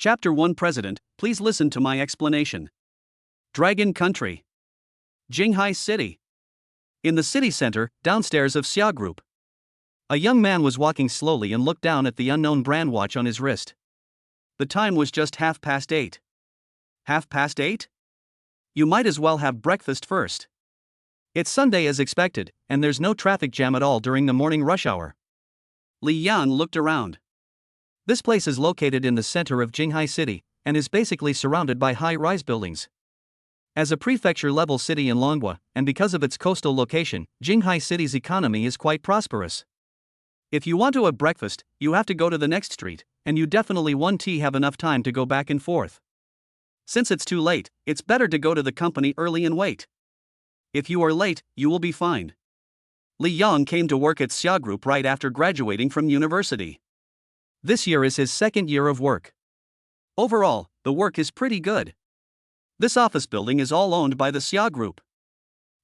Chapter 1 President, please listen to my explanation. Dragon Country. Jinghai City. In the city center, downstairs of Xia Group. A young man was walking slowly and looked down at the unknown brand watch on his wrist. The time was just 8:30. 8:30? You might as well have breakfast first. It's Sunday as expected, and there's no traffic jam at all during the morning rush hour. Li Yan looked around. This place is located in the center of Jinghai City, and is basically surrounded by high-rise buildings. As a prefecture-level city in Longhua, and because of its coastal location, Jinghai City's economy is quite prosperous. If you want to have breakfast, you have to go to the next street, and you definitely won't have enough time to go back and forth. Since it's too late, it's better to go to the company early and wait. If you are late, you will be fined. Li Yang came to work at Xia Group right after graduating from university. This year is his second year of work. Overall, the work is pretty good. This office building is all owned by the Xia Group.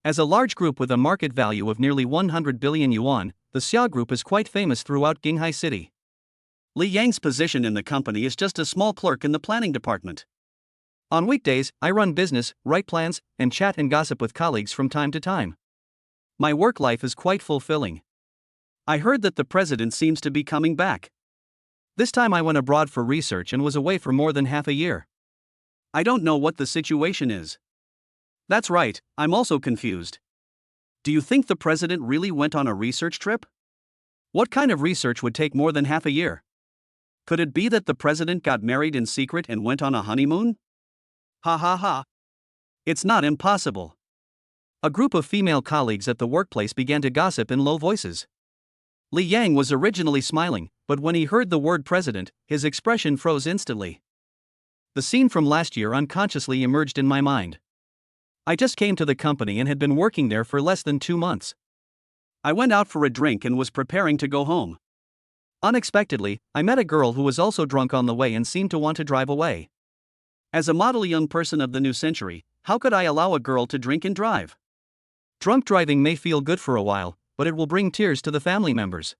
As a large group with a market value of nearly 100 billion yuan, the Xia Group is quite famous throughout Jinghai City. Li Yang's position in the company is just a small clerk in the planning department. On weekdays, I run business, write plans, and chat and gossip with colleagues from time to time. My work life is quite fulfilling. I heard that the president seems to be coming back. This time I went abroad for research and was away for more than half a year. I don't know what the situation is. That's right, I'm also confused. Do you think the president really went on a research trip? What kind of research would take more than half a year? Could it be that the president got married in secret and went on a honeymoon? Ha ha ha. It's not impossible. A group of female colleagues at the workplace began to gossip in low voices. Li Yang was originally smiling, but when he heard the word president, his expression froze instantly. The scene from last year unconsciously emerged in my mind. I just came to the company and had been working there for less than 2 months. I went out for a drink and was preparing to go home. Unexpectedly, I met a girl who was also drunk on the way and seemed to want to drive away. As a model young person of the new century, how could I allow a girl to drink and drive? Drunk driving may feel good for a while, but it will bring tears to the family members.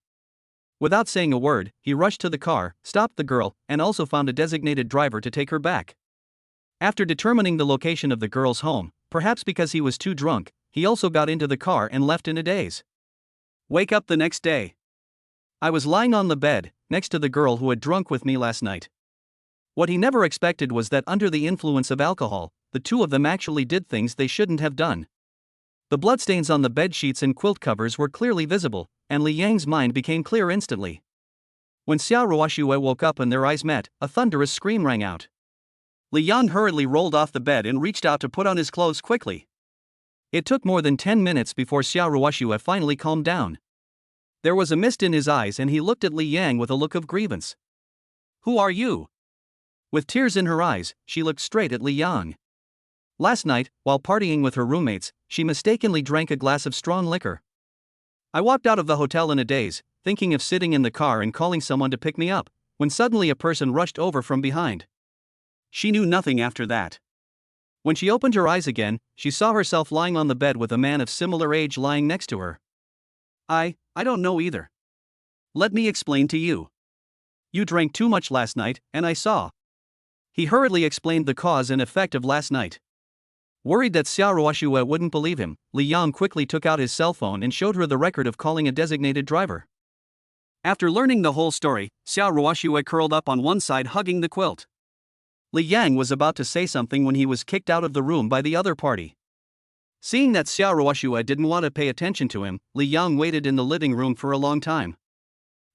Without saying a word, he rushed to the car, stopped the girl, and also found a designated driver to take her back. After determining the location of the girl's home, perhaps because he was too drunk, he also got into the car and left in a daze. Wake up the next day. I was lying on the bed, next to the girl who had drunk with me last night. What he never expected was that under the influence of alcohol, the two of them actually did things they shouldn't have done. The bloodstains on the bed sheets and quilt covers were clearly visible, and Li Yang's mind became clear instantly. When Xia Ruoxue woke up and their eyes met, a thunderous scream rang out. Li Yang hurriedly rolled off the bed and reached out to put on his clothes quickly. It took more than 10 minutes before Xia Ruoxue finally calmed down. There was a mist in his eyes and he looked at Li Yang with a look of grievance. Who are you? With tears in her eyes, she looked straight at Li Yang. Last night, while partying with her roommates, she mistakenly drank a glass of strong liquor. I walked out of the hotel in a daze, thinking of sitting in the car and calling someone to pick me up, when suddenly a person rushed over from behind. She knew nothing after that. When she opened her eyes again, she saw herself lying on the bed with a man of similar age lying next to her. I don't know either. Let me explain to you. You drank too much last night, and I saw. He hurriedly explained the cause and effect of last night. Worried that Xia Ruoxue wouldn't believe him, Li Yang quickly took out his cell phone and showed her the record of calling a designated driver. After learning the whole story, Xia Ruoxue curled up on one side hugging the quilt. Li Yang was about to say something when he was kicked out of the room by the other party. Seeing that Xia Ruoxue didn't want to pay attention to him, Li Yang waited in the living room for a long time.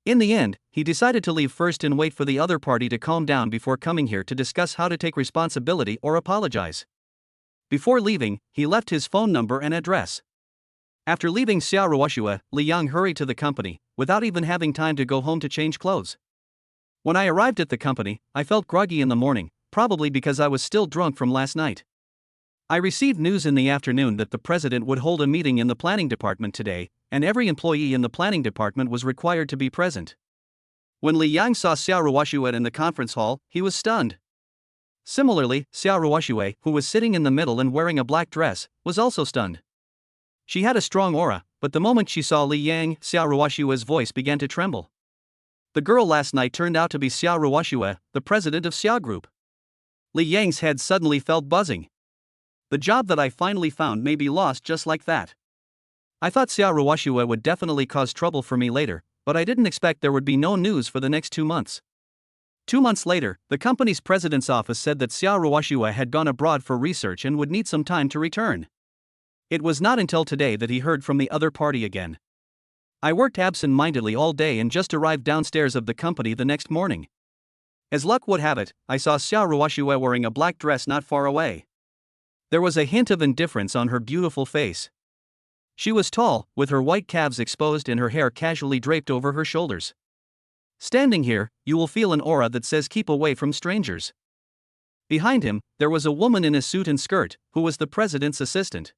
In the end, he decided to leave first and wait for the other party to calm down before coming here to discuss how to take responsibility or apologize. Before leaving, he left his phone number and address. After leaving Xia Ruoxue, Li Yang hurried to the company, without even having time to go home to change clothes. When I arrived at the company, I felt groggy in the morning, probably because I was still drunk from last night. I received news in the afternoon that the president would hold a meeting in the planning department today, and every employee in the planning department was required to be present. When Li Yang saw Xia Ruoxue in the conference hall, he was stunned. Similarly, Xia Ruoxue, who was sitting in the middle and wearing a black dress, was also stunned. She had a strong aura, but the moment she saw Li Yang, Xia Ruoxue's voice began to tremble. The girl last night turned out to be Xia Ruoxue, the president of Xia Group. Li Yang's head suddenly felt buzzing. The job that I finally found may be lost just like that. I thought Xia Ruoxue would definitely cause trouble for me later, but I didn't expect there would be no news for the next 2 months. 2 months later, the company's president's office said that Xia Ruoxue had gone abroad for research and would need some time to return. It was not until today that he heard from the other party again. I worked absent-mindedly all day and just arrived downstairs of the company the next morning. As luck would have it, I saw Xia Ruoxue wearing a black dress not far away. There was a hint of indifference on her beautiful face. She was tall, with her white calves exposed and her hair casually draped over her shoulders. Standing here, you will feel an aura that says keep away from strangers. Behind him, there was a woman in a suit and skirt, who was the president's assistant.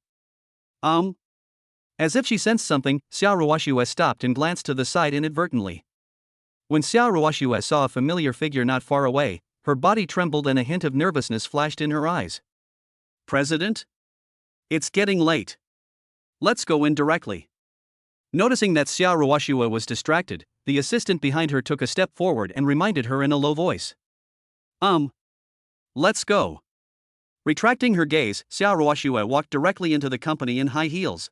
As if she sensed something, Xia Ruoxue stopped and glanced to the side inadvertently. When Xia Ruoxue saw a familiar figure not far away, her body trembled and a hint of nervousness flashed in her eyes. President? It's getting late. Let's go in directly. Noticing that Xia Ruoxue was distracted, the assistant behind her took a step forward and reminded her in a low voice. Let's go. Retracting her gaze, Xia Ruoxue walked directly into the company in high heels.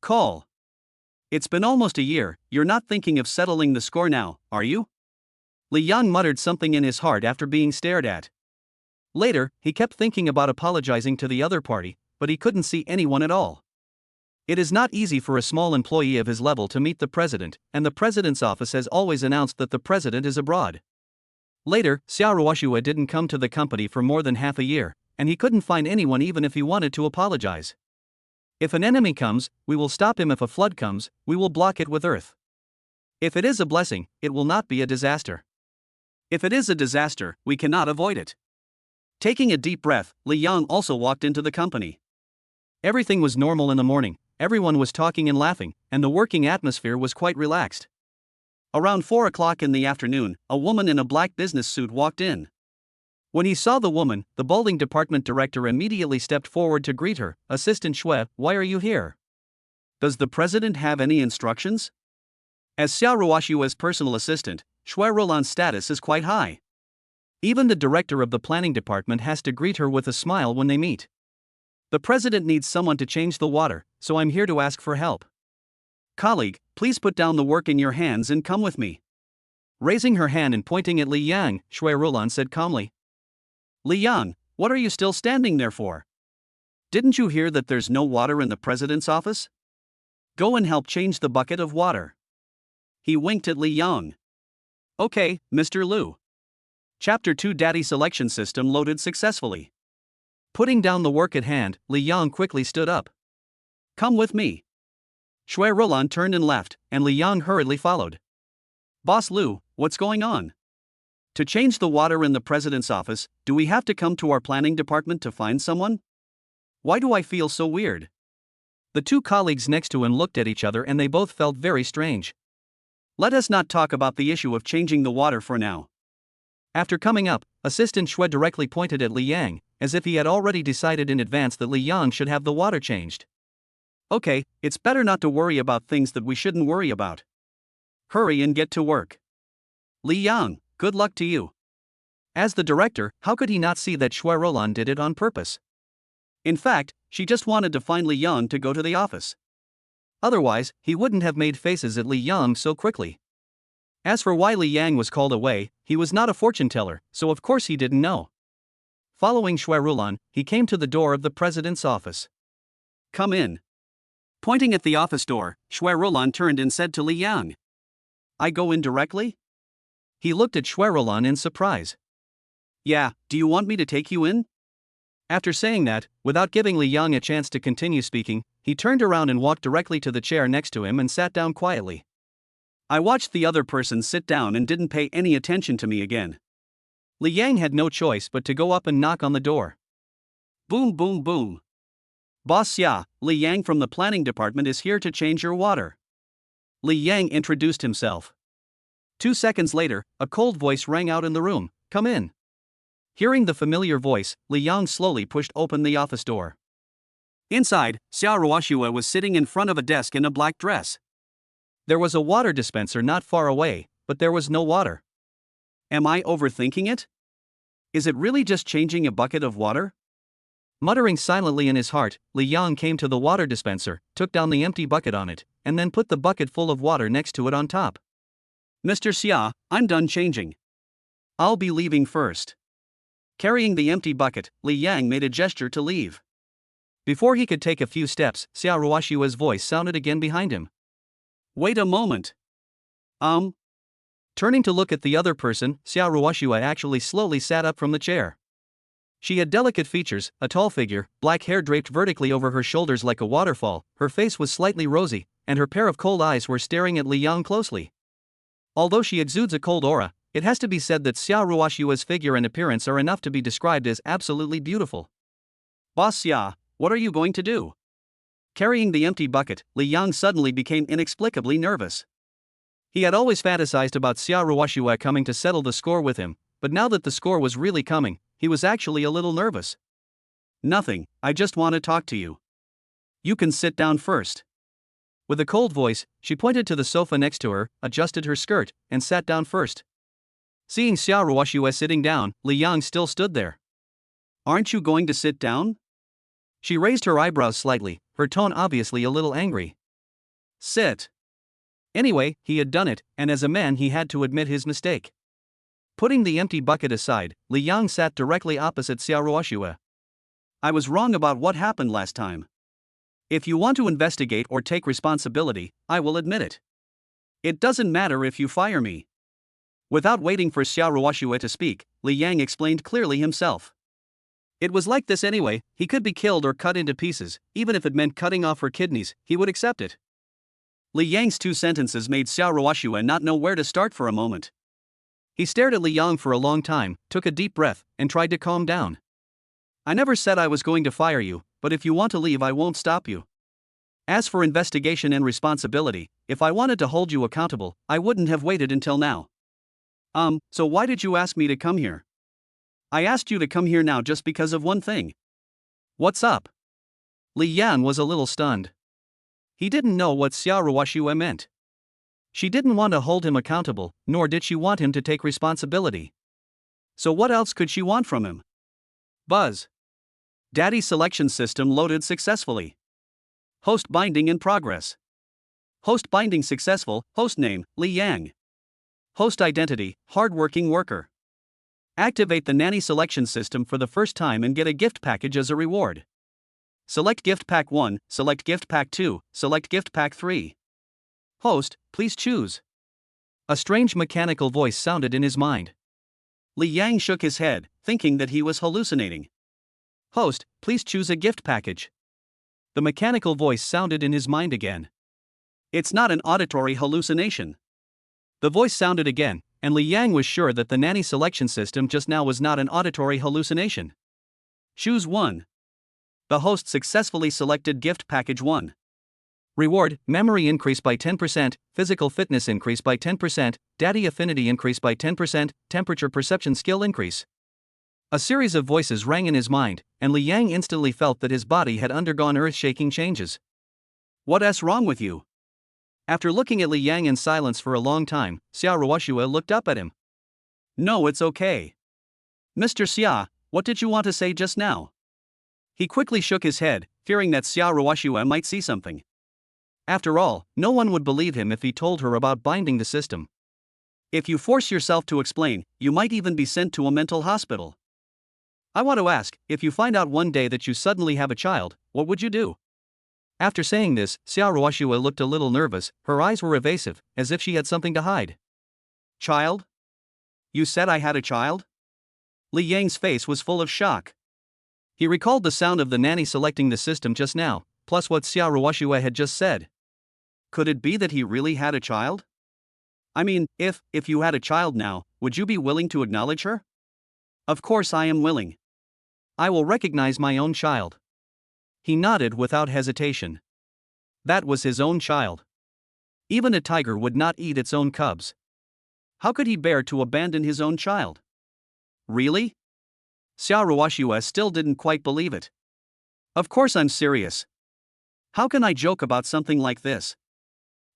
Call. It's been almost a year, you're not thinking of settling the score now, are you? Li Yang muttered something in his heart after being stared at. Later, he kept thinking about apologizing to the other party, but he couldn't see anyone at all. It is not easy for a small employee of his level to meet the president, and the president's office has always announced that the president is abroad. Later, Xia Ruoxue didn't come to the company for more than half a year, and he couldn't find anyone even if he wanted to apologize. If an enemy comes, we will stop him. If a flood comes, we will block it with earth. If it is a blessing, it will not be a disaster. If it is a disaster, we cannot avoid it. Taking a deep breath, Li Yang also walked into the company. Everything was normal in the morning, everyone was talking and laughing, and the working atmosphere was quite relaxed. Around 4 o'clock in the afternoon, a woman in a black business suit walked in. When he saw the woman, the balding department director immediately stepped forward to greet her. Assistant Xue, why are you here? Does the president have any instructions? As Xia Ruoxue's personal assistant, Xue Roland's status is quite high. Even the director of the planning department has to greet her with a smile when they meet. The president needs someone to change the water, so I'm here to ask for help. Colleague, please put down the work in your hands and come with me. Raising her hand and pointing at Li Yang, Xue Roland said calmly. Li Yang, what are you still standing there for? Didn't you hear that there's no water in the president's office? Go and help change the bucket of water. He winked at Li Yang. Okay, Mr. Liu. Chapter 2 Daddy Selection System loaded successfully. Putting down the work at hand, Li Yang quickly stood up. Come with me. Xue Roland turned and left, and Li Yang hurriedly followed. Boss Liu, what's going on? To change the water in the president's office, do we have to come to our planning department to find someone? Why do I feel so weird? The two colleagues next to him looked at each other and they both felt very strange. Let us not talk about the issue of changing the water for now. After coming up, Assistant Xue directly pointed at Li Yang, as if he had already decided in advance that Li Yang should have the water changed. Okay, it's better not to worry about things that we shouldn't worry about. Hurry and get to work. Li Yang, good luck to you. As the director, how could he not see that Xue Roland did it on purpose? In fact, she just wanted to find Li Yang to go to the office. Otherwise, he wouldn't have made faces at Li Yang so quickly. As for why Li Yang was called away, he was not a fortune teller, so of course he didn't know. Following Xue Roland, he came to the door of the president's office. Come in. Pointing at the office door, Xue Roland turned and said to Li Yang. I go in directly? He looked at Xue Roland in surprise. Yeah, do you want me to take you in? After saying that, without giving Li Yang a chance to continue speaking, he turned around and walked directly to the chair next to him and sat down quietly. I watched the other person sit down and didn't pay any attention to me again. Li Yang had no choice but to go up and knock on the door. Boom boom boom. Boss Xia, Li Yang from the planning department is here to change your water. Li Yang introduced himself. 2 seconds later, a cold voice rang out in the room, come in. Hearing the familiar voice, Li Yang slowly pushed open the office door. Inside, Xia Ruoxue was sitting in front of a desk in a black dress. There was a water dispenser not far away, but there was no water. Am I overthinking it? Is it really just changing a bucket of water? Muttering silently in his heart, Li Yang came to the water dispenser, took down the empty bucket on it, and then put the bucket full of water next to it on top. Mr. Xia, I'm done changing. I'll be leaving first. Carrying the empty bucket, Li Yang made a gesture to leave. Before he could take a few steps, Xia Ruoshua's voice sounded again behind him. Wait a moment. Turning to look at the other person, Xia Ruoshua actually slowly sat up from the chair. She had delicate features, a tall figure, black hair draped vertically over her shoulders like a waterfall, her face was slightly rosy, and her pair of cold eyes were staring at Li Yang closely. Although she exudes a cold aura, it has to be said that Xia Ruoshua's figure and appearance are enough to be described as absolutely beautiful. Boss Xia, what are you going to do? Carrying the empty bucket, Li Yang suddenly became inexplicably nervous. He had always fantasized about Xia Ruoshua coming to settle the score with him, but now that the score was really coming, he was actually a little nervous. Nothing, I just want to talk to you. You can sit down first. With a cold voice, she pointed to the sofa next to her, adjusted her skirt, and sat down first. Seeing Xia Ruoshua sitting down, Li Yang still stood there. Aren't you going to sit down? She raised her eyebrows slightly, her tone obviously a little angry. Sit. Anyway, he had done it, and as a man he had to admit his mistake. Putting the empty bucket aside, Li Yang sat directly opposite Xia Ruoshua. I was wrong about what happened last time. If you want to investigate or take responsibility, I will admit it. It doesn't matter if you fire me. Without waiting for Xia Ruoshua to speak, Li Yang explained clearly himself. It was like this anyway, he could be killed or cut into pieces, even if it meant cutting off her kidneys, he would accept it. Li Yang's 2 sentences made Xia Ruoshua not know where to start for a moment. He stared at Li Yang for a long time, took a deep breath, and tried to calm down. I never said I was going to fire you, but if you want to leave I won't stop you. As for investigation and responsibility, if I wanted to hold you accountable, I wouldn't have waited until now. So why did you ask me to come here? I asked you to come here now just because of one thing. What's up? Li Yan was a little stunned. He didn't know what Xia Ruoshua meant. She didn't want to hold him accountable, nor did she want him to take responsibility. So what else could she want from him? Buzz. Daddy selection system loaded successfully. Host binding in progress. Host binding successful, host name, Li Yang. Host identity, hardworking worker. Activate the Nanny selection system for the first time and get a gift package as a reward. Select gift pack 1, select gift pack 2, select gift pack 3. Host, please choose. A strange mechanical voice sounded in his mind. Li Yang shook his head, thinking that he was hallucinating. Host, please choose a gift package. The mechanical voice sounded in his mind again. It's not an auditory hallucination. The voice sounded again, and Li Yang was sure that the Nanny selection system just now was not an auditory hallucination. Choose 1. The host successfully selected gift package 1. Reward, memory increase by 10%, physical fitness increase by 10%, daddy affinity increase by 10%, temperature perception skill increase. A series of voices rang in his mind, and Li Yang instantly felt that his body had undergone earth-shaking changes. What's wrong with you? After looking at Li Yang in silence for a long time, Xia Ruoshua looked up at him. No, it's okay. Mr. Xia, what did you want to say just now? He quickly shook his head, fearing that Xia Ruoshua might see something. After all, no one would believe him if he told her about binding the system. If you force yourself to explain, you might even be sent to a mental hospital. I want to ask, if you find out one day that you suddenly have a child, what would you do? After saying this, Xia Ruoshua looked a little nervous, her eyes were evasive, as if she had something to hide. Child? You said I had a child? Li Yang's face was full of shock. He recalled the sound of the nanny selecting the system just now, plus what Xia Ruoshua had just said. Could it be that he really had a child? I mean, if you had a child now, would you be willing to acknowledge her? Of course I am willing. I will recognize my own child. He nodded without hesitation. That was his own child. Even a tiger would not eat its own cubs. How could he bear to abandon his own child? Really? Xia Ruoshua still didn't quite believe it. Of course I'm serious. How can I joke about something like this?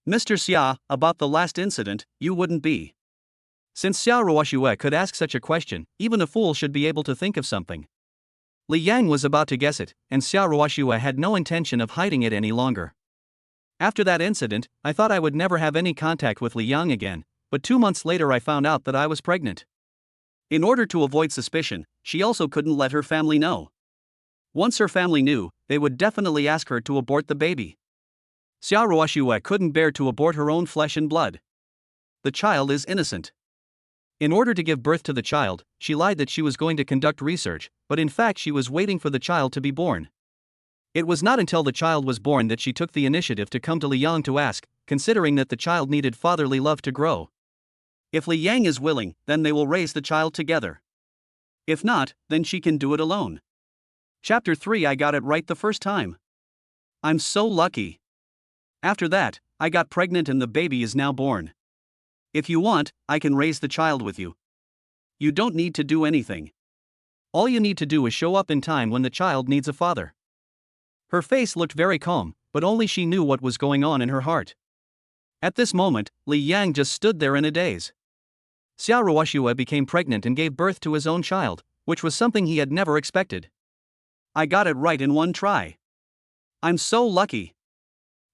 Mr. Xia, about the last incident, you wouldn't be. Since Xiao Ruoxue could ask such a question, even a fool should be able to think of something. Li Yang was about to guess it, and Xiao Ruoxue had no intention of hiding it any longer. After that incident, I thought I would never have any contact with Li Yang again, but 2 months later I found out that I was pregnant. In order to avoid suspicion, she also couldn't let her family know. Once her family knew, they would definitely ask her to abort the baby. Xiao Ruoxue couldn't bear to abort her own flesh and blood. The child is innocent. In order to give birth to the child, she lied that she was going to conduct research, but in fact she was waiting for the child to be born. It was not until the child was born that she took the initiative to come to Li Yang to ask, considering that the child needed fatherly love to grow. If Li Yang is willing, then they will raise the child together. If not, then she can do it alone. Chapter 3. I got it right the first time. I'm so lucky. After that, I got pregnant and the baby is now born. If you want, I can raise the child with you. You don't need to do anything. All you need to do is show up in time when the child needs a father. Her face looked very calm, but only she knew what was going on in her heart. At this moment, Li Yang just stood there in a daze. Xiao Ruoxue became pregnant and gave birth to his own child, which was something he had never expected. I got it right in one try. I'm so lucky.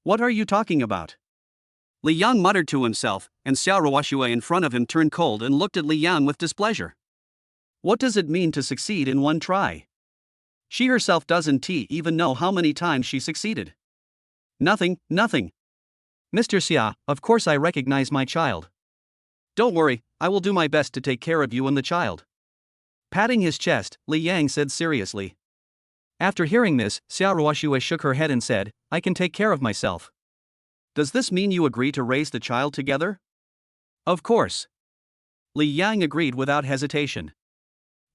What are you talking about? Li Yang muttered to himself, and Xiao Ruoxue in front of him turned cold and looked at Li Yang with displeasure. What does it mean to succeed in one try? She herself doesn't even know how many times she succeeded. Nothing. Mr. Xia, of course I recognize my child. Don't worry, I will do my best to take care of you and the child. Patting his chest, Li Yang said seriously. After hearing this, Xiao Ruoxue shook her head and said, I can take care of myself. Does this mean you agree to raise the child together? Of course. Li Yang agreed without hesitation.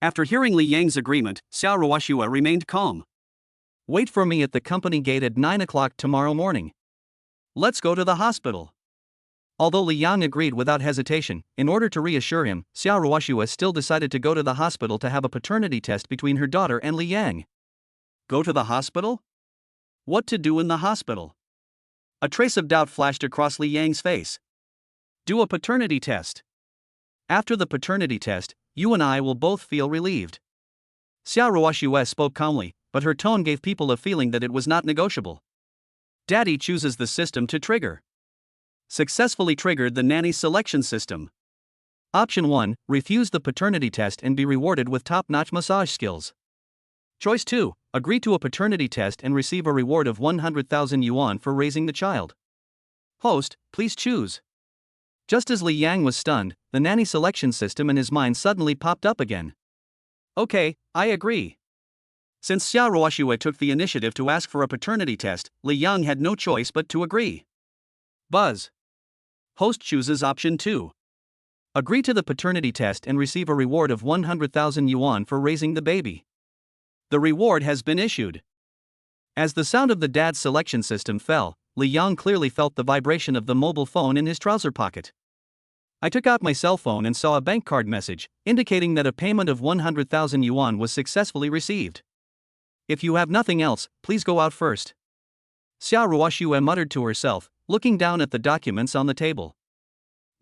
After hearing Li Yang's agreement, Xiao Ruoxue remained calm. Wait for me at the company gate at 9 o'clock tomorrow morning. Let's go to the hospital. Although Li Yang agreed without hesitation, in order to reassure him, Xiao Ruoxue still decided to go to the hospital to have a paternity test between her daughter and Li Yang. Go to the hospital? What to do in the hospital? A trace of doubt flashed across Li Yang's face. Do a paternity test. After the paternity test, you and I will both feel relieved. Xiao Ruoxue spoke calmly, but her tone gave people a feeling that it was not negotiable. Daddy chooses the system to trigger. Successfully triggered the nanny selection system. Option 1, refuse the paternity test and be rewarded with top-notch massage skills. Choice 2, agree to a paternity test and receive a reward of 100,000 yuan for raising the child. Host, please choose. Just as Li Yang was stunned, the nanny selection system in his mind suddenly popped up again. Okay, I agree. Since Xiao Ruoxue took the initiative to ask for a paternity test, Li Yang had no choice but to agree. Buzz. Host chooses option 2. Agree to the paternity test and receive a reward of 100,000 yuan for raising the baby. The reward has been issued. As the sound of the dad's selection system fell, Li Yang clearly felt the vibration of the mobile phone in his trouser pocket. I took out my cell phone and saw a bank card message, indicating that a payment of 100,000 yuan was successfully received. If you have nothing else, please go out first. Xiao Ruoxue muttered to herself, looking down at the documents on the table.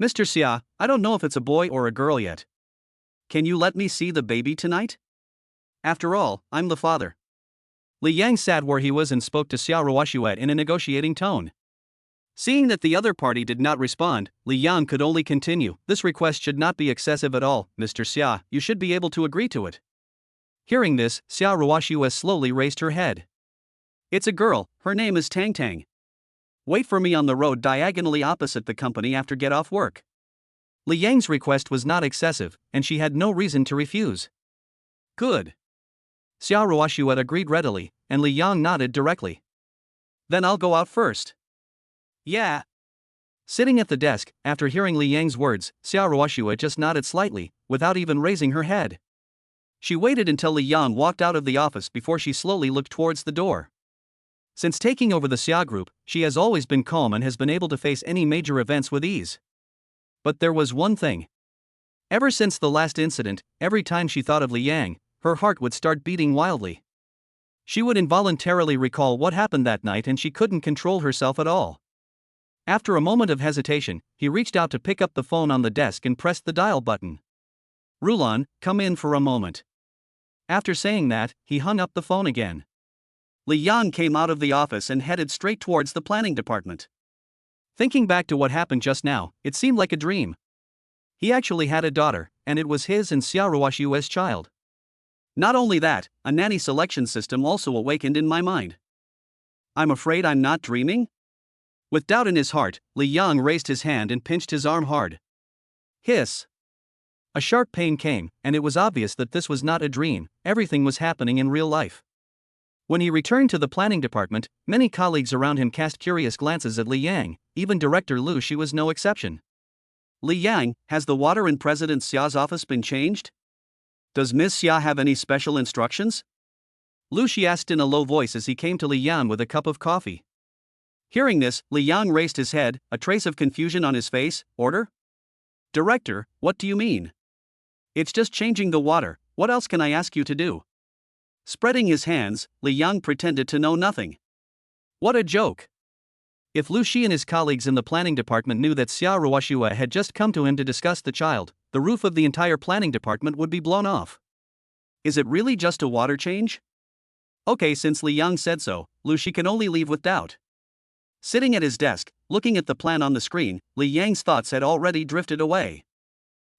Mr. Xia, I don't know if it's a boy or a girl yet. Can you let me see the baby tonight? After all, I'm the father. Li Yang sat where he was and spoke to Xiao Ruoxue in a negotiating tone. Seeing that the other party did not respond, Li Yang could only continue. This request should not be excessive at all, Mr. Xia, you should be able to agree to it. Hearing this, Xiao Ruoxue slowly raised her head. It's a girl, her name is Tang. Wait for me on the road diagonally opposite the company after get off work. Li Yang's request was not excessive, and she had no reason to refuse. Good. Xiao Ruoxue agreed readily, and Li Yang nodded directly. Then I'll go out first. Yeah. Sitting at the desk, after hearing Li Yang's words, Xiao Ruoxue just nodded slightly, without even raising her head. She waited until Li Yang walked out of the office before she slowly looked towards the door. Since taking over the Xia group, she has always been calm and has been able to face any major events with ease. But there was one thing. Ever since the last incident, every time she thought of Li Yang, her heart would start beating wildly. She would involuntarily recall what happened that night and she couldn't control herself at all. After a moment of hesitation, he reached out to pick up the phone on the desk and pressed the dial button. Rulon, come in for a moment. After saying that, he hung up the phone again. Li Yang came out of the office and headed straight towards the planning department. Thinking back to what happened just now, it seemed like a dream. He actually had a daughter, and it was his and Xia Ruoshua's child. Not only that, a nanny selection system also awakened in my mind. I'm afraid I'm not dreaming? With doubt in his heart, Li Yang raised his hand and pinched his arm hard. Hiss! A sharp pain came, and it was obvious that this was not a dream, everything was happening in real life. When he returned to the planning department, many colleagues around him cast curious glances at Li Yang, even Director Lu Shi was no exception. Li Yang, has the water in President Xia's office been changed? Does Ms. Xia have any special instructions? Lu Shi asked in a low voice as he came to Li Yang with a cup of coffee. Hearing this, Li Yang raised his head, a trace of confusion on his face. Order? Director, what do you mean? It's just changing the water, what else can I ask you to do? Spreading his hands, Li Yang pretended to know nothing. What a joke! If Lu Shi and his colleagues in the planning department knew that Xia Ruoshua had just come to him to discuss the child, the roof of the entire planning department would be blown off. Is it really just a water change? Okay, since Li Yang said so, Lu Shi can only leave with doubt. Sitting at his desk, looking at the plan on the screen, Li Yang's thoughts had already drifted away.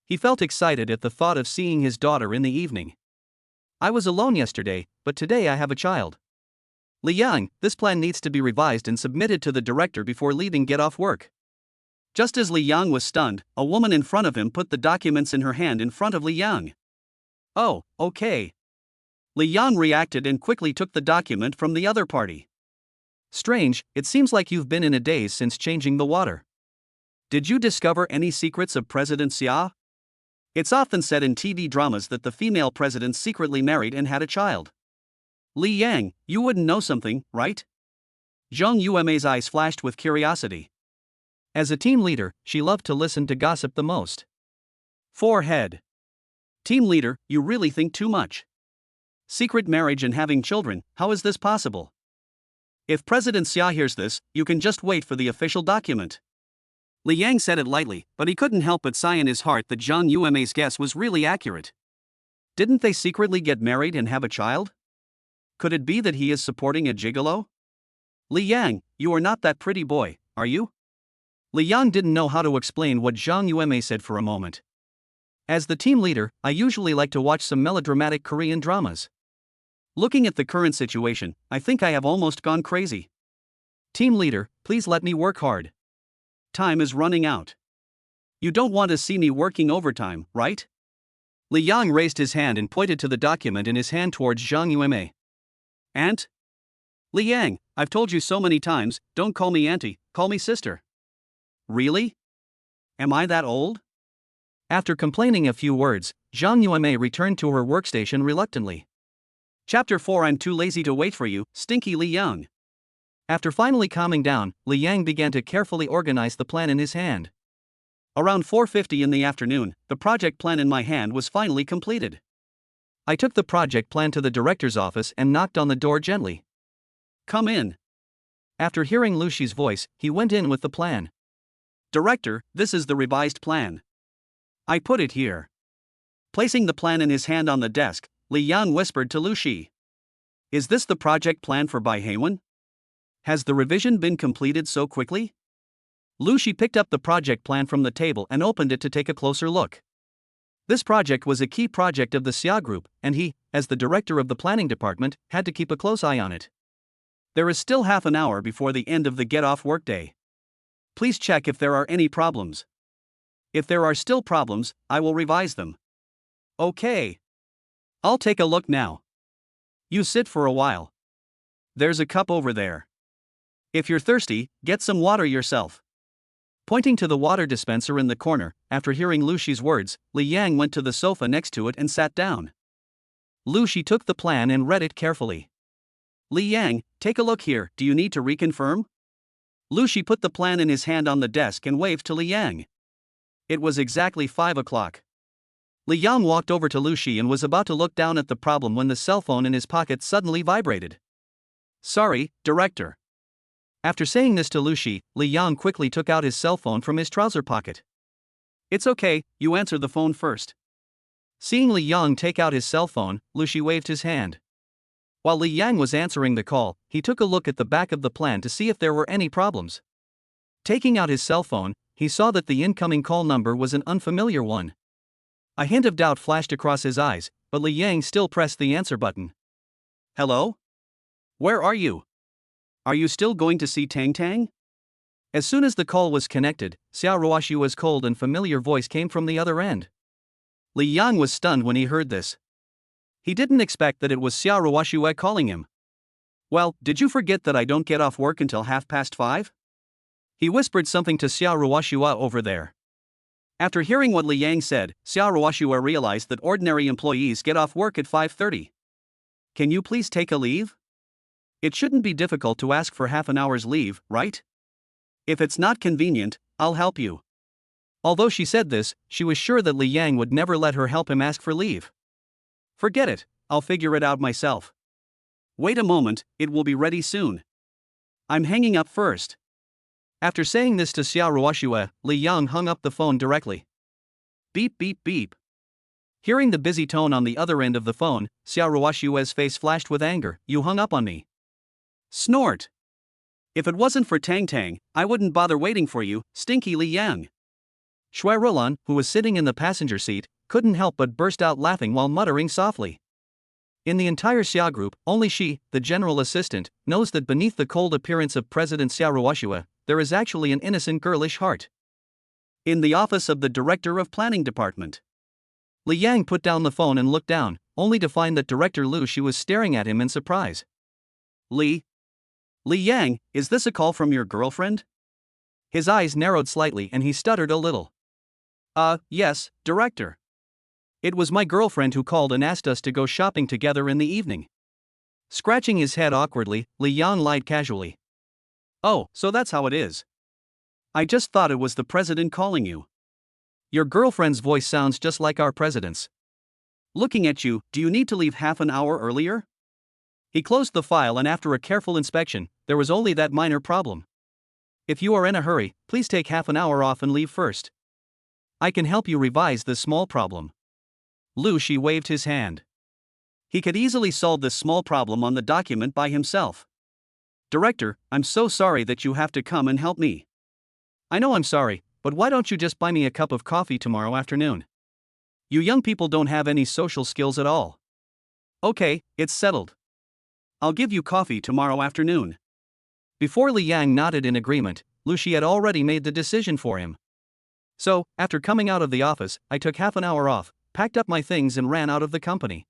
He felt excited at the thought of seeing his daughter in the evening. I was alone yesterday, but today I have a child. Li Yang, this plan needs to be revised and submitted to the director before leaving get off work. Just as Li Yang was stunned, a woman in front of him put the documents in her hand in front of Li Yang. Oh, okay. Li Yang reacted and quickly took the document from the other party. Strange, it seems like you've been in a daze since changing the water. Did you discover any secrets of President Xia? It's often said in TV dramas that the female president secretly married and had a child. Li Yang, you wouldn't know something, right? Zhang Yuemei's eyes flashed with curiosity. As a team leader, she loved to listen to gossip the most. Forehead. Team leader, you really think too much. Secret marriage and having children, how is this possible? If President Xia hears this, you can just wait for the official document. Li Yang said it lightly, but he couldn't help but sigh in his heart that Zhang Yuemei's guess was really accurate. Didn't they secretly get married and have a child? Could it be that he is supporting a gigolo? Li Yang, you are not that pretty boy, are you? Li Yang didn't know how to explain what Zhang Yuemei said for a moment. As the team leader, I usually like to watch some melodramatic Korean dramas. Looking at the current situation, I think I have almost gone crazy. Team leader, please let me work hard. Time is running out. You don't want to see me working overtime, right? Li Yang raised his hand and pointed to the document in his hand towards Zhang Yuemei. Aunt? Li Yang, I've told you so many times, don't call me auntie, call me sister. Really? Am I that old? After complaining a few words, Zhang Yuemei returned to her workstation reluctantly. Chapter 4 I'm too lazy to wait for you, stinky Li Yang. After finally calming down, Li Yang began to carefully organize the plan in his hand. Around 4:50 in the afternoon, the project plan in my hand was finally completed. I took the project plan to the director's office and knocked on the door gently. Come in. After hearing Lu Shi's voice, he went in with the plan. Director, this is the revised plan. I put it here. Placing the plan in his hand on the desk, Li Yang whispered to Lu Shi. Is this the project plan for Bai Heiwen? Has the revision been completed so quickly? Lu Shi picked up the project plan from the table and opened it to take a closer look. This project was a key project of the Xia Group, and he, as the director of the planning department, had to keep a close eye on it. There is still half an hour before the end of the get-off workday. Please check if there are any problems. If there are still problems, I will revise them. Okay. I'll take a look now. You sit for a while. There's a cup over there. If you're thirsty, get some water yourself. Pointing to the water dispenser in the corner, after hearing Lu Shi's words, Li Yang went to the sofa next to it and sat down. Lu Shi took the plan and read it carefully. Li Yang, take a look here, do you need to reconfirm? Lu Shi put the plan in his hand on the desk and waved to Li Yang. It was exactly 5 o'clock. Li Yang walked over to Lu Shi and was about to look down at the problem when the cell phone in his pocket suddenly vibrated. Sorry, director. After saying this to Lu Shi, Li Yang quickly took out his cell phone from his trouser pocket. It's okay, you answer the phone first. Seeing Li Yang take out his cell phone, Lu Shi waved his hand. While Li Yang was answering the call, he took a look at the back of the plan to see if there were any problems. Taking out his cell phone, he saw that the incoming call number was an unfamiliar one. A hint of doubt flashed across his eyes, but Li Yang still pressed the answer button. Hello? Where are you? Are you still going to see Tang? As soon as the call was connected, Xiao Ruoshua's cold and familiar voice came from the other end. Li Yang was stunned when he heard this. He didn't expect that it was Xiao Ruoshua calling him. Well, did you forget that I don't get off work until 5:30? He whispered something to Xiao Ruoshua over there. After hearing what Li Yang said, Xiao Ruoshua realized that ordinary employees get off work at 5:30. Can you please take a leave? It shouldn't be difficult to ask for half an hour's leave, right? If it's not convenient, I'll help you. Although she said this, she was sure that Li Yang would never let her help him ask for leave. Forget it, I'll figure it out myself. Wait a moment, it will be ready soon. I'm hanging up first. After saying this to Xiao Ruoshua, Li Yang hung up the phone directly. Beep beep beep. Hearing the busy tone on the other end of the phone, Xiao Ruoshua's face flashed with anger. You hung up on me. Snort. If it wasn't for Tang, I wouldn't bother waiting for you, stinky Li Yang. Shui Rulan, who was sitting in the passenger seat, couldn't help but burst out laughing while muttering softly. In the entire Xia group, only she, the general assistant, knows that beneath the cold appearance of President Xiao Ruoshua, there is actually an innocent girlish heart. In the office of the Director of Planning Department, Li Yang put down the phone and looked down, only to find that Director Lu Shi was staring at him in surprise. Li Yang, is this a call from your girlfriend? His eyes narrowed slightly and he stuttered a little. Yes, Director. It was my girlfriend who called and asked us to go shopping together in the evening. Scratching his head awkwardly, Li Yang lied casually. Oh, so that's how it is. I just thought it was the president calling you. Your girlfriend's voice sounds just like our president's. Looking at you, do you need to leave half an hour earlier? He closed the file and after a careful inspection, there was only that minor problem. If you are in a hurry, please take half an hour off and leave first. I can help you revise this small problem. Lu Shi waved his hand. He could easily solve this small problem on the document by himself. Director, I'm so sorry that you have to come and help me. I know I'm sorry, but why don't you just buy me a cup of coffee tomorrow afternoon? You young people don't have any social skills at all. Okay, it's settled. I'll give you coffee tomorrow afternoon. Before Li Yang nodded in agreement, Lu Shi had already made the decision for him. So, after coming out of the office, I took half an hour off, packed up my things and ran out of the company.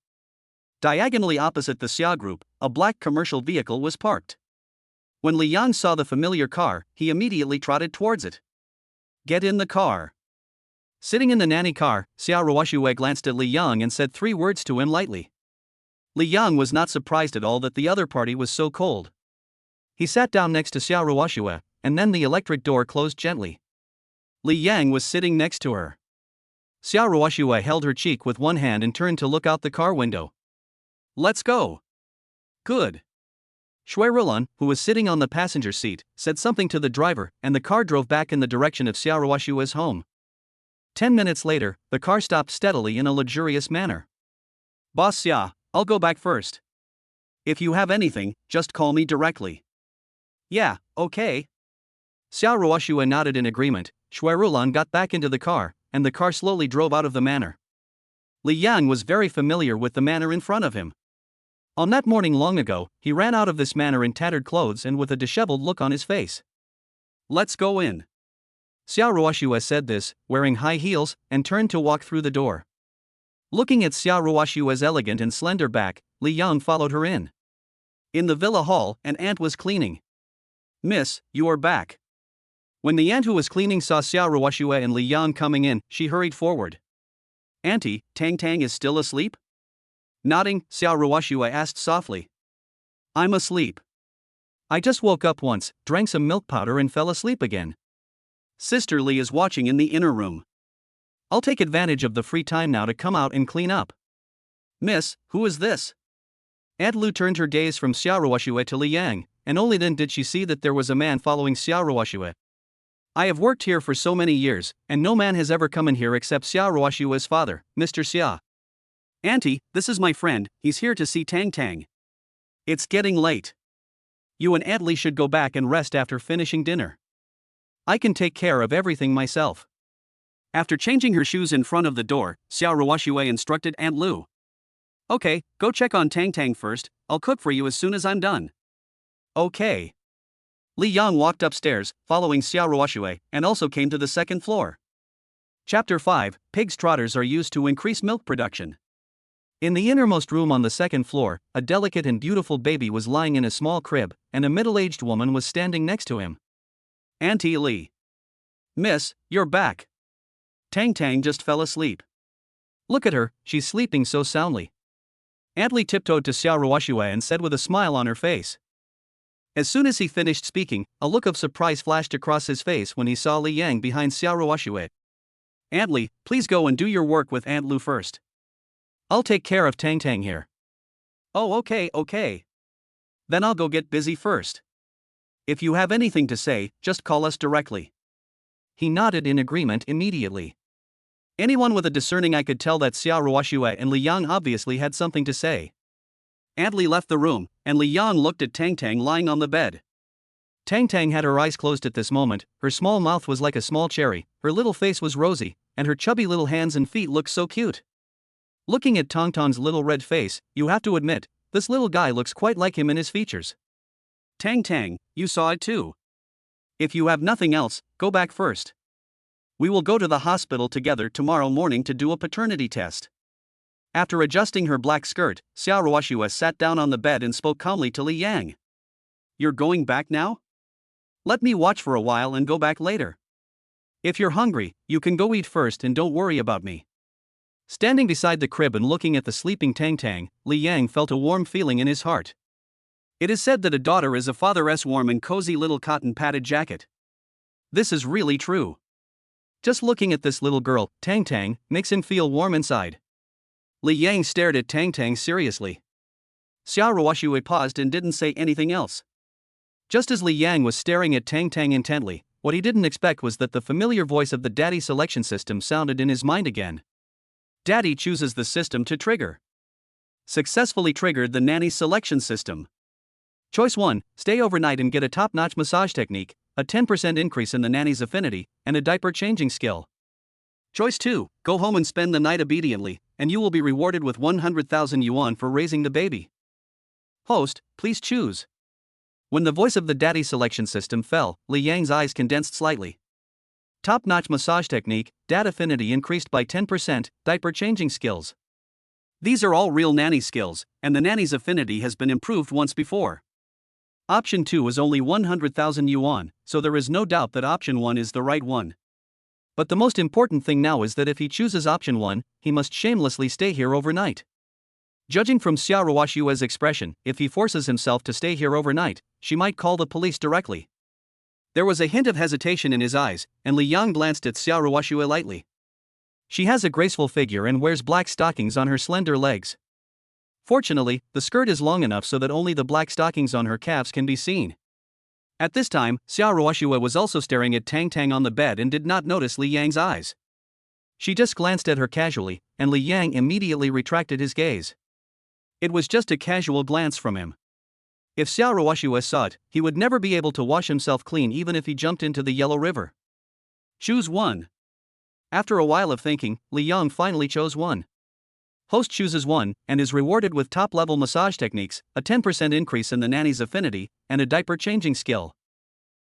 Diagonally opposite the Xia group, a black commercial vehicle was parked. When Li Yang saw the familiar car, he immediately trotted towards it. Get in the car. Sitting in the Nanny car, Xiao Ruoshua glanced at Li Yang and said 3 words to him lightly. Li Yang was not surprised at all that the other party was so cold. He sat down next to Xiao Ruoshua, and then the electric door closed gently. Li Yang was sitting next to her. Xiao Ruoshua held her cheek with one hand and turned to look out the car window. Let's go. Good. Shui Rulan, who was sitting on the passenger seat, said something to the driver, and the car drove back in the direction of Xiao Ruoshua's home. 10 minutes later, the car stopped steadily in a luxurious manner. Boss Xia, I'll go back first. If you have anything, just call me directly. Yeah, okay. Xiao Ruoshua nodded in agreement. Shui Rulan got back into the car, and the car slowly drove out of the manor. Li Yang was very familiar with the manor in front of him. On that morning long ago, he ran out of this manor in tattered clothes and with a disheveled look on his face. Let's go in. Xiao Ruoshua said this, wearing high heels, and turned to walk through the door. Looking at Xiao Ruoshua's elegant and slender back, Li Yang followed her in. In the villa hall, an aunt was cleaning. Miss, you are back. When the aunt who was cleaning saw Xiao Ruoshua and Li Yang coming in, she hurried forward. Auntie, Tang is still asleep? Nodding, Xiao Ruoshua asked softly. I'm asleep. I just woke up once, drank some milk powder and fell asleep again. Sister Li is watching in the inner room. I'll take advantage of the free time now to come out and clean up. Miss, who is this? Aunt Lu turned her gaze from Xiao Ruoshua to Li Yang, and only then did she see that there was a man following Xiao Ruoxue. I have worked here for so many years, and no man has ever come in here except Xiao Ruoxue's father, Mr. Xia. Auntie, this is my friend, he's here to see Tang. It's getting late. You and Aunt Li should go back and rest after finishing dinner. I can take care of everything myself. After changing her shoes in front of the door, Xiao Ruoxue instructed Aunt Lu. Okay, go check on Tang first, I'll cook for you as soon as I'm done. Okay. Li Yang walked upstairs, following Xiao Ruoxue, and also came to the second floor. Chapter 5, Pigs' trotters are used to increase milk production. In the innermost room on the second floor, a delicate and beautiful baby was lying in a small crib, and a middle-aged woman was standing next to him. Auntie Li. Miss, you're back. Tang just fell asleep. Look at her, she's sleeping so soundly. Aunt Li tiptoed to Xiao Ruoxue and said with a smile on her face. As soon as he finished speaking, a look of surprise flashed across his face when he saw Li Yang behind Xiao Ruoxue. Aunt Li, please go and do your work with Aunt Lu first. I'll take care of Tang here. Oh, okay. Then I'll go get busy first. If you have anything to say, just call us directly. He nodded in agreement immediately. Anyone with a discerning eye could tell that Xiao Ruoxue and Li Yang obviously had something to say. Aunt Li left the room, and Li Yang looked at Tang lying on the bed. Tang had her eyes closed at this moment, her small mouth was like a small cherry, her little face was rosy, and her chubby little hands and feet looked so cute. Looking at Tang's little red face, you have to admit, this little guy looks quite like him in his features. Tang, you saw it too. If you have nothing else, go back first. We will go to the hospital together tomorrow morning to do a paternity test. After adjusting her black skirt, Xiao Ruoxue sat down on the bed and spoke calmly to Li Yang. You're going back now? Let me watch for a while and go back later. If you're hungry, you can go eat first and don't worry about me. Standing beside the crib and looking at the sleeping Tang, Li Yang felt a warm feeling in his heart. It is said that a daughter is a father's warm and cozy little cotton padded jacket. This is really true. Just looking at this little girl, Tang, makes him feel warm inside. Li Yang stared at Tang seriously. Xiao Ruoxue paused and didn't say anything else. Just as Li Yang was staring at Tang intently, what he didn't expect was that the familiar voice of the daddy selection system sounded in his mind again. Daddy chooses the system to trigger. Successfully triggered the nanny selection system. Choice 1, stay overnight and get a top-notch massage technique, a 10% increase in the nanny's affinity, and a diaper changing skill. Choice 2, go home and spend the night obediently, and you will be rewarded with 100,000 yuan for raising the baby. Host, please choose. When the voice of the daddy selection system fell, Li Yang's eyes condensed slightly. Top-notch massage technique, dad affinity increased by 10%, diaper changing skills. These are all real nanny skills, and the nanny's affinity has been improved once before. Option 2 is only 100,000 yuan, so there is no doubt that option 1 is the right one. But the most important thing now is that if he chooses option 1, he must shamelessly stay here overnight. Judging from Xiao Ruoxue's expression, if he forces himself to stay here overnight, she might call the police directly. There was a hint of hesitation in his eyes, and Li Yang glanced at Xiao Ruoxue lightly. She has a graceful figure and wears black stockings on her slender legs. Fortunately, the skirt is long enough so that only the black stockings on her calves can be seen. At this time, Xiao Ruoxue was also staring at Tang on the bed and did not notice Li Yang's eyes. She just glanced at her casually, and Li Yang immediately retracted his gaze. It was just a casual glance from him. If Xiao Ruoxue saw it, he would never be able to wash himself clean even if he jumped into the Yellow River. Choose 1. After a while of thinking, Li Yang finally chose 1. Host chooses 1, and is rewarded with top-level massage techniques, a 10% increase in the nanny's affinity, and a diaper changing skill.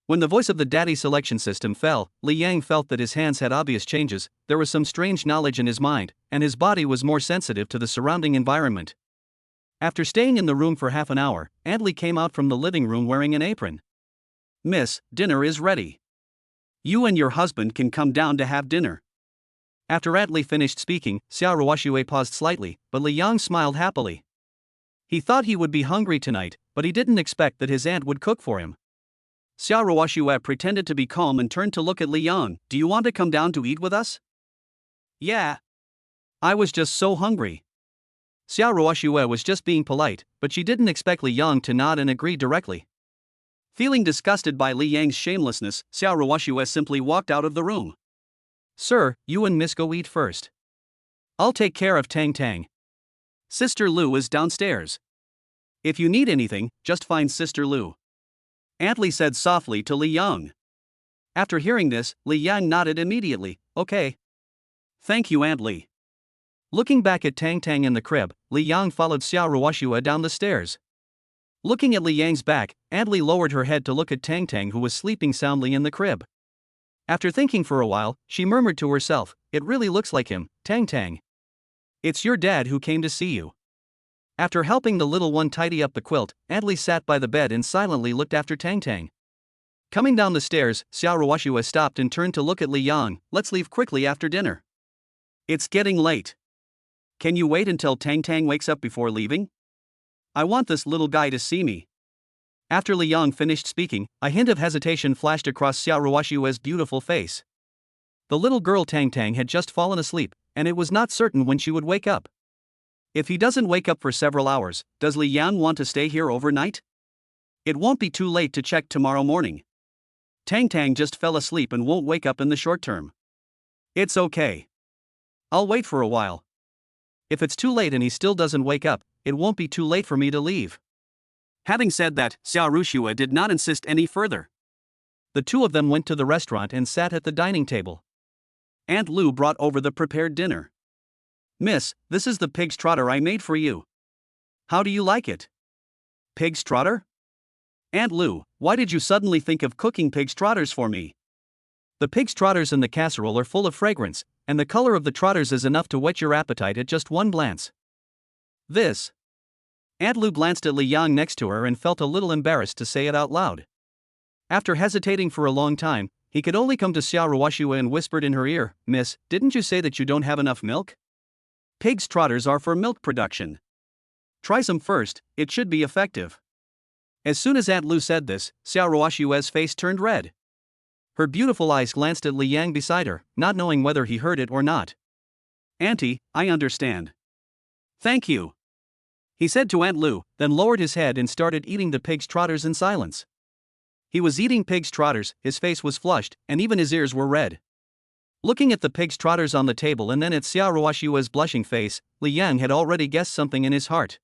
When the voice of the daddy selection system fell, Li Yang felt that his hands had obvious changes, there was some strange knowledge in his mind, and his body was more sensitive to the surrounding environment. After staying in the room for half an hour, Aunt Li came out from the living room wearing an apron. Miss, dinner is ready. You and your husband can come down to have dinner. After Aunt Li finished speaking, Xiao Ruoxue paused slightly, but Li Yang smiled happily. He thought he would be hungry tonight, but he didn't expect that his aunt would cook for him. Xiao Ruoxue pretended to be calm and turned to look at Li Yang. Do you want to come down to eat with us? Yeah. I was just so hungry. Xiao Ruoxue was just being polite, but she didn't expect Li Yang to nod and agree directly. Feeling disgusted by Li Yang's shamelessness, Xiao Ruoxue simply walked out of the room. Sir, you and Miss go eat first. I'll take care of Tang. Sister Lu is downstairs. If you need anything, just find Sister Lu. Aunt Li said softly to Li Yang. After hearing this, Li Yang nodded immediately. Okay. Thank you, Aunt Li. Looking back at Tang in the crib, Li Yang followed Xiao Ruoxue down the stairs. Looking at Li Yang's back, Aunt Li lowered her head to look at Tang who was sleeping soundly in the crib. After thinking for a while, she murmured to herself, "It really looks like him, Tang. It's your dad who came to see you." After helping the little one tidy up the quilt, Aunt Li sat by the bed and silently looked after Tang. Coming down the stairs, Xiao Ruoxue stopped and turned to look at Li Yang. Let's leave quickly after dinner. It's getting late. Can you wait until Tang wakes up before leaving? I want this little guy to see me. After Li Yang finished speaking, a hint of hesitation flashed across Xiao Ruoxue's beautiful face. The little girl Tang had just fallen asleep, and it was not certain when she would wake up. If he doesn't wake up for several hours, does Li Yang want to stay here overnight? It won't be too late to check tomorrow morning. Tang just fell asleep and won't wake up in the short term. It's okay. I'll wait for a while. If it's too late and he still doesn't wake up, it won't be too late for me to leave. Having said that, Xiao Ruoxue did not insist any further. The two of them went to the restaurant and sat at the dining table. Aunt Lu brought over the prepared dinner. Miss, this is the pig's trotter I made for you. How do you like it? Pig's trotter? Aunt Lu, why did you suddenly think of cooking pig's trotters for me? The pig's trotters in the casserole are full of fragrance, and the color of the trotters is enough to whet your appetite at just one glance. This. Aunt Lu glanced at Li Yang next to her and felt a little embarrassed to say it out loud. After hesitating for a long time, he could only come to Xiao Ruoxue and whispered in her ear, Miss, didn't you say that you don't have enough milk? Pig's trotters are for milk production. Try some first, it should be effective. As soon as Aunt Lu said this, Xiao Ruoxue's face turned red. Her beautiful eyes glanced at Li Yang beside her, not knowing whether he heard it or not. Auntie, I understand. Thank you. He said to Aunt Lu, then lowered his head and started eating the pig's trotters in silence. He was eating pig's trotters, his face was flushed, and even his ears were red. Looking at the pig's trotters on the table and then at Xiao Ruoxue's blushing face, Li Yang had already guessed something in his heart.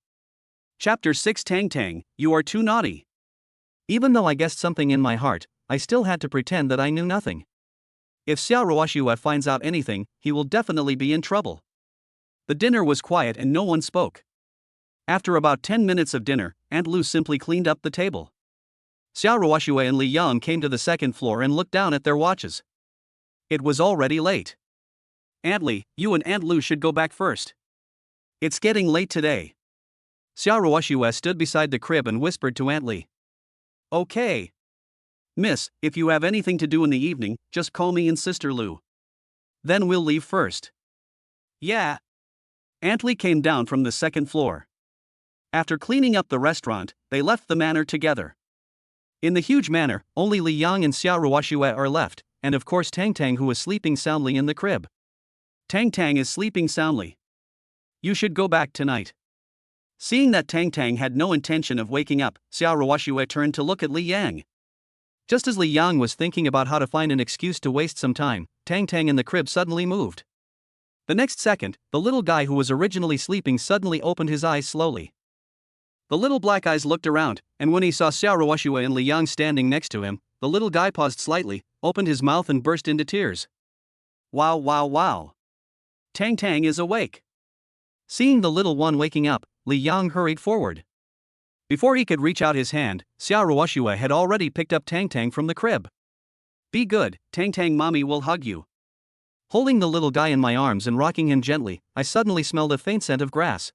Chapter 6 Tang, you are too naughty. Even though I guessed something in my heart, I still had to pretend that I knew nothing. If Xiao Ruoxue finds out anything, he will definitely be in trouble. The dinner was quiet and no one spoke. After about 10 minutes of dinner, Aunt Lu simply cleaned up the table. Xiao Ruoxue and Li Yang came to the second floor and looked down at their watches. It was already late. Aunt Li, you and Aunt Lu should go back first. It's getting late today. Xiao Ruoxue stood beside the crib and whispered to Aunt Li. Okay. Miss, if you have anything to do in the evening, just call me and Sister Lu. Then we'll leave first. Yeah. Aunt Li came down from the second floor. After cleaning up the restaurant, they left the manor together. In the huge manor, only Li Yang and Xiao Ruoxue are left, and of course Tang who is sleeping soundly in the crib. Tang is sleeping soundly. You should go back tonight. Seeing that Tang had no intention of waking up, Xiao Ruoxue turned to look at Li Yang. Just as Li Yang was thinking about how to find an excuse to waste some time, Tang in the crib suddenly moved. The next second, the little guy who was originally sleeping suddenly opened his eyes slowly. The little black eyes looked around, and when he saw Xiao Ruoxue and Li Yang standing next to him, the little guy paused slightly, opened his mouth and burst into tears. Wow. Tang is awake. Seeing the little one waking up, Li Yang hurried forward. Before he could reach out his hand, Xiao Ruoxue had already picked up Tang from the crib. Be good, Tang, mommy will hug you. Holding the little guy in my arms and rocking him gently, I suddenly smelled a faint scent of grass.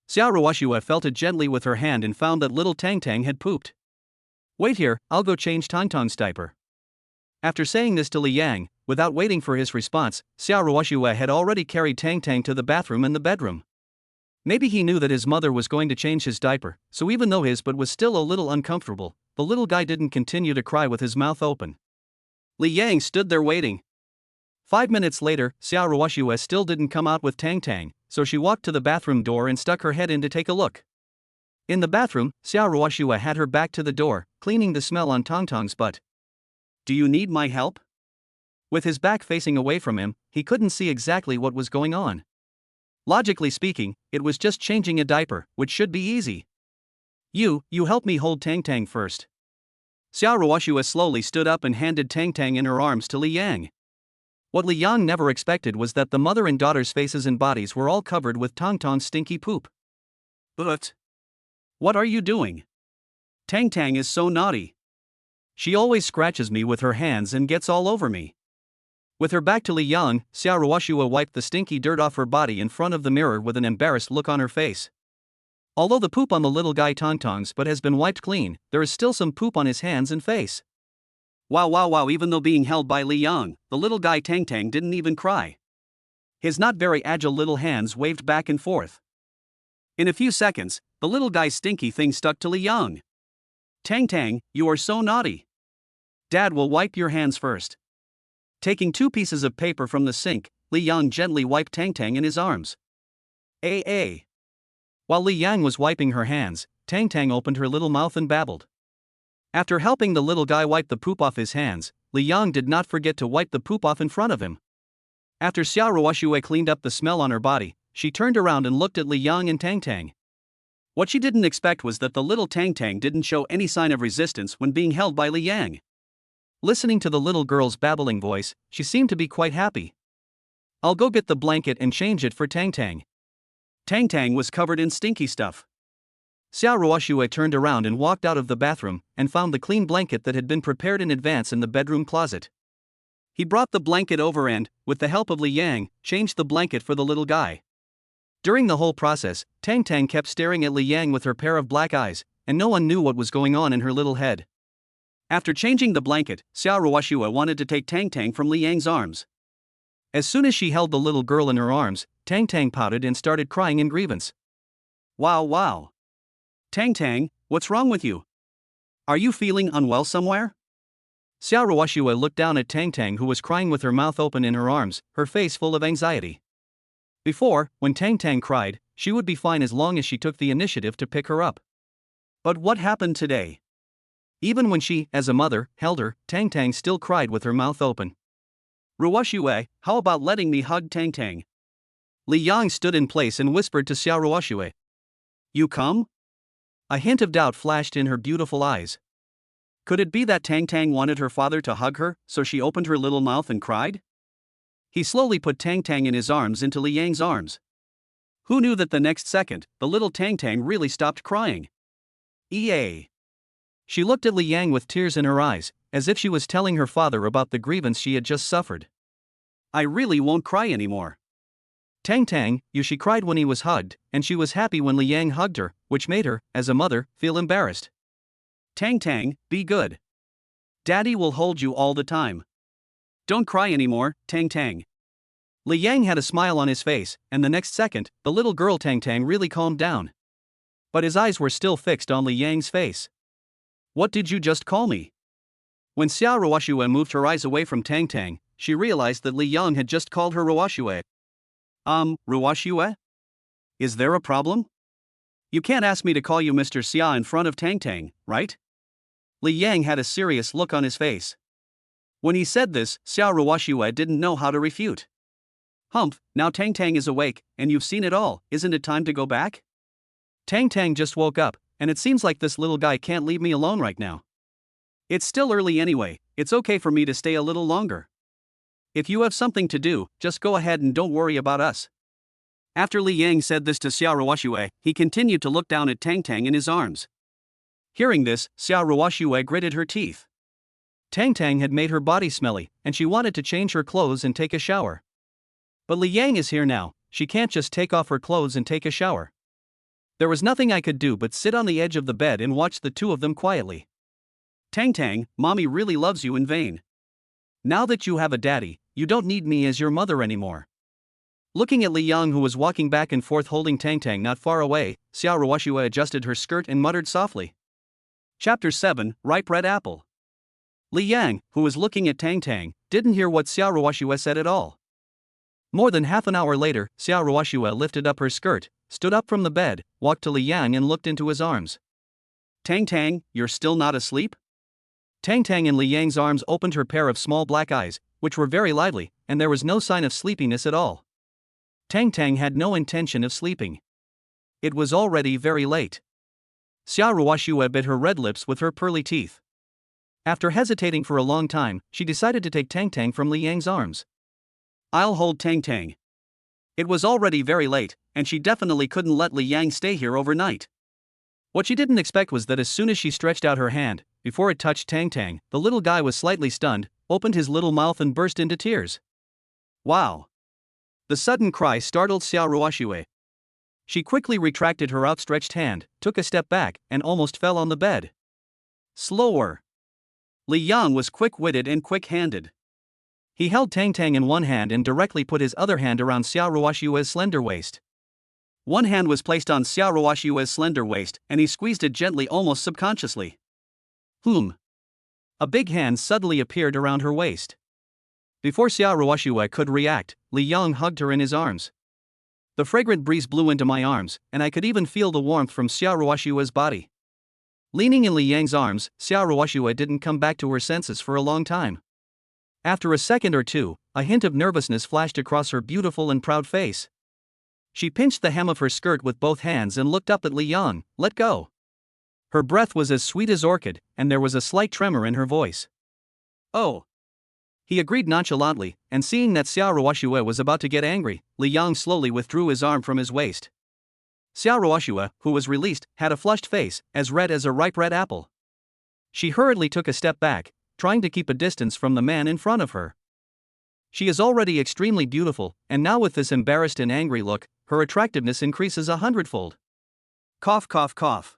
Xiao Ruoxue felt it gently with her hand and found that little Tang had pooped. Wait here, I'll go change Tang's diaper. After saying this to Li Yang, without waiting for his response, Xiao Ruoxue had already carried Tang to the bathroom and the bedroom. Maybe he knew that his mother was going to change his diaper, so even though his butt was still a little uncomfortable, the little guy didn't continue to cry with his mouth open. Li Yang stood there waiting. 5 minutes later, Xiao Ruoxue still didn't come out with Tang, so she walked to the bathroom door and stuck her head in to take a look. In the bathroom, Xiao Ruoxue had her back to the door, cleaning the smell on Tang Tang's butt. Do you need my help? With his back facing away from him, he couldn't see exactly what was going on. Logically speaking, it was just changing a diaper, which should be easy. You help me hold Tang Tang first. Xiao Ruoxue slowly stood up and handed Tang Tang in her arms to Li Yang. What Li Yang never expected was that the mother and daughter's faces and bodies were all covered with Tang Tang's stinky poop. But what are you doing? Tang Tang is so naughty. She always scratches me with her hands and gets all over me. With her back to Li Yang, Xiao Ruoxue wiped the stinky dirt off her body in front of the mirror with an embarrassed look on her face. Although the poop on the little guy Tang Tang's butt has been wiped clean, there is still some poop on his hands and face. Wow, even though being held by Li Yang, the little guy Tang Tang didn't even cry. His not very agile little hands waved back and forth. In a few seconds, the little guy's stinky thing stuck to Li Yang. Tang Tang, you are so naughty. Dad will wipe your hands first. Taking 2 pieces of paper from the sink, Li Yang gently wiped Tang Tang in his arms. While Li Yang was wiping her hands, Tang Tang opened her little mouth and babbled. After helping the little guy wipe the poop off his hands, Li Yang did not forget to wipe the poop off in front of him. After Xiao Ruoxue cleaned up the smell on her body, she turned around and looked at Li Yang and Tang Tang. What she didn't expect was that the little Tang Tang didn't show any sign of resistance when being held by Li Yang. Listening to the little girl's babbling voice, she seemed to be quite happy. I'll go get the blanket and change it for Tang Tang. Tang Tang was covered in stinky stuff. Xiao Ruoxue turned around and walked out of the bathroom and found the clean blanket that had been prepared in advance in the bedroom closet. He brought the blanket over and, with the help of Li Yang, changed the blanket for the little guy. During the whole process, Tang Tang kept staring at Li Yang with her pair of black eyes, and no one knew what was going on in her little head. After changing the blanket, Xiao Ruoxue wanted to take Tang Tang from Li Yang's arms. As soon as she held the little girl in her arms, Tang Tang pouted and started crying in grievance. Wow. Tang Tang, what's wrong with you? Are you feeling unwell somewhere? Xiao Ruoxue looked down at Tang Tang, who was crying with her mouth open in her arms, her face full of anxiety. Before, when Tang Tang cried, she would be fine as long as she took the initiative to pick her up. But what happened today? Even when she, as a mother, held her, Tang Tang still cried with her mouth open. Ruoxue, how about letting me hug Tang Tang? Li Yang stood in place and whispered to Xiao Ruoxue. You come? A hint of doubt flashed in her beautiful eyes. Could it be that Tang Tang wanted her father to hug her, so she opened her little mouth and cried? He slowly put Tang Tang in his arms into Li Yang's arms. Who knew that the next second, the little Tang Tang really stopped crying? She looked at Li Yang with tears in her eyes, as if she was telling her father about the grievance she had just suffered. I really won't cry anymore. Tang Tang, she cried when he was hugged, and she was happy when Li Yang hugged her, which made her, as a mother, feel embarrassed. Tang Tang, be good. Daddy will hold you all the time. Don't cry anymore, Tang Tang. Li Yang had a smile on his face, and the next second, the little girl Tang Tang really calmed down. But his eyes were still fixed on Li Yang's face. What did you just call me? When Xiao Ruoxue moved her eyes away from Tang Tang, she realized that Li Yang had just called her Ruoxue. Ruoxue? Is there a problem? You can't ask me to call you Mr. Xia in front of Tang Tang, right? Li Yang had a serious look on his face. When he said this, Xiao Ruoxue didn't know how to refute. Humph, now Tang Tang is awake, and you've seen it all, isn't it time to go back? Tang Tang just woke up, and it seems like this little guy can't leave me alone right now. It's still early anyway, it's okay for me to stay a little longer. If you have something to do, just go ahead and don't worry about us. After Li Yang said this to Xiao Ruoxue, he continued to look down at Tang Tang in his arms. Hearing this, Xiao Ruoxue gritted her teeth. Tang Tang had made her body smelly, and she wanted to change her clothes and take a shower. But Li Yang is here now, she can't just take off her clothes and take a shower. There was nothing I could do but sit on the edge of the bed and watch the two of them quietly. Tang Tang, Mommy really loves you in vain. Now that you have a daddy, you don't need me as your mother anymore. Looking at Li Yang, who was walking back and forth holding Tang Tang not far away, Xiao Ruoxue adjusted her skirt and muttered softly. Chapter 7, Ripe Red Apple. Li Yang, who was looking at Tang Tang, didn't hear what Xiao Ruoxue said at all. More than half an hour later, Xiao Ruoxue lifted up her skirt, stood up from the bed, walked to Li Yang and looked into his arms. Tang, you're still not asleep? Tang in Li Yang's arms opened her pair of small black eyes, which were very lively, and there was no sign of sleepiness at all. Tang had no intention of sleeping. It was already very late. Xia Ruoxue bit her red lips with her pearly teeth. After hesitating for a long time, she decided to take Tang from Li Yang's arms. I'll hold Tang. It was already very late, and she definitely couldn't let Li Yang stay here overnight. What she didn't expect was that as soon as she stretched out her hand, before it touched Tang, the little guy was slightly stunned, opened his little mouth and burst into tears. Wow! The sudden cry startled Xia Ruoxue. She quickly retracted her outstretched hand, took a step back, and almost fell on the bed. Slower! Li Yang was quick-witted and quick-handed. He held Tang in one hand and directly put his other hand around Xia Ruoxue's slender waist. One hand was placed on Xia Ruoxue's slender waist, and he squeezed it gently, almost subconsciously. A big hand suddenly appeared around her waist. Before Xia Ruoxue could react, Li Yang hugged her in his arms. The fragrant breeze blew into my arms, and I could even feel the warmth from Xia Ruoxue's body. Leaning in Li Yang's arms, Xia Ruoxue didn't come back to her senses for a long time. After a second or two, a hint of nervousness flashed across her beautiful and proud face. She pinched the hem of her skirt with both hands and looked up at Li Yang. Let go. Her breath was as sweet as orchid, and there was a slight tremor in her voice. Oh. He agreed nonchalantly, and seeing that Xia Ruoxue was about to get angry, Li Yang slowly withdrew his arm from his waist. Xia Ruoxue, who was released, had a flushed face, as red as a ripe red apple. She hurriedly took a step back, trying to keep a distance from the man in front of her. She is already extremely beautiful, and now with this embarrassed and angry look, her attractiveness increases 100-fold. Cough.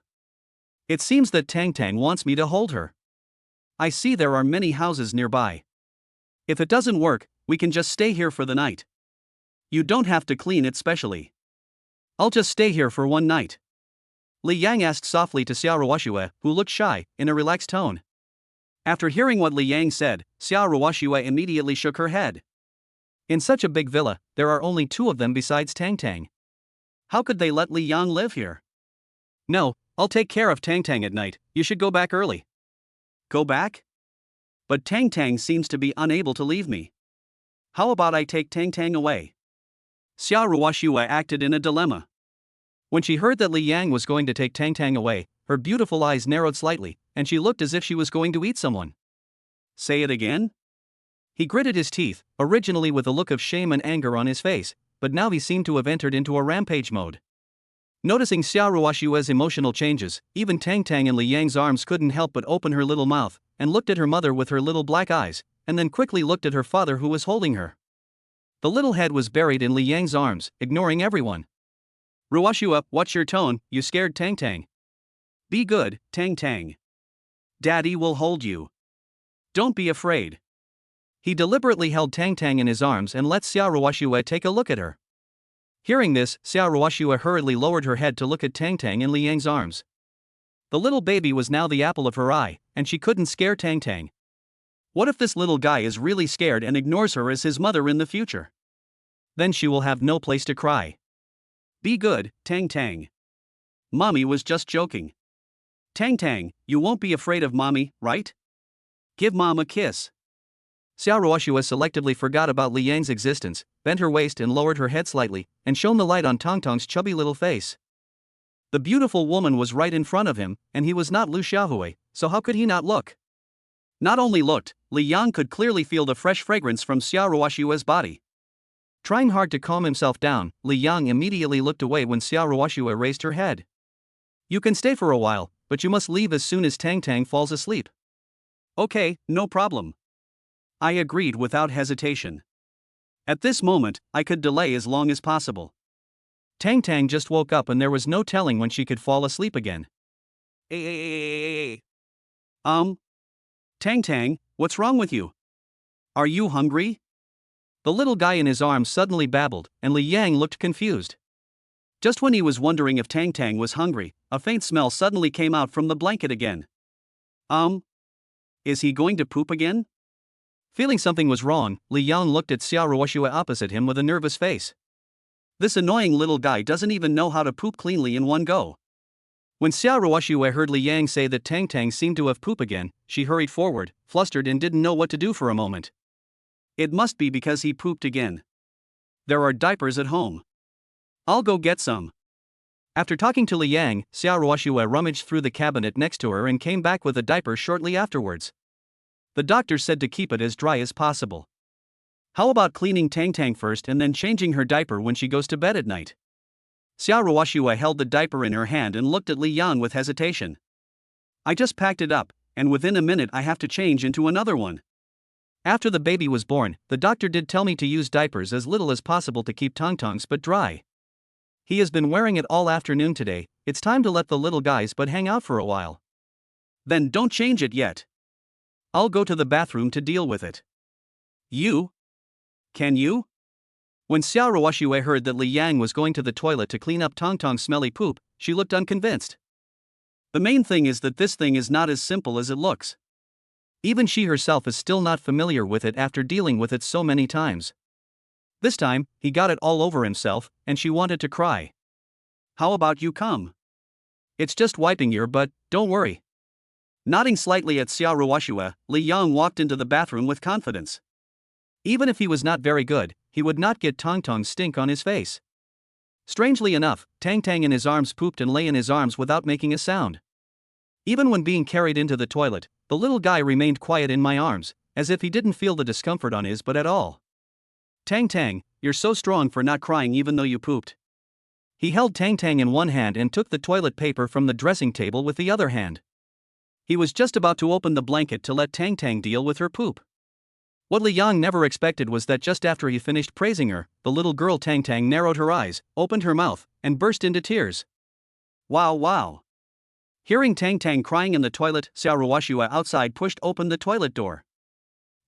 It seems that Tang wants me to hold her. I see there are many houses nearby. If it doesn't work, we can just stay here for the night. You don't have to clean it specially. I'll just stay here for one night. Li Yang asked softly to Xia Ruoxue, who looked shy, in a relaxed tone. After hearing what Li Yang said, Xia Ruoxue immediately shook her head. In such a big villa, there are only two of them besides Tang. How could they let Li Yang live here? No, I'll take care of Tang at night. You should go back early. Go back? But Tang seems to be unable to leave me. How about I take Tang away? Xia Ruoxue acted in a dilemma. When she heard that Li Yang was going to take Tang away, her beautiful eyes narrowed slightly, and she looked as if she was going to eat someone. Say it again? He gritted his teeth, originally with a look of shame and anger on his face, but now he seemed to have entered into a rampage mode. Noticing Xia Ruoxue's emotional changes, even Tang in Li Yang's arms couldn't help but open her little mouth, and looked at her mother with her little black eyes, and then quickly looked at her father who was holding her. The little head was buried in Li Yang's arms, ignoring everyone. Ruoxue, what's your tone? You scared Tang. Be good, Tang. Daddy will hold you. Don't be afraid. He deliberately held Tang in his arms and let Xia Ruoxue take a look at her. Hearing this, Xia Ruoxue hurriedly lowered her head to look at Tang in Li Yang's arms. The little baby was now the apple of her eye, and she couldn't scare Tang. What if this little guy is really scared and ignores her as his mother in the future? Then she will have no place to cry. Be good, Tang. Mommy was just joking. Tang, you won't be afraid of mommy, right? Give mom a kiss. Xia Ruoxue selectively forgot about Li Yang's existence, bent her waist and lowered her head slightly, and shone the light on Tang's chubby little face. The beautiful woman was right in front of him, and he was not Lu Xiaohui, so how could he not look? Not only looked, Li Yang could clearly feel the fresh fragrance from Xia Ruoxue's body. Trying hard to calm himself down, Li Yang immediately looked away when Xia Ruoxue raised her head. You can stay for a while, but you must leave as soon as Tang falls asleep. Okay, no problem. I agreed without hesitation. At this moment, I could delay as long as possible. Tang just woke up and there was no telling when she could fall asleep again. Tang, what's wrong with you? Are you hungry? The little guy in his arms suddenly babbled, and Li Yang looked confused. Just when he was wondering if Tang was hungry, a faint smell suddenly came out from the blanket again. Is he going to poop again? Feeling something was wrong, Li Yang looked at Xia Ruoxue opposite him with a nervous face. This annoying little guy doesn't even know how to poop cleanly in one go. When Xia Ruoxue heard Li Yang say that Tang seemed to have poop again, she hurried forward, flustered and didn't know what to do for a moment. It must be because he pooped again. There are diapers at home. I'll go get some. After talking to Li Yang, Xia Ruoxue rummaged through the cabinet next to her and came back with a diaper shortly afterwards. The doctor said to keep it as dry as possible. How about cleaning Tang first and then changing her diaper when she goes to bed at night? Xia Ruoxue held the diaper in her hand and looked at Li Yang with hesitation. I just packed it up, and within a minute I have to change into another one. After the baby was born, the doctor did tell me to use diapers as little as possible to keep Tang's butt dry. He has been wearing it all afternoon today. It's time to let the little guy's butt hang out for a while. Then don't change it yet. I'll go to the bathroom to deal with it. You? Can you? When Xia Ruoxue heard that Li Yang was going to the toilet to clean up Tang's smelly poop, she looked unconvinced. The main thing is that this thing is not as simple as it looks. Even she herself is still not familiar with it after dealing with it so many times. This time, he got it all over himself, and she wanted to cry. How about you come? It's just wiping your butt, don't worry. Nodding slightly at Xia Ruoxue, Li Yang walked into the bathroom with confidence. Even if he was not very good, he would not get Tang's stink on his face. Strangely enough, Tang in his arms pooped and lay in his arms without making a sound. Even when being carried into the toilet, the little guy remained quiet in my arms, as if he didn't feel the discomfort on his butt at all. Tang, you're so strong for not crying even though you pooped. He held Tang in one hand and took the toilet paper from the dressing table with the other hand. He was just about to open the blanket to let Tang deal with her poop. What Li Yang never expected was that just after he finished praising her, the little girl Tang narrowed her eyes, opened her mouth, and burst into tears. Wow. Hearing Tang crying in the toilet, Xia Ruoxue outside pushed open the toilet door.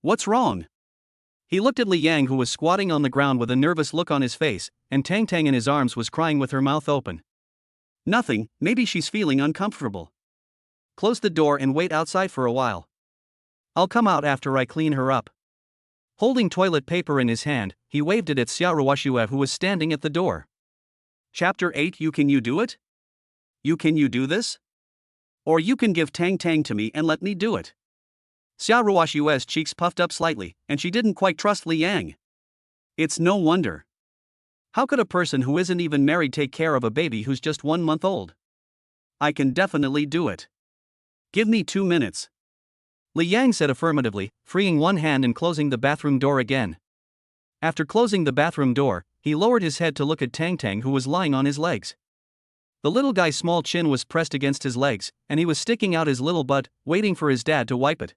What's wrong? He looked at Li Yang, who was squatting on the ground with a nervous look on his face, and Tang in his arms was crying with her mouth open. Nothing, maybe she's feeling uncomfortable. Close the door and wait outside for a while. I'll come out after I clean her up. Holding toilet paper in his hand, he waved it at Xia Ruoxue, who was standing at the door. Chapter 8. You do it? You do this? Or you can give Tang to me and let me do it. Xia Ruoxue's cheeks puffed up slightly, and she didn't quite trust Li Yang. It's no wonder. How could a person who isn't even married take care of a baby who's just 1 month old? I can definitely do it. Give me 2 minutes. Li Yang said affirmatively, freeing one hand and closing the bathroom door again. After closing the bathroom door, he lowered his head to look at Tang, who was lying on his legs. The little guy's small chin was pressed against his legs, and he was sticking out his little butt, waiting for his dad to wipe it.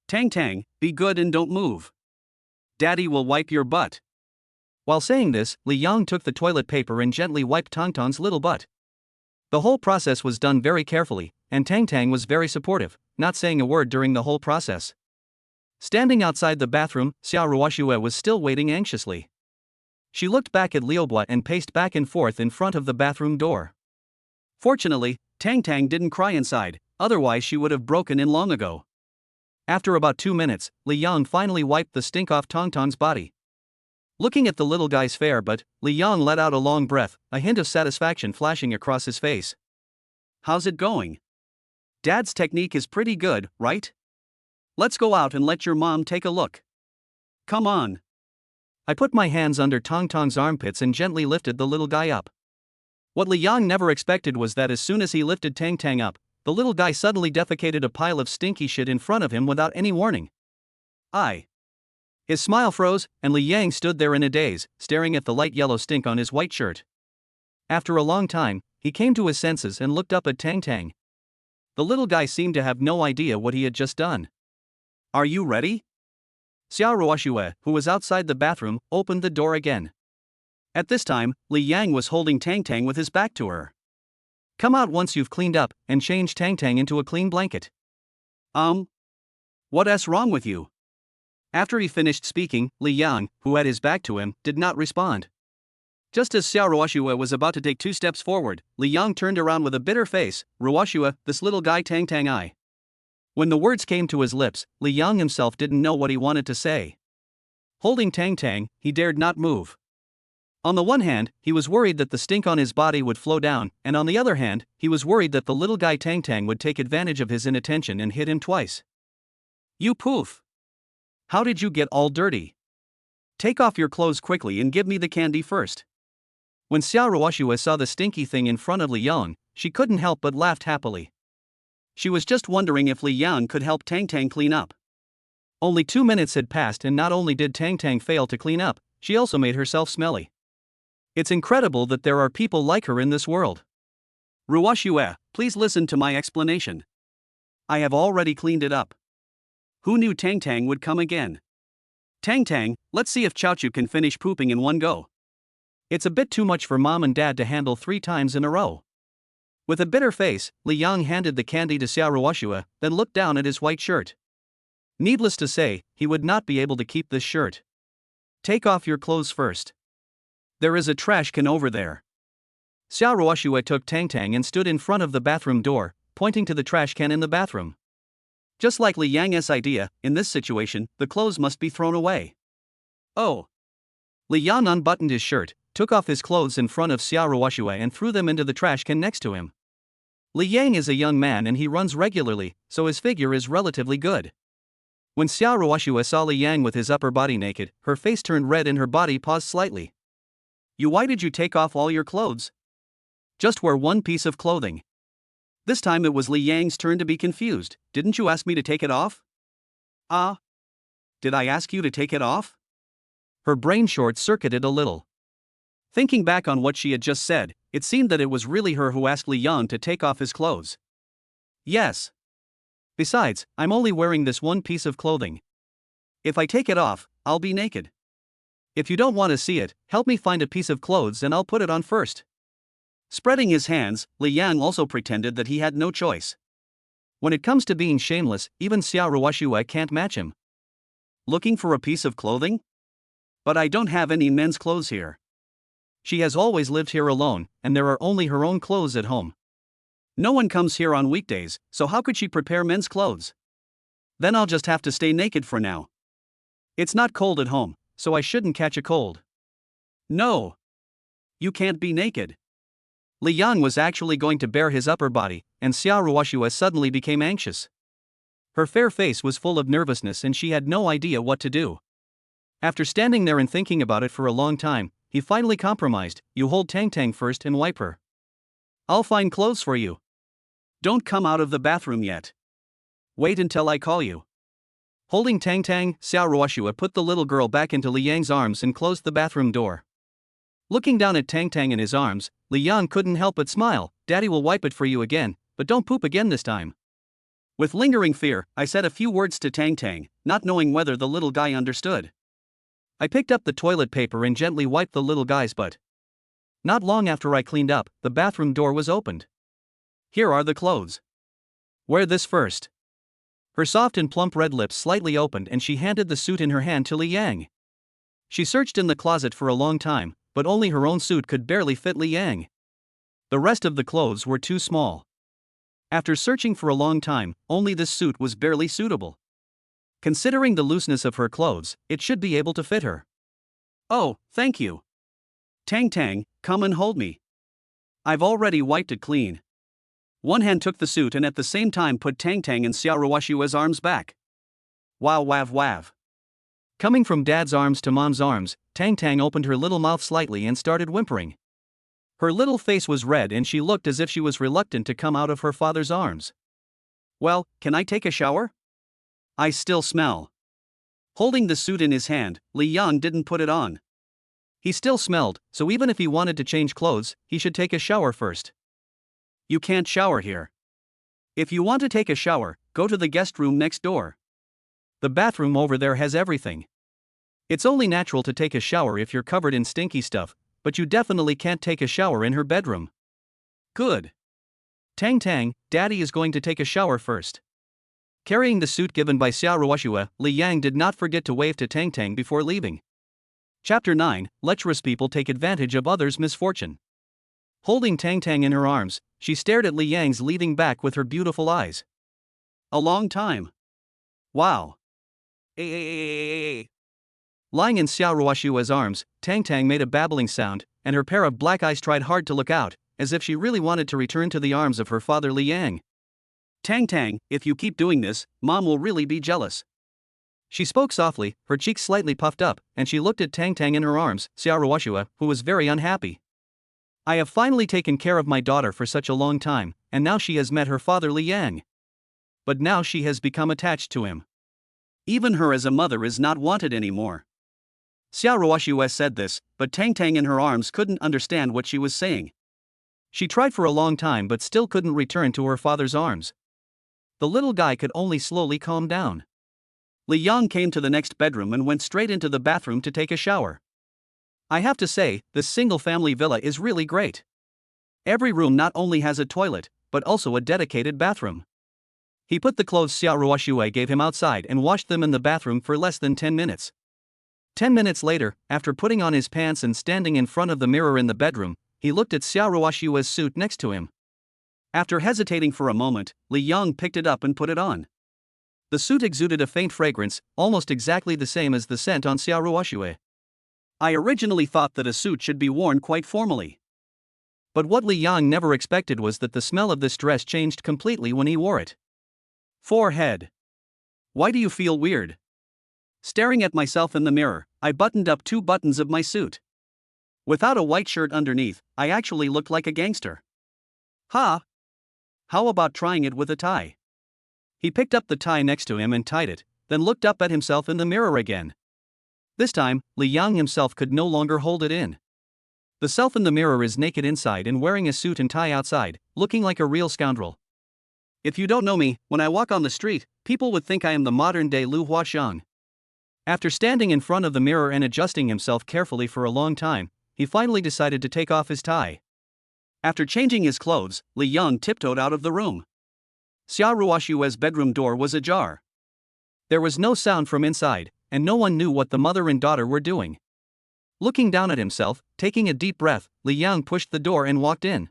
Tang, be good and don't move. Daddy will wipe your butt. While saying this, Li Yang took the toilet paper and gently wiped Tang's little butt. The whole process was done very carefully, and Tang was very supportive, not saying a word during the whole process. Standing outside the bathroom, Xia Ruoxue was still waiting anxiously. She looked back at Liubo and paced back and forth in front of the bathroom door. Fortunately, Tang didn't cry inside, otherwise she would have broken in long ago. After about 2 minutes, Li Yang finally wiped the stink off Tang's body. Looking at the little guy's fair butt, Li Yang let out a long breath, a hint of satisfaction flashing across his face. How's it going? Dad's technique is pretty good, right? Let's go out and let your mom take a look. Come on. I put my hands under Tang's armpits and gently lifted the little guy up. What Li Yang never expected was that as soon as he lifted Tang up, the little guy suddenly defecated a pile of stinky shit in front of him without any warning. His smile froze, and Li Yang stood there in a daze, staring at the light yellow stink on his white shirt. After a long time, he came to his senses and looked up at Tang. The little guy seemed to have no idea what he had just done. Are you ready? Xia Ruoxue, who was outside the bathroom, opened the door again. At this time, Li Yang was holding Tang with his back to her. Come out once you've cleaned up, and change Tang into a clean blanket. What's wrong with you? After he finished speaking, Li Yang, who had his back to him, did not respond. Just as Xia Ruoxue was about to take 2 steps forward, Li Yang turned around with a bitter face. Ruoxue, this little guy Tang I. When the words came to his lips, Li Yang himself didn't know what he wanted to say. Holding Tang, he dared not move. On the one hand, he was worried that the stink on his body would flow down, and on the other hand, he was worried that the little guy Tang would take advantage of his inattention and hit him twice. You poof! How did you get all dirty? Take off your clothes quickly and give me the candy first. When Xiao Ruoxue saw the stinky thing in front of Li Yang, she couldn't help but laughed happily. She was just wondering if Li Yang could help Tang clean up. Only 2 minutes had passed, and not only did Tang fail to clean up, she also made herself smelly. It's incredible that there are people like her in this world. Ruoxue, please listen to my explanation. I have already cleaned it up. Who knew Tang would come again? Tang, let's see if Chaochu can finish pooping in one go. It's a bit too much for mom and dad to handle 3 times in a row. With a bitter face, Li Yang handed the candy to Xiao Ruoxue, then looked down at his white shirt. Needless to say, he would not be able to keep this shirt. Take off your clothes first. There is a trash can over there. Xiao Ruoxue took Tang and stood in front of the bathroom door, pointing to the trash can in the bathroom. Just like Li Yang's idea, in this situation, the clothes must be thrown away. Oh! Li Yang unbuttoned his shirt, took off his clothes in front of Xiao Ruoxue and threw them into the trash can next to him. Li Yang is a young man and he runs regularly, so his figure is relatively good. When Xiao Ruoxue saw Li Yang with his upper body naked, her face turned red and her body paused slightly. Why did you take off all your clothes? Just wear one piece of clothing. This time it was Li Yang's turn to be confused. Didn't you ask me to take it off? Did I ask you to take it off? Her brain short-circuited a little. Thinking back on what she had just said, it seemed that it was really her who asked Li Yang to take off his clothes. Yes. Besides, I'm only wearing this one piece of clothing. If I take it off, I'll be naked. If you don't want to see it, help me find a piece of clothes and I'll put it on first. Spreading his hands, Li Yang also pretended that he had no choice. When it comes to being shameless, even Xiao Ruoxue can't match him. Looking for a piece of clothing? But I don't have any men's clothes here. She has always lived here alone, and there are only her own clothes at home. No one comes here on weekdays, so how could she prepare men's clothes? Then I'll just have to stay naked for now. It's not cold at home, so I shouldn't catch a cold. No. You can't be naked. Li Yang was actually going to bare his upper body, and Xiao Ruoxue suddenly became anxious. Her fair face was full of nervousness and she had no idea what to do. After standing there and thinking about it for a long time, he finally compromised. You hold Tang first and wipe her. I'll find clothes for you. Don't come out of the bathroom yet. Wait until I call you. Holding Tang, Xiao Ruoxue put the little girl back into Li Yang's arms and closed the bathroom door. Looking down at Tang in his arms, Li Yang couldn't help but smile. Daddy will wipe it for you again, but don't poop again this time. With lingering fear, I said a few words to Tang, not knowing whether the little guy understood. I picked up the toilet paper and gently wiped the little guy's butt. Not long after I cleaned up, the bathroom door was opened. Here are the clothes. Wear this first. Her soft and plump red lips slightly opened and she handed the suit in her hand to Li Yang. She searched in the closet for a long time, but only her own suit could barely fit Li Yang. The rest of the clothes were too small. After searching for a long time, only this suit was barely suitable. Considering the looseness of her clothes, it should be able to fit her. Oh, thank you. Tang, come and hold me. I've already wiped it clean. One hand took the suit and at the same time put Tang in Xiao Ruoxue's arms back. Wow wav. Coming from Dad's arms to Mom's arms, Tang opened her little mouth slightly and started whimpering. Her little face was red and she looked as if she was reluctant to come out of her father's arms. Well, can I take a shower? I still smell. Holding the suit in his hand, Li Yang didn't put it on. He still smelled, so even if he wanted to change clothes, he should take a shower first. You can't shower here. If you want to take a shower, go to the guest room next door. The bathroom over there has everything. It's only natural to take a shower if you're covered in stinky stuff, but you definitely can't take a shower in her bedroom. Good. Tang, Daddy is going to take a shower first. Carrying the suit given by Xiao Ruoxue, Li Yang did not forget to wave to Tang before leaving. Chapter 9, Lecherous People Take Advantage of Others' Misfortune. Holding Tang in her arms, she stared at Li Yang's leaving back with her beautiful eyes. A long time. Wow. Lying in Xiao Ruoshua's arms, Tang made a babbling sound, and her pair of black eyes tried hard to look out, as if she really wanted to return to the arms of her father Liang. Tang, if you keep doing this, Mom will really be jealous. She spoke softly, her cheeks slightly puffed up, and she looked at Tang in her arms, Xiao Ruoshua, who was very unhappy. I have finally taken care of my daughter for such a long time, and now she has met her father Liang. But now she has become attached to him. Even her as a mother is not wanted anymore. Xiao Ruoshua said this, but Tang in her arms couldn't understand what she was saying. She tried for a long time but still couldn't return to her father's arms. The little guy could only slowly calm down. Li Yang came to the next bedroom and went straight into the bathroom to take a shower. I have to say, this single-family villa is really great. Every room not only has a toilet, but also a dedicated bathroom. He put the clothes Xiao Ruoshua gave him outside and washed them in the bathroom for less than 10 minutes. 10 minutes later, after putting on his pants and standing in front of the mirror in the bedroom, he looked at Xiao Ruoshua's suit next to him. After hesitating for a moment, Li Yang picked it up and put it on. The suit exuded a faint fragrance, almost exactly the same as the scent on Xiao Ruoshua. I originally thought that a suit should be worn quite formally. But what Li Yang never expected was that the smell of this dress changed completely when he wore it. Forehead. Why do you feel weird? Staring at myself in the mirror, I buttoned up 2 buttons of my suit. Without a white shirt underneath, I actually looked like a gangster. Ha! How about trying it with a tie? He picked up the tie next to him and tied it, then looked up at himself in the mirror again. This time, Li Yang himself could no longer hold it in. The self in the mirror is naked inside and wearing a suit and tie outside, looking like a real scoundrel. If you don't know me, when I walk on the street, people would think I am the modern-day Lu Huaxiang. After standing in front of the mirror and adjusting himself carefully for a long time, he finally decided to take off his tie. After changing his clothes, Li Yang tiptoed out of the room. Xiao Ruoshua's bedroom door was ajar. There was no sound from inside, and no one knew what the mother and daughter were doing. Looking down at himself, taking a deep breath, Li Yang pushed the door and walked in.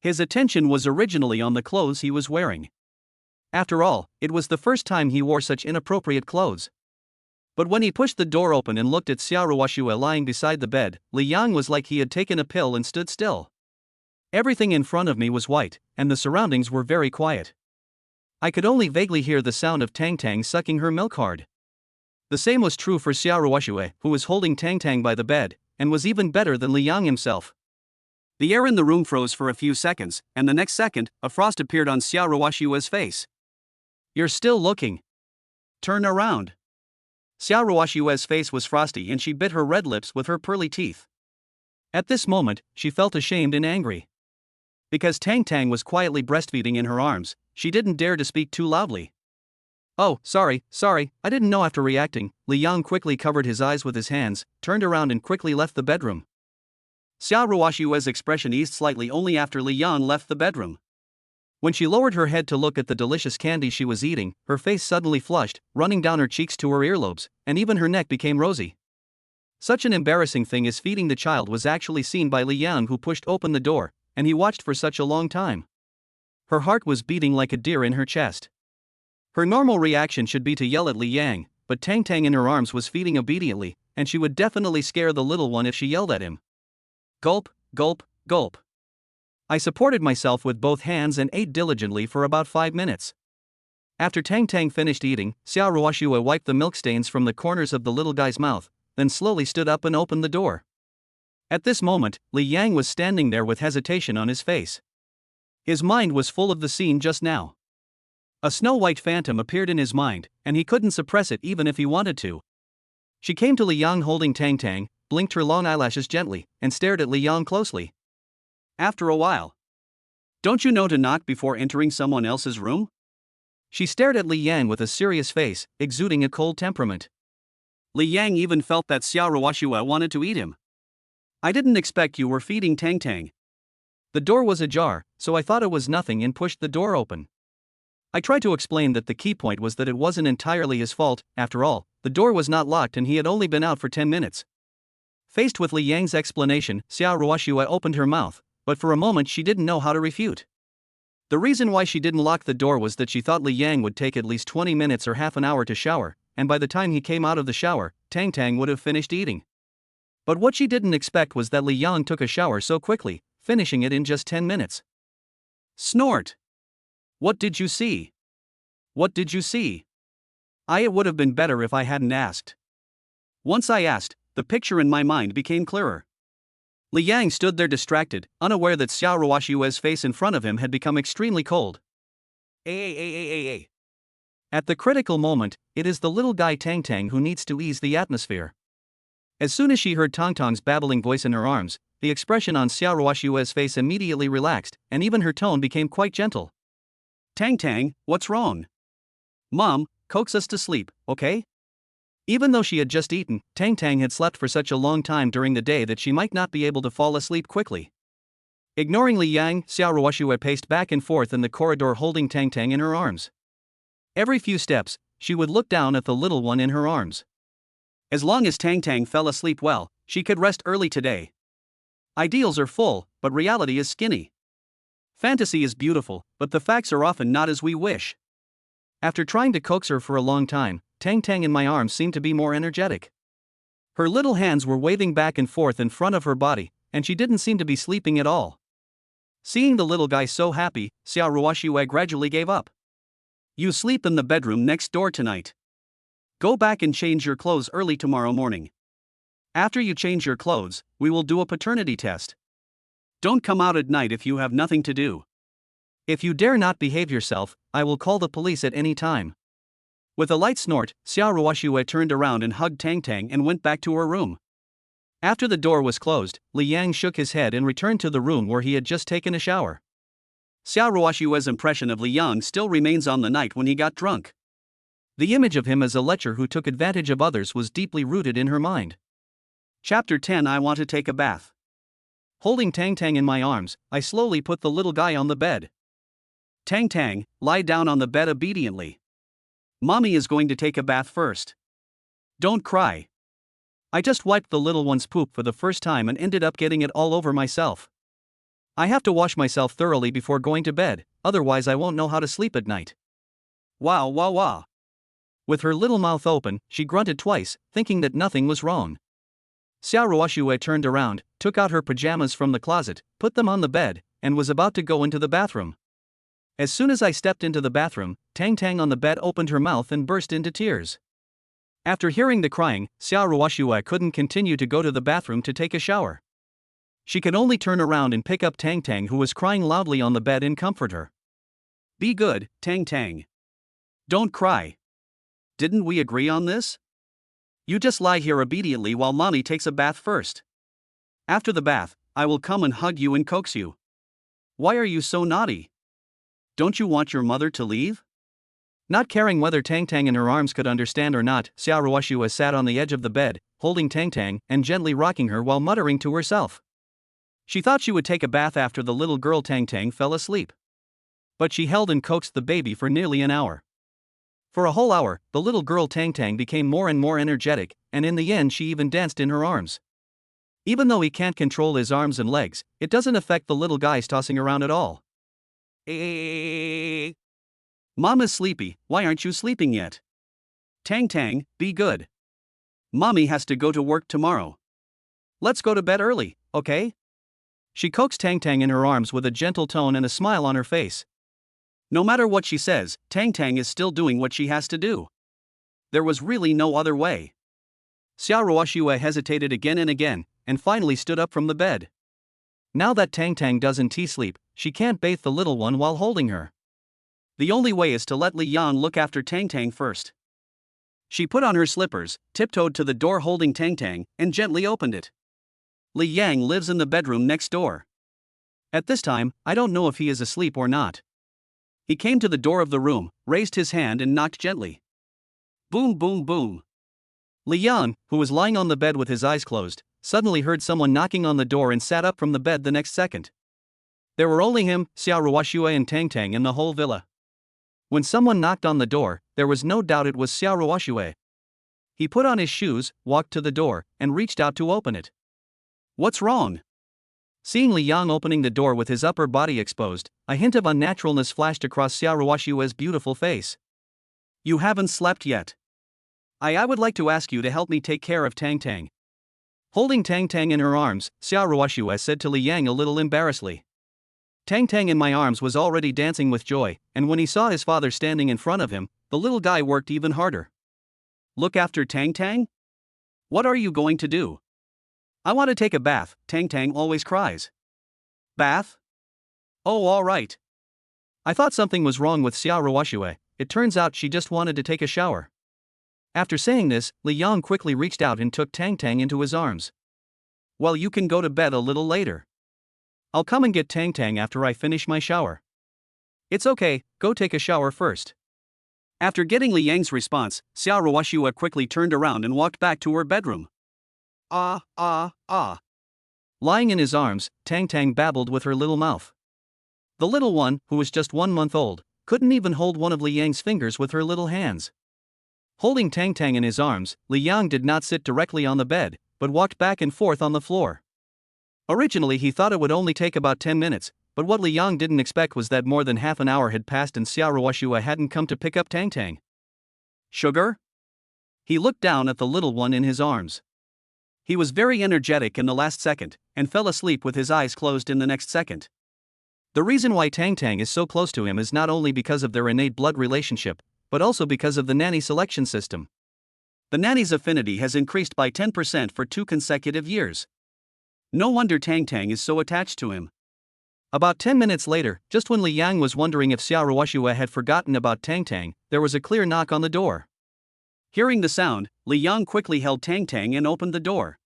His attention was originally on the clothes he was wearing. After all, it was the first time he wore such inappropriate clothes. But when he pushed the door open and looked at Xiao Ruoshua lying beside the bed, Li Yang was like he had taken a pill and stood still. Everything in front of me was white, and the surroundings were very quiet. I could only vaguely hear the sound of Tang sucking her milk hard. The same was true for Xiao Ruoshua, who was holding Tang by the bed, and was even better than Li Yang himself. The air in the room froze for a few seconds, and the next second, a frost appeared on Xiao Ruoshua's face. You're still looking. Turn around. Xiao Ruoshua's face was frosty and she bit her red lips with her pearly teeth. At this moment, she felt ashamed and angry. Because Tang was quietly breastfeeding in her arms, she didn't dare to speak too loudly. Oh, sorry, I didn't know. After reacting, Li Yang quickly covered his eyes with his hands, turned around and quickly left the bedroom. Xiao Ruoshua's expression eased slightly only after Li Yang left the bedroom. When she lowered her head to look at the delicious candy she was eating, her face suddenly flushed, running down her cheeks to her earlobes, and even her neck became rosy. Such an embarrassing thing as feeding the child was actually seen by Li Yang, who pushed open the door, and he watched for such a long time. Her heart was beating like a deer in her chest. Her normal reaction should be to yell at Li Yang, but Tang in her arms was feeding obediently, and she would definitely scare the little one if she yelled at him. Gulp, gulp, gulp. I supported myself with both hands and ate diligently for about 5 minutes. After Tang finished eating, Xiao Ruoshua wiped the milk stains from the corners of the little guy's mouth, then slowly stood up and opened the door. At this moment, Li Yang was standing there with hesitation on his face. His mind was full of the scene just now. A snow-white phantom appeared in his mind, and he couldn't suppress it even if he wanted to. She came to Li Yang holding Tang, blinked her long eyelashes gently, and stared at Li Yang closely. After a while. Don't you know to knock before entering someone else's room? She stared at Li Yang with a serious face, exuding a cold temperament. Li Yang even felt that Xiao Ruoshua wanted to eat him. I didn't expect you were feeding Tang. The door was ajar, so I thought it was nothing and pushed the door open. I tried to explain that the key point was that it wasn't entirely his fault. After all, the door was not locked and he had only been out for 10 minutes. Faced with Li Yang's explanation, Xiao Ruoshua opened her mouth, but for a moment she didn't know how to refute. The reason why she didn't lock the door was that she thought Li Yang would take at least 20 minutes or half an hour to shower, and by the time he came out of the shower, Tang would have finished eating. But what she didn't expect was that Li Yang took a shower so quickly, finishing it in just 10 minutes. Snort! What did you see? What did you see? It would have been better if I hadn't asked. Once I asked, the picture in my mind became clearer. Li Yang stood there distracted, unaware that Xiao Ruoshue's face in front of him had become extremely cold. At the critical moment, it is the little guy Tang who needs to ease the atmosphere. As soon as she heard Tang's babbling voice in her arms, the expression on Xiao Ruoshue's face immediately relaxed, and even her tone became quite gentle. Tang, what's wrong? Mom, coax us to sleep, okay? Even though she had just eaten, Tang had slept for such a long time during the day that she might not be able to fall asleep quickly. Ignoring Li Yang, Xiao Ruoshue paced back and forth in the corridor holding Tang in her arms. Every few steps, she would look down at the little one in her arms. As long as Tang fell asleep well, she could rest early today. Ideals are full, but reality is skinny. Fantasy is beautiful, but the facts are often not as we wish. After trying to coax her for a long time, Tang in my arms seemed to be more energetic. Her little hands were waving back and forth in front of her body, and she didn't seem to be sleeping at all. Seeing the little guy so happy, Xiao Ruoshue gradually gave up. You sleep in the bedroom next door tonight. Go back and change your clothes early tomorrow morning. After you change your clothes, we will do a paternity test. Don't come out at night if you have nothing to do. If you dare not behave yourself, I will call the police at any time. With a light snort, Xiao Ruoshue turned around and hugged Tang and went back to her room. After the door was closed, Li Yang shook his head and returned to the room where he had just taken a shower. Xiao Ruoshue's impression of Li Yang still remains on the night when he got drunk. The image of him as a lecher who took advantage of others was deeply rooted in her mind. Chapter 10. I want to take a bath. Holding Tang in my arms, I slowly put the little guy on the bed. Tang, lie down on the bed obediently. Mommy is going to take a bath first. Don't cry. I just wiped the little one's poop for the first time and ended up getting it all over myself. I have to wash myself thoroughly before going to bed, otherwise I won't know how to sleep at night. Wow. With her little mouth open, she grunted twice, thinking that nothing was wrong. Xiao Ruoshue turned around, took out her pajamas from the closet, put them on the bed, and was about to go into the bathroom. As soon as I stepped into the bathroom, Tang on the bed opened her mouth and burst into tears. After hearing the crying, Xiao Ruoshue couldn't continue to go to the bathroom to take a shower. She could only turn around and pick up Tang who was crying loudly on the bed and comfort her. Be good, Tang. Don't cry. Didn't we agree on this? You just lie here obediently while mommy takes a bath first. After the bath, I will come and hug you and coax you. Why are you so naughty? Don't you want your mother to leave? Not caring whether Tang in her arms could understand or not, Xiao Ruoshue sat on the edge of the bed, holding Tang and gently rocking her while muttering to herself. She thought she would take a bath after the little girl Tang fell asleep. But she held and coaxed the baby for nearly an hour. For a whole hour, the little girl Tang became more and more energetic, and in the end she even danced in her arms. Even though he can't control his arms and legs, it doesn't affect the little guys tossing around at all. Mom is sleepy, why aren't you sleeping yet? Tang, be good. Mommy has to go to work tomorrow. Let's go to bed early, okay? She coaxed Tang in her arms with a gentle tone and a smile on her face. No matter what she says, Tang is still doing what she has to do. There was really no other way. Xiao Ruoshue hesitated again and again, and finally stood up from the bed. Now that Tang doesn't tea-sleep, she can't bathe the little one while holding her. The only way is to let Li Yang look after Tang first. She put on her slippers, tiptoed to the door holding Tang, and gently opened it. Li Yang lives in the bedroom next door. At this time, I don't know if he is asleep or not. He came to the door of the room, raised his hand and knocked gently. Boom, boom, boom. Li Yang, who was lying on the bed with his eyes closed, suddenly heard someone knocking on the door and sat up from the bed the next second. There were only him, Xiao Ruoshue and Tang in the whole villa. When someone knocked on the door, there was no doubt it was Xiao Ruoshue. He put on his shoes, walked to the door, and reached out to open it. What's wrong? Seeing Li Yang opening the door with his upper body exposed, a hint of unnaturalness flashed across Xiao Ruoshue's beautiful face. You haven't slept yet. I would like to ask you to help me take care of Tang Tang. Holding Tang Tang in her arms, Xiao Ruoxue said to Li Yang a little embarrassedly. Tang Tang in my arms was already dancing with joy, and when he saw his father standing in front of him, the little guy worked even harder. Look after Tang Tang? What are you going to do? I want to take a bath, Tang Tang always cries. Bath? Oh, all right. I thought something was wrong with Xiao Ruoxue. It turns out she just wanted to take a shower. After saying this, Li Yang quickly reached out and took Tang Tang into his arms. Well, you can go to bed a little later. I'll come and get Tang Tang after I finish my shower. It's okay, go take a shower first. After getting Li Yang's response, Xiao Ruoxue quickly turned around and walked back to her bedroom. Ah. Lying in his arms, Tang Tang babbled with her little mouth. The little one, who was just 1 month old, couldn't even hold one of Li Yang's fingers with her little hands. Holding Tang Tang in his arms, Li Yang did not sit directly on the bed, but walked back and forth on the floor. Originally he thought it would only take about 10 minutes, but what Li Yang didn't expect was that more than half an hour had passed and Xiao Ruoxue hadn't come to pick up Tang Tang. Sugar? He looked down at the little one in his arms. He was very energetic in the last second, and fell asleep with his eyes closed in the next second. The reason why Tang Tang is so close to him is not only because of their innate blood relationship, but also because of the nanny selection system. The nanny's affinity has increased by 10% for 2 consecutive years. No wonder Tang Tang is so attached to him. About 10 minutes later, just when Li Yang was wondering if Xiao Ruoxue had forgotten about Tang Tang, there was a clear knock on the door. Hearing the sound, Li Yang quickly held Tang Tang and opened the door.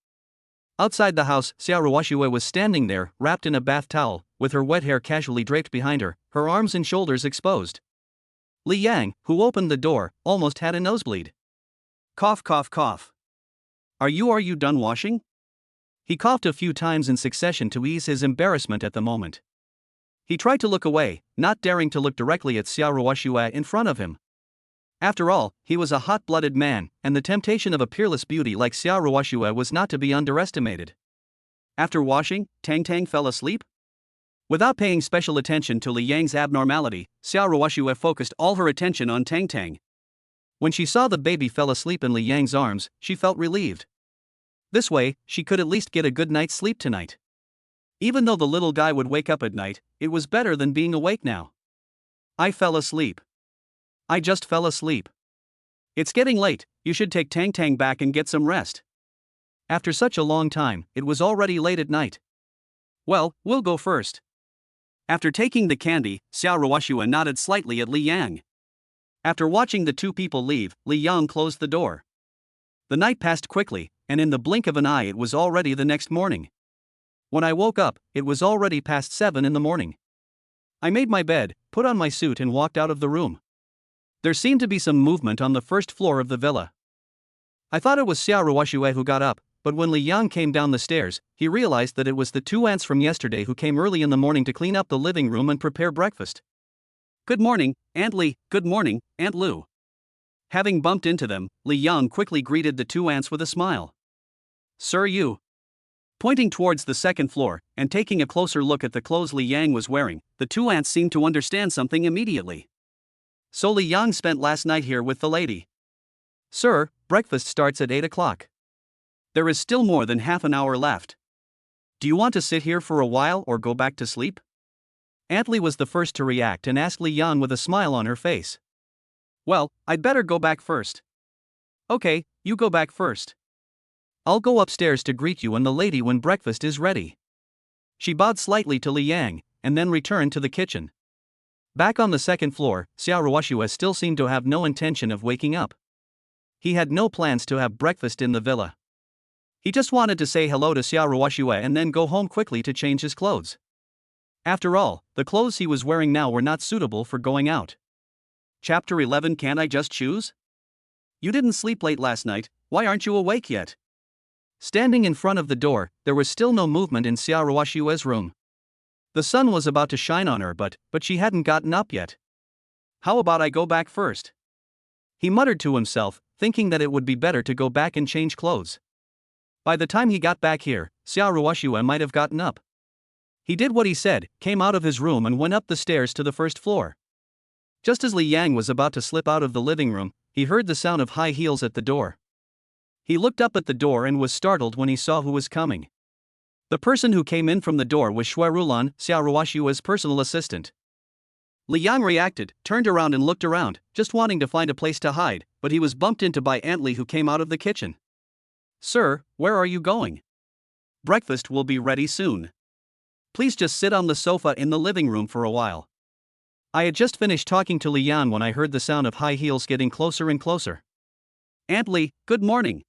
Outside the house, Xiao Ruoxue was standing there, wrapped in a bath towel, with her wet hair casually draped behind her, her arms and shoulders exposed. Li Yang, who opened the door, almost had a nosebleed. Cough. Are you done washing? He coughed a few times in succession to ease his embarrassment at the moment. He tried to look away, not daring to look directly at Xiao Ruoxue in front of him. After all, he was a hot-blooded man, and the temptation of a peerless beauty like Xiao Ruoxue was not to be underestimated. After washing, Tang Tang fell asleep? Without paying special attention to Li Yang's abnormality, Xiao Ruoxue focused all her attention on Tang Tang. When she saw the baby fell asleep in Li Yang's arms, she felt relieved. This way, she could at least get a good night's sleep tonight. Even though the little guy would wake up at night, it was better than being awake now. I fell asleep. I just fell asleep. It's getting late, you should take Tang Tang back and get some rest. After such a long time, it was already late at night. Well, we'll go first. After taking the candy, Xiao Ruoxue nodded slightly at Li Yang. After watching the 2 people leave, Li Yang closed the door. The night passed quickly, and in the blink of an eye it was already the next morning. When I woke up, it was already past 7 in the morning. I made my bed, put on my suit and walked out of the room. There seemed to be some movement on the first floor of the villa. I thought it was Xiao Ruoxue who got up, but when Li Yang came down the stairs, he realized that it was the 2 aunts from yesterday who came early in the morning to clean up the living room and prepare breakfast. Good morning, Aunt Li. Good morning, Aunt Lu. Having bumped into them, Li Yang quickly greeted the 2 aunts with a smile. Sir, you. Pointing towards the second floor, and taking a closer look at the clothes Li Yang was wearing, the 2 aunts seemed to understand something immediately. So Li Yang spent last night here with the lady. Sir, breakfast starts at 8 o'clock. There is still more than half an hour left. Do you want to sit here for a while or go back to sleep? Aunt Li was the first to react and asked Li Yang with a smile on her face. Well, I'd better go back first. Okay, you go back first. I'll go upstairs to greet you and the lady when breakfast is ready. She bowed slightly to Li Yang, and then returned to the kitchen. Back on the second floor, Xiao Ruoxue still seemed to have no intention of waking up. He had no plans to have breakfast in the villa. He just wanted to say hello to Xiao Ruoxue and then go home quickly to change his clothes. After all, the clothes he was wearing now were not suitable for going out. Chapter 11. Can't I just choose? You didn't sleep late last night, why aren't you awake yet? Standing in front of the door, there was still no movement in Xiao Ruoxue's room. The sun was about to shine on her but she hadn't gotten up yet. How about I go back first? He muttered to himself, thinking that it would be better to go back and change clothes. By the time he got back here, Xiao Ruoxue might have gotten up. He did what he said, came out of his room and went up the stairs to the first floor. Just as Li Yang was about to slip out of the living room, he heard the sound of high heels at the door. He looked up at the door and was startled when he saw who was coming. The person who came in from the door was Shui Rulan, Xiao Ruoshua's personal assistant. Li Yang reacted, turned around and looked around, just wanting to find a place to hide, but he was bumped into by Aunt Li, who came out of the kitchen. "Sir, where are you going? Breakfast will be ready soon. Please just sit on the sofa in the living room for a while." I had just finished talking to Li Yang when I heard the sound of high heels getting closer and closer. "Aunt Li, good morning.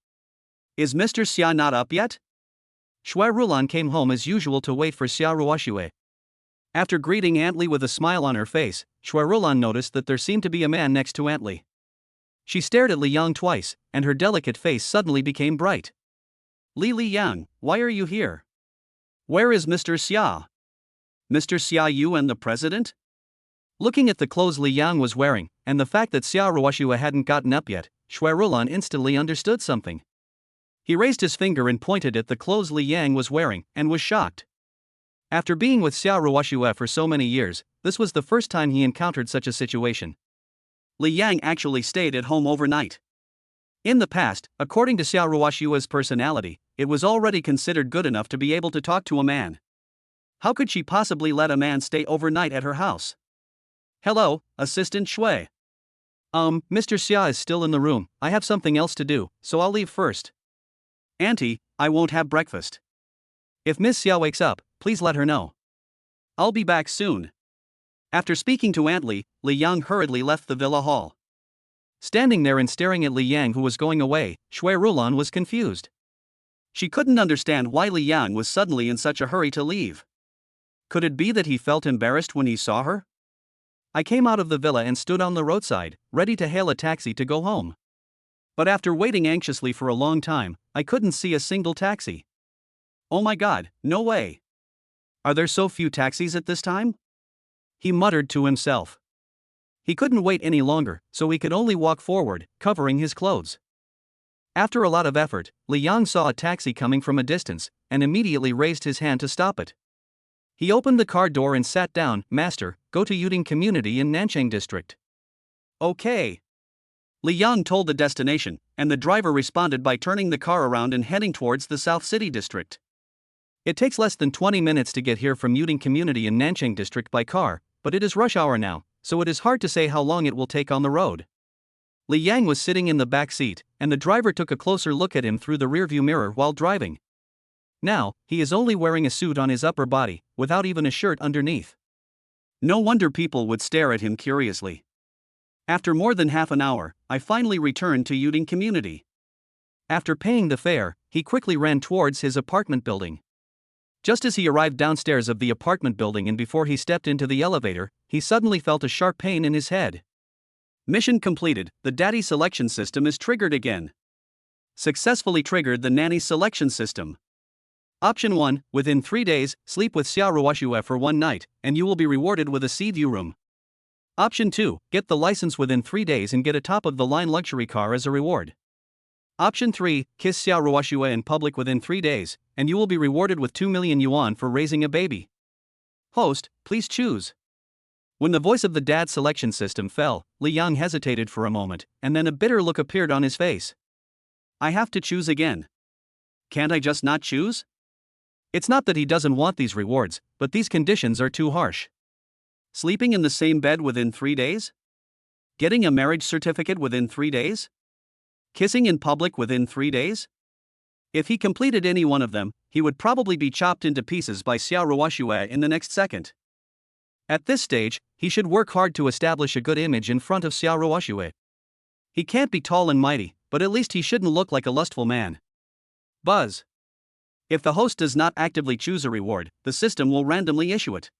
Is Mr. Xia not up yet?" Shui Rulan came home as usual to wait for Xiao Ruoshue. After greeting Aunt Li with a smile on her face, Shui Rulan noticed that there seemed to be a man next to Aunt Li. She stared at Li Yang twice, and her delicate face suddenly became bright. Li Yang, why are you here? Where is Mr. Xia? Mr. Xia, you and the president? Looking at the clothes Li Yang was wearing, and the fact that Xiao Ruoshue hadn't gotten up yet, Shui Rulan instantly understood something. He raised his finger and pointed at the clothes Li Yang was wearing, and was shocked. After being with Xiao Ruoshue for so many years, this was the first time he encountered such a situation. Li Yang actually stayed at home overnight. In the past, according to Xiao Ruoshue's personality, it was already considered good enough to be able to talk to a man. How could she possibly let a man stay overnight at her house? "Hello, Assistant Shui. Mr. Xia is still in the room. I have something else to do, so I'll leave first." "Auntie, I won't have breakfast. If Miss Xia wakes up, please let her know. I'll be back soon." After speaking to Aunt Li, Li Yang hurriedly left the villa hall. Standing there and staring at Li Yang, who was going away, Shui Rulan was confused. She couldn't understand why Li Yang was suddenly in such a hurry to leave. Could it be that he felt embarrassed when he saw her? I came out of the villa and stood on the roadside, ready to hail a taxi to go home. But after waiting anxiously for a long time, I couldn't see a single taxi. "Oh my God, no way. Are there so few taxis at this time?" he muttered to himself. He couldn't wait any longer, so he could only walk forward, covering his clothes. After a lot of effort, Li Yang saw a taxi coming from a distance, and immediately raised his hand to stop it. He opened the car door and sat down. "Master, go to Yuding Community in Nanchang District." "Okay." Li Yang told the destination, and the driver responded by turning the car around and heading towards the South City District. It takes less than 20 minutes to get here from Yuding Community in Nanchang District by car, but it is rush hour now, so it is hard to say how long it will take on the road. Li Yang was sitting in the back seat, and the driver took a closer look at him through the rearview mirror while driving. Now, he is only wearing a suit on his upper body, without even a shirt underneath. No wonder people would stare at him curiously. After more than half an hour, I finally returned to Yuding Community. After paying the fare, he quickly ran towards his apartment building. Just as he arrived downstairs of the apartment building and before he stepped into the elevator, he suddenly felt a sharp pain in his head. Mission completed, the daddy selection system is triggered again. Successfully triggered the nanny selection system. Option 1, within 3 days, sleep with Xiao Ruoshue for 1 night, and you will be rewarded with a sea view room. Option 2, get the license within 3 days and get a top-of-the-line luxury car as a reward. Option 3, kiss Xiao Ruoshue in public within 3 days, and you will be rewarded with 2 million yuan for raising a baby. Host, please choose. When the voice of the dad selection system fell, Li Yang hesitated for a moment, and then a bitter look appeared on his face. I have to choose again. Can't I just not choose? It's not that he doesn't want these rewards, but these conditions are too harsh. Sleeping in the same bed within 3 days? Getting a marriage certificate within 3 days? Kissing in public within 3 days? If he completed any one of them, he would probably be chopped into pieces by Xiao Ruoshue in the next second. At this stage, he should work hard to establish a good image in front of Xiao Ruoshue. He can't be tall and mighty, but at least he shouldn't look like a lustful man. Buzz. If the host does not actively choose a reward, the system will randomly issue it.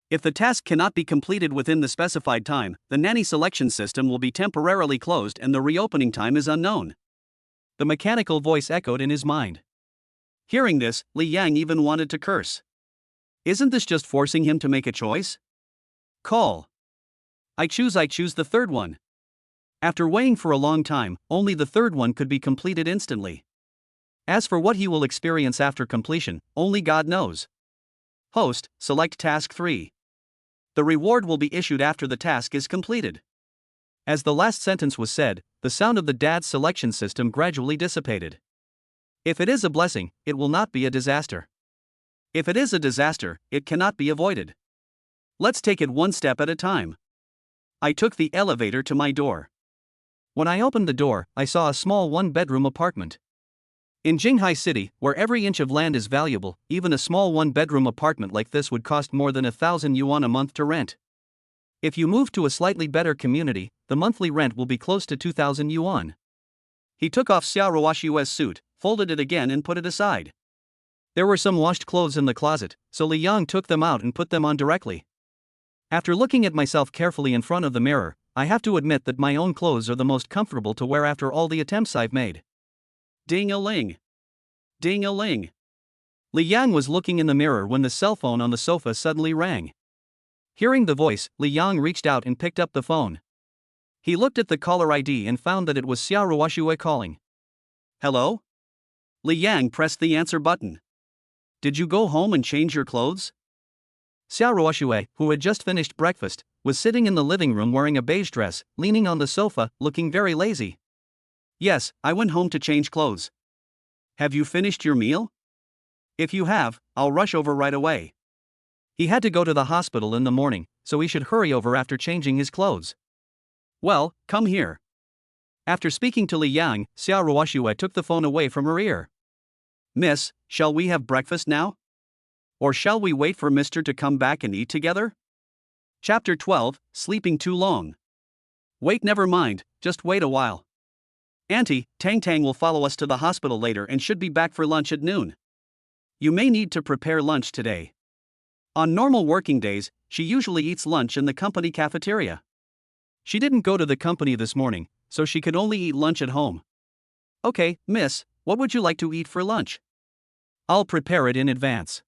If the task cannot be completed within the specified time, the nanny selection system will be temporarily closed and the reopening time is unknown. The mechanical voice echoed in his mind. Hearing this, Li Yang even wanted to curse. Isn't this just forcing him to make a choice? Call. I choose the third one. After weighing for a long time, only the third one could be completed instantly. As for what he will experience after completion, only God knows. Host, select task 3. The reward will be issued after the task is completed. As the last sentence was said, the sound of the dad's selection system gradually dissipated. If it is a blessing, it will not be a disaster. If it is a disaster, it cannot be avoided. Let's take it one step at a time. I took the elevator to my door. When I opened the door, I saw a small one-bedroom apartment. In Jinghai City, where every inch of land is valuable, even a small one-bedroom apartment like this would cost more than 1,000 yuan a month to rent. If you move to a slightly better community, the monthly rent will be close to 2,000 yuan. He took off Xiao Ruoshue's suit, folded it again and put it aside. There were some washed clothes in the closet, so Li Yang took them out and put them on directly. After looking at myself carefully in front of the mirror, I have to admit that my own clothes are the most comfortable to wear after all the attempts I've made. Ding-a-ling. Ding-a-ling. Li Yang was looking in the mirror when the cell phone on the sofa suddenly rang. Hearing the voice, Li Yang reached out and picked up the phone. He looked at the caller ID and found that it was Xiao Ruoshue calling. Hello? Li Yang pressed the answer button. Did you go home and change your clothes? Xiao Ruoshue, who had just finished breakfast, was sitting in the living room wearing a beige dress, leaning on the sofa, looking very lazy. Yes, I went home to change clothes. Have you finished your meal? If you have, I'll rush over right away. He had to go to the hospital in the morning, so he should hurry over after changing his clothes. Well, come here. After speaking to Li Yang, Xiao Ruoshue took the phone away from her ear. Miss, shall we have breakfast now? Or shall we wait for Mr. to come back and eat together? Chapter 12, Sleeping Too Long. Wait, never mind, just wait a while. Auntie, Tang will follow us to the hospital later and should be back for lunch at noon. You may need to prepare lunch today. On normal working days, she usually eats lunch in the company cafeteria. She didn't go to the company this morning, so she could only eat lunch at home. Okay, miss, what would you like to eat for lunch? I'll prepare it in advance.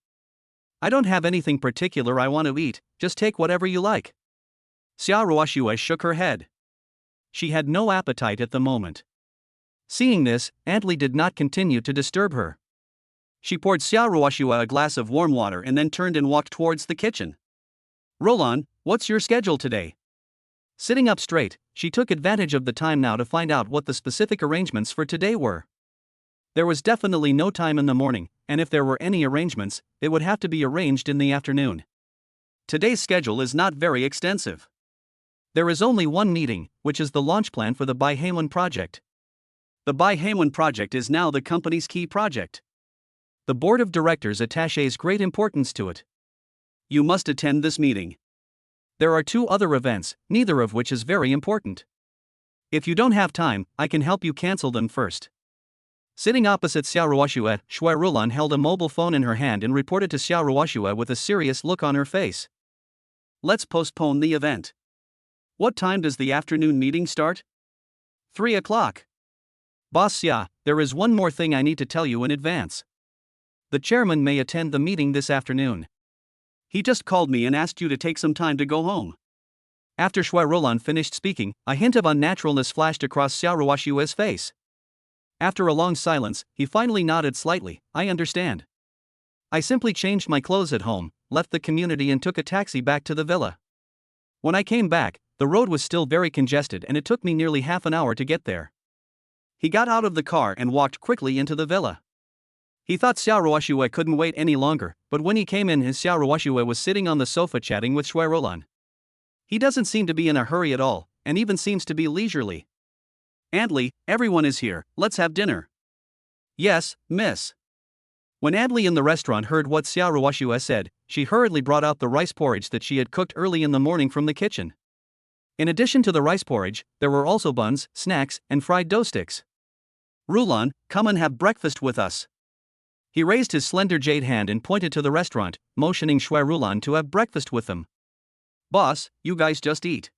I don't have anything particular I want to eat, just take whatever you like. Xiao Ruoshue shook her head. She had no appetite at the moment. Seeing this, Aunt Li did not continue to disturb her. She poured Xiao Ruoshue a glass of warm water and then turned and walked towards the kitchen. Roland, what's your schedule today? Sitting up straight, she took advantage of the time now to find out what the specific arrangements for today were. There was definitely no time in the morning, and if there were any arrangements, it would have to be arranged in the afternoon. Today's schedule is not very extensive. There is only one meeting, which is the launch plan for the Bai Heiwen project. The Bai Heiwen project is now the company's key project. The board of directors attaches great importance to it. You must attend this meeting. There are 2 other events, neither of which is very important. If you don't have time, I can help you cancel them first. Sitting opposite Xiao Ruoshue, Shui Rulan held a mobile phone in her hand and reported to Xiao Ruoshue with a serious look on her face. Let's postpone the event. What time does the afternoon meeting start? 3 o'clock. Boss Xia, there is one more thing I need to tell you in advance. The chairman may attend the meeting this afternoon. He just called me and asked you to take some time to go home. After Shui Rulan finished speaking, a hint of unnaturalness flashed across Xiao Ruoshue's face. After a long silence, he finally nodded slightly. I understand. I simply changed my clothes at home, left the community and took a taxi back to the villa. When I came back, the road was still very congested and it took me nearly half an hour to get there. He got out of the car and walked quickly into the villa. He thought Xiao Ruoshue couldn't wait any longer, but when he came in, his Xiao Ruoshue was sitting on the sofa chatting with Shui Rulan. He doesn't seem to be in a hurry at all, and even seems to be leisurely. Aunt Li, everyone is here, let's have dinner. Yes, miss. When Aunt Li in the restaurant heard what Xiao Ruoshue said, she hurriedly brought out the rice porridge that she had cooked early in the morning from the kitchen. In addition to the rice porridge, there were also buns, snacks, and fried dough sticks. Rulan, come and have breakfast with us. He raised his slender jade hand and pointed to the restaurant, motioning Shui Rulan to have breakfast with them. Boss, you guys just eat.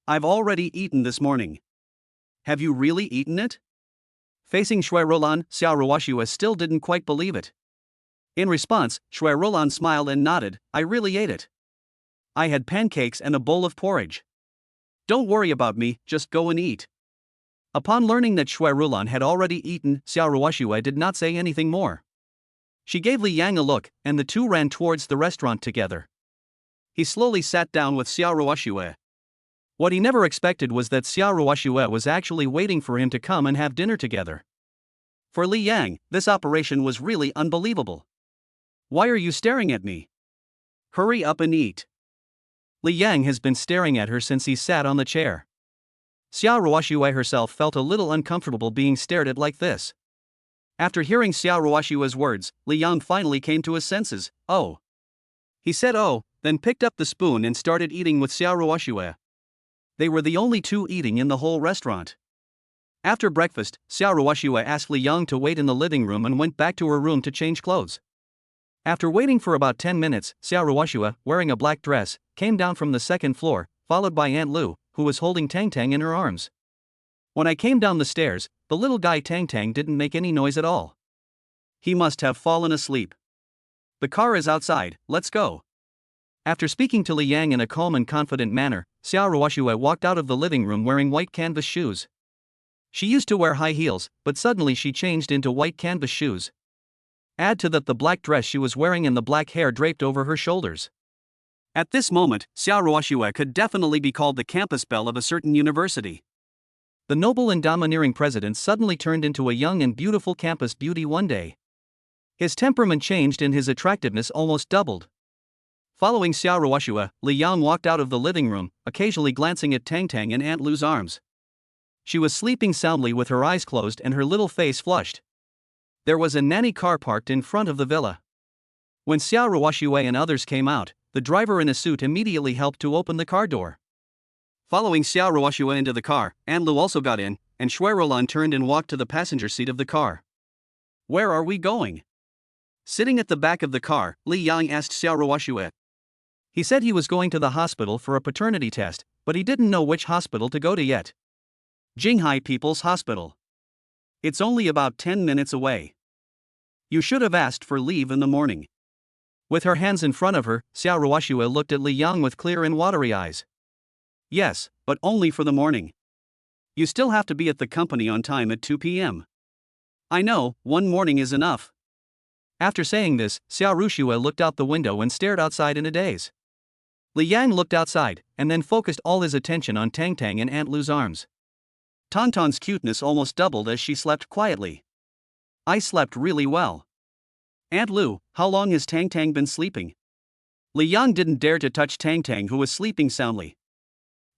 I've already eaten this morning. Have you really eaten it? Facing Shui Rulan, Xiao Ruoshue still didn't quite believe it. In response, Shui Rulan smiled and nodded. I really ate it. I had pancakes and a bowl of porridge. Don't worry about me, just go and eat. Upon learning that Shui Rulan had already eaten, Xiao Ruoshue did not say anything more. She gave Li Yang a look, and the two ran towards the restaurant together. He slowly sat down with Xiao Ruoshue. What he never expected was that Xiao Ruoxue was actually waiting for him to come and have dinner together. For Li Yang, this operation was really unbelievable. Why are you staring at me? Hurry up and eat. Li Yang has been staring at her since he sat on the chair. Xiao Ruoxue herself felt a little uncomfortable being stared at like this. After hearing Xiao Ruoxue's words, Li Yang finally came to his senses. Oh. He said oh, then picked up the spoon and started eating with Xiao Ruoxue. They were the only two eating in the whole restaurant. After breakfast, Xiao Ruoxue asked Li Yang to wait in the living room and went back to her room to change clothes. After waiting for about 10 minutes, Xiao Ruoxue, wearing a black dress, came down from the second floor, followed by Aunt Lu, who was holding Tang Tang in her arms. When I came down the stairs, the little guy Tang Tang didn't make any noise at all. He must have fallen asleep. The car is outside, let's go. After speaking to Li Yang in a calm and confident manner, Xiao Ruoxue walked out of the living room wearing white canvas shoes. She used to wear high heels, but suddenly she changed into white canvas shoes. Add to that the black dress she was wearing and the black hair draped over her shoulders. At this moment, Xiao Ruoxue could definitely be called the campus belle of a certain university. The noble and domineering president suddenly turned into a young and beautiful campus beauty one day. His temperament changed and his attractiveness almost doubled. Following Xiao Ruoxue, Li Yang walked out of the living room, occasionally glancing at Tang Tang in Aunt Lu's arms. She was sleeping soundly with her eyes closed and her little face flushed. There was a Nanny car parked in front of the villa. When Xiao Ruoxue and others came out, the driver in a suit immediately helped to open the car door. Following Xiao Ruoxue into the car, Aunt Lu also got in, and Shui Rolan turned and walked to the passenger seat of the car. Where are we going? Sitting at the back of the car, Li Yang asked Xiao Ruoxue. He said he was going to the hospital for a paternity test, but he didn't know which hospital to go to yet. Jinghai People's Hospital. It's only about 10 minutes away. You should have asked for leave in the morning. With her hands in front of her, Xiao Ruoxue looked at Li Yang with clear and watery eyes. Yes, but only for the morning. You still have to be at the company on time at 2 p.m. I know, one morning is enough. After saying this, Xiao Ruoxue looked out the window and stared outside in a daze. Li Yang looked outside, and then focused all his attention on Tang Tang in Aunt Lu's arms. Tonton's cuteness almost doubled as she slept quietly. I slept really well. Aunt Lu, how long has Tang Tang been sleeping? Li Yang didn't dare to touch Tang Tang, who was sleeping soundly.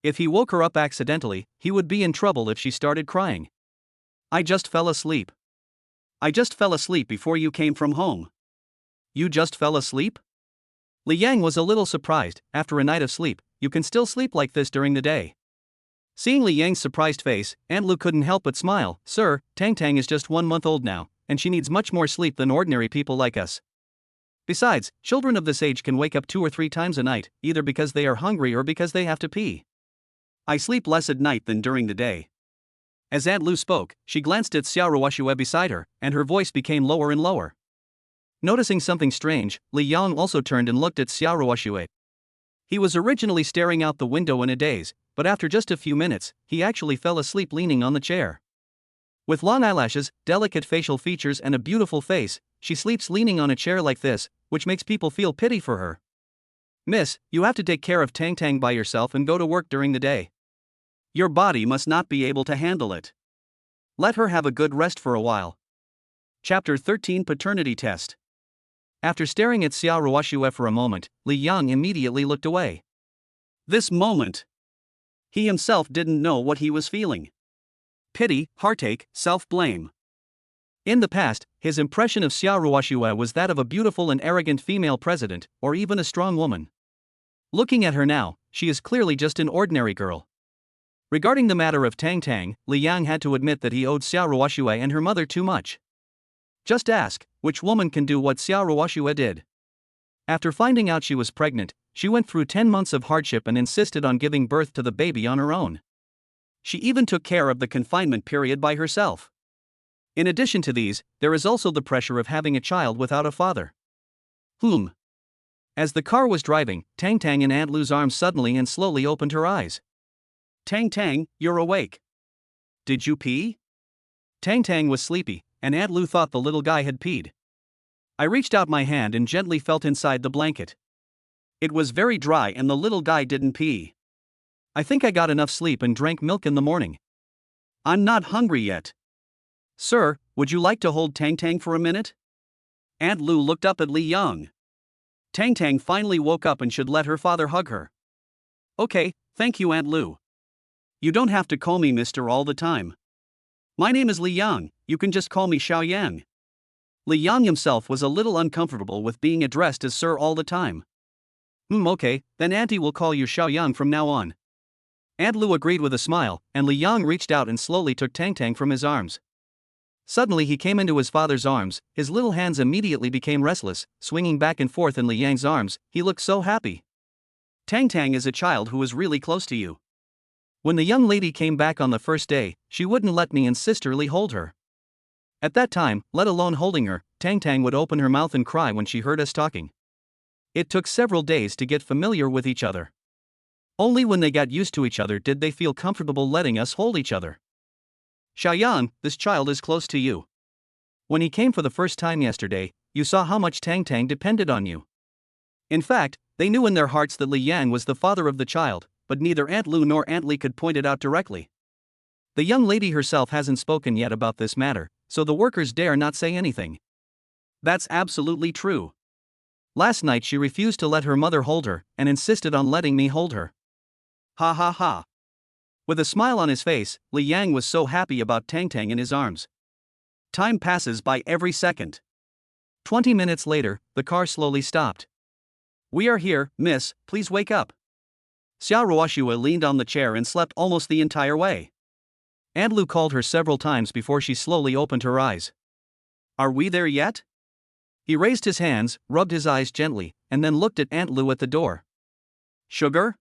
If he woke her up accidentally, he would be in trouble if she started crying. I just fell asleep. I just fell asleep before you came from home. You just fell asleep? Li Yang was a little surprised. After a night of sleep, you can still sleep like this during the day. Seeing Li Yang's surprised face, Aunt Lu couldn't help but smile. Sir, Tang Tang is just 1 month old now, and she needs much more sleep than ordinary people like us. Besides, children of this age can wake up 2 or 3 times a night, either because they are hungry or because they have to pee. I sleep less at night than during the day. As Aunt Lu spoke, she glanced at Xiao Ruoxue beside her, and her voice became lower and lower. Noticing something strange, Li Yang also turned and looked at Xiao Ruoxue. He was originally staring out the window in a daze, but after just a few minutes, he actually fell asleep leaning on the chair. With long eyelashes, delicate facial features and a beautiful face, she sleeps leaning on a chair like this, which makes people feel pity for her. Miss, you have to take care of Tang Tang by yourself and go to work during the day. Your body must not be able to handle it. Let her have a good rest for a while. Chapter 13 Paternity Test. After staring at Xiao Ruoxue for a moment, Li Yang immediately looked away. This moment. He himself didn't know what he was feeling. Pity, heartache, self-blame. In the past, his impression of Xiao Ruoxue was that of a beautiful and arrogant female president, or even a strong woman. Looking at her now, she is clearly just an ordinary girl. Regarding the matter of Tang Tang, Li Yang had to admit that he owed Xiao Ruoxue and her mother too much. Just ask, which woman can do what Xiao Ruoxue did? After finding out she was pregnant, she went through 10 months of hardship and insisted on giving birth to the baby on her own. She even took care of the confinement period by herself. In addition to these, there is also the pressure of having a child without a father. As the car was driving, Tang Tang in Aunt Lu's arms suddenly and slowly opened her eyes. Tang Tang, you're awake. Did you pee? Tang Tang was sleepy, and Aunt Lu thought the little guy had peed. I reached out my hand and gently felt inside the blanket. It was very dry and the little guy didn't pee. I think I got enough sleep and drank milk in the morning. I'm not hungry yet. Sir, would you like to hold Tang Tang for a minute? Aunt Lu looked up at Li Yang. Tang Tang finally woke up and should let her father hug her. Okay, thank you, Aunt Lu. You don't have to call me Mr. all the time. My name is Li Yang, you can just call me Xiao Yang. Li Yang himself was a little uncomfortable with being addressed as Sir all the time. Okay, then Auntie will call you Xiao Yang from now on. Aunt Lu agreed with a smile, and Li Yang reached out and slowly took Tang Tang from his arms. Suddenly he came into his father's arms, his little hands immediately became restless, swinging back and forth in Li Yang's arms, he looked so happy. Tang Tang is a child who is really close to you. When the young lady came back on the first day, she wouldn't let me and sisterly hold her. At that time, let alone holding her, Tang Tang would open her mouth and cry when she heard us talking. It took several days to get familiar with each other. Only when they got used to each other did they feel comfortable letting us hold each other. Xiaoyan, this child is close to you. When he came for the first time yesterday, you saw how much Tang Tang depended on you. In fact, they knew in their hearts that Li Yang was the father of the child, but neither Aunt Lu nor Aunt Li could point it out directly. The young lady herself hasn't spoken yet about this matter, so the workers dare not say anything. That's absolutely true. Last night she refused to let her mother hold her, and insisted on letting me hold her. Ha ha ha. With a smile on his face, Li Yang was so happy about Tang Tang in his arms. Time passes by every second. 20 minutes later, the car slowly stopped. We are here, miss, please wake up. Xiao Ruoxue leaned on the chair and slept almost the entire way. Aunt Lu called her several times before she slowly opened her eyes. Are we there yet? He raised his hands, rubbed his eyes gently, and then looked at Aunt Lu at the door. Sugar?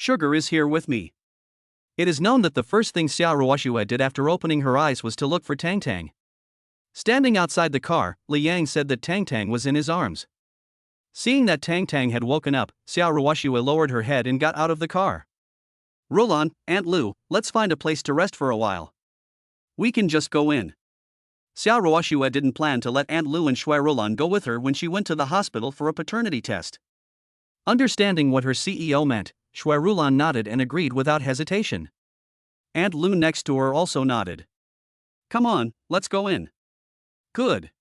Sugar is here with me. It is known that the first thing Xiao Ruoxue did after opening her eyes was to look for Tang Tang. Standing outside the car, Li Yang said that Tang Tang was in his arms. Seeing that Tang Tang had woken up, Xiao Ruoxue lowered her head and got out of the car. Roll on, Aunt Lu, let's find a place to rest for a while. We can just go in. Xiao Ruoxue didn't plan to let Aunt Lu and Shui Rolan go with her when she went to the hospital for a paternity test. Understanding what her CEO meant, Shui Rolan nodded and agreed without hesitation. Aunt Lu next to her also nodded. Come on, let's go in. Good.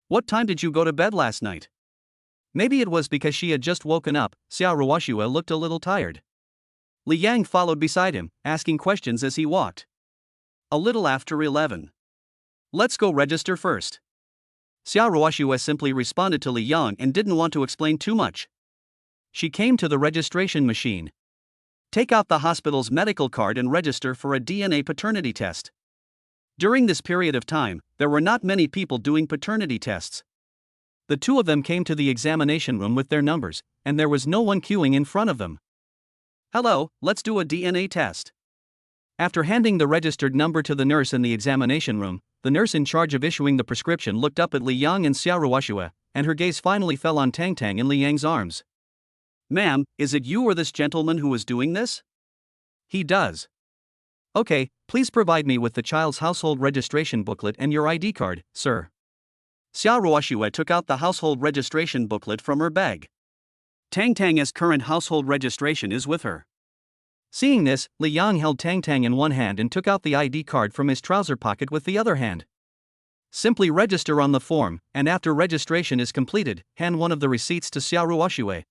What time did you go to bed last night? Maybe it was because she had just woken up, Xiao Ruoxue looked a little tired. Li Yang followed beside him, asking questions as he walked. A little after 11. Let's go register first. Xiao Ruoxue simply responded to Li Yang and didn't want to explain too much. She came to the registration machine. Take out the hospital's medical card and register for a DNA paternity test. During this period of time, there were not many people doing paternity tests. The two of them came to the examination room with their numbers, and there was no one queuing in front of them. Hello, let's do a DNA test. After handing the registered number to the nurse in the examination room, the nurse in charge of issuing the prescription looked up at Li Yang and Xiao Ruoxue, and her gaze finally fell on Tang Tang in Li Yang's arms. Ma'am, is it you or this gentleman who is doing this? He does. Okay, please provide me with the child's household registration booklet and your ID card, sir. Xiao Ruoxue took out the household registration booklet from her bag. Tang Tang's current household registration is with her. Seeing this, Li Yang held Tang Tang in one hand and took out the ID card from his trouser pocket with the other hand. Simply register on the form, and after registration is completed, hand one of the receipts to Xiao Ruoxue.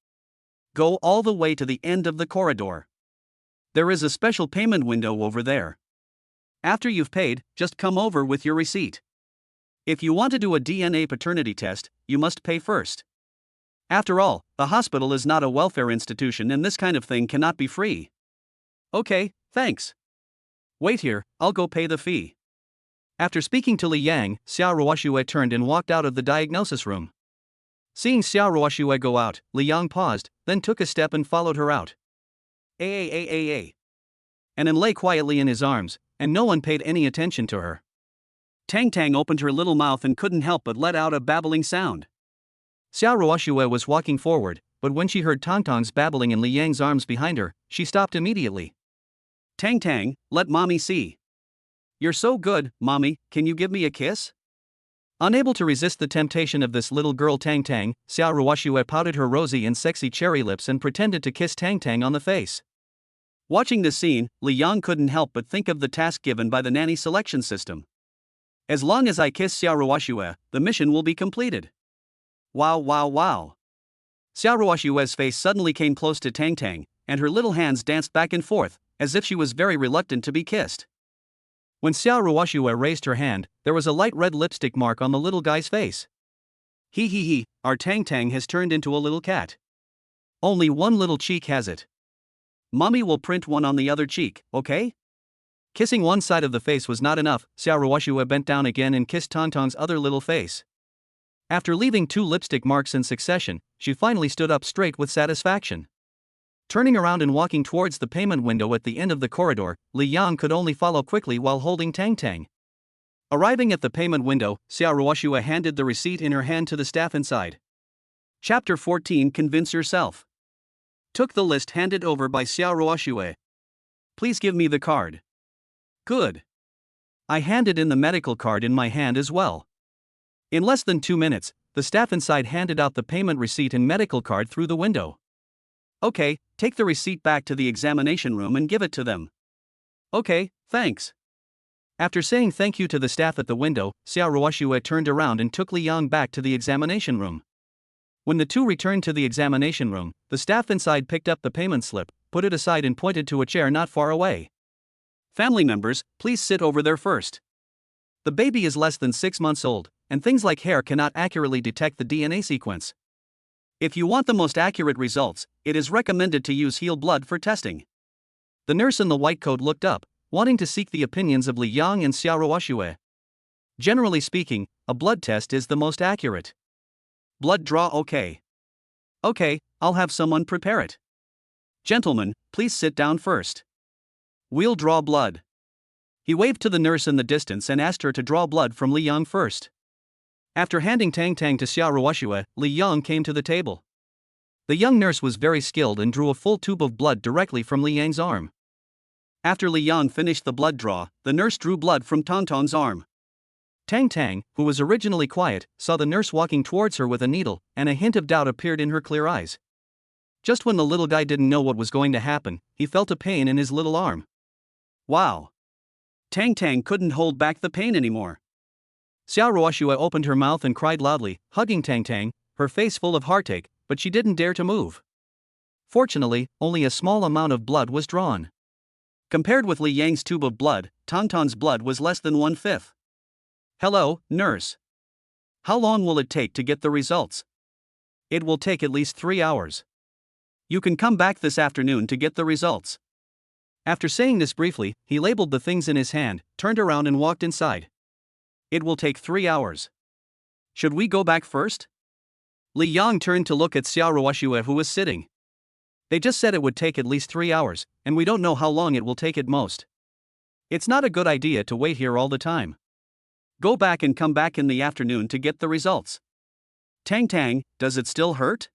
Go all the way to the end of the corridor. There is a special payment window over there. After you've paid, just come over with your receipt. If you want to do a DNA paternity test, you must pay first. After all, the hospital is not a welfare institution and this kind of thing cannot be free. Okay, thanks. Wait here, I'll go pay the fee. After speaking to Li Yang, Xiao Ruoxue turned and walked out of the diagnosis room. Seeing Xiao Ruoxue go out, Li Yang paused, then took a step and followed her out. And then lay quietly in his arms, and no one paid any attention to her. Tang Tang opened her little mouth and couldn't help but let out a babbling sound. Xiao Ruoxue was walking forward, but when she heard Tang Tang's babbling in Li Yang's arms behind her, she stopped immediately. Tang Tang, let mommy see. You're so good, mommy, can you give me a kiss? Unable to resist the temptation of this little girl Tang Tang, Xiao Ruoxue pouted her rosy and sexy cherry lips and pretended to kiss Tang Tang on the face. Watching this scene, Li Yang couldn't help but think of the task given by the nanny selection system. As long as I kiss Xiaoruoxue, the mission will be completed. Wow wow wow. Xiaoruoxue's face suddenly came close to Tang, and her little hands danced back and forth, as if she was very reluctant to be kissed. When Xiaoruoxue raised her hand, there was a light red lipstick mark on the little guy's face. He, our Tang has turned into a little cat. Only one little cheek has it. Mommy will print one on the other cheek, okay? Kissing one side of the face was not enough, Xiaoruoxue bent down again and kissed Tang's other little face. After leaving 2 lipstick marks in succession, she finally stood up straight with satisfaction. Turning around and walking towards the payment window at the end of the corridor, Li Yang could only follow quickly while holding Tang. Arriving at the payment window, Xiaoruoxue handed the receipt in her hand to the staff inside. Chapter 14 Convince Yourself. Took the list handed over by Xiaoruoxue. Please give me the card. Good. I handed in the medical card in my hand as well. In less than 2 minutes, the staff inside handed out the payment receipt and medical card through the window. Okay, take the receipt back to the examination room and give it to them. Okay, thanks. After saying thank you to the staff at the window, Xiaoruoxue turned around and took Li Yang back to the examination room. When the two returned to the examination room, the staff inside picked up the payment slip, put it aside and pointed to a chair not far away. Family members, please sit over there first. The baby is less than 6 months old, and things like hair cannot accurately detect the DNA sequence. If you want the most accurate results, it is recommended to use heel blood for testing. The nurse in the white coat looked up, wanting to seek the opinions of Li Yang and Xiaoruoxue. Generally speaking, a blood test is the most accurate. Blood draw okay. Okay, I'll have someone prepare it. Gentlemen, please sit down first. We'll draw blood. He waved to the nurse in the distance and asked her to draw blood from Li Yang first. After handing Tang to Xiaoruoxue, Li Yang came to the table. The young nurse was very skilled and drew a full tube of blood directly from Li Yang's arm. After Li Yang finished the blood draw, the nurse drew blood from Tang's arm. Tang, who was originally quiet, saw the nurse walking towards her with a needle, and a hint of doubt appeared in her clear eyes. Just when the little guy didn't know what was going to happen, he felt a pain in his little arm. Wow! Tang couldn't hold back the pain anymore. Xiaoruoxue opened her mouth and cried loudly, hugging Tang, her face full of heartache, but she didn't dare to move. Fortunately, only a small amount of blood was drawn. Compared with Li Yang's tube of blood, Tang's blood was less than 1/5. Hello, nurse. How long will it take to get the results? It will take at least 3 hours. You can come back this afternoon to get the results. After saying this briefly, he labeled the things in his hand, turned around and walked inside. It will take 3 hours. Should we go back first? Li Yang turned to look at Xiaoruoxue who was sitting. They just said it would take at least 3 hours, and we don't know how long it will take at most. It's not a good idea to wait here all the time. Go back and come back in the afternoon to get the results. Tang, does it still hurt?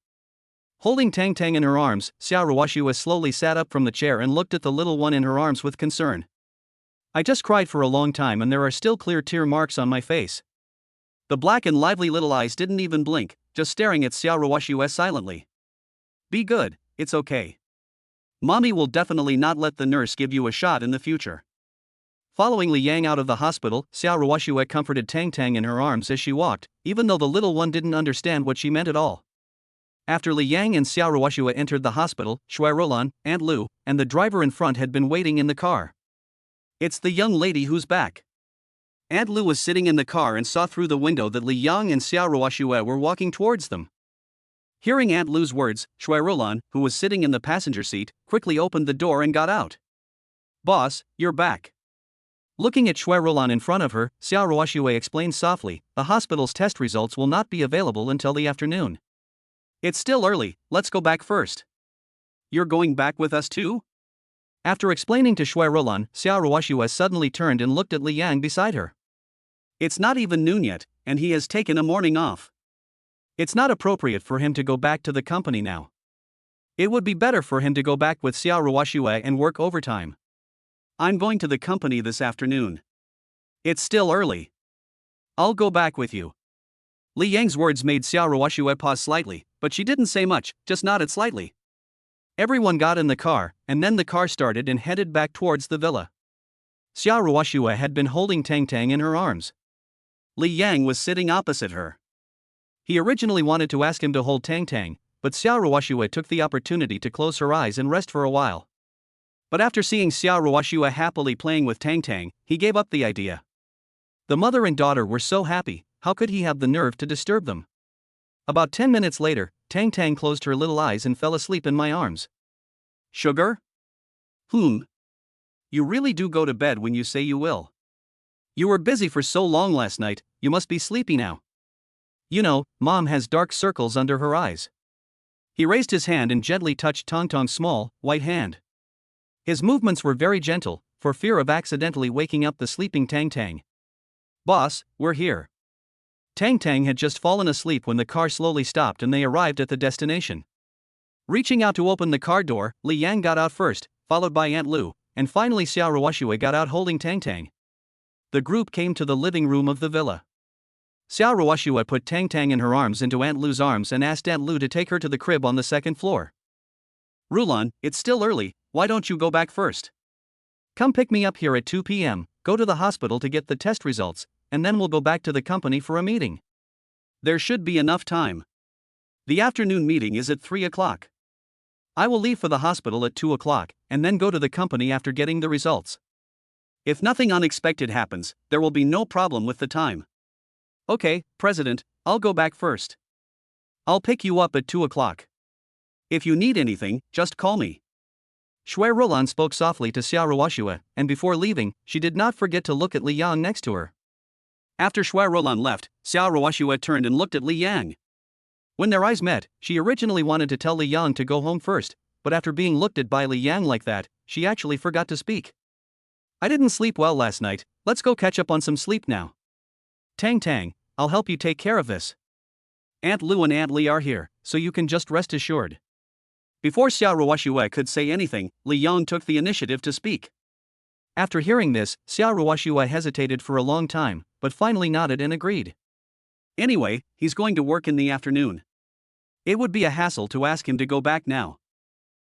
Holding Tang in her arms, Xiaoruoxue slowly sat up from the chair and looked at the little one in her arms with concern. I just cried for a long time and there are still clear tear marks on my face. The black and lively little eyes didn't even blink, just staring at Xiaoruoxue silently. Be good, it's okay. Mommy will definitely not let the nurse give you a shot in the future. Following Li Yang out of the hospital, Xiaoruoxue comforted Tang in her arms as she walked, even though the little one didn't understand what she meant at all. After Li Yang and Xiaoruoxue entered the hospital, Shuairulan, Aunt Lu, and the driver in front had been waiting in the car. It's the young lady who's back. Aunt Lu was sitting in the car and saw through the window that Li Yang and Xiaoruoxue were walking towards them. Hearing Aunt Lu's words, Shuairulan, who was sitting in the passenger seat, quickly opened the door and got out. Boss, you're back. Looking at Shuairulan in front of her, Xiaoruoxue explained softly, the hospital's test results will not be available until the afternoon. It's still early, let's go back first. You're going back with us too? After explaining to Shuairulan, Xiaoruoxue suddenly turned and looked at Li Yang beside her. It's not even noon yet, and he has taken a morning off. It's not appropriate for him to go back to the company now. It would be better for him to go back with Xiaoruoxue and work overtime. I'm going to the company this afternoon. It's still early. I'll go back with you. Li Yang's words made Xiaoruoxue pause slightly, but she didn't say much, just nodded slightly. Everyone got in the car, and then the car started and headed back towards the villa. Xia Ruoxue had been holding Tang Tang in her arms. Li Yang was sitting opposite her. He originally wanted to ask him to hold Tang Tang, but Xia Ruoxue took the opportunity to close her eyes and rest for a while. But after seeing Xia Ruoxue happily playing with Tang Tang, he gave up the idea. The mother and daughter were so happy, how could he have the nerve to disturb them? About 10 minutes later, Tang Tang closed her little eyes and fell asleep in my arms. Sugar? You really do go to bed when you say you will. You were busy for so long last night, you must be sleepy now. You know, Mom has dark circles under her eyes. He raised his hand and gently touched Tang Tang's small, white hand. His movements were very gentle, for fear of accidentally waking up the sleeping Tang Tang. Boss, we're here. Tang Tang had just fallen asleep when the car slowly stopped and they arrived at the destination. Reaching out to open the car door, Li Yang got out first, followed by Aunt Lu, and finally Xia Ruoxue got out holding Tang Tang. The group came to the living room of the villa. Xia Ruoxue put Tang Tang in her arms into Aunt Lu's arms and asked Aunt Lu to take her to the crib on the second floor. Rulan, it's still early, why don't you go back first? Come pick me up here at 2 p.m., go to the hospital to get the test results, and then we'll go back to the company for a meeting. There should be enough time. The afternoon meeting is at 3 o'clock. I will leave for the hospital at 2 o'clock, and then go to the company after getting the results. If nothing unexpected happens, there will be no problem with the time. Okay, President, I'll go back first. I'll pick you up at 2 o'clock. If you need anything, just call me. Shui Rolan spoke softly to Xia Ruoxue, and before leaving, she did not forget to look at Li Yang next to her. After Shui Rolan left, Xia Ruoxue turned and looked at Li Yang. When their eyes met, she originally wanted to tell Li Yang to go home first, but after being looked at by Li Yang like that, she actually forgot to speak. I didn't sleep well last night, let's go catch up on some sleep now. Tang Tang, I'll help you take care of this. Aunt Lu and Aunt Li are here, so you can just rest assured. Before Xia Ruoxue could say anything, Li Yang took the initiative to speak. After hearing this, Xia Ruoxue hesitated for a long time, but finally nodded and agreed. Anyway, he's going to work in the afternoon. It would be a hassle to ask him to go back now.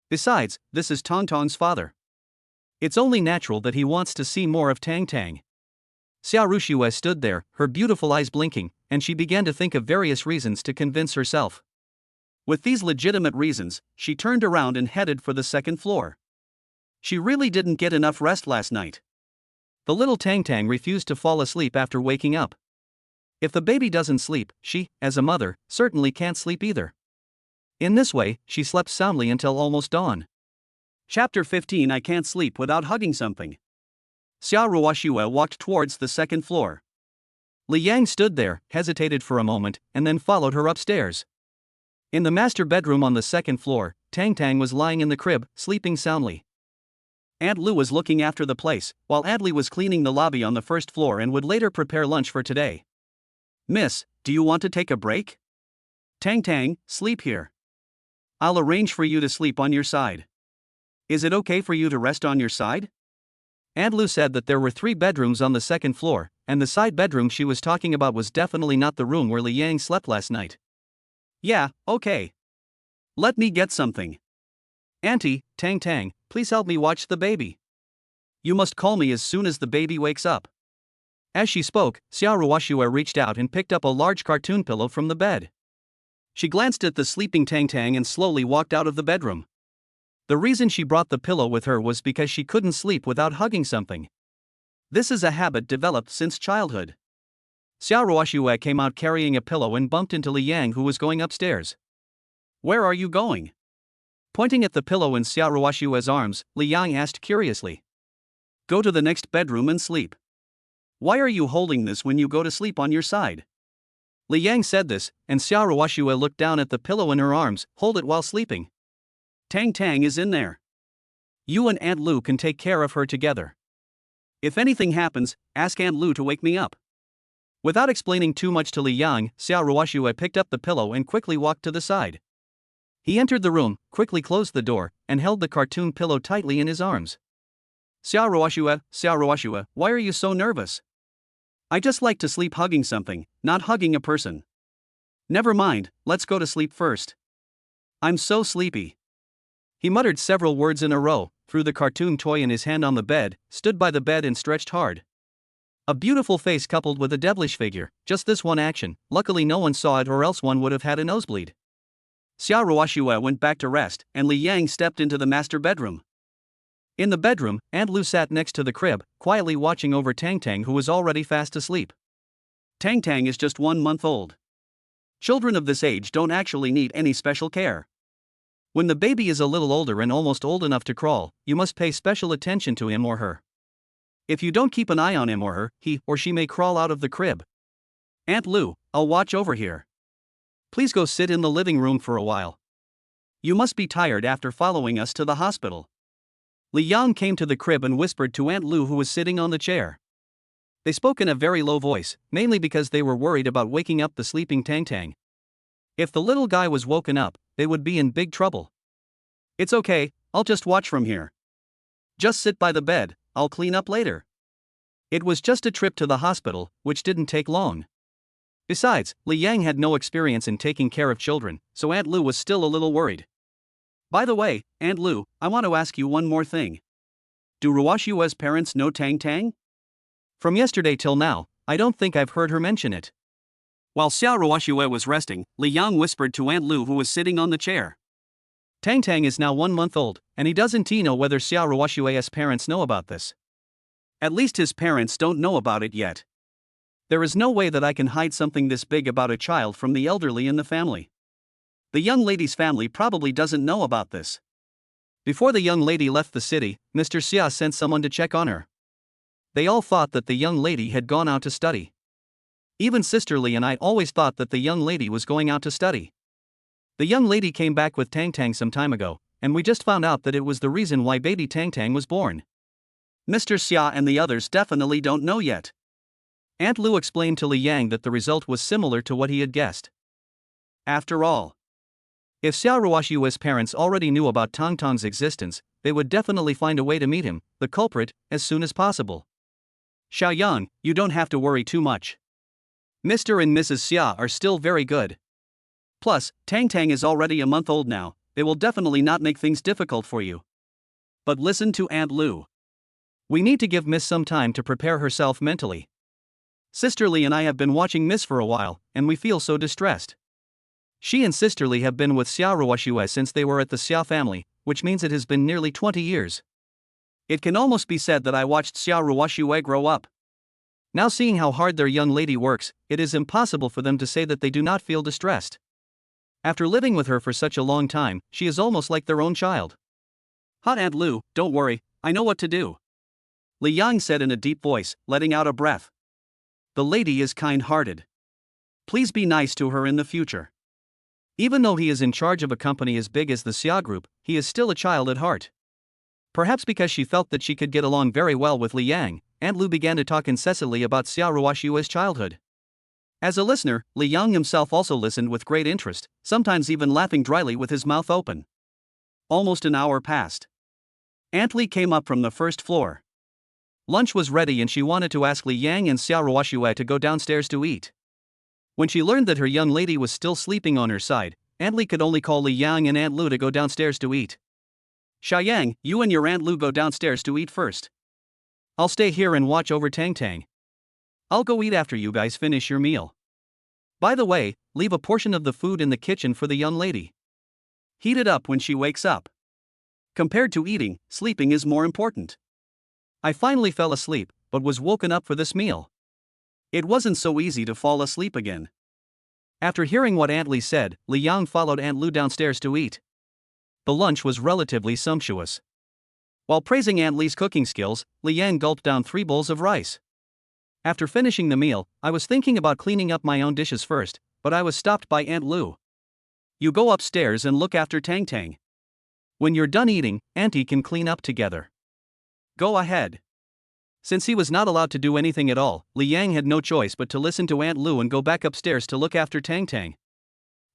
Besides, this is Tang Tang's father. It's only natural that he wants to see more of Tang Tang. Xia Ruoxue stood there, her beautiful eyes blinking, and she began to think of various reasons to convince herself. With these legitimate reasons, she turned around and headed for the second floor. She really didn't get enough rest last night. The little Tang Tang refused to fall asleep after waking up. If the baby doesn't sleep, she, as a mother, certainly can't sleep either. In this way, she slept soundly until almost dawn. Chapter 15. I can't sleep without hugging something. Xia Ruoxue walked towards the second floor. Li Yang stood there, hesitated for a moment, and then followed her upstairs. In the master bedroom on the second floor, Tang Tang was lying in the crib, sleeping soundly. Aunt Lu was looking after the place, while Aunt Li was cleaning the lobby on the first floor and would later prepare lunch for today. Miss, do you want to take a break? Tang Tang, sleep here. I'll arrange for you to sleep on your side. Is it okay for you to rest on your side? Aunt Lu said that there were 3 bedrooms on the second floor, and the side bedroom she was talking about was definitely not the room where Li Yang slept last night. Yeah, okay. Let me get something. Auntie, Tang Tang, please help me watch the baby. You must call me as soon as the baby wakes up. As she spoke, Xia Ruoxue reached out and picked up a large cartoon pillow from the bed. She glanced at the sleeping Tang Tang and slowly walked out of the bedroom. The reason she brought the pillow with her was because she couldn't sleep without hugging something. This is a habit developed since childhood. Xia Ruoxue came out carrying a pillow and bumped into Li Yang, who was going upstairs. Where are you going? Pointing at the pillow in Xia Ruoxue's arms, Li Yang asked curiously. Go to the next bedroom and sleep. Why are you holding this when you go to sleep on your side? Li Yang said this, and Xia Ruoxue looked down at the pillow in her arms. Hold it while sleeping. Tang Tang is in there. You and Aunt Lu can take care of her together. If anything happens, ask Aunt Lu to wake me up. Without explaining too much to Li Yang, Xia Ruoxue picked up the pillow and quickly walked to the side. He entered the room, quickly closed the door, and held the cartoon pillow tightly in his arms. Xia Ruoxue, why are you so nervous? I just like to sleep hugging something, not hugging a person. Never mind, let's go to sleep first. I'm so sleepy. He muttered several words in a row, threw the cartoon toy in his hand on the bed, stood by the bed and stretched hard. A beautiful face coupled with a devilish figure, just this one action, luckily no one saw it or else one would have had a nosebleed. Xia Ruoxue went back to rest, and Li Yang stepped into the master bedroom. In the bedroom, Aunt Lu sat next to the crib, quietly watching over Tang, who was already fast asleep. Tang is just 1 month old. Children of this age don't actually need any special care. When the baby is a little older and almost old enough to crawl, you must pay special attention to him or her. If you don't keep an eye on him or her, he or she may crawl out of the crib. Aunt Lu, I'll watch over here. Please go sit in the living room for a while. You must be tired after following us to the hospital. Li Yang came to the crib and whispered to Aunt Lu, who was sitting on the chair. They spoke in a very low voice, mainly because they were worried about waking up the sleeping Tang. If the little guy was woken up, they would be in big trouble. It's okay, I'll just watch from here. Just sit by the bed, I'll clean up later. It was just a trip to the hospital, which didn't take long. Besides, Li Yang had no experience in taking care of children, so Aunt Lu was still a little worried. By the way, Aunt Lu, I want to ask you one more thing. Do Ruoxue's parents know Tang? From yesterday till now, I don't think I've heard her mention it. While Xia Ruoxue was resting, Li Yang whispered to Aunt Lu, who was sitting on the chair. Tang is now 1 month old, and he doesn't know whether Xia Ruoxue's parents know about this. At least his parents don't know about it yet. There is no way that I can hide something this big about a child from the elderly in the family. The young lady's family probably doesn't know about this. Before the young lady left the city, Mr. Xia sent someone to check on her. They all thought that the young lady had gone out to study. Even Sister Li and I always thought that the young lady was going out to study. The young lady came back with Tang some time ago, and we just found out that it was the reason why baby Tang was born. Mr. Xia and the others definitely don't know yet. Aunt Lu explained to Li Yang that the result was similar to what he had guessed. After all, if Xia Ruoxue's parents already knew about Tang's existence, they would definitely find a way to meet him, the culprit, as soon as possible. Xiaoyang, you don't have to worry too much. Mr. and Mrs. Xia are still very good. Plus, Tang is already a month old now, they will definitely not make things difficult for you. But listen to Aunt Lu. We need to give Miss some time to prepare herself mentally. Sister Li and I have been watching Miss for a while, and we feel so distressed. She and Sister Li have been with Xia Ruoxue since they were at the Xia family, which means it has been nearly 20 years. It can almost be said that I watched Xia Ruoxue grow up. Now seeing how hard their young lady works, it is impossible for them to say that they do not feel distressed. After living with her for such a long time, she is almost like their own child. Hot Aunt Lu, don't worry, I know what to do. Li Yang said in a deep voice, letting out a breath. The lady is kind-hearted. Please be nice to her in the future. Even though he is in charge of a company as big as the Xia Group, he is still a child at heart. Perhaps because she felt that she could get along very well with Li Yang, Aunt Lu began to talk incessantly about Xia Ruoxue's childhood. As a listener, Li Yang himself also listened with great interest, sometimes even laughing dryly with his mouth open. Almost an hour passed. Aunt Li came up from the first floor. Lunch was ready and she wanted to ask Li Yang and Xia Ruoxue to go downstairs to eat. When she learned that her young lady was still sleeping on her side, Aunt Li could only call Li Yang and Aunt Lu to go downstairs to eat. Xiaoyang, you and your Aunt Lu go downstairs to eat first. I'll stay here and watch over Tang. I'll go eat after you guys finish your meal. By the way, leave a portion of the food in the kitchen for the young lady. Heat it up when she wakes up. Compared to eating, sleeping is more important. I finally fell asleep, but was woken up for this meal. It wasn't so easy to fall asleep again. After hearing what Aunt Li said, Li Yang followed Aunt Lu downstairs to eat. The lunch was relatively sumptuous. While praising Aunt Li's cooking skills, Li Yang gulped down 3 bowls of rice. After finishing the meal, I was thinking about cleaning up my own dishes first, but I was stopped by Aunt Lu. You go upstairs and look after Tang. When you're done eating, Auntie can clean up together. Go ahead. Since he was not allowed to do anything at all, Li Yang had no choice but to listen to Aunt Lu and go back upstairs to look after Tang.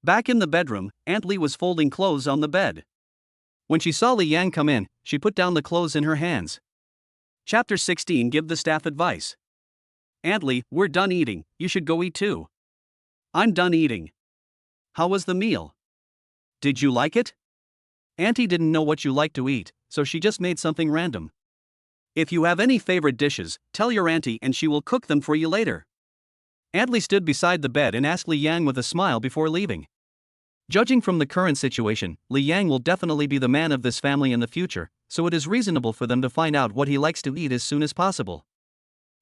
Back in the bedroom, Aunt Li was folding clothes on the bed. When she saw Li Yang come in, she put down the clothes in her hands. Chapter 16 Give the staff advice. Aunt Li, we're done eating, you should go eat too. I'm done eating. How was the meal? Did you like it? Auntie didn't know what you like to eat, so she just made something random. If you have any favorite dishes, tell your auntie and she will cook them for you later. Auntie stood beside the bed and asked Li Yang with a smile before leaving. Judging from the current situation, Li Yang will definitely be the man of this family in the future, so it is reasonable for them to find out what he likes to eat as soon as possible.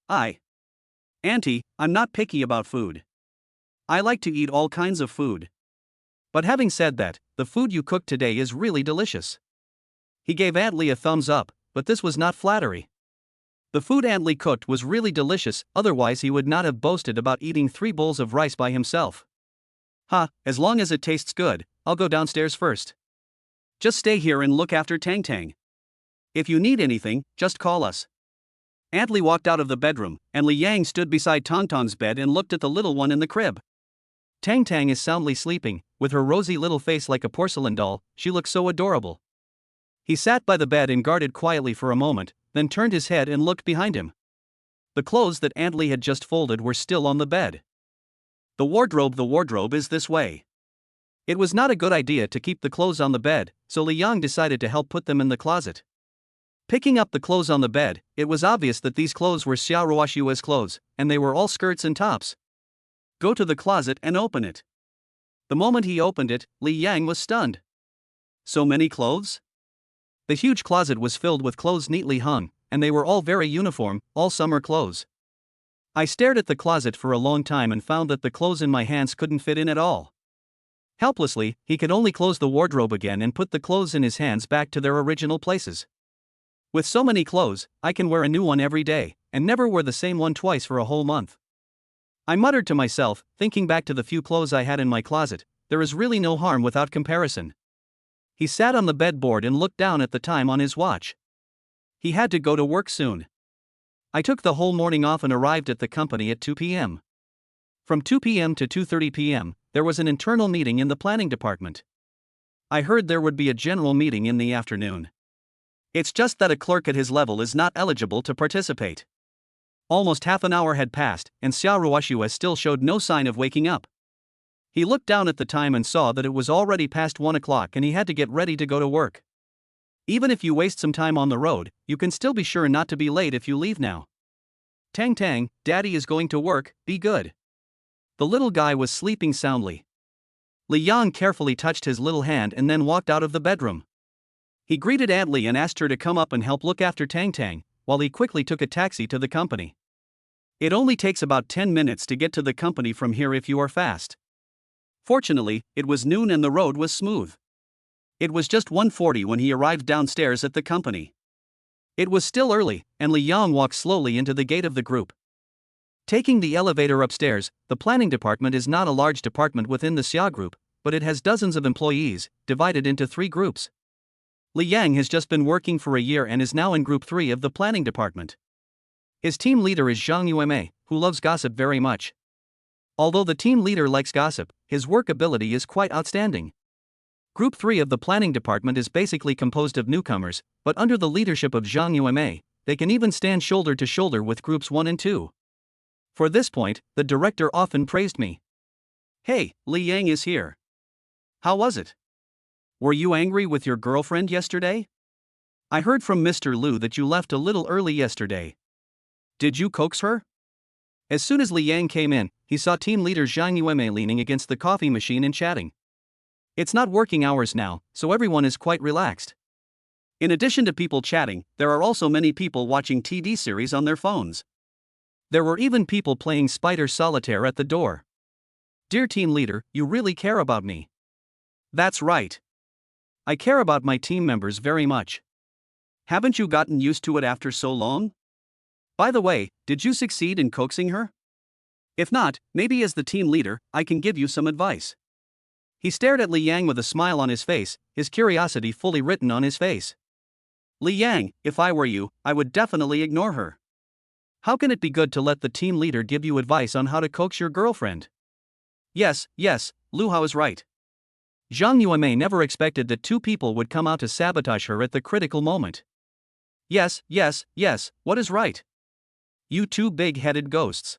Auntie, I'm not picky about food. I like to eat all kinds of food. But having said that, the food you cooked today is really delicious. He gave Aunt Lee a thumbs up, but this was not flattery. The food Aunt Lee cooked was really delicious, otherwise he would not have boasted about eating 3 bowls of rice by himself. As long as it tastes good, I'll go downstairs first. Just stay here and look after Tang. If you need anything, just call us. Aunt Lee walked out of the bedroom, and Li Yang stood beside Tang's bed and looked at the little one in the crib. Tang is soundly sleeping, with her rosy little face like a porcelain doll. She looks so adorable. He sat by the bed and guarded quietly for a moment, then turned his head and looked behind him. The clothes that Aunt Lee had just folded were still on the bed. The wardrobe is this way. It was not a good idea to keep the clothes on the bed, so Li Yang decided to help put them in the closet. Picking up the clothes on the bed, it was obvious that these clothes were Xia Ruoxua's clothes, and they were all skirts and tops. Go to the closet and open it. The moment he opened it, Li Yang was stunned. So many clothes? The huge closet was filled with clothes neatly hung, and they were all very uniform, all summer clothes. I stared at the closet for a long time and found that the clothes in my hands couldn't fit in at all. Helplessly, he could only close the wardrobe again and put the clothes in his hands back to their original places. With so many clothes, I can wear a new one every day, and never wear the same one twice for a whole month. I muttered to myself, thinking back to the few clothes I had in my closet, there is really no harm without comparison. He sat on the bedboard and looked down at the time on his watch. He had to go to work soon. I took the whole morning off and arrived at the company at 2 p.m. From 2 p.m. to 2:30 p.m., there was an internal meeting in the planning department. I heard there would be a general meeting in the afternoon. It's just that a clerk at his level is not eligible to participate. Almost half an hour had passed, and Xia Ruoxua still showed no sign of waking up. He looked down at the time and saw that it was already past 1 o'clock and he had to get ready to go to work. Even if you waste some time on the road, you can still be sure not to be late if you leave now. Tang, Daddy is going to work, be good. The little guy was sleeping soundly. Li Yang carefully touched his little hand and then walked out of the bedroom. He greeted Aunt Lee and asked her to come up and help look after Tang, while he quickly took a taxi to the company. It only takes about 10 minutes to get to the company from here if you are fast. Fortunately, it was noon and the road was smooth. It was just 1:40 when he arrived downstairs at the company. It was still early, and Li Yang walked slowly into the gate of the group. Taking the elevator upstairs, the planning department is not a large department within the Xia group, but it has dozens of employees, divided into 3 groups. Li Yang has just been working for a year and is now in group 3 of the planning department. His team leader is Zhang Yueme, who loves gossip very much. Although the team leader likes gossip, his work ability is quite outstanding. Group 3 of the planning department is basically composed of newcomers, but under the leadership of Zhang Yueme, they can even stand shoulder to shoulder with groups 1 and 2. For this point, the director often praised me. Hey, Li Yang is here. How was it? Were you angry with your girlfriend yesterday? I heard from Mr. Liu that you left a little early yesterday. Did you coax her? As soon as Li Yang came in, he saw team leader Zhang Yueme leaning against the coffee machine and chatting. It's not working hours now, so everyone is quite relaxed. In addition to people chatting, there are also many people watching TV series on their phones. There were even people playing Spider Solitaire at the door. Dear team leader, you really care about me. That's right. I care about my team members very much. Haven't you gotten used to it after so long? By the way, did you succeed in coaxing her? If not, maybe as the team leader, I can give you some advice. He stared at Li Yang with a smile on his face, his curiosity fully written on his face. Li Yang, if I were you, I would definitely ignore her. How can it be good to let the team leader give you advice on how to coax your girlfriend? Yes, Lu Hao is right. Zhang Yueme never expected that 2 people would come out to sabotage her at the critical moment. Yes, what is right? You 2 big-headed ghosts.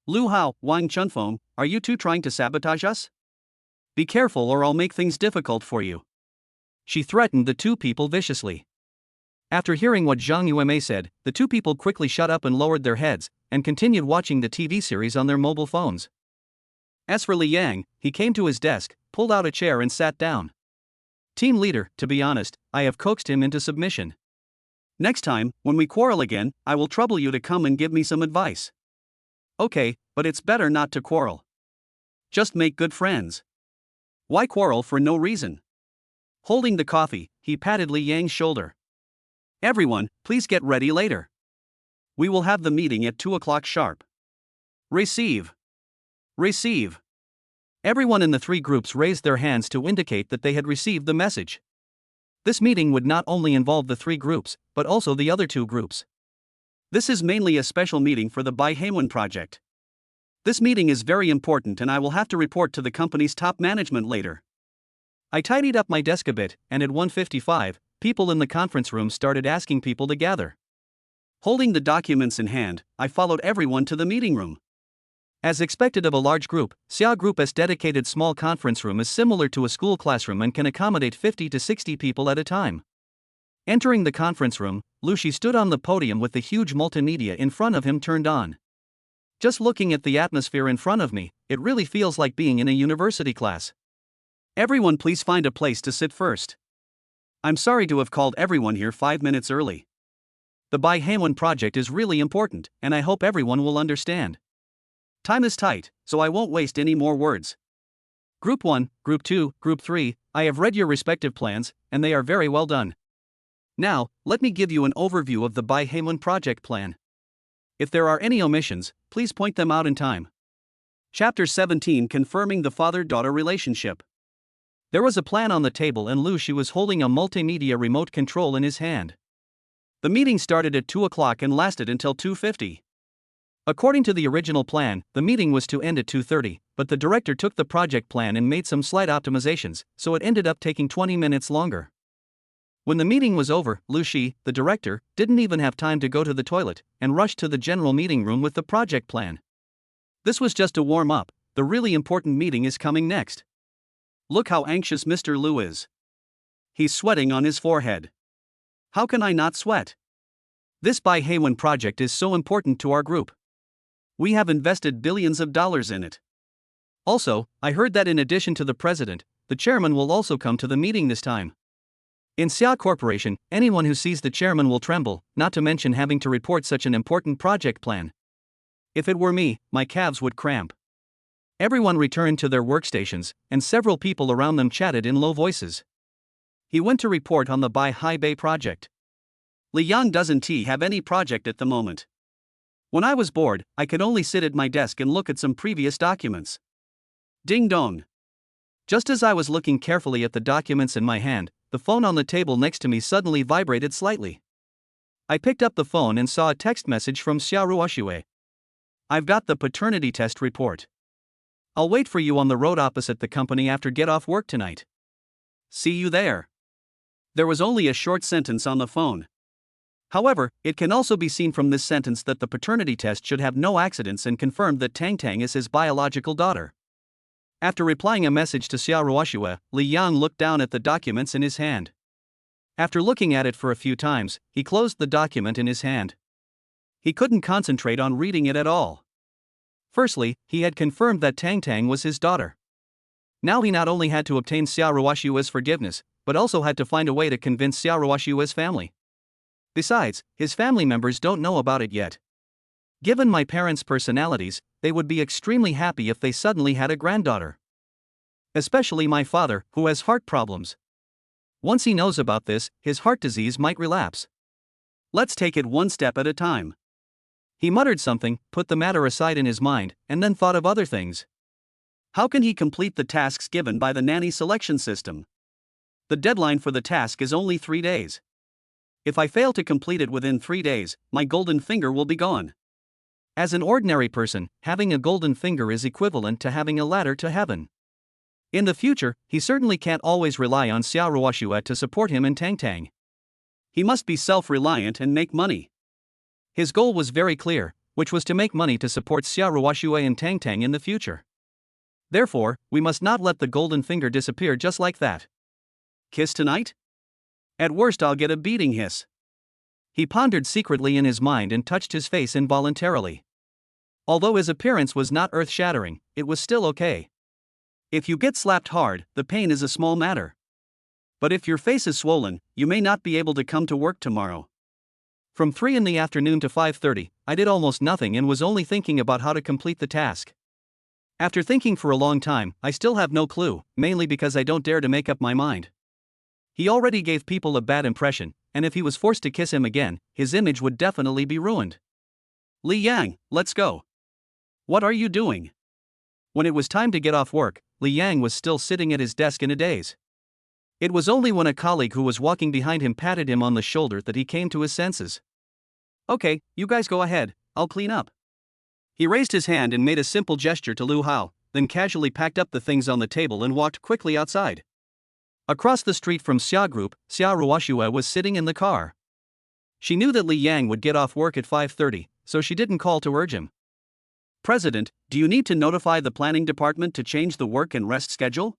Lu Hao, Wang Chunfeng, are you 2 trying to sabotage us? Be careful or I'll make things difficult for you. She threatened the two people viciously. After hearing what Zhang Yuemei said, the two people quickly shut up and lowered their heads, and continued watching the TV series on their mobile phones. As for Li Yang, he came to his desk, pulled out a chair and sat down. Team leader, to be honest, I have coaxed him into submission. Next time, when we quarrel again, I will trouble you to come and give me some advice. Okay, but it's better not to quarrel. Just make good friends. Why quarrel for no reason? Holding the coffee, he patted Li Yang's shoulder. Everyone, please get ready later. We will have the meeting at 2 o'clock sharp. Receive. Receive. Everyone in the three groups raised their hands to indicate that they had received the message. This meeting would not only involve the three groups, but also the other two groups. This is mainly a special meeting for the Bai-Heiwen project. This meeting is very important and I will have to report to the company's top management later. I tidied up my desk a bit, and at 1:55, people in the conference room started asking people to gather. Holding the documents in hand, I followed everyone to the meeting room. As expected of a large group, Xia Group's dedicated small conference room is similar to a school classroom and can accommodate 50 to 60 people at a time. Entering the conference room, Lu Shi stood on the podium with the huge multimedia in front of him turned on. Just looking at the atmosphere in front of me, it really feels like being in a university class. Everyone please find a place to sit first. I'm sorry to have called everyone here 5 minutes early. The Bai-Heiwen project is really important, and I hope everyone will understand. Time is tight, so I won't waste any more words. Group 1, Group 2, Group 3, I have read your respective plans, and they are very well done. Now, let me give you an overview of the Bai-Heiwen project plan. If there are any omissions, please point them out in time. Chapter 17 Confirming the father-daughter relationship. There was a plan on the table and Lu Shi was holding a multimedia remote control in his hand. The meeting started at 2 o'clock and lasted until 2:50. According to the original plan, the meeting was to end at 2:30, but the director took the project plan and made some slight optimizations, so it ended up taking 20 minutes longer. When the meeting was over, Lu Shi, the director, didn't even have time to go to the toilet, and rushed to the general meeting room with the project plan. This was just a warm-up, the really important meeting is coming next. Look how anxious Mr. Lu is. He's sweating on his forehead. How can I not sweat? This Bai-Heiwen project is so important to our group. We have invested billions of dollars in it. Also, I heard that in addition to the president, the chairman will also come to the meeting this time. In Xia Corporation, anyone who sees the chairman will tremble, not to mention having to report such an important project plan. If it were me, my calves would cramp. Everyone returned to their workstations, and several people around them chatted in low voices. He went to report on the Bai-Heiwen project. Li Yang doesn't have any project at the moment. When I was bored, I could only sit at my desk and look at some previous documents. Ding dong. Just as I was looking carefully at the documents in my hand, the phone on the table next to me suddenly vibrated slightly. I picked up the phone and saw a text message from Xia Ruoxue. I've got the paternity test report. I'll wait for you on the road opposite the company after get off work tonight. See you there. There was only a short sentence on the phone. However, it can also be seen from this sentence that the paternity test should have no accidents and confirmed that Tang is his biological daughter. After replying a message to Xia Ruoxue, Li Yang looked down at the documents in his hand. After looking at it for a few times, he closed the document in his hand. He couldn't concentrate on reading it at all. Firstly, he had confirmed that Tang was his daughter. Now he not only had to obtain Xia Ruoxue's forgiveness, but also had to find a way to convince Xia Ruoxue's family. Besides, his family members don't know about it yet. Given my parents' personalities, they would be extremely happy if they suddenly had a granddaughter. Especially my father, who has heart problems. Once he knows about this, his heart disease might relapse. Let's take it one step at a time. He muttered something, put the matter aside in his mind, and then thought of other things. How can he complete the tasks given by the Nanny selection system? The deadline for the task is only 3 days. If I fail to complete it within 3 days, my golden finger will be gone. As an ordinary person, having a golden finger is equivalent to having a ladder to heaven. In the future, he certainly can't always rely on Xia Ruoxue to support him in Tang. He must be self-reliant and make money. His goal was very clear, which was to make money to support Xia Ruoxue and Tang in the future. Therefore, we must not let the golden finger disappear just like that. Kiss tonight? At worst, I'll get a beating hiss. He pondered secretly in his mind and touched his face involuntarily. Although his appearance was not earth-shattering, it was still okay. If you get slapped hard, the pain is a small matter. But if your face is swollen, you may not be able to come to work tomorrow. From 3 in the afternoon to 5:30, I did almost nothing and was only thinking about how to complete the task. After thinking for a long time, I still have no clue, mainly because I don't dare to make up my mind. He already gave people a bad impression, and if he was forced to kiss him again, his image would definitely be ruined. Li Yang, let's go. What are you doing? When it was time to get off work, Li Yang was still sitting at his desk in a daze. It was only when a colleague who was walking behind him patted him on the shoulder that he came to his senses. Okay, you guys go ahead, I'll clean up. He raised his hand and made a simple gesture to Lu Hao, then casually packed up the things on the table and walked quickly outside. Across the street from Xia Group, Xia Ruoxue was sitting in the car. She knew that Li Yang would get off work at 5:30, so she didn't call to urge him. President, do you need to notify the planning department to change the work and rest schedule?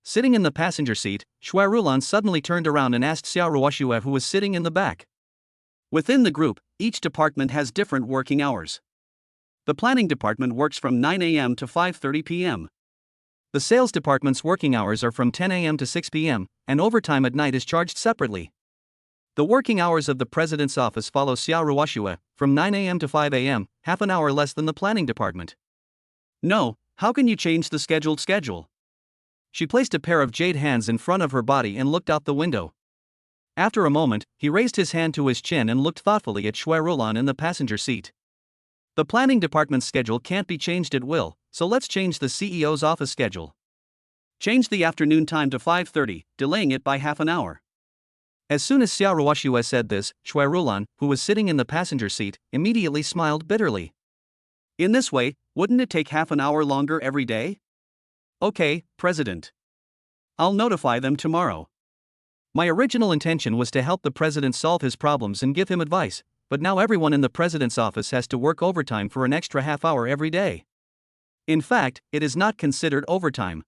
Sitting in the passenger seat, Shui Rulan suddenly turned around and asked Xia Ruoxue, who was sitting in the back. Within the group, each department has different working hours. The planning department works from 9 a.m. to 5:30 p.m. The sales department's working hours are from 10 a.m. to 6 p.m., and overtime at night is charged separately. The working hours of the president's office follow Xia Ruoxue, from 9 a.m. to 5 a.m., half an hour less than the planning department. No, how can you change the schedule? She placed a pair of jade hands in front of her body and looked out the window. After a moment, he raised his hand to his chin and looked thoughtfully at Shui Rulan in the passenger seat. The planning department's schedule can't be changed at will, so let's change the CEO's office schedule. Change the afternoon time to 5:30, delaying it by half an hour. As soon as Xia Ruoxue said this, Shui Rulan, who was sitting in the passenger seat, immediately smiled bitterly. In this way, wouldn't it take half an hour longer every day? Okay, President. I'll notify them tomorrow. My original intention was to help the president solve his problems and give him advice, but now everyone in the president's office has to work overtime for an extra half hour every day. In fact, it is not considered overtime.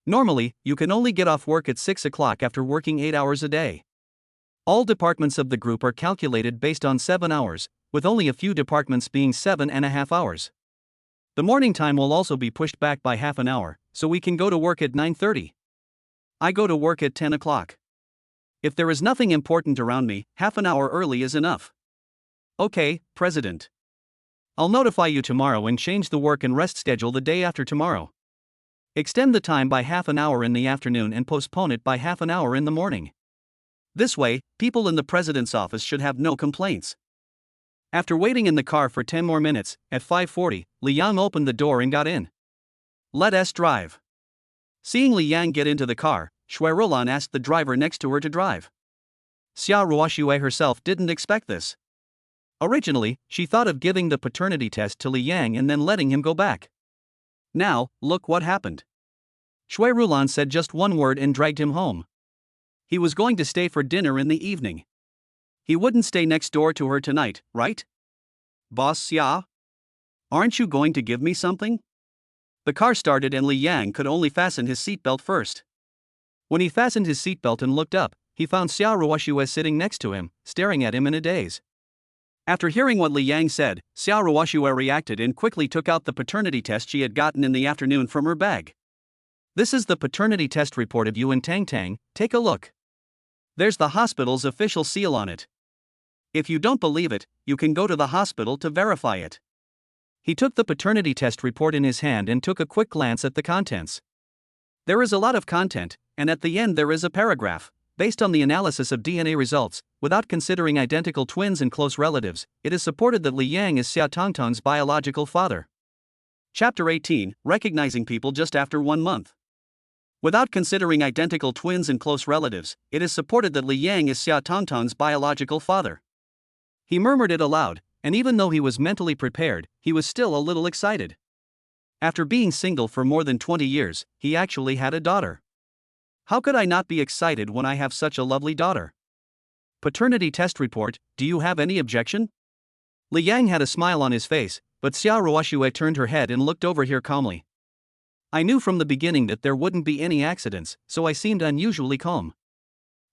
Normally, you can only get off work at 6 o'clock after working 8 hours a day. All departments of the group are calculated based on 7 hours, with only a few departments being 7.5 hours. The morning time will also be pushed back by half an hour, so we can go to work at 9:30. I go to work at 10 o'clock. If there is nothing important around me, half an hour early is enough. Okay, President. I'll notify you tomorrow and change the work and rest schedule the day after tomorrow. Extend the time by half an hour in the afternoon and postpone it by half an hour in the morning. This way, people in the president's office should have no complaints. After waiting in the car for 10 more minutes, at 5:40, Li Yang opened the door and got in. Let us drive. Seeing Li Yang get into the car, Shui Rulan asked the driver next to her to drive. Xia Ruoxue herself didn't expect this. Originally, she thought of giving the paternity test to Li Yang and then letting him go back. Now, look what happened. Shui Rulan said just one word and dragged him home. He was going to stay for dinner in the evening. He wouldn't stay next door to her tonight, right? Boss Xia? Aren't you going to give me something? The car started and Li Yang could only fasten his seatbelt first. When he fastened his seatbelt and looked up, he found Xia Ruoxue sitting next to him, staring at him in a daze. After hearing what Li Yang said, Xia Ruoxue reacted and quickly took out the paternity test she had gotten in the afternoon from her bag. This is the paternity test report of you and Tang, take a look. There's the hospital's official seal on it. If you don't believe it, you can go to the hospital to verify it. He took the paternity test report in his hand and took a quick glance at the contents. There is a lot of content, and at the end there is a paragraph. Based on the analysis of DNA results, without considering identical twins and close relatives, it is supported that Li Yang is Xia Tongtong's biological father. Chapter 18, Recognizing People Just After 1 Month. Without considering identical twins and close relatives, it is supported that Li Yang is Xia Tongtong's biological father. He murmured it aloud, and even though he was mentally prepared, he was still a little excited. After being single for more than 20 years, he actually had a daughter. How could I not be excited when I have such a lovely daughter? Paternity test report, do you have any objection? Li Yang had a smile on his face, but Xia Ruoxue turned her head and looked over here calmly. I knew from the beginning that there wouldn't be any accidents, so I seemed unusually calm.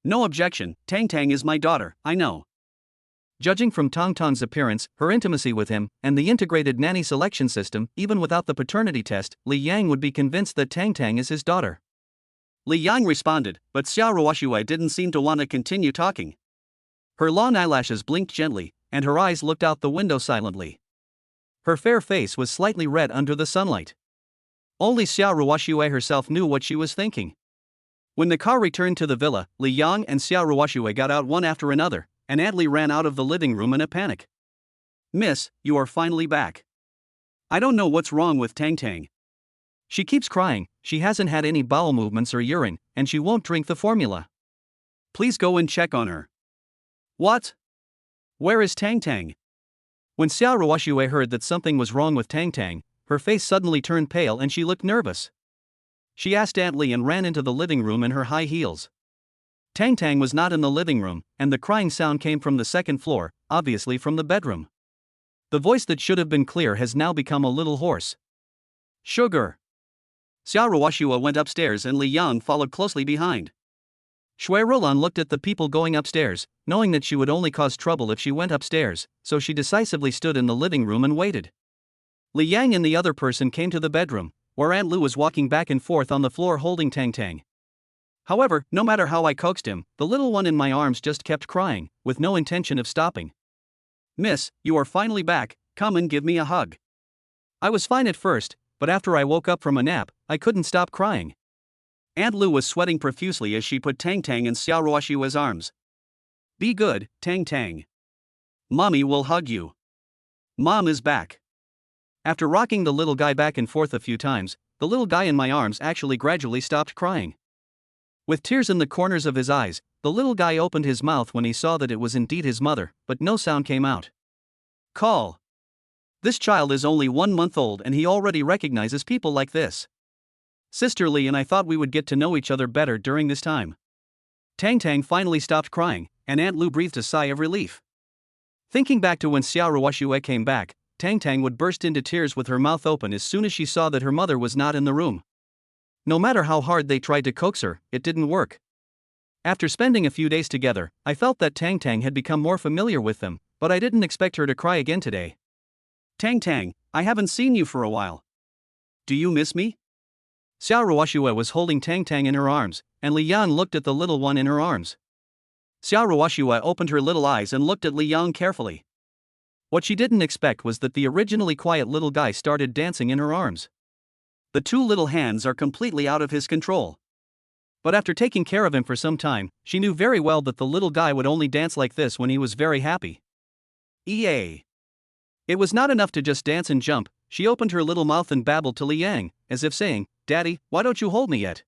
No objection, Tang is my daughter, I know. Judging from Tang's appearance, her intimacy with him, and the integrated nanny selection system, even without the paternity test, Li Yang would be convinced that Tang is his daughter. Li Yang responded, but Xiao Ruoxue didn't seem to want to continue talking. Her long eyelashes blinked gently, and her eyes looked out the window silently. Her fair face was slightly red under the sunlight. Only Xiao Ruoxue herself knew what she was thinking. When the car returned to the villa, Li Yang and Xiao Ruoxue got out one after another, and Aunt Li ran out of the living room in a panic. Miss, you are finally back. I don't know what's wrong with Tang. She keeps crying, she hasn't had any bowel movements or urine, and she won't drink the formula. Please go and check on her. What? Where is Tang? When Xiao Ruoxue heard that something was wrong with Tang, her face suddenly turned pale and she looked nervous. She asked Aunt Li and ran into the living room in her high heels. Tang was not in the living room, and the crying sound came from the second floor, obviously from the bedroom. The voice that should have been clear has now become a little hoarse. Sugar. Xiao Ruoxue went upstairs and Li Yang followed closely behind. Shui Rolan looked at the people going upstairs, knowing that she would only cause trouble if she went upstairs, so she decisively stood in the living room and waited. Li Yang and the other person came to the bedroom, where Aunt Lu was walking back and forth on the floor holding Tang. However, no matter how I coaxed him, the little one in my arms just kept crying, with no intention of stopping. Miss, you are finally back, come and give me a hug. I was fine at first, but after I woke up from a nap, I couldn't stop crying. Aunt Lu was sweating profusely as she put Tang in Xiao Ruoxue's arms. Be good, Tang. Mommy will hug you. Mom is back. After rocking the little guy back and forth a few times, the little guy in my arms actually gradually stopped crying. With tears in the corners of his eyes, the little guy opened his mouth when he saw that it was indeed his mother, but no sound came out. Call. This child is only 1 month old and he already recognizes people like this. Sister Li and I thought we would get to know each other better during this time. Tang finally stopped crying, and Aunt Lu breathed a sigh of relief. Thinking back to when Xiao Ruoxue came back, Tang would burst into tears with her mouth open as soon as she saw that her mother was not in the room. No matter how hard they tried to coax her, it didn't work. After spending a few days together, I felt that Tang had become more familiar with them, but I didn't expect her to cry again today. Tang, I haven't seen you for a while. Do you miss me? Xiao Ruoxue was holding Tang in her arms, and Li Yang looked at the little one in her arms. Xiao Ruoxue opened her little eyes and looked at Li Yang carefully. What she didn't expect was that the originally quiet little guy started dancing in her arms. The two little hands are completely out of his control. But after taking care of him for some time, she knew very well that the little guy would only dance like this when he was very happy. It was not enough to just dance and jump. She opened her little mouth and babbled to Li Yang, as if saying, Daddy, why don't you hold me yet?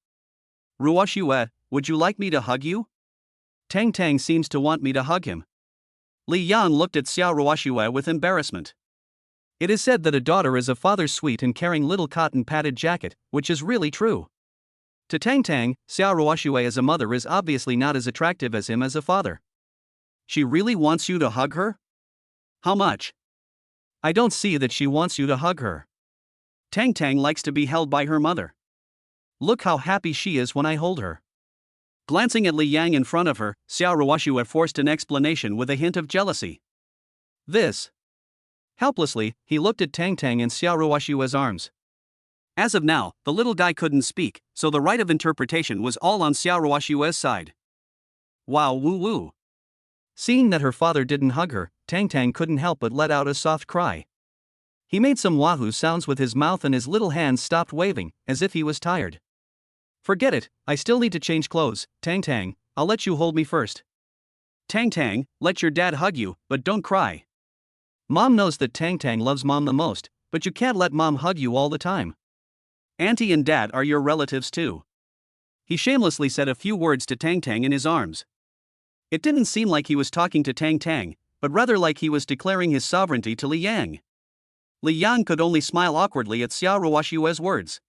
Ruoxue, would you like me to hug you? Tang seems to want me to hug him. Li Yang looked at Xiao Ruoxue with embarrassment. It is said that a daughter is a father's sweet and caring little cotton-padded jacket, which is really true. To Tang, Xiao Ruoxue as a mother is obviously not as attractive as him as a father. She really wants you to hug her? How much? I don't see that she wants you to hug her. Tang likes to be held by her mother. Look how happy she is when I hold her. Glancing at Li Yang in front of her, Xiao Ruoxue forced an explanation with a hint of jealousy. This. Helplessly, he looked at Tang in Xiao Ruoxue's arms. As of now, the little guy couldn't speak, so the right of interpretation was all on Xiao Ruoxue's side. Wow, woo. Seeing that her father didn't hug her, Tang couldn't help but let out a soft cry. He made some wahoo sounds with his mouth and his little hands stopped waving, as if he was tired. Forget it, I still need to change clothes, Tang, I'll let you hold me first. Tang, let your dad hug you, but don't cry. Mom knows that Tang loves Mom the most, but you can't let Mom hug you all the time. Auntie and Dad are your relatives too. He shamelessly said a few words to Tang in his arms. It didn't seem like he was talking to Tang, but rather like he was declaring his sovereignty to Li Yang. Li Yang could only smile awkwardly at Xiao Ruoxue's words.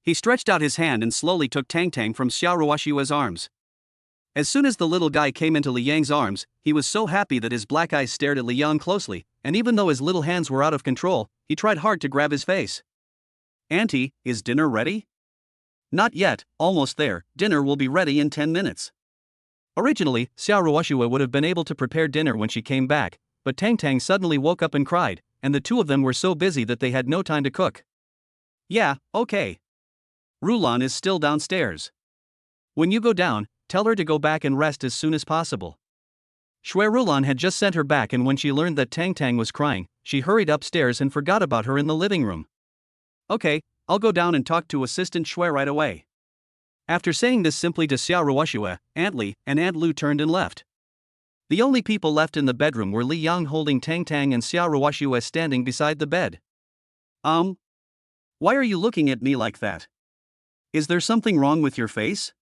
He stretched out his hand and slowly took Tang from Xiao Ruoxue's arms. As soon as the little guy came into Li Yang's arms, he was so happy that his black eyes stared at Li Yang closely, and even though his little hands were out of control, he tried hard to grab his face. Auntie, is dinner ready? Not yet, almost there, dinner will be ready in 10 minutes. Originally, Xiao Ruoxue would have been able to prepare dinner when she came back, but Tang suddenly woke up and cried, and the two of them were so busy that they had no time to cook. Yeah, okay. Rulan is still downstairs. When you go down, tell her to go back and rest as soon as possible. Shui Rulan had just sent her back, and when she learned that Tang was crying, she hurried upstairs and forgot about her in the living room. Okay, I'll go down and talk to Assistant Shui right away. After saying this simply to Xiao Ruoxue, Aunt Li and Aunt Lu turned and left. The only people left in the bedroom were Li Yang holding Tang and Xiao Ruoxue standing beside the bed. Why are you looking at me like that? Is there something wrong with your face?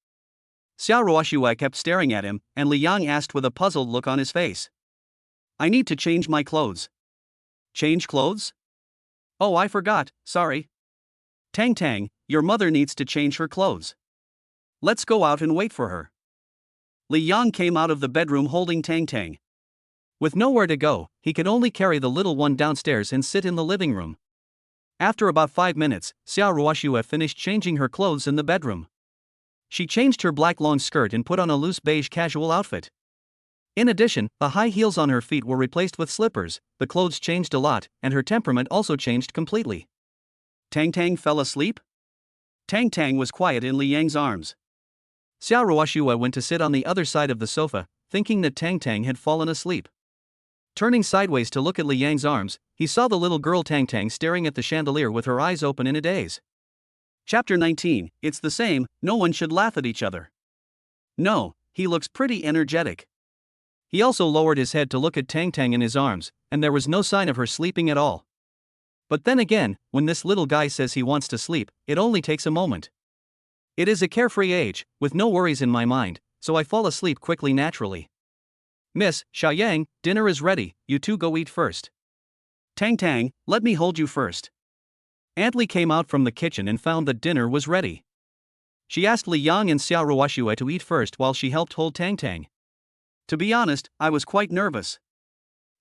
Xiao Ruoxue kept staring at him, and Li Yang asked with a puzzled look on his face. I need to change my clothes. Change clothes? Oh, I forgot, sorry. Tang, your mother needs to change her clothes. Let's go out and wait for her. Li Yang came out of the bedroom holding Tang. With nowhere to go, he could only carry the little one downstairs and sit in the living room. After about 5 minutes, Xiao Ruoxue finished changing her clothes in the bedroom. She changed her black long skirt and put on a loose beige casual outfit. In addition, the high heels on her feet were replaced with slippers. The clothes changed a lot, and her temperament also changed completely. Tang fell asleep? Tang was quiet in Li Yang's arms. Xiao Ruoxue went to sit on the other side of the sofa, thinking that Tang had fallen asleep. Turning sideways to look at Li Yang's arms, he saw the little girl Tang staring at the chandelier with her eyes open in a daze. Chapter 19, It's the same, no one should laugh at each other. No, he looks pretty energetic. He also lowered his head to look at Tang in his arms, and there was no sign of her sleeping at all. But then again, when this little guy says he wants to sleep, it only takes a moment. It is a carefree age, with no worries in my mind, so I fall asleep quickly naturally. Miss Xiaoyang, dinner is ready, you two go eat first. Tang, let me hold you first. Aunt Li came out from the kitchen and found that dinner was ready. She asked Li Yang and Xiao Ruoxue to eat first while she helped hold Tang. To be honest, I was quite nervous.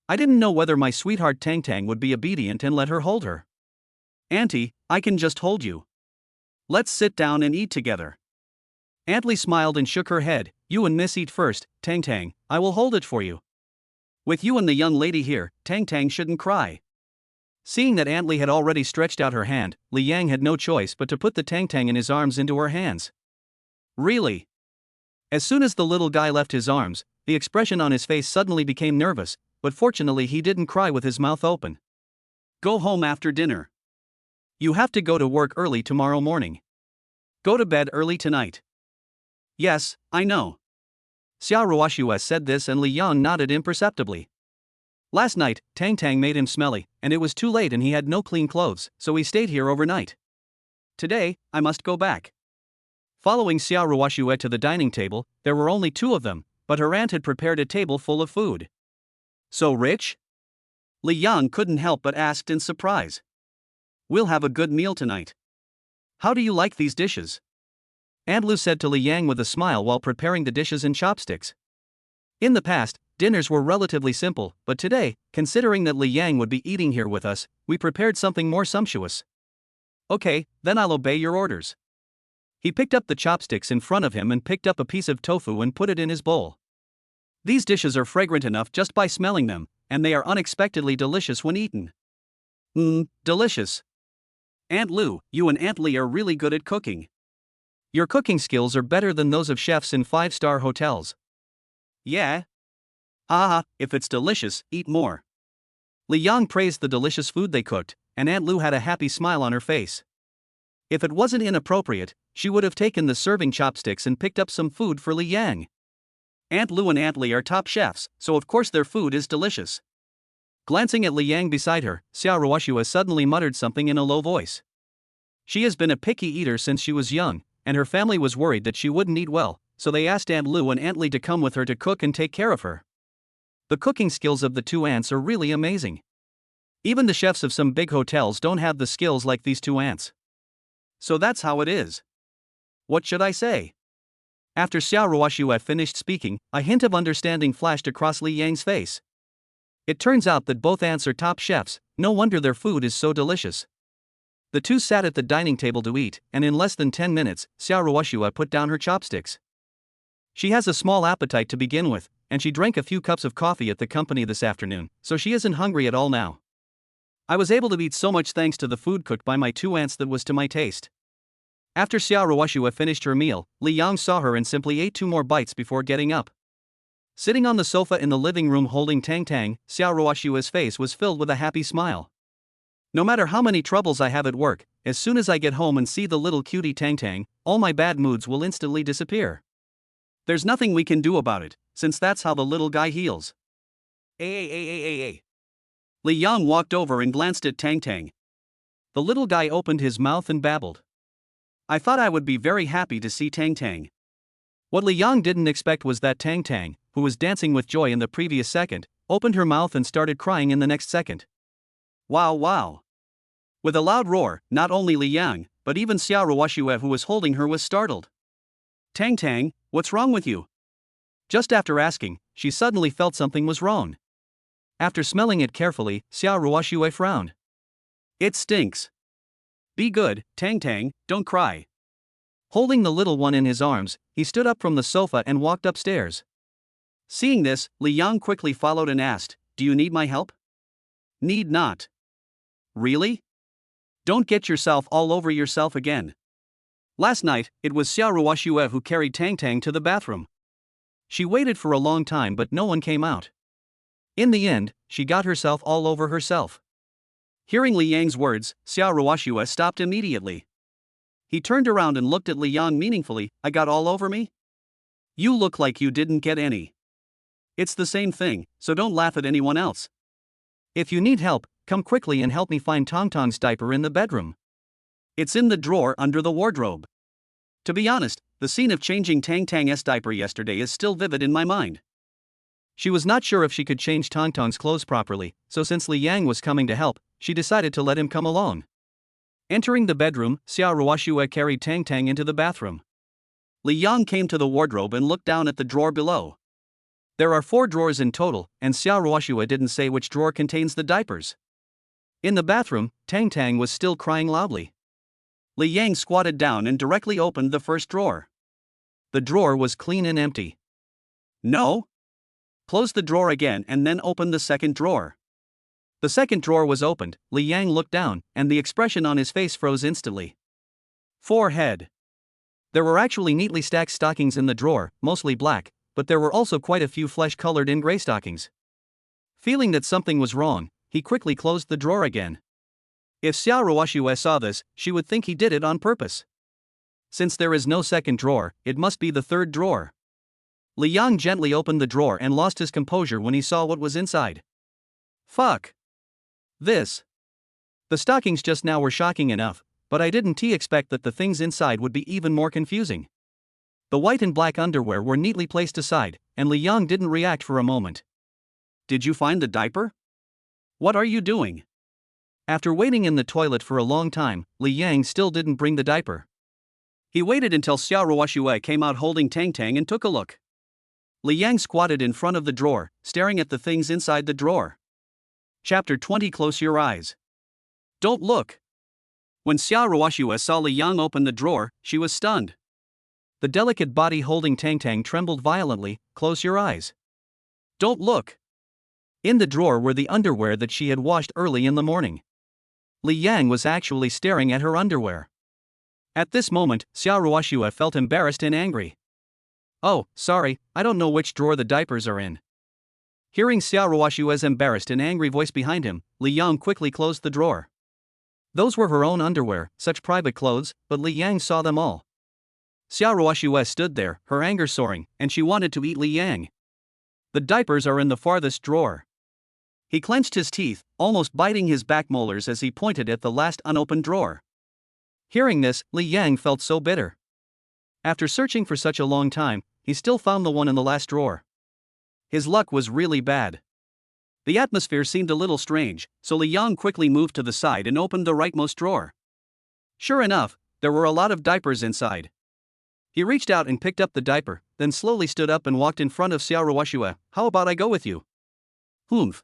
I didn't know whether my sweetheart Tang would be obedient and let her hold her. Auntie, I can just hold you. Let's sit down and eat together. Aunt Li smiled and shook her head. You and Miss eat first, Tang, I will hold it for you. With you and the young lady here, Tang shouldn't cry. Seeing that Aunt Li had already stretched out her hand, Li Yang had no choice but to put the Tang in his arms into her hands. Really? As soon as the little guy left his arms, the expression on his face suddenly became nervous, but fortunately he didn't cry with his mouth open. Go home after dinner. You have to go to work early tomorrow morning. Go to bed early tonight. Yes, I know. Xiao Ruoxue said this and Li Yang nodded imperceptibly. Last night, Tang made him smelly, and it was too late and he had no clean clothes, so he stayed here overnight. Today, I must go back. Following Xiao Ruoxue to the dining table, there were only two of them, but her aunt had prepared a table full of food. So rich? Li Yang couldn't help but ask in surprise. We'll have a good meal tonight. How do you like these dishes? Aunt Lu said to Li Yang with a smile while preparing the dishes and chopsticks. In the past, dinners were relatively simple, but today, considering that Li Yang would be eating here with us, we prepared something more sumptuous. Okay, then I'll obey your orders. He picked up the chopsticks in front of him and picked up a piece of tofu and put it in his bowl. These dishes are fragrant enough just by smelling them, and they are unexpectedly delicious when eaten. Delicious. Aunt Lu, you and Aunt Li are really good at cooking. Your cooking skills are better than those of chefs in 5-star hotels. Yeah? If it's delicious, eat more. Li Yang praised the delicious food they cooked, and Aunt Lu had a happy smile on her face. If it wasn't inappropriate, she would have taken the serving chopsticks and picked up some food for Li Yang. Aunt Lu and Aunt Li are top chefs, so of course their food is delicious. Glancing at Li Yang beside her, Xiao Ruoxue suddenly muttered something in a low voice. She has been a picky eater since she was young, and her family was worried that she wouldn't eat well, so they asked Aunt Lu and Aunt Li to come with her to cook and take care of her. The cooking skills of the two aunts are really amazing. Even the chefs of some big hotels don't have the skills like these two aunts. So that's how it is. What should I say? After Xiao Ruoxue finished speaking, a hint of understanding flashed across Li Yang's face. It turns out that both aunts are top chefs, no wonder their food is so delicious. The two sat at the dining table to eat, and in less than 10 minutes, Xiao Ruoxue put down her chopsticks. She has a small appetite to begin with, and she drank a few cups of coffee at the company this afternoon, so she isn't hungry at all now. I was able to eat so much thanks to the food cooked by my two aunts that was to my taste. After Xiao Ruoxue finished her meal, Li Yang saw her and simply ate 2 more bites before getting up. Sitting on the sofa in the living room holding Tang, Xiao Ruoxue's face was filled with a happy smile. No matter how many troubles I have at work, as soon as I get home and see the little cutie Tang, all my bad moods will instantly disappear. There's nothing we can do about it, since that's how the little guy heals. Li Yang walked over and glanced at Tang. The little guy opened his mouth and babbled. I thought I would be very happy to see Tang. What Li Yang didn't expect was that Tang, who was dancing with joy in the previous second, opened her mouth and started crying in the next second. Wow. With a loud roar, not only Li Yang, but even Xiao Ruoxue who was holding her was startled. Tang, what's wrong with you? Just after asking, she suddenly felt something was wrong. After smelling it carefully, Xiao Ruoxue frowned. It stinks. Be good, Tang, don't cry. Holding the little one in his arms, he stood up from the sofa and walked upstairs. Seeing this, Li Yang quickly followed and asked, Do you need my help? Need not. Really? Don't get yourself all over yourself again. Last night, it was Xiao Ruoxue who carried Tang to the bathroom. She waited for a long time but no one came out. In the end, she got herself all over herself. Hearing Li Yang's words, Xiao Ruoxue stopped immediately. He turned around and looked at Li Yang meaningfully. I got all over me? You look like you didn't get any. It's the same thing, so don't laugh at anyone else. If you need help, come quickly and help me find Tang's diaper in the bedroom. It's in the drawer under the wardrobe. To be honest, the scene of changing Tang's diaper yesterday is still vivid in my mind. She was not sure if she could change Tang's clothes properly, so since Li Yang was coming to help, she decided to let him come along. Entering the bedroom, Xiao Ruoxue carried Tang into the bathroom. Li Yang came to the wardrobe and looked down at the drawer below. There are 4 drawers in total, and Xiao Ruoxue didn't say which drawer contains the diapers. In the bathroom, Tang was still crying loudly. Li Yang squatted down and directly opened the first drawer. The drawer was clean and empty. No? Close the drawer again and then open the second drawer. The second drawer was opened, Li Yang looked down, and the expression on his face froze instantly. Forehead. There were actually neatly stacked stockings in the drawer, mostly black, but there were also quite a few flesh-colored in gray stockings. Feeling that something was wrong, he quickly closed the drawer again. If Xiao Ruoxue saw this, she would think he did it on purpose. Since there is no second drawer, it must be the third drawer. Li Yang gently opened the drawer and lost his composure when he saw what was inside. Fuck. This. The stockings just now were shocking enough, but I didn't expect that the things inside would be even more confusing. The white and black underwear were neatly placed aside, and Li Yang didn't react for a moment. Did you find the diaper? What are you doing? After waiting in the toilet for a long time, Li Yang still didn't bring the diaper. He waited until Xiao Ruoxue came out holding Tang and took a look. Li Yang squatted in front of the drawer, staring at the things inside the drawer. Chapter 20. Close your eyes. Don't look. When Xiao Ruoxue saw Li Yang open the drawer, she was stunned. The delicate body holding Tang trembled violently. Close your eyes. Don't look. In the drawer were the underwear that she had washed early in the morning. Li Yang was actually staring at her underwear. At this moment, Xiao Ruoxue felt embarrassed and angry. Oh, sorry, I don't know which drawer the diapers are in. Hearing Xiao Ruoxue's embarrassed and angry voice behind him, Li Yang quickly closed the drawer. Those were her own underwear, such private clothes, but Li Yang saw them all. Xiao Ruoxue stood there, her anger soaring, and she wanted to eat Li Yang. The diapers are in the farthest drawer. He clenched his teeth, almost biting his back molars as he pointed at the last unopened drawer. Hearing this, Li Yang felt so bitter. After searching for such a long time, he still found the one in the last drawer. His luck was really bad. The atmosphere seemed a little strange, so Li Yang quickly moved to the side and opened the rightmost drawer. Sure enough, there were a lot of diapers inside. He reached out and picked up the diaper, then slowly stood up and walked in front of Xiao Ruoxue. How about I go with you? Humph.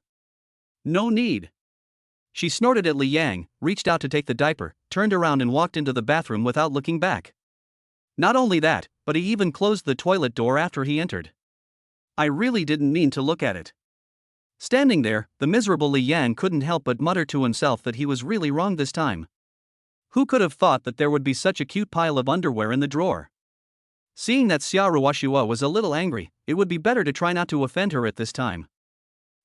No need. She snorted at Li Yang, reached out to take the diaper, turned around and walked into the bathroom without looking back. Not only that, but he even closed the toilet door after he entered. I really didn't mean to look at it. Standing there, the miserable Li Yang couldn't help but mutter to himself that he was really wrong this time. Who could have thought that there would be such a cute pile of underwear in the drawer? Seeing that Xia Ruoxue was a little angry, it would be better to try not to offend her at this time.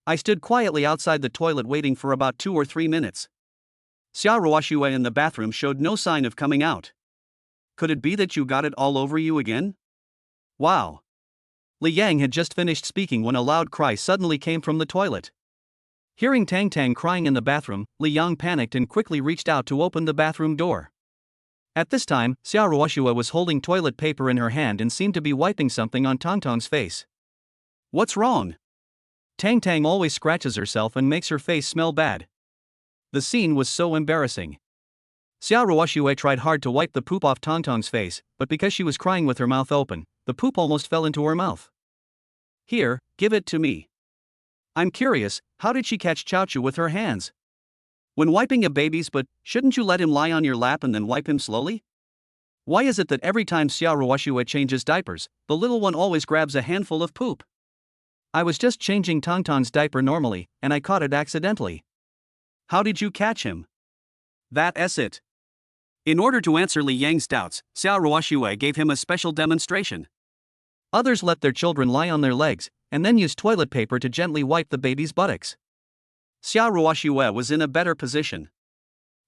I stood quietly outside the toilet waiting for about 2 or 3 minutes. Xia Ruoxue in the bathroom showed no sign of coming out. Could it be that you got it all over you again? Wow. Li Yang had just finished speaking when a loud cry suddenly came from the toilet. Hearing Tang crying in the bathroom, Li Yang panicked and quickly reached out to open the bathroom door. At this time, Xia Ruoxue was holding toilet paper in her hand and seemed to be wiping something on Tang's face. What's wrong? Tang always scratches herself and makes her face smell bad. The scene was so embarrassing. Xia Ruoxue tried hard to wipe the poop off Tang's face, but because she was crying with her mouth open, the poop almost fell into her mouth. Here, give it to me. I'm curious, how did she catch Chaochu with her hands? When wiping a baby's butt, shouldn't you let him lie on your lap and then wipe him slowly? Why is it that every time Xia Ruoxue changes diapers, the little one always grabs a handful of poop? I was just changing Tang's diaper normally, and I caught it accidentally. How did you catch him? That's it. In order to answer Li Yang's doubts, Xia Ruoxue gave him a special demonstration. Others let their children lie on their legs, and then use toilet paper to gently wipe the baby's buttocks. Xia Ruoxue was in a better position.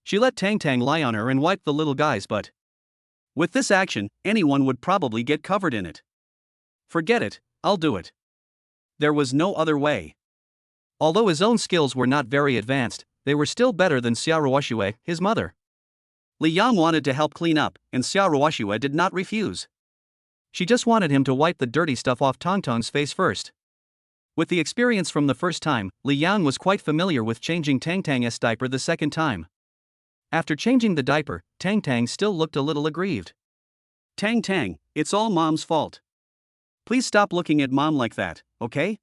She let Tang lie on her and wipe the little guy's butt. With this action, anyone would probably get covered in it. Forget it, I'll do it. There was no other way. Although his own skills were not very advanced, they were still better than Xia Ruoxue, his mother. Li Yang wanted to help clean up, and Xia Ruoxue did not refuse. She just wanted him to wipe the dirty stuff off Tang's face first. With the experience from the first time, Li Yang was quite familiar with changing Tang's diaper the second time. After changing the diaper, Tang still looked a little aggrieved. Tang, it's all Mom's fault. Please stop looking at Mom like that, okay?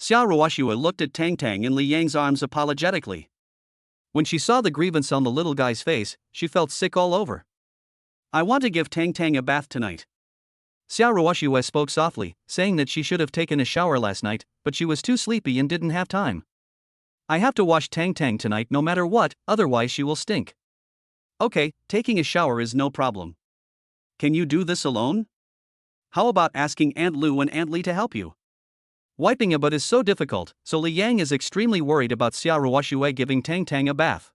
Xia Ruoxue looked at Tang in Li Yang's arms apologetically. When she saw the grievance on the little guy's face, she felt sick all over. I want to give Tang a bath tonight. Xia Ruoxue spoke softly, saying that she should have taken a shower last night, but she was too sleepy and didn't have time. I have to wash Tang tonight no matter what, otherwise she will stink. Okay, taking a shower is no problem. Can you do this alone? How about asking Aunt Lu and Aunt Li to help you? Wiping a butt is so difficult, so Li Yang is extremely worried about Xia Ruoxue giving Tang a bath.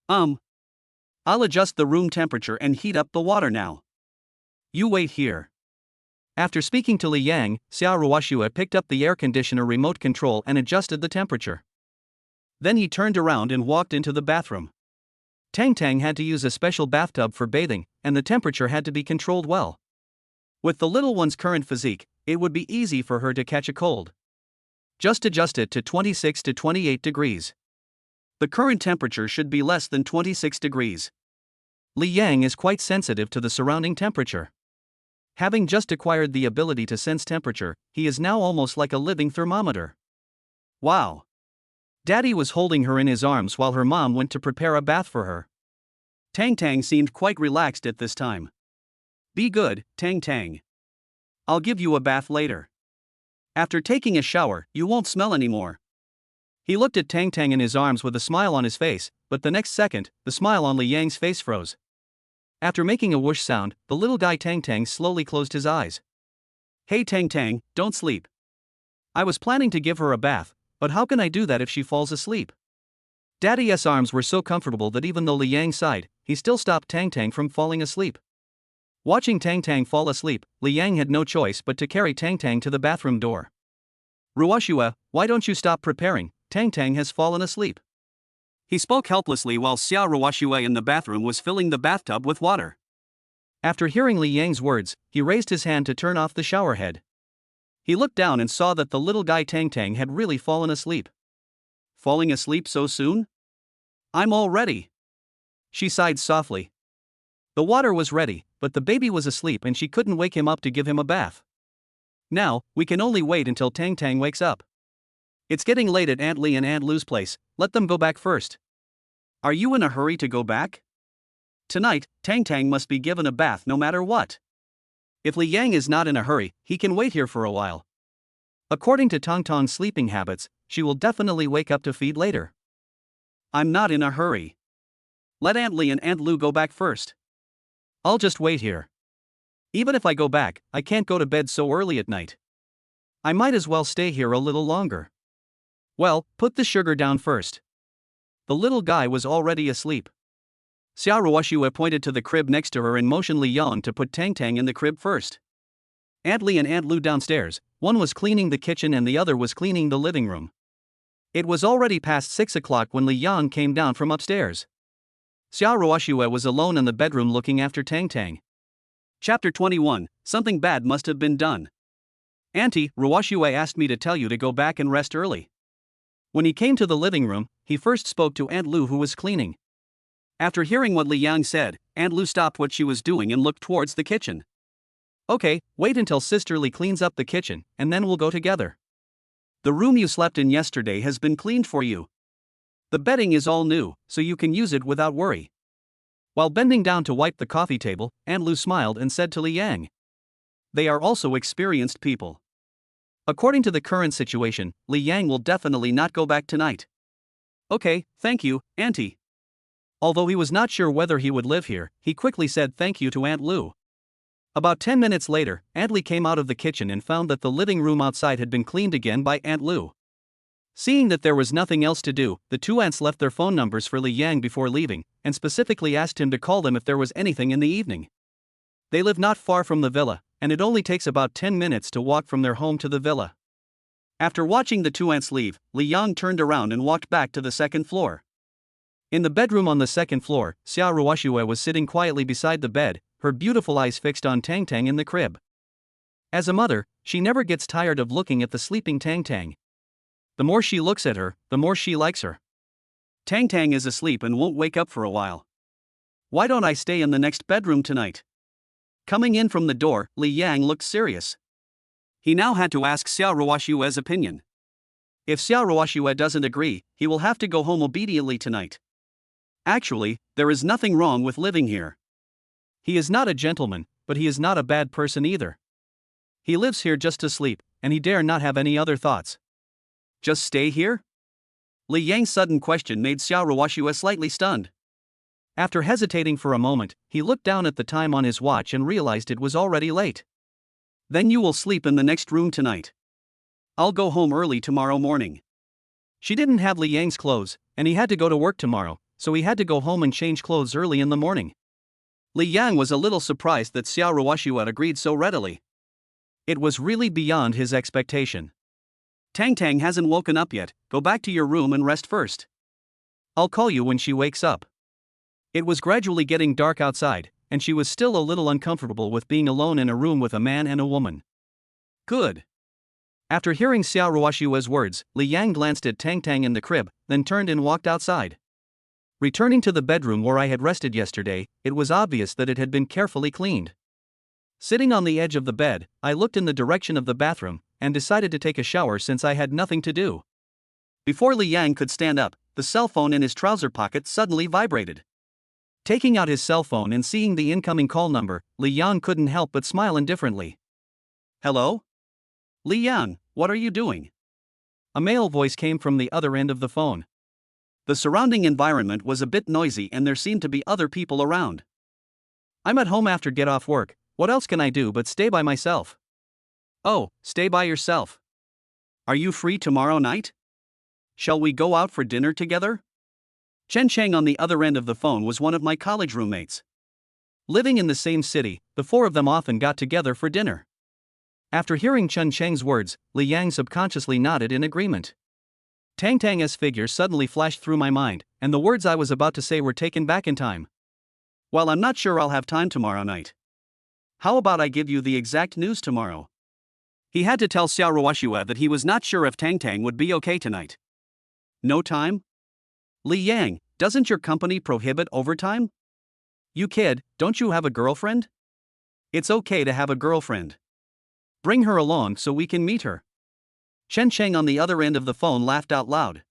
I'll adjust the room temperature and heat up the water now. You wait here. After speaking to Li Yang, Xia Ruoxue picked up the air conditioner remote control and adjusted the temperature. Then he turned around and walked into the bathroom. Tang had to use a special bathtub for bathing, and the temperature had to be controlled well. With the little one's current physique, it would be easy for her to catch a cold. Just adjust it to 26 to 28 degrees. The current temperature should be less than 26 degrees. Li Yang is quite sensitive to the surrounding temperature. Having just acquired the ability to sense temperature, he is now almost like a living thermometer. Wow! Daddy was holding her in his arms while her mom went to prepare a bath for her. Tang seemed quite relaxed at this time. Be good, Tang. I'll give you a bath later. After taking a shower, you won't smell anymore. He looked at Tang in his arms with a smile on his face, but the next second, the smile on Li Yang's face froze. After making a whoosh sound, the little guy Tang slowly closed his eyes. Hey Tang, don't sleep. I was planning to give her a bath, but how can I do that if she falls asleep? Daddy's arms were so comfortable that even though Li Yang sighed, he still stopped Tang from falling asleep. Watching Tang fall asleep, Li Yang had no choice but to carry Tang to the bathroom door. Ruoxue, why don't you stop preparing? Tang has fallen asleep. He spoke helplessly while Xia Ruoxue in the bathroom was filling the bathtub with water. After hearing Li Yang's words, he raised his hand to turn off the shower head. He looked down and saw that the little guy Tang had really fallen asleep. Falling asleep so soon? I'm all ready. She sighed softly. The water was ready, but the baby was asleep and she couldn't wake him up to give him a bath. Now, we can only wait until Tang wakes up. It's getting late at Aunt Li and Aunt Lu's place, let them go back first. Are you in a hurry to go back? Tonight, Tang must be given a bath no matter what. If Li Yang is not in a hurry, he can wait here for a while. According to Tang's sleeping habits, she will definitely wake up to feed later. I'm not in a hurry. Let Aunt Li and Aunt Lu go back first. I'll just wait here. Even if I go back, I can't go to bed so early at night. I might as well stay here a little longer. Well, put the sugar down first. The little guy was already asleep. Xia Ruoxue pointed to the crib next to her and motioned Li Yang to put Tang in the crib first. Aunt Li and Aunt Lu downstairs, one was cleaning the kitchen and the other was cleaning the living room. It was already past 6 o'clock when Li Yang came down from upstairs. Xia Ruoxue was alone in the bedroom looking after Tang. Chapter 21, Something bad must have been done. Auntie, Ruoxue asked me to tell you to go back and rest early. When he came to the living room, he first spoke to Aunt Lu who was cleaning. After hearing what Li Yang said, Aunt Lu stopped what she was doing and looked towards the kitchen. Okay, wait until Sister Li cleans up the kitchen, and then we'll go together. The room you slept in yesterday has been cleaned for you. The bedding is all new, so you can use it without worry. While bending down to wipe the coffee table, Aunt Lu smiled and said to Li Yang. They are also experienced people. According to the current situation, Li Yang will definitely not go back tonight. Okay, thank you, Auntie. Although he was not sure whether he would live here, he quickly said thank you to Aunt Lu. About 10 minutes later, Aunt Li came out of the kitchen and found that the living room outside had been cleaned again by Aunt Lu. Seeing that there was nothing else to do, the two aunts left their phone numbers for Li Yang before leaving, and specifically asked him to call them if there was anything in the evening. They live not far from the villa, and it only takes about 10 minutes to walk from their home to the villa. After watching the two aunts leave, Li Yang turned around and walked back to the second floor. In the bedroom on the second floor, Xia Ruoxue was sitting quietly beside the bed, her beautiful eyes fixed on Tang in the crib. As a mother, she never gets tired of looking at the sleeping Tang. The more she looks at her, the more she likes her. Tang is asleep and won't wake up for a while. Why don't I stay in the next bedroom tonight? Coming in from the door, Li Yang looked serious. He now had to ask Xia Ruoxue's opinion. If Xia Ruoxue doesn't agree, he will have to go home obediently tonight. Actually, there is nothing wrong with living here. He is not a gentleman, but he is not a bad person either. He lives here just to sleep, and he dare not have any other thoughts. Just stay here? Li Yang's sudden question made Xia Ruoxue slightly stunned. After hesitating for a moment, he looked down at the time on his watch and realized it was already late. Then you will sleep in the next room tonight. I'll go home early tomorrow morning. She didn't have Li Yang's clothes, and he had to go to work tomorrow, so he had to go home and change clothes early in the morning. Li Yang was a little surprised that Xia Ruoxue agreed so readily. It was really beyond his expectation. Tang hasn't woken up yet, go back to your room and rest first. I'll call you when she wakes up. It was gradually getting dark outside, and she was still a little uncomfortable with being alone in a room with a man and a woman. Good. After hearing Xia Ruoxue's words, Li Yang glanced at Tang in the crib, then turned and walked outside. Returning to the bedroom where I had rested yesterday, it was obvious that it had been carefully cleaned. Sitting on the edge of the bed, I looked in the direction of the bathroom, and decided to take a shower since I had nothing to do. Before Li Yang could stand up, the cell phone in his trouser pocket suddenly vibrated. Taking out his cell phone and seeing the incoming call number, Li Yang couldn't help but smile indifferently. Hello? Li Yang, what are you doing? A male voice came from the other end of the phone. The surrounding environment was a bit noisy and there seemed to be other people around. I'm at home after get off work, what else can I do but stay by myself? Oh, stay by yourself. Are you free tomorrow night? Shall we go out for dinner together? Chen Cheng on the other end of the phone was one of my college roommates. Living in the same city, the four of them often got together for dinner. After hearing Chen Cheng's words, Li Yang subconsciously nodded in agreement. Tang's figure suddenly flashed through my mind, and the words I was about to say were taken back in time. Well, I'm not sure I'll have time tomorrow night. How about I give you the exact news tomorrow? He had to tell Xia Ruoxue that he was not sure if Tang would be okay tonight. No time? Li Yang, doesn't your company prohibit overtime? You kid, don't you have a girlfriend? It's okay to have a girlfriend. Bring her along so we can meet her. Chen Cheng on the other end of the phone laughed out loud.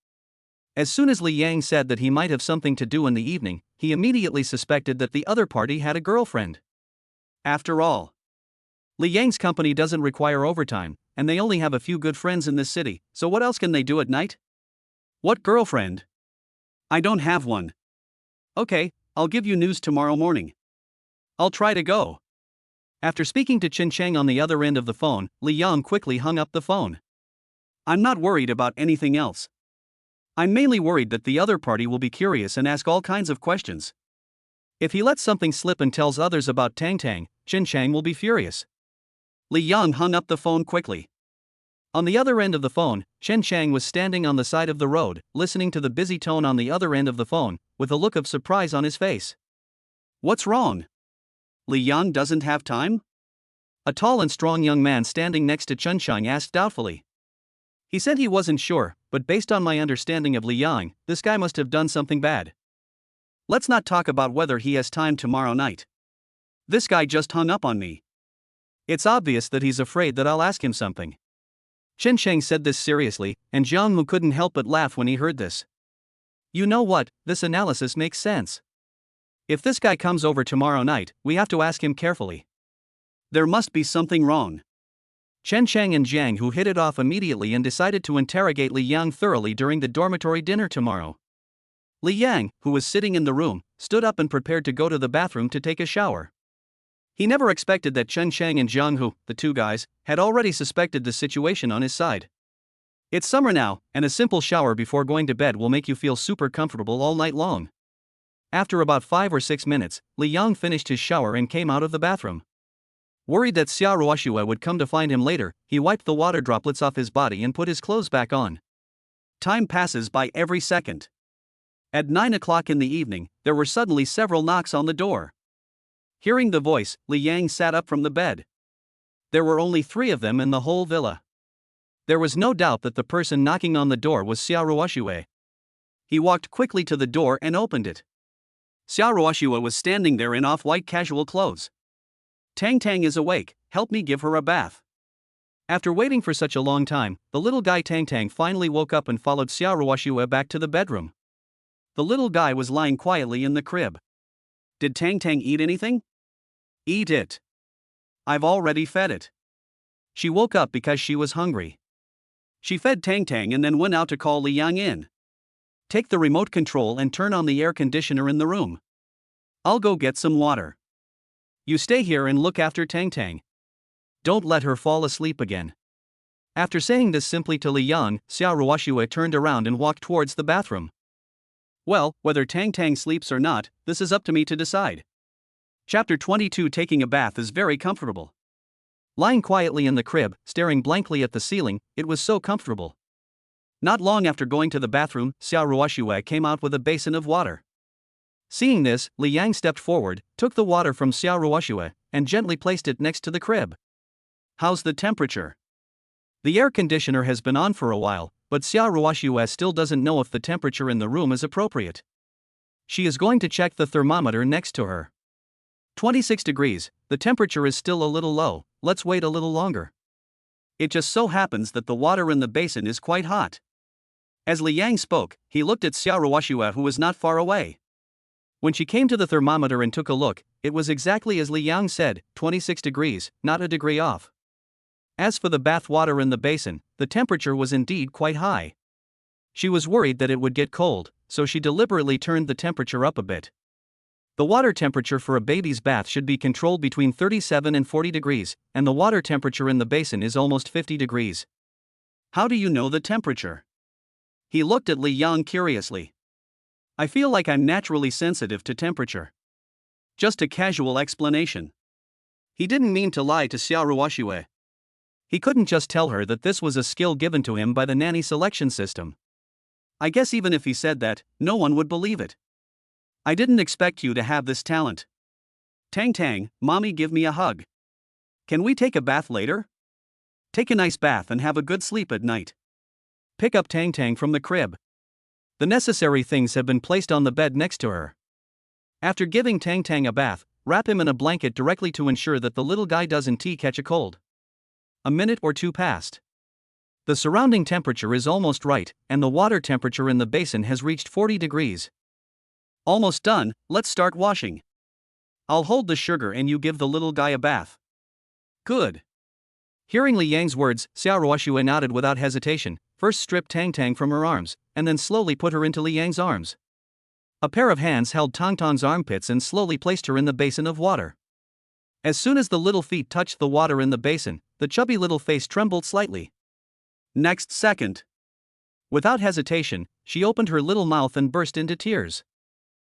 As soon as Li Yang said that he might have something to do in the evening, he immediately suspected that the other party had a girlfriend. After all, Li Yang's company doesn't require overtime, and they only have a few good friends in this city, so what else can they do at night? What girlfriend? I don't have one. Okay, I'll give you news tomorrow morning. I'll try to go. After speaking to Chen Cheng on the other end of the phone, Li Yang quickly hung up the phone. I'm not worried about anything else. I'm mainly worried that the other party will be curious and ask all kinds of questions. If he lets something slip and tells others about Tang, Chen Cheng will be furious. Li Yang hung up the phone quickly. On the other end of the phone, Chen Cheng was standing on the side of the road, listening to the busy tone on the other end of the phone, with a look of surprise on his face. What's wrong? Li Yang doesn't have time? A tall and strong young man standing next to Chen Cheng asked doubtfully. He said he wasn't sure, but based on my understanding of Li Yang, this guy must have done something bad. Let's not talk about whether he has time tomorrow night. This guy just hung up on me. It's obvious that he's afraid that I'll ask him something. Chen Cheng said this seriously, and Jiang Mu couldn't help but laugh when he heard this. You know what, this analysis makes sense. If this guy comes over tomorrow night, we have to ask him carefully. There must be something wrong. Chen Cheng and Jiang Hu hit it off immediately and decided to interrogate Li Yang thoroughly during the dormitory dinner tomorrow. Li Yang, who was sitting in the room, stood up and prepared to go to the bathroom to take a shower. He never expected that Chen Cheng and Jiang Hu, the two guys, had already suspected the situation on his side. It's summer now, and a simple shower before going to bed will make you feel super comfortable all night long. After about 5 or 6 minutes, Li Yang finished his shower and came out of the bathroom. Worried that Xia Ruoxue would come to find him later, he wiped the water droplets off his body and put his clothes back on. Time passes by every second. At 9 o'clock in the evening, there were suddenly several knocks on the door. Hearing the voice, Li Yang sat up from the bed. There were only 3 of them in the whole villa. There was no doubt that the person knocking on the door was Xia Ruoxue. He walked quickly to the door and opened it. Xia Ruoxue was standing there in off-white casual clothes. Tang is awake, help me give her a bath. After waiting for such a long time, the little guy Tang finally woke up and followed Xia Ruoxue back to the bedroom. The little guy was lying quietly in the crib. Did Tang eat anything? Eat it. I've already fed it. She woke up because she was hungry. She fed Tang and then went out to call Li Yang in. Take the remote control and turn on the air conditioner in the room. I'll go get some water. You stay here and look after Tang. Don't let her fall asleep again. After saying this simply to Li Yang, Xia Ruoxue turned around and walked towards the bathroom. Well, whether Tang sleeps or not, this is up to me to decide. Chapter 22. Taking a bath is very comfortable. Lying quietly in the crib, staring blankly at the ceiling, it was so comfortable. Not long after going to the bathroom, Xia Ruoxue came out with a basin of water. Seeing this, Li Yang stepped forward, took the water from Xia Ruoxue, and gently placed it next to the crib. How's the temperature? The air conditioner has been on for a while, but Xia Ruoxue still doesn't know if the temperature in the room is appropriate. She is going to check the thermometer next to her. 26 degrees, the temperature is still a little low, let's wait a little longer. It just so happens that the water in the basin is quite hot. As Li Yang spoke, he looked at Xia Ruoxue, who was not far away. When she came to the thermometer and took a look, it was exactly as Li Yang said, 26 degrees, not a degree off. As for the bath water in the basin, the temperature was indeed quite high. She was worried that it would get cold, so she deliberately turned the temperature up a bit. The water temperature for a baby's bath should be controlled between 37 and 40 degrees, and the water temperature in the basin is almost 50 degrees. How do you know the temperature? He looked at Li Yang curiously. I feel like I'm naturally sensitive to temperature. Just a casual explanation. He didn't mean to lie to Xia Ruoxue. He couldn't just tell her that this was a skill given to him by the Nanny selection system. I guess even if he said that, no one would believe it. I didn't expect you to have this talent. Tang, mommy, give me a hug. Can we take a bath later? Take a nice bath and have a good sleep at night. Pick up Tang from the crib. The necessary things have been placed on the bed next to her. After giving Tang a bath, wrap him in a blanket directly to ensure that the little guy doesn't catch a cold. A minute or two passed. The surrounding temperature is almost right, and the water temperature in the basin has reached 40 degrees. Almost done, let's start washing. I'll hold the sugar and you give the little guy a bath. Good. Hearing Li Yang's words, Xiaoruoxue nodded without hesitation, first stripped Tang from her arms, and then slowly put her into Li Yang's arms. A pair of hands held Tang's armpits and slowly placed her in the basin of water. As soon as the little feet touched the water in the basin, the chubby little face trembled slightly. Next second, without hesitation, she opened her little mouth and burst into tears.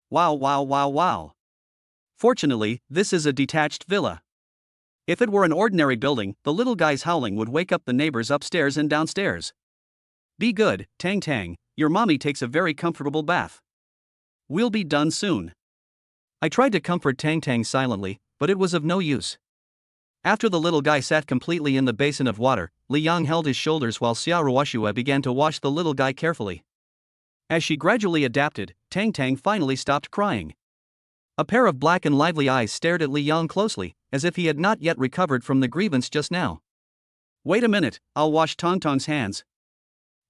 Wow, wow, wow, wow. Fortunately, this is a detached villa. If it were an ordinary building, the little guy's howling would wake up the neighbors upstairs and downstairs. Be good, Tang, your mommy takes a very comfortable bath. We'll be done soon. I tried to comfort Tang silently, but it was of no use. After the little guy sat completely in the basin of water, Li Yang held his shoulders while Xiaoruoxue began to wash the little guy carefully. As she gradually adapted, Tang finally stopped crying. A pair of black and lively eyes stared at Li Yang closely, as if he had not yet recovered from the grievance just now. Wait a minute, I'll wash Tang's hands.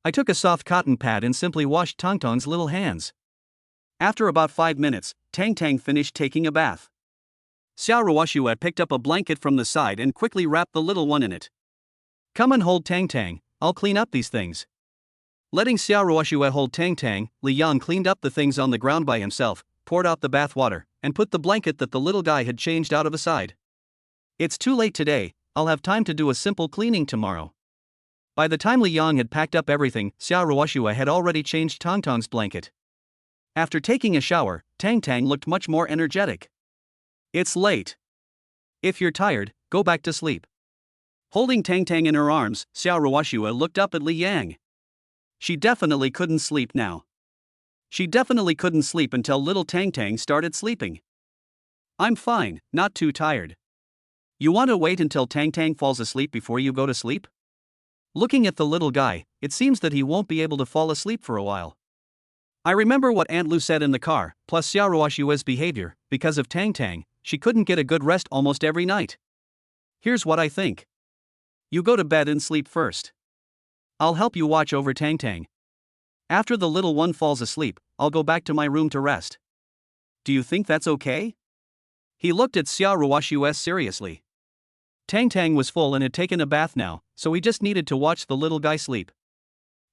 I took a soft cotton pad and simply washed Tang's little hands. After about 5 minutes, Tang finished taking a bath. Xiaoruoxue picked up a blanket from the side and quickly wrapped the little one in it. Come and hold Tang, I'll clean up these things. Letting Xiaoruoxue hold Tang, Li Yang cleaned up the things on the ground by himself, poured out the bath water, and put the blanket that the little guy had changed out of aside. It's too late today, I'll have time to do a simple cleaning tomorrow. By the time Li Yang had packed up everything, Xiaoruoxue had already changed Tang's blanket. After taking a shower, Tang looked much more energetic. It's late. If you're tired, go back to sleep. Holding Tang in her arms, Xiaoruoxue looked up at Li Yang. She definitely couldn't sleep now. She definitely couldn't sleep until little Tang started sleeping. I'm fine, not too tired. You want to wait until Tang falls asleep before you go to sleep? Looking at the little guy, it seems that he won't be able to fall asleep for a while. I remember what Aunt Lu said in the car, plus Xiaoruoxue's behavior. Because of Tang, she couldn't get a good rest almost every night. Here's what I think. You go to bed and sleep first. I'll help you watch over Tang. After the little one falls asleep, I'll go back to my room to rest. Do you think that's okay? He looked at Xiaoruoxue seriously. Tang was full and had taken a bath now, so he just needed to watch the little guy sleep.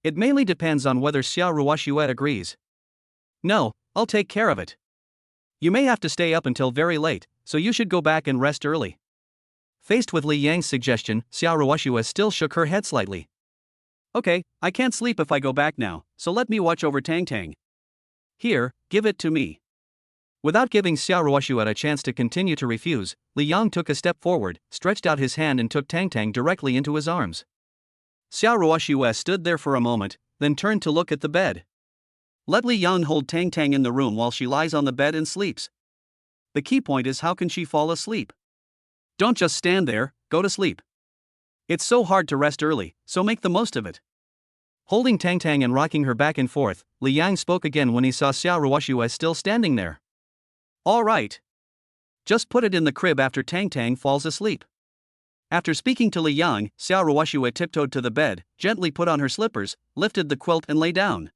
It mainly depends on whether Xiaoruoxue agrees. No, I'll take care of it. You may have to stay up until very late, so you should go back and rest early. Faced with Li Yang's suggestion, Xiaoruoxue still shook her head slightly. Okay, I can't sleep if I go back now, so let me watch over Tang. Here, give it to me. Without giving Xiaoruoxue a chance to continue to refuse, Li Yang took a step forward, stretched out his hand and took Tang directly into his arms. Xiaoruoxue stood there for a moment, then turned to look at the bed. Let Li Yang hold Tang in the room while she lies on the bed and sleeps. The key point is how can she fall asleep? Don't just stand there, go to sleep. It's so hard to rest early, so make the most of it. Holding Tang and rocking her back and forth, Li Yang spoke again when he saw Xiaoruoxue still standing there. All right. Just put it in the crib after Tang falls asleep. After speaking to Li Yang, Xiaoruoxue tiptoed to the bed, gently put on her slippers, lifted the quilt and lay down.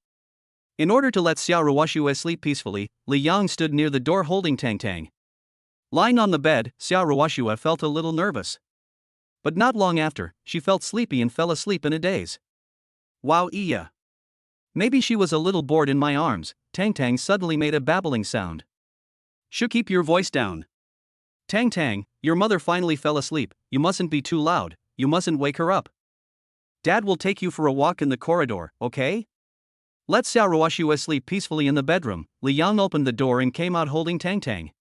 In order to let Xiaoruoxue sleep peacefully, Li Yang stood near the door holding Tang. Lying on the bed, Xiaoruoxue felt a little nervous. But not long after, she felt sleepy and fell asleep in a daze. Wow, iya. Maybe she was a little bored in my arms. Tang suddenly made a babbling sound. Should keep your voice down. Tang, your mother finally fell asleep, you mustn't be too loud, you mustn't wake her up. Dad will take you for a walk in the corridor, okay? Let Xiaoruoxue sleep peacefully in the bedroom. Li Yang opened the door and came out holding Tang.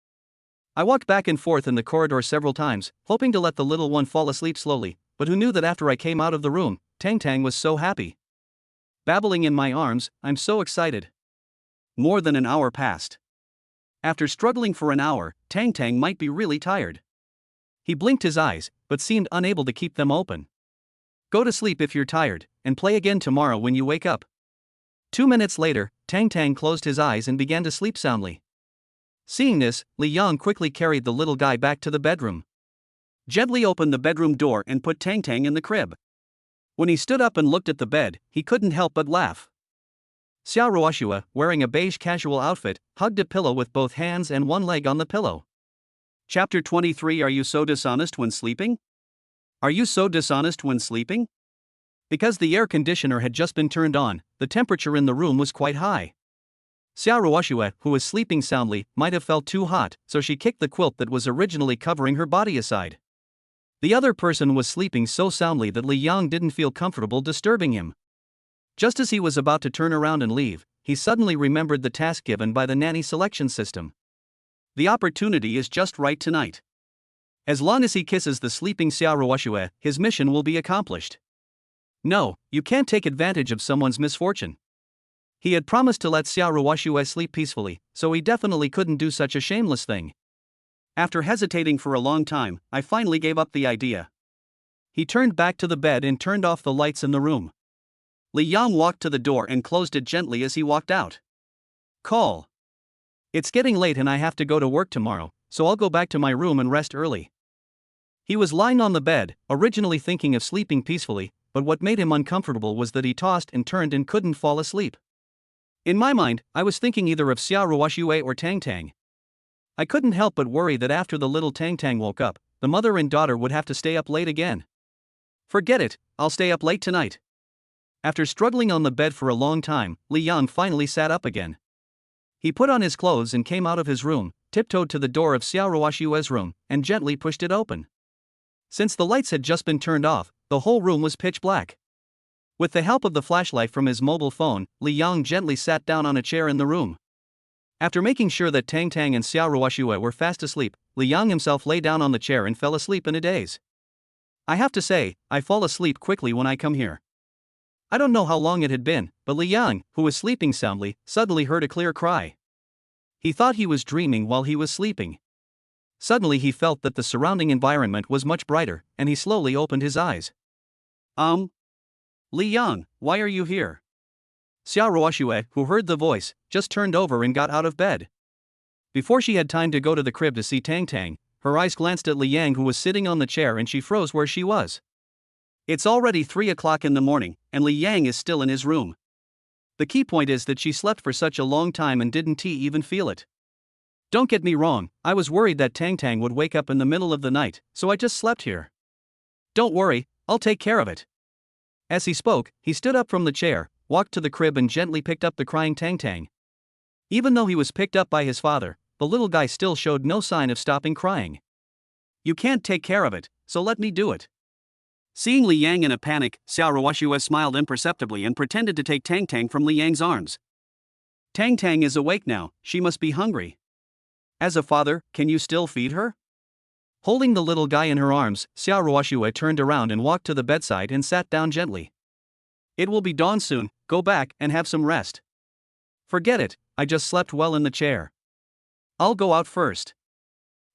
I walked back and forth in the corridor several times, hoping to let the little one fall asleep slowly, but who knew that after I came out of the room, Tang was so happy. Babbling in my arms, I'm so excited. More than an hour passed. After struggling for an hour, Tang might be really tired. He blinked his eyes, but seemed unable to keep them open. Go to sleep if you're tired, and play again tomorrow when you wake up. 2 minutes later, Tang closed his eyes and began to sleep soundly. Seeing this, Li Yang quickly carried the little guy back to the bedroom. Gently opened the bedroom door and put Tang in the crib. When he stood up and looked at the bed, he couldn't help but laugh. Xiao Ruoxue, wearing a beige casual outfit, hugged a pillow with both hands and one leg on the pillow. Chapter 23. Are you so dishonest when sleeping? Are you so dishonest when sleeping? Because the air conditioner had just been turned on, the temperature in the room was quite high. Xiao Ruoxue, who was sleeping soundly, might have felt too hot, so she kicked the quilt that was originally covering her body aside. The other person was sleeping so soundly that Li Yang didn't feel comfortable disturbing him. Just as he was about to turn around and leave, he suddenly remembered the task given by the nanny selection system. The opportunity is just right tonight. As long as he kisses the sleeping Xiao Ruoxue, his mission will be accomplished. No, you can't take advantage of someone's misfortune. He had promised to let Xiao Ruoxue sleep peacefully, so he definitely couldn't do such a shameless thing. After hesitating for a long time, I finally gave up the idea. He turned back to the bed and turned off the lights in the room. Li Yang walked to the door and closed it gently as he walked out. Call. It's getting late and I have to go to work tomorrow, so I'll go back to my room and rest early. He was lying on the bed, originally thinking of sleeping peacefully, but what made him uncomfortable was that he tossed and turned and couldn't fall asleep. In my mind, I was thinking either of Xiao Ruoxue or Tang. I couldn't help but worry that after the little Tang woke up, the mother and daughter would have to stay up late again. Forget it, I'll stay up late tonight. After struggling on the bed for a long time, Li Yang finally sat up again. He put on his clothes and came out of his room, tiptoed to the door of Xiao Ruoxue's room, and gently pushed it open. Since the lights had just been turned off, the whole room was pitch black. With the help of the flashlight from his mobile phone, Li Yang gently sat down on a chair in the room. After making sure that Tang and Xiao Ruoxue were fast asleep, Li Yang himself lay down on the chair and fell asleep in a daze. I have to say, I fall asleep quickly when I come here. I don't know how long it had been, but Li Yang, who was sleeping soundly, suddenly heard a clear cry. He thought he was dreaming while he was sleeping. Suddenly he felt that the surrounding environment was much brighter, and he slowly opened his eyes. Li Yang, why are you here? Xiao Ruoxue, who heard the voice, just turned over and got out of bed. Before she had time to go to the crib to see Tang, her eyes glanced at Li Yang, who was sitting on the chair, and she froze where she was. It's already 3 o'clock in the morning, and Li Yang is still in his room. The key point is that she slept for such a long time and didn't even feel it. Don't get me wrong, I was worried that Tang would wake up in the middle of the night, so I just slept here. Don't worry, I'll take care of it. As he spoke, he stood up from the chair, walked to the crib and gently picked up the crying Tang. Even though he was picked up by his father, the little guy still showed no sign of stopping crying. You can't take care of it, so let me do it. Seeing Li Yang in a panic, Xiao Ruoxue smiled imperceptibly and pretended to take Tang from Li Yang's arms. Tang is awake now, she must be hungry. As a father, can you still feed her? Holding the little guy in her arms, Xiao Ruoxue turned around and walked to the bedside and sat down gently. It will be dawn soon, go back and have some rest. Forget it, I just slept well in the chair. I'll go out first.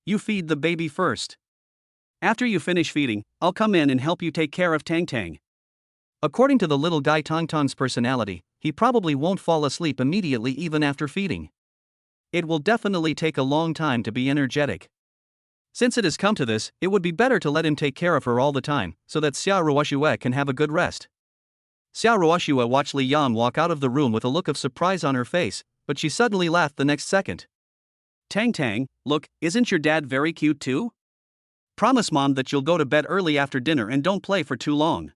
You feed the baby first. After you finish feeding, I'll come in and help you take care of Tang. According to the little guy Tang's personality, he probably won't fall asleep immediately even after feeding. It will definitely take a long time to be energetic. Since it has come to this, it would be better to let him take care of her all the time, so that Xiao Ruoxue can have a good rest. Xiao Ruoxue watched Li Yang walk out of the room with a look of surprise on her face, but she suddenly laughed the next second. Tang, look, isn't your dad very cute too? Promise Mom that you'll go to bed early after dinner and don't play for too long.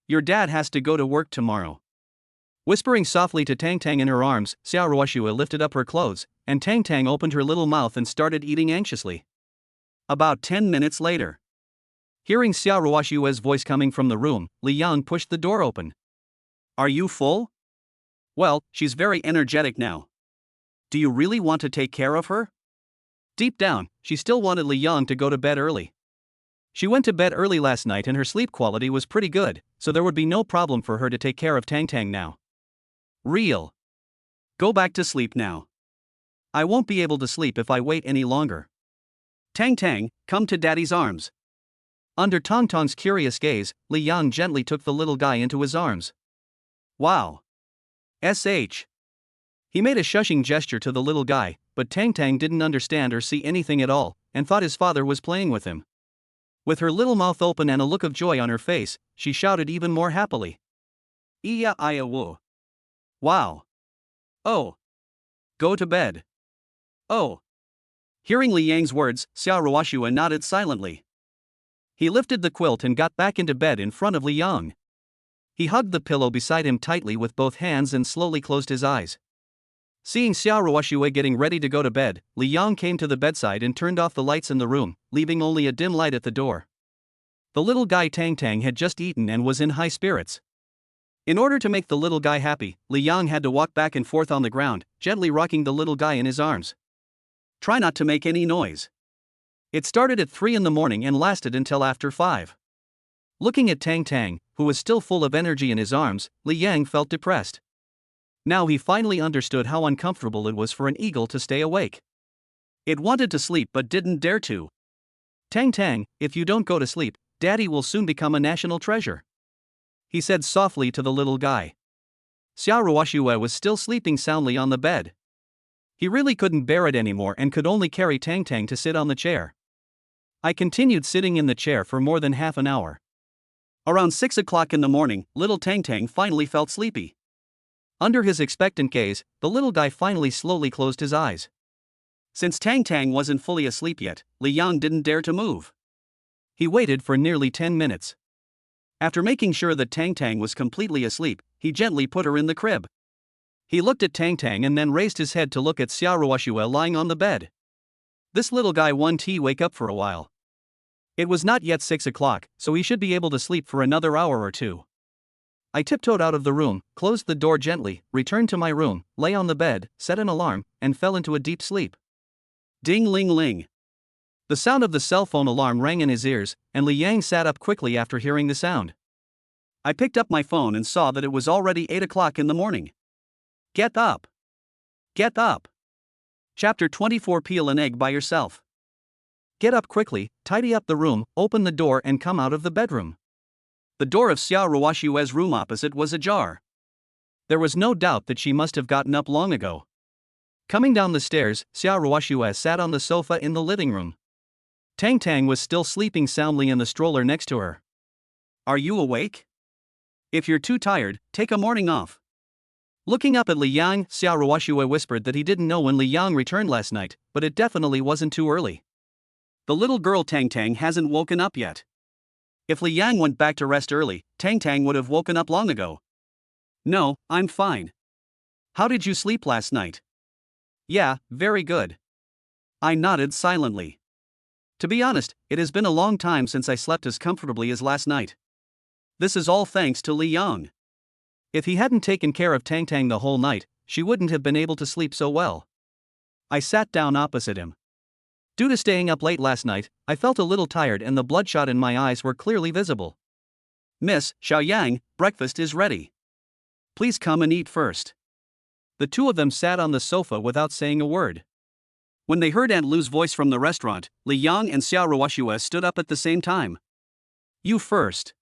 Your dad has to go to work tomorrow. Whispering softly to Tang in her arms, Xiao Ruoxue lifted up her clothes, and Tang opened her little mouth and started eating anxiously. About 10 minutes later. Hearing Xiao Ruoxue's voice coming from the room, Li Yang pushed the door open. Are you full? Well, she's very energetic now. Do you really want to take care of her? Deep down, she still wanted Li Yang to go to bed early. She went to bed early last night and her sleep quality was pretty good, so there would be no problem for her to take care of Tang now. Real. Go back to sleep now. I won't be able to sleep if I wait any longer. Tang, come to Daddy's arms. Under Tang's curious gaze, Li Yang gently took the little guy into his arms. Wow. Sh. He made a shushing gesture to the little guy, but Tang didn't understand or see anything at all, and thought his father was playing with him. With her little mouth open and a look of joy on her face, she shouted even more happily. Iya iya woo. Wow. Oh. Go to bed. Oh. Hearing Li Yang's words, Xiao Ruoxue nodded silently. He lifted the quilt and got back into bed in front of Li Yang. He hugged the pillow beside him tightly with both hands and slowly closed his eyes. Seeing Xiao Ruoxue getting ready to go to bed, Li Yang came to the bedside and turned off the lights in the room, leaving only a dim light at the door. The little guy Tang had just eaten and was in high spirits. In order to make the little guy happy, Li Yang had to walk back and forth on the ground, gently rocking the little guy in his arms. Try not to make any noise. It started at 3 in the morning and lasted until after 5. Looking at Tang, who was still full of energy in his arms, Li Yang felt depressed. Now he finally understood how uncomfortable it was for an eagle to stay awake. It wanted to sleep but didn't dare to. Tang, if you don't go to sleep, Daddy will soon become a national treasure, he said softly to the little guy. Xiao Ruoxue was still sleeping soundly on the bed. He really couldn't bear it anymore and could only carry Tang to sit on the chair. I continued sitting in the chair for more than half an hour. Around 6 o'clock in the morning, little Tang finally felt sleepy. Under his expectant gaze, the little guy finally slowly closed his eyes. Since Tang wasn't fully asleep yet, Li Yang didn't dare to move. He waited for nearly 10 minutes. After making sure that Tang was completely asleep, he gently put her in the crib. He looked at Tang and then raised his head to look at Xiao Ruoxue lying on the bed. This little guy wanted to wake up for a while. It was not yet 6 o'clock, so he should be able to sleep for another hour or two. I tiptoed out of the room, closed the door gently, returned to my room, lay on the bed, set an alarm, and fell into a deep sleep. Ding ling ling. The sound of the cell phone alarm rang in his ears, and Li Yang sat up quickly after hearing the sound. I picked up my phone and saw that it was already 8 o'clock in the morning. Get up! Get up! Chapter 24. Peel an egg by yourself. Get up quickly, tidy up the room, open the door and come out of the bedroom. The door of Xiao Ruoxue's room opposite was ajar. There was no doubt that she must have gotten up long ago. Coming down the stairs, Xiao Ruoxue sat on the sofa in the living room. Tang was still sleeping soundly in the stroller next to her. Are you awake? If you're too tired, take a morning off. Looking up at Li Yang, Xiao Ruoxue whispered that he didn't know when Li Yang returned last night, but it definitely wasn't too early. The little girl Tang hasn't woken up yet. If Li Yang went back to rest early, Tang would have woken up long ago. No, I'm fine. How did you sleep last night? Yeah, very good. I nodded silently. To be honest, it has been a long time since I slept as comfortably as last night. This is all thanks to Li Yang. If he hadn't taken care of Tang the whole night, she wouldn't have been able to sleep so well. I sat down opposite him. Due to staying up late last night, I felt a little tired and the bloodshot in my eyes were clearly visible. Miss Xiaoyang, breakfast is ready. Please come and eat first. The two of them sat on the sofa without saying a word. When they heard Aunt Lu's voice from the restaurant, Li Yang and Xiao Ruoxue stood up at the same time. You first.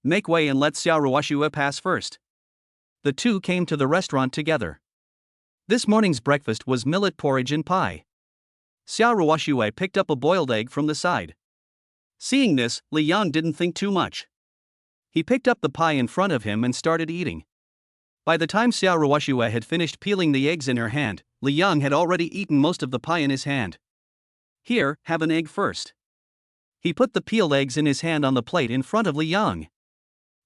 Make way and let Xiao Ruoxue pass first. The two came to the restaurant together. This morning's breakfast was millet porridge and pie. Xiao Ruoxue picked up a boiled egg from the side. Seeing this, Li Yang didn't think too much. He picked up the pie in front of him and started eating. By the time Xiao Ruoxue had finished peeling the eggs in her hand, Li Yang had already eaten most of the pie in his hand. Here, have an egg first. He put the peeled eggs in his hand on the plate in front of Li Yang.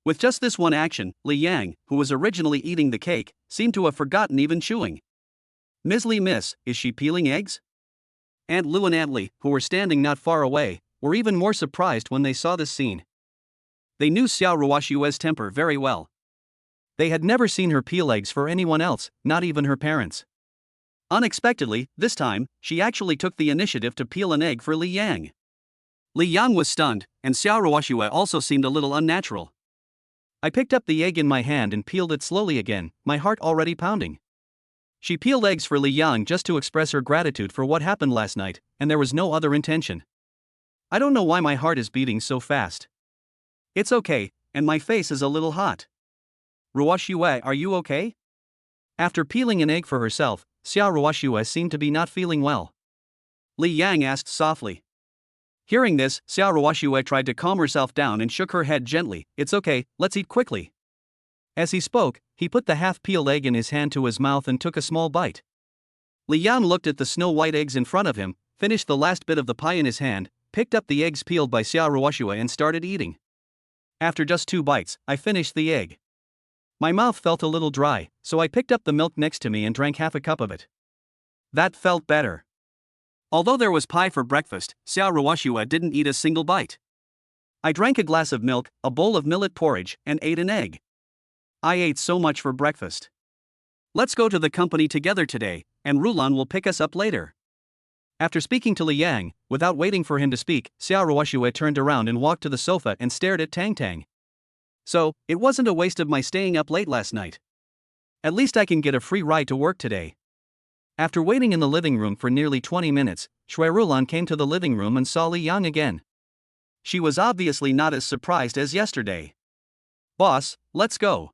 With just this one action, Li Yang, who was originally eating the cake, seemed to have forgotten even chewing. Miss, is she peeling eggs? Aunt Lu and Aunt Li, who were standing not far away, were even more surprised when they saw this scene. They knew Xiao Ruoxue's temper very well. They had never seen her peel eggs for anyone else, not even her parents. Unexpectedly, this time, she actually took the initiative to peel an egg for Li Yang. Li Yang was stunned, and Xiao Ruoxue also seemed a little unnatural. I picked up the egg in my hand and peeled it slowly again, my heart already pounding. She peeled eggs for Li Yang just to express her gratitude for what happened last night, and there was no other intention. I don't know why my heart is beating so fast. It's okay, and my face is a little hot. Ruoxue, are you okay? After peeling an egg for herself, Xiao Ruoxue seemed to be not feeling well. Li Yang asked softly. Hearing this, Xiao Ruoxue tried to calm herself down and shook her head gently. It's okay, let's eat quickly. As he spoke, he put the half-peeled egg in his hand to his mouth and took a small bite. Li Yan looked at the snow-white eggs in front of him, finished the last bit of the pie in his hand, picked up the eggs peeled by Xiao Ruoxue and started eating. After just 2 bites, I finished the egg. My mouth felt a little dry, so I picked up the milk next to me and drank half a cup of it. That felt better. Although there was pie for breakfast, Xiao Ruoxue didn't eat a single bite. I drank a glass of milk, a bowl of millet porridge, and ate an egg. I ate so much for breakfast. Let's go to the company together today, and Rulan will pick us up later. After speaking to Li Yang, without waiting for him to speak, Xiao Ruoxue turned around and walked to the sofa and stared at Tang. So, it wasn't a waste of my staying up late last night. At least I can get a free ride to work today. After waiting in the living room for nearly 20 minutes, Shui Rulan came to the living room and saw Li Yang again. She was obviously not as surprised as yesterday. Boss, let's go.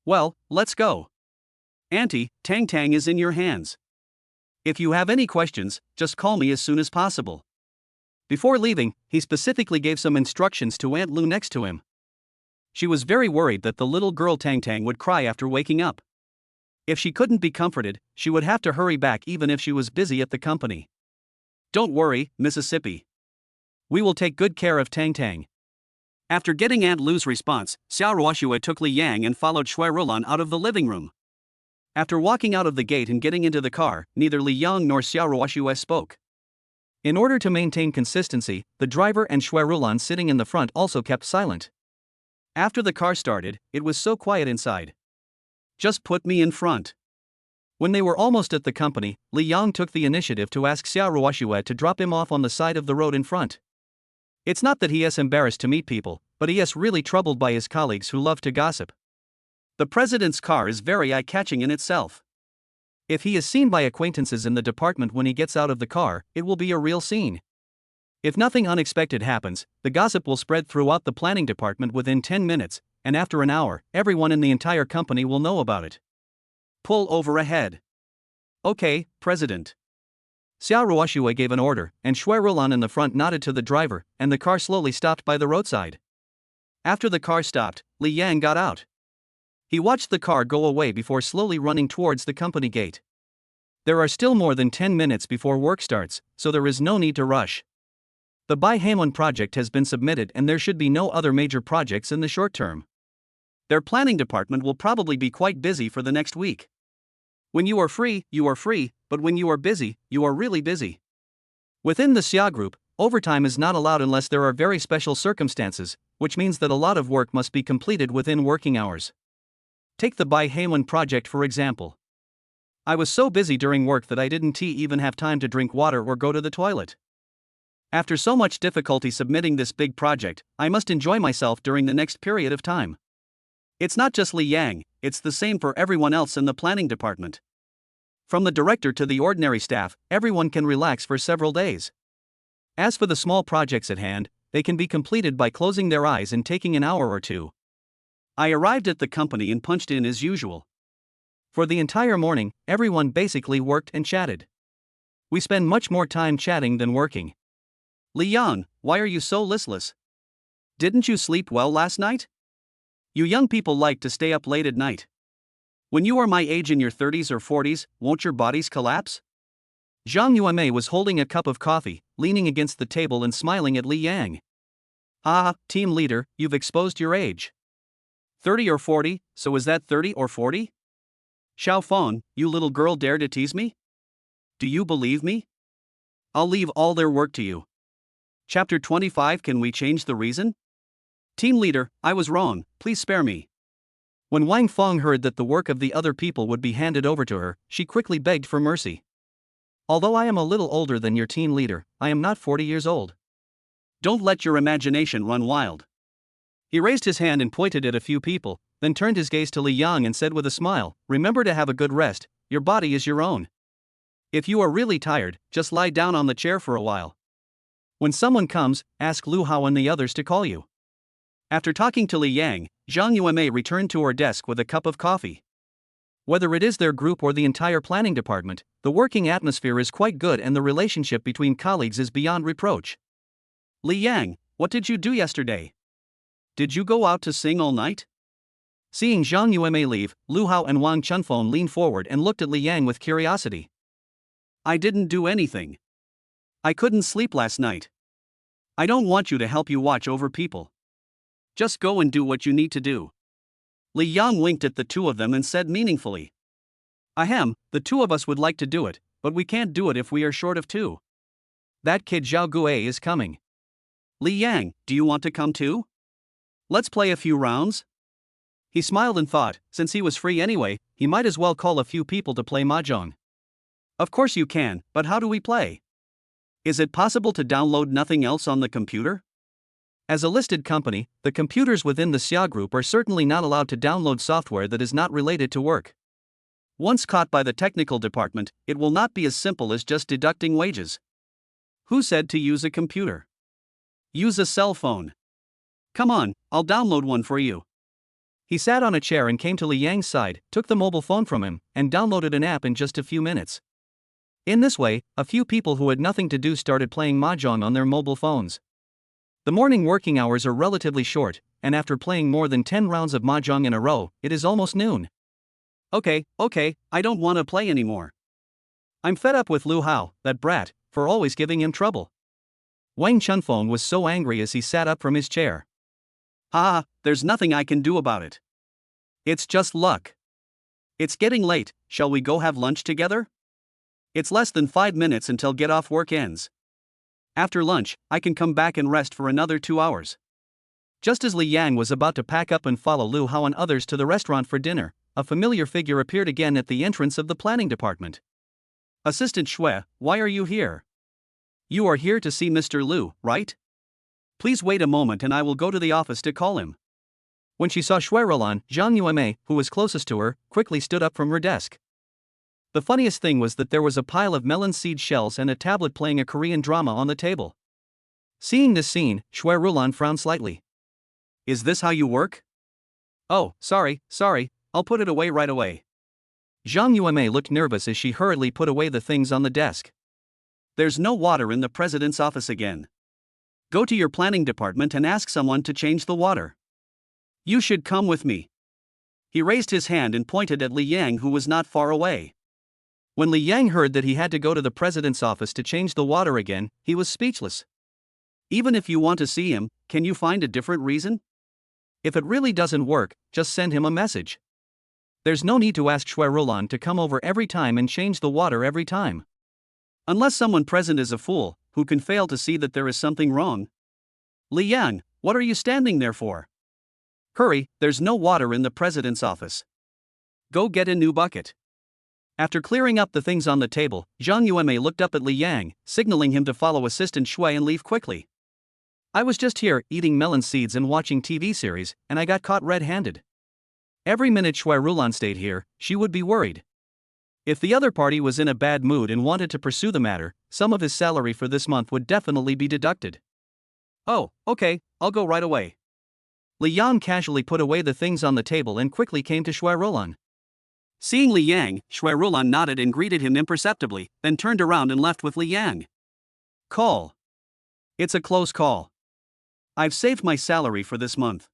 Well, let's go. Auntie, Tang is in your hands. If you have any questions, just call me as soon as possible. Before leaving, he specifically gave some instructions to Aunt Lu next to him. She was very worried that the little girl Tang would cry after waking up. If she couldn't be comforted, she would have to hurry back even if she was busy at the company. Don't worry, Mississippi. We will take good care of Tang. After getting Aunt Lu's response, Xiao Ruoxue took Li Yang and followed Shui Rulan out of the living room. After walking out of the gate and getting into the car, neither Li Yang nor Xiao Ruoxue spoke. In order to maintain consistency, the driver and Shui Rulan sitting in the front also kept silent. After the car started, it was so quiet inside. Just put me in front. When they were almost at the company, Li Yang took the initiative to ask Xiao Ruoxue to drop him off on the side of the road in front. It's not that he is embarrassed to meet people, but he is really troubled by his colleagues who love to gossip. The president's car is very eye-catching in itself. If he is seen by acquaintances in the department when he gets out of the car, it will be a real scene. If nothing unexpected happens, the gossip will spread throughout the planning department within 10 minutes, and after an hour, everyone in the entire company will know about it. Pull over ahead. Okay, President. Xiao Ruoxue gave an order, and Shui Rulan in the front nodded to the driver, and the car slowly stopped by the roadside. After the car stopped, Li Yang got out. He watched the car go away before slowly running towards the company gate. There are still more than 10 minutes before work starts, so there is no need to rush. The Bai Hanwen project has been submitted and there should be no other major projects in the short term. Their planning department will probably be quite busy for the next week. When you are free, but when you are busy, you are really busy. Within the Xia group, overtime is not allowed unless there are very special circumstances, which means that a lot of work must be completed within working hours. Take the Bai Hanwen project for example. I was so busy during work that I didn't even have time to drink water or go to the toilet. After so much difficulty submitting this big project, I must enjoy myself during the next period of time. It's not just Li Yang, it's the same for everyone else in the planning department. From the director to the ordinary staff, everyone can relax for several days. As for the small projects at hand, they can be completed by closing their eyes and taking an hour or two. I arrived at the company and punched in as usual. For the entire morning, everyone basically worked and chatted. We spend much more time chatting than working. Li Yang, why are you so listless? Didn't you sleep well last night? You young people like to stay up late at night. When you are my age in your 30s or 40s, won't your bodies collapse? Zhang Yuanmei was holding a cup of coffee, leaning against the table and smiling at Li Yang. Ah, team leader, you've exposed your age. 30 or 40, so is that 30 or 40? Xiao Feng, you little girl dare to tease me? Do you believe me? I'll leave all their work to you. Chapter 25. Can we change the reason? Team leader, I was wrong, please spare me. When Wang Feng heard that the work of the other people would be handed over to her, she quickly begged for mercy. Although I am a little older than your team leader, I am not 40 years old. Don't let your imagination run wild. He raised his hand and pointed at a few people, then turned his gaze to Li Yang and said with a smile, remember to have a good rest, your body is your own. If you are really tired, just lie down on the chair for a while. When someone comes, ask Lu Hao and the others to call you. After talking to Li Yang, Zhang Yuanmei returned to her desk with a cup of coffee. Whether it is their group or the entire planning department, the working atmosphere is quite good and the relationship between colleagues is beyond reproach. Li Yang, what did you do yesterday? Did you go out to sing all night? Seeing Zhang Yueme leave, Lu Hao and Wang Chunfeng leaned forward and looked at Li Yang with curiosity. I didn't do anything. I couldn't sleep last night. I don't want you to help you watch over people. Just go and do what you need to do. Li Yang winked at the two of them and said meaningfully. Ahem, the two of us would like to do it, but we can't do it if we are short of two. That kid Zhao Gui is coming. Li Yang, do you want to come too? Let's play a few rounds? He smiled and thought, since he was free anyway, he might as well call a few people to play mahjong. Of course you can, but how do we play? Is it possible to download nothing else on the computer? As a listed company, the computers within the Xia Group are certainly not allowed to download software that is not related to work. Once caught by the technical department, it will not be as simple as just deducting wages. Who said to use a computer? Use a cell phone. Come on, I'll download one for you. He sat on a chair and came to Li Yang's side, took the mobile phone from him, and downloaded an app in just a few minutes. In this way, a few people who had nothing to do started playing mahjong on their mobile phones. The morning working hours are relatively short, and after playing more than 10 rounds of mahjong in a row, it is almost noon. Okay, I don't want to play anymore. I'm fed up with Lu Hao, that brat, for always giving him trouble. Wang Chunfeng was so angry as he sat up from his chair. Ha, there's nothing I can do about it. It's just luck. It's getting late, shall we go have lunch together? It's less than 5 minutes until get off work ends. After lunch, I can come back and rest for another 2 hours. Just as Li Yang was about to pack up and follow Lu Hao and others to the restaurant for dinner, a familiar figure appeared again at the entrance of the planning department. Assistant Shui, why are you here? You are here to see Mr. Lu, right? Please wait a moment and I will go to the office to call him. When she saw Shui Rolan, Zhang Yueme, who was closest to her, quickly stood up from her desk. The funniest thing was that there was a pile of melon seed shells and a tablet playing a Korean drama on the table. Seeing this scene, Shui Rolan frowned slightly. Is this how you work? Oh, sorry, I'll put it away right away. Zhang Yueme looked nervous as she hurriedly put away the things on the desk. There's no water in the president's office again. Go to your planning department and ask someone to change the water. You should come with me. He raised his hand and pointed at Li Yang, who was not far away. When Li Yang heard that he had to go to the president's office to change the water again, he was speechless. Even if you want to see him, can you find a different reason? If it really doesn't work, just send him a message. There's no need to ask Shui Rolan to come over every time and change the water every time. Unless someone present is a fool, who can fail to see that there is something wrong. Li Yang, what are you standing there for? Hurry, there's no water in the president's office. Go get a new bucket. After clearing up the things on the table, Zhang Yueme looked up at Li Yang, signaling him to follow Assistant Shui and leave quickly. I was just here, eating melon seeds and watching TV series, and I got caught red-handed. Every minute Shui Rolan stayed here, she would be worried. If the other party was in a bad mood and wanted to pursue the matter, some of his salary for this month would definitely be deducted. Oh, okay, I'll go right away. Li Yang casually put away the things on the table and quickly came to Shui Rolan. Seeing Li Yang, Shui Rolan nodded and greeted him imperceptibly, then turned around and left with Li Yang. Call. It's a close call. I've saved my salary for this month.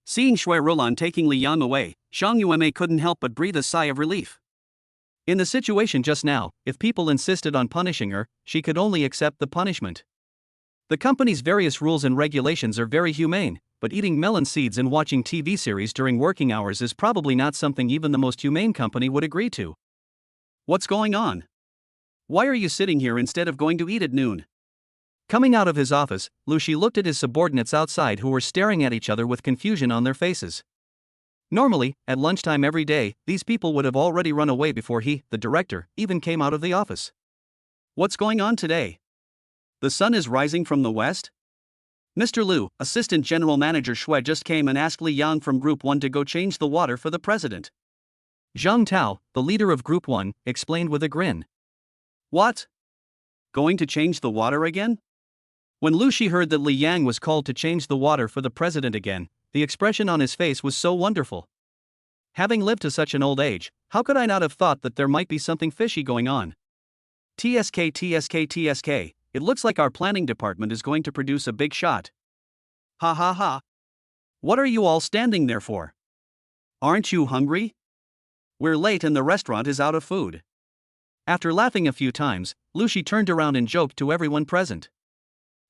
Seeing Shui Rolan taking Li Yang away, Zhang Yueme couldn't help but breathe a sigh of relief. In the situation just now, if people insisted on punishing her, she could only accept the punishment. The company's various rules and regulations are very humane, but eating melon seeds and watching TV series during working hours is probably not something even the most humane company would agree to. What's going on? Why are you sitting here instead of going to eat at noon? Coming out of his office, Lu Shi looked at his subordinates outside who were staring at each other with confusion on their faces. Normally, at lunchtime every day, these people would have already run away before he, the director, even came out of the office. What's going on today? The sun is rising from the west? Mr. Lu, Assistant General Manager Shui just came and asked Li Yang from Group 1 to go change the water for the president. Zhang Tao, the leader of Group 1, explained with a grin. What? Going to change the water again? When Lu Shi heard that Li Yang was called to change the water for the president again, the expression on his face was so wonderful. Having lived to such an old age, how could I not have thought that there might be something fishy going on? TSK, it looks like our planning department is going to produce a big shot. Ha ha ha. What are you all standing there for? Aren't you hungry? We're late and the restaurant is out of food. After laughing a few times, Lucy turned around and joked to everyone present.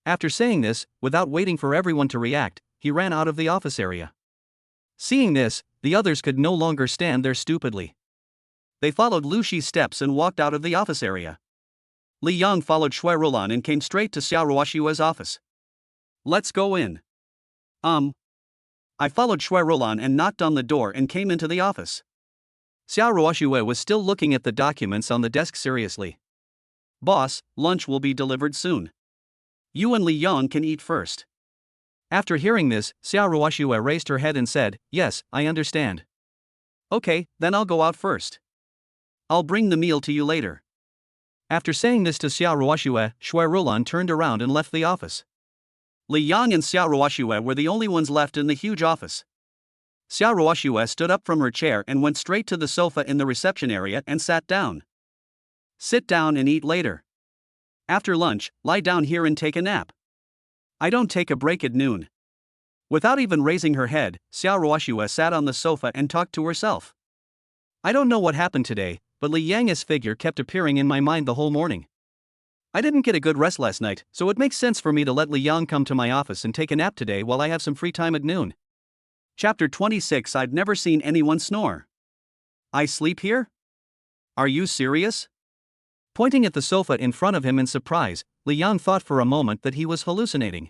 After saying this, without waiting for everyone to react, he ran out of the office area. Seeing this, the others could no longer stand there stupidly. They followed Lucy's steps and walked out of the office area. Li Yang followed Shui Rulan and came straight to Xiao Ruoshue's office. Let's go in. I followed Shui Rulan and knocked on the door and came into the office. Xiao Ruoshue was still looking at the documents on the desk seriously. Boss, lunch will be delivered soon. You and Li Yang can eat first. After hearing this, Xiao Ruoshue raised her head and said, yes, I understand. Okay, then I'll go out first. I'll bring the meal to you later. After saying this to Xiao Ruoshue, Shui Rulan turned around and left the office. Li Yang and Xiao Ruoshue were the only ones left in the huge office. Xiao Ruoshue stood up from her chair and went straight to the sofa in the reception area and sat down. Sit down and eat later. After lunch, lie down here and take a nap. I don't take a break at noon. Without even raising her head, Xiao Ruoshue sat on the sofa and talked to herself. I don't know what happened today, but Li Yang's figure kept appearing in my mind the whole morning. I didn't get a good rest last night, so it makes sense for me to let Li Yang come to my office and take a nap today while I have some free time at noon. Chapter 26. I've never seen anyone snore. I sleep here? Are you serious? Pointing at the sofa in front of him in surprise, Li Yang thought for a moment that he was hallucinating.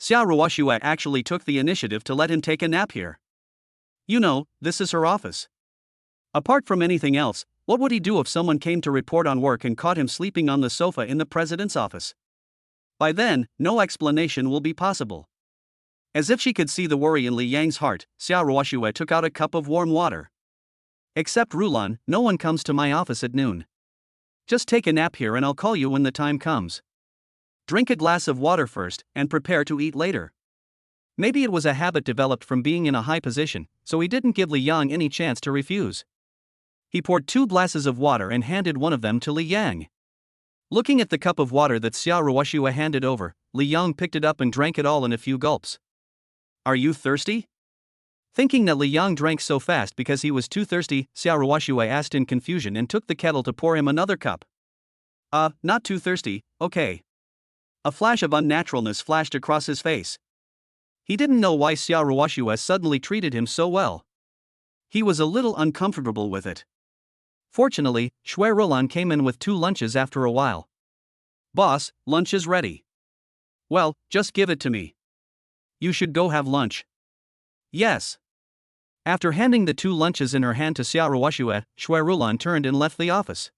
Xiao Ruoshue actually took the initiative to let him take a nap here. You know, this is her office. Apart from anything else, what would he do if someone came to report on work and caught him sleeping on the sofa in the president's office? By then, no explanation will be possible. As if she could see the worry in Li Yang's heart, Xiao Ruoshue took out a cup of warm water. Except Rulan, no one comes to my office at noon. Just take a nap here and I'll call you when the time comes. Drink a glass of water first and prepare to eat later. Maybe it was a habit developed from being in a high position, so he didn't give Li Yang any chance to refuse. He poured 2 glasses of water and handed one of them to Li Yang. Looking at the cup of water that Xiao Ruoshue handed over, Li Yang picked it up and drank it all in a few gulps. Are you thirsty? Thinking that Li Yang drank so fast because he was too thirsty, Xiao Ruoshue asked in confusion and took the kettle to pour him another cup. Not too thirsty, okay. A flash of unnaturalness flashed across his face. He didn't know why Xiao Ruoshue suddenly treated him so well. He was a little uncomfortable with it. Fortunately, Shui Rulan came in with 2 lunches after a while. Boss, lunch is ready. Well, just give it to me. You should go have lunch. Yes. After handing the 2 lunches in her hand to Xiao Ruoshue, Shui Rulan turned and left the office.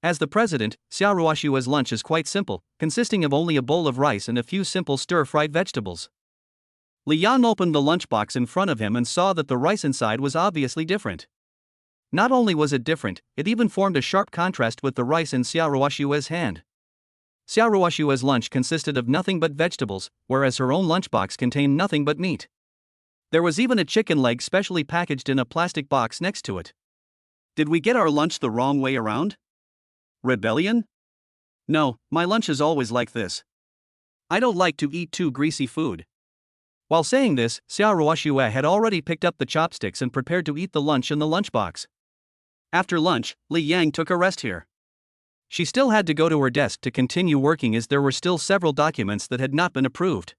As the president, Xiao Ruoshue's lunch is quite simple, consisting of only a bowl of rice and a few simple stir-fried vegetables. Li Yang opened the lunchbox in front of him and saw that the rice inside was obviously different. Not only was it different, it even formed a sharp contrast with the rice in Xiao Ruoshue's hand. Xiao Ruoshue's lunch consisted of nothing but vegetables, whereas her own lunchbox contained nothing but meat. There was even a chicken leg specially packaged in a plastic box next to it. Did we get our lunch the wrong way around? Rebellion? No, my lunch is always like this. I don't like to eat too greasy food. While saying this, Xiao Ruoshue had already picked up the chopsticks and prepared to eat the lunch in the lunchbox. After lunch, Li Yang took a rest here. She still had to go to her desk to continue working as there were still several documents that had not been approved.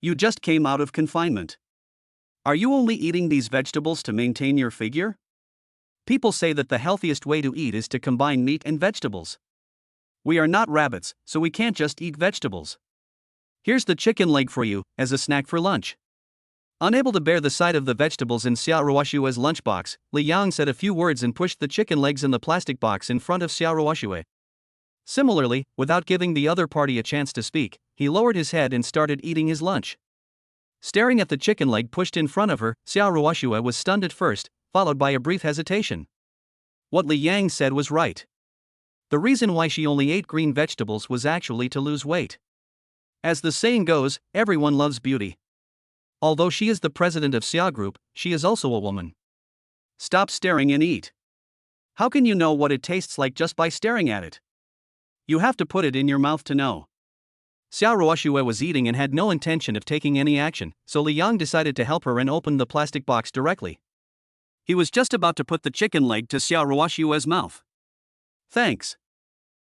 You just came out of confinement. Are you only eating these vegetables to maintain your figure? People say that the healthiest way to eat is to combine meat and vegetables. We are not rabbits, so we can't just eat vegetables. Here's the chicken leg for you, as a snack for lunch. Unable to bear the sight of the vegetables in Xiao Ruoshue's lunchbox, Li Yang said a few words and pushed the chicken legs in the plastic box in front of Xiao Ruoshue. Similarly, without giving the other party a chance to speak, he lowered his head and started eating his lunch. Staring at the chicken leg pushed in front of her, Xiao Ruoshue was stunned at first, followed by a brief hesitation. What Li Yang said was right. The reason why she only ate green vegetables was actually to lose weight. As the saying goes, everyone loves beauty. Although she is the president of Xia Group, she is also a woman. Stop staring and eat. How can you know what it tastes like just by staring at it? You have to put it in your mouth to know. Xiao Ruoxue was eating and had no intention of taking any action, so Li Yang decided to help her and open the plastic box directly. He was just about to put the chicken leg to Xiao Ruoxue's mouth. Thanks.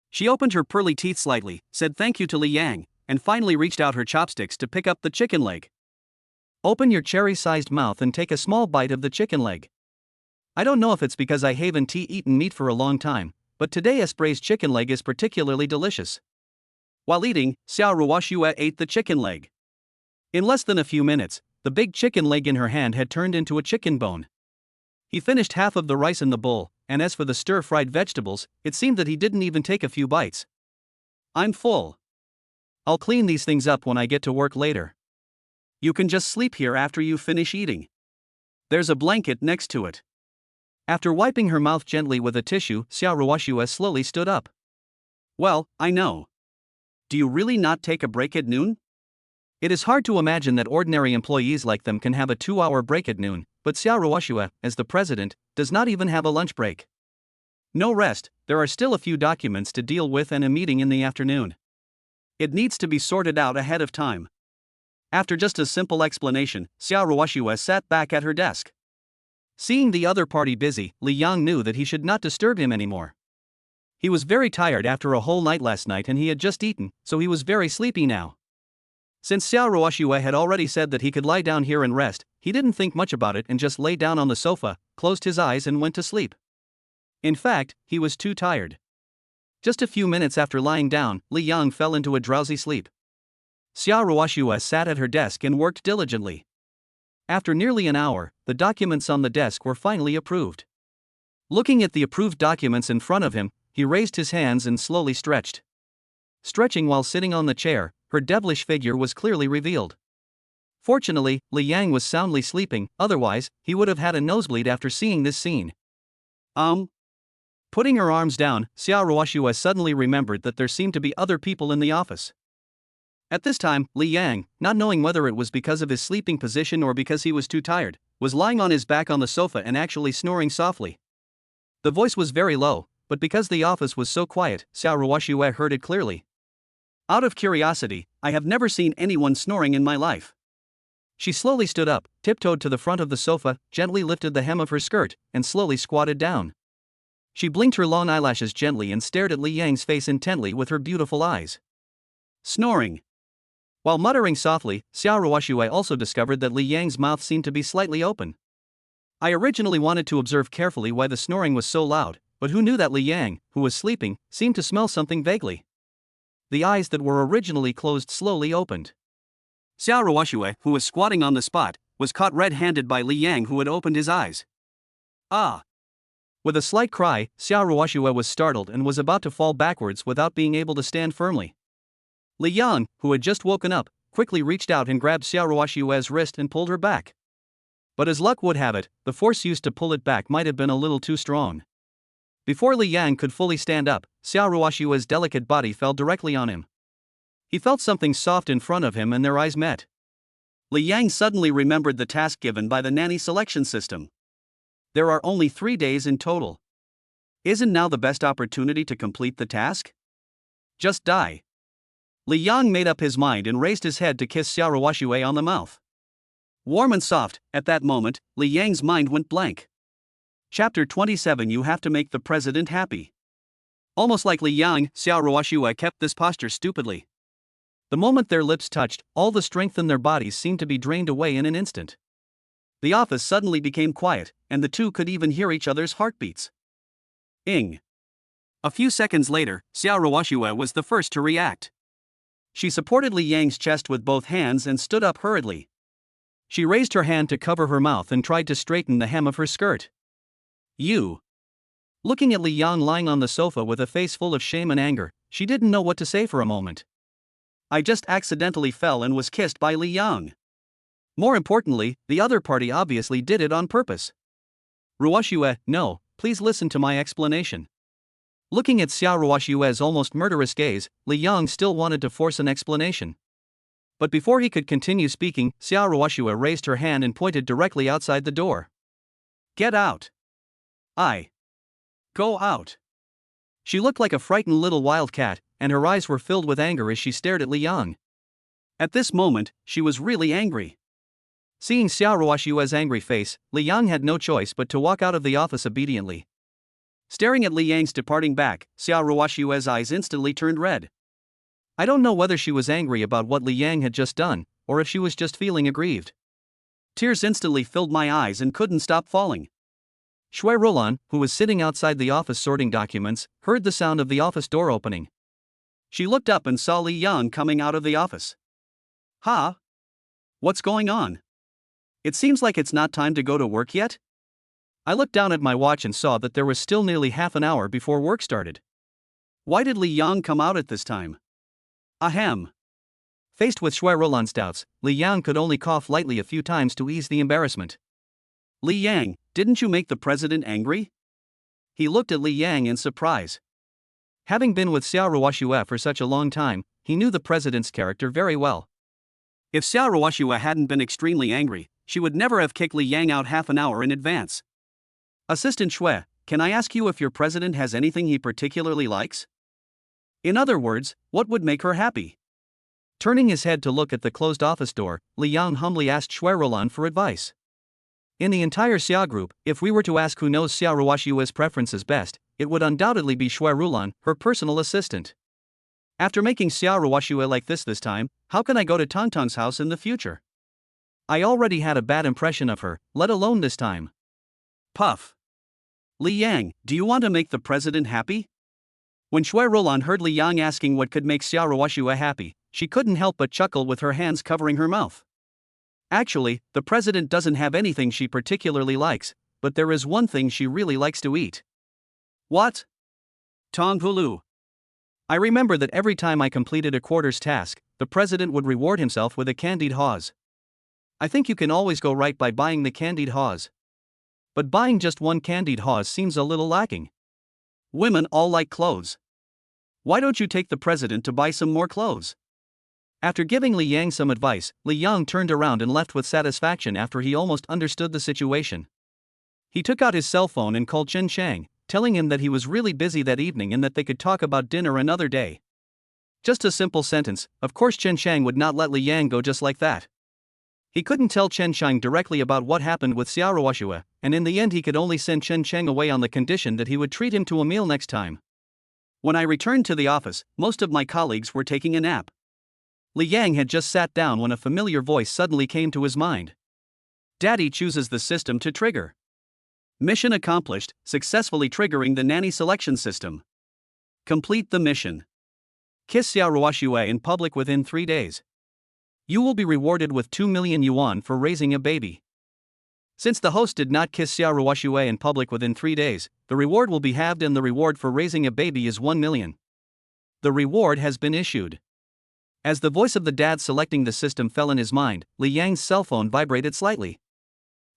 She opened her pearly teeth slightly, said thank you to Li Yang, and finally reached out her chopsticks to pick up the chicken leg. Open your cherry-sized mouth and take a small bite of the chicken leg. I don't know if it's because I haven't eaten meat for a long time, but today Espray's chicken leg is particularly delicious. While eating, Xiao Ruoxue ate the chicken leg. In less than a few minutes, the big chicken leg in her hand had turned into a chicken bone. He finished half of the rice in the bowl, and as for the stir-fried vegetables, it seemed that he didn't even take a few bites. I'm full. I'll clean these things up when I get to work later. You can just sleep here after you finish eating. There's a blanket next to it. After wiping her mouth gently with a tissue, Xiao Ruoxue slowly stood up. Well, I know. Do you really not take a break at noon? It is hard to imagine that ordinary employees like them can have a 2-hour break at noon, but Xiao Ruoxue, as the president, does not even have a lunch break. No rest, there are still a few documents to deal with and a meeting in the afternoon. It needs to be sorted out ahead of time. After just a simple explanation, Xiao Ruoxue sat back at her desk. Seeing the other party busy, Li Yang knew that he should not disturb him anymore. He was very tired after a whole night last night and he had just eaten, so he was very sleepy now. Since Xiao Ruoxue had already said that he could lie down here and rest, he didn't think much about it and just lay down on the sofa, closed his eyes and went to sleep. In fact, he was too tired. Just a few minutes after lying down, Li Yang fell into a drowsy sleep. Xiao Ruoxue sat at her desk and worked diligently. After nearly an hour, the documents on the desk were finally approved. Looking at the approved documents in front of him, he raised his hands and slowly stretched. Stretching while sitting on the chair, her devilish figure was clearly revealed. Fortunately, Li Yang was soundly sleeping, otherwise, he would have had a nosebleed after seeing this scene. Putting her arms down, Xiao Ruoxue suddenly remembered that there seemed to be other people in the office. At this time, Li Yang, not knowing whether it was because of his sleeping position or because he was too tired, was lying on his back on the sofa and actually snoring softly. The voice was very low, but because the office was so quiet, Xiao Ruoxue heard it clearly. Out of curiosity, I have never seen anyone snoring in my life. She slowly stood up, tiptoed to the front of the sofa, gently lifted the hem of her skirt, and slowly squatted down. She blinked her long eyelashes gently and stared at Li Yang's face intently with her beautiful eyes. Snoring. While muttering softly, Xiao Ruoxue also discovered that Li Yang's mouth seemed to be slightly open. I originally wanted to observe carefully why the snoring was so loud, but who knew that Li Yang, who was sleeping, seemed to smell something vaguely. The eyes that were originally closed slowly opened. Xiao Ruoxue, who was squatting on the spot, was caught red-handed by Li Yang, who had opened his eyes. Ah! With a slight cry, Xiao Ruoxue was startled and was about to fall backwards without being able to stand firmly. Li Yang, who had just woken up, quickly reached out and grabbed Xiao Ruoxue's wrist and pulled her back. But as luck would have it, the force used to pull it back might have been a little too strong. Before Li Yang could fully stand up, Xiao Ruoxue's delicate body fell directly on him. He felt something soft in front of him and their eyes met. Li Yang suddenly remembered the task given by the Nanny selection system. There are only 3 days in total. Isn't now the best opportunity to complete the task? Just die. Li Yang made up his mind and raised his head to kiss Xiao Ruoxue on the mouth. Warm and soft, at that moment, Li Yang's mind went blank. Chapter 27. You have to make the president happy. Almost like Li Yang, Xiao Ruoxue kept this posture stupidly. The moment their lips touched, all the strength in their bodies seemed to be drained away in an instant. The office suddenly became quiet, and the two could even hear each other's heartbeats. Ing. A few seconds later, Xiao Ruoxue was the first to react. She supported Li Yang's chest with both hands and stood up hurriedly. She raised her hand to cover her mouth and tried to straighten the hem of her skirt. You. Looking at Li Yang lying on the sofa with a face full of shame and anger, she didn't know what to say for a moment. I just accidentally fell and was kissed by Li Yang. More importantly, the other party obviously did it on purpose. Ruoxue, no, please listen to my explanation. Looking at Xiao Ruoxue's almost murderous gaze, Li Yang still wanted to force an explanation. But before he could continue speaking, Xiao Ruoxue raised her hand and pointed directly outside the door. Get out. Go out. She looked like a frightened little wild cat, and her eyes were filled with anger as she stared at Li Yang. At this moment, she was really angry. Seeing Xiao Ruoshua's angry face, Li Yang had no choice but to walk out of the office obediently. Staring at Li Yang's departing back, Xiao Ruoshua's eyes instantly turned red. I don't know whether she was angry about what Li Yang had just done, or if she was just feeling aggrieved. Tears instantly filled my eyes and couldn't stop falling. Shui Rolan, who was sitting outside the office sorting documents, heard the sound of the office door opening. She looked up and saw Li Yang coming out of the office. "Ha? What's going on? It seems like it's not time to go to work yet?" I looked down at my watch and saw that there was still nearly half an hour before work started. Why did Li Yang come out at this time? Ahem. Faced with Shui Rolan's doubts, Li Yang could only cough lightly a few times to ease the embarrassment. "Li Yang, didn't you make the president angry?" He looked at Li Yang in surprise. Having been with Xiao Ruoshua for such a long time, he knew the president's character very well. If Xiao Ruoshua hadn't been extremely angry, she would never have kicked Li Yang out half an hour in advance. "Assistant Shui, can I ask you if your president has anything he particularly likes? In other words, what would make her happy?" Turning his head to look at the closed office door, Li Yang humbly asked Shui Rolan for advice. In the entire Xia group, if we were to ask who knows Xiao Ruoshua's preferences best, it would undoubtedly be Shui Rolan, her personal assistant. After making Xiao Ruoshua like this time, how can I go to Tangtang's house in the future? I already had a bad impression of her, let alone this time. Puff. "Li Yang, do you want to make the president happy?" When Shui Rolan heard Li Yang asking what could make Xiao Ruoshua happy, she couldn't help but chuckle with her hands covering her mouth. Actually, the president doesn't have anything she particularly likes, but there is one thing she really likes to eat. What? Tong Pulu. I remember that every time I completed a quarter's task, the president would reward himself with a candied haws. I think you can always go right by buying the candied haws. But buying just one candied haws seems a little lacking. Women all like clothes. Why don't you take the president to buy some more clothes? After giving Li Yang some advice, Li Yang turned around and left with satisfaction after he almost understood the situation. He took out his cell phone and called Chen Chang, telling him that he was really busy that evening and that they could talk about dinner another day. Just a simple sentence. Of course Chen Chang would not let Li Yang go just like that. He couldn't tell Chen Chang directly about what happened with Xiao Ruoshua, and in the end he could only send Chen Chang away on the condition that he would treat him to a meal next time. When I returned to the office, most of my colleagues were taking a nap. Li Yang had just sat down when a familiar voice suddenly came to his mind. Daddy chooses the system to trigger. Mission accomplished, successfully triggering the Nanny selection system. Complete the mission. Kiss Xiao Ruoshua in public within 3 days. You will be rewarded with 2 million yuan for raising a baby. Since the host did not kiss Xiao Ruoshua in public within 3 days, the reward will be halved and the reward for raising a baby is 1 million. The reward has been issued. As the voice of the dad selecting the system fell in his mind, Li Yang's cell phone vibrated slightly.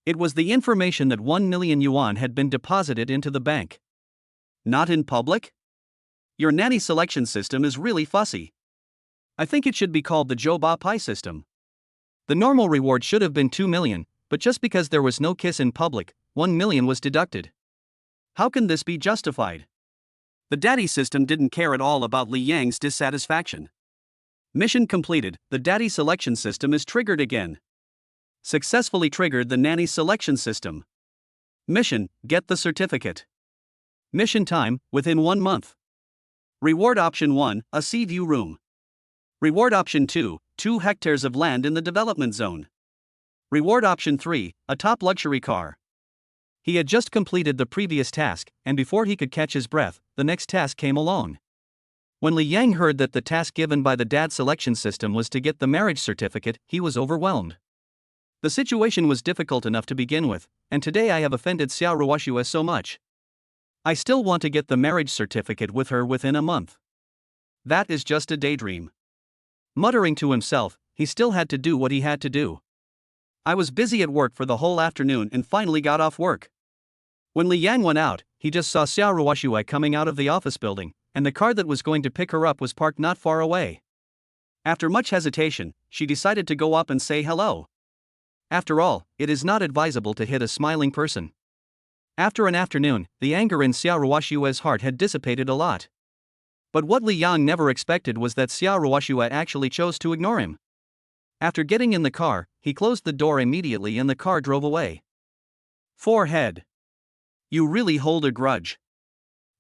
It was the information that 1 million yuan had been deposited into the bank. Not in public? Your nanny selection system is really fussy. I think it should be called the Zhou Ba Pai system. The normal reward should have been 2 million, but just because there was no kiss in public, 1 million was deducted. How can this be justified? The daddy system didn't care at all about Li Yang's dissatisfaction. Mission completed, the daddy selection system is triggered again. Successfully triggered the nanny selection system. Mission, get the certificate. Mission time, within 1 month. Reward option 1, a sea view room. Reward option 2, 2 hectares of land in the development zone. Reward option 3, a top luxury car. He had just completed the previous task, and before he could catch his breath, the next task came along. When Li Yang heard that the task given by the dad selection system was to get the marriage certificate, he was overwhelmed. The situation was difficult enough to begin with, and today I have offended Xiao Ruoshua so much. I still want to get the marriage certificate with her within a month. That is just a daydream. Muttering to himself, he still had to do what he had to do. I was busy at work for the whole afternoon and finally got off work. When Li Yang went out, he just saw Xiao Ruoshua coming out of the office building, and the car that was going to pick her up was parked not far away. After much hesitation, she decided to go up and say hello. After all, it is not advisable to hit a smiling person. After an afternoon, the anger in Xiao Ruoshua's heart had dissipated a lot. But what Li Yang never expected was that Xia Ruoxue actually chose to ignore him. After getting in the car, he closed the door immediately and the car drove away. Forehead. You really hold a grudge.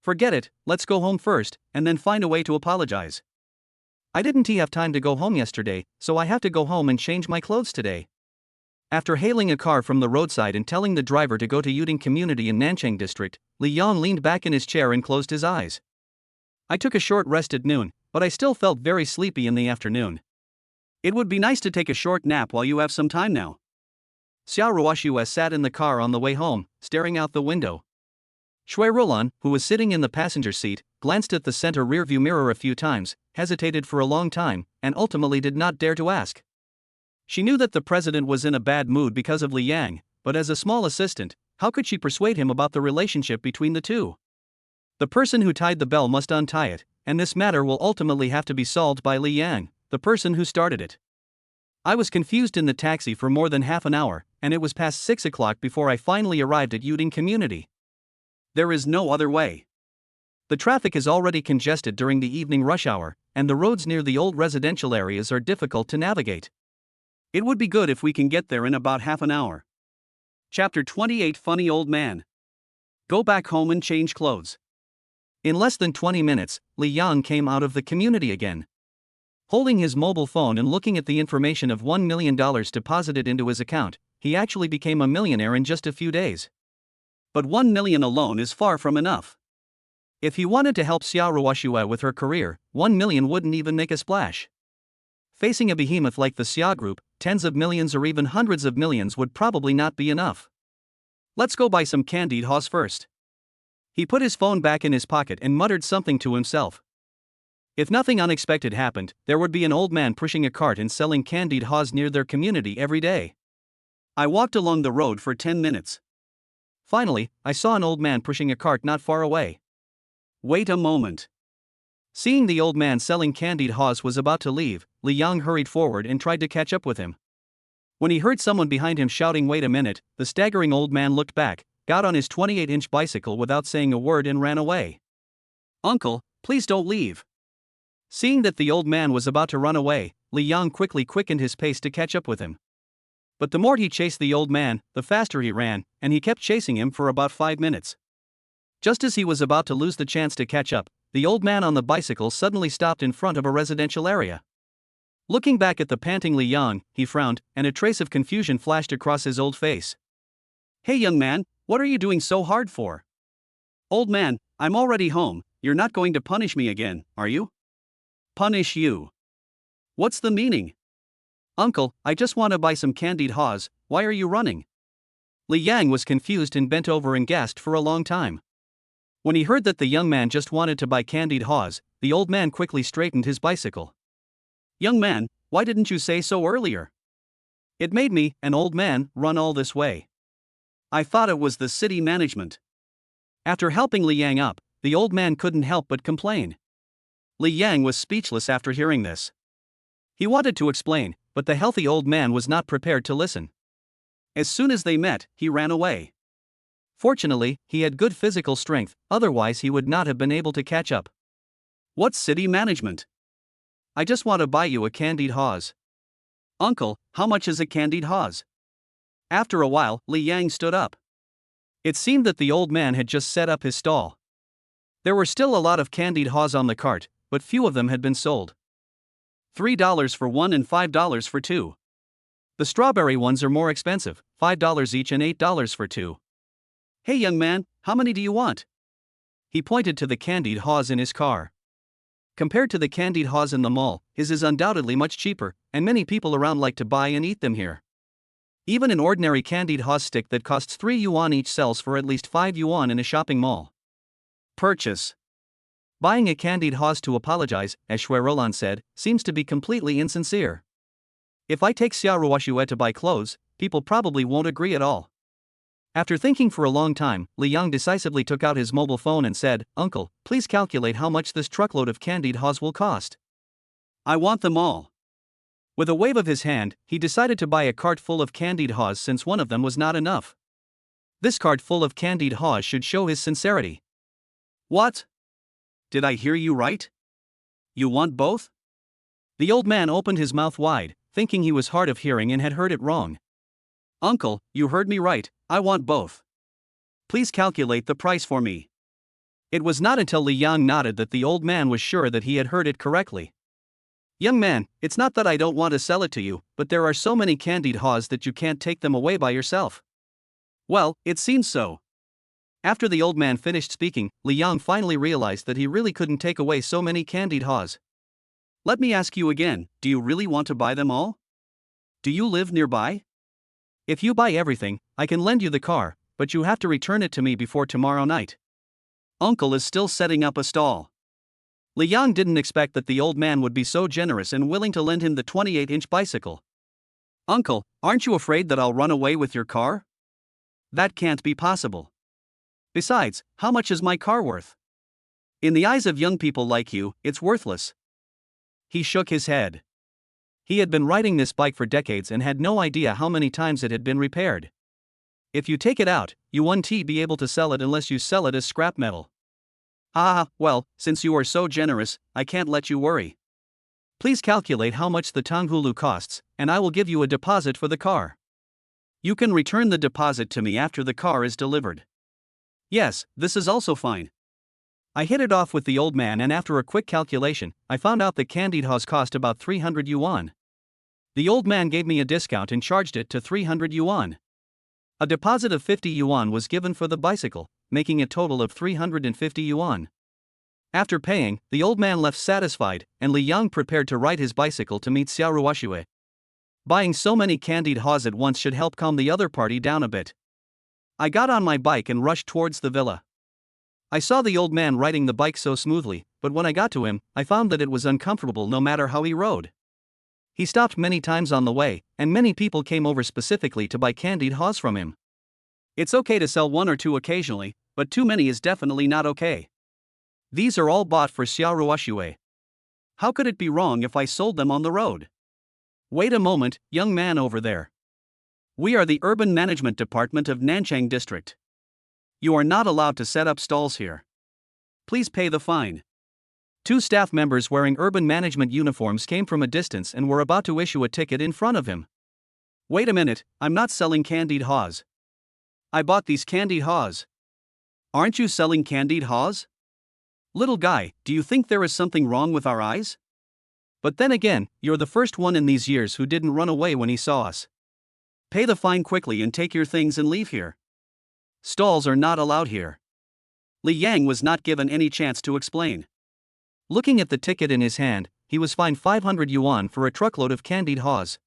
Forget it, let's go home first, and then find a way to apologize. I didn't have time to go home yesterday, so I have to go home and change my clothes today. After hailing a car from the roadside and telling the driver to go to Yuding Community in Nanchang District, Li Yang leaned back in his chair and closed his eyes. I took a short rest at noon, but I still felt very sleepy in the afternoon. It would be nice to take a short nap while you have some time now. Xia Ruoxue sat in the car on the way home, staring out the window. Shui Rolan, who was sitting in the passenger seat, glanced at the center rearview mirror a few times, hesitated for a long time, and ultimately did not dare to ask. She knew that the president was in a bad mood because of Li Yang, but as a small assistant, how could she persuade him about the relationship between the two? The person who tied the bell must untie it, and this matter will ultimately have to be solved by Li Yang, the person who started it. I was confused in the taxi for more than half an hour, and it was past 6 o'clock before I finally arrived at Yuding Community. There is no other way. The traffic is already congested during the evening rush hour, and the roads near the old residential areas are difficult to navigate. It would be good if we can get there in about half an hour. Chapter 28 Funny Old Man. Go back home and change clothes. In less than 20 minutes, Li Yang came out of the community again. Holding his mobile phone and looking at the information of $1 million deposited into his account, he actually became a millionaire in just a few days. But 1 million alone is far from enough. If he wanted to help Xia Ruoxue with her career, 1 million wouldn't even make a splash. Facing a behemoth like the Xia Group, tens of millions or even hundreds of millions would probably not be enough. Let's go buy some candied haws first. He put his phone back in his pocket and muttered something to himself. If nothing unexpected happened, there would be an old man pushing a cart and selling candied haws near their community every day. I walked along the road for 10 minutes. Finally, I saw an old man pushing a cart not far away. Wait a moment. Seeing the old man selling candied haws was about to leave, Li Yang hurried forward and tried to catch up with him. When he heard someone behind him shouting "Wait a minute," the staggering old man looked back, got on his 28-inch bicycle without saying a word and ran away. Uncle, please don't leave. Seeing that the old man was about to run away, Li Yang quickly quickened his pace to catch up with him. But the more he chased the old man, the faster he ran, and he kept chasing him for about 5 minutes. Just as he was about to lose the chance to catch up, the old man on the bicycle suddenly stopped in front of a residential area. Looking back at the panting Li Yang, he frowned, and a trace of confusion flashed across his old face. Hey young man, what are you doing so hard for? Old man, I'm already home, you're not going to punish me again, are you? Punish you? What's the meaning? Uncle, I just want to buy some candied haws, why are you running? Li Yang was confused and bent over and gasped for a long time. When he heard that the young man just wanted to buy candied haws, the old man quickly straightened his bicycle. Young man, why didn't you say so earlier? It made me, an old man, run all this way. I thought it was the city management. After helping Li Yang up, the old man couldn't help but complain. Li Yang was speechless after hearing this. He wanted to explain, but the healthy old man was not prepared to listen. As soon as they met, he ran away. Fortunately, he had good physical strength, otherwise he would not have been able to catch up. What's city management? I just want to buy you a candied haws. Uncle, how much is a candied haws? After a while, Li Yang stood up. It seemed that the old man had just set up his stall. There were still a lot of candied haws on the cart, but few of them had been sold. $3 for one and $5 for two. The strawberry ones are more expensive, $5 each and $8 for two. Hey young man, how many do you want? He pointed to the candied haws in his car. Compared to the candied haws in the mall, his is undoubtedly much cheaper, and many people around like to buy and eat them here. Even an ordinary candied haws stick that costs 3 yuan each sells for at least 5 yuan in a shopping mall. Purchase. Buying a candied haws to apologize, as Shui Roland said, seems to be completely insincere. If I take Xia Ruoxue to buy clothes, people probably won't agree at all. After thinking for a long time, Li Yang decisively took out his mobile phone and said, Uncle, please calculate how much this truckload of candied haws will cost. I want them all. With a wave of his hand, he decided to buy a cart full of candied haws since one of them was not enough. This cart full of candied haws should show his sincerity. What? Did I hear you right? You want both? The old man opened his mouth wide, thinking he was hard of hearing and had heard it wrong. Uncle, you heard me right, I want both. Please calculate the price for me. It was not until Li Yang nodded that the old man was sure that he had heard it correctly. Young man, it's not that I don't want to sell it to you, but there are so many candied haws that you can't take them away by yourself. Well, it seems so. After the old man finished speaking, Li Yang finally realized that he really couldn't take away so many candied haws. Let me ask you again, do you really want to buy them all? Do you live nearby? If you buy everything, I can lend you the car, but you have to return it to me before tomorrow night. Uncle is still setting up a stall. Li Yang didn't expect that the old man would be so generous and willing to lend him the 28-inch bicycle. Uncle, aren't you afraid that I'll run away with your car? That can't be possible. Besides, how much is my car worth? In the eyes of young people like you, it's worthless. He shook his head. He had been riding this bike for decades and had no idea how many times it had been repaired. If you take it out, you won't be able to sell it unless you sell it as scrap metal. Well, since you are so generous, I can't let you worry. Please calculate how much the Tanghulu costs, and I will give you a deposit for the car. You can return the deposit to me after the car is delivered. Yes, this is also fine. I hit it off with the old man, and after a quick calculation, I found out that candied haws cost about 300 yuan. The old man gave me a discount and charged it to 300 yuan. A deposit of 50 yuan was given for the bicycle, making a total of 350 yuan. After paying, the old man left satisfied, and Li Yang prepared to ride his bicycle to meet Xiao Ruoxue. Buying so many candied haws at once should help calm the other party down a bit. I got on my bike and rushed towards the villa. I saw the old man riding the bike so smoothly, but when I got to him, I found that it was uncomfortable no matter how he rode. He stopped many times on the way, and many people came over specifically to buy candied haws from him. It's okay to sell one or two occasionally, but too many is definitely not okay. These are all bought for Xiao Ruoxue. How could it be wrong if I sold them on the road? Wait a moment, young man over there. We are the Urban Management Department of Nanchang District. You are not allowed to set up stalls here. Please pay the fine. Two staff members wearing urban management uniforms came from a distance and were about to issue a ticket in front of him. Wait a minute, I'm not selling candied haws. I bought these candied haws. Aren't you selling candied haws? Little guy, do you think there is something wrong with our eyes? But then again, you're the first one in these years who didn't run away when he saw us. Pay the fine quickly and take your things and leave here. Stalls are not allowed here. Li Yang was not given any chance to explain. Looking at the ticket in his hand, he was fined 500 yuan for a truckload of candied haws.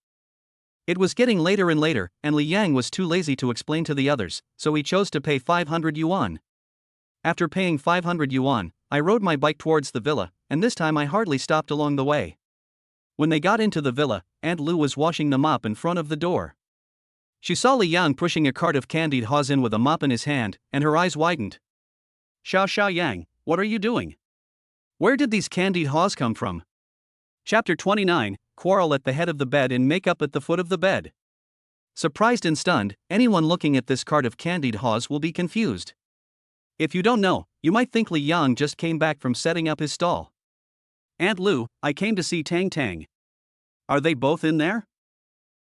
It was getting later and later, and Li Yang was too lazy to explain to the others, so he chose to pay 500 yuan. After paying 500 yuan, I rode my bike towards the villa, and this time I hardly stopped along the way. When they got into the villa, Aunt Lu was washing the mop in front of the door. She saw Li Yang pushing a cart of candied haws in with a mop in his hand, and her eyes widened. Xiao Yang, what are you doing? Where did these candied haws come from? Chapter 29, Quarrel at the head of the bed and makeup at the foot of the bed. Surprised and stunned, anyone looking at this cart of candied haws will be confused. If you don't know, you might think Li Yang just came back from setting up his stall. Aunt Lu, I came to see Tang. Are they both in there?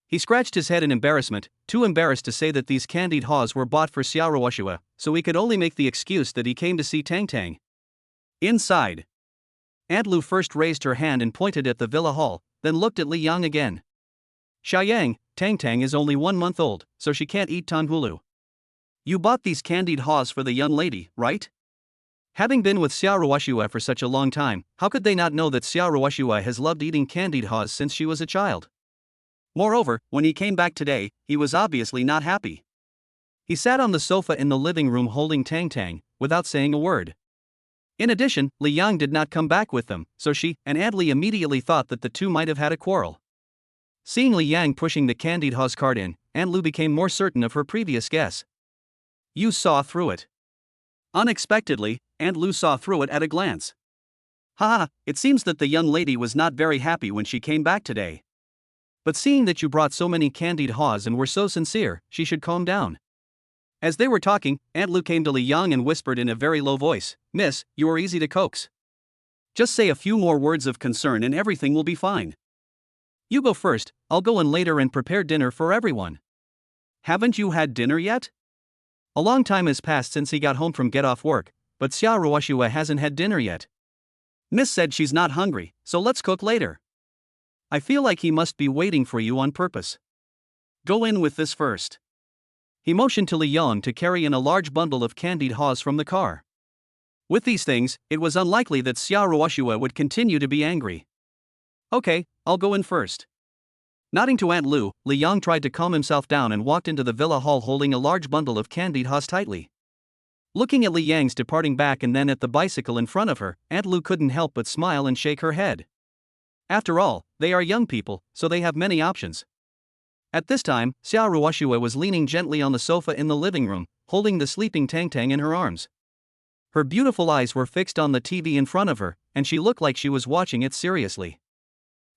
He scratched his head in embarrassment, too embarrassed to say that these candied haws were bought for Xiao Ruoxue, so he could only make the excuse that he came to see Tang. Inside. Aunt Lu first raised her hand and pointed at the villa hall, then looked at Li Yang again. Xiaoyang, Tang is only 1 month old, so she can't eat tanhulu. You bought these candied haws for the young lady, right? Having been with Xiao Ruoxue for such a long time, how could they not know that Xiao Ruoxue has loved eating candied haws since she was a child? Moreover, when he came back today, he was obviously not happy. He sat on the sofa in the living room holding Tang, without saying a word. In addition, Li Yang did not come back with them, so she and Aunt Li immediately thought that the two might have had a quarrel. Seeing Li Yang pushing the candied haws cart in, Aunt Lu became more certain of her previous guess. You saw through it. Unexpectedly, Aunt Lu saw through it at a glance. It seems that the young lady was not very happy when she came back today. But seeing that you brought so many candied haws and were so sincere, she should calm down. As they were talking, Aunt Lu came to Li Yang and whispered in a very low voice, Miss, you are easy to coax. Just say a few more words of concern and everything will be fine. You go first, I'll go in later and prepare dinner for everyone. Haven't you had dinner yet? A long time has passed since he got home from get off work, but Xia Ruoxue hasn't had dinner yet. Miss said she's not hungry, so let's cook later. I feel like he must be waiting for you on purpose. Go in with this first. He motioned to Li Yong to carry in a large bundle of candied haws from the car. With these things, it was unlikely that Xia Ruoxue would continue to be angry. Okay, I'll go in first. Nodding to Aunt Lu, Li Yong tried to calm himself down and walked into the villa hall holding a large bundle of candied haws tightly. Looking at Li Yang's departing back and then at the bicycle in front of her, Aunt Lu couldn't help but smile and shake her head. After all, they are young people, so they have many options. At this time, Xia Ruoxue was leaning gently on the sofa in the living room, holding the sleeping Tang in her arms. Her beautiful eyes were fixed on the TV in front of her, and she looked like she was watching it seriously.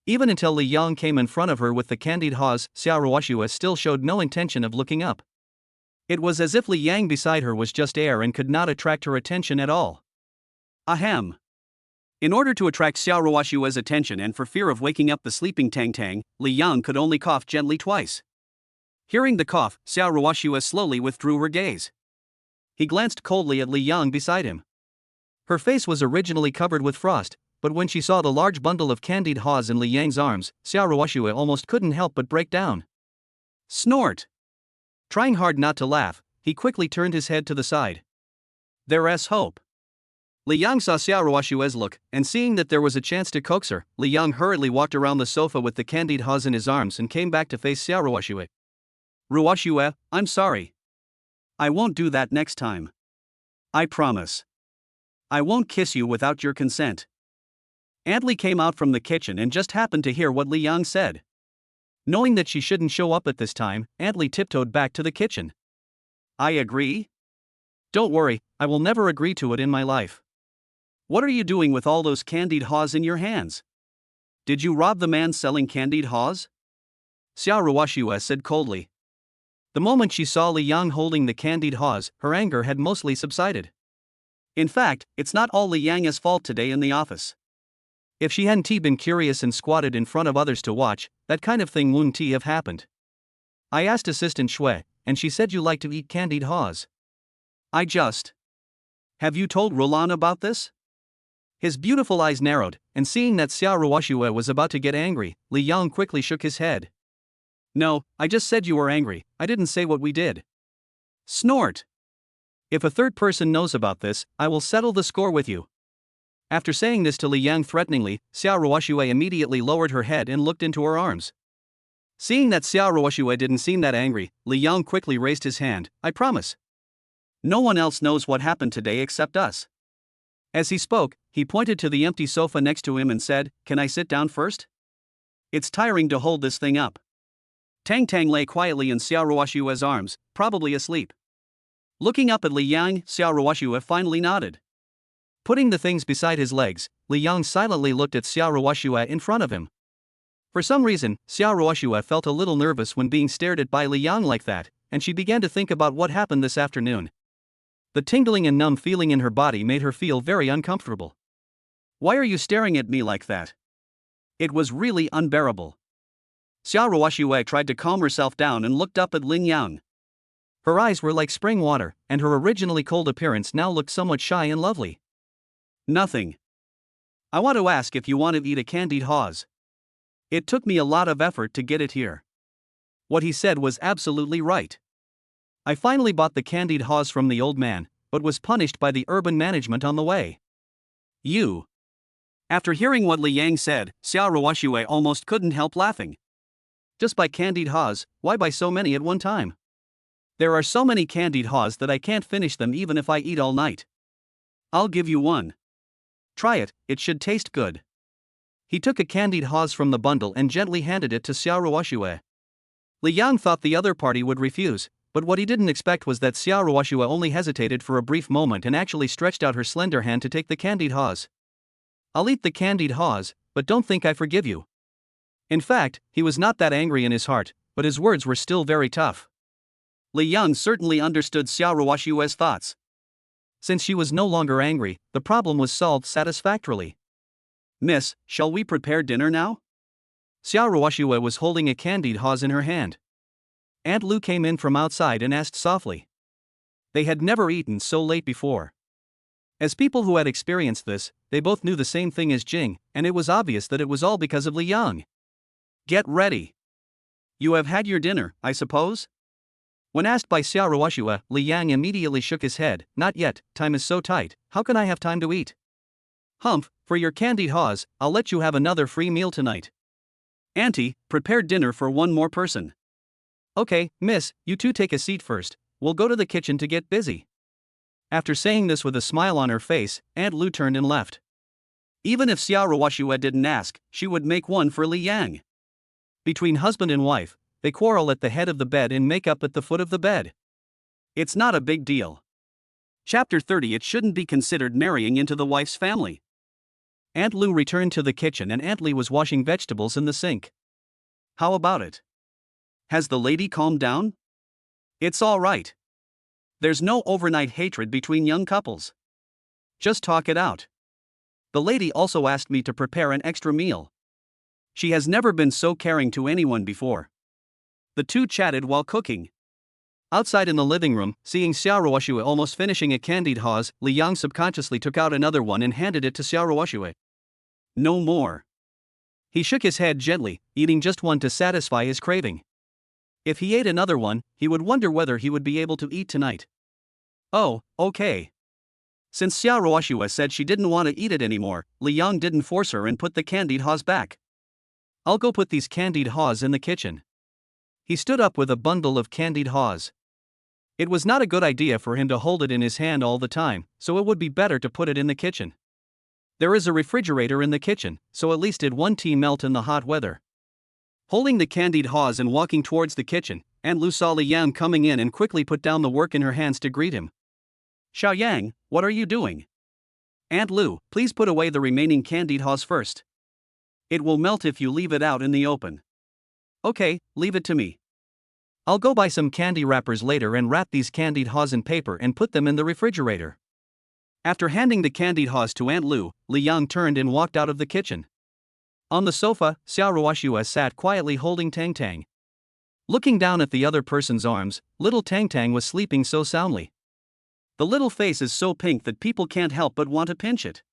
Even until Li Yong came in front of her with the candied haws, Xia Ruoxue still showed no intention of looking up. It was as if Li Yang beside her was just air and could not attract her attention at all. Ahem. In order to attract Xia Ruoxue's attention and for fear of waking up the sleeping Tang, Li Yang could only cough gently twice. Hearing the cough, Xia Ruoxue slowly withdrew her gaze. He glanced coldly at Li Yang beside him. Her face was originally covered with frost, but when she saw the large bundle of candied haws in Li Yang's arms, Xia Ruoxue almost couldn't help but break down. Snort! Trying hard not to laugh, he quickly turned his head to the side. There's hope. Li Yang saw Xia Ruoxue's look, and seeing that there was a chance to coax her, Li Yang hurriedly walked around the sofa with the candied haws in his arms and came back to face Xia Ruoxue. Ruoxue, I'm sorry. I won't do that next time. I promise. I won't kiss you without your consent. Aunt Li came out from the kitchen and just happened to hear what Li Yang said. Knowing that she shouldn't show up at this time, Aunt Li tiptoed back to the kitchen. I agree? Don't worry, I will never agree to it in my life. What are you doing with all those candied haws in your hands? Did you rob the man selling candied haws? Xia Ruoxue said coldly. The moment she saw Li Yang holding the candied haws, her anger had mostly subsided. In fact, it's not all Li Yang's fault today in the office. If she hadn't been curious and squatted in front of others to watch, that kind of thing wouldn't have happened. I asked Assistant Shui, and she said you like to eat candied haws. Have you told Roland about this? His beautiful eyes narrowed, and seeing that Xia Ruoxue was about to get angry, Li Yang quickly shook his head. No, I just said you were angry, I didn't say what we did. Snort! If a third person knows about this, I will settle the score with you. After saying this to Li Yang threateningly, Xia Ruoxue immediately lowered her head and looked into her arms. Seeing that Xia Ruoxue didn't seem that angry, Li Yang quickly raised his hand. I promise. No one else knows what happened today except us. As he spoke, he pointed to the empty sofa next to him and said, Can I sit down first? It's tiring to hold this thing up. Tang lay quietly in Xia Ruoxue's arms, probably asleep. Looking up at Li Yang, Xia Ruoxue finally nodded. Putting the things beside his legs, Li Yang silently looked at Xia Ruoxue in front of him. For some reason, Xia Ruoxue felt a little nervous when being stared at by Li Yang like that, and she began to think about what happened this afternoon. The tingling and numb feeling in her body made her feel very uncomfortable. Why are you staring at me like that? It was really unbearable. Xia Ruoxue tried to calm herself down and looked up at Lin Yang. Her eyes were like spring water, and her originally cold appearance now looked somewhat shy and lovely. Nothing. I want to ask if you want to eat a candied haws. It took me a lot of effort to get it here. What he said was absolutely right. I finally bought the candied haws from the old man, but was punished by the urban management on the way. You. After hearing what Li Yang said, Xia Ruoxue almost couldn't help laughing. Just buy candied haws, why buy so many at one time? There are so many candied haws that I can't finish them even if I eat all night. I'll give you one. Try it, it should taste good. He took a candied haws from the bundle and gently handed it to Xia Ruoxue. Li Yang thought the other party would refuse, but what he didn't expect was that Xia Ruoxue only hesitated for a brief moment and actually stretched out her slender hand to take the candied haws. I'll eat the candied haws, but don't think I forgive you. In fact, he was not that angry in his heart, but his words were still very tough. Li Yang certainly understood Xia Ruoxue's thoughts. Since she was no longer angry, the problem was solved satisfactorily. Miss, shall we prepare dinner now? Xiao Ruoxue was holding a candied hawes in her hand. Aunt Lu came in from outside and asked softly. They had never eaten so late before. As people who had experienced this, they both knew the same thing as Jing, and it was obvious that it was all because of Li Yang. Get ready. You have had your dinner, I suppose? When asked by Xiao Ruoxue, Li Yang immediately shook his head. Not yet, time is so tight, how can I have time to eat? Humph, for your candied hawes, I'll let you have another free meal tonight. Auntie, prepare dinner for one more person. Okay, miss, you two take a seat first, we'll go to the kitchen to get busy. After saying this with a smile on her face, Aunt Lu turned and left. Even if Xiao Ruoxue didn't ask, she would make one for Li Yang. Between husband and wife, they quarrel at the head of the bed and make up at the foot of the bed. It's not a big deal. Chapter 30. It shouldn't be considered marrying into the wife's family. Aunt Lu returned to the kitchen and Aunt Li was washing vegetables in the sink. How about it? Has the lady calmed down? It's all right. There's no overnight hatred between young couples. Just talk it out. The lady also asked me to prepare an extra meal. She has never been so caring to anyone before. The two chatted while cooking. Outside in the living room, seeing Xiao Ruoxue almost finishing a candied hawes, Li Yang subconsciously took out another one and handed it to Xiao Ruoxue. No more. He shook his head gently, eating just one to satisfy his craving. If he ate another one, he would wonder whether he would be able to eat tonight. Oh, okay. Since Xiao Ruoxue said she didn't want to eat it anymore, Li Yang didn't force her and put the candied hawes back. I'll go put these candied hawes in the kitchen. He stood up with a bundle of candied hawes. It was not a good idea for him to hold it in his hand all the time, so it would be better to put it in the kitchen. There is a refrigerator in the kitchen, so at least it won't melt in the hot weather. Holding the candied hawes and walking towards the kitchen, Aunt Lu saw Li Yang coming in and quickly put down the work in her hands to greet him. Xiao Yang, what are you doing? Aunt Lu, please put away the remaining candied hawes first. It will melt if you leave it out in the open. Okay, leave it to me. I'll go buy some candy wrappers later and wrap these candied hawes in paper and put them in the refrigerator. After handing the candied hawes to Aunt Lu, Li Yang turned and walked out of the kitchen. On the sofa, Xiao Ruoxue sat quietly holding Tang. Looking down at the other person's arms, little Tang was sleeping so soundly. The little face is so pink that people can't help but want to pinch it.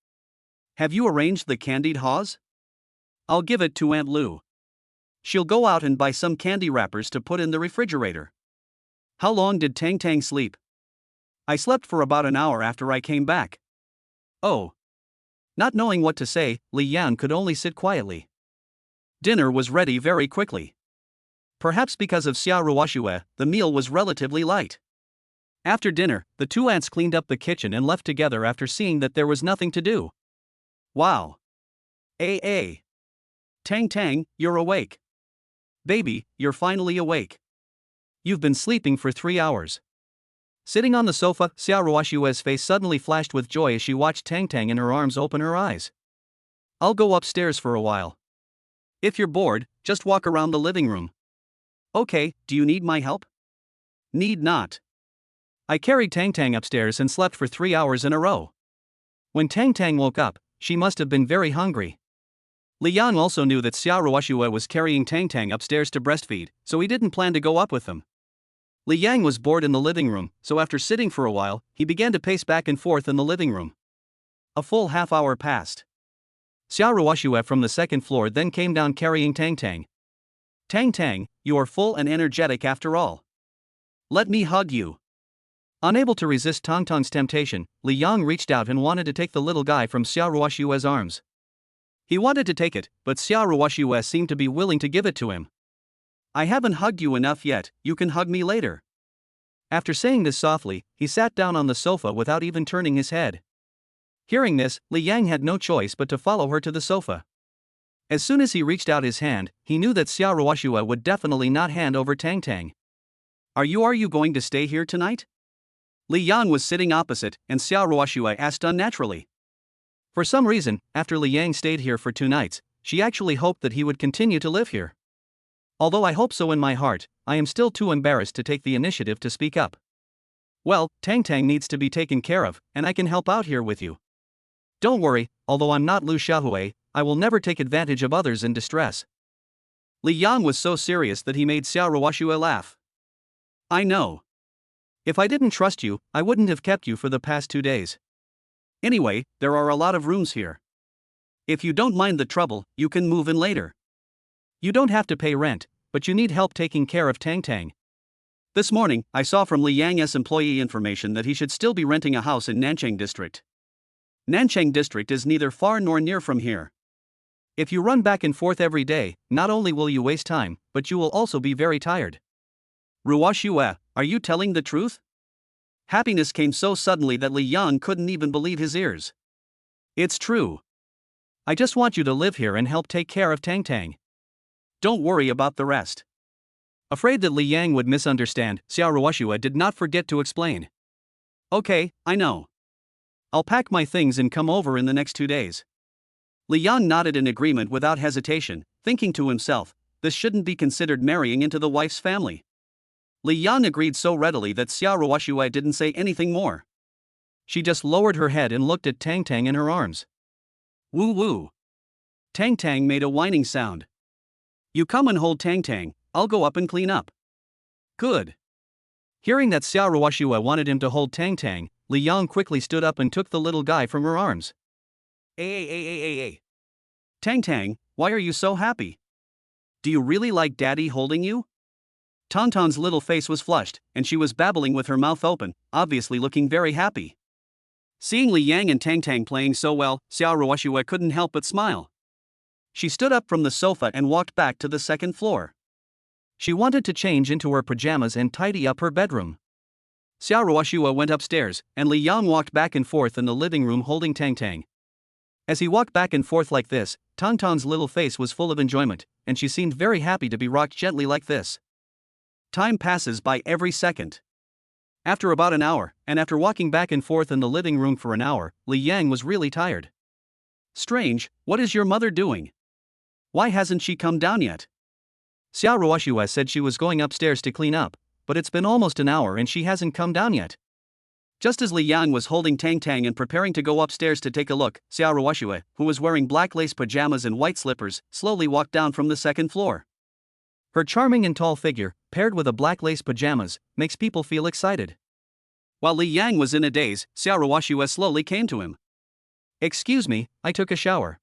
Have you arranged the candied hawes? I'll give it to Aunt Lu. She'll go out and buy some candy wrappers to put in the refrigerator. How long did Tang sleep? I slept for about an hour after I came back. Oh. Not knowing what to say, Li Yang could only sit quietly. Dinner was ready very quickly. Perhaps because of Xiao Ruoxue, the meal was relatively light. After dinner, the two aunts cleaned up the kitchen and left together after seeing that there was nothing to do. Wow. Tang, you're awake. Baby, you're finally awake. You've been sleeping for 3 hours. Sitting on the sofa, Xiao Ruoxue's face suddenly flashed with joy as she watched Tang in her arms open her eyes. I'll go upstairs for a while. If you're bored, just walk around the living room. Okay, do you need my help? Need not. I carried Tang upstairs and slept for 3 hours in a row. When Tang woke up, she must have been very hungry. Li Yang also knew that Xiao Ruoxue was carrying Tang upstairs to breastfeed, so he didn't plan to go up with them. Li Yang was bored in the living room, so after sitting for a while, he began to pace back and forth in the living room. A full half-hour passed. Xiao Ruoxue from the second floor then came down carrying Tang. Tang, you are full and energetic after all. Let me hug you. Unable to resist Tang's temptation, Li Yang reached out and wanted to take the little guy from Xiao Ruoxue's arms. He wanted to take it, but Xiao Ruoxue seemed to be willing to give it to him. I haven't hugged you enough yet, you can hug me later. After saying this softly, he sat down on the sofa without even turning his head. Hearing this, Li Yang had no choice but to follow her to the sofa. As soon as he reached out his hand, he knew that Xiao Ruoxue would definitely not hand over Tang. Are you going to stay here tonight? Li Yang was sitting opposite, and Xiao Ruoxue asked unnaturally. For some reason, after Li Yang stayed here for 2 nights, she actually hoped that he would continue to live here. Although I hope so in my heart, I am still too embarrassed to take the initiative to speak up. Well, Tang needs to be taken care of, and I can help out here with you. Don't worry, although I'm not Lu Xiaohui, I will never take advantage of others in distress. Li Yang was so serious that he made Xiao Ruoxue laugh. I know. If I didn't trust you, I wouldn't have kept you for the past 2 days. Anyway, there are a lot of rooms here. If you don't mind the trouble, you can move in later. You don't have to pay rent, but you need help taking care of Tang. This morning, I saw from Li Yang's employee information that he should still be renting a house in Nanchang District. Nanchang District is neither far nor near from here. If you run back and forth every day, not only will you waste time, but you will also be very tired. Ruoxue, are you telling the truth? Happiness came so suddenly that Li Yang couldn't even believe his ears. It's true. I just want you to live here and help take care of Tang. Don't worry about the rest. Afraid that Li Yang would misunderstand, Xiao Ruoxue did not forget to explain. Okay, I know. I'll pack my things and come over in the next 2 days. Li Yang nodded in agreement without hesitation, thinking to himself, this shouldn't be considered marrying into the wife's family. Li Yang agreed so readily that Xiao Ruoxue didn't say anything more. She just lowered her head and looked at Tang in her arms. Woo woo. Tang made a whining sound. You come and hold Tang, I'll go up and clean up. Good. Hearing that Xiao Ruoxue wanted him to hold Tang, Li Yang quickly stood up and took the little guy from her arms. Ay. Tang, why are you so happy? Do you really like Daddy holding you? Tonton's little face was flushed, and she was babbling with her mouth open, obviously looking very happy. Seeing Li Yang and Tang playing so well, Xiao Ruoxue couldn't help but smile. She stood up from the sofa and walked back to the second floor. She wanted to change into her pajamas and tidy up her bedroom. Xiao Ruoxue went upstairs, and Li Yang walked back and forth in the living room holding Tang. As he walked back and forth like this, Tonton's little face was full of enjoyment, and she seemed very happy to be rocked gently like this. Time passes by every second. After about an hour, and after walking back and forth in the living room for an hour, Li Yang was really tired. Strange, what is your mother doing? Why hasn't she come down yet? Xiao Ruoxue said she was going upstairs to clean up, but it's been almost an hour and she hasn't come down yet. Just as Li Yang was holding Tang and preparing to go upstairs to take a look, Xiao Ruoxue, who was wearing black lace pajamas and white slippers, slowly walked down from the second floor. Her charming and tall figure, paired with a black lace pajamas, makes people feel excited. While Li Yang was in a daze, Xiao Ruoxue slowly came to him. Excuse me, I took a shower.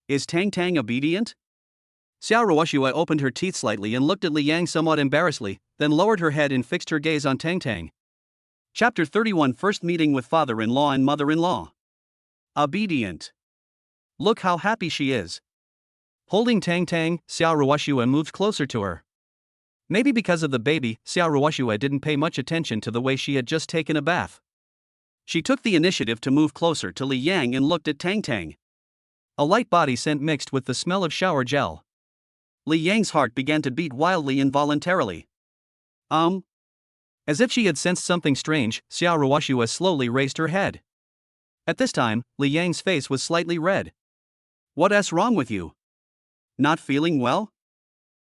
Is Tang obedient? Xiao Ruoxue opened her teeth slightly and looked at Li Yang somewhat embarrassedly, then lowered her head and fixed her gaze on Tang. Chapter 31 First Meeting with Father-in-law and Mother-in-law. Obedient. Look how happy she is. Holding Tang, Xiao Ruoxue moved closer to her. Maybe because of the baby, Xiao Ruoxue didn't pay much attention to the way she had just taken a bath. She took the initiative to move closer to Li Yang and looked at Tang. A light body scent mixed with the smell of shower gel. Li Yang's heart began to beat wildly involuntarily. As if she had sensed something strange, Xiao Ruoxue slowly raised her head. At this time, Li Yang's face was slightly red. What's wrong with you? Not feeling well?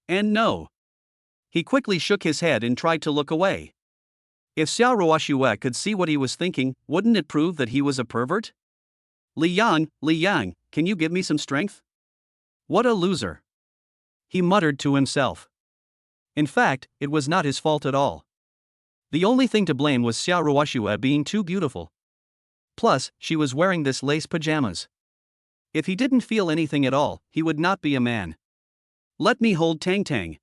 And no. He quickly shook his head and tried to look away. If Xiao Ruoxue could see what he was thinking, wouldn't it prove that he was a pervert? Li Yang, can you give me some strength? What a loser. He muttered to himself. In fact, it was not his fault at all. The only thing to blame was Xiao Ruoxue being too beautiful. Plus, she was wearing this lace pajamas. If he didn't feel anything at all, he would not be a man. Let me hold Tang.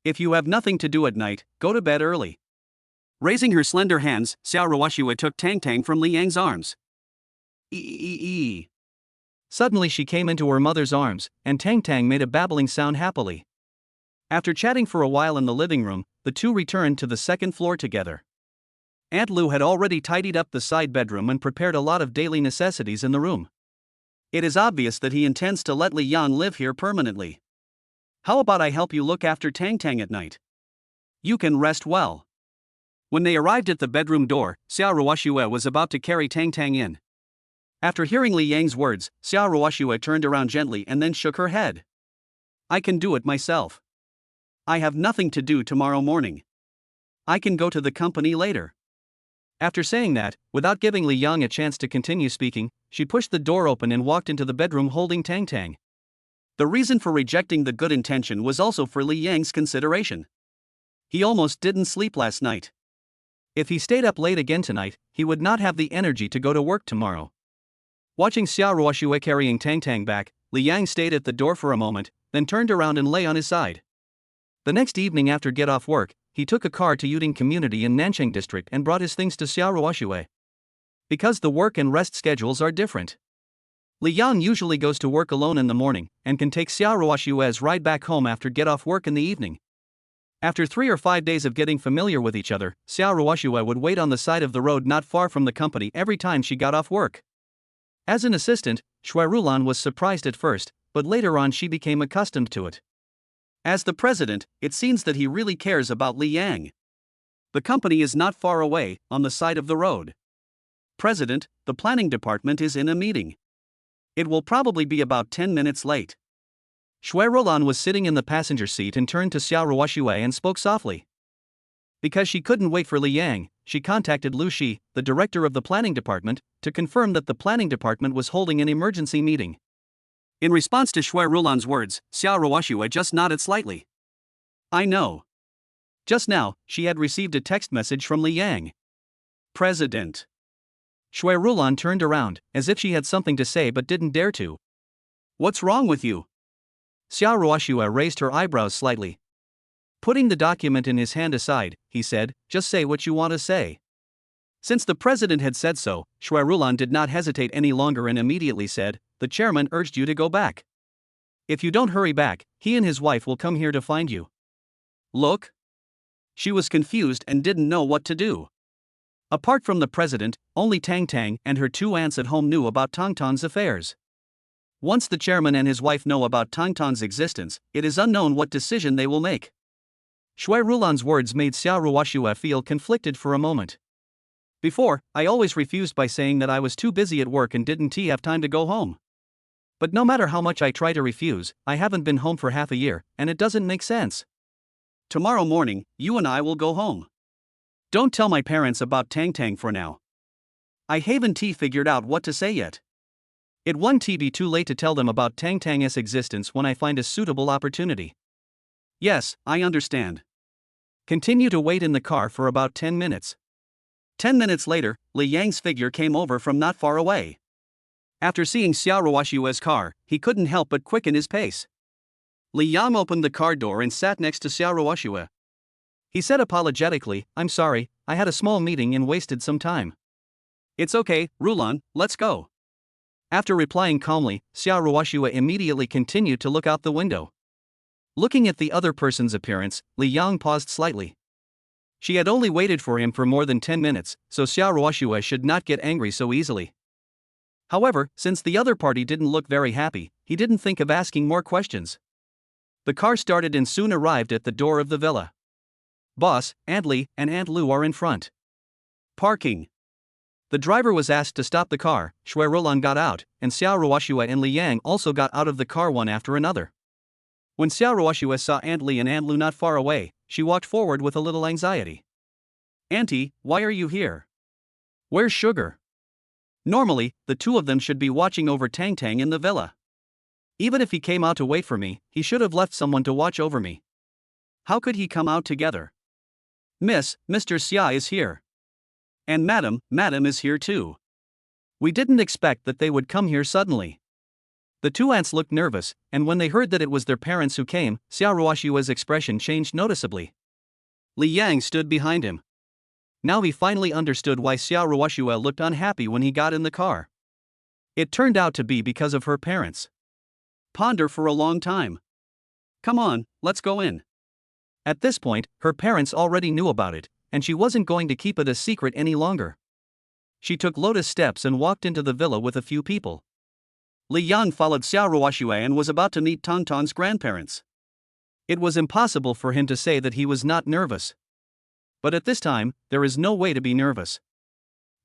If you have nothing to do at night, go to bed early. Raising her slender hands, Xiao Ruoxue took Tang from Li Yang's arms. Suddenly she came into her mother's arms, and Tang made a babbling sound happily. After chatting for a while in the living room, the two returned to the second floor together. Aunt Lu had already tidied up the side bedroom and prepared a lot of daily necessities in the room. It is obvious that he intends to let Li Yang live here permanently. How about I help you look after Tang at night? You can rest well. When they arrived at the bedroom door, Xiao Ruoxue was about to carry Tang in. After hearing Li Yang's words, Xiao Ruoxue turned around gently and then shook her head. I can do it myself. I have nothing to do tomorrow morning. I can go to the company later. After saying that, without giving Li Yang a chance to continue speaking, she pushed the door open and walked into the bedroom holding Tang. The reason for rejecting the good intention was also for Li Yang's consideration. He almost didn't sleep last night. If he stayed up late again tonight, he would not have the energy to go to work tomorrow. Watching Xiao Ruoxue carrying Tang back, Li Yang stayed at the door for a moment, then turned around and lay on his side. The next evening after get off work, he took a car to Yuding community in Nanchang district and brought his things to Xiao Ruoxue. Because the work and rest schedules are different, Li Yang usually goes to work alone in the morning and can take Xiao Ruoxue's ride back home after get off work in the evening. After 3 or 5 days of getting familiar with each other, Xiao Ruoxue would wait on the side of the road not far from the company every time she got off work. As an assistant, Shui Rulan was surprised at first, but later on she became accustomed to it. As the president, it seems that he really cares about Li Yang. The company is not far away, on the side of the road. President, the planning department is in a meeting. It will probably be about 10 minutes late. Shui Rulan was sitting in the passenger seat and turned to Xiao Ruoxue and spoke softly. Because she couldn't wait for Li Yang, she contacted Lu Shi, the director of the planning department, to confirm that the planning department was holding an emergency meeting. In response to Shui Rulan's words, Xiao Ruoxue just nodded slightly. I know. Just now, she had received a text message from Li Yang. President. Shui Rulan turned around, as if she had something to say but didn't dare to. What's wrong with you? Xiao Ruoxue raised her eyebrows slightly. Putting the document in his hand aside, he said, just say what you want to say. Since the president had said so, Shui Rulan did not hesitate any longer and immediately said, the chairman urged you to go back. If you don't hurry back, he and his wife will come here to find you. Look. She was confused and didn't know what to do. Apart from the president, only Tang and her 2 aunts at home knew about Tang's affairs. Once the chairman and his wife know about Tang's existence, it is unknown what decision they will make. Shui Rulan's words made Xiao Ruoxue feel conflicted for a moment. Before, I always refused by saying that I was too busy at work and didn't have time to go home. But no matter how much I try to refuse, I haven't been home for half a year, and it doesn't make sense. Tomorrow morning, you and I will go home. Don't tell my parents about Tang for now. I haven't figured out what to say yet. It won't be too late to tell them about Tang's existence when I find a suitable opportunity. Yes, I understand. Continue to wait in the car for about 10 minutes. 10 minutes later, Li Yang's figure came over from not far away. After seeing Xiao Ruoxue's car, he couldn't help but quicken his pace. Li Yang opened the car door and sat next to Xiao Ruoxue. He said apologetically, I'm sorry, I had a small meeting and wasted some time. It's okay, Rulan, let's go. After replying calmly, Xiao Ruoxue immediately continued to look out the window. Looking at the other person's appearance, Li Yang paused slightly. She had only waited for him for more than 10 minutes, so Xiao Ruoxue should not get angry so easily. However, since the other party didn't look very happy, he didn't think of asking more questions. The car started and soon arrived at the door of the villa. Boss, Aunt Li and Aunt Lu are in front. Parking. The driver was asked to stop the car. Shui Rulan got out, and Xiao Ruoxue and Li Yang also got out of the car one after another. When Xiao Ruoxue saw Aunt Li and Aunt Lu not far away, she walked forward with a little anxiety. Auntie, why are you here? Where's Sugar? Normally, the 2 of them should be watching over Tang in the villa. Even if he came out to wait for me, he should have left someone to watch over me. How could he come out together? Mr. Xia is here. And Madam is here too. We didn't expect that they would come here suddenly. The 2 aunts looked nervous, and when they heard that it was their parents who came, Xiao Ruoxue's expression changed noticeably. Li Yang stood behind him. Now he finally understood why Xiao Ruoxue looked unhappy when he got in the car. It turned out to be because of her parents. Ponder for a long time. Come on, let's go in. At this point, her parents already knew about it, and she wasn't going to keep it a secret any longer. She took lotus steps and walked into the villa with a few people. Li Yang followed Xiao Ruoxue and was about to meet Tang's grandparents. It was impossible for him to say that he was not nervous. But at this time, there is no way to be nervous.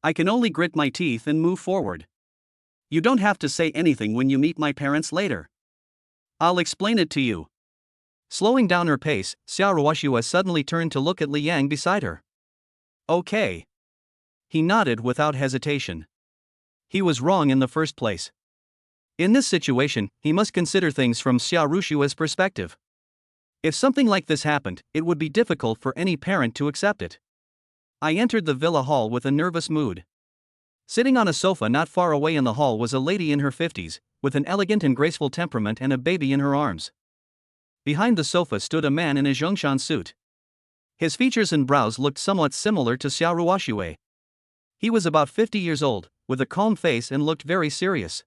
I can only grit my teeth and move forward. You don't have to say anything when you meet my parents later. I'll explain it to you. Slowing down her pace, Xiao Ruoxue suddenly turned to look at Li Yang beside her. Okay. He nodded without hesitation. He was wrong in the first place. In this situation, he must consider things from Xia Rushua's perspective. If something like this happened, it would be difficult for any parent to accept it. I entered the villa hall with a nervous mood. Sitting on a sofa not far away in the hall was a lady in her 50s, with an elegant and graceful temperament and a baby in her arms. Behind the sofa stood a man in a Zhongshan suit. His features and brows looked somewhat similar to Xia Ruoxue. He was about 50 years old, with a calm face and looked very serious.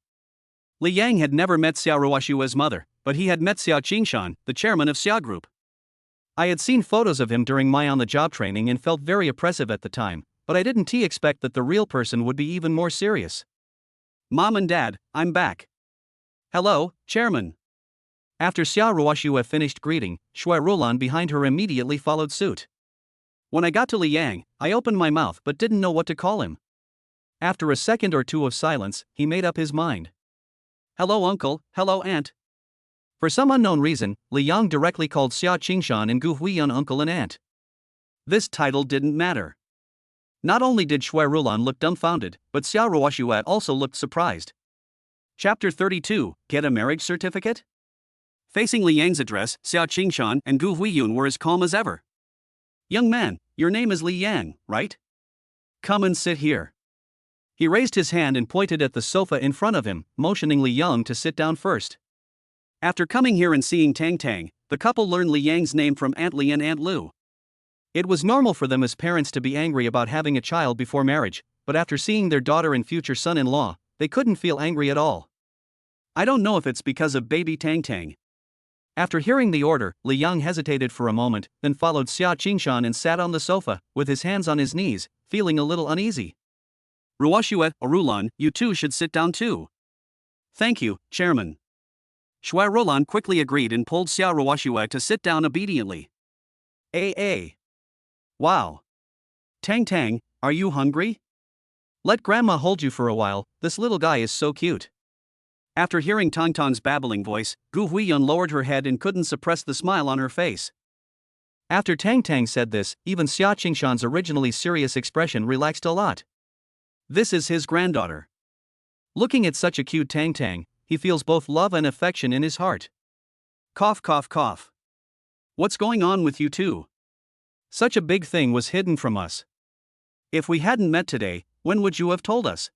Li Yang had never met Xia Ruoxue's mother, but he had met Xia Qingshan, the chairman of Xia Group. I had seen photos of him during my on-the-job training and felt very oppressive at the time, but I didn't expect that the real person would be even more serious. Mom and Dad, I'm back. Hello, Chairman. After Xia Ruoxue finished greeting, Shui Rulan behind her immediately followed suit. When I got to Li Yang, I opened my mouth but didn't know what to call him. After a second or two of silence, he made up his mind. Hello uncle, hello aunt. For some unknown reason, Li Yang directly called Xia Qingshan and Gu Huiyun uncle and aunt. This title didn't matter. Not only did Shui Rulan look dumbfounded, but Xia Ruoxue also looked surprised. Chapter 32, Get a Marriage Certificate? Facing Li Yang's address, Xia Qingshan and Gu Huiyun were as calm as ever. Young man, your name is Li Yang, right? Come and sit here. He raised his hand and pointed at the sofa in front of him, motioning Li Yang to sit down first. After coming here and seeing Tang, the couple learned Li Yang's name from Aunt Li and Aunt Lu. It was normal for them as parents to be angry about having a child before marriage, but after seeing their daughter and future son-in-law, they couldn't feel angry at all. I don't know if it's because of baby Tang. After hearing the order, Li Yang hesitated for a moment, then followed Xia Qingshan and sat on the sofa, with his hands on his knees, feeling a little uneasy. Ruoxue, Rulan, you two should sit down too. Thank you, Chairman. Shui Rulan quickly agreed and pulled Xia Ruoxue to sit down obediently. Wow. Tang, are you hungry? Let Grandma hold you for a while, this little guy is so cute. After hearing Tang's babbling voice, Gu Huiyun lowered her head and couldn't suppress the smile on her face. After Tang said this, even Xia Qingshan's originally serious expression relaxed a lot. This is his granddaughter. Looking at such a cute Tang, he feels both love and affection in his heart. Cough. What's going on with you two? Such a big thing was hidden from us. If we hadn't met today, when would you have told us?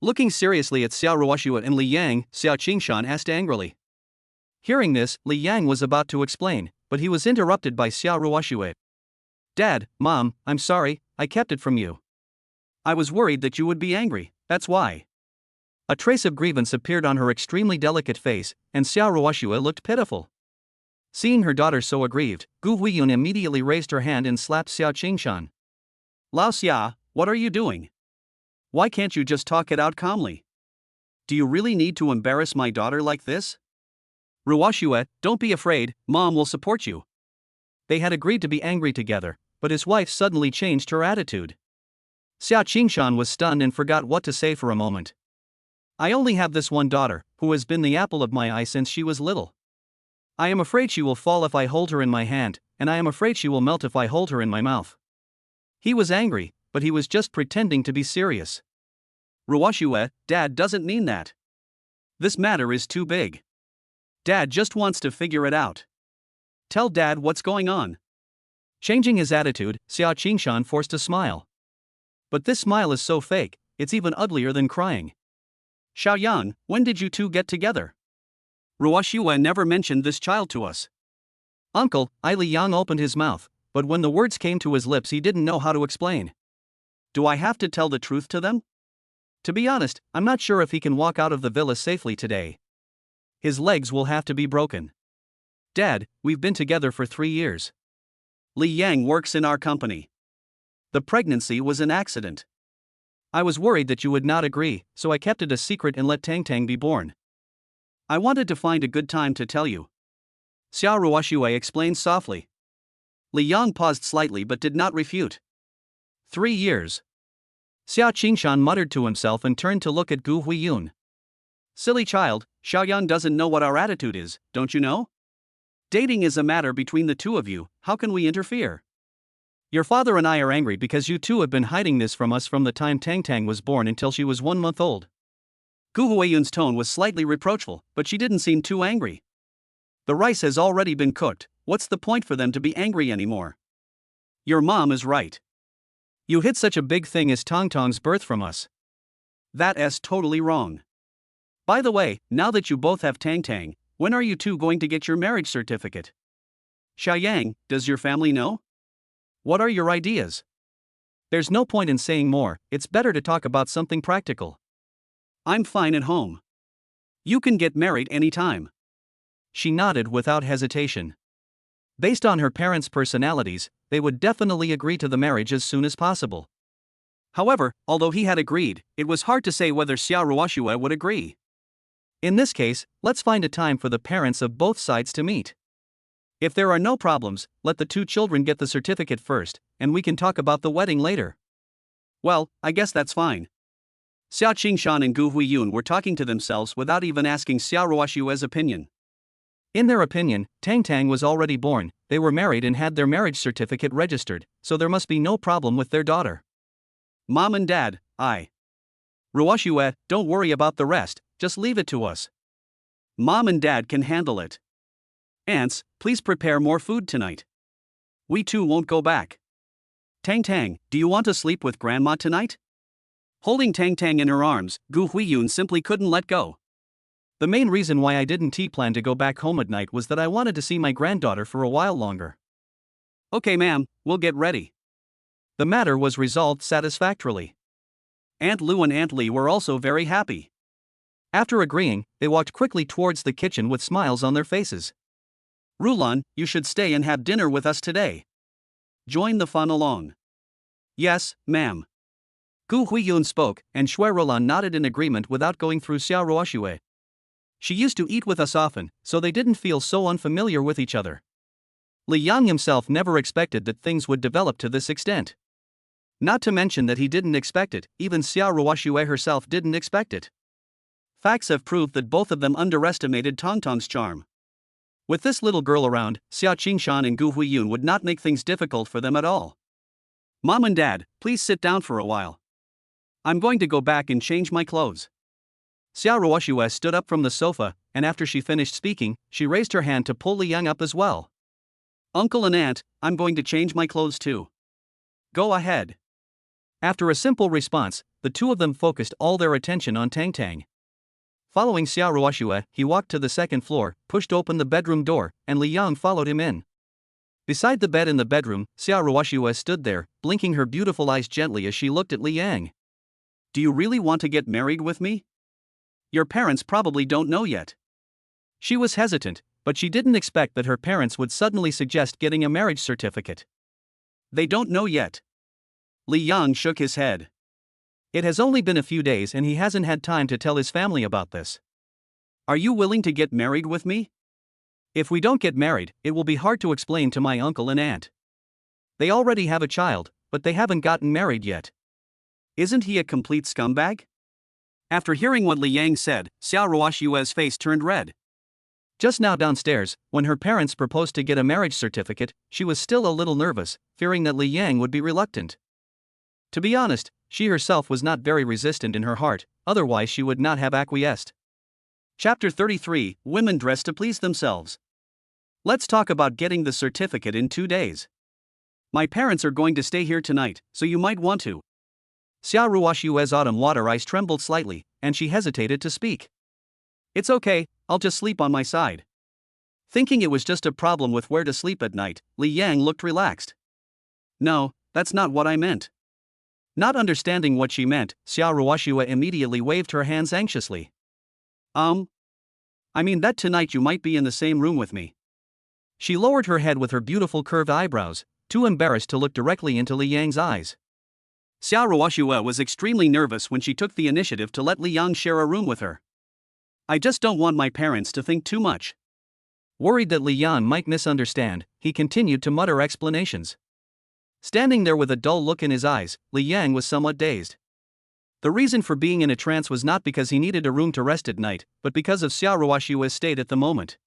Looking seriously at Xia Ruoxue and Li Yang, Xia Qingshan asked angrily. Hearing this, Li Yang was about to explain, but he was interrupted by Xia Ruoxue. Dad, Mom, I'm sorry, I kept it from you. I was worried that you would be angry, that's why. A trace of grievance appeared on her extremely delicate face, and Xia Ruoxue looked pitiful. Seeing her daughter so aggrieved, Gu Huiyun immediately raised her hand and slapped Xia Qingshan. Lao Xia, what are you doing? Why can't you just talk it out calmly? Do you really need to embarrass my daughter like this? Ruoxue, don't be afraid, Mom will support you. They had agreed to be angry together, but his wife suddenly changed her attitude. Xia Qingshan was stunned and forgot what to say for a moment. I only have this one daughter, who has been the apple of my eye since she was little. I am afraid she will fall if I hold her in my hand, and I am afraid she will melt if I hold her in my mouth. He was angry, but he was just pretending to be serious. Ruoxue, Dad doesn't mean that. This matter is too big. Dad just wants to figure it out. Tell Dad what's going on. Changing his attitude, Xia Qingshan forced a smile. But this smile is so fake, it's even uglier than crying. Xiaoyang, when did you two get together? Ruoxue never mentioned this child to us. Uncle, Li Yang opened his mouth, but when the words came to his lips he didn't know how to explain. Do I have to tell the truth to them? To be honest, I'm not sure if he can walk out of the villa safely today. His legs will have to be broken. Dad, we've been together for 3 years. Li Yang works in our company. The pregnancy was an accident. I was worried that you would not agree, so I kept it a secret and let Tang be born. I wanted to find a good time to tell you. Xia Ruoxue explained softly. Li Yang paused slightly but did not refute. 3 years. Xia Qingshan muttered to himself and turned to look at Gu Huiyun. Silly child, Xiaoyang doesn't know what our attitude is, don't you know? Dating is a matter between the two of you, how can we interfere? Your father and I are angry because you two have been hiding this from us from the time Tang was born until she was 1 month old. Gu Huiyun's tone was slightly reproachful, but she didn't seem too angry. The rice has already been cooked, what's the point for them to be angry anymore? Your mom is right. You hid such a big thing as Tang's birth from us. That's totally wrong. By the way, now that you both have Tang, when are you two going to get your marriage certificate? Xiaoyang, does your family know? What are your ideas? There's no point in saying more, it's better to talk about something practical. I'm fine at home. You can get married anytime. She nodded without hesitation. Based on her parents' personalities, they would definitely agree to the marriage as soon as possible. However, although he had agreed, it was hard to say whether Xia Ruoxue would agree. In this case, let's find a time for the parents of both sides to meet. If there are no problems, let the two children get the certificate first, and we can talk about the wedding later. Well, I guess that's fine. Xia Qingshan and Gu Huiyun were talking to themselves without even asking Xia Ruoxue's opinion. In their opinion, Tang was already born, they were married and had their marriage certificate registered, so there must be no problem with their daughter. Mom and Dad, Ruoxue, don't worry about the rest, just leave it to us. Mom and Dad can handle it. Aunts, please prepare more food tonight. We too won't go back. Tang, do you want to sleep with Grandma tonight? Holding Tang in her arms, Gu Huiyun simply couldn't let go. The main reason why I didn't plan to go back home at night was that I wanted to see my granddaughter for a while longer. Okay ma'am, we'll get ready. The matter was resolved satisfactorily. Aunt Lu and Aunt Li were also very happy. After agreeing, they walked quickly towards the kitchen with smiles on their faces. Rulan, you should stay and have dinner with us today. Join the fun along. Yes, ma'am. Gu Huiyun spoke, and Shui Rulan nodded in agreement without going through Xia Ruoxue. She used to eat with us often, so they didn't feel so unfamiliar with each other. Li Yang himself never expected that things would develop to this extent. Not to mention that he didn't expect it, even Xia Ruoxue herself didn't expect it. Facts have proved that both of them underestimated Tang's charm. With this little girl around, Xia Qingshan and Gu Huiyun would not make things difficult for them at all. Mom and Dad, please sit down for a while. I'm going to go back and change my clothes. Xia Ruoxue stood up from the sofa, and after she finished speaking, she raised her hand to pull Li Yang up as well. Uncle and Aunt, I'm going to change my clothes too. Go ahead. After a simple response, the two of them focused all their attention on Tang. Following Xia Ruoxue, he walked to the second floor, pushed open the bedroom door, and Li Yang followed him in. Beside the bed in the bedroom, Xia Ruoxue stood there, blinking her beautiful eyes gently as she looked at Li Yang. Do you really want to get married with me? Your parents probably don't know yet. She was hesitant, but she didn't expect that her parents would suddenly suggest getting a marriage certificate. They don't know yet. Li Yang shook his head. It has only been a few days and he hasn't had time to tell his family about this. Are you willing to get married with me? If we don't get married, it will be hard to explain to my uncle and aunt. They already have a child, but they haven't gotten married yet. Isn't he a complete scumbag? After hearing what Li Yang said, Xia Ruoxue's face turned red. Just now downstairs, when her parents proposed to get a marriage certificate, she was still a little nervous, fearing that Li Yang would be reluctant. To be honest, she herself was not very resistant in her heart, otherwise she would not have acquiesced. Chapter 33, Women Dress to Please Themselves. Let's talk about getting the certificate in 2 days. My parents are going to stay here tonight, so you might want to. Xia Ruoxue's autumn water eyes trembled slightly, and she hesitated to speak. It's okay, I'll just sleep on my side. Thinking it was just a problem with where to sleep at night, Li Yang looked relaxed. No, that's not what I meant. Not understanding what she meant, Xia Ruoxue immediately waved her hands anxiously. I mean that tonight you might be in the same room with me. She lowered her head with her beautiful curved eyebrows, too embarrassed to look directly into Li Yang's eyes. Xia Ruoxue was extremely nervous when she took the initiative to let Li Yang share a room with her. I just don't want my parents to think too much. Worried that Li Yang might misunderstand, he continued to mutter explanations. Standing there with a dull look in his eyes, Li Yang was somewhat dazed. The reason for being in a trance was not because he needed a room to rest at night, but because of Xia Ruoxue's state at the moment.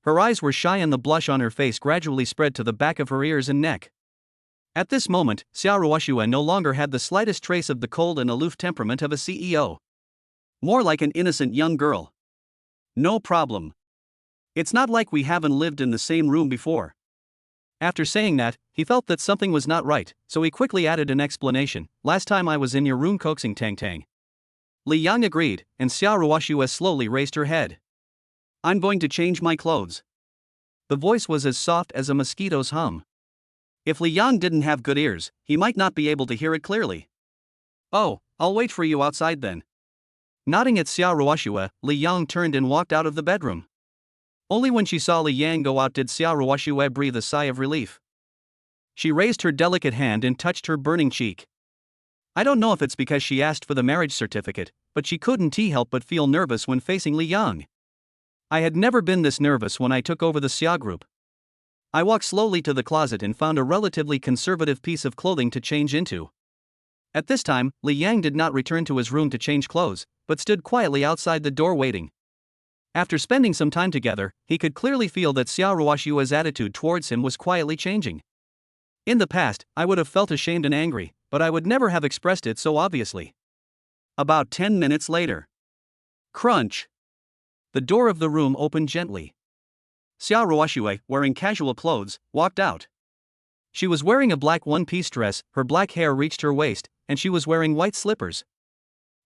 Her eyes were shy and the blush on her face gradually spread to the back of her ears and neck. At this moment, Xiao Ruoxue no longer had the slightest trace of the cold and aloof temperament of a CEO. More like an innocent young girl. No problem. It's not like we haven't lived in the same room before. After saying that, he felt that something was not right, so he quickly added an explanation. Last time I was in your room coaxing Tang. Li Yang agreed, and Xiao Ruoxue slowly raised her head. I'm going to change my clothes. The voice was as soft as a mosquito's hum. If Li Yang didn't have good ears, he might not be able to hear it clearly. Oh, I'll wait for you outside then. Nodding at Xiao Ruoxue, Li Yang turned and walked out of the bedroom. Only when she saw Li Yang go out did Xiao Ruoxue breathe a sigh of relief. She raised her delicate hand and touched her burning cheek. I don't know if it's because she asked for the marriage certificate, but she couldn't help but feel nervous when facing Li Yang. I had never been this nervous when I took over the Xia group. I walked slowly to the closet and found a relatively conservative piece of clothing to change into. At this time, Li Yang did not return to his room to change clothes, but stood quietly outside the door waiting. After spending some time together, he could clearly feel that Xiao Ruoxue's attitude towards him was quietly changing. In the past, I would have felt ashamed and angry, but I would never have expressed it so obviously. About 10 minutes later. Crunch! The door of the room opened gently. Xiao Ruoxue, wearing casual clothes, walked out. She was wearing a black one-piece dress, her black hair reached her waist, and she was wearing white slippers.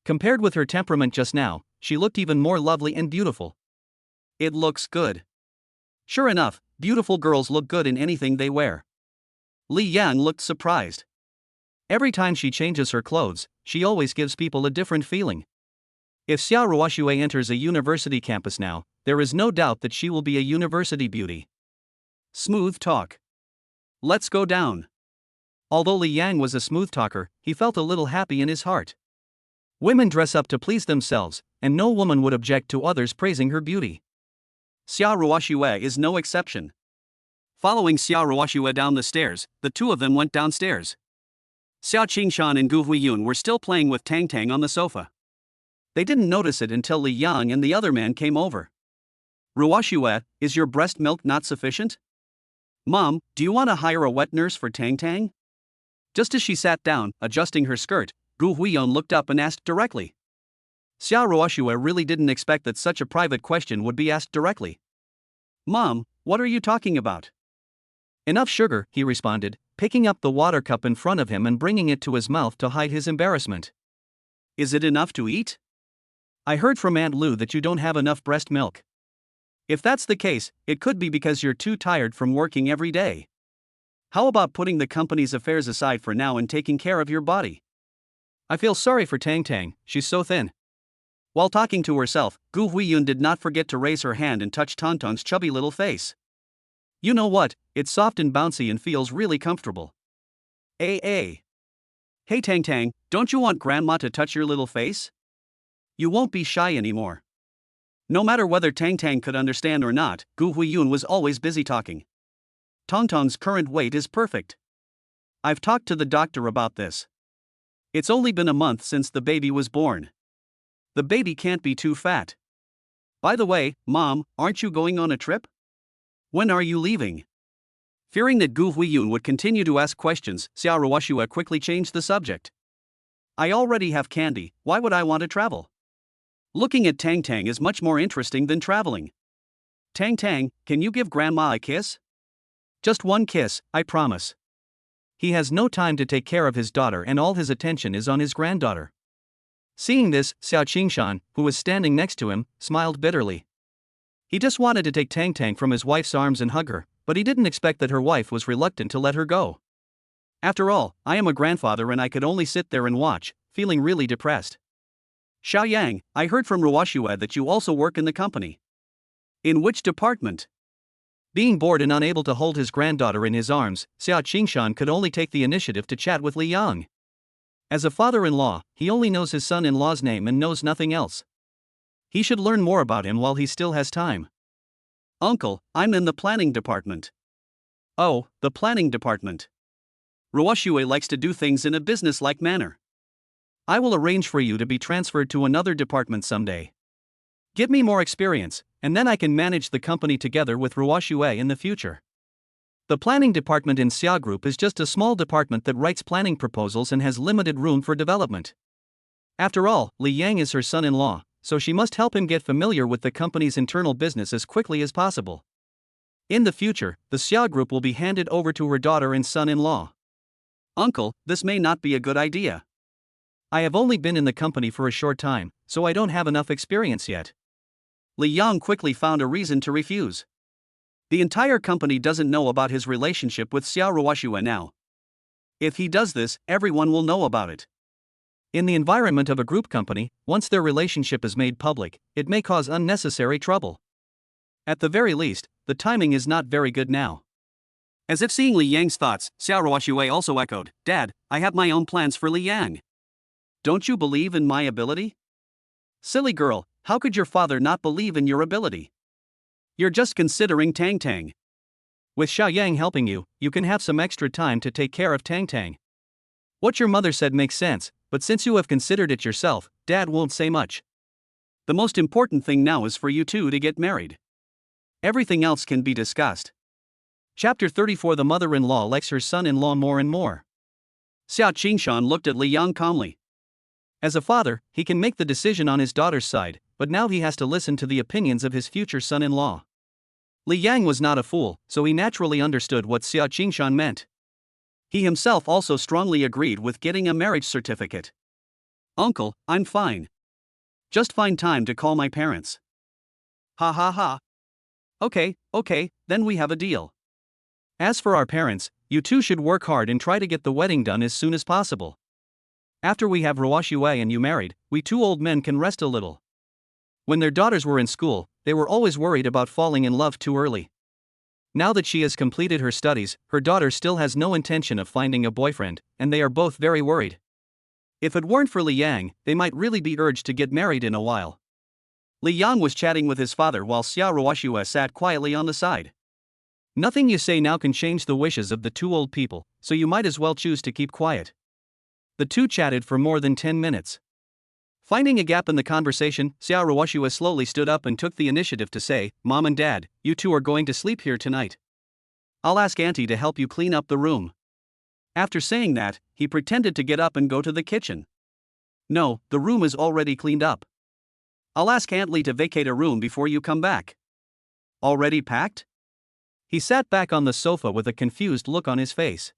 Compared with her temperament just now, she looked even more lovely and beautiful. It looks good. Sure enough, beautiful girls look good in anything they wear. Li Yang looked surprised. Every time she changes her clothes, she always gives people a different feeling. If Xiao Ruoxue enters a university campus now, there is no doubt that she will be a university beauty. Smooth talk. Let's go down. Although Li Yang was a smooth talker, he felt a little happy in his heart. Women dress up to please themselves, and no woman would object to others praising her beauty. Xiao Ruoxue is no exception. Following Xiao Ruoxue down the stairs, the two of them went downstairs. Xiao Qingshan and Gu Huiyun were still playing with Tang on the sofa. They didn't notice it until Li Yang and the other man came over. Ruoxue, is your breast milk not sufficient? Mom, do you want to hire a wet nurse for Tang? Just as she sat down, adjusting her skirt, Gu Huiyun looked up and asked directly. Xiao Ruoxue really didn't expect that such a private question would be asked directly. Mom, what are you talking about? Enough sugar, he responded, picking up the water cup in front of him and bringing it to his mouth to hide his embarrassment. Is it enough to eat? I heard from Aunt Lu that you don't have enough breast milk. If that's the case, it could be because you're too tired from working every day. How about putting the company's affairs aside for now and taking care of your body? I feel sorry for Tang, she's so thin. While talking to herself, Gu Huiyun did not forget to raise her hand and touch Tonton's chubby little face. You know what, it's soft and bouncy and feels really comfortable. Hey Tang, don't you want Grandma to touch your little face? You won't be shy anymore. No matter whether Tang could understand or not, Gu Huiyun was always busy talking. Tonton's current weight is perfect. I've talked to the doctor about this. It's only been a month since the baby was born. The baby can't be too fat. By the way, Mom, aren't you going on a trip? When are you leaving? Fearing that Gu Huiyun would continue to ask questions, Xiao Ruoxue quickly changed the subject. I already have candy, why would I want to travel? Looking at Tang is much more interesting than traveling. Tang, can you give Grandma a kiss? Just one kiss, I promise. He has no time to take care of his daughter and all his attention is on his granddaughter. Seeing this, Xiao Qingshan, who was standing next to him, smiled bitterly. He just wanted to take Tang from his wife's arms and hug her, but he didn't expect that her wife was reluctant to let her go. After all, I am a grandfather and I could only sit there and watch, feeling really depressed. Xiaoyang, I heard from Ruoxue that you also work in the company. In which department? Being bored and unable to hold his granddaughter in his arms, Xiao Qingshan could only take the initiative to chat with Li Yang. As a father-in-law, he only knows his son-in-law's name and knows nothing else. He should learn more about him while he still has time. Uncle, I'm in the planning department. Oh, the planning department. Ruoxue likes to do things in a business-like manner. I will arrange for you to be transferred to another department someday. Give me more experience, and then I can manage the company together with Ruoxue in the future. The planning department in Xia Group is just a small department that writes planning proposals and has limited room for development. After all, Li Yang is her son-in-law, so she must help him get familiar with the company's internal business as quickly as possible. In the future, the Xia Group will be handed over to her daughter and son-in-law. Uncle, this may not be a good idea. I have only been in the company for a short time, so I don't have enough experience yet. Li Yang quickly found a reason to refuse. The entire company doesn't know about his relationship with Xiao Ruoxue now. If he does this, everyone will know about it. In the environment of a group company, once their relationship is made public, it may cause unnecessary trouble. At the very least, the timing is not very good now. As if seeing Li Yang's thoughts, Xiao Ruoxue also echoed, "Dad, I have my own plans for Li Yang. Don't you believe in my ability?" "Silly girl, how could your father not believe in your ability? You're just considering Tang. With Xiao Yang helping you, you can have some extra time to take care of Tang. What your mother said makes sense, but since you have considered it yourself, Dad won't say much. The most important thing now is for you two to get married. Everything else can be discussed." Chapter 34. The mother-in-law likes her son-in-law more and more. Xiao Qingshan looked at Li Yang calmly. As a father, he can make the decision on his daughter's side, but now he has to listen to the opinions of his future son-in-law. Li Yang was not a fool, so he naturally understood what Xiao Qingshan meant. He himself also strongly agreed with getting a marriage certificate. "Uncle, I'm fine. Just find time to call my parents." "Ha ha ha. Okay, then we have a deal. As for our parents, you two should work hard and try to get the wedding done as soon as possible. After we have Ruoxue and you married, we two old men can rest a little." When their daughters were in school, they were always worried about falling in love too early. Now that she has completed her studies, her daughter still has no intention of finding a boyfriend, and they are both very worried. If it weren't for Li Yang, they might really be urged to get married in a while. Li Yang was chatting with his father while Xiao Ruoxue sat quietly on the side. Nothing you say now can change the wishes of the two old people, so you might as well choose to keep quiet. The two chatted for more than 10 minutes. Finding a gap in the conversation, Xiao Ruoxue slowly stood up and took the initiative to say, "Mom and Dad, you two are going to sleep here tonight. I'll ask Auntie to help you clean up the room." After saying that, he pretended to get up and go to the kitchen. "No, the room is already cleaned up. I'll ask Aunt Lee to vacate a room before you come back." "Already packed?" He sat back on the sofa with a confused look on his face.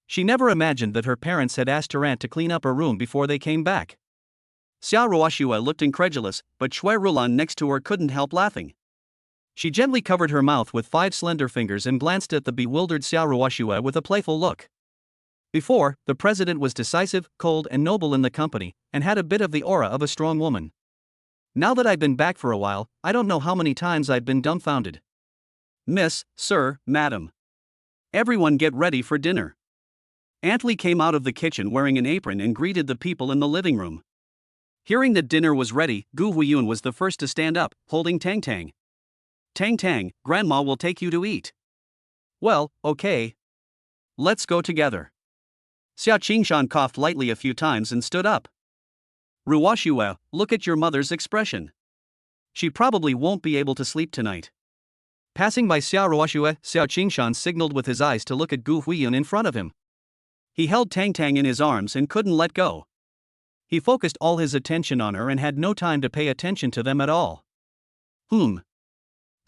She never imagined that her parents had asked her aunt to clean up her room before they came back. Xiao Ruoxue looked incredulous, but Shui Rulan next to her couldn't help laughing. She gently covered her mouth with 5 slender fingers and glanced at the bewildered Xiao Ruoxue with a playful look. Before, the president was decisive, cold and noble in the company, and had a bit of the aura of a strong woman. Now that I've been back for a while, I don't know how many times I've been dumbfounded. "Miss, sir, madam. Everyone get ready for dinner." Aunt Lee came out of the kitchen wearing an apron and greeted the people in the living room. Hearing that dinner was ready, Gu Huiyun was the first to stand up, holding Tang. "Tang, Grandma will take you to eat." "Well, okay. Let's go together." Xiao Qingshan coughed lightly a few times and stood up. "Ruoxue, look at your mother's expression. She probably won't be able to sleep tonight." Passing by Xiao Ruoxue, Xiao Qingshan signaled with his eyes to look at Gu Huiyun in front of him. He held Tang in his arms and couldn't let go. He focused all his attention on her and had no time to pay attention to them at all. Xiao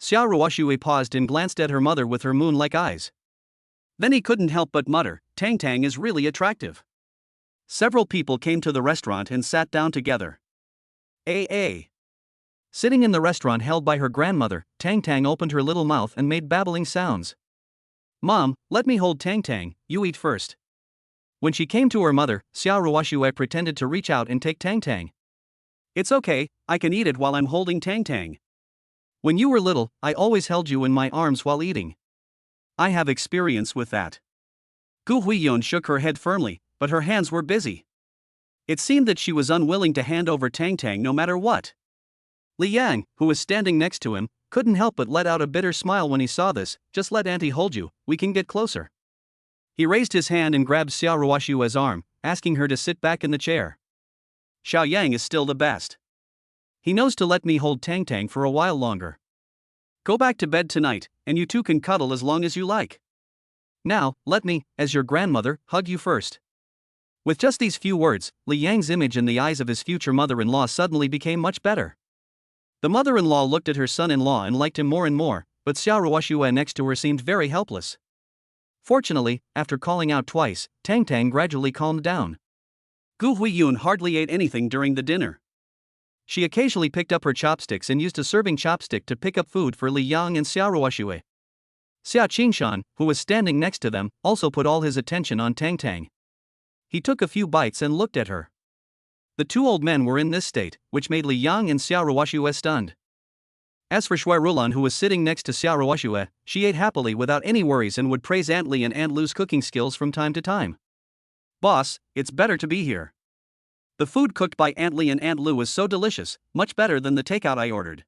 Ruoxue paused and glanced at her mother with her moon-like eyes. Then he couldn't help but mutter, "Tang is really attractive." Several people came to the restaurant and sat down together. Sitting in the restaurant held by her grandmother, Tang opened her little mouth and made babbling sounds. "Mom, let me hold Tang, you eat first." When she came to her mother, Xiao Ruoxue pretended to reach out and take Tang. "It's okay, I can eat it while I'm holding Tang. When you were little, I always held you in my arms while eating. I have experience with that." Gu Huiyun shook her head firmly, but her hands were busy. It seemed that she was unwilling to hand over Tang no matter what. Li Yang, who was standing next to him, couldn't help but let out a bitter smile when he saw this. "Just let Auntie hold you, we can get closer." He raised his hand and grabbed Xiao Ruoxue's arm, asking her to sit back in the chair. "Xiao Yang is still the best. He knows to let me hold Tang for a while longer. Go back to bed tonight, and you two can cuddle as long as you like." Now, let me, as your grandmother, hug you first. With just these few words, Li Yang's image in the eyes of his future mother-in-law suddenly became much better. The mother-in-law looked at her son-in-law and liked him more and more, but Xiao Ruoxue next to her seemed very helpless. Fortunately, after calling out twice, Tang gradually calmed down. Gu Huiyun hardly ate anything during the dinner. She occasionally picked up her chopsticks and used a serving chopstick to pick up food for Li Yang and Xiao Ruoxue. Xia Qingshan, who was standing next to them, also put all his attention on Tang. He took a few bites and looked at her. The two old men were in this state, which made Li Yang and Xiao Ruoxue stunned. As for Shui Rulan, who was sitting next to Xiao Ruoxue, she ate happily without any worries and would praise Aunt Li and Aunt Lu's cooking skills from time to time. Boss, it's better to be here. The food cooked by Aunt Li and Aunt Lu was so delicious, much better than the takeout I ordered.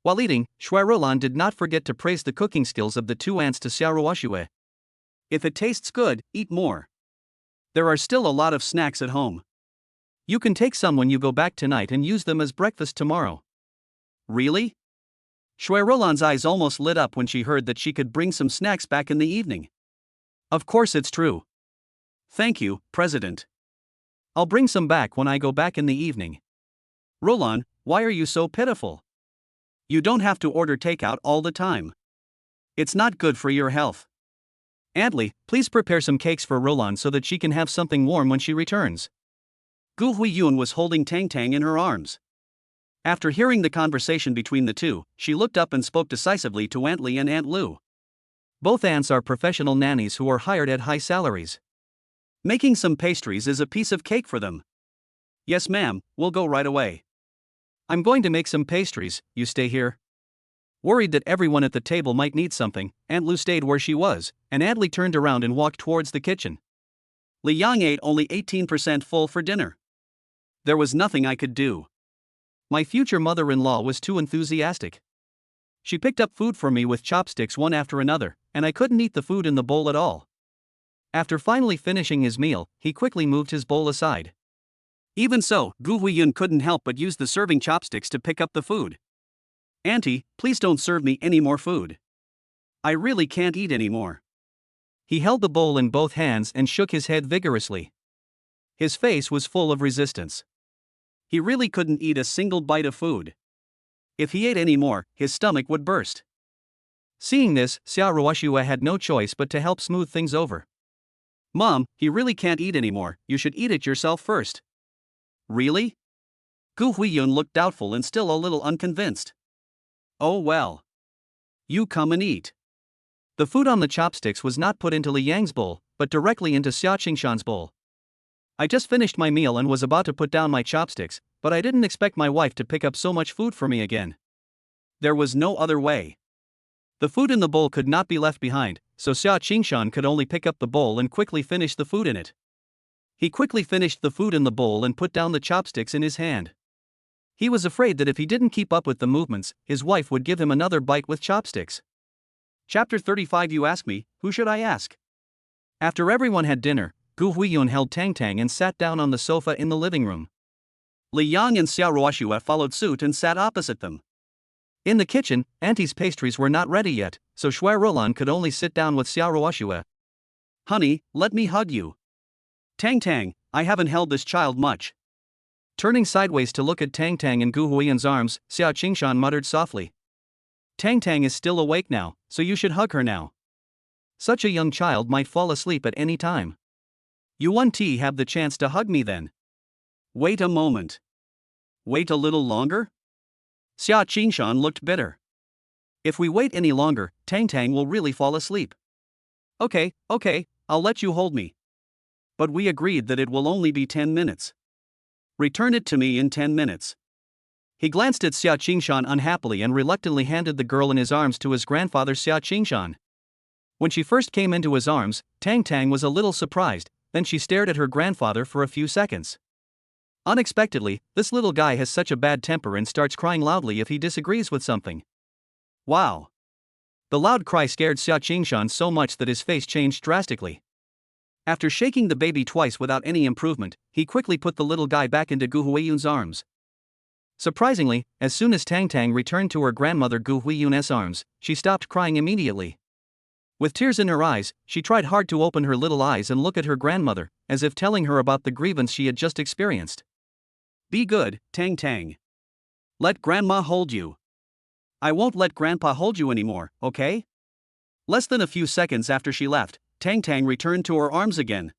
While eating, Shui Rulan did not forget to praise the cooking skills of the two aunts to Xiao Ruoxue. If it tastes good, eat more. There are still a lot of snacks at home. You can take some when you go back tonight and use them as breakfast tomorrow. Really? Shui Rulan's eyes almost lit up when she heard that she could bring some snacks back in the evening. Of course it's true. Thank you, President. I'll bring some back when I go back in the evening. Rulan, why are you so pitiful? You don't have to order takeout all the time. It's not good for your health. Aunt Li, please prepare some cakes for Rulan so that she can have something warm when she returns. Gu Huiyun was holding Tang in her arms. After hearing the conversation between the two, she looked up and spoke decisively to Aunt Li and Aunt Lu. Both aunts are professional nannies who are hired at high salaries. Making some pastries is a piece of cake for them. Yes, ma'am, we'll go right away. I'm going to make some pastries, you stay here. Worried that everyone at the table might need something, Aunt Lu stayed where she was, and Aunt Li turned around and walked towards the kitchen. Li Yang ate only 18% full for dinner. There was nothing I could do. My future mother-in-law was too enthusiastic. She picked up food for me with chopsticks one after another, and I couldn't eat the food in the bowl at all. After finally finishing his meal, he quickly moved his bowl aside. Even so, Gu Huiyun couldn't help but use the serving chopsticks to pick up the food. Auntie, please don't serve me any more food. I really can't eat anymore. He held the bowl in both hands and shook his head vigorously. His face was full of resistance. He really couldn't eat a single bite of food. If he ate any more, his stomach would burst. Seeing this, Xiao Ruoxue had no choice but to help smooth things over. Mom, he really can't eat anymore, you should eat it yourself first. Really? Gu Huiyun looked doubtful and still a little unconvinced. Oh well. You come and eat. The food on the chopsticks was not put into Li Yang's bowl, but directly into Xia Qingshan's bowl. I just finished my meal and was about to put down my chopsticks, but I didn't expect my wife to pick up so much food for me again. There was no other way. The food in the bowl could not be left behind, so Xia Qingshan could only pick up the bowl and quickly finish the food in it. He quickly finished the food in the bowl and put down the chopsticks in his hand. He was afraid that if he didn't keep up with the movements, his wife would give him another bite with chopsticks. Chapter 35. You ask me, who should I ask? After everyone had dinner, Gu Huiyun held Tang and sat down on the sofa in the living room. Li Yang and Xiao Ruoxue followed suit and sat opposite them. In the kitchen, Auntie's pastries were not ready yet, so Shui Rulan could only sit down with Xiao Ruoxue. Honey, let me hug you. Tang, I haven't held this child much. Turning sideways to look at Tang in Gu Huiyun's arms, Xiao Qingshan muttered softly. Tang is still awake now, so you should hug her now. Such a young child might fall asleep at any time. You won't have the chance to hug me then. Wait a moment. Wait a little longer? Xia Qingshan looked bitter. If we wait any longer, Tang will really fall asleep. Okay, I'll let you hold me. But we agreed that it will only be 10 minutes. Return it to me in 10 minutes. He glanced at Xia Qingshan unhappily and reluctantly handed the girl in his arms to his grandfather Xia Qingshan. When she first came into his arms, Tang was a little surprised, then she stared at her grandfather for a few seconds. Unexpectedly, this little guy has such a bad temper and starts crying loudly if he disagrees with something. Wow! The loud cry scared Xia Qingshan so much that his face changed drastically. After shaking the baby twice without any improvement, he quickly put the little guy back into Gu Huiyun's arms. Surprisingly, as soon as Tang returned to her grandmother Gu Huiyun's arms, she stopped crying immediately. With tears in her eyes, she tried hard to open her little eyes and look at her grandmother, as if telling her about the grievance she had just experienced. Be good, Tang Tang. Let grandma hold you. I won't let grandpa hold you anymore, okay? Less than a few seconds after she left, Tang Tang returned to her arms again.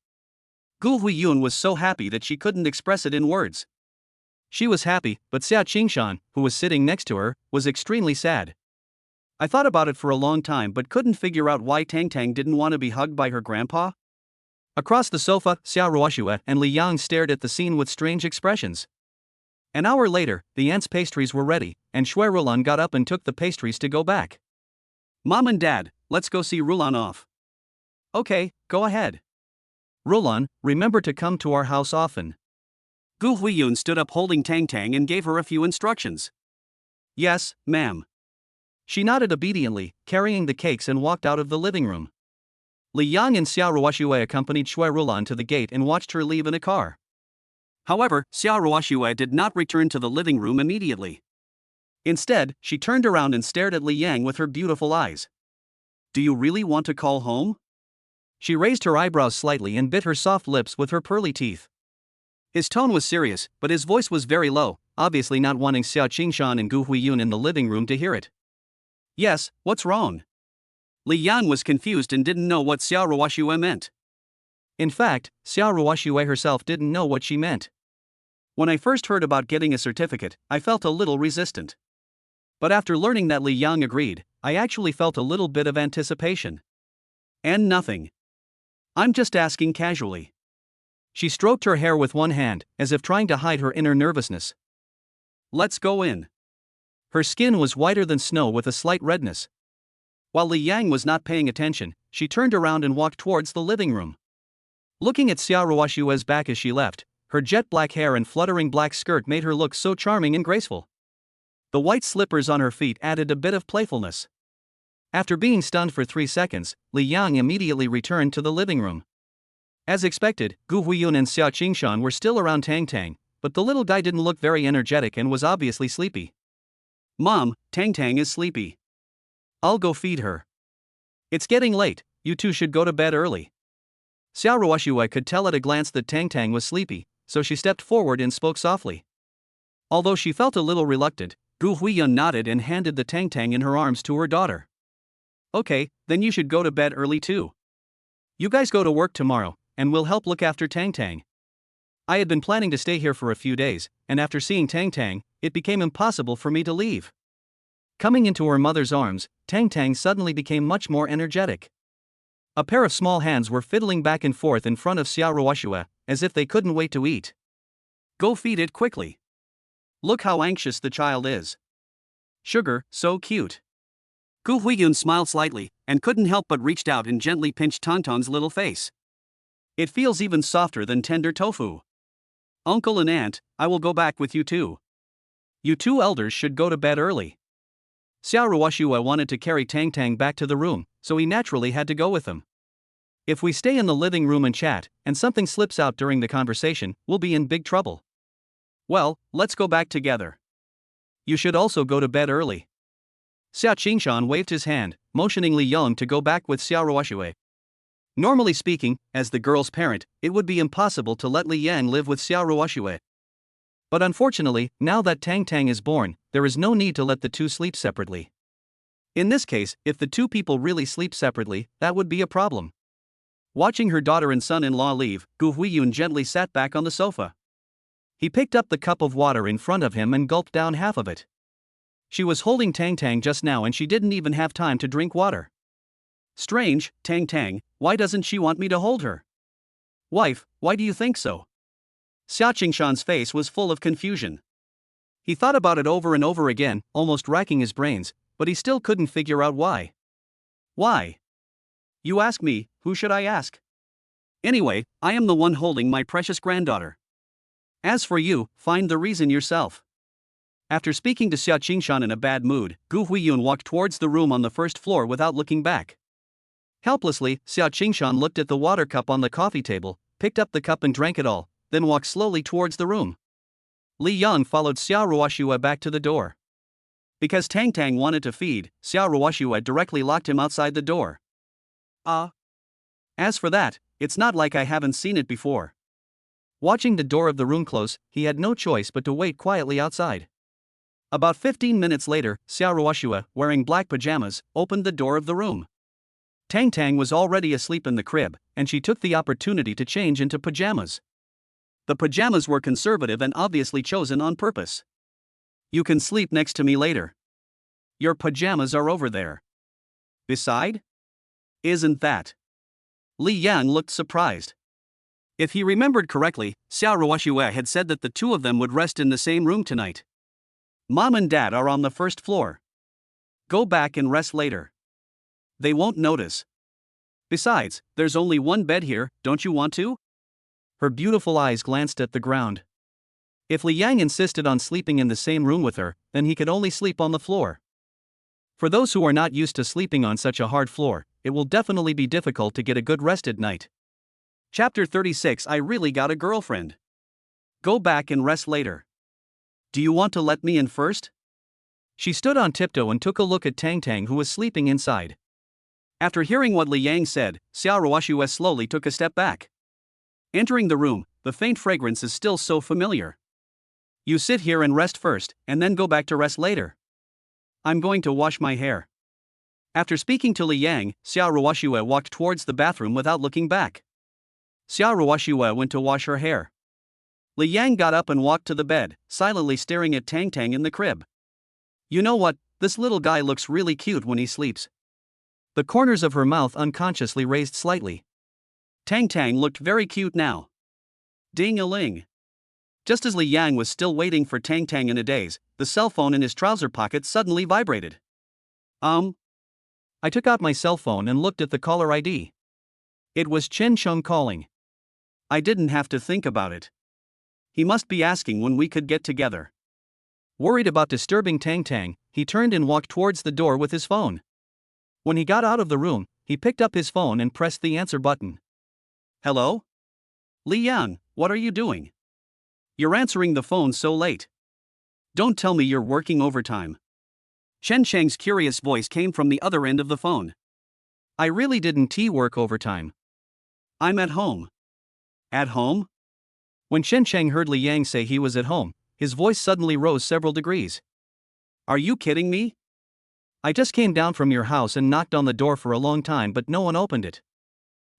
Gu Huiyun was so happy that she couldn't express it in words. She was happy, but Xia Qingshan, who was sitting next to her, was extremely sad. I thought about it for a long time but couldn't figure out why Tang Tang didn't want to be hugged by her grandpa. Across the sofa, Xia Ruoxue and Li Yang stared at the scene with strange expressions. An hour later, the aunt's pastries were ready, and Shui Rulan got up and took the pastries to go back. Mom and Dad, let's go see Rulan off. Okay, go ahead. Rulan, remember to come to our house often. Gu Huiyun stood up holding Tang Tang and gave her a few instructions. Yes, ma'am. She nodded obediently, carrying the cakes and walked out of the living room. Li Yang and Xia Ruoxue accompanied Shui Rulan to the gate and watched her leave in a car. However, Xia Ruoxue did not return to the living room immediately. Instead, she turned around and stared at Li Yang with her beautiful eyes. Do you really want to call home? She raised her eyebrows slightly and bit her soft lips with her pearly teeth. His tone was serious, but his voice was very low, obviously not wanting Xia Qingshan and Gu Huiyun in the living room to hear it. Yes, what's wrong? Li Yang was confused and didn't know what Xia Ruoxue meant. In fact, Xia Ruoxue herself didn't know what she meant. When I first heard about getting a certificate, I felt a little resistant. But after learning that Li Yang agreed, I actually felt a little bit of anticipation. And nothing. I'm just asking casually. She stroked her hair with one hand, as if trying to hide her inner nervousness. Let's go in. Her skin was whiter than snow with a slight redness. While Li Yang was not paying attention, she turned around and walked towards the living room. Looking at Xia Ruoxue's back as she left, her jet black hair and fluttering black skirt made her look so charming and graceful. The white slippers on her feet added a bit of playfulness. After being stunned for 3 seconds, Li Yang immediately returned to the living room. As expected, Gu Huiyun and Xia Qingshan were still around Tang Tang, but the little guy didn't look very energetic and was obviously sleepy. Mom, Tang Tang is sleepy. I'll go feed her. It's getting late, you two should go to bed early. Xia Ruoxue could tell at a glance that Tang Tang was sleepy, so she stepped forward and spoke softly. Although she felt a little reluctant, Gu Huiyun nodded and handed the Tang Tang in her arms to her daughter. Okay, then you should go to bed early too. You guys go to work tomorrow, and we'll help look after Tang Tang. I had been planning to stay here for a few days, and after seeing Tang Tang, it became impossible for me to leave. Coming into her mother's arms, Tang Tang suddenly became much more energetic. A pair of small hands were fiddling back and forth in front of Xia Ruoxue, as if they couldn't wait to eat. Go feed it quickly. Look how anxious the child is. Sugar, so cute. Gu Huiyun smiled slightly, and couldn't help but reached out and gently pinched Tonton's little face. It feels even softer than tender tofu. Uncle and aunt, I will go back with you too. You two elders should go to bed early. Xia Ruoxue wanted to carry Tang Tang back to the room, so he naturally had to go with them. If we stay in the living room and chat, and something slips out during the conversation, we'll be in big trouble. Well, let's go back together. You should also go to bed early. Xia Qingshan waved his hand, motioning Li Yang to go back with Xia Ruoxue. Normally speaking, as the girl's parent, it would be impossible to let Li Yang live with Xia Ruoxue. But unfortunately, now that Tang Tang is born, there is no need to let the two sleep separately. In this case, if the two people really sleep separately, that would be a problem. Watching her daughter and son-in-law leave, Gu Huiyun gently sat back on the sofa. He picked up the cup of water in front of him and gulped down half of it. She was holding Tang Tang just now and she didn't even have time to drink water. Strange, Tang Tang, why doesn't she want me to hold her? Wife, why do you think so? Xia Qingshan's face was full of confusion. He thought about it over and over again, almost racking his brains, but he still couldn't figure out why. Why? You ask me, who should I ask? Anyway, I am the one holding my precious granddaughter. As for you, find the reason yourself. After speaking to Xia Qingshan in a bad mood, Gu Huiyun walked towards the room on the first floor without looking back. Helplessly, Xia Qingshan looked at the water cup on the coffee table, picked up the cup and drank it all, then walked slowly towards the room. Li Yang followed Xia Ruoxue back to the door. Because Tang Tang wanted to feed, Xia Ruoxue directly locked him outside the door. As for that, it's not like I haven't seen it before. Watching the door of the room close, he had no choice but to wait quietly outside. About 15 minutes later, Xiaoruoxue, wearing black pajamas, opened the door of the room. Tang was already asleep in the crib, and she took the opportunity to change into pajamas. The pajamas were conservative and obviously chosen on purpose. You can sleep next to me later. Your pajamas are over there. Beside? Isn't that? Li Yang looked surprised. If he remembered correctly, Xiaoruoxue had said that the two of them would rest in the same room tonight. Mom and Dad are on the first floor. Go back and rest later. They won't notice. Besides, there's only one bed here, don't you want to? Her beautiful eyes glanced at the ground. If Li Yang insisted on sleeping in the same room with her, then he could only sleep on the floor. For those who are not used to sleeping on such a hard floor, it will definitely be difficult to get a good rest at night. Chapter 36 I really got a girlfriend. Go back and rest later. Do you want to let me in first? She stood on tiptoe and took a look at Tang, who was sleeping inside. After hearing what Li Yang said, Xiaoruoxue slowly took a step back. Entering the room, the faint fragrance is still so familiar. You sit here and rest first, and then go back to rest later. I'm going to wash my hair. After speaking to Li Yang, Xiaoruoxue walked towards the bathroom without looking back. Xiaoruoxue went to wash her hair. Li Yang got up and walked to the bed, silently staring at Tang in the crib. You know what, this little guy looks really cute when he sleeps. The corners of her mouth unconsciously raised slightly. Tang looked very cute now. Ding-a-ling. Just as Li Yang was still waiting for Tang in a daze, the cell phone in his trouser pocket suddenly vibrated. I took out my cell phone and looked at the caller ID. It was Chen Sheng calling. I didn't have to think about it. He must be asking when we could get together. Worried about disturbing Tang, he turned and walked towards the door with his phone. When he got out of the room, he picked up his phone and pressed the answer button. Hello? Li Yang, what are you doing? You're answering the phone so late. Don't tell me you're working overtime. Chen Sheng's curious voice came from the other end of the phone. I really didn't work overtime. I'm at home. At home? When Chen Sheng heard Li Yang say he was at home, his voice suddenly rose several degrees. Are you kidding me? I just came down from your house and knocked on the door for a long time but no one opened it.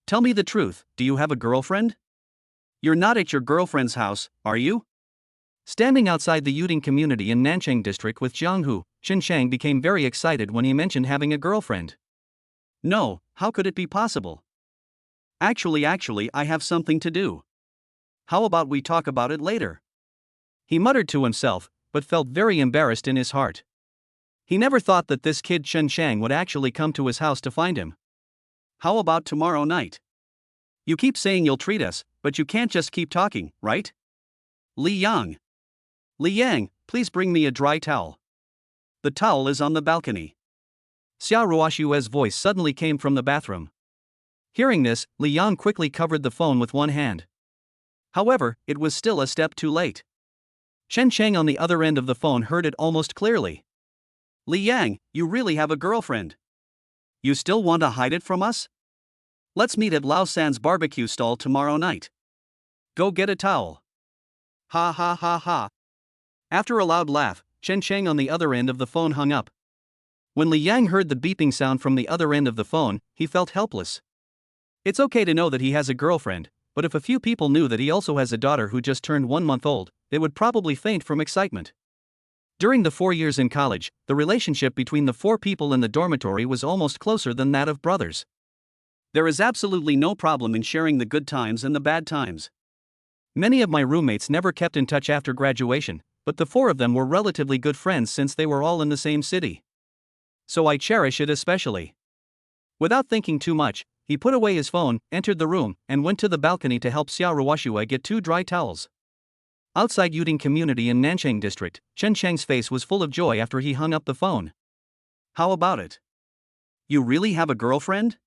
Tell me the truth, do you have a girlfriend? You're not at your girlfriend's house, are you? Standing outside the Yuding community in Nanchang district with Jianghu, Chen Sheng became very excited when he mentioned having a girlfriend. No, how could it be possible? Actually, I have something to do. How about we talk about it later? He muttered to himself, but felt very embarrassed in his heart. He never thought that this kid Chen Sheng would actually come to his house to find him. How about tomorrow night? You keep saying you'll treat us, but you can't just keep talking, right? Li Yang. Li Yang, please bring me a dry towel. The towel is on the balcony. Xiaoruoxue's voice suddenly came from the bathroom. Hearing this, Li Yang quickly covered the phone with one hand. However, it was still a step too late. Chen Sheng on the other end of the phone heard it almost clearly. Li Yang, you really have a girlfriend. You still want to hide it from us? Let's meet at Lao San's barbecue stall tomorrow night. Go get a towel. Ha ha ha ha. After a loud laugh, Chen Sheng on the other end of the phone hung up. When Li Yang heard the beeping sound from the other end of the phone, he felt helpless. It's okay to know that he has a girlfriend, but if a few people knew that he also has a daughter who just turned 1 month old, they would probably faint from excitement. During the 4 years in college, the relationship between the 4 people in the dormitory was almost closer than that of brothers. There is absolutely no problem in sharing the good times and the bad times. Many of my roommates never kept in touch after graduation, but the 4 of them were relatively good friends since they were all in the same city. So I cherish it especially. Without thinking too much, he put away his phone, entered the room, and went to the balcony to help Xiaoruoxue get 2 dry towels. Outside Yuding community in Nanchang district, Chen Sheng's face was full of joy after he hung up the phone. How about it? You really have a girlfriend?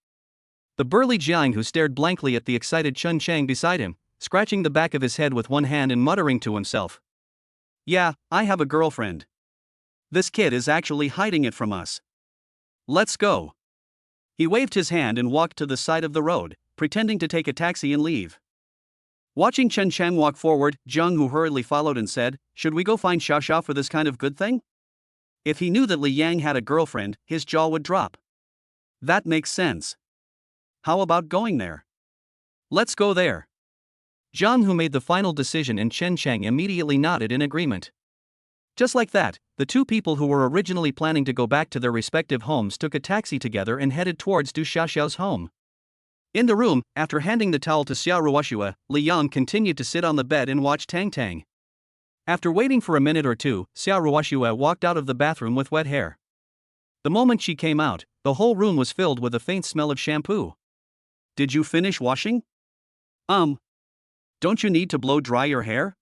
The burly Jiang who stared blankly at the excited Chen Sheng beside him, scratching the back of his head with one hand and muttering to himself. Yeah, I have a girlfriend. This kid is actually hiding it from us. Let's go. He waved his hand and walked to the side of the road, pretending to take a taxi and leave. Watching Chen Chang walk forward, Zheng Hu hurriedly followed and said, "Should we go find Xiao Xiao for this kind of good thing?" If he knew that Li Yang had a girlfriend, his jaw would drop. That makes sense. How about going there? Let's go there. Zhang Hu made the final decision and Chen Chang immediately nodded in agreement. Just like that, the two people who were originally planning to go back to their respective homes took a taxi together and headed towards Du Xiaoxiao's home. In the room, after handing the towel to Xiao Ruoxue, Li Yang continued to sit on the bed and watch Tang. After waiting for a minute or two, Xiao Ruoxue walked out of the bathroom with wet hair. The moment she came out, the whole room was filled with a faint smell of shampoo. Did you finish washing? Don't you need to blow dry your hair?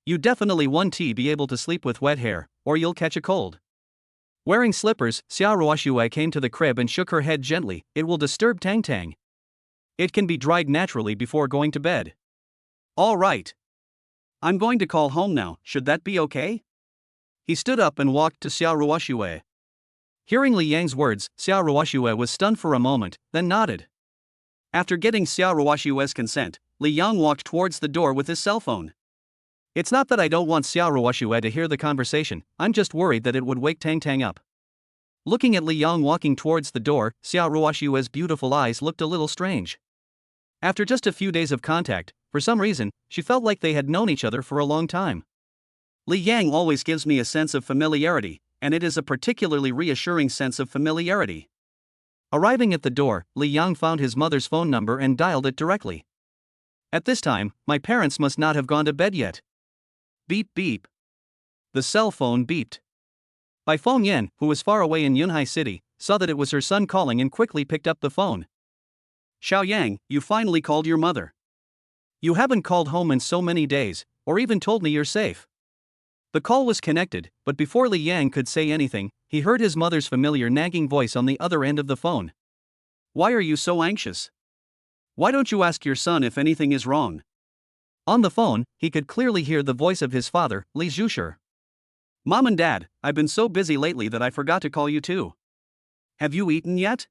You definitely won't be able to sleep with wet hair, or you'll catch a cold. Wearing slippers, Xiao Ruoxue came to the crib and shook her head gently. It will disturb Tang. It can be dried naturally before going to bed. All right. I'm going to call home now, should that be okay? He stood up and walked to Xiao Ruoxue. Hearing Li Yang's words, Xiao Ruoxue was stunned for a moment, then nodded. After getting Xiao Ruoxue's consent, Li Yang walked towards the door with his cell phone. It's not that I don't want Xiao Ruoxue to hear the conversation, I'm just worried that it would wake Tang up. Looking at Li Yang walking towards the door, Xiao Ruoxue's beautiful eyes looked a little strange. After just a few days of contact, for some reason, she felt like they had known each other for a long time. Li Yang always gives me a sense of familiarity, and it is a particularly reassuring sense of familiarity. Arriving at the door, Li Yang found his mother's phone number and dialed it directly. At this time, my parents must not have gone to bed yet. Beep beep. The cell phone beeped. Bai Fengyan, who was far away in Yunhai City, saw that it was her son calling and quickly picked up the phone. Xiao Yang, you finally called your mother. You haven't called home in so many days, or even told me you're safe. The call was connected, but before Li Yang could say anything, he heard his mother's familiar nagging voice on the other end of the phone. Why are you so anxious? Why don't you ask your son if anything is wrong? On the phone, he could clearly hear the voice of his father, Li Zhushir. Mom and Dad, I've been so busy lately that I forgot to call you too. Have you eaten yet?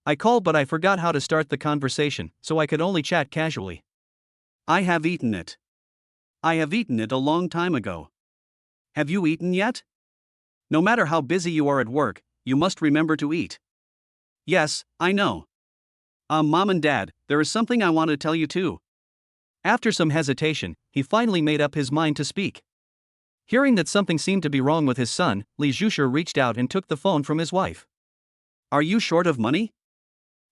I called but I forgot how to start the conversation, so I could only chat casually. I have eaten it. I have eaten it a long time ago. Have you eaten yet? No matter how busy you are at work, you must remember to eat. Yes, I know. Mom and Dad, there is something I want to tell you too. After some hesitation, he finally made up his mind to speak. Hearing that something seemed to be wrong with his son, Li Zhushir reached out and took the phone from his wife. Are you short of money?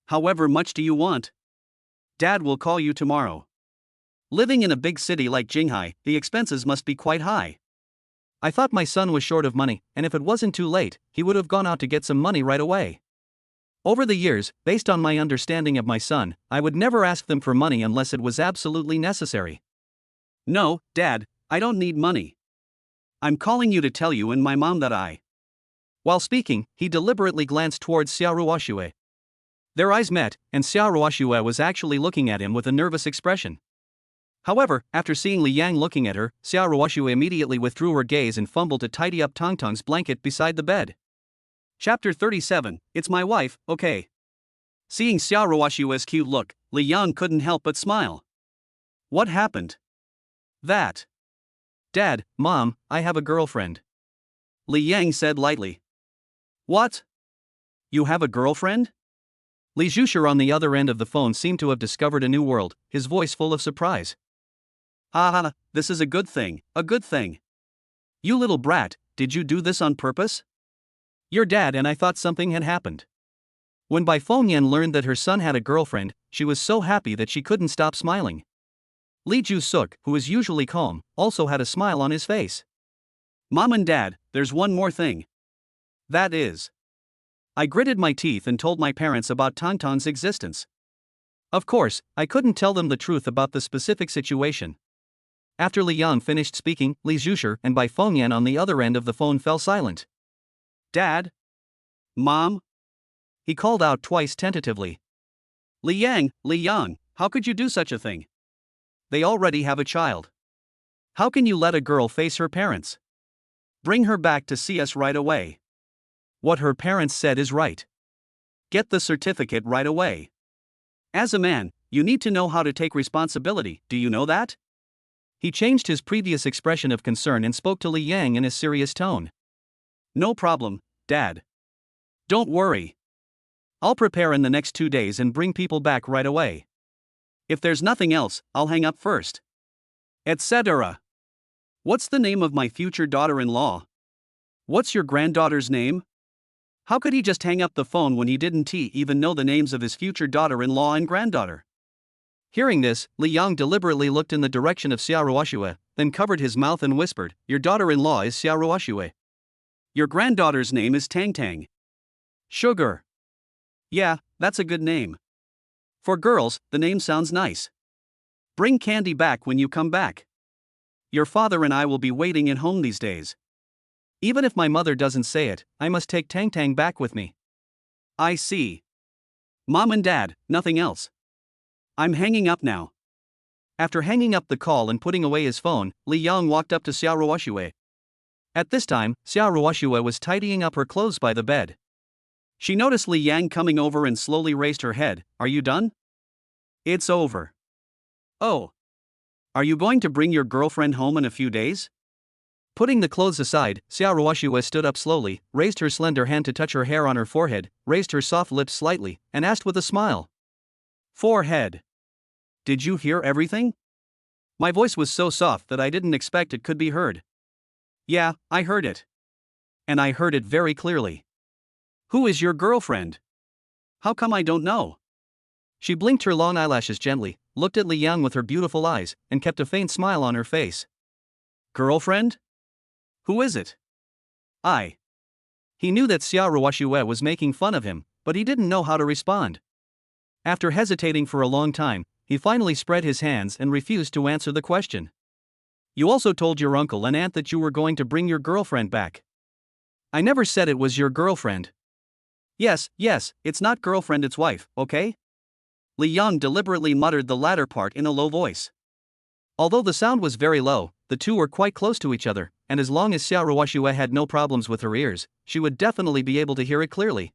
However much do you want? Dad will call you tomorrow. Living in a big city like Jinghai, the expenses must be quite high. I thought my son was short of money, and if it wasn't too late, he would have gone out to get some money right away. Over the years, based on my understanding of my son, I would never ask them for money unless it was absolutely necessary. No, Dad, I don't need money. I'm calling you to tell you and my mom that I. While speaking, he deliberately glanced towards Xiao Ruoxue. Their eyes met, and Xiao Ruoxue was actually looking at him with a nervous expression. However, after seeing Li Yang looking at her, Xiao Ruoxue immediately withdrew her gaze and fumbled to tidy up Tang's blanket beside the bed. Chapter 37, It's my wife, okay. Seeing Xiao Ruoxue's cute look, Li Yang couldn't help but smile. What happened? That. Dad, Mom, I have a girlfriend. Li Yang said lightly. What? You have a girlfriend? Li Zhushir on the other end of the phone seemed to have discovered a new world, his voice full of surprise. Haha, this is a good thing, a good thing. You little brat, did you do this on purpose? Your dad and I thought something had happened. When Bai Fengyan learned that her son had a girlfriend, she was so happy that she couldn't stop smiling. Li Ju-suk, who is usually calm, also had a smile on his face. Mom and Dad, there's one more thing. That is. I gritted my teeth and told my parents about Tang's existence. Of course, I couldn't tell them the truth about the specific situation. After Li Yang finished speaking, Li Zhushir and Bai Fengyan on the other end of the phone fell silent. Dad? Mom? He called out twice tentatively. Li Yang, how could you do such a thing? They already have a child. How can you let a girl face her parents? Bring her back to see us right away. What her parents said is right. Get the certificate right away. As a man, you need to know how to take responsibility, do you know that? He changed his previous expression of concern and spoke to Li Yang in a serious tone. No problem, Dad. Don't worry. I'll prepare in the next 2 days and bring people back right away. If there's nothing else, I'll hang up first. Etc. What's the name of my future daughter-in-law? What's your granddaughter's name? How could he just hang up the phone when he didn't even know the names of his future daughter-in-law and granddaughter? Hearing this, Li Yang deliberately looked in the direction of Xia Ruoxue, then covered his mouth and whispered, Your daughter-in-law is Xia Ruoxue. Your granddaughter's name is Tang. Sugar. Yeah, that's a good name. For girls, the name sounds nice. Bring candy back when you come back. Your father and I will be waiting at home these days. Even if my mother doesn't say it, I must take Tang back with me. I see. Mom and Dad, nothing else. I'm hanging up now. After hanging up the call and putting away his phone, Li Yang walked up to Xia Ruoxue. At this time, Xia Ruoxue was tidying up her clothes by the bed. She noticed Li Yang coming over and slowly raised her head. Are you done? It's over. Oh. Are you going to bring your girlfriend home in a few days? Putting the clothes aside, Xia Ruoxue stood up slowly, raised her slender hand to touch her hair on her forehead, raised her soft lips slightly, and asked with a smile. Forehead. Did you hear everything? My voice was so soft that I didn't expect it could be heard. Yeah, I heard it. And I heard it very clearly. Who is your girlfriend? How come I don't know? She blinked her long eyelashes gently, looked at Li Yang with her beautiful eyes, and kept a faint smile on her face. Girlfriend? Who is it? He knew that Xia Ruoxue was making fun of him, but he didn't know how to respond. After hesitating for a long time, he finally spread his hands and refused to answer the question. You also told your uncle and aunt that you were going to bring your girlfriend back. I never said it was your girlfriend. Yes, it's not girlfriend, it's wife, okay? Li Yang deliberately muttered the latter part in a low voice. Although the sound was very low, the two were quite close to each other, and as long as Xia Ruoxue had no problems with her ears, she would definitely be able to hear it clearly.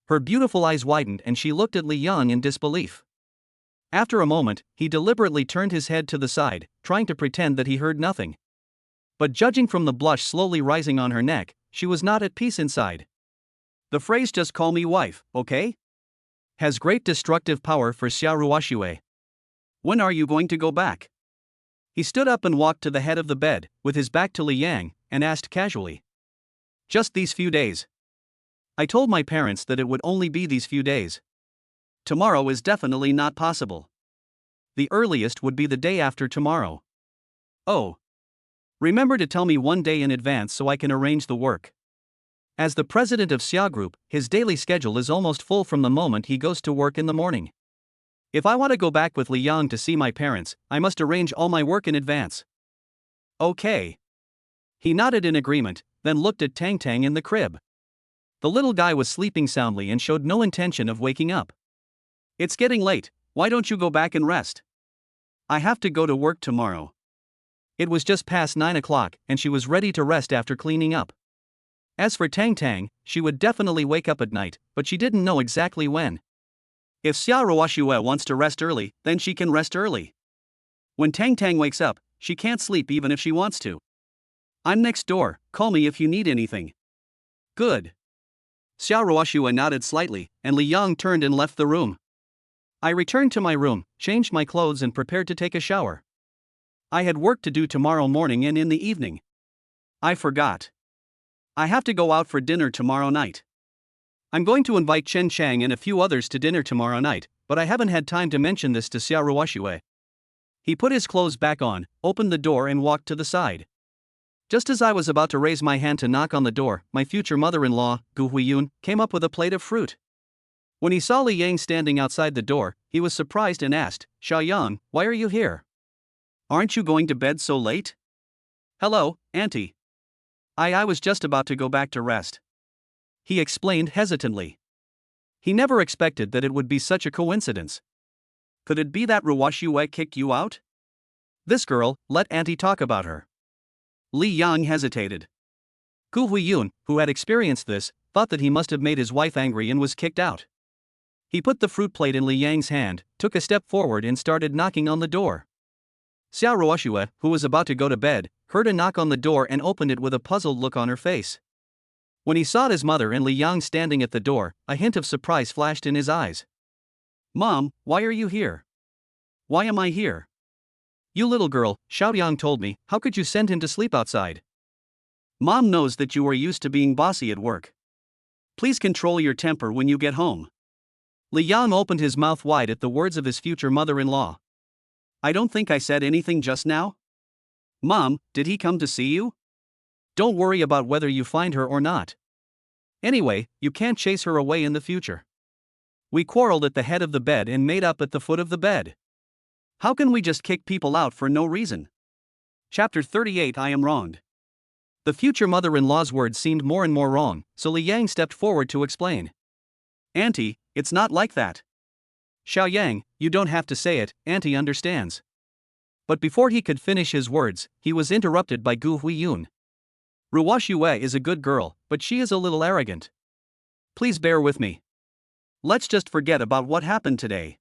Her beautiful eyes widened and she looked at Li Yang in disbelief. After a moment, he deliberately turned his head to the side, trying to pretend that he heard nothing. But judging from the blush slowly rising on her neck, she was not at peace inside. The phrase "just call me wife, okay?" has great destructive power for Xia Ruoxue. When are you going to go back? He stood up and walked to the head of the bed, with his back to Li Yang, and asked casually. Just these few days. I told my parents that it would only be these few days. Tomorrow is definitely not possible. The earliest would be the day after tomorrow. Oh. Remember to tell me 1 day in advance so I can arrange the work. As the president of Xia Group, his daily schedule is almost full from the moment he goes to work in the morning. If I want to go back with Li Yang to see my parents, I must arrange all my work in advance. Okay. He nodded in agreement, then looked at Tang in the crib. The little guy was sleeping soundly and showed no intention of waking up. It's getting late, why don't you go back and rest? I have to go to work tomorrow. It was just past 9 o'clock and she was ready to rest after cleaning up. As for Tang, she would definitely wake up at night, but she didn't know exactly when. If Xia Ruoxue wants to rest early, then she can rest early. When Tang wakes up, she can't sleep even if she wants to. I'm next door, call me if you need anything. Good. Xia Ruoxue nodded slightly, and Li Yang turned and left the room. I returned to my room, changed my clothes and prepared to take a shower. I had work to do tomorrow morning and in the evening. I forgot. I have to go out for dinner tomorrow night. I'm going to invite Chen Chang and a few others to dinner tomorrow night, but I haven't had time to mention this to Xia Ruoxue. He put his clothes back on, opened the door and walked to the side. Just as I was about to raise my hand to knock on the door, my future mother-in-law, Gu Huiyun, came up with a plate of fruit. When he saw Li Yang standing outside the door, he was surprised and asked, Xiaoyang, why are you here? Aren't you going to bed so late? Hello, Auntie. I was just about to go back to rest. He explained hesitantly. He never expected that it would be such a coincidence. Could it be that Ruoxue kicked you out? This girl, let Auntie talk about her. Li Yang hesitated. Gu Huiyun, who had experienced this, thought that he must have made his wife angry and was kicked out. He put the fruit plate in Li Yang's hand, took a step forward and started knocking on the door. Xiao Ruoxue, who was about to go to bed, heard a knock on the door and opened it with a puzzled look on her face. When he saw his mother and Li Yang standing at the door, a hint of surprise flashed in his eyes. "Mom, why are you here? Why am I here?" "You little girl," Xiaoyang told me, "how could you send him to sleep outside? Mom knows that you are used to being bossy at work. Please control your temper when you get home." Li Yang opened his mouth wide at the words of his future mother-in-law. "I don't think I said anything just now. Mom, did he come to see you? Don't worry about whether you find her or not. Anyway, you can't chase her away in the future. We quarreled at the head of the bed and made up at the foot of the bed. How can we just kick people out for no reason?" Chapter 38. I am wronged. The future mother-in-law's words seemed more and more wrong, so Li Yang stepped forward to explain. "Auntie, it's not like that. Xiaoyang, you don't have to say it, Auntie understands." But before he could finish his words, he was interrupted by Gu Huiyun. "Ruoxue is a good girl, but she is a little arrogant. Please bear with me. Let's just forget about what happened today.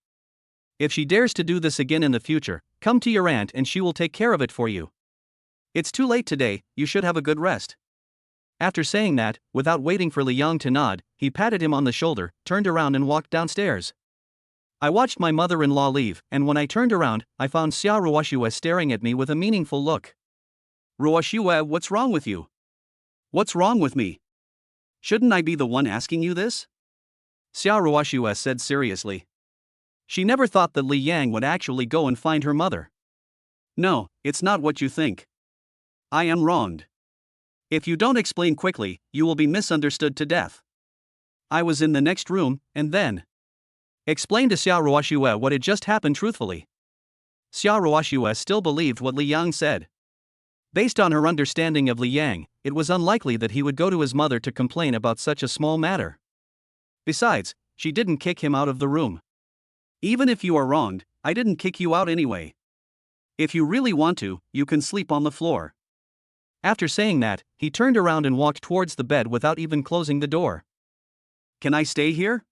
If she dares to do this again in the future, come to your aunt and she will take care of it for you. It's too late today, you should have a good rest." After saying that, without waiting for Li Yang to nod, he patted him on the shoulder, turned around and walked downstairs. I watched my mother-in-law leave, and when I turned around, I found Xiao Ruoxue staring at me with a meaningful look. "Ruoxue, what's wrong with you? What's wrong with me? Shouldn't I be the one asking you this?" Xiao Ruoxue said seriously. She never thought that Li Yang would actually go and find her mother. "No, it's not what you think. I am wronged. If you don't explain quickly, you will be misunderstood to death. I was in the next room, and then..." Explain to Xiao Ruoxue what had just happened truthfully. Xiao Ruoxue still believed what Li Yang said. Based on her understanding of Li Yang, it was unlikely that he would go to his mother to complain about such a small matter. Besides, she didn't kick him out of the room. "Even if you are wronged, I didn't kick you out anyway. If you really want to, you can sleep on the floor." After saying that, he turned around and walked towards the bed without even closing the door. "Can I stay here?"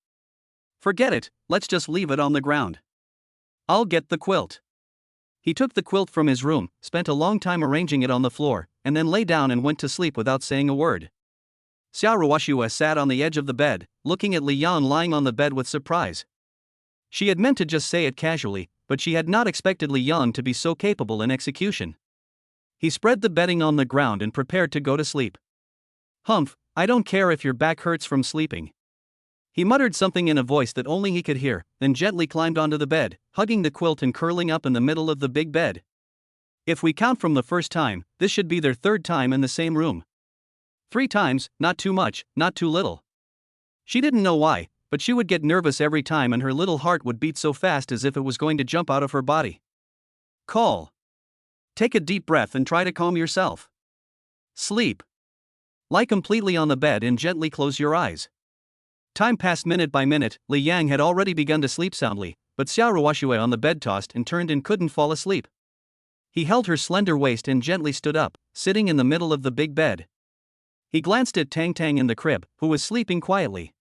"Forget it, let's just leave it on the ground. I'll get the quilt." He took the quilt from his room, spent a long time arranging it on the floor, and then lay down and went to sleep without saying a word. Xiao Ruoxue sat on the edge of the bed, looking at Li Yang lying on the bed with surprise. She had meant to just say it casually, but she had not expected Li Yang to be so capable in execution. He spread the bedding on the ground and prepared to go to sleep. "Humph, I don't care if your back hurts from sleeping." He muttered something in a voice that only he could hear, then gently climbed onto the bed, hugging the quilt and curling up in the middle of the big bed. If we count from the first time, this should be their third time in the same room. 3 times, not too much, not too little. She didn't know why, but she would get nervous every time and her little heart would beat so fast as if it was going to jump out of her body. Call. Take a deep breath and try to calm yourself. Sleep. Lie completely on the bed and gently close your eyes. Time passed minute by minute. Li Yang had already begun to sleep soundly, but Xiao Ruoxue on the bed tossed and turned and couldn't fall asleep. He held her slender waist and gently stood up, sitting in the middle of the big bed. He glanced at Tang in the crib, who was sleeping quietly.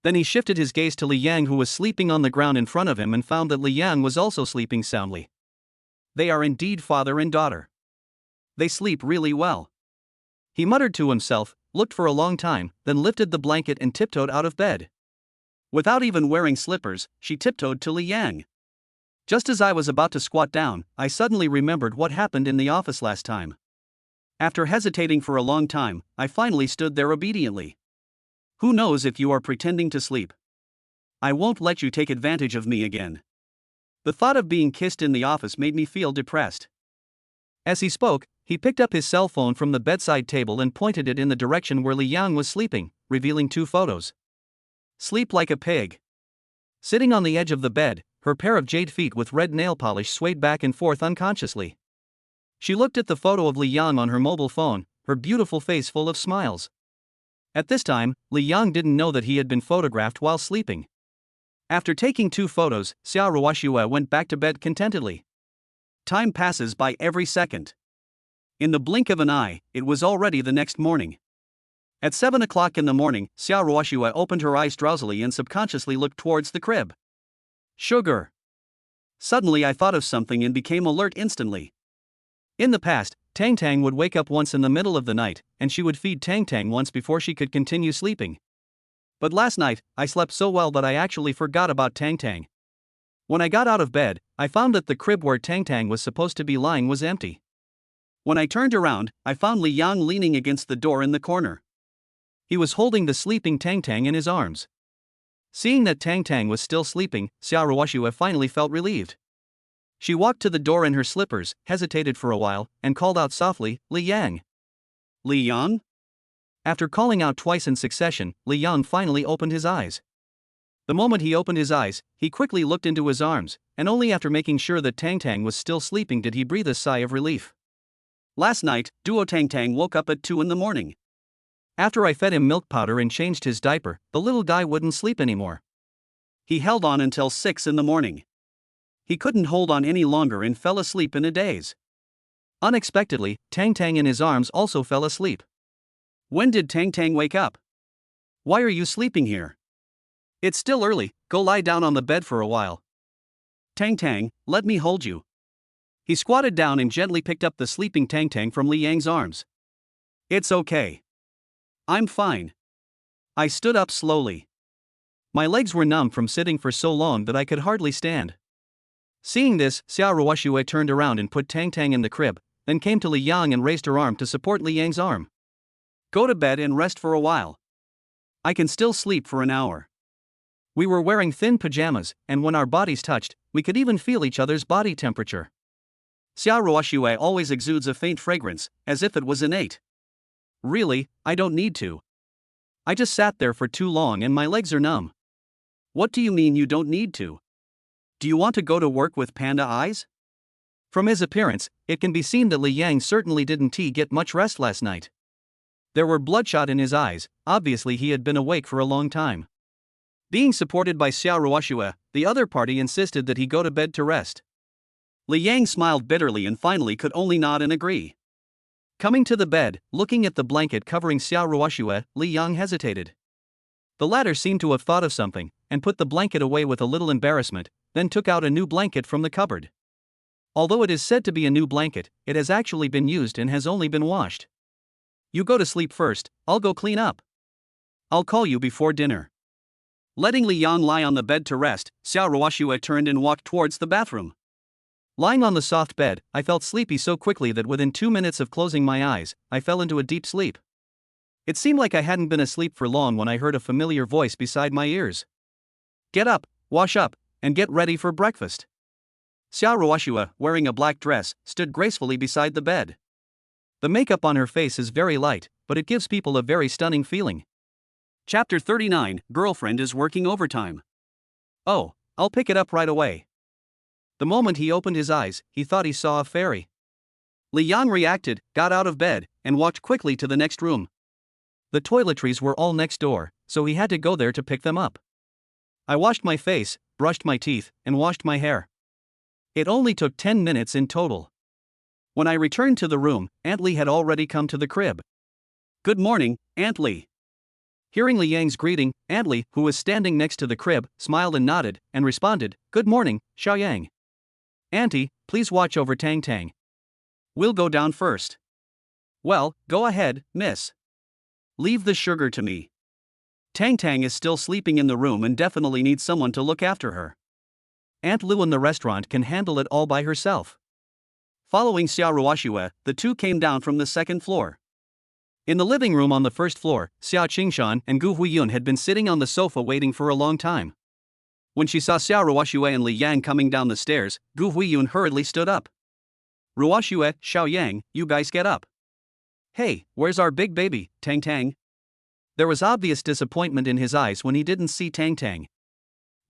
Then he shifted his gaze to Li Yang, who was sleeping on the ground in front of him, and found that Li Yang was also sleeping soundly. They are indeed father and daughter. They sleep really well. He muttered to himself, looked for a long time, then lifted the blanket and tiptoed out of bed. Without even wearing slippers, she tiptoed to Li Yang. Just as I was about to squat down, I suddenly remembered what happened in the office last time. After hesitating for a long time, I finally stood there obediently. Who knows if you are pretending to sleep? I won't let you take advantage of me again. The thought of being kissed in the office made me feel depressed. As he spoke, he picked up his cell phone from the bedside table and pointed it in the direction where Li Yang was sleeping, revealing 2 photos. Sleep like a pig. Sitting on the edge of the bed, her pair of jade feet with red nail polish swayed back and forth unconsciously. She looked at the photo of Li Yang on her mobile phone, her beautiful face full of smiles. At this time, Li Yang didn't know that he had been photographed while sleeping. After taking 2 photos, Xiao Ruoxue went back to bed contentedly. Time passes by every second. In the blink of an eye, it was already the next morning. At 7 o'clock in the morning, Xiao Ruoxue opened her eyes drowsily and subconsciously looked towards the crib. Sugar. Suddenly I thought of something and became alert instantly. In the past, Tang would wake up once in the middle of the night, and she would feed Tang once before she could continue sleeping. But last night, I slept so well that I actually forgot about Tang. When I got out of bed, I found that the crib where Tang was supposed to be lying was empty. When I turned around, I found Li Yang leaning against the door in the corner. He was holding the sleeping Tang in his arms. Seeing that Tang was still sleeping, Xiao Ruoxue finally felt relieved. She walked to the door in her slippers, hesitated for a while, and called out softly, "Li Yang." "Li Yang?" After calling out twice in succession, Li Yang finally opened his eyes. The moment he opened his eyes, he quickly looked into his arms, and only after making sure that Tang was still sleeping did he breathe a sigh of relief. Last night, Duo Tang woke up at 2 in the morning. After I fed him milk powder and changed his diaper, the little guy wouldn't sleep anymore. He held on until 6 in the morning. He couldn't hold on any longer and fell asleep in a daze. Unexpectedly, Tang in his arms also fell asleep. "When did Tang wake up? Why are you sleeping here? It's still early, go lie down on the bed for a while." "Tang, let me hold you." He squatted down and gently picked up the sleeping Tang from Li Yang's arms. "It's okay. I'm fine." I stood up slowly. My legs were numb from sitting for so long that I could hardly stand. Seeing this, Xiao Ruoxue turned around and put Tang in the crib, then came to Li Yang and raised her arm to support Li Yang's arm. "Go to bed and rest for a while. I can still sleep for an hour." We were wearing thin pajamas, and when our bodies touched, we could even feel each other's body temperature. Xiao Ruoxue always exudes a faint fragrance, as if it was innate. Really, I don't need to. I just sat there for too long and my legs are numb. "What do you mean you don't need to? Do you want to go to work with panda eyes?" From his appearance, it can be seen that Li Yang certainly didn't get much rest last night. There were bloodshot in his eyes, obviously he had been awake for a long time. Being supported by Xiao Ruoxue, the other party insisted that he go to bed to rest. Li Yang smiled bitterly and finally could only nod and agree. Coming to the bed, looking at the blanket covering Xiao Ruoxue, Li Yang hesitated. The latter seemed to have thought of something, and put the blanket away with a little embarrassment, then took out a new blanket from the cupboard. Although it is said to be a new blanket, it has actually been used and has only been washed. "You go to sleep first, I'll go clean up. I'll call you before dinner." Letting Li Yang lie on the bed to rest, Xiao Ruoxue turned and walked towards the bathroom. Lying on the soft bed, I felt sleepy so quickly that within 2 minutes of closing my eyes, I fell into a deep sleep. It seemed like I hadn't been asleep for long when I heard a familiar voice beside my ears. "Get up, wash up, and get ready for breakfast." Xiao Ruoxue, wearing a black dress, stood gracefully beside the bed. The makeup on her face is very light, but it gives people a very stunning feeling. Chapter 39, Girlfriend is working overtime. "Oh, I'll pick it up right away." The moment he opened his eyes, he thought he saw a fairy. Li Yang reacted, got out of bed, and walked quickly to the next room. The toiletries were all next door, so he had to go there to pick them up. I washed my face, brushed my teeth, and washed my hair. It only took 10 minutes in total. When I returned to the room, Aunt Li had already come to the crib. "Good morning, Aunt Li." Hearing Li Yang's greeting, Aunt Li, who was standing next to the crib, smiled and nodded, and responded, "Good morning, Xiao Yang. Auntie, please watch over Tang. We'll go down first." "Well, go ahead, miss. Leave the sugar to me. Tang is still sleeping in the room and definitely needs someone to look after her. Aunt Lu in the restaurant can handle it all by herself." Following Xiao Ruoxue, the two came down from the second floor. In the living room on the first floor, Xiao Qingshan and Gu Huiyun had been sitting on the sofa waiting for a long time. When she saw Xiao Ruoxue and Li Yang coming down the stairs, Gu Huiyun hurriedly stood up. "Ruoxue, Xiao Yang, you guys get up. Hey, where's our big baby, Tang?" There was obvious disappointment in his eyes when he didn't see Tang.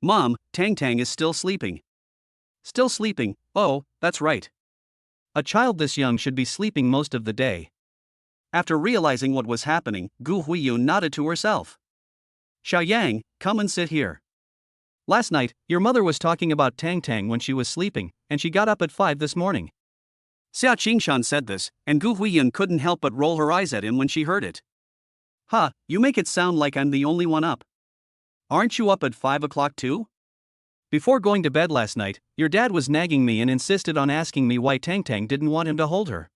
"Mom, Tang is still sleeping." "Still sleeping? Oh, that's right. A child this young should be sleeping most of the day." After realizing what was happening, Gu Huiyun nodded to herself. "Xiao Yang, come and sit here. Last night, your mother was talking about Tang when she was sleeping, and she got up at 5 this morning." Xiao Qingshan said this, and Gu Huiyun couldn't help but roll her eyes at him when she heard it. Ha, you make it sound like I'm the only one up. Aren't you up at 5 o'clock too? Before going to bed last night, your dad was nagging me and insisted on asking me why Tang didn't want him to hold her.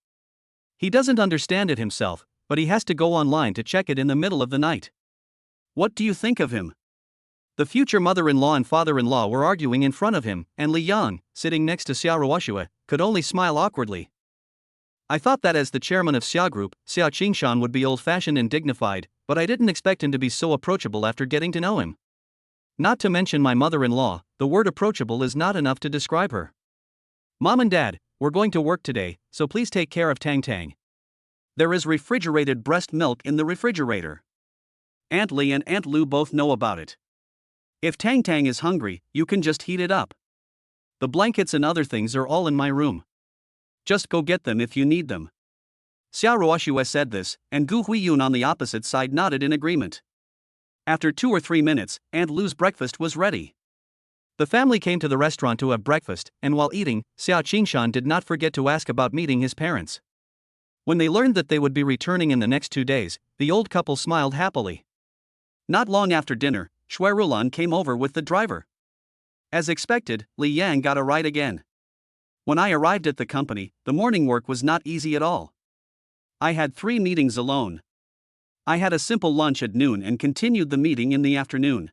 He doesn't understand it himself, but he has to go online to check it in the middle of the night. What do you think of him? The future mother-in-law and father-in-law were arguing in front of him, and Li Yang, sitting next to Xiao Ruoxue, could only smile awkwardly. I thought that as the chairman of Xia Group, Xiao Qingshan would be old-fashioned and dignified, but I didn't expect him to be so approachable after getting to know him. Not to mention my mother-in-law, the word approachable is not enough to describe her. Mom and Dad, we're going to work today, so please take care of Tang. There is refrigerated breast milk in the refrigerator. Aunt Li and Aunt Lu both know about it. If Tang is hungry, you can just heat it up. The blankets and other things are all in my room. Just go get them if you need them. Xiao Ruoxue said this, and Gu Huiyun on the opposite side nodded in agreement. After 2 or 3 minutes, Aunt Lu's breakfast was ready. The family came to the restaurant to have breakfast, and while eating, Xiao Qingshan did not forget to ask about meeting his parents. When they learned that they would be returning in the next 2 days, the old couple smiled happily. Not long after dinner, Shui Rulan came over with the driver. As expected, Li Yang got a ride again. When I arrived at the company, the morning work was not easy at all. I had 3 meetings alone. I had a simple lunch at noon and continued the meeting in the afternoon.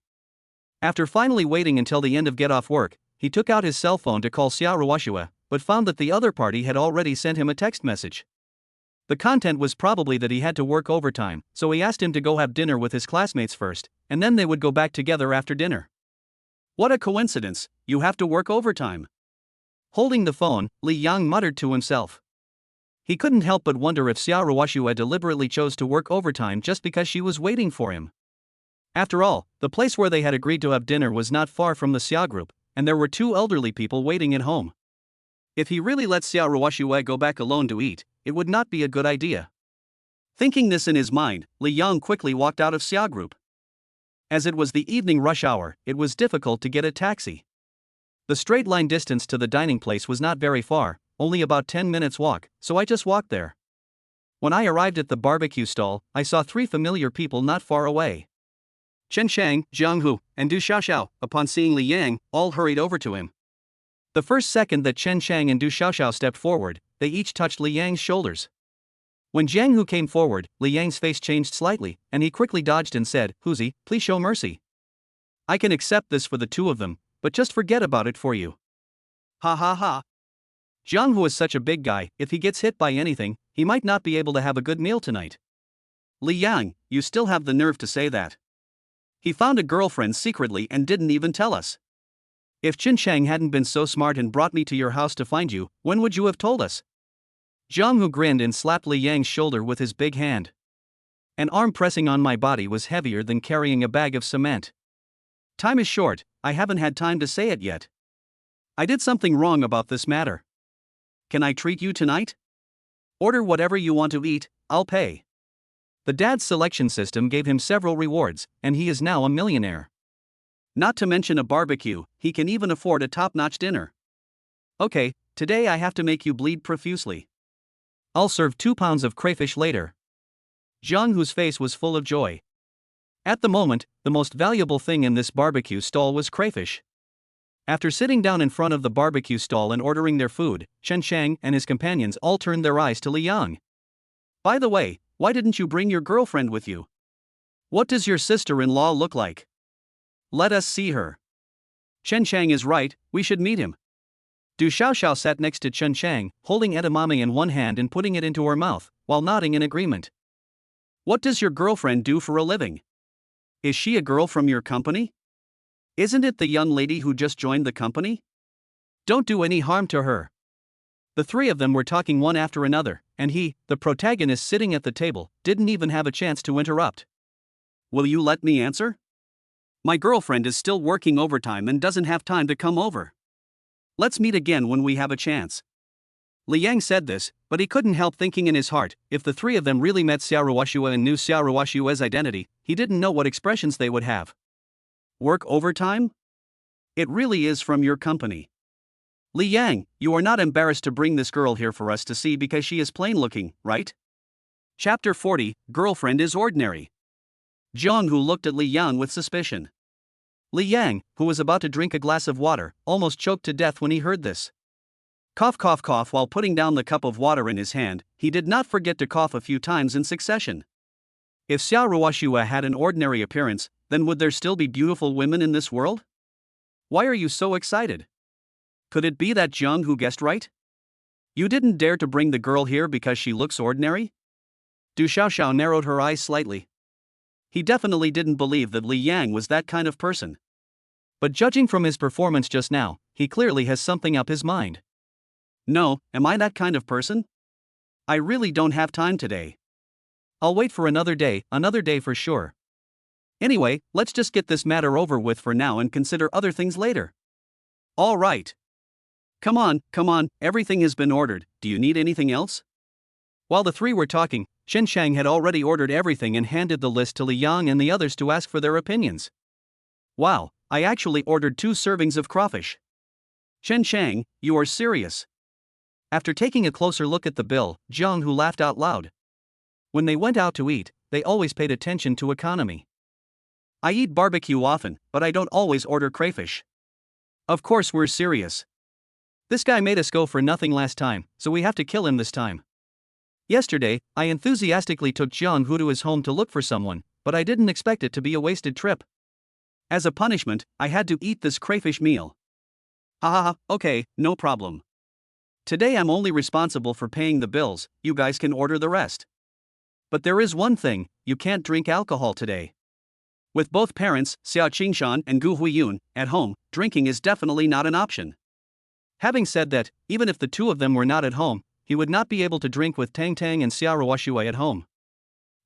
After finally waiting until the end of get-off work, he took out his cell phone to call Xiao Ruoxue, but found that the other party had already sent him a text message. The content was probably that he had to work overtime, so he asked him to go have dinner with his classmates first, and then they would go back together after dinner. What a coincidence, you have to work overtime. Holding the phone, Li Yang muttered to himself. He couldn't help but wonder if Xiao Ruoxue deliberately chose to work overtime just because she was waiting for him. After all, the place where they had agreed to have dinner was not far from the Xia Group, and there were 2 elderly people waiting at home. If he really let Xiao Ruoxue go back alone to eat, it would not be a good idea. Thinking this in his mind, Li Yang quickly walked out of Xia Group. As it was the evening rush hour, it was difficult to get a taxi. The straight line distance to the dining place was not very far, only about 10 minutes walk, so I just walked there. When I arrived at the barbecue stall, I saw 3 familiar people not far away. Chen Shang, Jiang Hu, and Du Xiaoxiao, upon seeing Li Yang, all hurried over to him. The first second that Chen Shang and Du Xiaoxiao stepped forward, they each touched Li Yang's shoulders. When Jiang Hu came forward, Li Yang's face changed slightly, and he quickly dodged and said, "Huzi, please show mercy. I can accept this for the 2 of them, but just forget about it for you." Ha ha ha. Jiang Hu is such a big guy, if he gets hit by anything, he might not be able to have a good meal tonight. Li Yang, you still have the nerve to say that. He found a girlfriend secretly and didn't even tell us. If Chen Shang hadn't been so smart and brought me to your house to find you, when would you have told us? Jiang Hu grinned and slapped Li Yang's shoulder with his big hand. An arm pressing on my body was heavier than carrying a bag of cement. Time is short, I haven't had time to say it yet. I did something wrong about this matter. Can I treat you tonight? Order whatever you want to eat, I'll pay. The dad's selection system gave him several rewards, and he is now a millionaire. Not to mention a barbecue, he can even afford a top-notch dinner. Okay, today I have to make you bleed profusely. I'll serve 2 pounds of crayfish later. Jiang Hu's face was full of joy. At the moment, the most valuable thing in this barbecue stall was crayfish. After sitting down in front of the barbecue stall and ordering their food, Chen Shang and his companions all turned their eyes to Li Yang. By the way, why didn't you bring your girlfriend with you? What does your sister-in-law look like? Let us see her. Chen Shang is right, we should meet him. Du Xiaoxiao sat next to Chen Shang, holding edamame in one hand and putting it into her mouth, while nodding in agreement. What does your girlfriend do for a living? Is she a girl from your company? Isn't it the young lady who just joined the company? Don't do any harm to her. The 3 of them were talking one after another, and he, the protagonist sitting at the table, didn't even have a chance to interrupt. Will you let me answer? My girlfriend is still working overtime and doesn't have time to come over. Let's meet again when we have a chance. Li Yang said this, but he couldn't help thinking in his heart, if the 3 of them really met Xiao Ruoxue and knew Xiao Ruoxue's identity, he didn't know what expressions they would have. Work overtime? It really is from your company. Li Yang, you are not embarrassed to bring this girl here for us to see because she is plain looking, right? Chapter 40, Girlfriend is Ordinary. Jiang Hu looked at Li Yang with suspicion. Li Yang, who was about to drink a glass of water, almost choked to death when he heard this. Cough, cough, cough. While putting down the cup of water in his hand, he did not forget to cough a few times in succession. If Xiao Ruoxue had an ordinary appearance, then would there still be beautiful women in this world? Why are you so excited? Could it be that Jiang Hu guessed right? You didn't dare to bring the girl here because she looks ordinary? Du Xiaoxiao narrowed her eyes slightly. He definitely didn't believe that Li Yang was that kind of person. But judging from his performance just now, he clearly has something up his mind. No, am I that kind of person? I really don't have time today. I'll wait for another day for sure. Anyway, let's just get this matter over with for now and consider other things later. All right. Come on, everything has been ordered, do you need anything else? While the three were talking, Shen Shang had already ordered everything and handed the list to Li Yang and the others to ask for their opinions. Wow, I actually ordered 2 servings of crawfish. Shen Shang, you are serious? After taking a closer look at the bill, Jiang Hu laughed out loud. When they went out to eat, they always paid attention to economy. I eat barbecue often, but I don't always order crayfish. Of course we're serious. This guy made us go for nothing last time, so we have to kill him this time. Yesterday, I enthusiastically took Jiang Hu to his home to look for someone, but I didn't expect it to be a wasted trip. As a punishment, I had to eat this crayfish meal. Haha, okay, no problem. Today I'm only responsible for paying the bills, you guys can order the rest. But there is one thing, you can't drink alcohol today. With both parents, Xiao Qingshan and Gu Huiyun, at home, drinking is definitely not an option. Having said that, even if the two of them were not at home, he would not be able to drink with Tang and Xiao Ruoxue at home.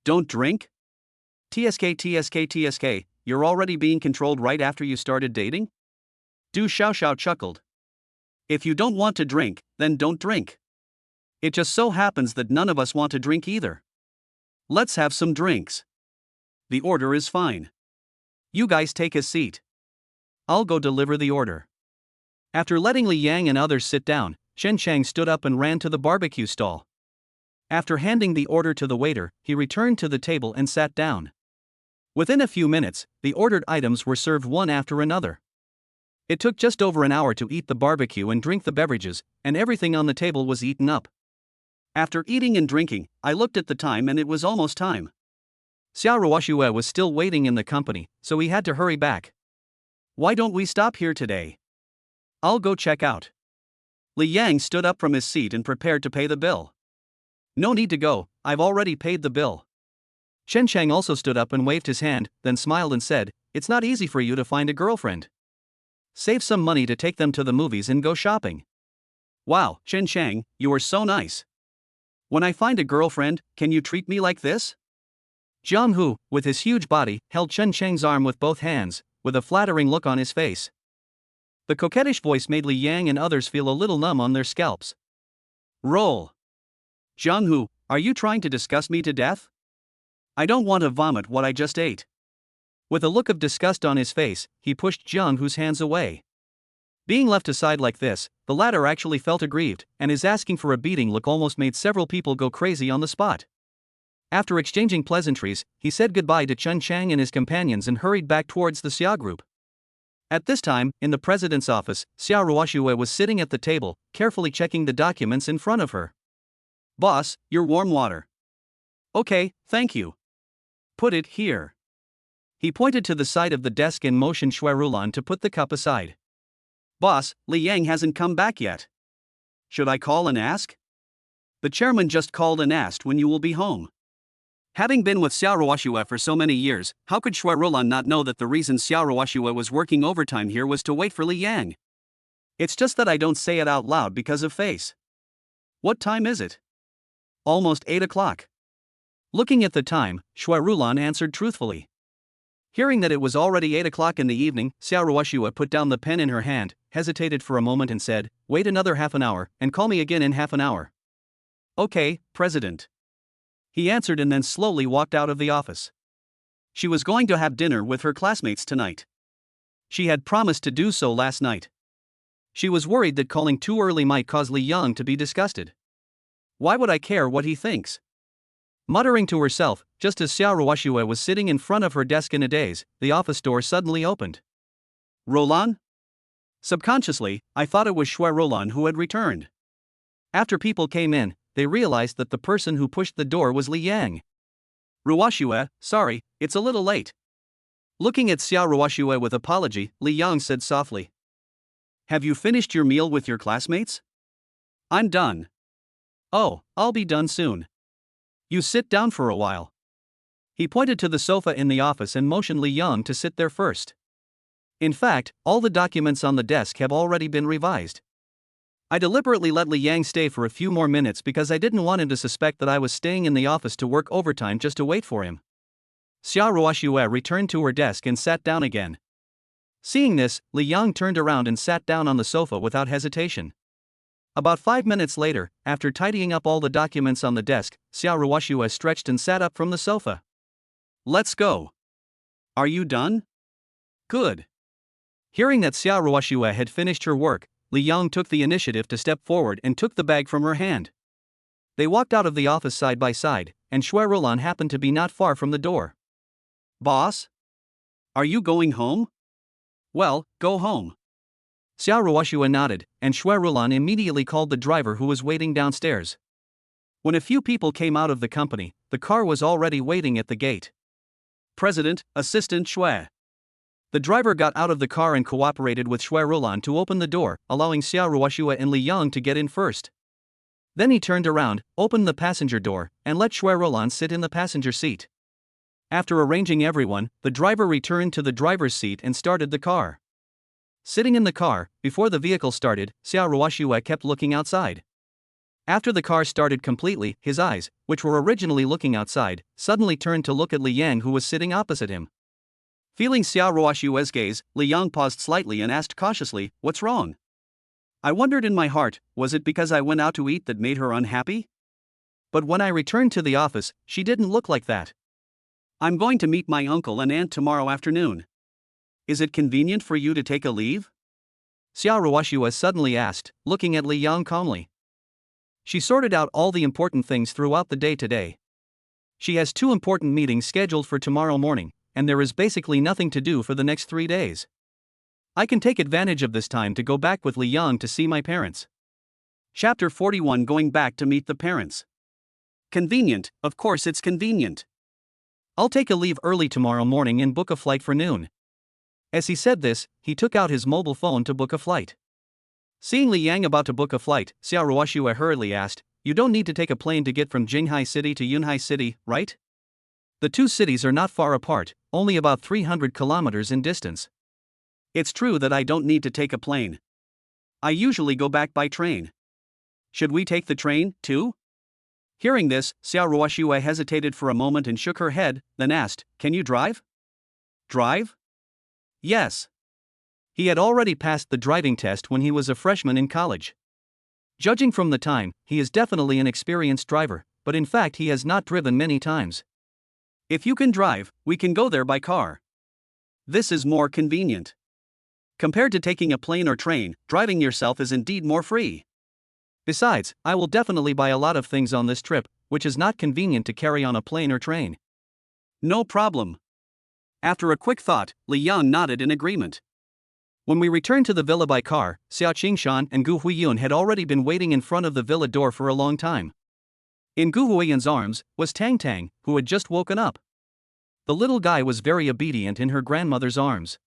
Don't drink? TSK, you're already being controlled right after you started dating? Du Xiaoxiao chuckled. If you don't want to drink, then don't drink. It just so happens that none of us want to drink either. Let's have some drinks. The order is fine. You guys take a seat. I'll go deliver the order. After letting Li Yang and others sit down, Shen Shang stood up and ran to the barbecue stall. After handing the order to the waiter, he returned to the table and sat down. Within a few minutes, the ordered items were served one after another. It took just over an hour to eat the barbecue and drink the beverages, and everything on the table was eaten up. After eating and drinking, I looked at the time and it was almost time. Xiao Ruoxue was still waiting in the company, so he had to hurry back. Why don't we stop here today? I'll go check out. Li Yang stood up from his seat and prepared to pay the bill. No need to go, I've already paid the bill. Shen Shang also stood up and waved his hand, then smiled and said, It's not easy for you to find a girlfriend. Save some money to take them to the movies and go shopping. Wow, Shen Shang, you are so nice. When I find a girlfriend, can you treat me like this? Jiang Hu, with his huge body, held Shen Shang's arm with both hands, with a flattering look on his face. The coquettish voice made Li Yang and others feel a little numb on their scalps. Roll. Jiang Hu, are you trying to disgust me to death? I don't want to vomit what I just ate. With a look of disgust on his face, he pushed Jiang Hu's hands away. Being left aside like this, the latter actually felt aggrieved, and his asking for a beating look almost made several people go crazy on the spot. After exchanging pleasantries, he said goodbye to Chen Chang and his companions and hurried back towards the Xia group. At this time, in the president's office, Xiao Ruoxue was sitting at the table, carefully checking the documents in front of her. Boss, your warm water. Okay, thank you. Put it here. He pointed to the side of the desk and motioned Shuairulan to put the cup aside. Boss, Li Yang hasn't come back yet. Should I call and ask? The chairman just called and asked when you will be home. Having been with Xiao Ruoxue for so many years, how could Shuairulan not know that the reason Xiao Ruoxue was working overtime here was to wait for Li Yang? It's just that I don't say it out loud because of face. What time is it? Almost 8 o'clock. Looking at the time, Shuairulan answered truthfully. Hearing that it was already 8 o'clock in the evening, Xiao Ruoxue put down the pen in her hand, hesitated for a moment and said, Wait another half an hour, and call me again in half an hour. Okay, President. He answered and then slowly walked out of the office. She was going to have dinner with her classmates tonight. She had promised to do so last night. She was worried that calling too early might cause Li Yang to be disgusted. Why would I care what he thinks? Muttering to herself, just as Xiao Ruoxue was sitting in front of her desk in a daze, the office door suddenly opened. Roland? Subconsciously, I thought it was Shui Roland who had returned. After people came in, they realized that the person who pushed the door was Li Yang. Ruoxue, sorry, it's a little late. Looking at Xiao Ruoxue with apology, Li Yang said softly. Have you finished your meal with your classmates? I'm done. Oh, I'll be done soon. You sit down for a while. He pointed to the sofa in the office and motioned Li Yang to sit there first. In fact, all the documents on the desk have already been revised. I deliberately let Li Yang stay for a few more minutes because I didn't want him to suspect that I was staying in the office to work overtime just to wait for him. Xiao Ruoxue returned to her desk and sat down again. Seeing this, Li Yang turned around and sat down on the sofa without hesitation. About 5 minutes later, after tidying up all the documents on the desk, Xiao Ruoxue stretched and sat up from the sofa. Let's go. Are you done? Good. Hearing that Xiao Ruoxue had finished her work, Li Yang took the initiative to step forward and took the bag from her hand. They walked out of the office side by side, and Shui Roland happened to be not far from the door. Boss? Are you going home? Well, go home. Xiao Ruoxue nodded, and Shui Roland immediately called the driver who was waiting downstairs. When a few people came out of the company, the car was already waiting at the gate. President, Assistant Shui. The driver got out of the car and cooperated with Shui Roland to open the door, allowing Xiao Ruoxue and Li Yang to get in first. Then he turned around, opened the passenger door, and let Shui Roland sit in the passenger seat. After arranging everyone, the driver returned to the driver's seat and started the car. Sitting in the car, before the vehicle started, Xiao Ruoxue kept looking outside. After the car started completely, his eyes, which were originally looking outside, suddenly turned to look at Li Yang who was sitting opposite him. Feeling Xiao Ruoxue's gaze, Li Yang paused slightly and asked cautiously, "What's wrong?" I wondered in my heart, was it because I went out to eat that made her unhappy? But when I returned to the office, she didn't look like that. I'm going to meet my uncle and aunt tomorrow afternoon. Is it convenient for you to take a leave? Xiao Ruoxue suddenly asked, looking at Li Yang calmly. She sorted out all the important things throughout the day today. She has 2 important meetings scheduled for tomorrow morning, and there is basically nothing to do for the next 3 days. I can take advantage of this time to go back with Li Yang to see my parents. Chapter 41, Going back to meet the parents. Convenient, of course it's convenient. I'll take a leave early tomorrow morning and book a flight for noon. As he said this, he took out his mobile phone to book a flight. Seeing Li Yang about to book a flight, Xiao Ruoxue hurriedly asked, "You don't need to take a plane to get from Jinghai City to Yunhai City, right? The 2 cities are not far apart, only about 300 kilometers in distance." It's true that I don't need to take a plane. I usually go back by train. Should we take the train, too? Hearing this, Xiao Ruoxue hesitated for a moment and shook her head, then asked, "Can you drive?" Drive? Yes. He had already passed the driving test when he was a freshman in college. Judging from the time, he is definitely an experienced driver, but in fact he has not driven many times. If you can drive, we can go there by car. This is more convenient. Compared to taking a plane or train, driving yourself is indeed more free. Besides, I will definitely buy a lot of things on this trip, which is not convenient to carry on a plane or train. No problem. After a quick thought, Li Yang nodded in agreement. When we returned to the villa by car, Xiao Qingshan and Gu Huiyun had already been waiting in front of the villa door for a long time. In Gu Huiyun's arms was Tang, who had just woken up. The little guy was very obedient in her grandmother's arms.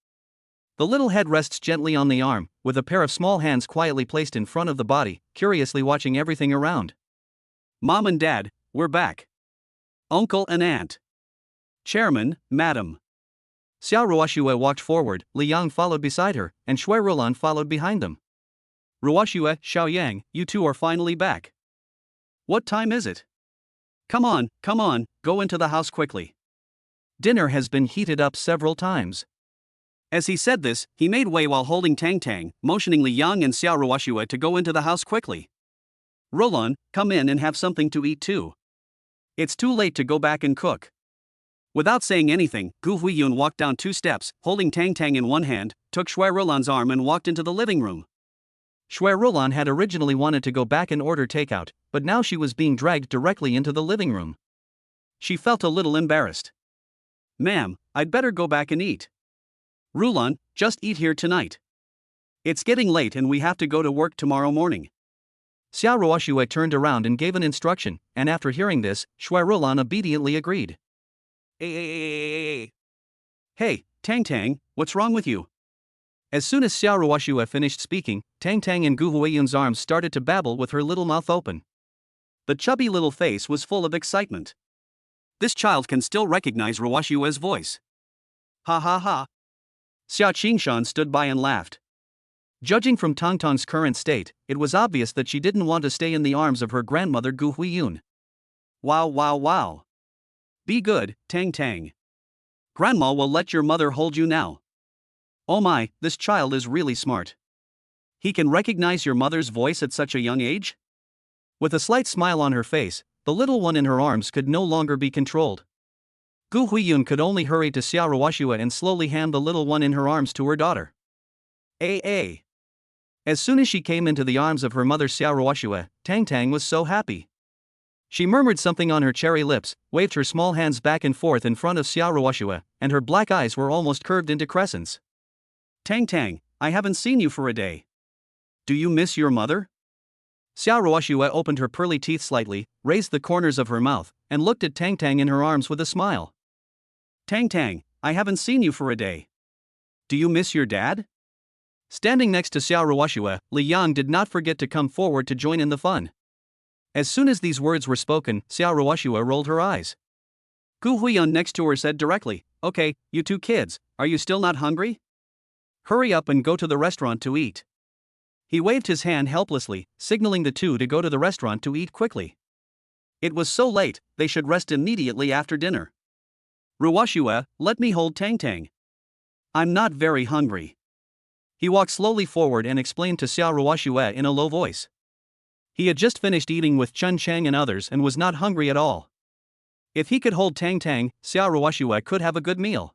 The little head rests gently on the arm, with a pair of small hands quietly placed in front of the body, curiously watching everything around. Mom and Dad, we're back. Uncle and Aunt. Chairman, Madam. Xiao Ruoxue walked forward, Li Yang followed beside her, and Shui Roland followed behind them. Ruoxue, Xiaoyang, you 2 are finally back. What time is it? Come on, go into the house quickly. Dinner has been heated up several times. As he said this, he made way while holding Tang, motioning Li Yang and Xiao Ruoxue to go into the house quickly. Roland, come in and have something to eat too. It's too late to go back and cook. Without saying anything, Gu Huiyun walked down 2 steps, holding Tang in one hand, took Shui Roland's arm and walked into the living room. Shui Roland had originally wanted to go back and order takeout, but now she was being dragged directly into the living room. She felt a little embarrassed. Ma'am, I'd better go back and eat. Rulon, just eat here tonight. It's getting late and we have to go to work tomorrow morning. Xiao Ruoxue turned around and gave an instruction, and after hearing this, Shui Rulon obediently agreed. Hey, Tang, what's wrong with you? As soon as Xiao Ruoxue finished speaking, Tang and Gu Huiyun's arms started to babble with her little mouth open. The chubby little face was full of excitement. This child can still recognize Ruoxue's voice. Ha ha ha. Xiao Qingshan stood by and laughed. Judging from Tang's current state, it was obvious that she didn't want to stay in the arms of her grandmother Gu Huiyun. Wow. Be good, Tang. Grandma will let your mother hold you now. Oh my, this child is really smart. He can recognize your mother's voice at such a young age? With a slight smile on her face, the little one in her arms could no longer be controlled. Gu Huiyun could only hurry to Xiao Ruoxue and slowly hand the little one in her arms to her daughter. As soon as she came into the arms of her mother Xiao Ruoxue, Tang was so happy. She murmured something on her cherry lips, waved her small hands back and forth in front of Xiao Ruoxue, and her black eyes were almost curved into crescents. Tang, I haven't seen you for a day. Do you miss your mother? Xiao Ruoxue opened her pearly teeth slightly, raised the corners of her mouth, and looked at Tang in her arms with a smile. Tang, I haven't seen you for a day. Do you miss your dad? Standing next to Xiao Ruoxue, Li Yang did not forget to come forward to join in the fun. As soon as these words were spoken, Xiao Ruoxue rolled her eyes. Gu Huiyun next to her said directly, Okay, you two kids, are you still not hungry? Hurry up and go to the restaurant to eat. He waved his hand helplessly, signaling the two to go to the restaurant to eat quickly. It was so late, they should rest immediately after dinner. Ruoxue, let me hold Tang. I'm not very hungry. He walked slowly forward and explained to Xiao Ruoxue in a low voice. He had just finished eating with Chun Chang and others and was not hungry at all. If he could hold Tang, Xiao Ruoxue could have a good meal.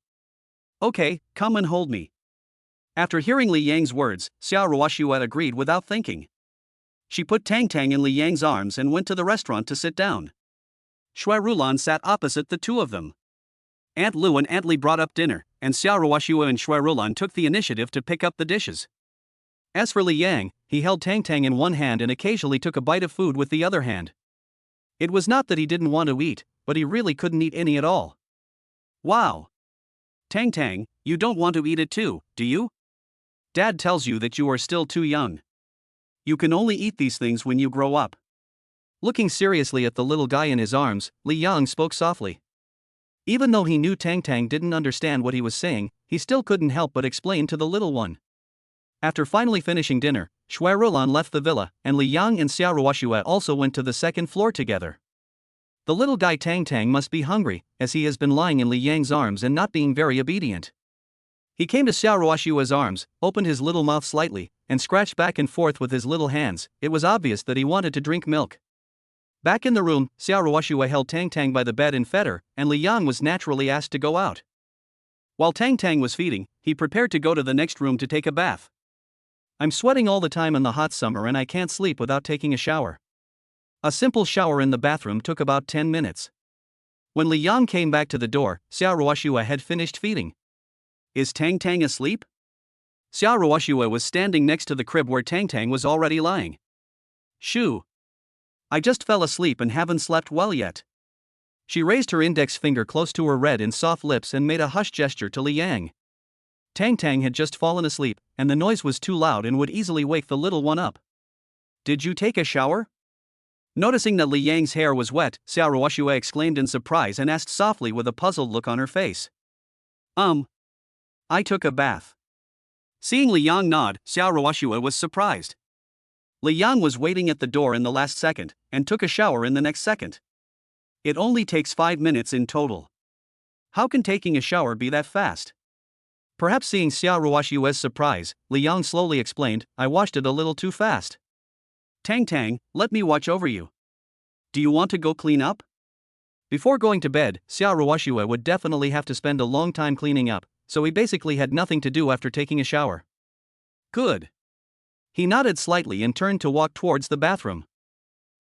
Okay, come and hold me. After hearing Li Yang's words, Xiao Ruoxue agreed without thinking. She put Tang in Li Yang's arms and went to the restaurant to sit down. Shui Rulon sat opposite the two of them. Aunt Lu and Aunt Li brought up dinner, and Xiao Ruoxue and Shui Rulon took the initiative to pick up the dishes. As for Li Yang, he held Tang in one hand and occasionally took a bite of food with the other hand. It was not that he didn't want to eat, but he really couldn't eat any at all. Wow! Tang, you don't want to eat it too, do you? Dad tells you that you are still too young. You can only eat these things when you grow up. Looking seriously at the little guy in his arms, Li Yang spoke softly. Even though he knew Tang didn't understand what he was saying, he still couldn't help but explain to the little one. After finally finishing dinner, Shui Rulon left the villa, and Li Yang and Xiao Ruoxue also went to the second floor together. The little guy Tang must be hungry, as he has been lying in Li Yang's arms and not being very obedient. He came to Xiao Ruoxue's arms, opened his little mouth slightly, and scratched back and forth with his little hands. It was obvious that he wanted to drink milk. Back in the room, Xiao Ruoxue held Tang by the bed and fed her, and Li Yang was naturally asked to go out. While Tang was feeding, he prepared to go to the next room to take a bath. I'm sweating all the time in the hot summer and I can't sleep without taking a shower. A simple shower in the bathroom took about 10 minutes. When Li Yang came back to the door, Xiao Ruoxue had finished feeding. Is Tang asleep? Xiao Ruoxue was standing next to the crib where Tang was already lying. Shoo! I just fell asleep and haven't slept well yet. She raised her index finger close to her red and soft lips and made a hush gesture to Li Yang. Tang had just fallen asleep, and the noise was too loud and would easily wake the little one up. Did you take a shower? Noticing that Li Yang's hair was wet, Xiao Ruoxue exclaimed in surprise and asked softly with a puzzled look on her face. I took a bath. Seeing Li Yang nod, Xiao Ruoxue was surprised. Li Yang was waiting at the door in the last second, and took a shower in the next second. It only takes 5 minutes in total. How can taking a shower be that fast? Perhaps seeing Xiao Ruoxue's surprise, Li Yang slowly explained, I washed it a little too fast. Tang, let me watch over you. Do you want to go clean up? Before going to bed, Xiao Ruoxue would definitely have to spend a long time cleaning up, so he basically had nothing to do after taking a shower. Good. He nodded slightly and turned to walk towards the bathroom.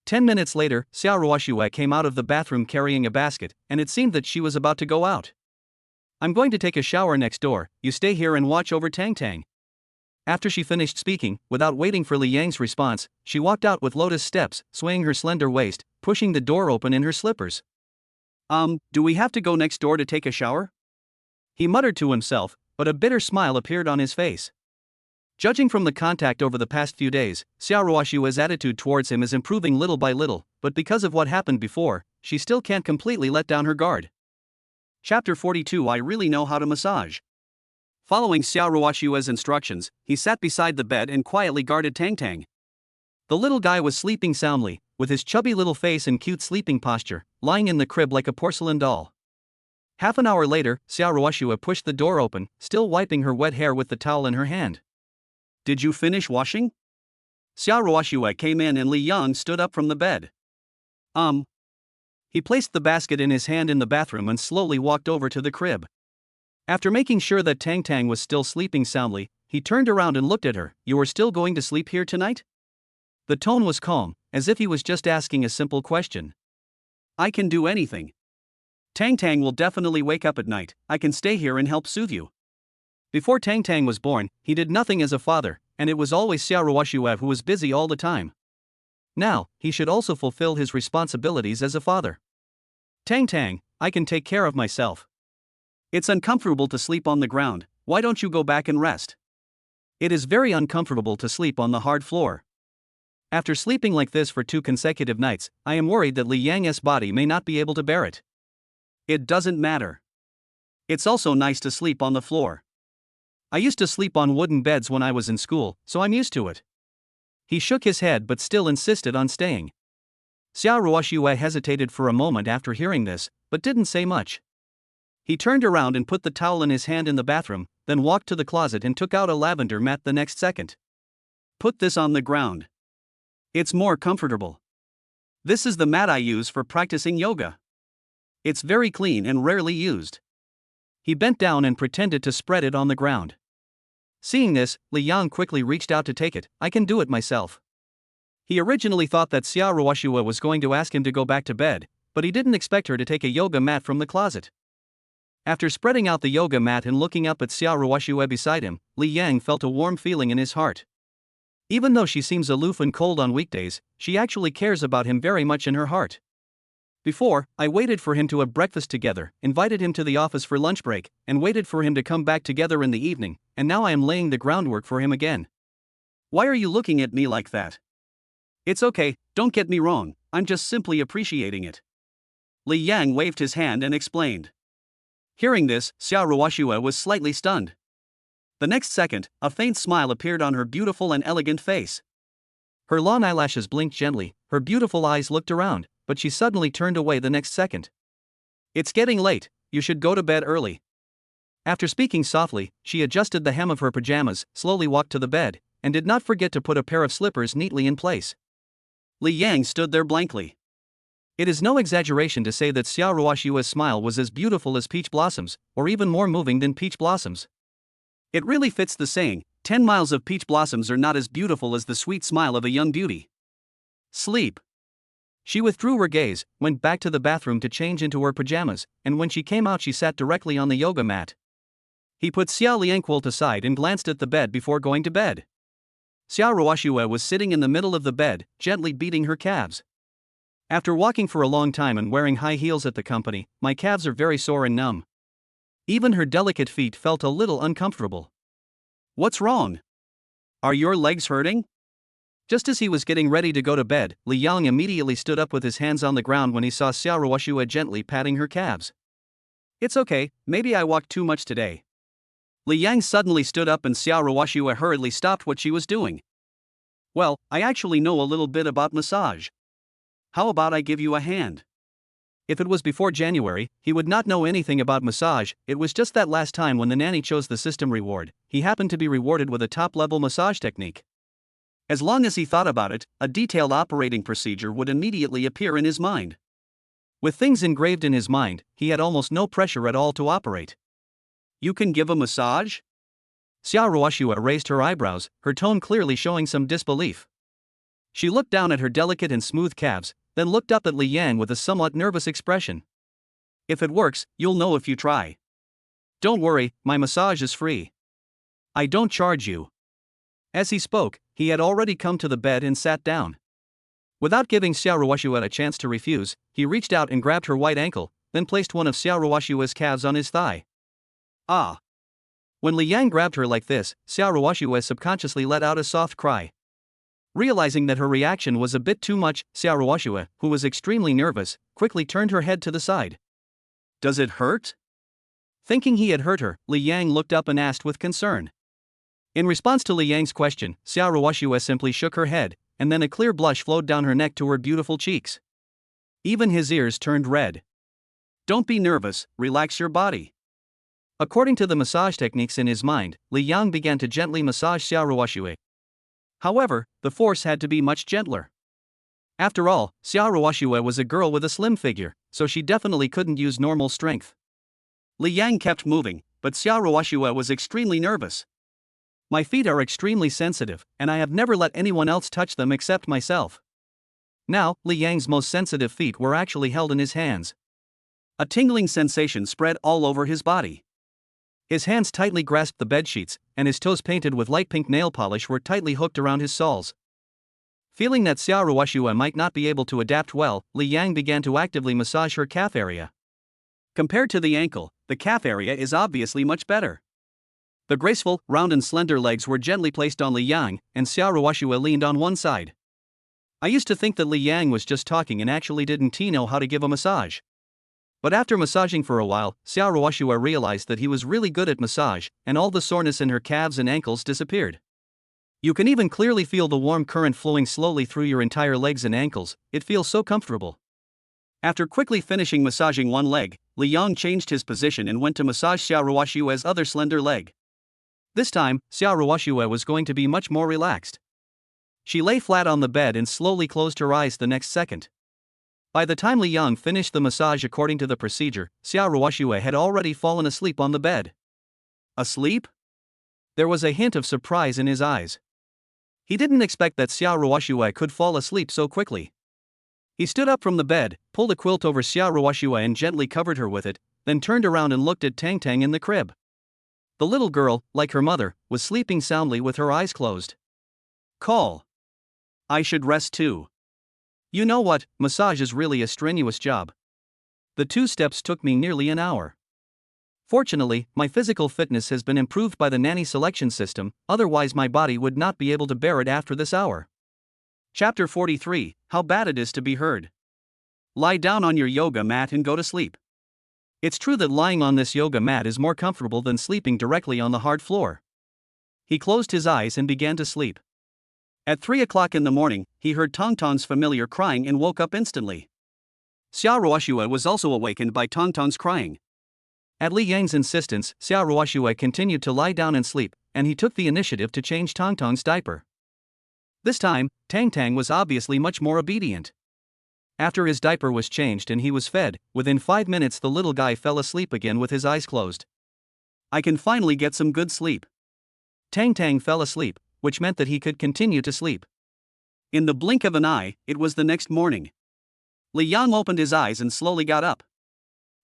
10 minutes later, Xiao Ruoxue came out of the bathroom carrying a basket, and it seemed that she was about to go out. I'm going to take a shower next door, you stay here and watch over Tang. After she finished speaking, without waiting for Li Yang's response, she walked out with lotus steps, swaying her slender waist, pushing the door open in her slippers. Do we have to go next door to take a shower? He muttered to himself, but a bitter smile appeared on his face. Judging from the contact over the past few days, Xiao Ruoxue's attitude towards him is improving little by little, but because of what happened before, she still can't completely let down her guard. Chapter 42 I really know how to massage. Following Xiao Ruoxue's instructions, he sat beside the bed and quietly guarded Tang. The little guy was sleeping soundly, with his chubby little face and cute sleeping posture, lying in the crib like a porcelain doll. Half an hour later, Xiao Ruoxue pushed the door open, still wiping her wet hair with the towel in her hand. Did you finish washing? Xiao Ruoxue came in and Li Yang stood up from the bed. He placed the basket in his hand in the bathroom and slowly walked over to the crib. After making sure that Tang was still sleeping soundly, he turned around and looked at her. You are still going to sleep here tonight? The tone was calm, as if he was just asking a simple question. I can do anything. Tang will definitely wake up at night. I can stay here and help soothe you. Before Tang was born, he did nothing as a father, and it was always Xiao Ruoxue who was busy all the time. Now, he should also fulfill his responsibilities as a father. Tang, I can take care of myself. It's uncomfortable to sleep on the ground, why don't you go back and rest? It is very uncomfortable to sleep on the hard floor. After sleeping like this for 2 consecutive nights, I am worried that Li Yang's body may not be able to bear it. It doesn't matter. It's also nice to sleep on the floor. I used to sleep on wooden beds when I was in school, so I'm used to it. He shook his head but still insisted on staying. Xiao Ruoxue hesitated for a moment after hearing this, but didn't say much. He turned around and put the towel in his hand in the bathroom, then walked to the closet and took out a lavender mat the next second. Put this on the ground. It's more comfortable. This is the mat I use for practicing yoga. It's very clean and rarely used. He bent down and pretended to spread it on the ground. Seeing this, Li Yang quickly reached out to take it. I can do it myself. He originally thought that Xiao Ruoxue was going to ask him to go back to bed, but he didn't expect her to take a yoga mat from the closet. After spreading out the yoga mat and looking up at Xiao Ruoxue beside him, Li Yang felt a warm feeling in his heart. Even though she seems aloof and cold on weekdays, she actually cares about him very much in her heart. Before, I waited for him to have breakfast together, invited him to the office for lunch break, and waited for him to come back together in the evening, and now I am laying the groundwork for him again. Why are you looking at me like that? It's okay, don't get me wrong, I'm just simply appreciating it. Li Yang waved his hand and explained. Hearing this, Xiao Ruoxue was slightly stunned. The next second, a faint smile appeared on her beautiful and elegant face. Her long eyelashes blinked gently, her beautiful eyes looked around, but she suddenly turned away the next second. It's getting late, you should go to bed early. After speaking softly, she adjusted the hem of her pajamas, slowly walked to the bed, and did not forget to put a pair of slippers neatly in place. Li Yang stood there blankly. It is no exaggeration to say that Xiao Ruoxue's smile was as beautiful as peach blossoms, or even more moving than peach blossoms. It really fits the saying, 10 miles of peach blossoms are not as beautiful as the sweet smile of a young beauty. Sleep. She withdrew her gaze, went back to the bathroom to change into her pajamas, and when she came out she sat directly on the yoga mat. He put Xiao Liangquilt aside and glanced at the bed before going to bed. Xiao Ruoxue was sitting in the middle of the bed, gently beating her calves. After walking for a long time and wearing high heels at the company, my calves are very sore and numb. Even her delicate feet felt a little uncomfortable. What's wrong? Are your legs hurting? Just as he was getting ready to go to bed, Li Yang immediately stood up with his hands on the ground when he saw Xiao Ruoxue gently patting her calves. It's okay, maybe I walked too much today. Li Yang suddenly stood up and Xiao Ruoxue hurriedly stopped what she was doing. Well, I actually know a little bit about massage. How about I give you a hand? If it was before January, he would not know anything about massage. It was just that last time when the nanny chose the system reward, he happened to be rewarded with a top-level massage technique. As long as he thought about it, a detailed operating procedure would immediately appear in his mind. With things engraved in his mind, he had almost no pressure at all to operate. You can give a massage? Xiao Ruoxue raised her eyebrows, her tone clearly showing some disbelief. She looked down at her delicate and smooth calves, then looked up at Li Yang with a somewhat nervous expression. If it works, you'll know if you try. Don't worry, my massage is free. I don't charge you. As he spoke, he had already come to the bed and sat down. Without giving Xiaoruoxue a chance to refuse, he reached out and grabbed her white ankle, then placed one of Xiaoruoxue's calves on his thigh. Ah! When Li Yang grabbed her like this, Xiaoruoxue subconsciously let out a soft cry. Realizing that her reaction was a bit too much, Xiaoruoxue, who was extremely nervous, quickly turned her head to the side. Does it hurt? Thinking he had hurt her, Li Yang looked up and asked with concern. In response to Li Yang's question, Xiaoruoxue simply shook her head, and then a clear blush flowed down her neck to her beautiful cheeks. Even his ears turned red. Don't be nervous, relax your body. According to the massage techniques in his mind, Li Yang began to gently massage Xiaoruoxue. However, the force had to be much gentler. After all, Xiaoruoxue was a girl with a slim figure, so she definitely couldn't use normal strength. Li Yang kept moving, but Xiaoruoxue was extremely nervous. My feet are extremely sensitive, and I have never let anyone else touch them except myself. Now, Li Yang's most sensitive feet were actually held in his hands. A tingling sensation spread all over his body. His hands tightly grasped the bedsheets, and his toes painted with light pink nail polish were tightly hooked around his soles. Feeling that Xiaoruoxue might not be able to adapt well, Li Yang began to actively massage her calf area. Compared to the ankle, the calf area is obviously much better. The graceful, round and slender legs were gently placed on Li Yang, and Xiaoruoxue leaned on one side. I used to think that Li Yang was just talking and actually didn't know how to give a massage. But after massaging for a while, Xiaoruoxue realized that he was really good at massage, and all the soreness in her calves and ankles disappeared. You can even clearly feel the warm current flowing slowly through your entire legs and ankles. It feels so comfortable. After quickly finishing massaging one leg, Li Yang changed his position and went to massage Xiaoruoxue's other slender leg. This time, Xiaoruoxue was going to be much more relaxed. She lay flat on the bed and slowly closed her eyes the next second. By the time Li Yang finished the massage according to the procedure, Xiaoruoxue had already fallen asleep on the bed. Asleep? There was a hint of surprise in his eyes. He didn't expect that Xiaoruoxue could fall asleep so quickly. He stood up from the bed, pulled a quilt over Xiaoruoxue and gently covered her with it, then turned around and looked at Tang in the crib. The little girl, like her mother, was sleeping soundly with her eyes closed. Call. I should rest too. You know what, massage is really a strenuous job. The 2 steps took me nearly an hour. Fortunately, my physical fitness has been improved by the Nanny selection system, otherwise my body would not be able to bear it after this hour. Chapter 43, How Bad It Is to Be Heard. Lie down on your yoga mat and go to sleep. It's true that lying on this yoga mat is more comfortable than sleeping directly on the hard floor. He closed his eyes and began to sleep. At 3 o'clock in the morning, he heard Tang's familiar crying and woke up instantly. Xiaoruoxue was also awakened by Tang's crying. At Li Yang's insistence, Xiaoruoxue continued to lie down and sleep, and he took the initiative to change Tang's diaper. This time, Tang was obviously much more obedient. After his diaper was changed and he was fed, within 5 minutes the little guy fell asleep again with his eyes closed. I can finally get some good sleep. Tang fell asleep, which meant that he could continue to sleep. In the blink of an eye, it was the next morning. Li Yang opened his eyes and slowly got up.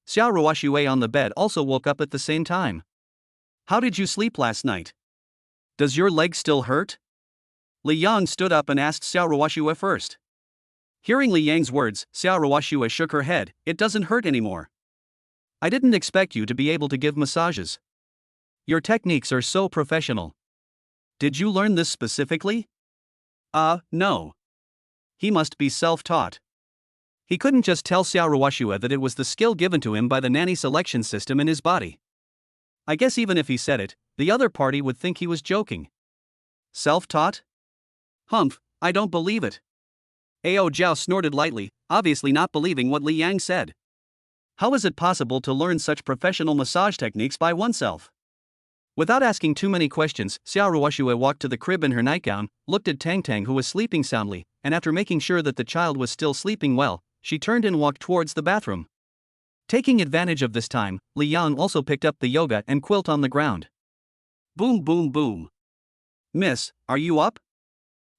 Xiaoruoxue on the bed also woke up at the same time. How did you sleep last night? Does your leg still hurt? Li Yang stood up and asked Xiaoruoxue first. Hearing Li Yang's words, Xiaoruoxue shook her head. It doesn't hurt anymore. I didn't expect you to be able to give massages. Your techniques are so professional. Did you learn this specifically? No. He must be self-taught. He couldn't just tell Xiaoruoxue that it was the skill given to him by the Nanny selection system in his body. I guess even if he said it, the other party would think he was joking. Self-taught? Humph, I don't believe it. Ao Zhao snorted lightly, obviously not believing what Li Yang said. How is it possible to learn such professional massage techniques by oneself? Without asking too many questions, Xiaoruoxue walked to the crib in her nightgown, looked at Tang who was sleeping soundly, and after making sure that the child was still sleeping well, she turned and walked towards the bathroom. Taking advantage of this time, Li Yang also picked up the yoga and quilt on the ground. Boom boom boom. Miss, are you up?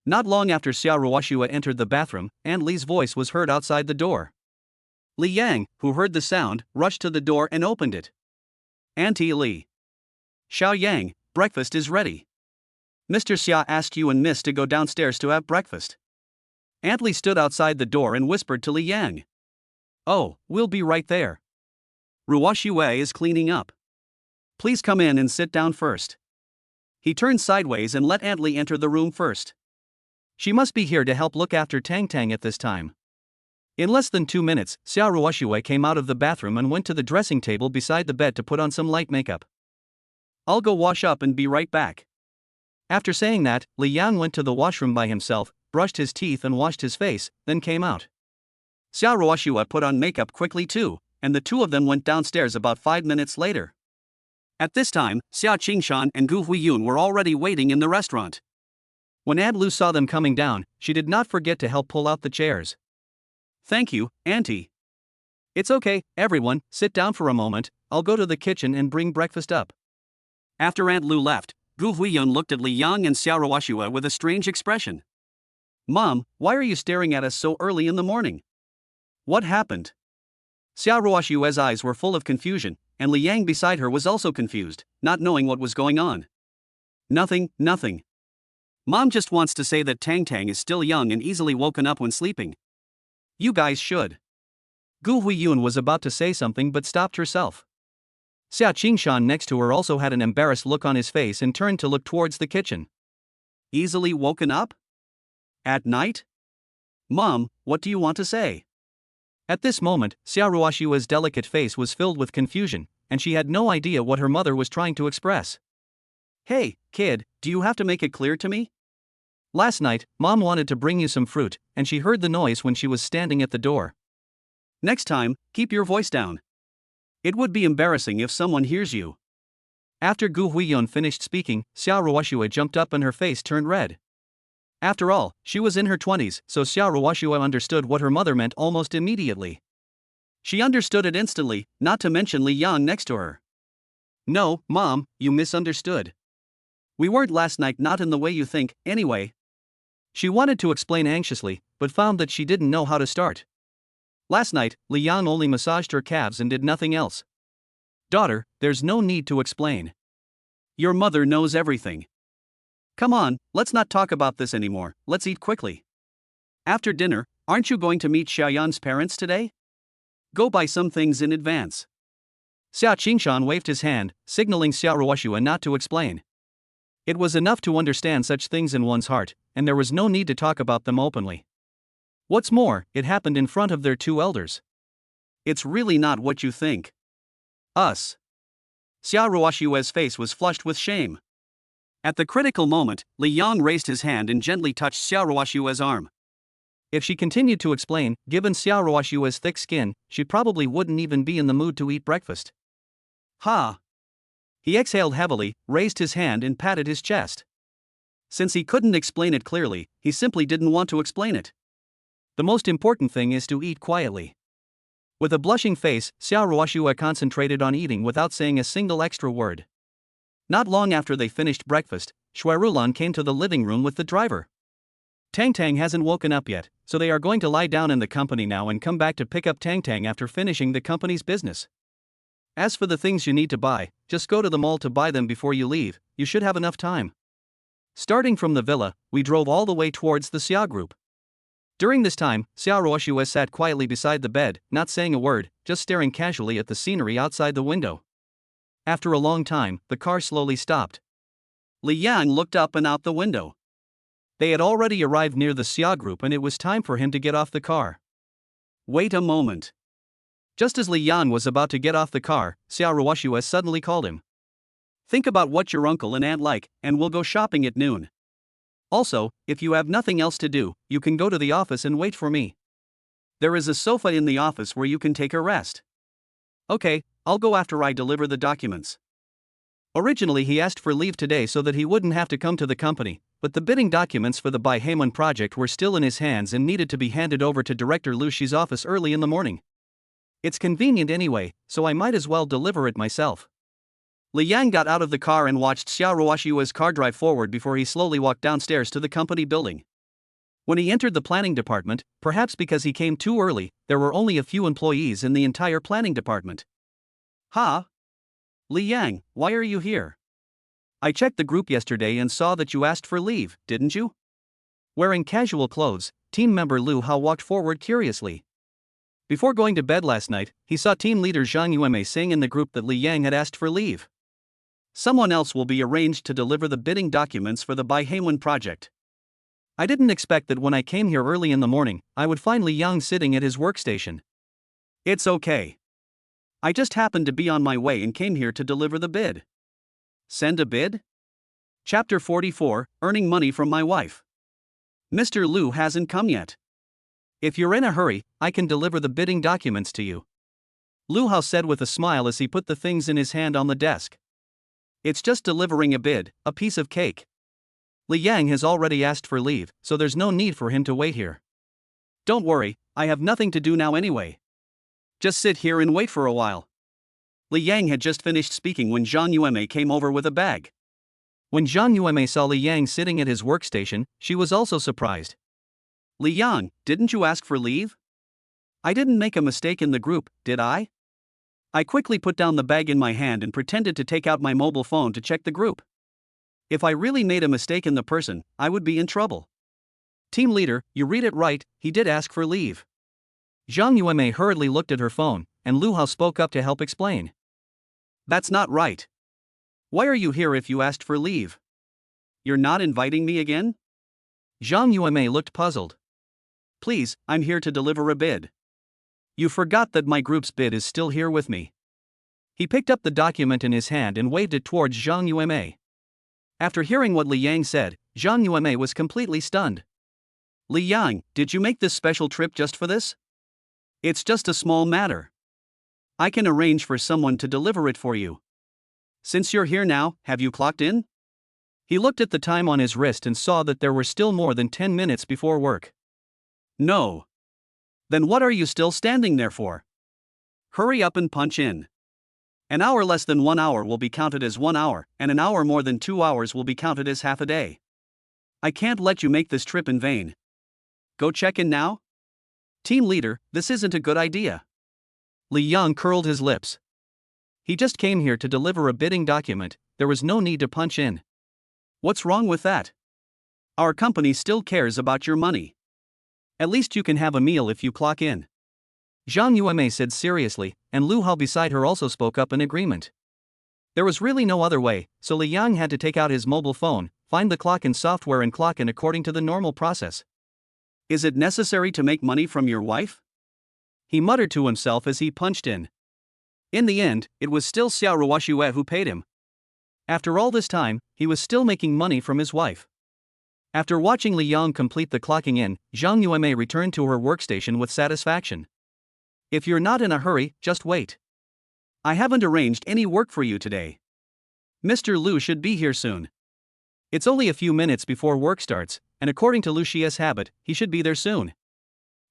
Not long after Xiao Ruoxue entered the bathroom, Aunt Li's voice was heard outside the door. Li Yang, who heard the sound, rushed to the door and opened it. Auntie Li. Xiao Yang, breakfast is ready. Mr. Xia asked you and Miss to go downstairs to have breakfast. Aunt Li stood outside the door and whispered to Li Yang. Oh, we'll be right there. Ruoxue is cleaning up. Please come in and sit down first. He turned sideways and let Aunt Li enter the room first. She must be here to help look after Tang at this time. In less than 2 minutes, Xiao Ruoxue came out of the bathroom and went to the dressing table beside the bed to put on some light makeup. I'll go wash up and be right back. After saying that, Li Yang went to the washroom by himself, brushed his teeth and washed his face, then came out. Xiao Ruoxue put on makeup quickly too, and the two of them went downstairs about 5 minutes later. At this time, Xiao Qingshan and Gu Huiyun were already waiting in the restaurant. When Aunt Lu saw them coming down, she did not forget to help pull out the chairs. Thank you, Auntie. It's okay, everyone, sit down for a moment, I'll go to the kitchen and bring breakfast up. After Aunt Lu left, Gu Huiyun looked at Li Yang and Xiao Ruoxue with a strange expression. Mom, why are you staring at us so early in the morning? What happened? Xiao Ruoxue's eyes were full of confusion, and Li Yang beside her was also confused, not knowing what was going on. Nothing. Mom just wants to say that Tang is still young and easily woken up when sleeping. You guys should. Gu Huiyun was about to say something but stopped herself. Xiao Qingshan next to her also had an embarrassed look on his face and turned to look towards the kitchen. Easily woken up? At night? Mom, what do you want to say? At this moment, Xiao Ruoxue's delicate face was filled with confusion, and she had no idea what her mother was trying to express. Hey, kid, do you have to make it clear to me? Last night, Mom wanted to bring you some fruit, and she heard the noise when she was standing at the door. Next time, keep your voice down. It would be embarrassing if someone hears you. After Gu Huiyun finished speaking, Xiao Ruoxue jumped up and her face turned red. After all, she was in her 20s, so Xiao Ruoxue understood what her mother meant almost immediately. She understood it instantly, not to mention Li Yang next to her. No, Mom, you misunderstood. We weren't last night, not in the way you think, anyway. She wanted to explain anxiously, but found that she didn't know how to start. Last night, Li Yang only massaged her calves and did nothing else. Daughter, there's no need to explain. Your mother knows everything. Come on, let's not talk about this anymore, let's eat quickly. After dinner, aren't you going to meet Xiaoyan's parents today? Go buy some things in advance. Xiao Qingshan waved his hand, signaling Xiao Ruoxue not to explain. It was enough to understand such things in one's heart, and there was no need to talk about them openly. What's more, it happened in front of their two elders. It's really not what you think. Us. Xiao Ruoxue's face was flushed with shame. At the critical moment, Li Yang raised his hand and gently touched Xiao Ruoxue's arm. If she continued to explain, given Xiao Ruoxue's thick skin, she probably wouldn't even be in the mood to eat breakfast. Ha! He exhaled heavily, raised his hand and patted his chest. Since he couldn't explain it clearly, he simply didn't want to explain it. The most important thing is to eat quietly. With a blushing face, Xiao Ruoxue concentrated on eating without saying a single extra word. Not long after they finished breakfast, Shuairulan came to the living room with the driver. Tang hasn't woken up yet, so they are going to lie down in the company now and come back to pick up Tang after finishing the company's business. As for the things you need to buy, just go to the mall to buy them before you leave, you should have enough time. Starting from the villa, we drove all the way towards the Xia group. During this time, Xiao Ruoxue sat quietly beside the bed, not saying a word, just staring casually at the scenery outside the window. After a long time, the car slowly stopped. Li Yang looked up and out the window. They had already arrived near the Xia group and it was time for him to get off the car. Wait a moment. Just as Li Yang was about to get off the car, Xiao Ruoxue suddenly called him. Think about what your uncle and aunt like, and we'll go shopping at noon. Also, if you have nothing else to do, you can go to the office and wait for me. There is a sofa in the office where you can take a rest. Okay, I'll go after I deliver the documents. Originally he asked for leave today so that he wouldn't have to come to the company, but the bidding documents for the Bai Heimun project were still in his hands and needed to be handed over to Director Lu Shi's office early in the morning. It's convenient anyway, so I might as well deliver it myself. Li Yang got out of the car and watched Xiao Ruoxue's car drive forward before he slowly walked downstairs to the company building. When he entered the planning department, perhaps because he came too early, there were only a few employees in the entire planning department. Ha! Li Yang, why are you here? I checked the group yesterday and saw that you asked for leave, didn't you? Wearing casual clothes, team member Lu Hao walked forward curiously. Before going to bed last night, he saw team leader Zhang Yuemei saying in the group that Li Yang had asked for leave. Someone else will be arranged to deliver the bidding documents for the Baihewen project. I didn't expect that when I came here early in the morning, I would find Li Yang sitting at his workstation. It's okay. I just happened to be on my way and came here to deliver the bid. Send a bid? Chapter 44, Earning Money from My Wife. Mr. Lu hasn't come yet. If you're in a hurry, I can deliver the bidding documents to you. Lu Hao said with a smile as he put the things in his hand on the desk. It's just delivering a bid, a piece of cake. Li Yang has already asked for leave, so there's no need for him to wait here. Don't worry, I have nothing to do now anyway. Just sit here and wait for a while. Li Yang had just finished speaking when Zhang Yuemei came over with a bag. When Zhang Yuemei saw Li Yang sitting at his workstation, she was also surprised. Li Yang, didn't you ask for leave? I didn't make a mistake in the group, did I? I quickly put down the bag in my hand and pretended to take out my mobile phone to check the group. If I really made a mistake in the person, I would be in trouble. Team leader, you read it right, he did ask for leave. Zhang Yuemei hurriedly looked at her phone, and Lu Hao spoke up to help explain. That's not right. Why are you here if you asked for leave? You're not inviting me again? Zhang Yuemei looked puzzled. Please, I'm here to deliver a bid. You forgot that my group's bid is still here with me. He picked up the document in his hand and waved it towards Zhang Yuemei. After hearing what Li Yang said, Zhang Yuemei was completely stunned. Li Yang, did you make this special trip just for this? It's just a small matter. I can arrange for someone to deliver it for you. Since you're here now, have you clocked in? He looked at the time on his wrist and saw that there were still more than 10 minutes before work. No. Then what are you still standing there for? Hurry up and punch in. An hour less than 1 hour will be counted as 1 hour, and an hour more than 2 hours will be counted as half a day. I can't let you make this trip in vain. Go check in now? Team leader, this isn't a good idea. Li Yang curled his lips. He just came here to deliver a bidding document, there was no need to punch in. What's wrong with that? Our company still cares about your money. At least you can have a meal if you clock in. Zhang Yuemei said seriously, and Lu Hao beside her also spoke up in agreement. There was really no other way, so Li Yang had to take out his mobile phone, find the clock in software and clock in according to the normal process. Is it necessary to make money from your wife? He muttered to himself as he punched in. In the end, it was still Xiao Ruoxue who paid him. After all this time, he was still making money from his wife. After watching Li Yang complete the clocking in, Zhang Yuemei returned to her workstation with satisfaction. If you're not in a hurry, just wait. I haven't arranged any work for you today. Mr. Lu should be here soon. It's only a few minutes before work starts, and according to Lu Xi's habit, he should be there soon.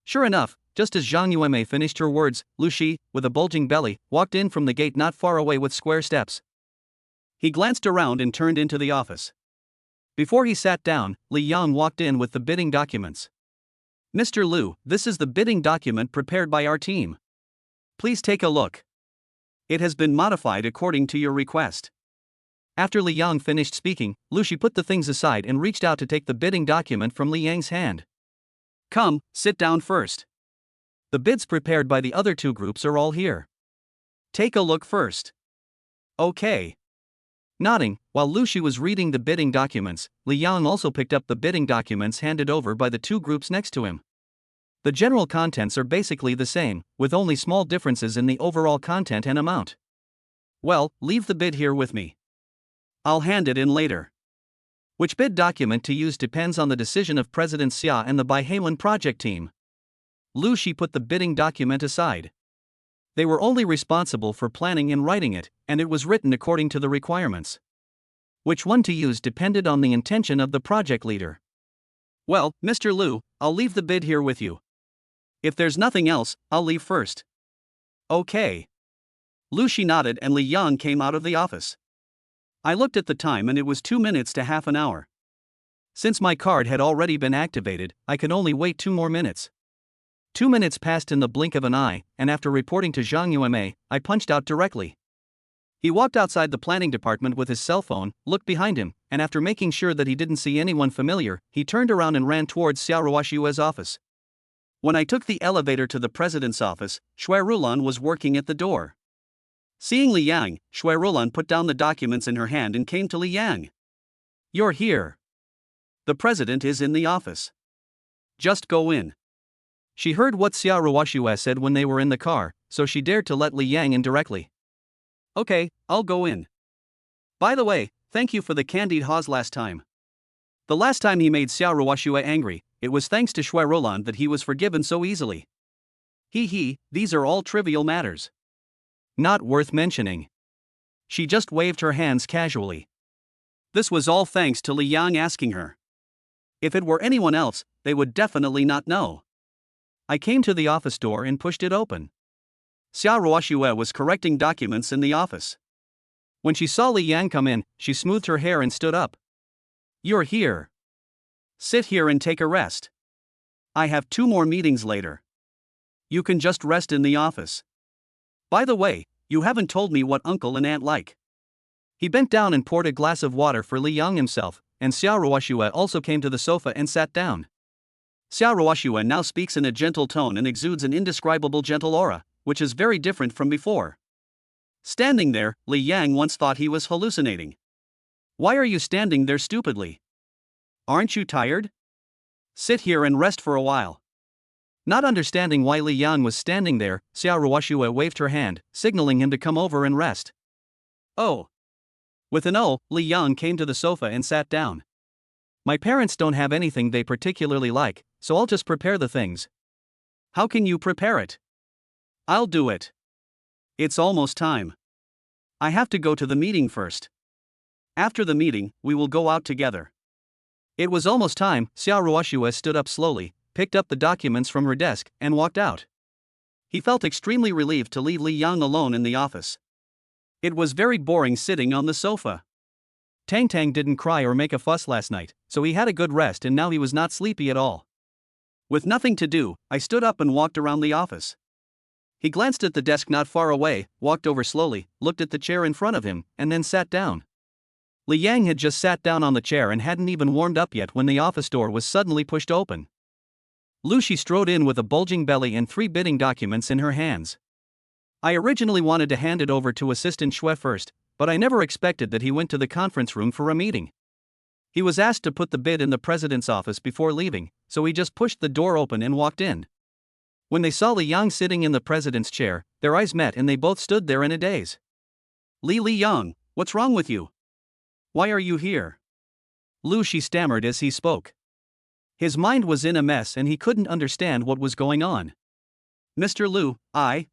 Sure enough, just as Zhang Yuemei finished her words, Lu Xi, with a bulging belly, walked in from the gate not far away with square steps. He glanced around and turned into the office. Before he sat down, Li Yang walked in with the bidding documents. Mr. Lu, this is the bidding document prepared by our team. Please take a look. It has been modified according to your request. After Li Yang finished speaking, Lu Xi put the things aside and reached out to take the bidding document from Li Yang's hand. Come, sit down first. The bids prepared by the other two groups are all here. Take a look first. Okay. Nodding, while Lu Xi was reading the bidding documents, Li Yang also picked up the bidding documents handed over by the two groups next to him. The general contents are basically the same, with only small differences in the overall content and amount. Well, leave the bid here with me. I'll hand it in later. Which bid document to use depends on the decision of President Xia and the Baihewen project team. Lu Xi put the bidding document aside. They were only responsible for planning and writing it, and it was written according to the requirements. Which one to use depended on the intention of the project leader. Well, Mr. Lu, I'll leave the bid here with you. If there's nothing else, I'll leave first. Okay. Lu Xi nodded and Li Yang came out of the office. I looked at the time and it was 2 minutes to half an hour. Since my card had already been activated, I could only wait 2 more minutes. 2 minutes passed in the blink of an eye, and after reporting to Zhang Yueme, I punched out directly. He walked outside the planning department with his cell phone, looked behind him, and after making sure that he didn't see anyone familiar, he turned around and ran towards Xiao Ruoshue's office. When I took the elevator to the president's office, Shui Rulan was working at the door. Seeing Li Yang, Shui Rulan put down the documents in her hand and came to Li Yang. "You're here. The president is in the office. Just go in." She heard what Xiao Ruoshue said when they were in the car, so she dared to let Li Yang in directly. "Okay, I'll go in. By the way, thank you for the candied Haws last time." The last time he made Xiao Ruoshue angry, it was thanks to Shui Rulan that he was forgiven so easily. These are all trivial matters. Not worth mentioning. She just waved her hands casually. This was all thanks to Li Yang asking her. If it were anyone else, they would definitely not know. I came to the office door and pushed it open. Xiao Ruoshue was correcting documents in the office. When she saw Li Yang come in, she smoothed her hair and stood up. "You're here. Sit here and take a rest. I have 2 more meetings later. You can just rest in the office. By the way, you haven't told me what uncle and aunt like." He bent down and poured a glass of water for Li Yang himself, and Xiao Ruoshue also came to the sofa and sat down. Xiao Ruoshue now speaks in a gentle tone and exudes an indescribable gentle aura, which is very different from before. Standing there, Li Yang once thought he was hallucinating. "Why are you standing there stupidly? Aren't you tired? Sit here and rest for a while." Not understanding why Li Yang was standing there, Xiao Ruoshue waved her hand, signaling him to come over and rest. "Oh." With an "oh," Li Yang came to the sofa and sat down. "My parents don't have anything they particularly like, so I'll just prepare the things." "How can you prepare it?" "I'll do it. It's almost time. I have to go to the meeting first. After the meeting, we will go out together." It was almost time. Xiao Ruoshue stood up slowly, picked up the documents from her desk, and walked out. He felt extremely relieved to leave Li Yang alone in the office. It was very boring sitting on the sofa. Tang didn't cry or make a fuss last night, so he had a good rest and now he was not sleepy at all. With nothing to do, I stood up and walked around the office. He glanced at the desk not far away, walked over slowly, looked at the chair in front of him, and then sat down. Li Yang had just sat down on the chair and hadn't even warmed up yet when the office door was suddenly pushed open. Lucy strode in with a bulging belly and 3 bidding documents in her hands. I originally wanted to hand it over to Assistant Shui first, but I never expected that he went to the conference room for a meeting. He was asked to put the bid in the president's office before leaving, so he just pushed the door open and walked in. When they saw Li Yang sitting in the president's chair, their eyes met and they both stood there in a daze. Li Yang, what's wrong with you? Why are you here?" Lu Shi stammered as he spoke. His mind was in a mess and he couldn't understand what was going on. "Mr. Lu, I.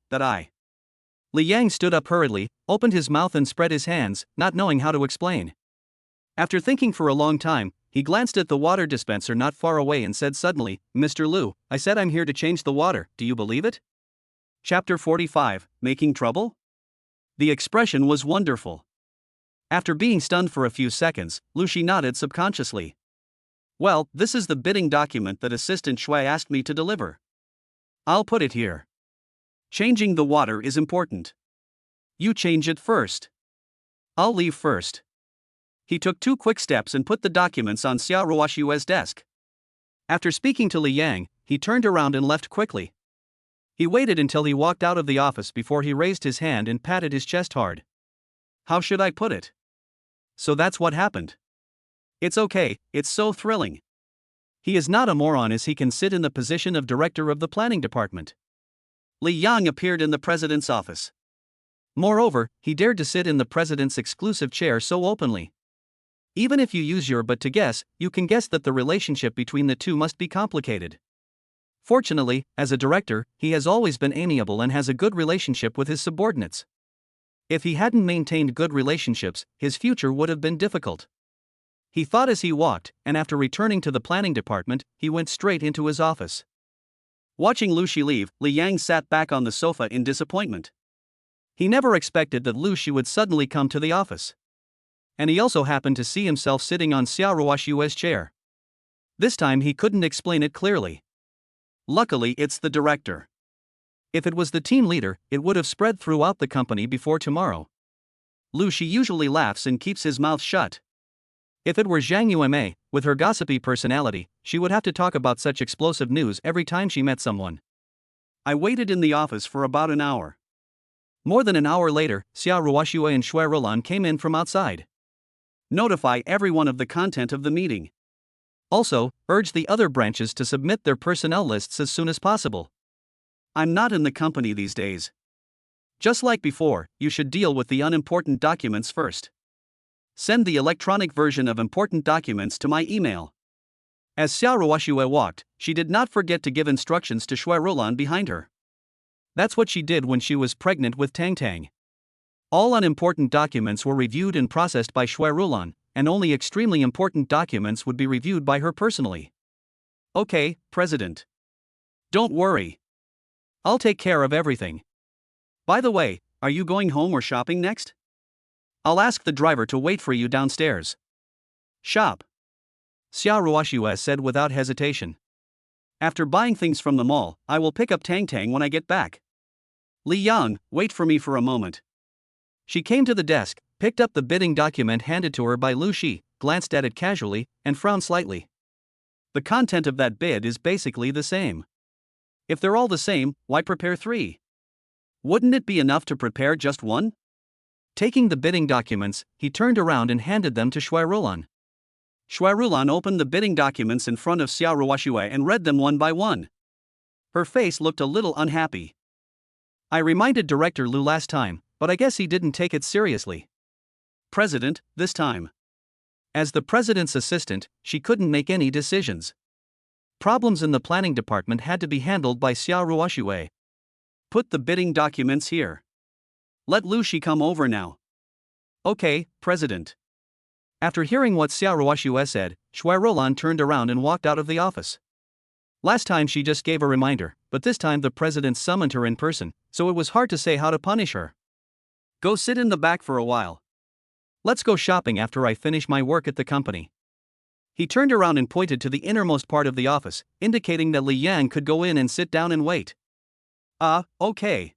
Li Yang stood up hurriedly, opened his mouth and spread his hands, not knowing how to explain. After thinking for a long time, he glanced at the water dispenser not far away and said suddenly, "Mr. Lu, I said I'm here to change the water, do you believe it?" Chapter 45, Making Trouble? The expression was wonderful. After being stunned for a few seconds, Lu Shi nodded subconsciously. "Well, this is the bidding document that Assistant Shui asked me to deliver. I'll put it here. Changing the water is important. You change it first. I'll leave first." He took 2 quick steps and put the documents on Xiao Ruoshue's desk. After speaking to Li Yang, he turned around and left quickly. He waited until he walked out of the office before he raised his hand and patted his chest hard. How should I put it? So that's what happened. It's okay, it's so thrilling. He is not a moron as he can sit in the position of director of the planning department. Li Yang appeared in the president's office. Moreover, he dared to sit in the president's exclusive chair so openly. Even if you use your but to guess, you can guess that the relationship between the two must be complicated. Fortunately, as a director, he has always been amiable and has a good relationship with his subordinates. If he hadn't maintained good relationships, his future would have been difficult. He thought as he walked, and after returning to the planning department, he went straight into his office. Watching Lu Shi leave, Li Yang sat back on the sofa in disappointment. He never expected that Lu Shi would suddenly come to the office. And he also happened to see himself sitting on Xiao Ruoshue's chair. This time he couldn't explain it clearly. Luckily, it's the director. If it was the team leader, it would have spread throughout the company before tomorrow. Lu Shi usually laughs and keeps his mouth shut. If it were Zhang Yume, with her gossipy personality, she would have to talk about such explosive news every time she met someone. I waited in the office for about an hour. More than an hour later, Xia Ruoxue and Shui Rolan came in from outside. Notify everyone of the content of the meeting. Also, urge the other branches to submit their personnel lists as soon as possible. I'm not in the company these days. Just like before, you should deal with the unimportant documents first. Send the electronic version of important documents to my email. As Xia Ruoxue walked, she did not forget to give instructions to Shui Rolan behind her. That's what she did when she was pregnant with Tang. All unimportant documents were reviewed and processed by Shui Rolan, and only extremely important documents would be reviewed by her personally. Okay, President. Don't worry. I'll take care of everything. By the way, are you going home or shopping next? I'll ask the driver to wait for you downstairs. Shop. Xia Ruoxue said without hesitation. After buying things from the mall, I will pick up Tang when I get back. Li Yang, wait for me for a moment. She came to the desk, picked up the bidding document handed to her by Lu Shi, glanced at it casually, and frowned slightly. The content of that bid is basically the same. If they're all the same, why prepare 3? Wouldn't it be enough to prepare just 1? Taking the bidding documents, he turned around and handed them to Shui Rolan. Shui Rolan opened the bidding documents in front of Xia Ruoxue and read them one by one. Her face looked a little unhappy. I reminded Director Lu last time, but I guess he didn't take it seriously. President, this time. As the president's assistant, she couldn't make any decisions. Problems in the planning department had to be handled by Xia Ruoxue. Put the bidding documents here. Let Lu Shi come over now. Okay, President. After hearing what Xia Ruoxue said, Shui Rolan turned around and walked out of the office. Last time she just gave a reminder, but this time the president summoned her in person, so it was hard to say how to punish her. Go sit in the back for a while. Let's go shopping after I finish my work at the company. He turned around and pointed to the innermost part of the office, indicating that Li Yang could go in and sit down and wait. Okay.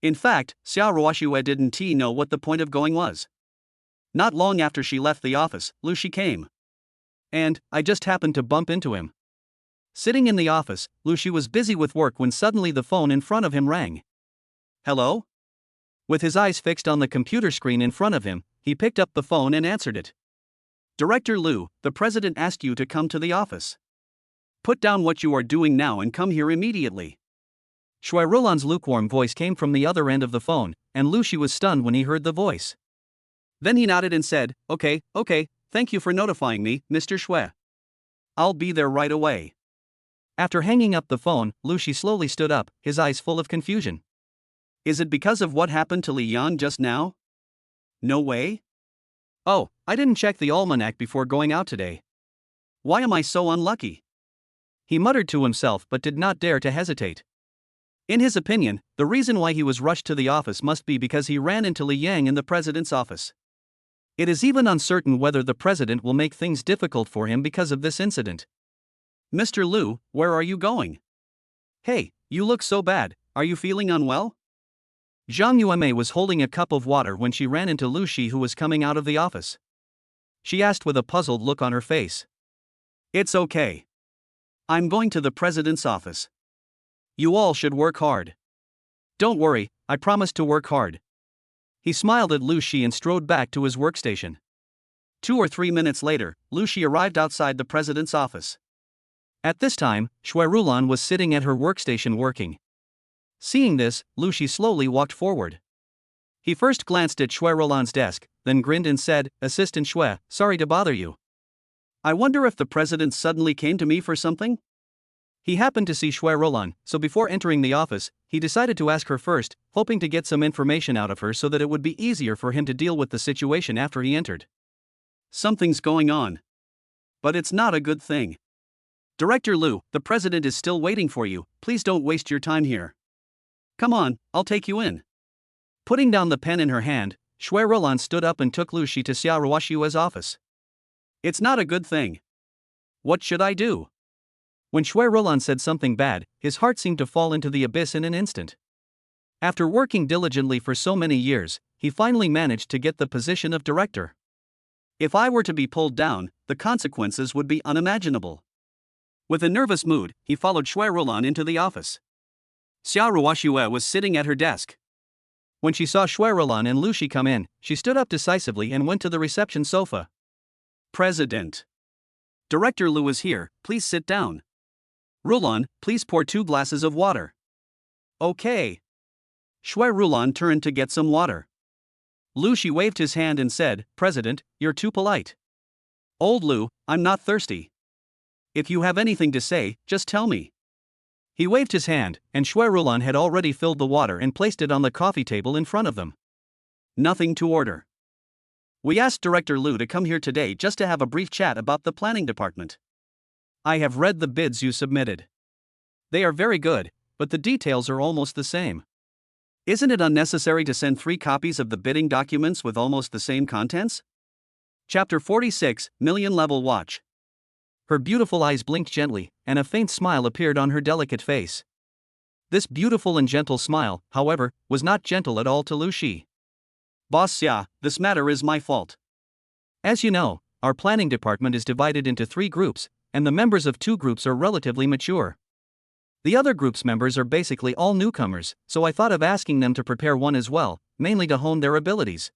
In fact, Xia Ruoxue didn't know what the point of going was. Not long after she left the office, Lu Shi came. And I just happened to bump into him. Sitting in the office, Lu Shi was busy with work when suddenly the phone in front of him rang. Hello? With his eyes fixed on the computer screen in front of him, he picked up the phone and answered it. Director Lu, the president asked you to come to the office. Put down what you are doing now and come here immediately. Shui Rolan's lukewarm voice came from the other end of the phone, and Lu Shi was stunned when he heard the voice. Then he nodded and said, Okay, thank you for notifying me, Mr. Shui. I'll be there right away. After hanging up the phone, Lu Shi slowly stood up, his eyes full of confusion. Is it because of what happened to Li Yan just now? No way? Oh, I didn't check the almanac before going out today. Why am I so unlucky? He muttered to himself but did not dare to hesitate. In his opinion, the reason why he was rushed to the office must be because he ran into Li Yang in the president's office. It is even uncertain whether the president will make things difficult for him because of this incident. Mr. Lu, where are you going? Hey, you look so bad, are you feeling unwell? Zhang Yume was holding a cup of water when she ran into Lu Shi, who was coming out of the office. She asked with a puzzled look on her face. It's okay. I'm going to the president's office. You all should work hard. Don't worry, I promise to work hard. He smiled at Lu Shi and strode back to his workstation. 2 or 3 minutes later, Lu Shi arrived outside the president's office. At this time, Shui Rolan was sitting at her workstation working. Seeing this, Lu Shi slowly walked forward. He first glanced at Shui Rolan's desk, then grinned and said, Assistant Shui, sorry to bother you. I wonder if the president suddenly came to me for something? He happened to see Shui Rolan, so before entering the office, he decided to ask her first, hoping to get some information out of her so that it would be easier for him to deal with the situation after he entered. Something's going on. But it's not a good thing. Director Lu, the president is still waiting for you, please don't waste your time here. Come on, I'll take you in. Putting down the pen in her hand, Shui Rolan stood up and took Lu Shi to Xia Ruoxue's office. It's not a good thing. What should I do? When Shui Rolan said something bad, his heart seemed to fall into the abyss in an instant. After working diligently for so many years, he finally managed to get the position of director. If I were to be pulled down, the consequences would be unimaginable. With a nervous mood, he followed Shui Rolan into the office. Xia Ruoxue was sitting at her desk. When she saw Shui Rolan and Lu Shi come in, she stood up decisively and went to the reception sofa. President. Director Lu is here, please sit down. Rolan, please pour 2 glasses of water. Okay. Shui Rolan turned to get some water. Lu Shi waved his hand and said, President, you're too polite. Old Lu, I'm not thirsty. If you have anything to say, just tell me. He waved his hand, and Shui Rolan had already filled the water and placed it on the coffee table in front of them. Nothing to order. We asked Director Lu to come here today just to have a brief chat about the planning department. I have read the bids you submitted. They are very good, but the details are almost the same. Isn't it unnecessary to send 3 copies of the bidding documents with almost the same contents? Chapter 46, Million Level Watch. Her beautiful eyes blinked gently, and a faint smile appeared on her delicate face. This beautiful and gentle smile, however, was not gentle at all to Lu Shi. Boss Xia, this matter is my fault. As you know, our planning department is divided into 3 groups, and the members of 2 groups are relatively mature. The other group's members are basically all newcomers, so I thought of asking them to prepare one as well, mainly to hone their abilities.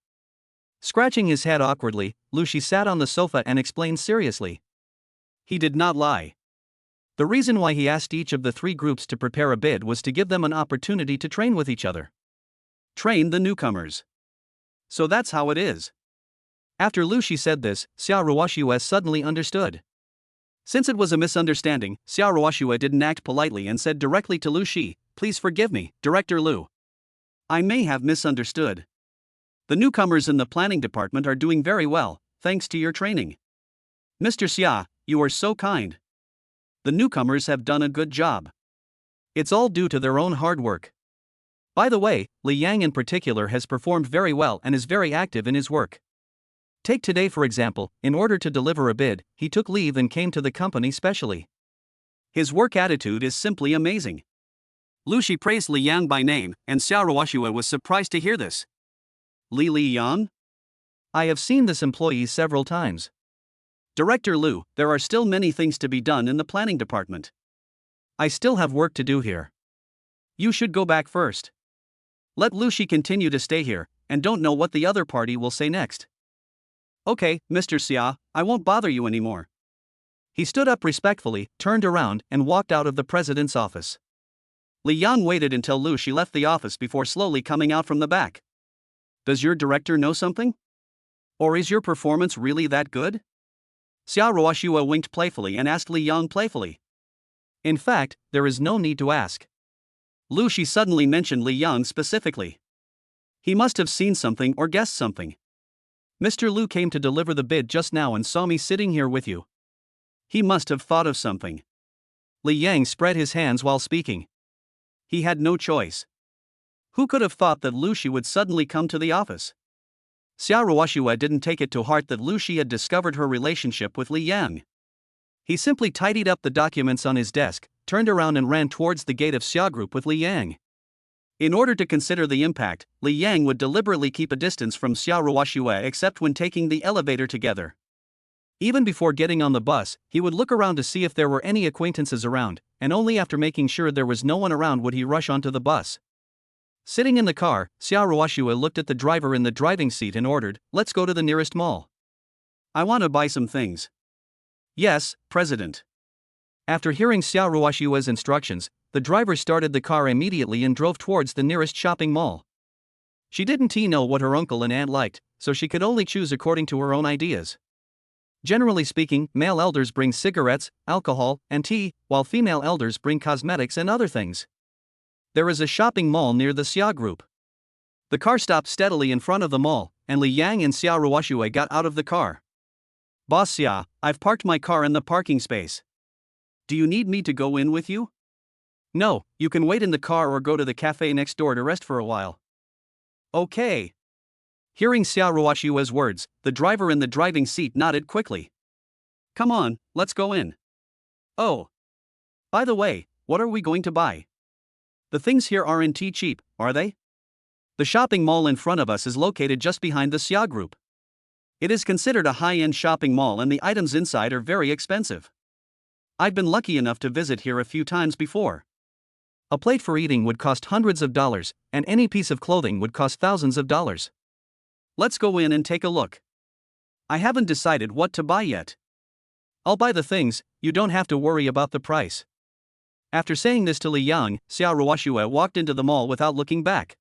Scratching his head awkwardly, Lu Shi sat on the sofa and explained seriously. He did not lie. The reason why he asked each of the 3 groups to prepare a bid was to give them an opportunity to train with each other. Train the newcomers. So that's how it is. After Lu Shi said this, Xia Ruoxue suddenly understood. Since it was a misunderstanding, Xia Ruoxue didn't act politely and said directly to Lu Shi, Please forgive me, Director Lu. I may have misunderstood. The newcomers in the planning department are doing very well, thanks to your training. Mr. Xia, you are so kind. The newcomers have done a good job. It's all due to their own hard work. By the way, Li Yang in particular has performed very well and is very active in his work. Take today for example, in order to deliver a bid, he took leave and came to the company specially. His work attitude is simply amazing. Lu Shi praised Li Yang by name, and Xia Ruoxue was surprised to hear this. Li Yang? I have seen this employee several times. Director Lu, there are still many things to be done in the planning department. I still have work to do here. You should go back first. Let Lu Shi continue to stay here, and don't know what the other party will say next. Okay, Mr. Xia, I won't bother you anymore. He stood up respectfully, turned around, and walked out of the president's office. Li Yang waited until Lu Shi left the office before slowly coming out from the back. Does your director know something? Or is your performance really that good? Xia Ruoxue winked playfully and asked Li Yang playfully. In fact, there is no need to ask. Lu Shi suddenly mentioned Li Yang specifically. He must have seen something or guessed something. Mr. Lu came to deliver the bid just now and saw me sitting here with you. He must have thought of something. Li Yang spread his hands while speaking. He had no choice. Who could have thought that Lu Shi would suddenly come to the office? Xia Ruoxue didn't take it to heart that Lu Shi had discovered her relationship with Li Yang. He simply tidied up the documents on his desk, turned around and ran towards the gate of Xia Group with Li Yang. In order to consider the impact, Li Yang would deliberately keep a distance from Xia Ruoxue except when taking the elevator together. Even before getting on the bus, he would look around to see if there were any acquaintances around, and only after making sure there was no one around would he rush onto the bus. Sitting in the car, Xia Ruoxue looked at the driver in the driving seat and ordered, Let's go to the nearest mall. I want to buy some things. Yes, President. After hearing Xia Ruoxue's instructions, the driver started the car immediately and drove towards the nearest shopping mall. She didn't know what her uncle and aunt liked, so she could only choose according to her own ideas. Generally speaking, male elders bring cigarettes, alcohol, and tea, while female elders bring cosmetics and other things. There is a shopping mall near the Xia Group. The car stopped steadily in front of the mall, and Li Yang and Xia Ruoxue got out of the car. Boss Xia, I've parked my car in the parking space. Do you need me to go in with you? No, you can wait in the car or go to the cafe next door to rest for a while. Okay. Hearing Xia Ruoxue's words, the driver in the driving seat nodded quickly. Come on, let's go in. Oh, by the way, what are we going to buy? The things here aren't cheap, are they? The shopping mall in front of us is located just behind the Xia Group. It is considered a high-end shopping mall and the items inside are very expensive. I've been lucky enough to visit here a few times before. A plate for eating would cost hundreds of dollars, and any piece of clothing would cost thousands of dollars. Let's go in and take a look. I haven't decided what to buy yet. I'll buy the things, you don't have to worry about the price. After saying this to Li Yang, Xiao Ruoxue walked into the mall without looking back.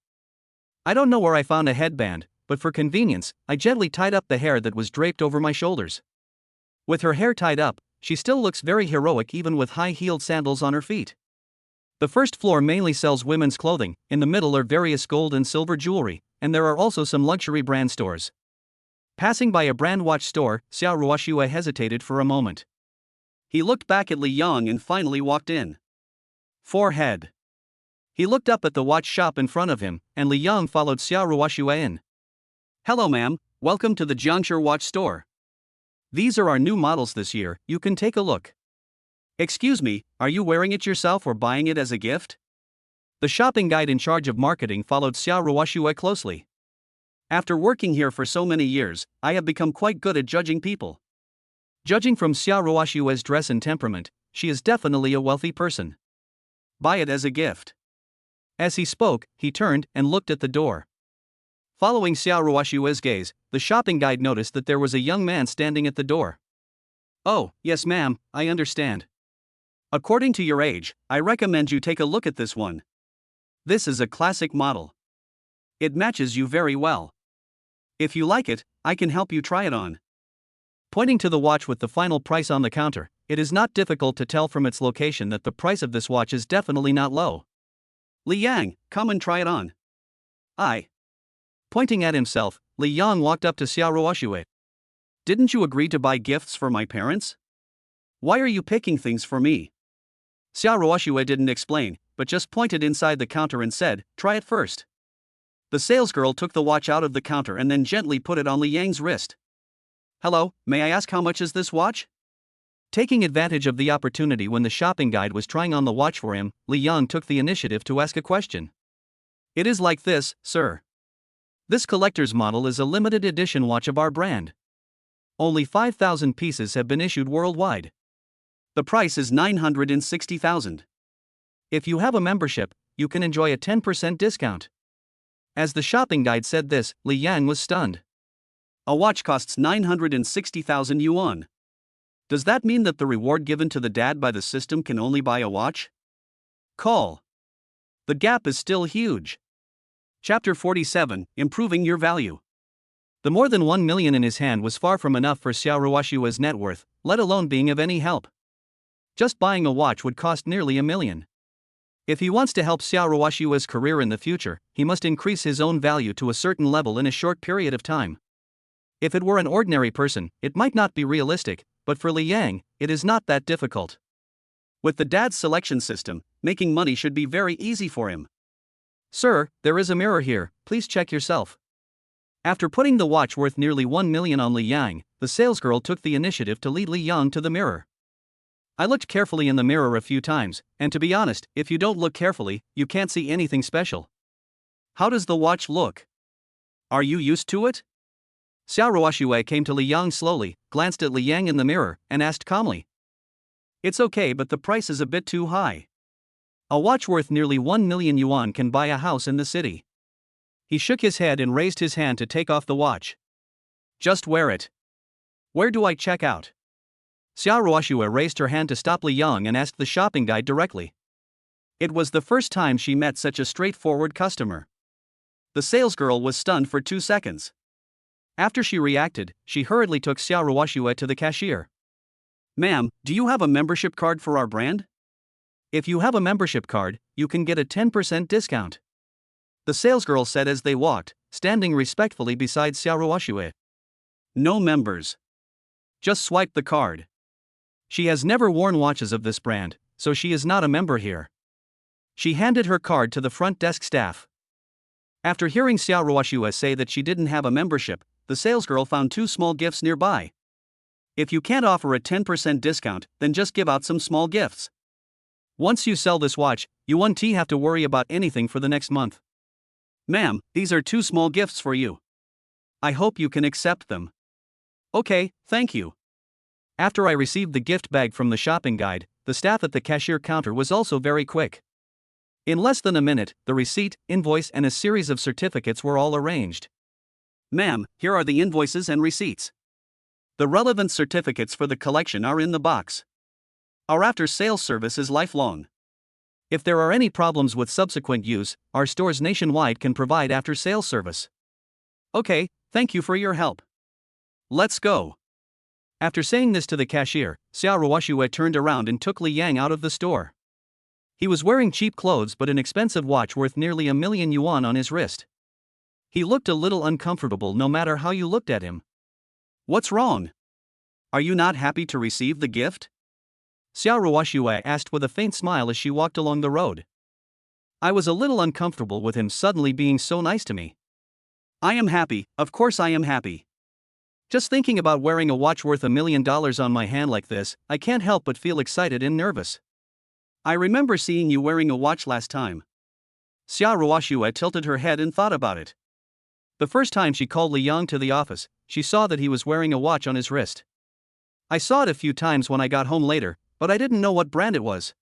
I don't know where I found a headband, but for convenience, I gently tied up the hair that was draped over my shoulders. With her hair tied up, she still looks very heroic even with high-heeled sandals on her feet. The first floor mainly sells women's clothing, in the middle are various gold and silver jewelry, and there are also some luxury brand stores. Passing by a brand watch store, Xiao Ruoxue hesitated for a moment. He looked back at Li Yang and finally walked in. Forehead. He looked up at the watch shop in front of him, and Li Yang followed Xiao Ruoxue in. Hello ma'am, welcome to the Jiangshi watch store. These are our new models this year, you can take a look. Excuse me, are you wearing it yourself or buying it as a gift? The shopping guide in charge of marketing followed Xiao Ruoxue closely. After working here for so many years, I have become quite good at judging people. Judging from Xiao Ruoxue's dress and temperament, she is definitely a wealthy person. Buy it as a gift. As he spoke, he turned and looked at the door. Following Xiao Ruoxue's gaze, the shopping guide noticed that there was a young man standing at the door. Oh, yes ma'am, I understand. According to your age, I recommend you take a look at this one. This is a classic model. It matches you very well. If you like it, I can help you try it on. Pointing to the watch with the final price on the counter, it is not difficult to tell from its location that the price of this watch is definitely not low. Li Yang, come and try it on. Pointing at himself, Li Yang walked up to Xiao Ruoxue. Didn't you agree to buy gifts for my parents? Why are you picking things for me? Xiao Ruoxue didn't explain, but just pointed inside the counter and said, try it first. The salesgirl took the watch out of the counter and then gently put it on Li Yang's wrist. Hello, may I ask how much is this watch? Taking advantage of the opportunity when the shopping guide was trying on the watch for him, Li Yang took the initiative to ask a question. It is like this, sir. This collector's model is a limited edition watch of our brand. Only 5,000 pieces have been issued worldwide. The price is 960,000. If you have a membership, you can enjoy a 10% discount. As the shopping guide said this, Li Yang was stunned. A watch costs 960,000 yuan. Does that mean that the reward given to the dad by the system can only buy a watch? Call. The gap is still huge. Chapter 47, Improving Your Value. The more than 1 million in his hand was far from enough for Xiao Ruoxue's net worth, let alone being of any help. Just buying a watch would cost nearly $1 million. If he wants to help Xiao Ruoxue's career in the future, he must increase his own value to a certain level in a short period of time. If it were an ordinary person, it might not be realistic, but for Li Yang, it is not that difficult. With the dad's selection system, making money should be very easy for him. Sir, there is a mirror here, please check yourself. After putting the watch worth nearly 1 million on Li Yang, the salesgirl took the initiative to lead Li Yang to the mirror. I looked carefully in the mirror a few times, and to be honest, if you don't look carefully, you can't see anything special. How does the watch look? Are you used to it? Xiao Ruoxue came to Li Yang slowly, glanced at Li Yang in the mirror, and asked calmly. It's okay, but the price is a bit too high. A watch worth nearly 1 million yuan can buy a house in the city. He shook his head and raised his hand to take off the watch. Just wear it. Where do I check out? Xiao Ruoxue raised her hand to stop Li Yang and asked the shopping guide directly. It was the first time she met such a straightforward customer. The salesgirl was stunned for 2 seconds. After she reacted, she hurriedly took Xiao Ruoxue to the cashier. Ma'am, do you have a membership card for our brand? If you have a membership card, you can get a 10% discount. The salesgirl said as they walked, standing respectfully beside Xiao Ruoxue. No members. Just swipe the card. She has never worn watches of this brand, so she is not a member here. She handed her card to the front desk staff. After hearing Xiao Ruoxue say that she didn't have a membership, the salesgirl found 2 small gifts nearby. If you can't offer a 10% discount, then just give out some small gifts. Once you sell this watch, you won't have to worry about anything for the next month. Ma'am, these are 2 small gifts for you. I hope you can accept them. Okay, thank you. After I received the gift bag from the shopping guide, the staff at the cashier counter was also very quick. In less than a minute, the receipt, invoice, and a series of certificates were all arranged. Ma'am, here are the invoices and receipts. The relevant certificates for the collection are in the box. Our after-sales service is lifelong. If there are any problems with subsequent use, our stores nationwide can provide after-sales service. Okay, thank you for your help. Let's go. After saying this to the cashier, Xiao Ruoxue turned around and took Li Yang out of the store. He was wearing cheap clothes but an expensive watch worth nearly 1,000,000 yuan on his wrist. He looked a little uncomfortable no matter how you looked at him. What's wrong? Are you not happy to receive the gift? Xiao Ruoxue asked with a faint smile as she walked along the road. I was a little uncomfortable with him suddenly being so nice to me. I am happy, of course I am happy. Just thinking about wearing a watch worth $1,000,000 on my hand like this, I can't help but feel excited and nervous. I remember seeing you wearing a watch last time. Xiao Ruoxue tilted her head and thought about it. The first time she called Li Yang to the office, she saw that he was wearing a watch on his wrist. I saw it a few times when I got home later, but I didn't know what brand it was.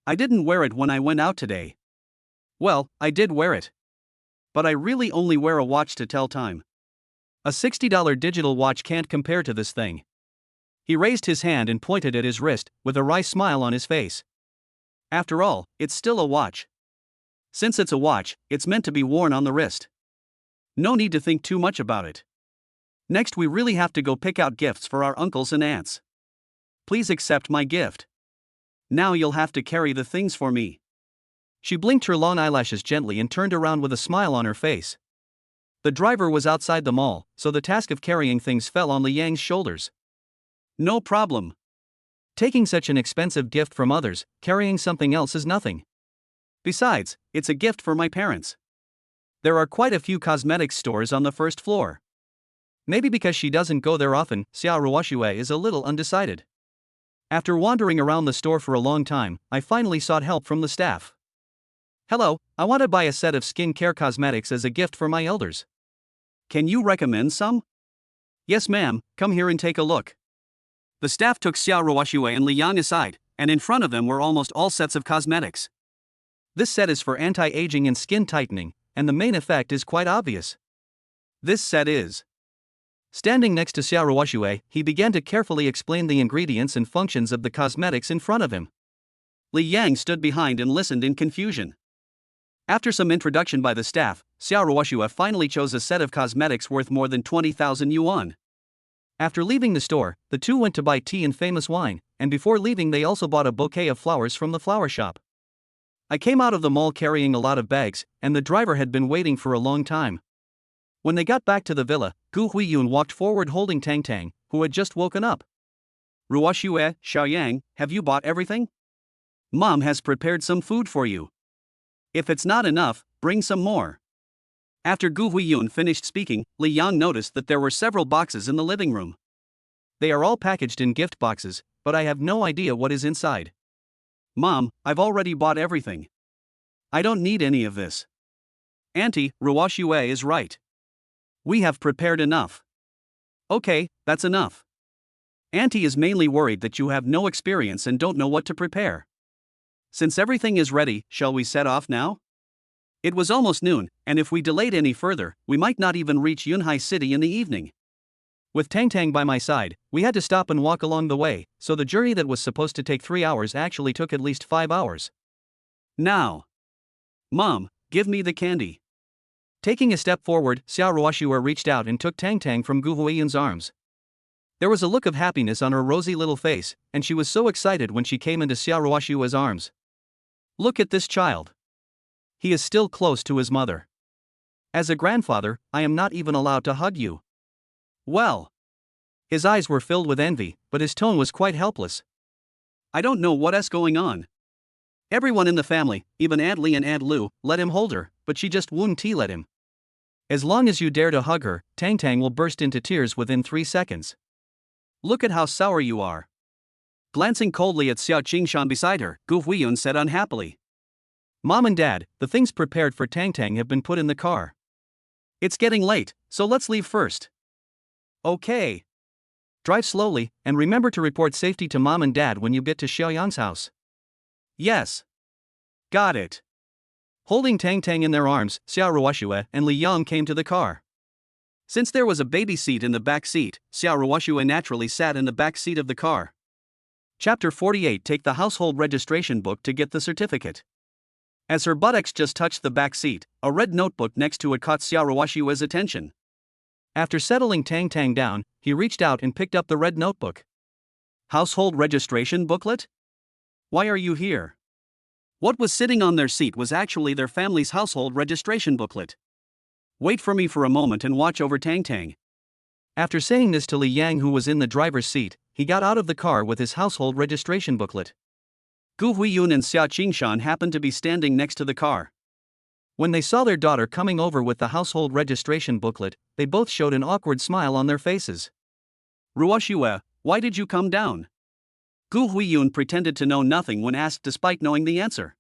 I didn't wear it when I went out today. Well, I did wear it. But I really only wear a watch to tell time. A $60 digital watch can't compare to this thing. He raised his hand and pointed at his wrist, with a wry smile on his face. After all, it's still a watch. Since it's a watch, it's meant to be worn on the wrist. No need to think too much about it. Next, we really have to go pick out gifts for our uncles and aunts. Please accept my gift. Now you'll have to carry the things for me. She blinked her long eyelashes gently and turned around with a smile on her face. The driver was outside the mall, so the task of carrying things fell on Li Yang's shoulders. No problem. Taking such an expensive gift from others, carrying something else is nothing. Besides, it's a gift for my parents. There are quite a few cosmetics stores on the first floor. Maybe because she doesn't go there often, Xiao Ruoxue is a little undecided. After wandering around the store for a long time, I finally sought help from the staff. Hello, I want to buy a set of skincare cosmetics as a gift for my elders. Can you recommend some? Yes, ma'am, come here and take a look. The staff took Xiao Ruoxue and Li Yang aside, and in front of them were almost all sets of cosmetics. This set is for anti-aging and skin tightening, and the main effect is quite obvious. This set is. Standing next to Xiao Ruoxue, he began to carefully explain the ingredients and functions of the cosmetics in front of him. Li Yang stood behind and listened in confusion. After some introduction by the staff, Xiao Ruoxue finally chose a set of cosmetics worth more than 20,000 yuan. After leaving the store, the two went to buy tea and famous wine, and before leaving they also bought a bouquet of flowers from the flower shop. I came out of the mall carrying a lot of bags, and the driver had been waiting for a long time. When they got back to the villa, Gu Huiyun walked forward holding Tang, who had just woken up. Ruoxue, Xiaoyang, have you bought everything? Mom has prepared some food for you. If it's not enough, bring some more. After Gu Huiyun finished speaking, Li Yang noticed that there were several boxes in the living room. They are all packaged in gift boxes, but I have no idea what is inside. Mom, I've already bought everything. I don't need any of this. Auntie, Ruoxue is right. We have prepared enough. Okay, that's enough. Auntie is mainly worried that you have no experience and don't know what to prepare. Since everything is ready, shall we set off now? It was almost noon, and if we delayed any further, we might not even reach Yunhai City in the evening. With Tang by my side, we had to stop and walk along the way, so the journey that was supposed to take 3 hours actually took at least 5 hours. Now. Mom, give me the candy. Taking a step forward, Xiao Ruoxue reached out and took Tang from Gu Huiyun's arms. There was a look of happiness on her rosy little face, and she was so excited when she came into Xiao Ruoxue's arms. Look at this child. He is still close to his mother. As a grandfather, I am not even allowed to hug you. Well. His eyes were filled with envy, but his tone was quite helpless. I don't know what's going on. Everyone in the family, even Aunt Li and Aunt Lu, let him hold her, but she just wouldn't let him. As long as you dare to hug her, Tang will burst into tears within 3 seconds. Look at how sour you are. Glancing coldly at Xiao Qingshan beside her, Gu Huiyun said unhappily. Mom and Dad, the things prepared for Tang Tang have been put in the car. It's getting late, so let's leave first. Okay. Drive slowly, and remember to report safety to Mom and Dad when you get to Xiaoyang's house. Yes. Got it. Holding Tang Tang in their arms, Xiao Ruoxue and Li Yang came to the car. Since there was a baby seat in the back seat, Xiao Ruoxue naturally sat in the back seat of the car. Chapter 48. Take the household registration book to get the certificate. As her buttocks just touched the back seat, a red notebook next to it caught Xiao Ruoxue's attention. After settling Tang Tang down, he reached out and picked up the red notebook. Household registration booklet? Why are you here? What was sitting on their seat was actually their family's household registration booklet. Wait for me for a moment and watch over Tang Tang. After saying this to Li Yang, who was in the driver's seat, he got out of the car with his household registration booklet. Gu Huiyun and Xiao Qingshan happened to be standing next to the car. When they saw their daughter coming over with the household registration booklet, they both showed an awkward smile on their faces. Ruoxue, why did you come down? Gu Huiyun pretended to know nothing when asked despite knowing the answer.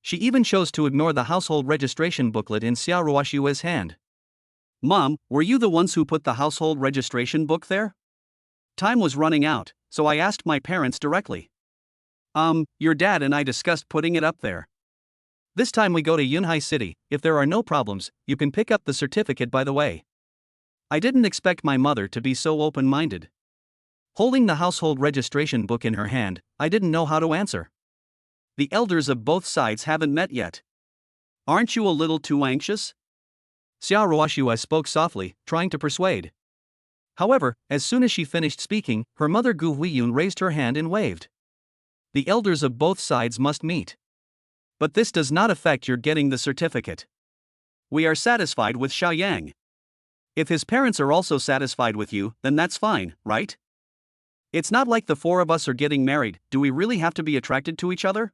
She even chose to ignore the household registration booklet in Xiao Ruoxue's hand. Mom, were you the ones who put the household registration book there? Time was running out, so I asked my parents directly. Your dad and I discussed putting it up there. This time we go to Yunhai City. If there are no problems, you can pick up the certificate by the way. I didn't expect my mother to be so open-minded. Holding the household registration book in her hand, I didn't know how to answer. The elders of both sides haven't met yet. Aren't you a little too anxious? Xiao Ruoxue spoke softly, trying to persuade. However, as soon as she finished speaking, her mother Gu Huiyun raised her hand and waved. The elders of both sides must meet. But this does not affect your getting the certificate. We are satisfied with Xiaoyang. If his parents are also satisfied with you, then that's fine, right? It's not like the four of us are getting married. Do we really have to be attracted to each other?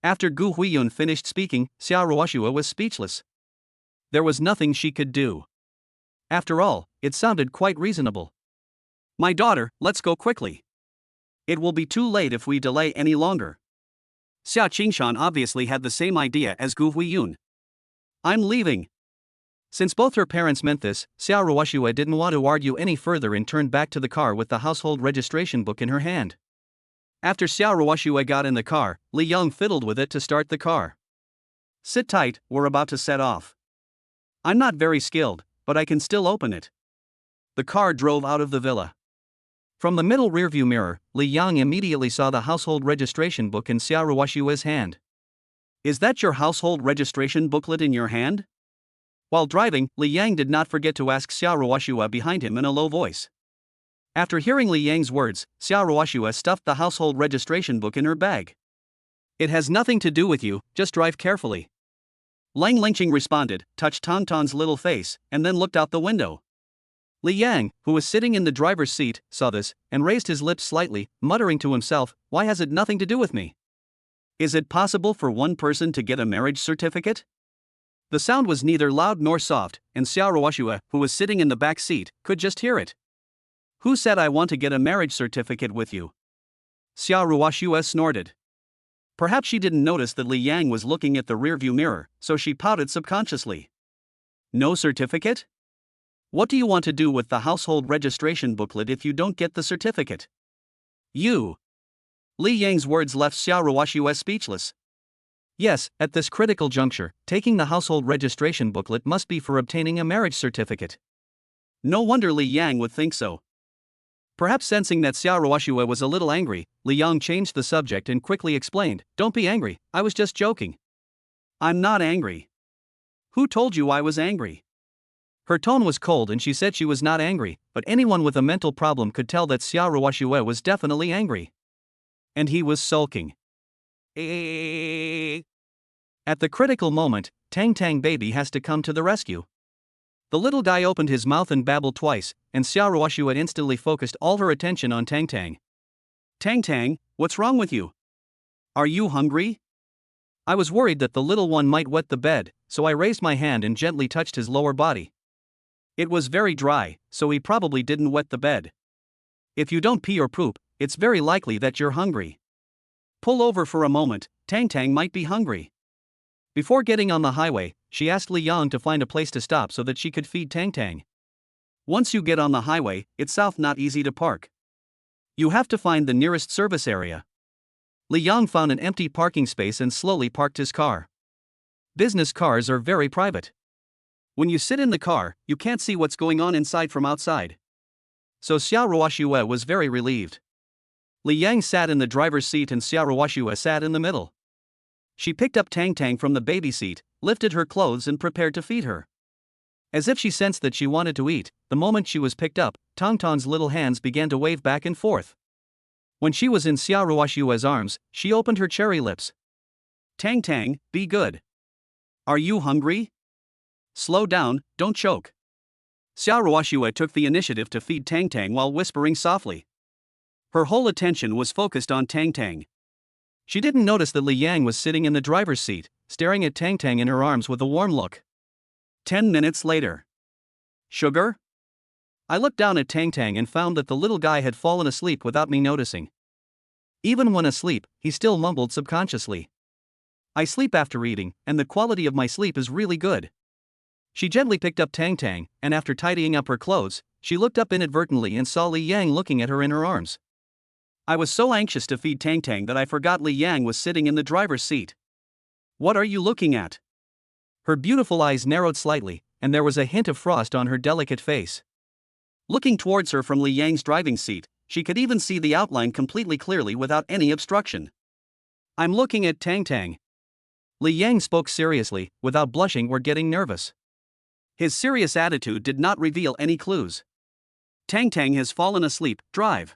After Gu Huiyun finished speaking, Xiao Ruoxue was speechless. There was nothing she could do. After all, it sounded quite reasonable. My daughter, let's go quickly. It will be too late if we delay any longer. Xiao Qingshan obviously had the same idea as Gu Huiyun. I'm leaving. Since both her parents meant this, Xiao Ruoxue didn't want to argue any further and turned back to the car with the household registration book in her hand. After Xiao Ruoxue got in the car, Li Yang fiddled with it to start the car. Sit tight, we're about to set off. I'm not very skilled, but I can still open it. The car drove out of the villa. From the middle rearview mirror, Li Yang immediately saw the household registration book in Xiao Ruoxue's hand. Is that your household registration booklet in your hand? While driving, Li Yang did not forget to ask Xiao Ruoxue behind him in a low voice. After hearing Li Yang's words, Xiao Ruoxue stuffed the household registration book in her bag. It has nothing to do with you, just drive carefully. Lang Lingqing responded, touched Tang Tang's little face, and then looked out the window. Li Yang, who was sitting in the driver's seat, saw this, and raised his lips slightly, muttering to himself, why has it nothing to do with me? Is it possible for one person to get a marriage certificate? The sound was neither loud nor soft, and Xiao Ruoxue, who was sitting in the back seat, could just hear it. Who said I want to get a marriage certificate with you? Xiao Ruoxue snorted. Perhaps she didn't notice that Li Yang was looking at the rearview mirror, so she pouted subconsciously. No certificate? What do you want to do with the household registration booklet if you don't get the certificate? You. Li Yang's words left Xiao Ruoxue speechless. Yes, at this critical juncture, taking the household registration booklet must be for obtaining a marriage certificate. No wonder Li Yang would think so. Perhaps sensing that Xiao Ruoxue was a little angry, Li Yang changed the subject and quickly explained, don't be angry, I was just joking. I'm not angry. Who told you I was angry? Her tone was cold and she said she was not angry, but anyone with a mental problem could tell that Xiao Ruoxue was definitely angry. And he was sulking. At the critical moment, Tang Tang baby has to come to the rescue. The little guy opened his mouth and babbled twice, and Xiao Ruoxue instantly focused all her attention on Tang Tang. Tang Tang, what's wrong with you? Are you hungry? I was worried that the little one might wet the bed, so I raised my hand and gently touched his lower body. It was very dry, so he probably didn't wet the bed. If you don't pee or poop, it's very likely that you're hungry. Pull over for a moment, Tang might be hungry. Before getting on the highway, she asked Li Yang to find a place to stop so that she could feed Tang. Once you get on the highway, it's not easy to park. You have to find the nearest service area. Li Yang found an empty parking space and slowly parked his car. Business cars are very private. When you sit in the car, you can't see what's going on inside from outside. So Xia Ruoxue was very relieved. Li Yang sat in the driver's seat and Xia Ruoxue sat in the middle. She picked up Tang from the baby seat, lifted her clothes and prepared to feed her. As if she sensed that she wanted to eat, the moment she was picked up, Tang's little hands began to wave back and forth. When she was in Xia Ruoxue's arms, she opened her cherry lips. Tang, be good. Are you hungry? Slow down, don't choke. Xia Ruoxue took the initiative to feed Tang while whispering softly. Her whole attention was focused on Tang. She didn't notice that Li Yang was sitting in the driver's seat, staring at Tang in her arms with a warm look. 10 minutes later. Sugar? I looked down at Tang and found that the little guy had fallen asleep without me noticing. Even when asleep, he still mumbled subconsciously. I sleep after eating, and the quality of my sleep is really good. She gently picked up Tang, and after tidying up her clothes, she looked up inadvertently and saw Li Yang looking at her in her arms. I was so anxious to feed Tang that I forgot Li Yang was sitting in the driver's seat. What are you looking at? Her beautiful eyes narrowed slightly, and there was a hint of frost on her delicate face. Looking towards her from Li Yang's driving seat, she could even see the outline completely clearly without any obstruction. I'm looking at Tang. Li Yang spoke seriously, without blushing or getting nervous. His serious attitude did not reveal any clues. Tang has fallen asleep, drive.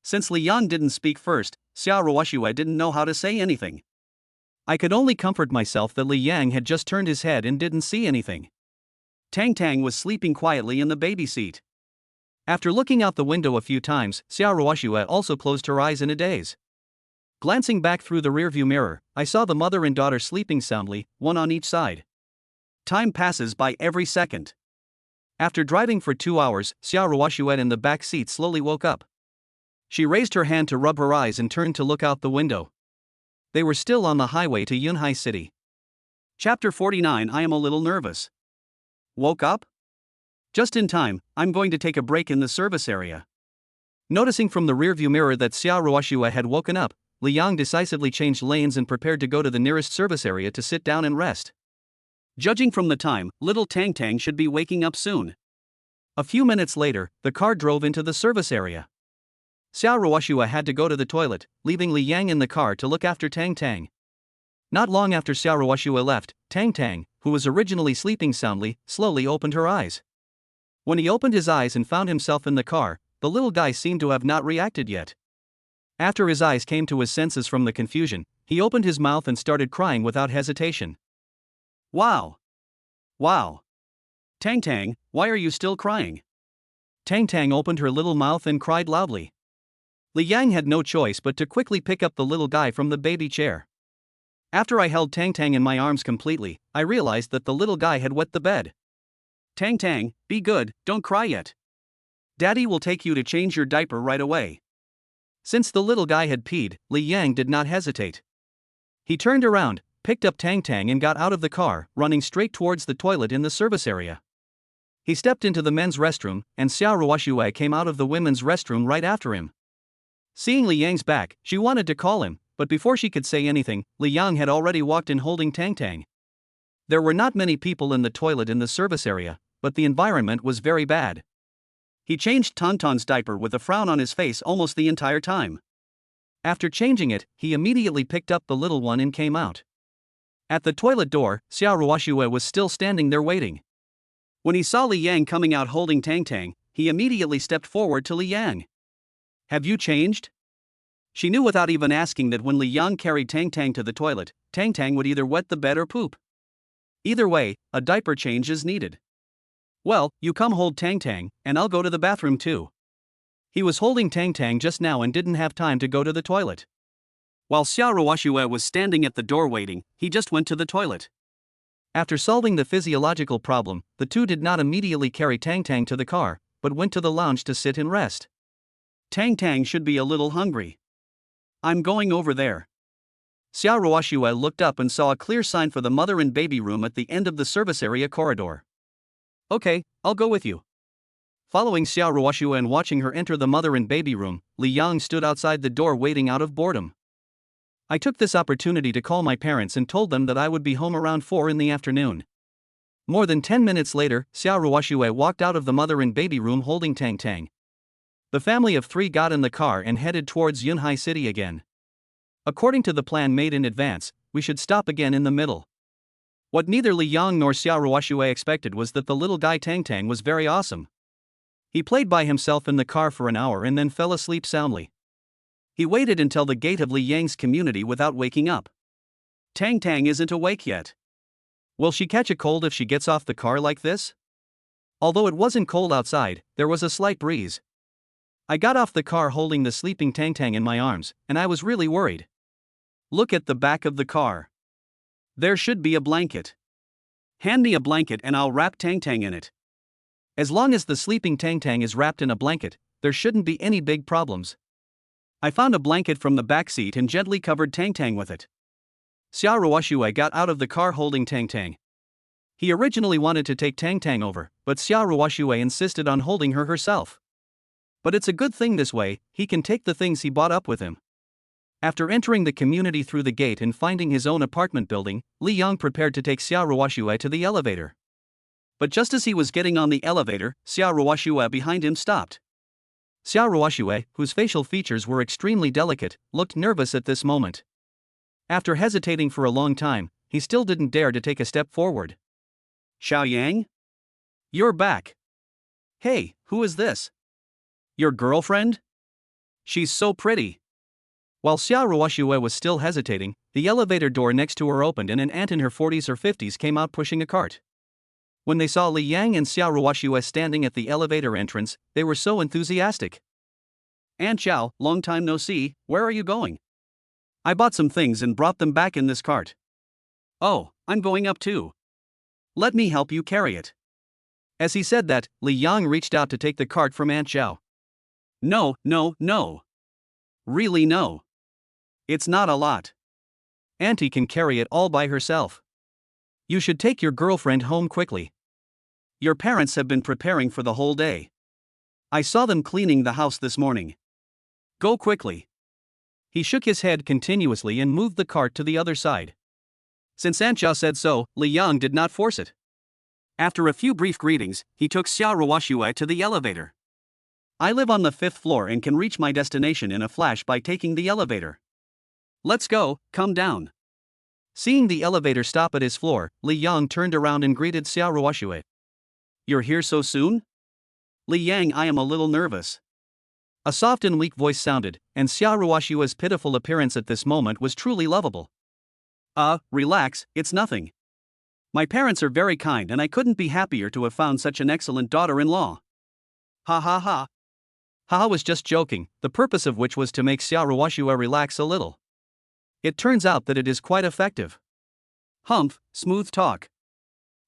Since Li Yang didn't speak first, Xia Ruoxue didn't know how to say anything. I could only comfort myself that Li Yang had just turned his head and didn't see anything. Tang was sleeping quietly in the baby seat. After looking out the window a few times, Xia Ruoxue also closed her eyes in a daze. Glancing back through the rearview mirror, I saw the mother and daughter sleeping soundly, one on each side. Time passes by every second. After driving for 2 hours, Xia Ruoxue in the back seat slowly woke up. She raised her hand to rub her eyes and turned to look out the window. They were still on the highway to Yunhai City. Chapter 49. I am a little nervous. Woke up? Just in time, I'm going to take a break in the service area. Noticing from the rearview mirror that Xia Ruoxue had woken up, Li Yang decisively changed lanes and prepared to go to the nearest service area to sit down and rest. Judging from the time, little Tang should be waking up soon. A few minutes later, the car drove into the service area. Xia Ruoxue had to go to the toilet, leaving Li Yang in the car to look after Tang. Not long after Xia Ruoxue left, Tang, who was originally sleeping soundly, slowly opened her eyes. When he opened his eyes and found himself in the car, the little guy seemed to have not reacted yet. After his eyes came to his senses from the confusion, he opened his mouth and started crying without hesitation. Wow! Tang, why are you still crying? Tang opened her little mouth and cried loudly. Li Yang had no choice but to quickly pick up the little guy from the baby chair. After I held Tang in my arms completely, I realized that the little guy had wet the bed. Tang, be good, don't cry yet. Daddy will take you to change your diaper right away. Since the little guy had peed, Li Yang did not hesitate. He turned around, picked up Tang and got out of the car, running straight towards the toilet in the service area. He stepped into the men's restroom, and Xia Ruoxue came out of the women's restroom right after him. Seeing Li Yang's back, she wanted to call him, but before she could say anything, Li Yang had already walked in holding Tang. There were not many people in the toilet in the service area, but the environment was very bad. He changed Tonton's diaper with a frown on his face almost the entire time. After changing it, he immediately picked up the little one and came out. At the toilet door, Xia Ruoxue was still standing there waiting. When he saw Li Yang coming out holding Tang, he immediately stepped forward to Li Yang. Have you changed? She knew without even asking that when Li Yang carried Tang to the toilet, Tang would either wet the bed or poop. Either way, a diaper change is needed. Well, you come hold Tang, and I'll go to the bathroom too. He was holding Tang just now and didn't have time to go to the toilet. While Xia Ruoxue was standing at the door waiting, he just went to the toilet. After solving the physiological problem, the two did not immediately carry Tang to the car, but went to the lounge to sit and rest. Tang should be a little hungry. I'm going over there. Xiao Ruoxue looked up and saw a clear sign for the mother and baby room at the end of the service area corridor. Okay, I'll go with you. Following Xiao Ruoxue and watching her enter the mother and baby room, Li Yang stood outside the door waiting out of boredom. I took this opportunity to call my parents and told them that I would be home around 4 in the afternoon. More than 10 minutes later, Xiao Ruoxue walked out of the mother and baby room holding Tang. The family of 3 got in the car and headed towards Yunhai City again. According to the plan made in advance, we should stop again in the middle. What neither Li Yang nor Xiao Ruoxue expected was that the little guy Tang was very awesome. He played by himself in the car for an hour and then fell asleep soundly. He waited until the gate of Li Yang's community without waking up. Tang isn't awake yet. Will she catch a cold if she gets off the car like this? Although it wasn't cold outside, there was a slight breeze. I got off the car holding the sleeping Tang in my arms, and I was really worried. Look at the back of the car. There should be a blanket. Hand me a blanket and I'll wrap Tang in it. As long as the sleeping Tang is wrapped in a blanket, there shouldn't be any big problems. I found a blanket from the back seat and gently covered Tang with it. Xiao Ruoxue got out of the car holding Tang. He originally wanted to take Tang over, but Xiao Ruoxue insisted on holding her herself. But it's a good thing this way, he can take the things he brought up with him. After entering the community through the gate and finding his own apartment building, Li Yang prepared to take Xiao Ruoxue to the elevator. But just as he was getting on the elevator, Xiao Ruoxue behind him stopped. Xiao Ruoxue, whose facial features were extremely delicate, looked nervous at this moment. After hesitating for a long time, he still didn't dare to take a step forward. Xiaoyang? You're back. Hey, who is this? Your girlfriend? She's so pretty. While Xiao Ruoxue was still hesitating, the elevator door next to her opened and an aunt in her 40s or 50s came out pushing a cart. When they saw Li Yang and Xiao Ruoxue standing at the elevator entrance, they were so enthusiastic. Aunt Xiao, long time no see, where are you going? I bought some things and brought them back in this cart. Oh, I'm going up too. Let me help you carry it. As he said that, Li Yang reached out to take the cart from Aunt Xiao. No. Really no. It's not a lot. Auntie can carry it all by herself. You should take your girlfriend home quickly. Your parents have been preparing for the whole day. I saw them cleaning the house this morning. Go quickly. He shook his head continuously and moved the cart to the other side. Since Aunt Xiao said so, Li Yang did not force it. After a few brief greetings, he took Xiao Ruoxue to the elevator. I live on the 5th floor and can reach my destination in a flash by taking the elevator. Let's go, come down. Seeing the elevator stop at his floor, Li Yang turned around and greeted Xiao Ruoxue. You're here so soon? Li Yang, I am a little nervous. A soft and weak voice sounded, and Xiao Ruoxue's pitiful appearance at this moment was truly lovable. Relax, it's nothing. My parents are very kind and I couldn't be happier to have found such an excellent daughter-in-law. Ha ha ha. Haha was just joking, the purpose of which was to make Xiao Ruoxue relax a little. It turns out that it is quite effective. Humph, smooth talk.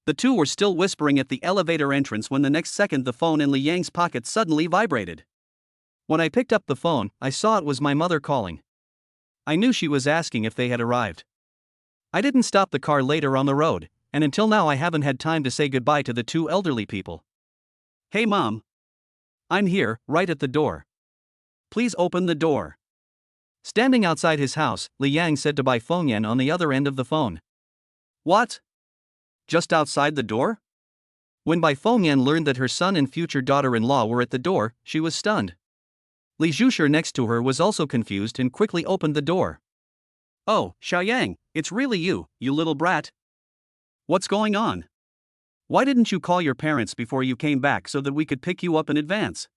The two were still whispering at the elevator entrance when the next second the phone in Li Yang's pocket suddenly vibrated. When I picked up the phone, I saw it was my mother calling. I knew she was asking if they had arrived. I didn't stop the car later on the road, and until now I haven't had time to say goodbye to the two elderly people. Hey Mom. I'm here, right at the door. Please open the door. Standing outside his house, Li Yang said to Bai Fengyan on the other end of the phone. What? Just outside the door? When Bai Fengyan learned that her son and future daughter-in-law were at the door, she was stunned. Li Zhushi next to her was also confused and quickly opened the door. Oh, Xiaoyang, it's really you, you little brat. What's going on? Why didn't you call your parents before you came back so that we could pick you up in advance?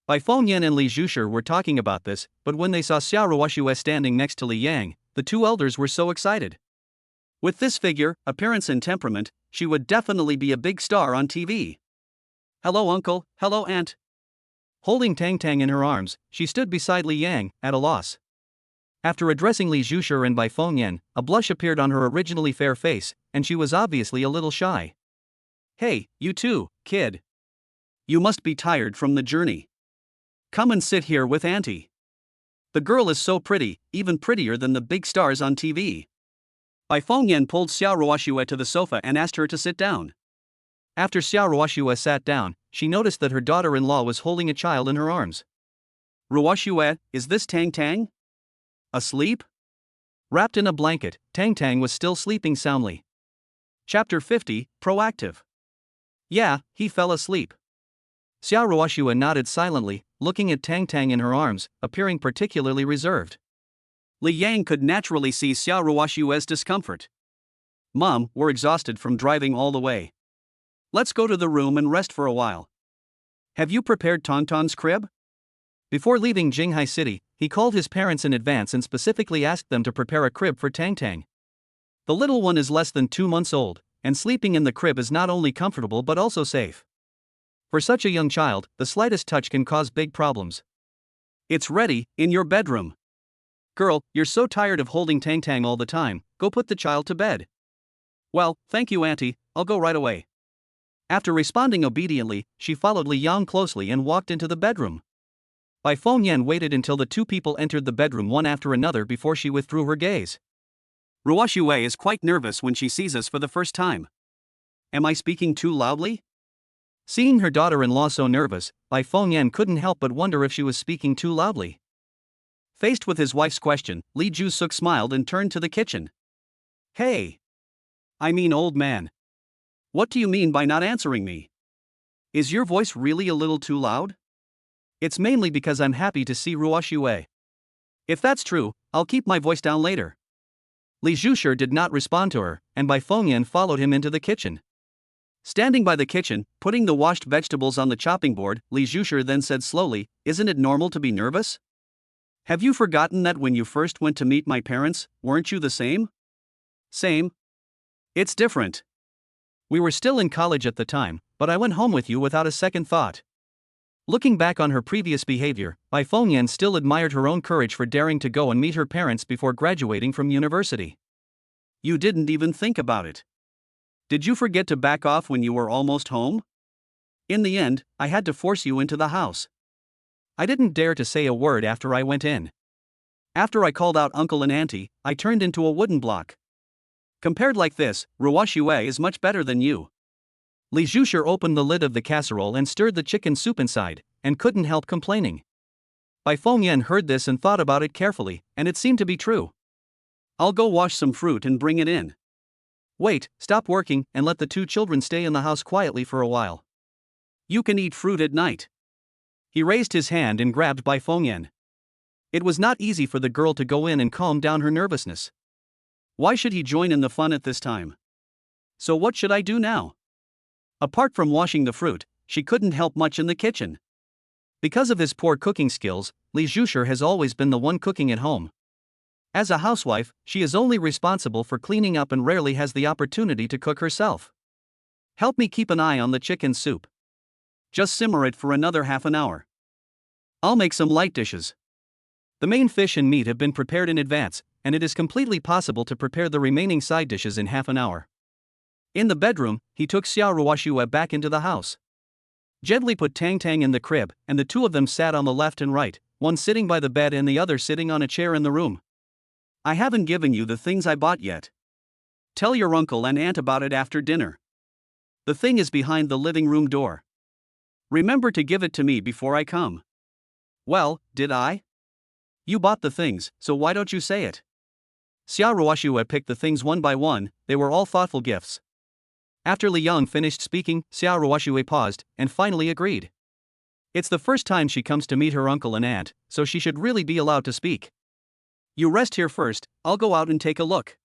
Bai Fengyan and Li Zhushi were talking about this, but when they saw Xiao Ruoxue standing next to Li Yang, the two elders were so excited. With this figure, appearance and temperament, she would definitely be a big star on TV. Hello uncle, hello aunt. Holding Tang in her arms, she stood beside Li Yang, at a loss. After addressing Li Zhushi and Bai Fengyan, a blush appeared on her originally fair face, and she was obviously a little shy. Hey, you too, kid. You must be tired from the journey. Come and sit here with Auntie. The girl is so pretty, even prettier than the big stars on TV. Bai Fengyan pulled Xiao Ruoxue to the sofa and asked her to sit down. After Xiao Ruoxue sat down, she noticed that her daughter-in-law was holding a child in her arms. Ruoxue, is this Tang? Asleep? Wrapped in a blanket, Tang was still sleeping soundly. Chapter 50, Proactive. Yeah, he fell asleep. Xiao Ruoxue nodded silently, looking at Tang in her arms, appearing particularly reserved. Li Yang could naturally see Xiao Ruoxue's discomfort. Mom, we're exhausted from driving all the way. Let's go to the room and rest for a while. Have you prepared Tonton's crib? Before leaving Jinghai City, he called his parents in advance and specifically asked them to prepare a crib for Tang. The little one is less than 2 months old, and sleeping in the crib is not only comfortable but also safe. For such a young child, the slightest touch can cause big problems. It's ready, in your bedroom. Girl, you're so tired of holding Tang all the time, go put the child to bed. Well, thank you Auntie, I'll go right away. After responding obediently, she followed Li Yang closely and walked into the bedroom. Bai Fengyan waited until the two people entered the bedroom one after another before she withdrew her gaze. Ruoxue is quite nervous when she sees us for the first time. Am I speaking too loudly? Seeing her daughter-in-law so nervous, Bai Fengyan couldn't help but wonder if she was speaking too loudly. Faced with his wife's question, Li Jusuk smiled and turned to the kitchen. Hey! I mean old man. What do you mean by not answering me? Is your voice really a little too loud? It's mainly because I'm happy to see Ruoxue. If that's true, I'll keep my voice down later. Li Jusuk did not respond to her, and Bai Fengyan followed him into the kitchen. Standing by the kitchen, putting the washed vegetables on the chopping board, Li Jusuk then said slowly, isn't it normal to be nervous? Have you forgotten that when you first went to meet my parents, weren't you the same? Same. It's different. We were still in college at the time, but I went home with you without a second thought. Looking back on her previous behavior, Bai Fengyan still admired her own courage for daring to go and meet her parents before graduating from university. You didn't even think about it. Did you forget to back off when you were almost home? In the end, I had to force you into the house. I didn't dare to say a word after I went in. After I called out Uncle and Auntie, I turned into a wooden block. Compared like this, Ruoxue is much better than you. Li Jusuk opened the lid of the casserole and stirred the chicken soup inside, and couldn't help complaining. Bai Fengyan heard this and thought about it carefully, and it seemed to be true. I'll go wash some fruit and bring it in. Wait, stop working and let the two children stay in the house quietly for a while. You can eat fruit at night. He raised his hand and grabbed Bai Fengyan. It was not easy for the girl to go in and calm down her nervousness. Why should he join in the fun at this time? So what should I do now? Apart from washing the fruit, she couldn't help much in the kitchen. Because of his poor cooking skills, Li Jusuk has always been the one cooking at home. As a housewife, she is only responsible for cleaning up and rarely has the opportunity to cook herself. Help me keep an eye on the chicken soup. Just simmer it for another half an hour. I'll make some light dishes. The main fish and meat have been prepared in advance, and it is completely possible to prepare the remaining side dishes in half an hour. In the bedroom, he took Xiao Ruoxue back into the house. Gently put Tang in the crib, and the two of them sat on the left and right, one sitting by the bed and the other sitting on a chair in the room. I haven't given you the things I bought yet. Tell your uncle and aunt about it after dinner. The thing is behind the living room door. Remember to give it to me before I come. Well, did I? You bought the things, so why don't you say it? Xiao Ruoxue picked the things one by one, they were all thoughtful gifts. After Li Yang finished speaking, Xiao Ruoxue paused, and finally agreed. It's the first time she comes to meet her uncle and aunt, so she should really be allowed to speak. You rest here first, I'll go out and take a look.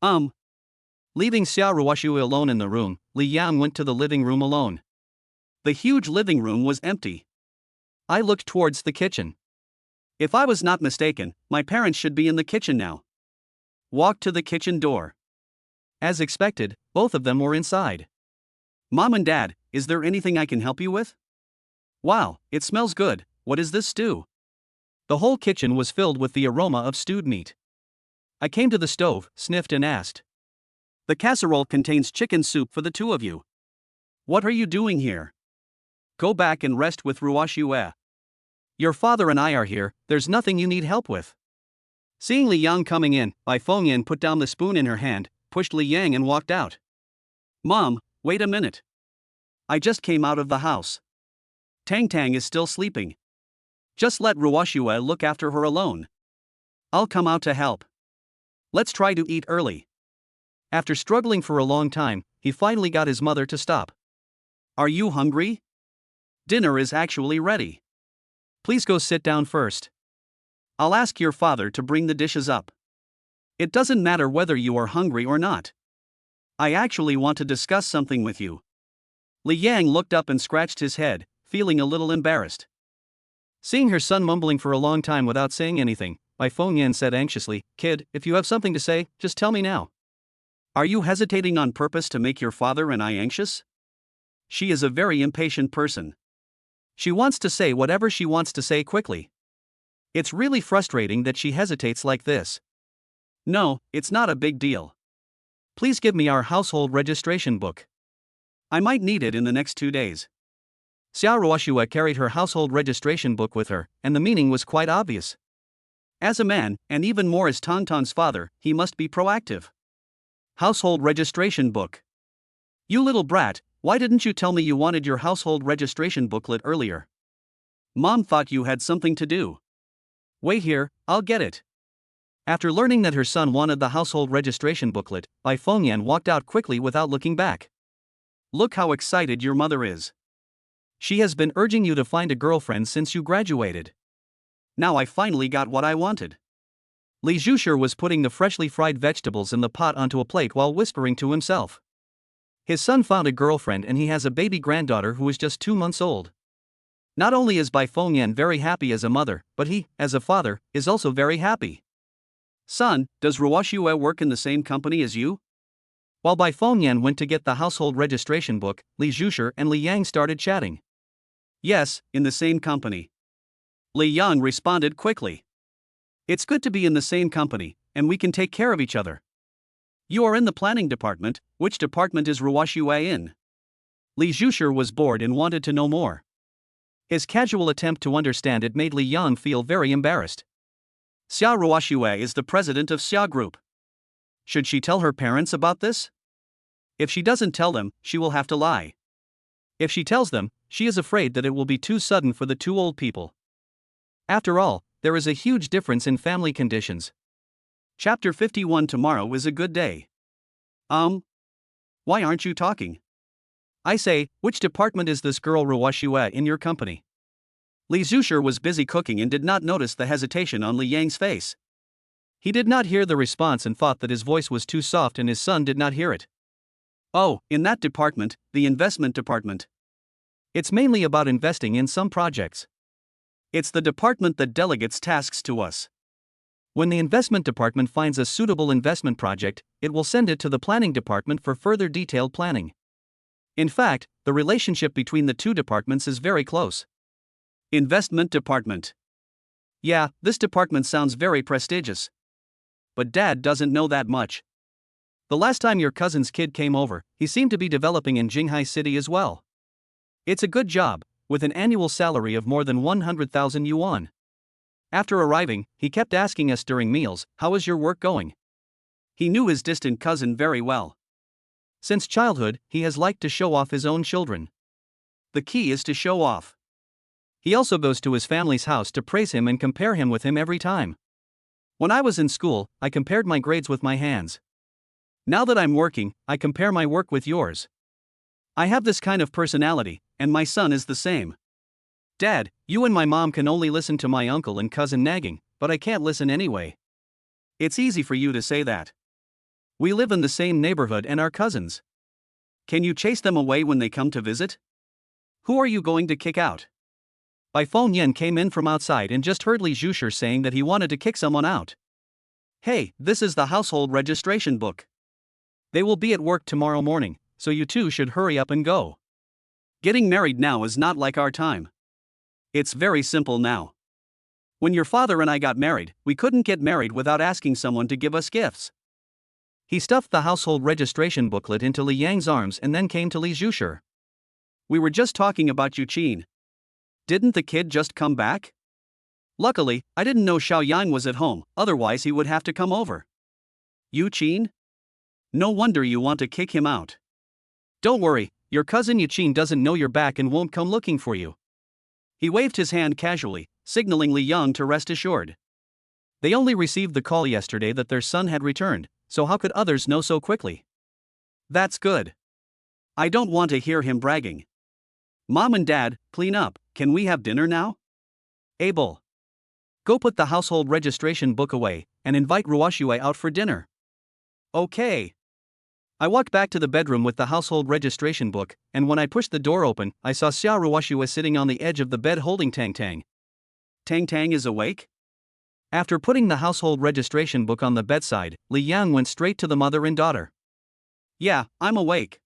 Leaving Xiao Ruoxue alone in the room, Li Yang went to the living room alone. The huge living room was empty. I looked towards the kitchen. If I was not mistaken, my parents should be in the kitchen now. Walked to the kitchen door. As expected, both of them were inside. Mom and Dad, is there anything I can help you with? Wow, it smells good, what is this stew? The whole kitchen was filled with the aroma of stewed meat. I came to the stove, sniffed and asked. The casserole contains chicken soup for the two of you. What are you doing here? Go back and rest with Ruoxue. Your father and I are here, there's nothing you need help with. Seeing Li Yang coming in, Bai Fengyan put down the spoon in her hand, pushed Li Yang and walked out. Mom, wait a minute. I just came out of the house. Tang is still sleeping. Just let Ruoshua look after her alone. I'll come out to help. Let's try to eat early. After struggling for a long time, he finally got his mother to stop. Are you hungry? Dinner is actually ready. Please go sit down first. I'll ask your father to bring the dishes up. It doesn't matter whether you are hungry or not. I actually want to discuss something with you. Li Yang looked up and scratched his head, feeling a little embarrassed. Seeing her son mumbling for a long time without saying anything, Bai Fengyan said anxiously, Kid, if you have something to say, just tell me now. Are you hesitating on purpose to make your father and I anxious? She is a very impatient person. She wants to say whatever she wants to say quickly. It's really frustrating that she hesitates like this. No, it's not a big deal. Please give me our household registration book. I might need it in the next 2 days. Xiao Ruoshua carried her household registration book with her, and the meaning was quite obvious. As a man, and even more as Tang's father, he must be proactive. Household registration book. You little brat, why didn't you tell me you wanted your household registration booklet earlier? Mom thought you had something to do. Wait here, I'll get it. After learning that her son wanted the household registration booklet, Bai Fengyan walked out quickly without looking back. Look how excited your mother is. She has been urging you to find a girlfriend since you graduated. Now I finally got what I wanted. Li Zhushur was putting the freshly fried vegetables in the pot onto a plate while whispering to himself. His son found a girlfriend and he has a baby granddaughter who is just 2 months old. Not only is Bai Fengyan very happy as a mother, but he, as a father, is also very happy. Son, does Ruoshua work in the same company as you? While Bai Fengyan went to get the household registration book, Li Zhushur and Li Yang started chatting. Yes, in the same company. Li Yang responded quickly. It's good to be in the same company, and we can take care of each other. You are in the planning department, which department is Ruoshua in? Li Zhushur was bored and wanted to know more. His casual attempt to understand it made Li Yang feel very embarrassed. Xia Ruoshua is the president of Xia Group. Should she tell her parents about this? If she doesn't tell them, she will have to lie. If she tells them, she is afraid that it will be too sudden for the two old people. After all, there is a huge difference in family conditions. Chapter 51. Tomorrow is a good day. Why aren't you talking? I say, which department is this girl Ruoshua in your company? Li Zhushur was busy cooking and did not notice the hesitation on Li Yang's face. He did not hear the response and thought that his voice was too soft and his son did not hear it. Oh, in that department, the investment department. It's mainly about investing in some projects. It's the department that delegates tasks to us. When the investment department finds a suitable investment project, it will send it to the planning department for further detailed planning. In fact, the relationship between the two departments is very close. Investment department. Yeah, this department sounds very prestigious. But Dad doesn't know that much. The last time your cousin's kid came over, he seemed to be developing in Jinghai City as well. It's a good job, with an annual salary of more than 100,000 yuan. After arriving, he kept asking us during meals, how is your work going? He knew his distant cousin very well. Since childhood, he has liked to show off his own children. The key is to show off. He also goes to his family's house to praise him and compare him with him every time. When I was in school, I compared my grades with my hands. Now that I'm working, I compare my work with yours. I have this kind of personality, and my son is the same. Dad, you and my mom can only listen to my uncle and cousin nagging, but I can't listen anyway. It's easy for you to say that. We live in the same neighborhood and are cousins. Can you chase them away when they come to visit? Who are you going to kick out? Bai Fengyan came in from outside and just heard Li Zhushur saying that he wanted to kick someone out. Hey, this is the household registration book. They will be at work tomorrow morning, so you two should hurry up and go. Getting married now is not like our time. It's very simple now. When your father and I got married, we couldn't get married without asking someone to give us gifts. He stuffed the household registration booklet into Li Yang's arms and then came to Li Zhushur. We were just talking about Yuqin. Didn't the kid just come back? Luckily, I didn't know Xiao Yang was at home, otherwise he would have to come over. Yu Qin? No wonder you want to kick him out. Don't worry, your cousin Yu Qin doesn't know you're back and won't come looking for you. He waved his hand casually, signaling Li Yang to rest assured. They only received the call yesterday that their son had returned, so how could others know so quickly? That's good. I don't want to hear him bragging. Mom and Dad, clean up, can we have dinner now? Abel. Go put the household registration book away, and invite Ruoxue out for dinner. Okay. I walked back to the bedroom with the household registration book, and when I pushed the door open, I saw Xiao Ruoxue sitting on the edge of the bed holding Tang Tang. Tang Tang is awake? After putting the household registration book on the bedside, Li Yang went straight to the mother and daughter. Yeah, I'm awake.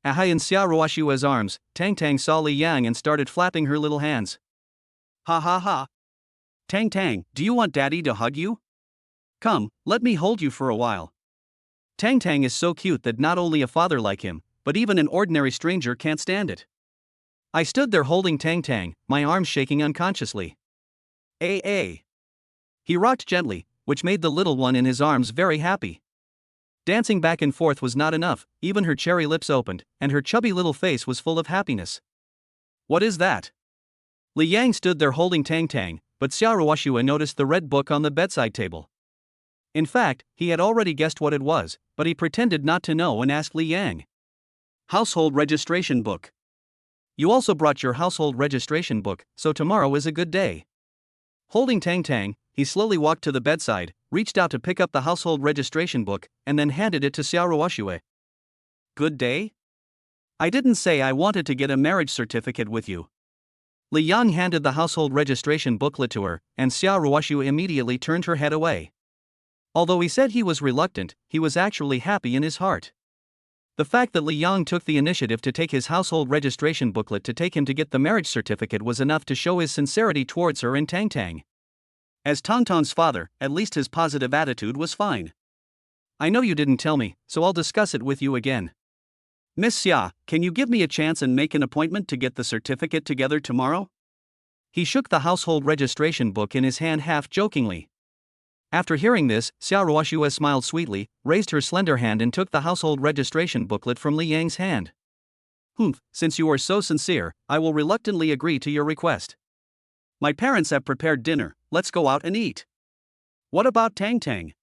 Ahai in Xiao Ruoxue's arms, Tang Tang saw Li Yang and started flapping her little hands. Ha ha ha. Tang Tang, do you want Daddy to hug you? Come, let me hold you for a while. Tang Tang is so cute that not only a father like him, but even an ordinary stranger can't stand it. I stood there holding Tang Tang, my arms shaking unconsciously. He rocked gently, which made the little one in his arms very happy. Dancing back and forth was not enough, even her cherry lips opened, and her chubby little face was full of happiness. What is that? Li Yang stood there holding Tang Tang, but Xiao Ruoxue noticed the red book on the bedside table. In fact, he had already guessed what it was, but he pretended not to know and asked Li Yang. Household registration book. You also brought your household registration book, so tomorrow is a good day. Holding Tang Tang, he slowly walked to the bedside, reached out to pick up the household registration book, and then handed it to Xiao Ruoxue. Good day? I didn't say I wanted to get a marriage certificate with you. Li Yang handed the household registration booklet to her, and Xiao Ruoxue immediately turned her head away. Although he said he was reluctant, he was actually happy in his heart. The fact that Li Yang took the initiative to take his household registration booklet to take him to get the marriage certificate was enough to show his sincerity towards her and Tang Tang. As Tang Tang's father, at least his positive attitude was fine. I know you didn't tell me, so I'll discuss it with you again. Miss Xia, can you give me a chance and make an appointment to get the certificate together tomorrow? He shook the household registration book in his hand half-jokingly. After hearing this, Xiao Ruoxue smiled sweetly, raised her slender hand and took the household registration booklet from Li Yang's hand. Since you are so sincere, I will reluctantly agree to your request. My parents have prepared dinner, let's go out and eat. What about Tang Tang?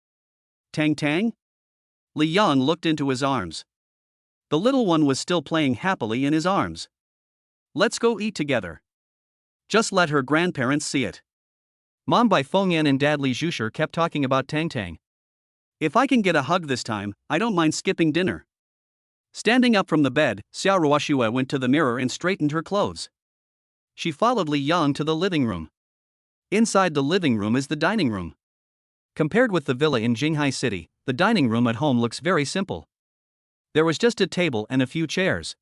Tang Tang? Li Yang looked into his arms. The little one was still playing happily in his arms. Let's go eat together. Just let her grandparents see it. Mom Bai Fengyan and Dad Li Zhushir kept talking about Tang Tang. If I can get a hug this time, I don't mind skipping dinner. Standing up from the bed, Xiao Ruoxue went to the mirror and straightened her clothes. She followed Li Yang to the living room. Inside the living room is the dining room. Compared with the villa in Jinghai City, the dining room at home looks very simple. There was just a table and a few chairs.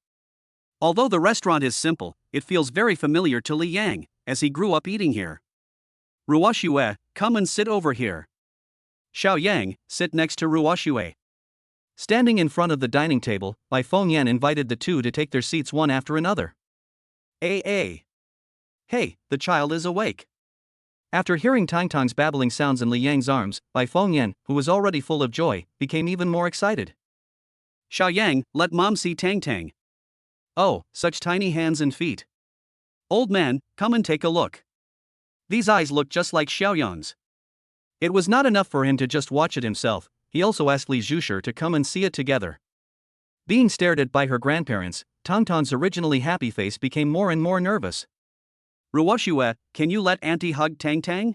Although the restaurant is simple, it feels very familiar to Li Yang, as he grew up eating here. Ruoxue, come and sit over here. Xiao Yang, sit next to Ruoxue. Standing in front of the dining table, Bai Fengyan invited the two to take their seats one after another. Hey, the child is awake. After hearing Tang Tang's babbling sounds in Li Yang's arms, Bai Fengyan, who was already full of joy, became even more excited. Xiao Yang, let mom see Tang Tang. Oh, such tiny hands and feet. Old man, come and take a look. These eyes look just like Xiao Yang's. It was not enough for him to just watch it himself, he also asked Li Zhushir to come and see it together. Being stared at by her grandparents, Tang Tang's originally happy face became more and more nervous. Ruoxue, can you let Auntie hug Tang Tang?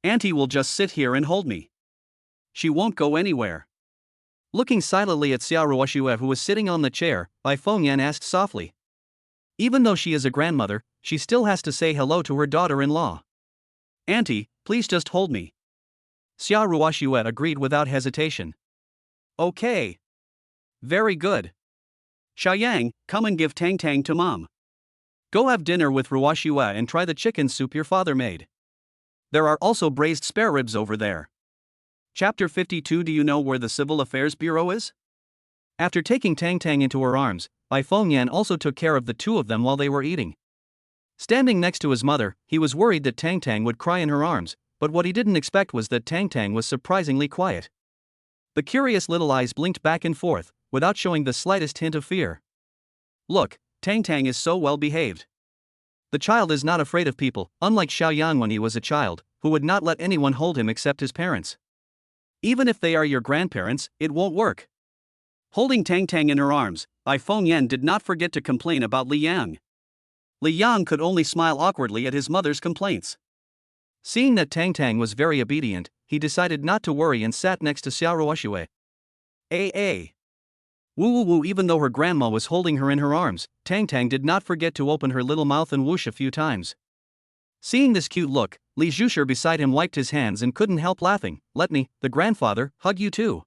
Auntie will just sit here and hold me. She won't go anywhere. Looking silently at Xiao Ruoxue, who was sitting on the chair, Bai Fengyan asked softly. Even though she is a grandmother, she still has to say hello to her daughter-in-law. Auntie, please just hold me. Xiao Ruoxue agreed without hesitation. Okay. Very good. Xiao Yang, come and give Tang Tang to mom. Go have dinner with Ruoxue and try the chicken soup your father made. There are also braised spare ribs over there. Chapter 52. Do you know where the Civil Affairs Bureau is? After taking Tang Tang into her arms, Bai Fengyan also took care of the two of them while they were eating. Standing next to his mother, he was worried that Tang would cry in her arms, but what he didn't expect was that Tang was surprisingly quiet. The curious little eyes blinked back and forth, without showing the slightest hint of fear. Look, Tang is so well behaved. The child is not afraid of people, unlike Xiaoyang when he was a child, who would not let anyone hold him except his parents. Even if they are your grandparents, it won't work. Holding Tang in her arms, Bai Fengyan did not forget to complain about Li Yang. Li Yang could only smile awkwardly at his mother's complaints. Seeing that Tang was very obedient, he decided not to worry and sat next to Xiao Ruoxue. Woo. Even though her grandma was holding her in her arms, Tang did not forget to open her little mouth and whoosh a few times. Seeing this cute look, Li Zhushi beside him wiped his hands and couldn't help laughing. Let me, the grandfather, hug you too.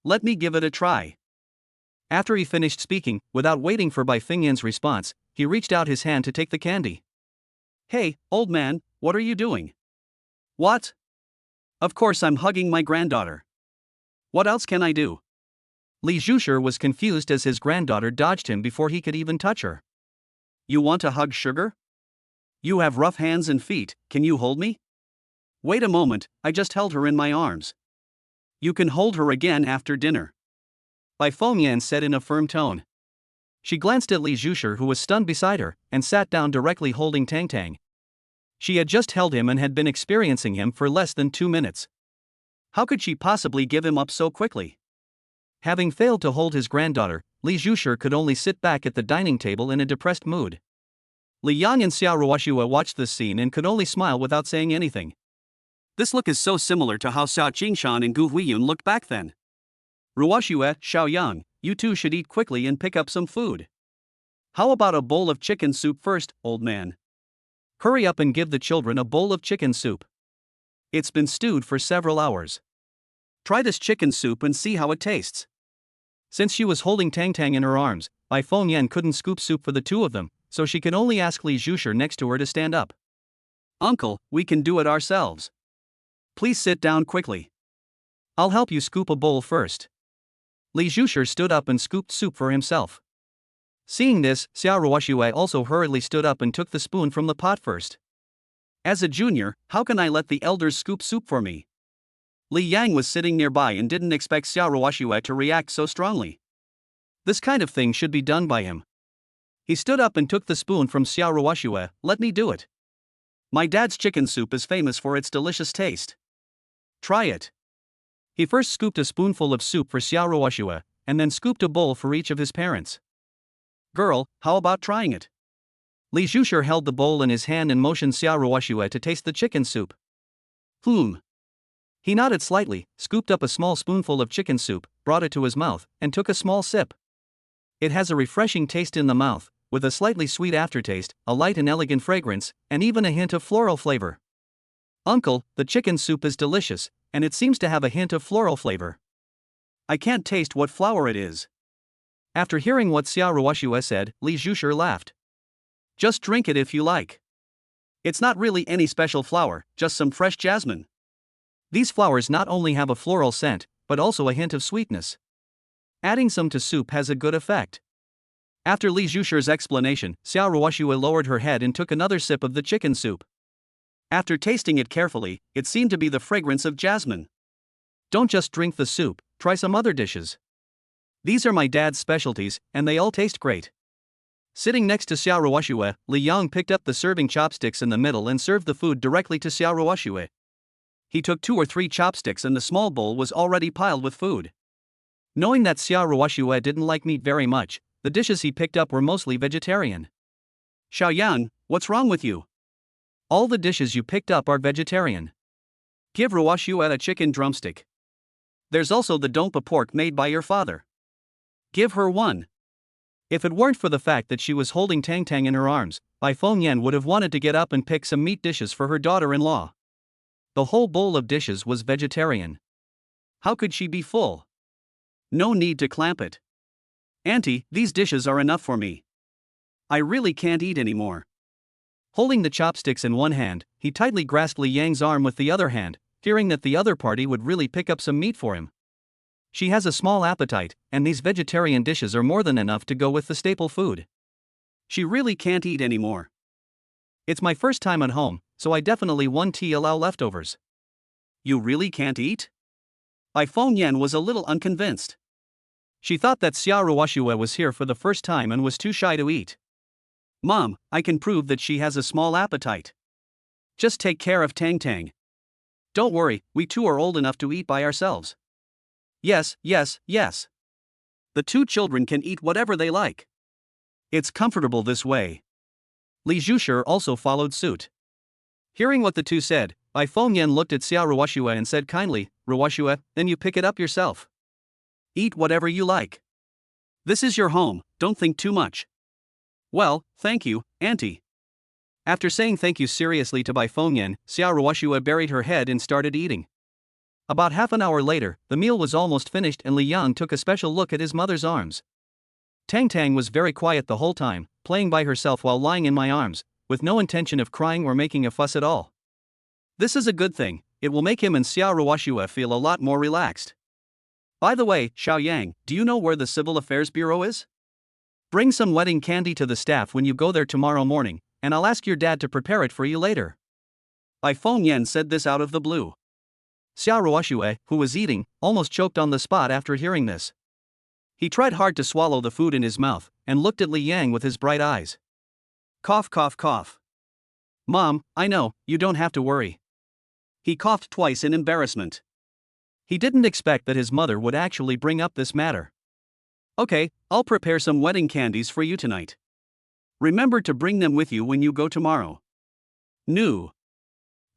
Let me give it a try. After he finished speaking, without waiting for Bai Fengyan's response, he reached out his hand to take the candy. Hey, old man, what are you doing? What? Of course I'm hugging my granddaughter. What else can I do? Li Zhushi was confused as his granddaughter dodged him before he could even touch her. You want a hug, sugar? You have rough hands and feet, can you hold me? Wait a moment, I just held her in my arms. You can hold her again after dinner. Bai Fengyan said in a firm tone. She glanced at Li Zhushi, who was stunned beside her, and sat down directly holding Tang. She had just held him and had been experiencing him for less than 2 minutes. How could she possibly give him up so quickly? Having failed to hold his granddaughter, Li Zhushi could only sit back at the dining table in a depressed mood. Li Yang and Xiao Ruoxue watched this scene and could only smile without saying anything. This look is so similar to how Xiao Jingshan and Gu Huiyun looked back then. Ruoxue, Xiaoyang, you two should eat quickly and pick up some food. How about a bowl of chicken soup first, old man? Hurry up and give the children a bowl of chicken soup. It's been stewed for several hours. Try this chicken soup and see how it tastes. Since she was holding Tang in her arms, Bai Fengyan couldn't scoop soup for the two of them, so she could only ask Li Zhushi next to her to stand up. Uncle, we can do it ourselves. Please sit down quickly. I'll help you scoop a bowl first. Li Zhushi stood up and scooped soup for himself. Seeing this, Xiao Ruoxue also hurriedly stood up and took the spoon from the pot first. As a junior, how can I let the elders scoop soup for me? Li Yang was sitting nearby and didn't expect Xiao Ruoxue to react so strongly. This kind of thing should be done by him. He stood up and took the spoon from Xiao Ruoxue. Let me do it. My dad's chicken soup is famous for its delicious taste. Try it. He first scooped a spoonful of soup for Xiao Ruoxue, and then scooped a bowl for each of his parents. Girl, how about trying it? Li Zhushi held the bowl in his hand and motioned Xiao Ruoxue to taste the chicken soup. He nodded slightly, scooped up a small spoonful of chicken soup, brought it to his mouth, and took a small sip. It has a refreshing taste in the mouth, with a slightly sweet aftertaste, a light and elegant fragrance, and even a hint of floral flavor. Uncle, the chicken soup is delicious, and it seems to have a hint of floral flavor. I can't taste what flower it is. After hearing what Xiao Ruoxue said, Li Zhushi laughed. Just drink it if you like. It's not really any special flower, just some fresh jasmine. These flowers not only have a floral scent, but also a hint of sweetness. Adding some to soup has a good effect. After Li Zhushi's explanation, Xiao Ruoxue lowered her head and took another sip of the chicken soup. After tasting it carefully, it seemed to be the fragrance of jasmine. Don't just drink the soup, try some other dishes. These are my dad's specialties, and they all taste great. Sitting next to Xiao Ruoxue, Li Yang picked up the serving chopsticks in the middle and served the food directly to Xiao Ruoxue. He took 2 or 3 chopsticks and the small bowl was already piled with food. Knowing that Xiao Ruoxue didn't like meat very much, the dishes he picked up were mostly vegetarian. Xiaoyang, what's wrong with you? All the dishes you picked up are vegetarian. Give Ruoxue a chicken drumstick. There's also the dompa pork made by your father. Give her one. If it weren't for the fact that she was holding Tang in her arms, Bai Fengyan would have wanted to get up and pick some meat dishes for her daughter-in-law. The whole bowl of dishes was vegetarian. How could she be full? No need to clamp it. Auntie, these dishes are enough for me. I really can't eat anymore. Holding the chopsticks in one hand, he tightly grasped Li Yang's arm with the other hand, fearing that the other party would really pick up some meat for him. She has a small appetite, and these vegetarian dishes are more than enough to go with the staple food. She really can't eat anymore. It's my first time at home, so I definitely won't allow leftovers. You really can't eat? Feng Yan was a little unconvinced. She thought that Xia Ruoxue was here for the first time and was too shy to eat. Mom, I can prove that she has a small appetite. Just take care of Tang. Don't worry, we two are old enough to eat by ourselves. Yes. The two children can eat whatever they like. It's comfortable this way. Li Zhushi also followed suit. Hearing what the two said, Feng Yan looked at Xia Ruoxue and said kindly, Ruoxue, then you pick it up yourself. Eat whatever you like. This is your home, don't think too much. Well, thank you, Auntie. After saying thank you seriously to Feng Yan, Xia Ruoxue buried her head and started eating. About half an hour later, the meal was almost finished and Li Yang took a special look at his mother's arms. Tang was very quiet the whole time, playing by herself while lying in my arms, with no intention of crying or making a fuss at all. This is a good thing, it will make him and Xia Ruoxue feel a lot more relaxed. By the way, Xiaoyang, do you know where the Civil Affairs Bureau is? Bring some wedding candy to the staff when you go there tomorrow morning, and I'll ask your dad to prepare it for you later. Feng Yan said this out of the blue. Xia Ruoxue, who was eating, almost choked on the spot after hearing this. He tried hard to swallow the food in his mouth, and looked at Li Yang with his bright eyes. Cough. Mom, I know, you don't have to worry. He coughed twice in embarrassment. He didn't expect that his mother would actually bring up this matter. Okay, I'll prepare some wedding candies for you tonight. Remember to bring them with you when you go tomorrow. No.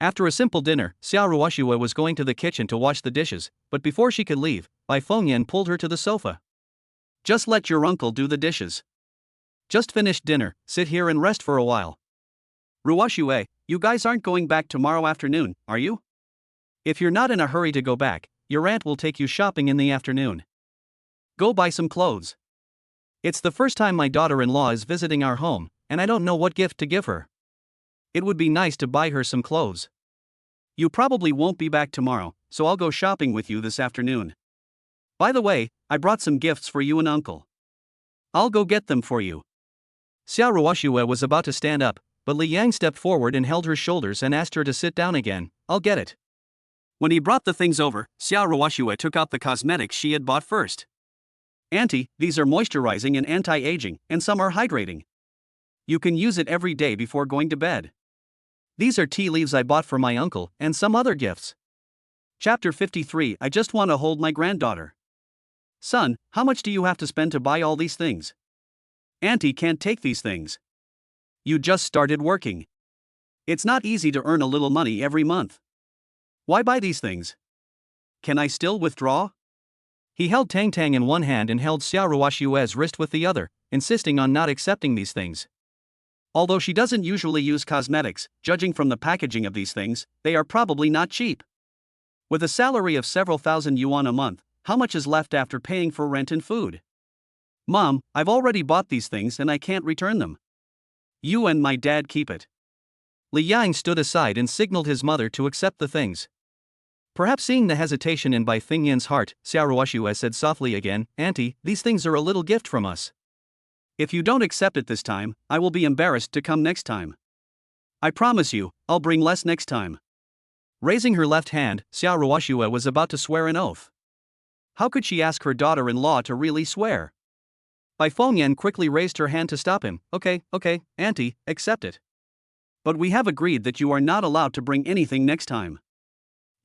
After a simple dinner, Xia Ruoxue was going to the kitchen to wash the dishes, but before she could leave, Feng Yan pulled her to the sofa. Just let your uncle do the dishes. Just finished dinner, sit here and rest for a while. Ruoxue, you guys aren't going back tomorrow afternoon, are you? If you're not in a hurry to go back, your aunt will take you shopping in the afternoon. Go buy some clothes. It's the first time my daughter-in-law is visiting our home, and I don't know what gift to give her. It would be nice to buy her some clothes. You probably won't be back tomorrow, so I'll go shopping with you this afternoon. By the way, I brought some gifts for you and Uncle. I'll go get them for you. Xia Ruoxue was about to stand up, but Li Yang stepped forward and held her shoulders and asked her to sit down again. I'll get it. When he brought the things over, Xia Ruoxue took out the cosmetics she had bought first. Auntie, these are moisturizing and anti-aging, and some are hydrating. You can use it every day before going to bed. These are tea leaves I bought for my uncle, and some other gifts. Chapter 53. I just want to hold my granddaughter. Son, how much do you have to spend to buy all these things? Auntie can't take these things. You just started working. It's not easy to earn a little money every month. Why buy these things? Can I still withdraw? He held Tang in one hand and held Xia Ruoxue's wrist with the other, insisting on not accepting these things. Although she doesn't usually use cosmetics, judging from the packaging of these things, they are probably not cheap. With a salary of several thousand yuan a month, how much is left after paying for rent and food? Mom, I've already bought these things and I can't return them. You and my dad keep it. Li Yang stood aside and signaled his mother to accept the things. Perhaps seeing the hesitation in Feng Yan's heart, Xia Ruoxue said softly again, Auntie, these things are a little gift from us. If you don't accept it this time, I will be embarrassed to come next time. I promise you, I'll bring less next time. Raising her left hand, Xia Ruoxue was about to swear an oath. How could she ask her daughter-in-law to really swear? Feng Yan quickly raised her hand to stop him. Okay, Auntie, accept it. But we have agreed that you are not allowed to bring anything next time.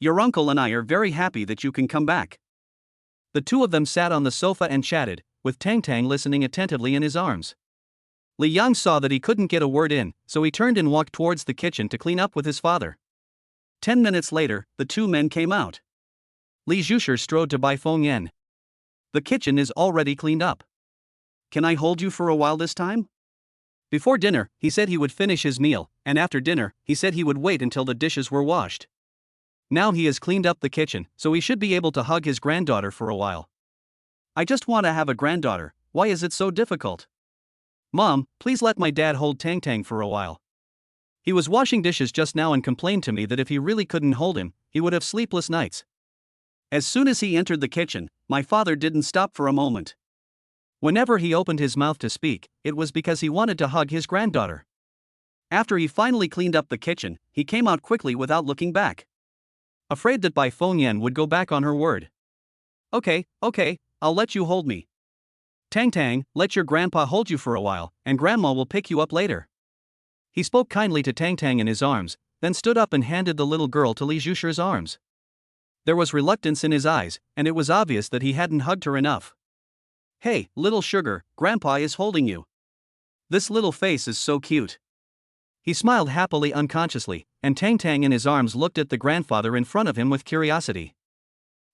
Your uncle and I are very happy that you can come back. The two of them sat on the sofa and chatted, with Tang listening attentively in his arms. Li Yang saw that he couldn't get a word in, so he turned and walked towards the kitchen to clean up with his father. 10 minutes later, the two men came out. Li Zhushi strode to Feng Yan. The kitchen is already cleaned up. Can I hold you for a while this time? Before dinner, he said he would finish his meal, and after dinner, he said he would wait until the dishes were washed. Now he has cleaned up the kitchen, so he should be able to hug his granddaughter for a while. I just want to have a granddaughter, why is it so difficult? Mom, please let my dad hold Tang for a while. He was washing dishes just now and complained to me that if he really couldn't hold him, he would have sleepless nights. As soon as he entered the kitchen, my father didn't stop for a moment. Whenever he opened his mouth to speak, it was because he wanted to hug his granddaughter. After he finally cleaned up the kitchen, he came out quickly without looking back. Afraid that Bai Fengyan would go back on her word. Okay, I'll let you hold me. Tang, let your grandpa hold you for a while, and grandma will pick you up later. He spoke kindly to Tang in his arms, then stood up and handed the little girl to Li Zhusher's arms. There was reluctance in his eyes, and it was obvious that he hadn't hugged her enough. Hey, little sugar, grandpa is holding you. This little face is so cute. He smiled happily unconsciously, and Tang in his arms looked at the grandfather in front of him with curiosity.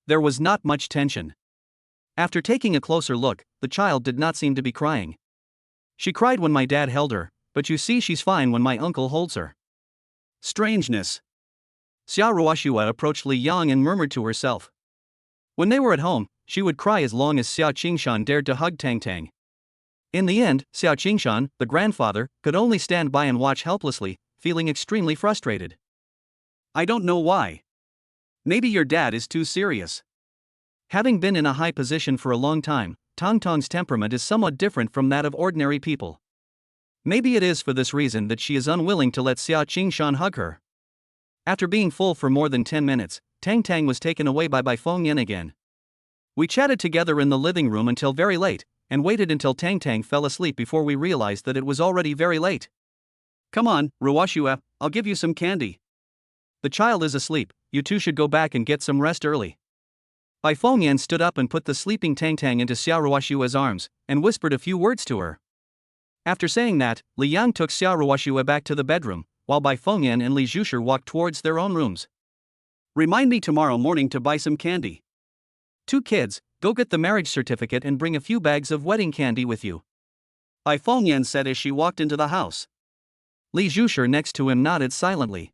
There was not much tension. After taking a closer look, the child did not seem to be crying. She cried when my dad held her, but you see she's fine when my uncle holds her. Strangeness. Xia Ruoxue approached Li Yang and murmured to herself. When they were at home, she would cry as long as Xiao Qingshan dared to hug Tang. In the end, Xiao Qingshan, the grandfather, could only stand by and watch helplessly, feeling extremely frustrated. I don't know why. Maybe your dad is too serious. Having been in a high position for a long time, Tang's temperament is somewhat different from that of ordinary people. Maybe it is for this reason that she is unwilling to let Xiao Qingshan hug her. After being full for more than 10 minutes, Tang was taken away by Bai Fengyan again. We chatted together in the living room until very late, and waited until Tang fell asleep before we realized that it was already very late. Come on, Ruoxue, I'll give you some candy. The child is asleep, you two should go back and get some rest early. Bai Fengyan stood up and put the sleeping Tang into Xia Ruoxue's arms, and whispered a few words to her. After saying that, Li Yang took Xia Ruoxue back to the bedroom, while Bai Fengyan and Li Zhusher walked towards their own rooms. Remind me tomorrow morning to buy some candy. 2 kids, go get the marriage certificate and bring a few bags of wedding candy with you. Bai Fengyan said as she walked into the house. Li Zhusher next to him nodded silently.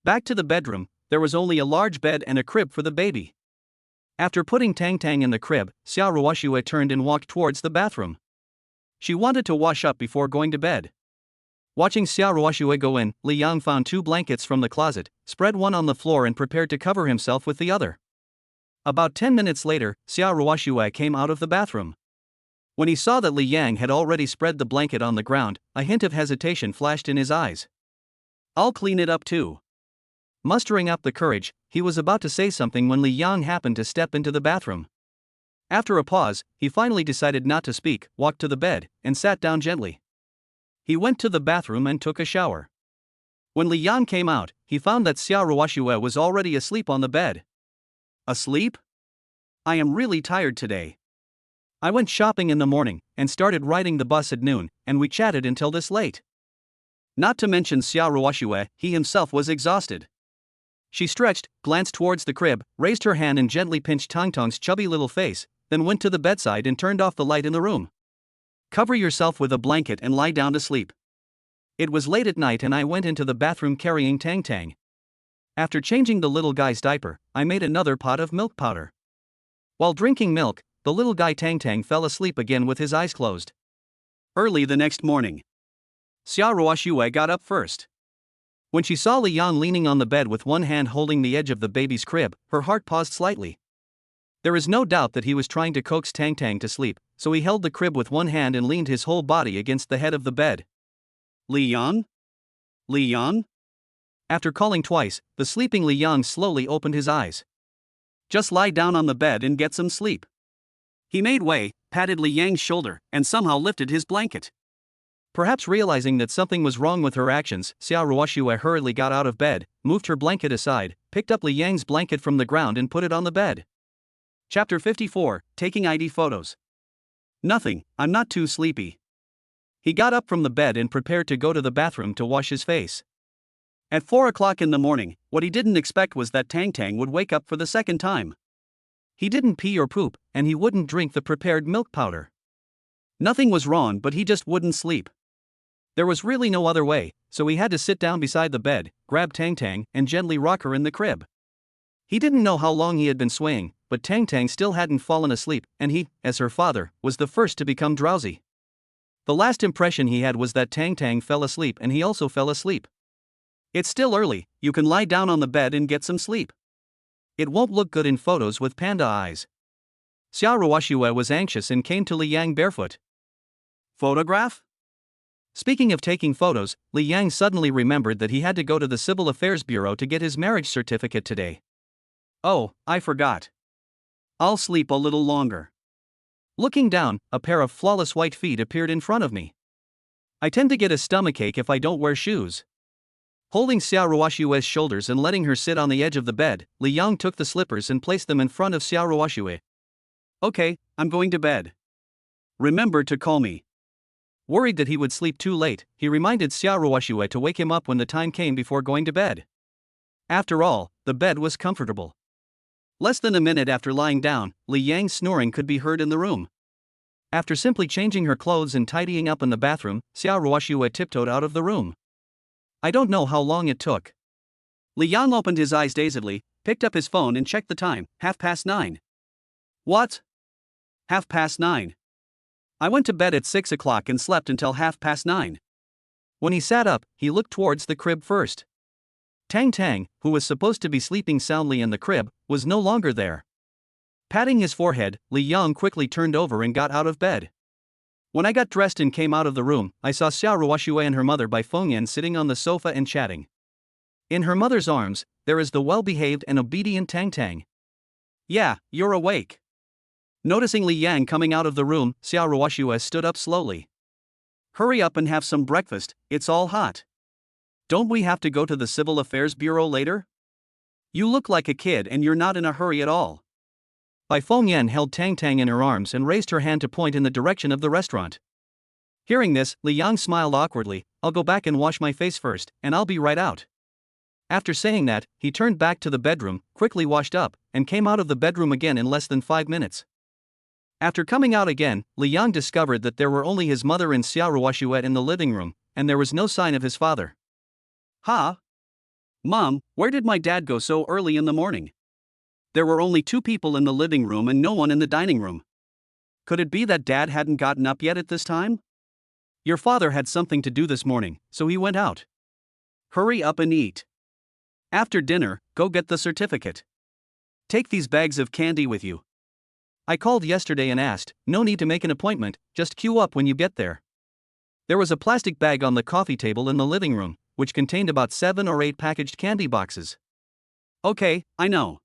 Back to the bedroom, there was only a large bed and a crib for the baby. After putting Tang in the crib, Xia Ruoxue turned and walked towards the bathroom. She wanted to wash up before going to bed. Watching Xia Ruoxue go in, Li Yang found 2 blankets from the closet, spread one on the floor and prepared to cover himself with the other. About 10 minutes later, Xia Ruoxue came out of the bathroom. When he saw that Li Yang had already spread the blanket on the ground, a hint of hesitation flashed in his eyes. I'll clean it up too. Mustering up the courage, he was about to say something when Li Yang happened to step into the bathroom. After a pause, he finally decided not to speak, walked to the bed, and sat down gently. He went to the bathroom and took a shower. When Li Yang came out, he found that Xia Ruoxue was already asleep on the bed. Asleep? I am really tired today. I went shopping in the morning, and started riding the bus at noon, and we chatted until this late. Not to mention Xia Ruoxue, he himself was exhausted. She stretched, glanced towards the crib, raised her hand and gently pinched Tang's chubby little face, then went to the bedside and turned off the light in the room. Cover yourself with a blanket and lie down to sleep. It was late at night and I went into the bathroom carrying Tang. After changing the little guy's diaper, I made another pot of milk powder. While drinking milk, the little guy Tang fell asleep again with his eyes closed. Early the next morning, Xia Ruoxue got up first. When she saw Li Yang leaning on the bed with one hand holding the edge of the baby's crib, her heart paused slightly. There is no doubt that he was trying to coax Tang to sleep, so he held the crib with one hand and leaned his whole body against the head of the bed. Li Yang? Li Yang? After calling twice, the sleeping Li Yang slowly opened his eyes. Just lie down on the bed and get some sleep. He made way, patted Li Yang's shoulder, and somehow lifted his blanket. Perhaps realizing that something was wrong with her actions, Xia Ruoxue hurriedly got out of bed, moved her blanket aside, picked up Li Yang's blanket from the ground and put it on the bed. Chapter 54, Taking ID Photos. Nothing, I'm not too sleepy. He got up from the bed and prepared to go to the bathroom to wash his face. At 4 o'clock in the morning, what he didn't expect was that Tang would wake up for the second time. He didn't pee or poop, and he wouldn't drink the prepared milk powder. Nothing was wrong, but he just wouldn't sleep. There was really no other way, so he had to sit down beside the bed, grab Tang, and gently rock her in the crib. He didn't know how long he had been swaying, but Tang still hadn't fallen asleep, and he, as her father, was the first to become drowsy. The last impression he had was that Tang fell asleep and he also fell asleep. It's still early, you can lie down on the bed and get some sleep. It won't look good in photos with panda eyes. Xia Ruoxue was anxious and came to Li Yang barefoot. Photograph? Speaking of taking photos, Li Yang suddenly remembered that he had to go to the Civil Affairs Bureau to get his marriage certificate today. Oh, I forgot. I'll sleep a little longer. Looking down, a pair of flawless white feet appeared in front of me. I tend to get a stomachache if I don't wear shoes. Holding Xiao Ruoxue's shoulders and letting her sit on the edge of the bed, Li Yang took the slippers and placed them in front of Xiao Ruoxue. Okay, I'm going to bed. Remember to call me. Worried that he would sleep too late, he reminded Xiao Ruoxue to wake him up when the time came before going to bed. After all, the bed was comfortable. Less than a minute after lying down, Li Yang's snoring could be heard in the room. After simply changing her clothes and tidying up in the bathroom, Xiao Ruoxue tiptoed out of the room. I don't know how long it took. Li Yang opened his eyes dazedly, picked up his phone and checked the time, 9:30. What? 9:30. I went to bed at 6 o'clock and slept until 9:30. When he sat up, he looked towards the crib first. Tang, who was supposed to be sleeping soundly in the crib, was no longer there. Patting his forehead, Li Yang quickly turned over and got out of bed. When I got dressed and came out of the room, I saw Xiao Ruoxue and her mother by Fengyan sitting on the sofa and chatting. In her mother's arms, there is the well-behaved and obedient Tang. Yeah, you're awake. Noticing Li Yang coming out of the room, Xiao Ruoxue stood up slowly. Hurry up and have some breakfast, it's all hot. Don't we have to go to the Civil Affairs Bureau later? You look like a kid and you're not in a hurry at all. Bai Fengyan held Tang in her arms and raised her hand to point in the direction of the restaurant. Hearing this, Li Yang smiled awkwardly. I'll go back and wash my face first, and I'll be right out. After saying that, he turned back to the bedroom, quickly washed up, and came out of the bedroom again in less than 5 minutes. After coming out again, Li Yang discovered that there were only his mother and Xiao Ruoxue in the living room, and there was no sign of his father. Huh? Mom, where did my dad go so early in the morning? There were only 2 people in the living room and no one in the dining room. Could it be that Dad hadn't gotten up yet at this time? Your father had something to do this morning, so he went out. Hurry up and eat. After dinner, go get the certificate. Take these bags of candy with you. I called yesterday and asked, no need to make an appointment, just queue up when you get there. There was a plastic bag on the coffee table in the living room, which contained about 7 or 8 packaged candy boxes. Okay, I know.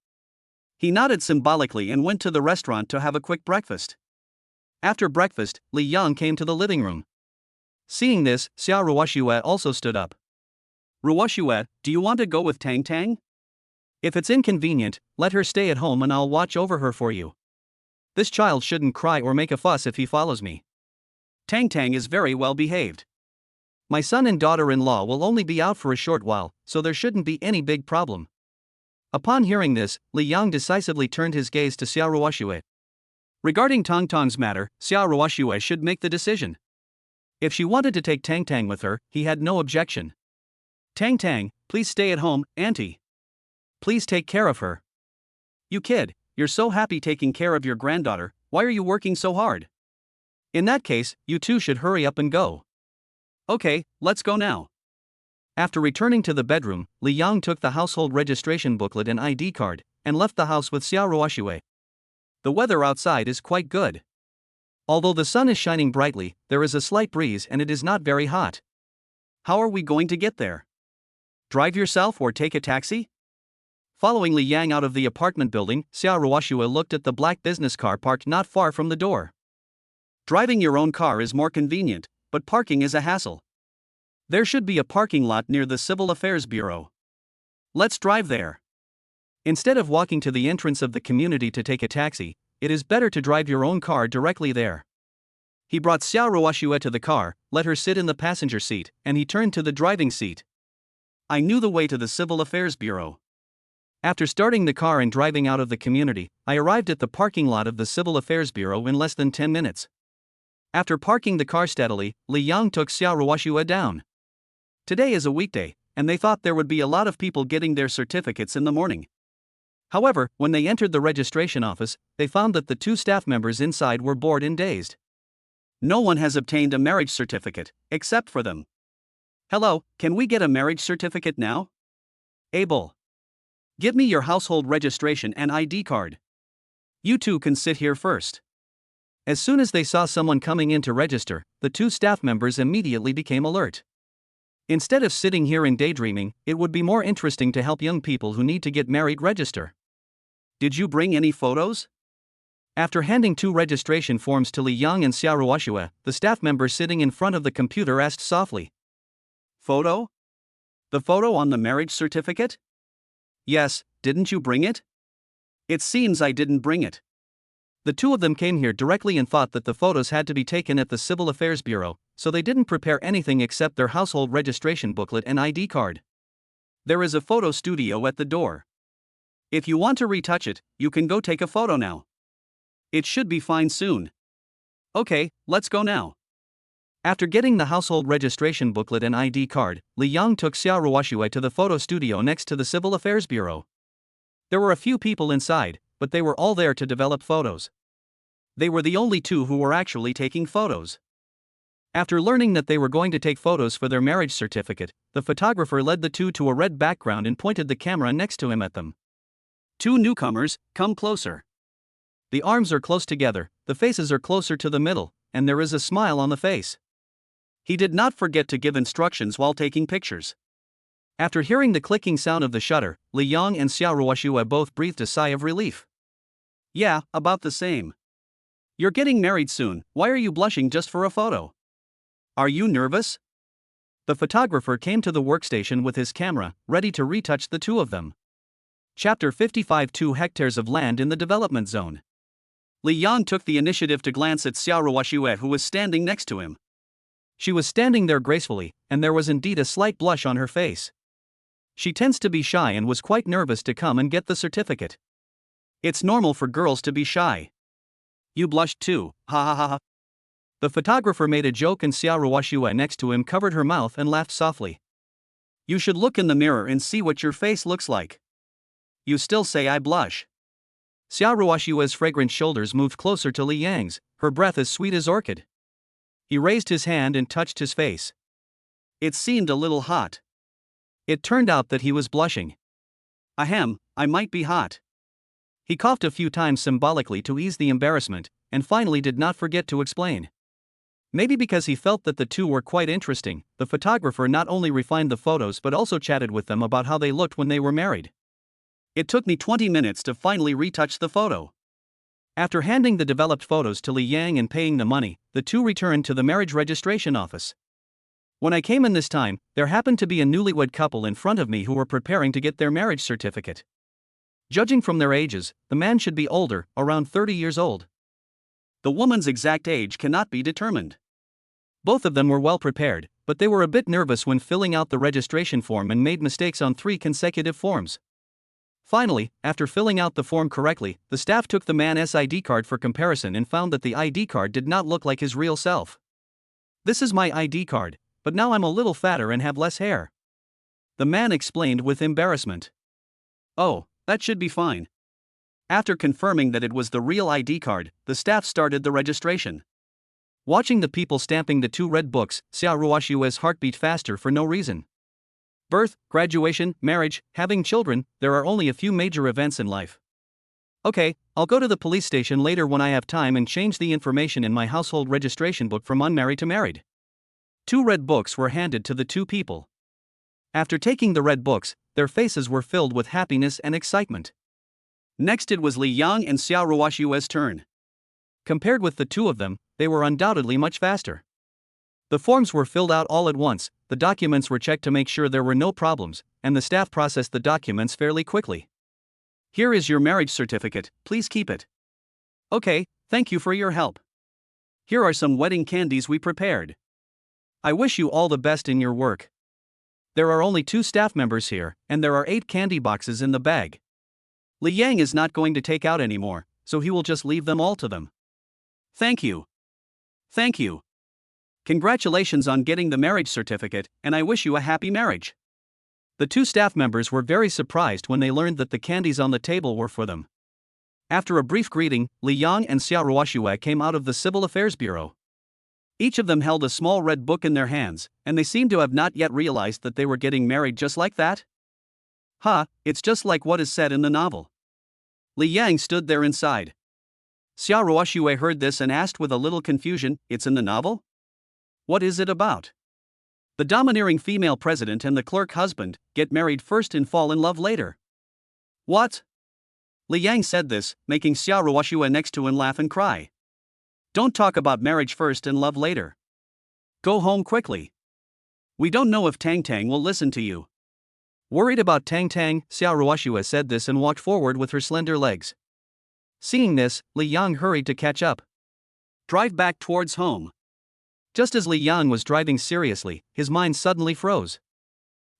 He nodded symbolically and went to the restaurant to have a quick breakfast. After breakfast, Li Yang came to the living room. Seeing this, Xiao Ruoxue also stood up. Ruoxue, do you want to go with Tang? If it's inconvenient, let her stay at home and I'll watch over her for you. This child shouldn't cry or make a fuss if he follows me. Tang is very well behaved. My son and daughter-in-law will only be out for a short while, so there shouldn't be any big problem. Upon hearing this, Li Yang decisively turned his gaze to Xiao Ruoxue. Regarding Tang's matter, Xiao Ruoxue should make the decision. If she wanted to take Tang with her, he had no objection. Tang, please stay at home, auntie. Please take care of her. You kid, you're so happy taking care of your granddaughter, why are you working so hard? In that case, you two should hurry up and go. Okay, let's go now. After returning to the bedroom, Li Yang took the household registration booklet and ID card, and left the house with Xiao Ruoxue. The weather outside is quite good. Although the sun is shining brightly, there is a slight breeze and it is not very hot. How are we going to get there? Drive yourself or take a taxi? Following Li Yang out of the apartment building, Xiao Ruoxue looked at the black business car parked not far from the door. Driving your own car is more convenient, but parking is a hassle. There should be a parking lot near the Civil Affairs Bureau. Let's drive there. Instead of walking to the entrance of the community to take a taxi, it is better to drive your own car directly there. He brought Xiao Ruoxue to the car, let her sit in the passenger seat, and he turned to the driving seat. I knew the way to the Civil Affairs Bureau. After starting the car and driving out of the community, I arrived at the parking lot of the Civil Affairs Bureau in less than 10 minutes. After parking the car steadily, Li Yang took Xiao Ruoxue down. Today is a weekday, and they thought there would be a lot of people getting their certificates in the morning. However, when they entered the registration office, they found that the 2 staff members inside were bored and dazed. No one has obtained a marriage certificate, except for them. Hello, can we get a marriage certificate now? Abel. Give me your household registration and ID card. You two can sit here first. As soon as they saw someone coming in to register, the two staff members immediately became alert. Instead of sitting here and daydreaming, it would be more interesting to help young people who need to get married register. Did you bring any photos? After handing 2 registration forms to Li Yang and Xiao Ruoxue, the staff member sitting in front of the computer asked softly. Photo? The photo on the marriage certificate? Yes, didn't you bring it? It seems I didn't bring it. The two of them came here directly and thought that the photos had to be taken at the Civil Affairs Bureau, so they didn't prepare anything except their household registration booklet and ID card. There is a photo studio at the door. If you want to retouch it, you can go take a photo now. It should be fine soon. Okay, let's go now. After getting the household registration booklet and ID card, Li Yang took Xiao Ruoxue to the photo studio next to the Civil Affairs Bureau. There were a few people inside, but they were all there to develop photos. They were the only two who were actually taking photos. After learning that they were going to take photos for their marriage certificate, the photographer led the two to a red background and pointed the camera next to him at them. Two newcomers, come closer. The arms are close together, the faces are closer to the middle, and there is a smile on the face. He did not forget to give instructions while taking pictures. After hearing the clicking sound of the shutter, Li Yang and Xiao Ruoxue both breathed a sigh of relief. Yeah, about the same. You're getting married soon, why are you blushing just for a photo? Are you nervous? The photographer came to the workstation with his camera, ready to retouch the two of them. Chapter 55. 2 hectares of land in the development zone. Li Yang took the initiative to glance at Xiao Ruoxue, who was standing next to him. She was standing there gracefully, and there was indeed a slight blush on her face. She tends to be shy and was quite nervous to come and get the certificate. It's normal for girls to be shy. You blushed too, ha ha ha ha. The photographer made a joke and Xiao Ruoxue next to him covered her mouth and laughed softly. You should look in the mirror and see what your face looks like. You still say I blush. Xiao Ruoxue's fragrant shoulders moved closer to Li Yang's, her breath as sweet as orchid. He raised his hand and touched his face. It seemed a little hot. It turned out that he was blushing. Ahem, I might be hot. He coughed a few times symbolically to ease the embarrassment, and finally did not forget to explain. Maybe because he felt that the two were quite interesting, the photographer not only refined the photos but also chatted with them about how they looked when they were married. It took me 20 minutes to finally retouch the photo. After handing the developed photos to Li Yang and paying the money, the two returned to the marriage registration office. When I came in this time, there happened to be a newlywed couple in front of me who were preparing to get their marriage certificate. Judging from their ages, the man should be older, around 30 years old. The woman's exact age cannot be determined. Both of them were well prepared, but they were a bit nervous when filling out the registration form and made mistakes on 3 consecutive forms. Finally, after filling out the form correctly, the staff took the man's ID card for comparison and found that the ID card did not look like his real self. This is my ID card, but now I'm a little fatter and have less hair. The man explained with embarrassment. Oh, that should be fine. After confirming that it was the real ID card, the staff started the registration. Watching the people stamping the 2 red books, Xiao Ruoxue's heart beat faster for no reason. Birth, graduation, marriage, having children, there are only a few major events in life. Okay, I'll go to the police station later when I have time and change the information in my household registration book from unmarried to married. 2 red books were handed to the 2 people. After taking the red books, their faces were filled with happiness and excitement. Next it was Li Yang and Xiao Ruoxue's turn. Compared with the two of them, they were undoubtedly much faster. The forms were filled out all at once, the documents were checked to make sure there were no problems, and the staff processed the documents fairly quickly. Here is your marriage certificate, please keep it. Okay, thank you for your help. Here are some wedding candies we prepared. I wish you all the best in your work. There are only 2 staff members here, and there are 8 candy boxes in the bag. Li Yang is not going to take out any more, so he will just leave them all to them. Thank you. Thank you. Congratulations on getting the marriage certificate, and I wish you a happy marriage. The 2 staff members were very surprised when they learned that the candies on the table were for them. After a brief greeting, Li Yang and Xiao Ruoxue came out of the Civil Affairs Bureau. Each of them held a small red book in their hands, and they seemed to have not yet realized that they were getting married just like that. It's just like what is said in the novel. Li Yang stood there inside. Xia Ruoxue heard this and asked with a little confusion, "It's in the novel? What is it about?" The domineering female president and the clerk husband get married first and fall in love later. What? Li Yang said this, making Xia Ruoxue next to him laugh and cry. Don't talk about marriage first and love later. Go home quickly. We don't know if Tang will listen to you. Worried about Tang, Xia Ruoxue said this and walked forward with her slender legs. Seeing this, Li Yang hurried to catch up. Drive back towards home. Just as Li Yang was driving seriously, his mind suddenly froze.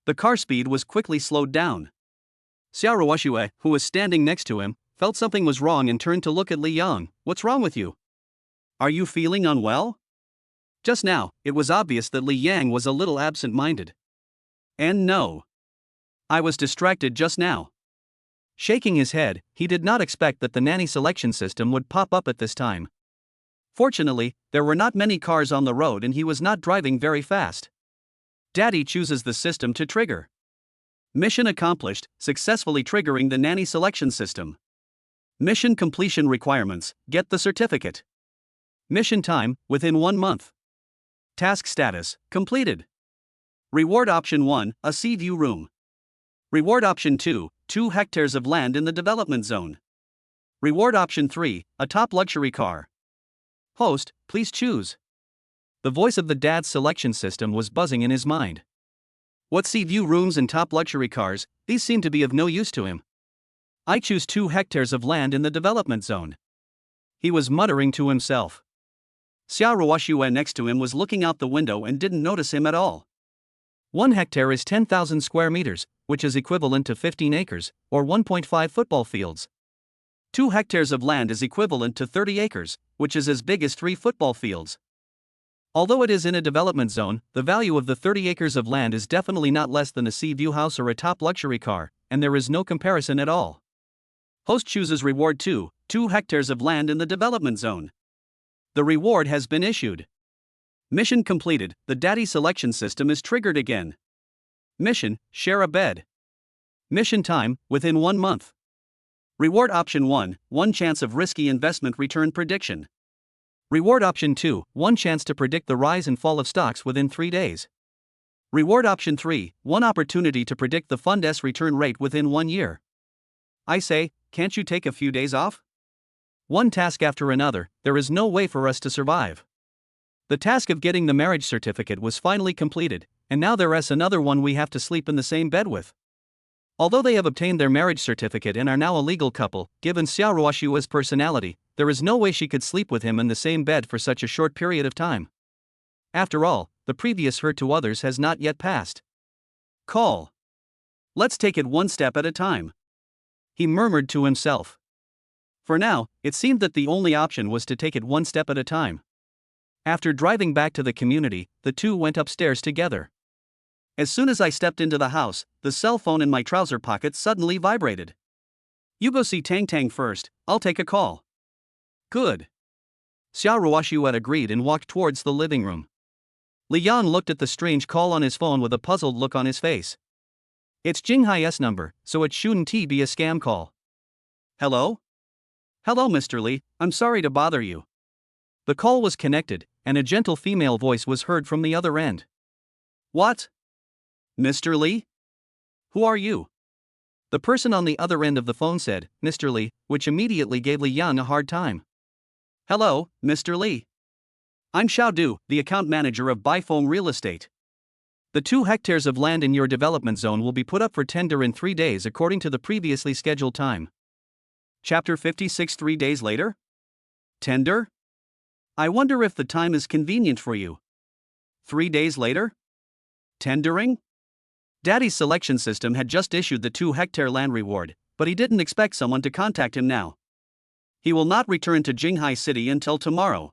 The car speed was quickly slowed down. Xia Ruoxue, who was standing next to him, felt something was wrong and turned to look at Li Yang. What's wrong with you? Are you feeling unwell? Just now, it was obvious that Li Yang was a little absent-minded. And no. I was distracted just now. Shaking his head, he did not expect that the nanny selection system would pop up at this time. Fortunately, there were not many cars on the road and he was not driving very fast. Daddy chooses the system to trigger. Mission accomplished, successfully triggering the nanny selection system. Mission completion requirements, get the certificate. Mission time, within 1 month. Task status, completed. Reward option 1, a sea view room. Reward option 2, 2 hectares of land in the development zone. Reward option 3, a top luxury car. Host, please choose. The voice of the dad's selection system was buzzing in his mind. What sea view rooms and top luxury cars, these seem to be of no use to him. I choose 2 hectares of land in the development zone. He was muttering to himself. Xia Ruoxue next to him was looking out the window and didn't notice him at all. 1 hectare is 10,000 square meters, which is equivalent to 15 acres, or 1.5 football fields. 2 hectares of land is equivalent to 30 acres, which is as big as 3 football fields. Although it is in a development zone, the value of the 30 acres of land is definitely not less than a sea view house or a top luxury car, and there is no comparison at all. Host chooses reward 2, 2 hectares of land in the development zone. The reward has been issued. Mission completed, the daddy selection system is triggered again. Mission, share a bed. Mission time, within 1 month. Reward option 1, 1 chance of risky investment return prediction. Reward option 2, 1 chance to predict the rise and fall of stocks within 3 days. Reward option 3, 1 opportunity to predict the fund's return rate within 1 year. I say, can't you take a few days off? One task after another, there is no way for us to survive. The task of getting the marriage certificate was finally completed, and now there is another one we have to sleep in the same bed with. Although they have obtained their marriage certificate and are now a legal couple, given Xia Ruoxue's personality, there is no way she could sleep with him in the same bed for such a short period of time. After all, the previous hurt to others has not yet passed. Call. Let's take it 1 step at a time. He murmured to himself. For now, it seemed that the only option was to take it 1 step at a time. After driving back to the community, the two went upstairs together. As soon as I stepped into the house, the cell phone in my trouser pocket suddenly vibrated. You go see Tang first, I'll take a call. Good. Xia Ruoxue agreed and walked towards the living room. Li Yang looked at the strange call on his phone with a puzzled look on his face. It's Jinghai's number, so it shouldn't be a scam call. Hello? Hello Mr. Li, I'm sorry to bother you. The call was connected, and a gentle female voice was heard from the other end. What? Mr. Li? Who are you? The person on the other end of the phone said, Mr. Li, which immediately gave Li Yang a hard time. Hello, Mr. Li. I'm Xiao Du, the account manager of Bifeng Real Estate. The 2 hectares of land in your development zone will be put up for tender in 3 days according to the previously scheduled time. Chapter 56 3 days later? Tender? I wonder if the time is convenient for you. 3 days later? Tendering? Daddy's selection system had just issued the 2 hectare land reward, but he didn't expect someone to contact him now. He will not return to Jinghai City until tomorrow.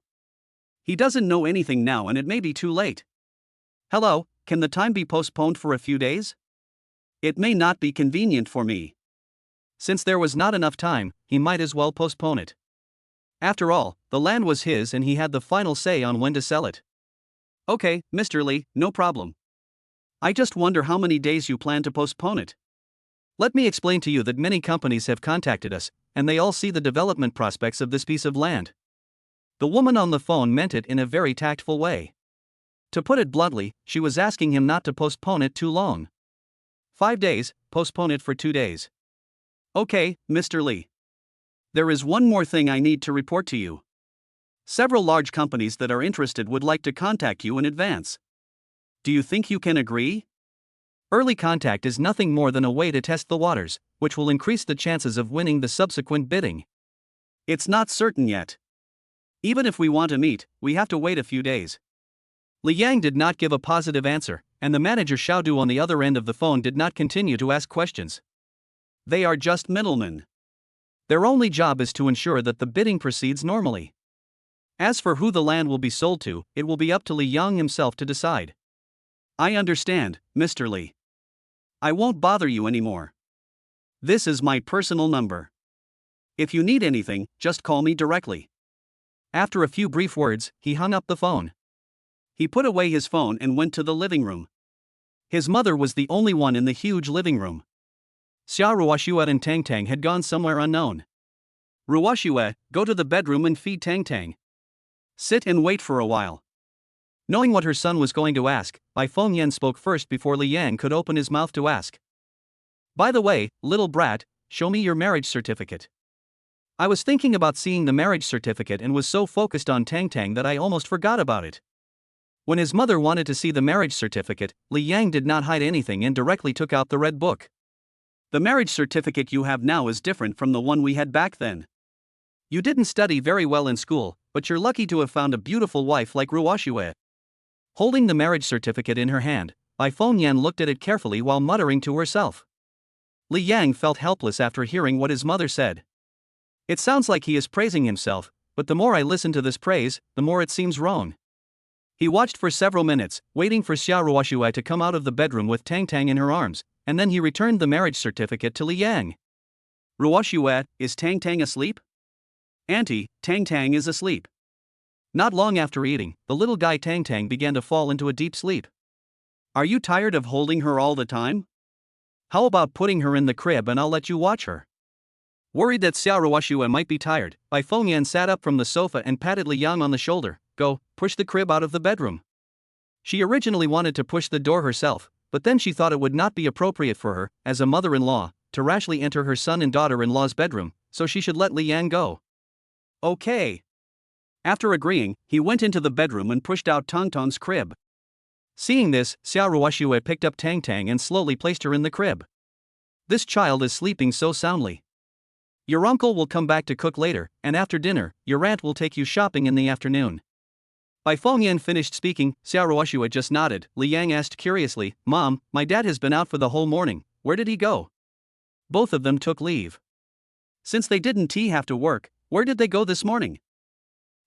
He doesn't know anything now and it may be too late. Hello, can the time be postponed for a few days? It may not be convenient for me. Since there was not enough time, he might as well postpone it. After all, the land was his and he had the final say on when to sell it. Okay, Mr. Li, no problem. I just wonder how many days you plan to postpone it. Let me explain to you that many companies have contacted us, and they all see the development prospects of this piece of land. The woman on the phone meant it in a very tactful way. To put it bluntly, she was asking him not to postpone it too long. 5 days, postpone it for 2 days. Okay, Mr. Lee. There is one more thing I need to report to you. Several large companies that are interested would like to contact you in advance. Do you think you can agree? Early contact is nothing more than a way to test the waters, which will increase the chances of winning the subsequent bidding. It's not certain yet. Even if we want to meet, we have to wait a few days. Li Yang did not give a positive answer, and the manager Xiaodu on the other end of the phone did not continue to ask questions. They are just middlemen. Their only job is to ensure that the bidding proceeds normally. As for who the land will be sold to, it will be up to Li Yang himself to decide. I understand, Mr. Lee. I won't bother you anymore. This is my personal number. If you need anything, just call me directly. After a few brief words, he hung up the phone. He put away his phone and went to the living room. His mother was the only one in the huge living room. Xia Ruoxue and Tang had gone somewhere unknown. Ruoxue, go to the bedroom and feed Tang. Sit and wait for a while. Knowing what her son was going to ask, Bai Fengyan spoke first before Li Yang could open his mouth to ask. By the way, little brat, show me your marriage certificate. I was thinking about seeing the marriage certificate and was so focused on Tang that I almost forgot about it. When his mother wanted to see the marriage certificate, Li Yang did not hide anything and directly took out the red book. The marriage certificate you have now is different from the one we had back then. You didn't study very well in school, but you're lucky to have found a beautiful wife like Ruoxue. Holding the marriage certificate in her hand, Bai Fengyan looked at it carefully while muttering to herself. Li Yang felt helpless after hearing what his mother said. It sounds like he is praising himself, but the more I listen to this praise, the more it seems wrong. He watched for several minutes, waiting for Xia Ruoxue to come out of the bedroom with Tang in her arms, and then he returned the marriage certificate to Li Yang. Ruoxue, is Tang asleep? Auntie, Tang is asleep. Not long after eating, the little guy Tang began to fall into a deep sleep. Are you tired of holding her all the time? How about putting her in the crib and I'll let you watch her? Worried that Xia Ruoxue might be tired, Bai Fengyan sat up from the sofa and patted Li Yang on the shoulder. Go, push the crib out of the bedroom. She originally wanted to push the door herself, but then she thought it would not be appropriate for her, as a mother-in-law, to rashly enter her son and daughter-in-law's bedroom, so she should let Li Yang go. Okay. After agreeing, he went into the bedroom and pushed out Tang's crib. Seeing this, Xia Ruoxue picked up Tang and slowly placed her in the crib. This child is sleeping so soundly. Your uncle will come back to cook later, and after dinner, your aunt will take you shopping in the afternoon. Bai Fengyan finished speaking, Xia Ruoxue just nodded. Li Yang asked curiously, Mom, my dad has been out for the whole morning, where did he go? Both of them took leave. Since they didn't have to work, where did they go this morning?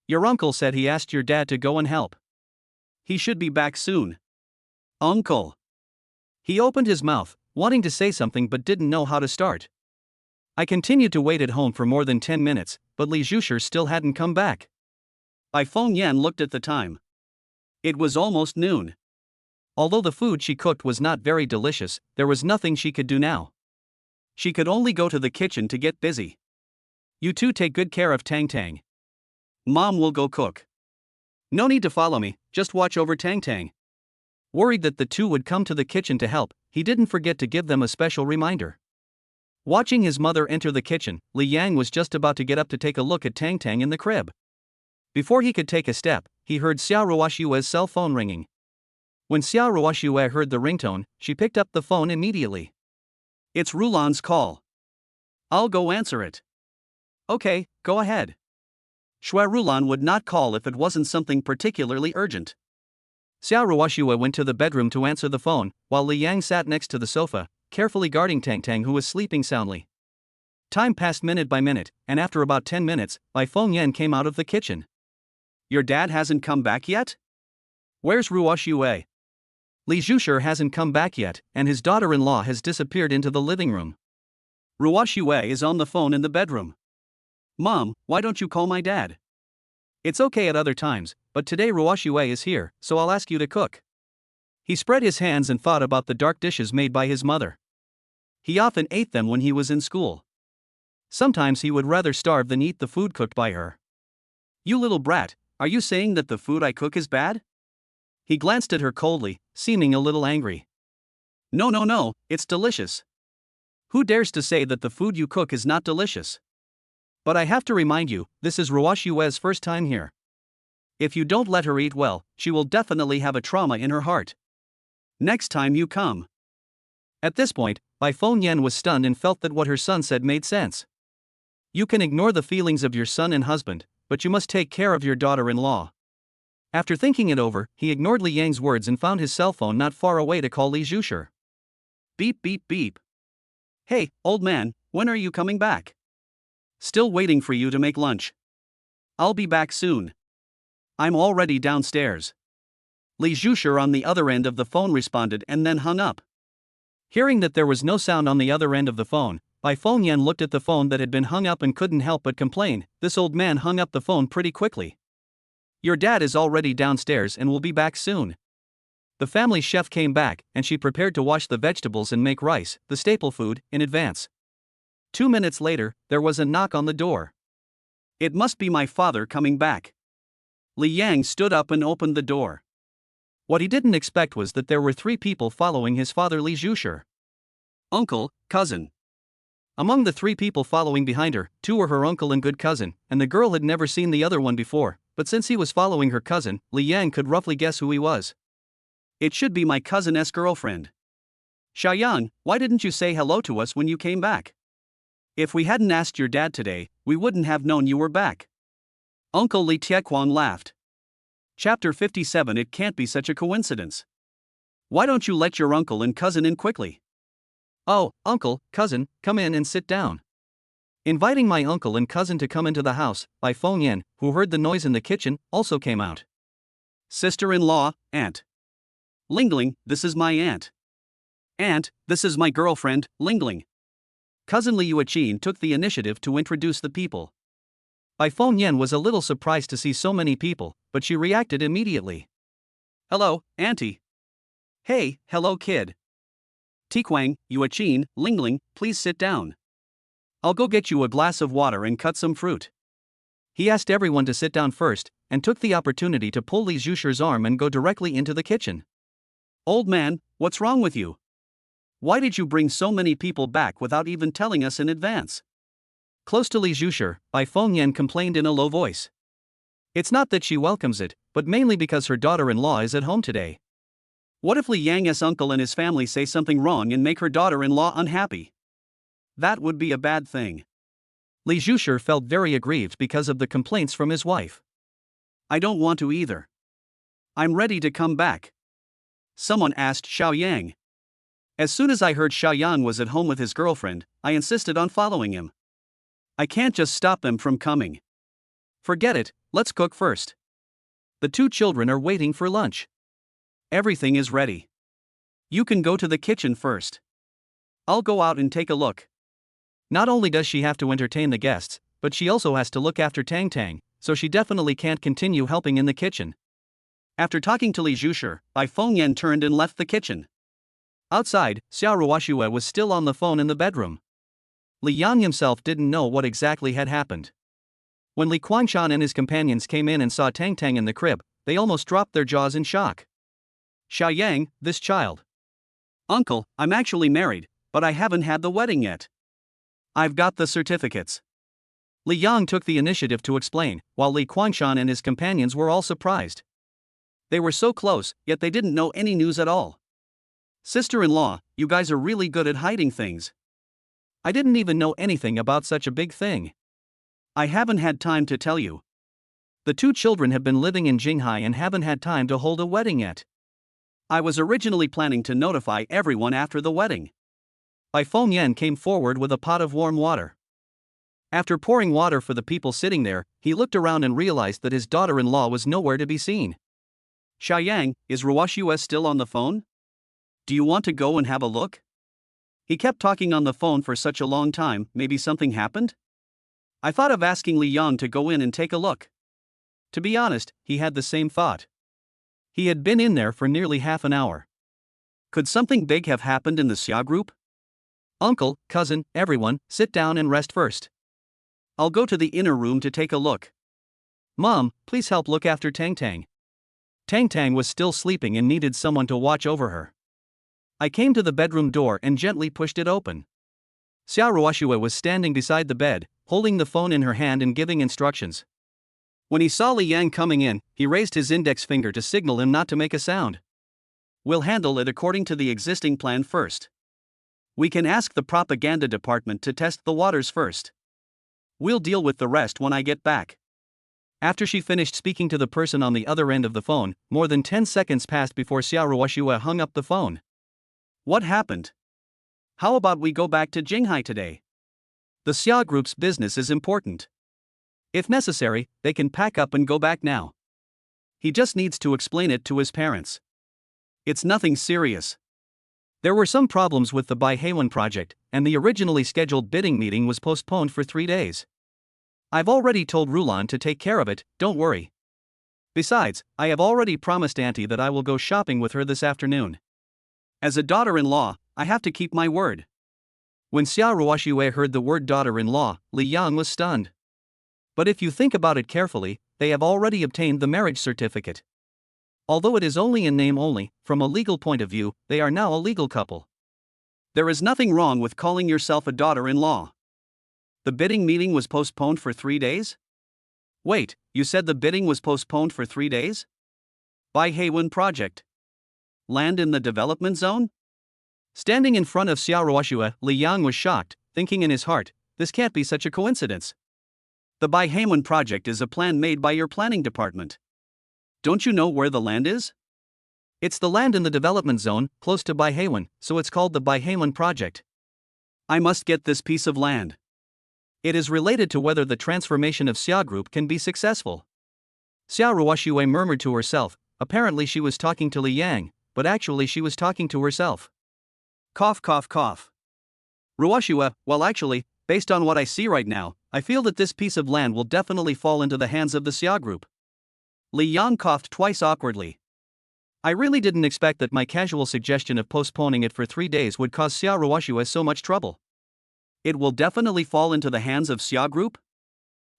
Your uncle said he asked your dad to go and help. He should be back soon. Uncle. He opened his mouth, wanting to say something but didn't know how to start. I continued to wait at home for more than 10 minutes, but Li Zhushir still hadn't come back. Bai Fengyan looked at the time. It was almost noon. Although the food she cooked was not very delicious, there was nothing she could do now. She could only go to the kitchen to get busy. You two take good care of Tang. Mom will go cook. No need to follow me, just watch over Tang. Worried that the two would come to the kitchen to help, he didn't forget to give them a special reminder. Watching his mother enter the kitchen, Li Yang was just about to get up to take a look at Tang in the crib. Before he could take a step, he heard Xia Ruoxue's cell phone ringing. When Xia Ruoxue heard the ringtone, she picked up the phone immediately. It's Rulan's call. I'll go answer it. Okay, go ahead. Shui Rulan would not call if it wasn't something particularly urgent. Xia Ruoxue went to the bedroom to answer the phone, while Li Yang sat next to the sofa, carefully guarding Tang who was sleeping soundly. Time passed minute by minute, and after about 10 minutes, Bai Fengyan came out of the kitchen. Your dad hasn't come back yet? Where's Ruoxue? Li Zhushir hasn't come back yet, and his daughter-in-law has disappeared into the living room. Ruoxue is on the phone in the bedroom. Mom, why don't you call my dad? It's okay at other times, but today Ruoxue is here, so I'll ask you to cook. He spread his hands and thought about the dark dishes made by his mother. He often ate them when he was in school. Sometimes he would rather starve than eat the food cooked by her. You little brat, are you saying that the food I cook is bad? He glanced at her coldly, seeming a little angry. No, no, no, it's delicious. Who dares to say that the food you cook is not delicious? But I have to remind you, this is Ruoshue's first time here. If you don't let her eat well, she will definitely have a trauma in her heart. Next time you come. At this point, Bai Fengyan was stunned and felt that what her son said made sense. You can ignore the feelings of your son and husband, but you must take care of your daughter-in-law. After thinking it over, he ignored Li Yang's words and found his cell phone not far away to call Li Zhushur. Beep beep beep. Hey, old man, when are you coming back? Still waiting for you to make lunch. I'll be back soon. I'm already downstairs. Li Zhushur on the other end of the phone responded and then hung up. Hearing that there was no sound on the other end of the phone, Bai Fengyan looked at the phone that had been hung up and couldn't help but complain. This old man hung up the phone pretty quickly. Your dad is already downstairs and will be back soon. The family chef came back, and she prepared to wash the vegetables and make rice, the staple food, in advance. 2 minutes later, there was a knock on the door. It must be my father coming back. Li Yang stood up and opened the door. What he didn't expect was that there were 3 people following his father Li Zhushur. Uncle, cousin. Among the 3 people following behind her, 2 were her uncle and good cousin, and the girl had never seen the other one before, but since he was following her cousin, Li Yang could roughly guess who he was. It should be my cousin's girlfriend. Xiaoyang, why didn't you say hello to us when you came back? If we hadn't asked your dad today, we wouldn't have known you were back. Uncle Li Tiequan laughed. Chapter 57. It can't be such a coincidence. Why don't you let your uncle and cousin in quickly? Oh, uncle, cousin, come in and sit down. Inviting my uncle and cousin to come into the house, Bai Fengyan, who heard the noise in the kitchen, also came out. Sister-in-law, aunt. Lingling, this is my aunt. Aunt, this is my girlfriend, Lingling. Cousin Li Yuqin took the initiative to introduce the people. Bai Fengyan was a little surprised to see so many people, but she reacted immediately. Hello, auntie. Hey, hello kid. Tiquang, Yuqin, Lingling, please sit down. I'll go get you a glass of water and cut some fruit. He asked everyone to sit down first, and took the opportunity to pull Li Zhushur's arm and go directly into the kitchen. Old man, what's wrong with you? Why did you bring so many people back without even telling us in advance? Close to Li Zhushur, Bai Fengyan complained in a low voice. It's not that she welcomes it, but mainly because her daughter-in-law is at home today. What if Li Yang's uncle and his family say something wrong and make her daughter-in-law unhappy? That would be a bad thing. Li Zhushur felt very aggrieved because of the complaints from his wife. I don't want to either. I'm ready to come back. Someone asked Xiaoyang. As soon as I heard Xiaoyang was at home with his girlfriend, I insisted on following him. I can't just stop them from coming. Forget it, let's cook first. The 2 children are waiting for lunch. Everything is ready. You can go to the kitchen first. I'll go out and take a look. Not only does she have to entertain the guests, but she also has to look after Tang, so she definitely can't continue helping in the kitchen. After talking to Li Zhushur, Bai Fengyan turned and left the kitchen. Outside, Xiao Ruoshue was still on the phone in the bedroom. Li Yang himself didn't know what exactly had happened. When Li Quangshan and his companions came in and saw Tang in the crib, they almost dropped their jaws in shock. Xiaoyang, this child. Uncle, I'm actually married, but I haven't had the wedding yet. I've got the certificates. Li Yang took the initiative to explain, while Li Quangshan and his companions were all surprised. They were so close, yet they didn't know any news at all. Sister-in-law, you guys are really good at hiding things. I didn't even know anything about such a big thing. I haven't had time to tell you. The 2 children have been living in Jinghai and haven't had time to hold a wedding yet. I was originally planning to notify everyone after the wedding. Bai Fengyan came forward with a pot of warm water. After pouring water for the people sitting there, he looked around and realized that his daughter-in-law was nowhere to be seen. Xiaoyang, is Ruoshue still on the phone? Do you want to go and have a look? He kept talking on the phone for such a long time, maybe something happened? I thought of asking Li Yang to go in and take a look. To be honest, he had the same thought. He had been in there for nearly half an hour. Could something big have happened in the Xia group? Uncle, cousin, everyone, sit down and rest first. I'll go to the inner room to take a look. Mom, please help look after Tang Tang. Tang Tang was still sleeping and needed someone to watch over her. I came to the bedroom door and gently pushed it open. Xia Ruoxue was standing beside the bed, holding the phone in her hand and giving instructions. When he saw Li Yang coming in, he raised his index finger to signal him not to make a sound. We'll handle it according to the existing plan first. We can ask the propaganda department to test the waters first. We'll deal with the rest when I get back. After she finished speaking to the person on the other end of the phone, more than 10 seconds passed before Xia Ruoxue hung up the phone. What happened? How about we go back to Jinghai today? The Xia Group's business is important. If necessary, they can pack up and go back now. He just needs to explain it to his parents. It's nothing serious. There were some problems with the Bai project, and the originally scheduled bidding meeting was postponed for 3 days. I've already told Rulan to take care of it, don't worry. Besides, I have already promised Auntie that I will go shopping with her this afternoon. As a daughter-in-law, I have to keep my word. When Xia Ruoxue heard the word daughter-in-law, Li Yang was stunned. But if you think about it carefully, they have already obtained the marriage certificate. Although it is only in name only, from a legal point of view, they are now a legal couple. There is nothing wrong with calling yourself a daughter-in-law. The bidding meeting was postponed for 3 days? Wait, you said the bidding was postponed for 3 days? Bai project. Land in the development zone? Standing in front of Xia Ruoxue, Li Yang was shocked, thinking in his heart, this can't be such a coincidence. The Bai project is a plan made by your planning department. Don't you know where the land is? It's the land in the development zone, close to Bai, so it's called the Bai project. I must get this piece of land. It is related to whether the transformation of Xia Group can be successful. Xia Ruoxue murmured to herself, apparently she was talking to Li Yang, but actually she was talking to herself. Cough cough cough. Ruoxue, well actually, based on what I see right now, I feel that this piece of land will definitely fall into the hands of the Xia Group. Li Yang coughed twice awkwardly. I really didn't expect that my casual suggestion of postponing it for 3 days would cause Xia Ruoxue so much trouble. It will definitely fall into the hands of Xia Group?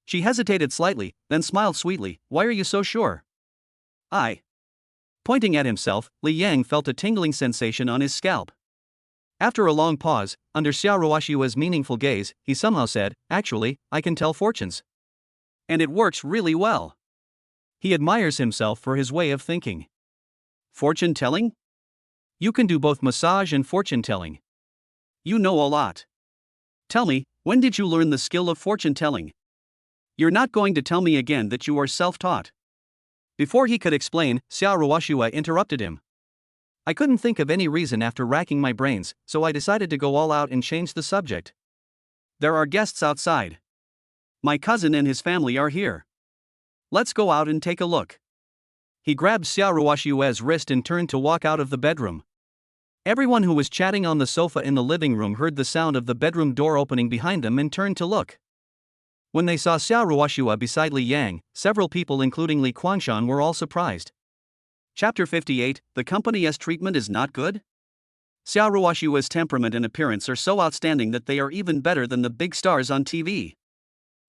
She hesitated slightly, then smiled sweetly. Why are you so sure? Pointing at himself, Li Yang felt a tingling sensation on his scalp. After a long pause, under Xia Ruoxue's meaningful gaze, he somehow said, actually, I can tell fortunes. And it works really well. He admires himself for his way of thinking. Fortune telling? You can do both massage and fortune telling. You know a lot. Tell me, when did you learn the skill of fortune telling? You're not going to tell me again that you are self-taught. Before he could explain, Xia Ruoxue interrupted him. I couldn't think of any reason after racking my brains, so I decided to go all out and change the subject. There are guests outside. My cousin and his family are here. Let's go out and take a look. He grabbed Xia Ruoxue's wrist and turned to walk out of the bedroom. Everyone who was chatting on the sofa in the living room heard the sound of the bedroom door opening behind them and turned to look. When they saw Xia Ruoxue beside Li Yang, several people including Li Guangshan were all surprised. Chapter 58, The Company's treatment is not good? Xia Ruoxue's temperament and appearance are so outstanding that they are even better than the big stars on TV.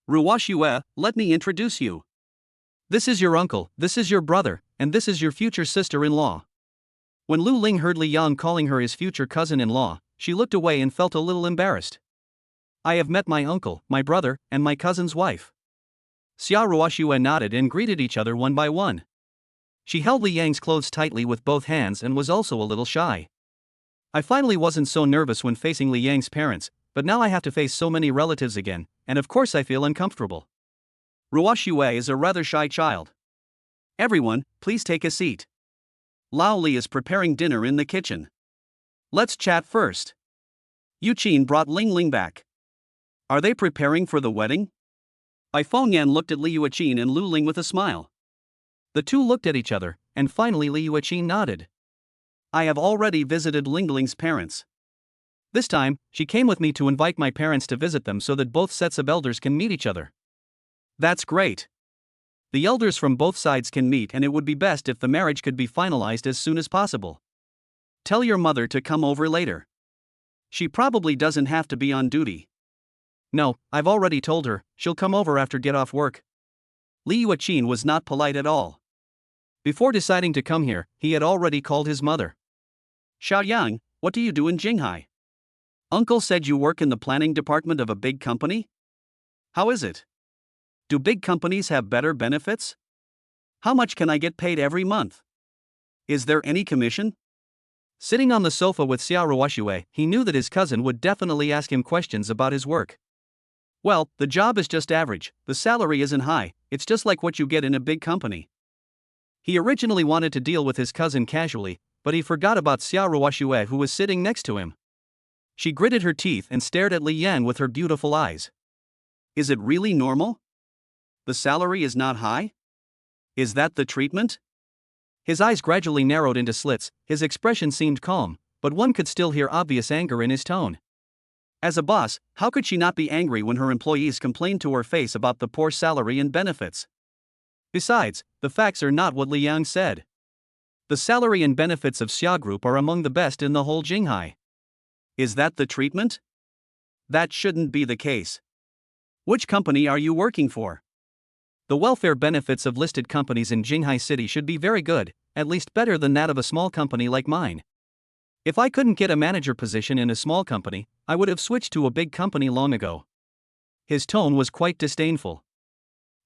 Ruoxue, let me introduce you. This is your uncle, this is your brother, and this is your future sister-in-law. When Lu Ling heard Li Yang calling her his future cousin-in-law, she looked away and felt a little embarrassed. I have met my uncle, my brother, and my cousin's wife. Xia Ruoxue nodded and greeted each other one by one. She held Li Yang's clothes tightly with both hands and was also a little shy. I finally wasn't so nervous when facing Li Yang's parents, but now I have to face so many relatives again, and of course I feel uncomfortable. Ruoxue is a rather shy child. Everyone, please take a seat. Lao Li is preparing dinner in the kitchen. Let's chat first. Yu Qin brought Ling Ling back. Are they preparing for the wedding? Bai Fengyan looked at Li Yuqin and Lu Ling with a smile. The two looked at each other, and finally Li Yuqin nodded. I have already visited Ling Ling's parents. This time, she came with me to invite my parents to visit them so that both sets of elders can meet each other. That's great. The elders from both sides can meet, and it would be best if the marriage could be finalized as soon as possible. Tell your mother to come over later. She probably doesn't have to be on duty. No, I've already told her, she'll come over after get off work. Li Yuqin was not polite at all. Before deciding to come here, he had already called his mother. Xiaoyang, what do you do in Jinghai? Uncle said you work in the planning department of a big company? How is it? Do big companies have better benefits? How much can I get paid every month? Is there any commission? Sitting on the sofa with Xiao Ruoxue, he knew that his cousin would definitely ask him questions about his work. Well, the job is just average, the salary isn't high, it's just like what you get in a big company. He originally wanted to deal with his cousin casually, but he forgot about Xiao Ruoxue who was sitting next to him. She gritted her teeth and stared at Li Yang with her beautiful eyes. Is it really normal? The salary is not high? Is that the treatment? His eyes gradually narrowed into slits, his expression seemed calm, but one could still hear obvious anger in his tone. As a boss, how could she not be angry when her employees complained to her face about the poor salary and benefits? Besides, the facts are not what Li Yang said. The salary and benefits of Xia Group are among the best in the whole Jinghai. Is that the treatment? That shouldn't be the case. Which company are you working for? The welfare benefits of listed companies in Jinghai City should be very good, at least better than that of a small company like mine. If I couldn't get a manager position in a small company, I would have switched to a big company long ago. His tone was quite disdainful.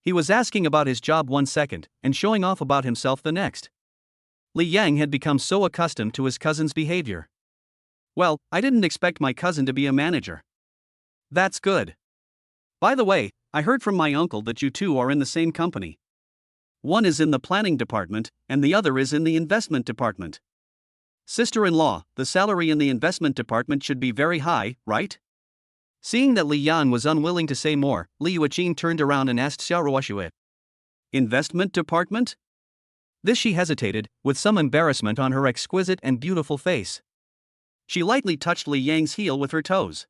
He was asking about his job 1 second, and showing off about himself the next. Li Yang had become so accustomed to his cousin's behavior. Well, I didn't expect my cousin to be a manager. That's good. By the way, I heard from my uncle that you two are in the same company. One is in the planning department, and the other is in the investment department. Sister-in-law, the salary in the investment department should be very high, right? Seeing that Li Yan was unwilling to say more, Li Yuqin turned around and asked Xiao Ruoxue. Investment department? This she hesitated, with some embarrassment on her exquisite and beautiful face. She lightly touched Li Yang's heel with her toes.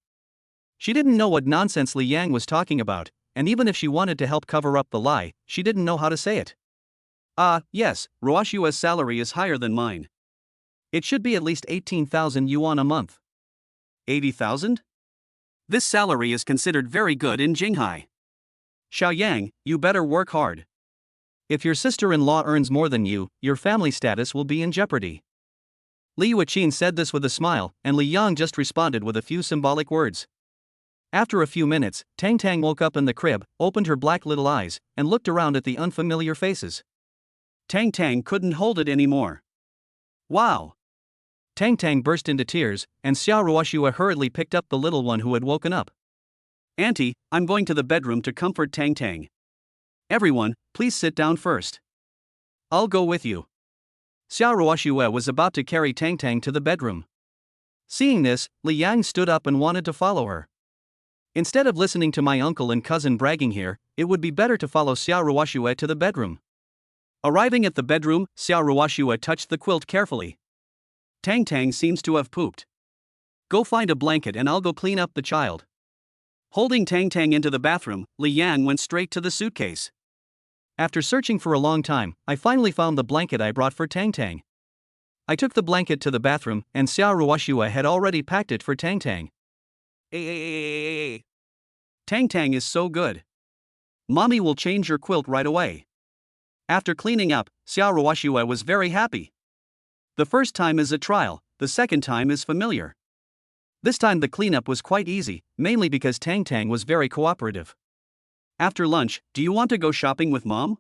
She didn't know what nonsense Li Yang was talking about, and even if she wanted to help cover up the lie, she didn't know how to say it. Yes, Ruoxue's salary is higher than mine. It should be at least 18,000 yuan a month. 80,000? This salary is considered very good in Jinghai. Xiaoyang, you better work hard. If your sister-in-law earns more than you, your family status will be in jeopardy. Li Yuqin said this with a smile, and Li Yang just responded with a few symbolic words. After a few minutes, Tang woke up in the crib, opened her black little eyes, and looked around at the unfamiliar faces. Tang couldn't hold it anymore. Wow! Tang burst into tears, and Xiao Ruoxue hurriedly picked up the little one who had woken up. Auntie, I'm going to the bedroom to comfort Tang. Everyone, please sit down first. I'll go with you. Xiao Ruoxue was about to carry Tang to the bedroom. Seeing this, Li Yang stood up and wanted to follow her. Instead of listening to my uncle and cousin bragging here, it would be better to follow Xiao Ruoxue to the bedroom. Arriving at the bedroom, Xiao Ruoxue touched the quilt carefully. Tang seems to have pooped. Go find a blanket and I'll go clean up the child. Holding Tang into the bathroom, Li Yang went straight to the suitcase. After searching for a long time, I finally found the blanket I brought for Tang. I took the blanket to the bathroom, and Xiao Ruoxue had already packed it for Tang. Tang is so good. Mommy will change your quilt right away. After cleaning up, Xiao Ruoxue was very happy. The first time is a trial, the second time is familiar. This time the cleanup was quite easy, mainly because Tang was very cooperative. After lunch, do you want to go shopping with Mom?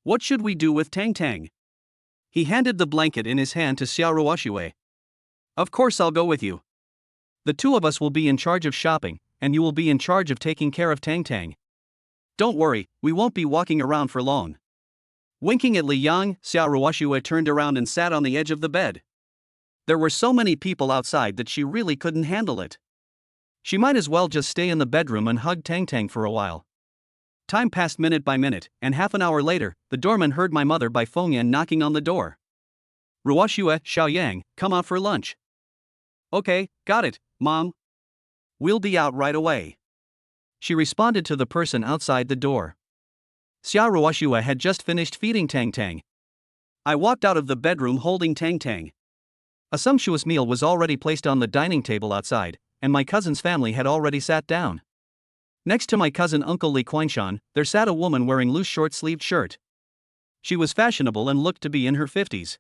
What should we do with Tang? He handed the blanket in his hand to Xiao Ruoxue. Of course I'll go with you. The two of us will be in charge of shopping, and you will be in charge of taking care of Tang. Don't worry, we won't be walking around for long. Winking at Li Yang, Xiao Ruoxue turned around and sat on the edge of the bed. There were so many people outside that she really couldn't handle it. She might as well just stay in the bedroom and hug Tang for a while. Time passed minute by minute, and half an hour later, the doorman heard my mother by Fengyan knocking on the door. Ruoxue, Xiaoyang, come out for lunch. Okay, got it, Mom. We'll be out right away. She responded to the person outside the door. Xiao Ruoxue had just finished feeding Tang. I walked out of the bedroom holding Tang. A sumptuous meal was already placed on the dining table outside, and my cousin's family had already sat down. Next to my cousin Uncle Li Qianshan, there sat a woman wearing loose short-sleeved shirt. She was fashionable and looked to be in her 50s.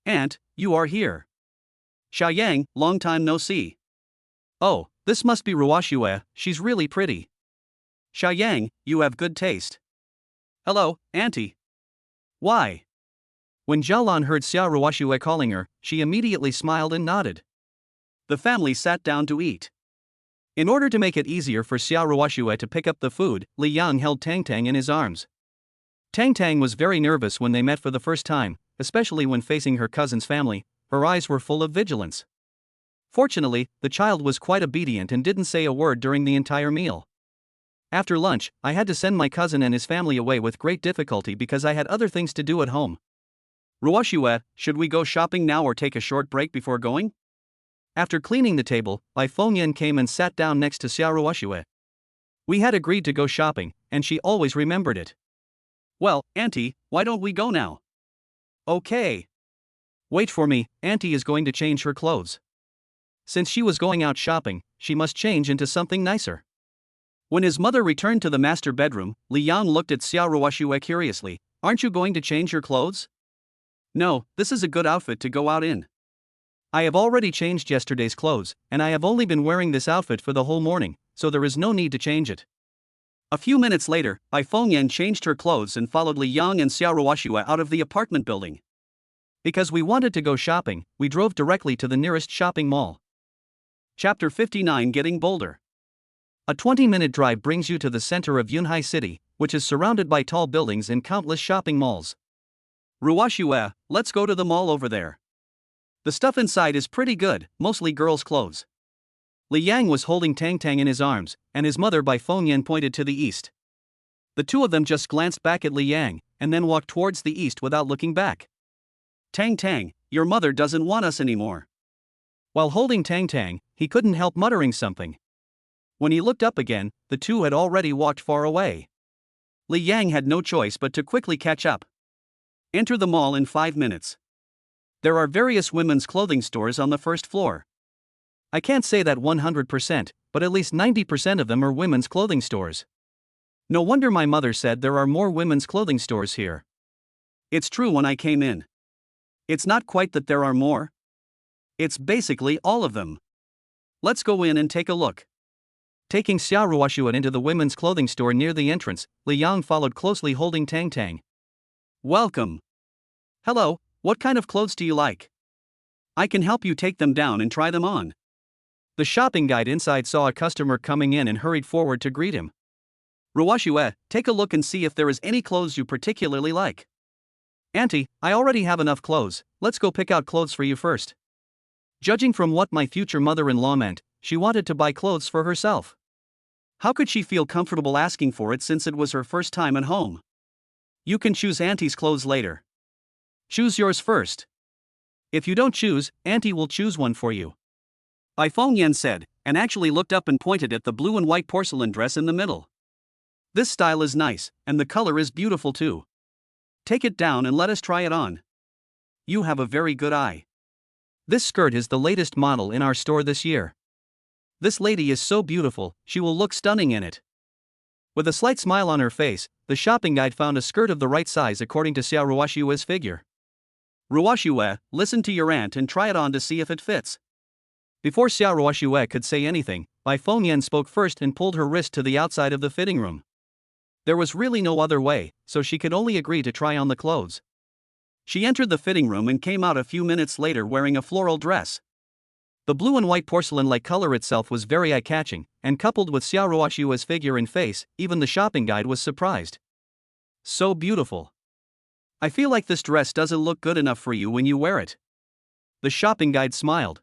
Aunt, you are here. Xiaoyang, long time no see. Oh, this must be Ruoxue, she's really pretty. Xiaoyang, you have good taste. Hello, auntie. Why? When Jialan heard Xia Ruoxue calling her, she immediately smiled and nodded. The family sat down to eat. In order to make it easier for Xia Ruoxue to pick up the food, Li Yang held Tang in his arms. Tang was very nervous when they met for the first time, especially when facing her cousin's family. Her eyes were full of vigilance. Fortunately, the child was quite obedient and didn't say a word during the entire meal. After lunch, I had to send my cousin and his family away with great difficulty because I had other things to do at home. Ruoxue, should we go shopping now or take a short break before going? After cleaning the table, Bai Fengyan came and sat down next to Xia Ruoxue. We had agreed to go shopping, and she always remembered it. Well, auntie, why don't we go now? Okay. Wait for me, auntie is going to change her clothes. Since she was going out shopping, she must change into something nicer. When his mother returned to the master bedroom, Li Yang looked at Xia Ruoxue curiously. Aren't you going to change your clothes? No, this is a good outfit to go out in. I have already changed yesterday's clothes, and I have only been wearing this outfit for the whole morning, so there is no need to change it. A few minutes later, Bai Fengyan changed her clothes and followed Li Yang and Xia Ruoxue out of the apartment building. Because we wanted to go shopping, we drove directly to the nearest shopping mall. Chapter 59 Getting Bolder. A 20-minute drive brings you to the center of Yunhai City, which is surrounded by tall buildings and countless shopping malls. Ruoxue, let's go to the mall over there. The stuff inside is pretty good, mostly girls' clothes. Li Yang was holding Tang in his arms, and his mother Bai Fengyan pointed to the east. The two of them just glanced back at Li Yang, and then walked towards the east without looking back. Tang, your mother doesn't want us anymore. While holding Tang, he couldn't help muttering something. When he looked up again, the two had already walked far away. Li Yang had no choice but to quickly catch up. Enter the mall in 5 minutes. There are various women's clothing stores on the first floor. I can't say that 100%, but at least 90% of them are women's clothing stores. No wonder my mother said there are more women's clothing stores here. It's true when I came in. It's not quite that there are more. It's basically all of them. Let's go in and take a look. Taking Xia Ruoxue into the women's clothing store near the entrance, Li Yang followed closely holding Tang. Welcome. Hello, what kind of clothes do you like? I can help you take them down and try them on. The shopping guide inside saw a customer coming in and hurried forward to greet him. Ruoxue, take a look and see if there is any clothes you particularly like. Auntie, I already have enough clothes, let's go pick out clothes for you first. Judging from what my future mother-in-law meant, she wanted to buy clothes for herself. How could she feel comfortable asking for it since it was her first time at home? You can choose auntie's clothes later. Choose yours first. If you don't choose, auntie will choose one for you. Bai Fengyan said, and actually looked up and pointed at the blue and white porcelain dress in the middle. This style is nice, and the color is beautiful too. Take it down and let us try it on. You have a very good eye. This skirt is the latest model in our store this year. This lady is so beautiful, she will look stunning in it. With a slight smile on her face, the shopping guide found a skirt of the right size according to Xia Ruoxue's figure. Ruoxue, listen to your aunt and try it on to see if it fits. Before Xia Ruoxue could say anything, Bai Fengyan spoke first and pulled her wrist to the outside of the fitting room. There was really no other way, so she could only agree to try on the clothes. She entered the fitting room and came out a few minutes later wearing a floral dress. The blue and white porcelain-like color itself was very eye-catching, and coupled with Xia Ruoxue's figure and face, even the shopping guide was surprised. So beautiful. I feel like this dress doesn't look good enough for you when you wear it. The shopping guide smiled.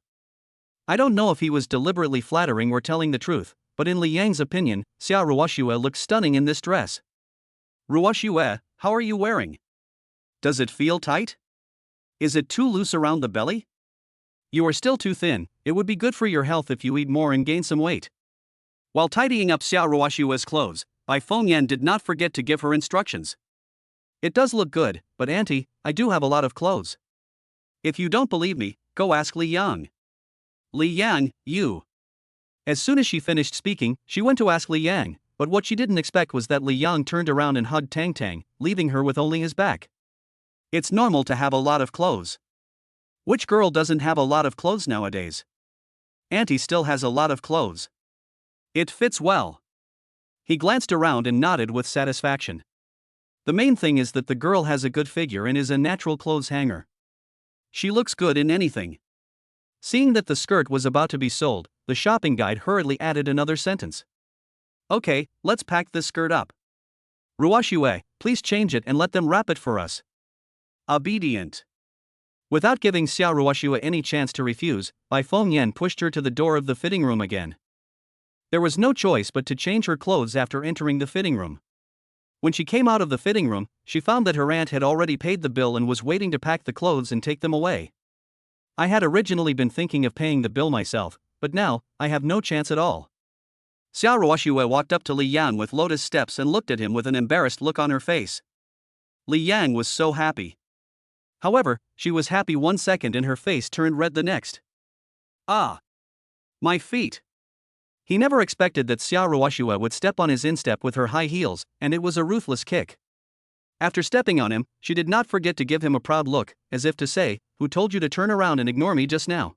I don't know if he was deliberately flattering or telling the truth, but in Li Yang's opinion, Xia Ruoxue looked stunning in this dress. Ruoxue, how are you wearing? Does it feel tight? Is it too loose around the belly? You are still too thin, it would be good for your health if you eat more and gain some weight. While tidying up Xia Ruoxue's clothes, Bai Fengyan did not forget to give her instructions. It does look good, but auntie, I do have a lot of clothes. If you don't believe me, go ask Li Yang. Li Yang, you. As soon as she finished speaking, she went to ask Li Yang, but what she didn't expect was that Li Yang turned around and hugged Tang Tang, leaving her with only his back. It's normal to have a lot of clothes. Which girl doesn't have a lot of clothes nowadays? Auntie still has a lot of clothes. It fits well. He glanced around and nodded with satisfaction. The main thing is that the girl has a good figure and is a natural clothes hanger. She looks good in anything. Seeing that the skirt was about to be sold, the shopping guide hurriedly added another sentence. Okay, let's pack this skirt up. Ruoxue, please change it and let them wrap it for us. Obedient. Without giving Xiao Ruoxue any chance to refuse, Bai Fengyan pushed her to the door of the fitting room again. There was no choice but to change her clothes after entering the fitting room. When she came out of the fitting room, she found that her aunt had already paid the bill and was waiting to pack the clothes and take them away. I had originally been thinking of paying the bill myself, but now, I have no chance at all. Xiao Ruoxue walked up to Li Yang with lotus steps and looked at him with an embarrassed look on her face. Li Yang was so happy. However, she was happy 1 second and her face turned red the next. Ah! My feet! He never expected that Xiao Ruoxue would step on his instep with her high heels, and it was a ruthless kick. After stepping on him, she did not forget to give him a proud look, as if to say, "Who told you to turn around and ignore me just now?"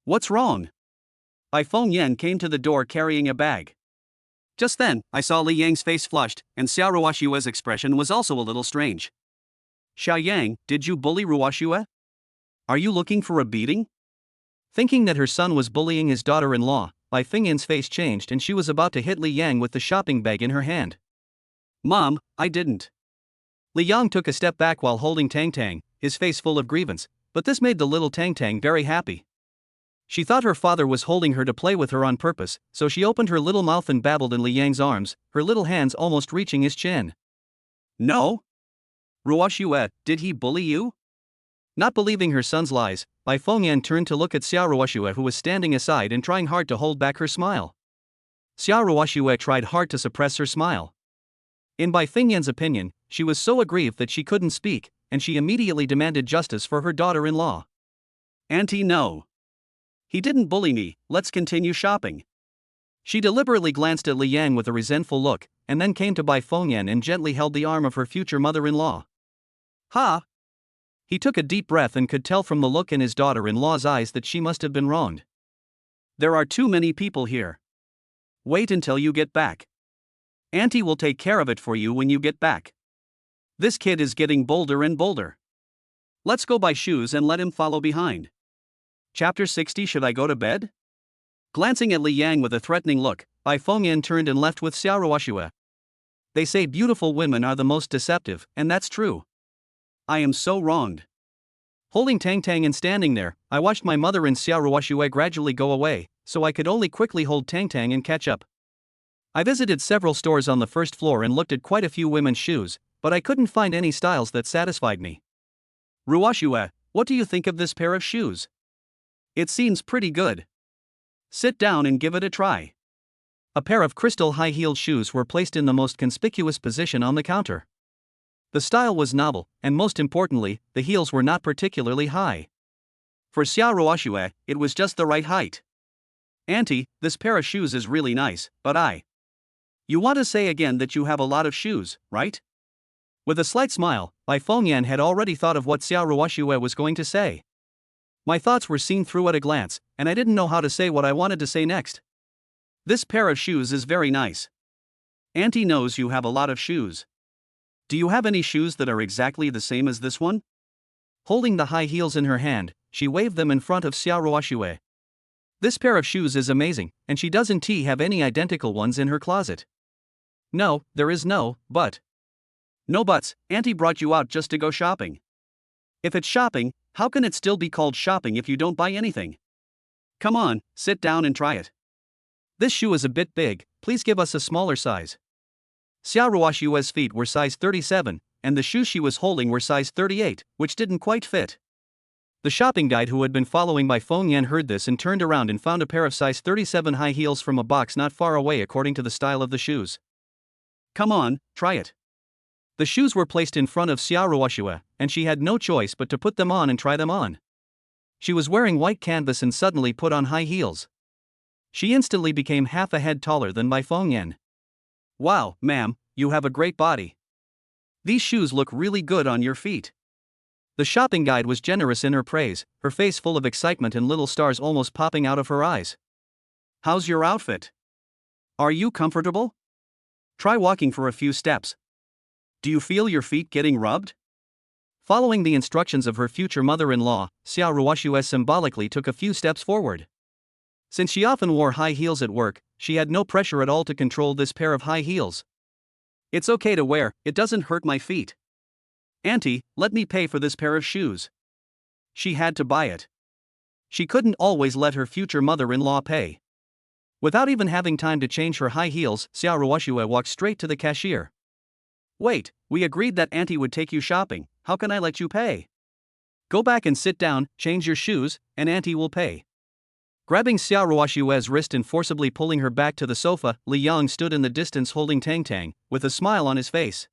What's wrong? Bai Fengyan came to the door carrying a bag. Just then, I saw Li Yang's face flushed, and Xiao Ruoxue's expression was also a little strange. Xiao Yang, did you bully Ruoxue? Are you looking for a beating? Thinking that her son was bullying his daughter-in-law, Bai Fengyan's face changed and she was about to hit Li Yang with the shopping bag in her hand. Mom, I didn't. Li Yang took a step back while holding Tang Tang, his face full of grievance, but this made the little Tang Tang very happy. She thought her father was holding her to play with her on purpose, so she opened her little mouth and babbled in Li Yang's arms, her little hands almost reaching his chin. No? Ruoxue, did he bully you? Not believing her son's lies, Bai Fengyan turned to look at Xiao Ruoxue who was standing aside and trying hard to hold back her smile. Xiao Ruoxue tried hard to suppress her smile. In Bai Fengyan's opinion, she was so aggrieved that she couldn't speak, and she immediately demanded justice for her daughter-in-law. Auntie, no. He didn't bully me, let's continue shopping. She deliberately glanced at Li Yang with a resentful look, and then came to Bai Fengyan and gently held the arm of her future mother-in-law. Ha! He took a deep breath and could tell from the look in his daughter-in-law's eyes that she must have been wronged. There are too many people here. Wait until you get back. Auntie will take care of it for you when you get back. This kid is getting bolder and bolder. Let's go buy shoes and let him follow behind. Chapter 60. Should I go to bed? Glancing at Li Yang with a threatening look, Bai Fengyan turned and left with Xiao Ruoxue. They say beautiful women are the most deceptive, and that's true. I am so wronged. Holding Tang Tang and standing there, I watched my mother and Xiao Ruoxue gradually go away, so I could only quickly hold Tang Tang and catch up. I visited several stores on the first floor and looked at quite a few women's shoes, but I couldn't find any styles that satisfied me. Ruoxue, what do you think of this pair of shoes? It seems pretty good. Sit down and give it a try. A pair of crystal high-heeled shoes were placed in the most conspicuous position on the counter. The style was novel, and most importantly, the heels were not particularly high. For Xiao Ruoxue, it was just the right height. Auntie, this pair of shoes is really nice, but You want to say again that you have a lot of shoes, right? With a slight smile, Bai Fengyan had already thought of what Xiao Ruoxue was going to say. My thoughts were seen through at a glance, and I didn't know how to say what I wanted to say next. This pair of shoes is very nice. Auntie knows you have a lot of shoes. Do you have any shoes that are exactly the same as this one? Holding the high heels in her hand, she waved them in front of Xiao Ruoxue. This pair of shoes is amazing, and she doesn't have any identical ones in her closet. No, there is no but. No buts, Auntie brought you out just to go shopping. If it's shopping, how can it still be called shopping if you don't buy anything? Come on, sit down and try it. This shoe is a bit big, please give us a smaller size. Xiao Ruoxue's feet were size 37, and the shoes she was holding were size 38, which didn't quite fit. The shopping guide who had been following Bai Fengyan heard this and turned around and found a pair of size 37 high heels from a box not far away according to the style of the shoes. Come on, try it. The shoes were placed in front of Xiao Ruoxue, and she had no choice but to put them on and try them on. She was wearing white canvas and suddenly put on high heels. She instantly became half a head taller than Bai Fengyan. Wow, ma'am, you have a great body. These shoes look really good on your feet. The shopping guide was generous in her praise, her face full of excitement and little stars almost popping out of her eyes. How's your outfit? Are you comfortable? Try walking for a few steps. Do you feel your feet getting rubbed? Following the instructions of her future mother-in-law, Xiao Ruoxue symbolically took a few steps forward. Since she often wore high heels at work, she had no pressure at all to control this pair of high heels. It's okay to wear, it doesn't hurt my feet. Auntie, let me pay for this pair of shoes. She had to buy it. She couldn't always let her future mother-in-law pay. Without even having time to change her high heels, Xiao Ruoxue walked straight to the cashier. Wait, we agreed that Auntie would take you shopping, how can I let you pay? Go back and sit down, change your shoes, and Auntie will pay. Grabbing Xiao Ruoxue's wrist and forcibly pulling her back to the sofa, Li Yang stood in the distance holding Tang, with a smile on his face.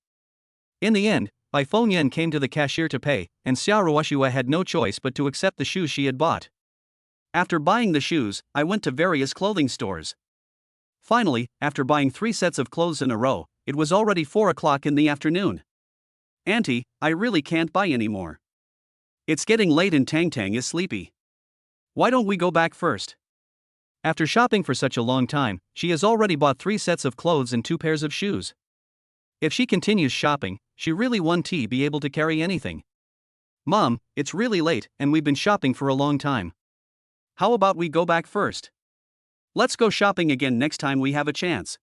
In the end, Bai Fengyan came to the cashier to pay, and Xiao Ruoxue had no choice but to accept the shoes she had bought. After buying the shoes, I went to various clothing stores. Finally, after buying 3 sets of clothes in a row, it was already 4 o'clock in the afternoon. Auntie, I really can't buy anymore. It's getting late and Tang is sleepy. Why don't we go back first? After shopping for such a long time, she has already bought 3 sets of clothes and 2 pairs of shoes. If she continues shopping, she really won't be able to carry anything. Mom, it's really late and we've been shopping for a long time. How about we go back first? Let's go shopping again next time we have a chance.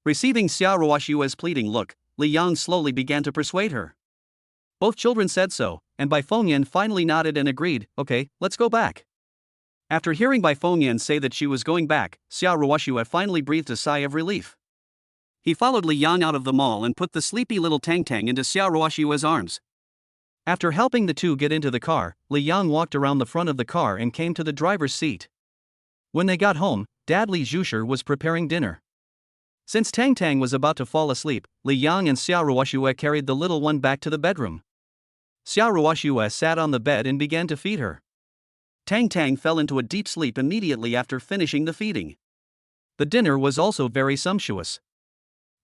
Receiving Xiao Ruoxue's pleading look, Li Yang slowly began to persuade her. Both children said so, and Bai Fengyan finally nodded and agreed, okay, let's go back. After hearing Bai Fengyan say that she was going back, Xiao Ruoxue finally breathed a sigh of relief. He followed Li Yang out of the mall and put the sleepy little Tang into Xiao Ruoxue's arms. After helping the two get into the car, Li Yang walked around the front of the car and came to the driver's seat. When they got home, Dad Li Zhushi was preparing dinner. Since Tang was about to fall asleep, Li Yang and Xiao Ruoxue carried the little one back to the bedroom. Xiao Ruoxue sat on the bed and began to feed her. Tang fell into a deep sleep immediately after finishing the feeding. The dinner was also very sumptuous.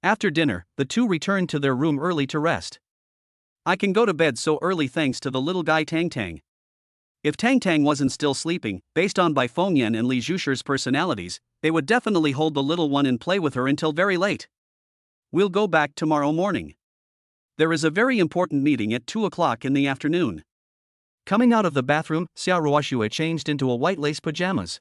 After dinner, the two returned to their room early to rest. I can go to bed so early thanks to the little guy Tang. If Tang wasn't still sleeping, based on Bai Fengyan and Li Zhushi's personalities, they would definitely hold the little one and play with her until very late. We'll go back tomorrow morning. There is a very important meeting at 2 o'clock in the afternoon. Coming out of the bathroom, Xiao Ruoxue changed into a white lace pajamas.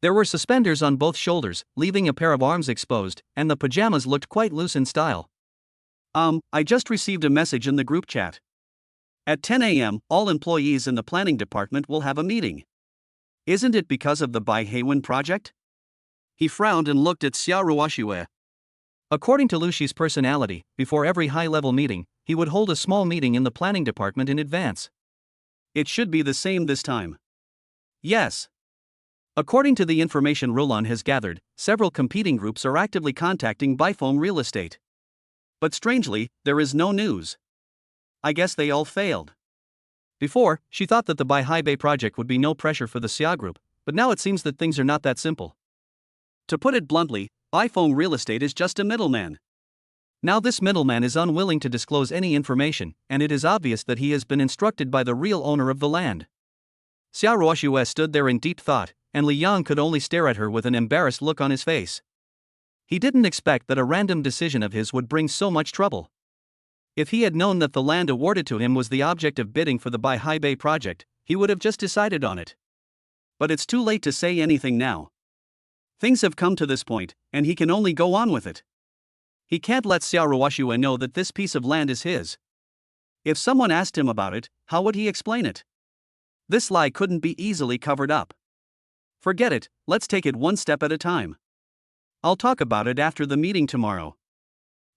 There were suspenders on both shoulders, leaving a pair of arms exposed, and the pajamas looked quite loose in style. I just received a message in the group chat. At 10 a.m., all employees in the planning department will have a meeting. Isn't it because of the Bai Heiwen project? He frowned and looked at Xiao Ruoxue. According to Lu Shi's personality, before every high-level meeting, he would hold a small meeting in the planning department in advance. It should be the same this time. Yes. According to the information Roland has gathered, several competing groups are actively contacting Baifeng Real Estate. But strangely, there is no news. I guess they all failed. Before, she thought that the Bai Haibei project would be no pressure for the Xia Group, but now it seems that things are not that simple. To put it bluntly, Baifeng Real Estate is just a middleman. Now this middleman is unwilling to disclose any information, and it is obvious that he has been instructed by the real owner of the land. Xiao Ruoxue stood there in deep thought, and Li Yang could only stare at her with an embarrassed look on his face. He didn't expect that a random decision of his would bring so much trouble. If he had known that the land awarded to him was the object of bidding for the Bai Haibei project, he would have just decided on it. But it's too late to say anything now. Things have come to this point, and he can only go on with it. He can't let Xiao Ruoxue know that this piece of land is his. If someone asked him about it, how would he explain it? This lie couldn't be easily covered up. Forget it, let's take it one step at a time. I'll talk about it after the meeting tomorrow.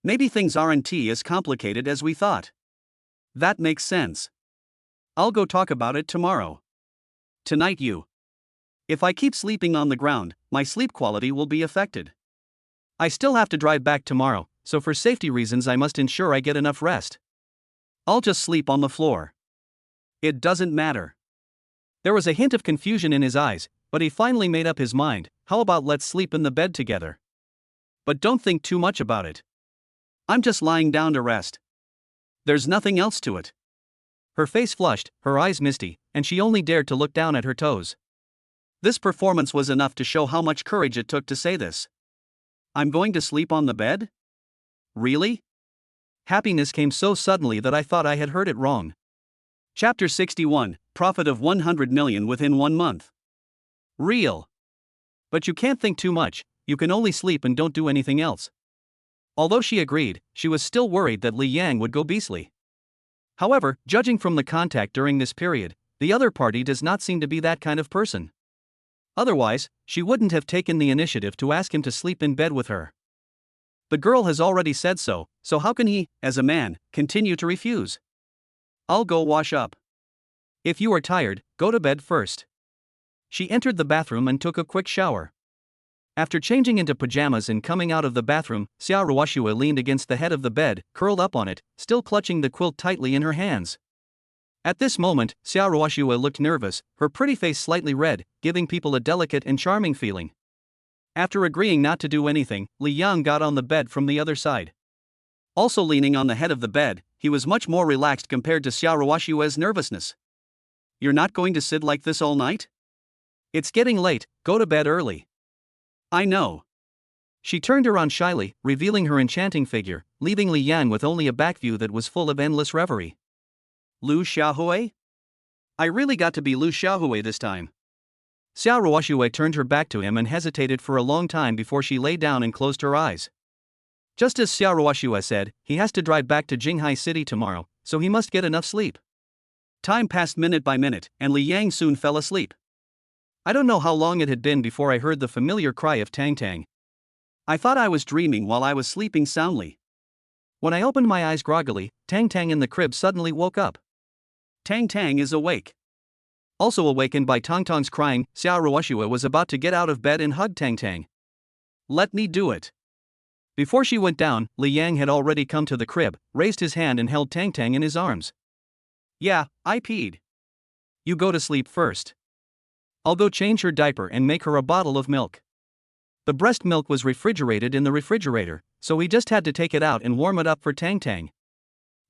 Maybe things aren't as complicated as we thought. That makes sense. I'll go talk about it tomorrow. Tonight you. If I keep sleeping on the ground, my sleep quality will be affected. I still have to drive back tomorrow, so for safety reasons I must ensure I get enough rest. I'll just sleep on the floor. It doesn't matter. There was a hint of confusion in his eyes, But he finally made up his mind. How about let's sleep in the bed together? But don't think too much about it. I'm just lying down to rest. There's nothing else to it. Her face flushed, her eyes misty, and she only dared to look down at her toes. This performance was enough to show how much courage it took to say this. I'm going to sleep on the bed? Really? Happiness came so suddenly that I thought I had heard it wrong. Chapter 61, Profit of 100 million within 1 month. Real. But you can't think too much, you can only sleep and don't do anything else. Although she agreed, she was still worried that Li Yang would go beastly. However, judging from the contact during this period, the other party does not seem to be that kind of person. Otherwise, she wouldn't have taken the initiative to ask him to sleep in bed with her. The girl has already said so how can he, as a man, continue to refuse? I'll go wash up. If you are tired, go to bed first. She entered the bathroom and took a quick shower. After changing into pajamas and coming out of the bathroom, Xia Ruoxue leaned against the head of the bed, curled up on it, still clutching the quilt tightly in her hands. At this moment, Xia Ruoxue looked nervous, her pretty face slightly red, giving people a delicate and charming feeling. After agreeing not to do anything, Li Yang got on the bed from the other side. Also leaning on the head of the bed, he was much more relaxed compared to Xia Ruoxue's nervousness. You're not going to sit like this all night? It's getting late, go to bed early. I know. She turned around shyly, revealing her enchanting figure, leaving Li Yang with only a back view that was full of endless reverie. Lu Xiaohui? I really got to be Lu Xiaohui this time. Xia Ruoxue turned her back to him and hesitated for a long time before she lay down and closed her eyes. Just as Xia Ruoxue said, he has to drive back to Jinghai City tomorrow, so he must get enough sleep. Time passed minute by minute, and Li Yang soon fell asleep. I don't know how long it had been before I heard the familiar cry of Tang Tang. I thought I was dreaming while I was sleeping soundly. When I opened my eyes groggily, Tang Tang in the crib suddenly woke up. Tang Tang is awake. Also awakened by Tang Tang's crying, Xia Ruoxue was about to get out of bed and hug Tang Tang. Let me do it. Before she went down, Li Yang had already come to the crib, raised his hand and held Tang Tang in his arms. Yeah, I peed. You go to sleep first. I'll go change her diaper and make her a bottle of milk. The breast milk was refrigerated in the refrigerator, so he just had to take it out and warm it up for Tang Tang.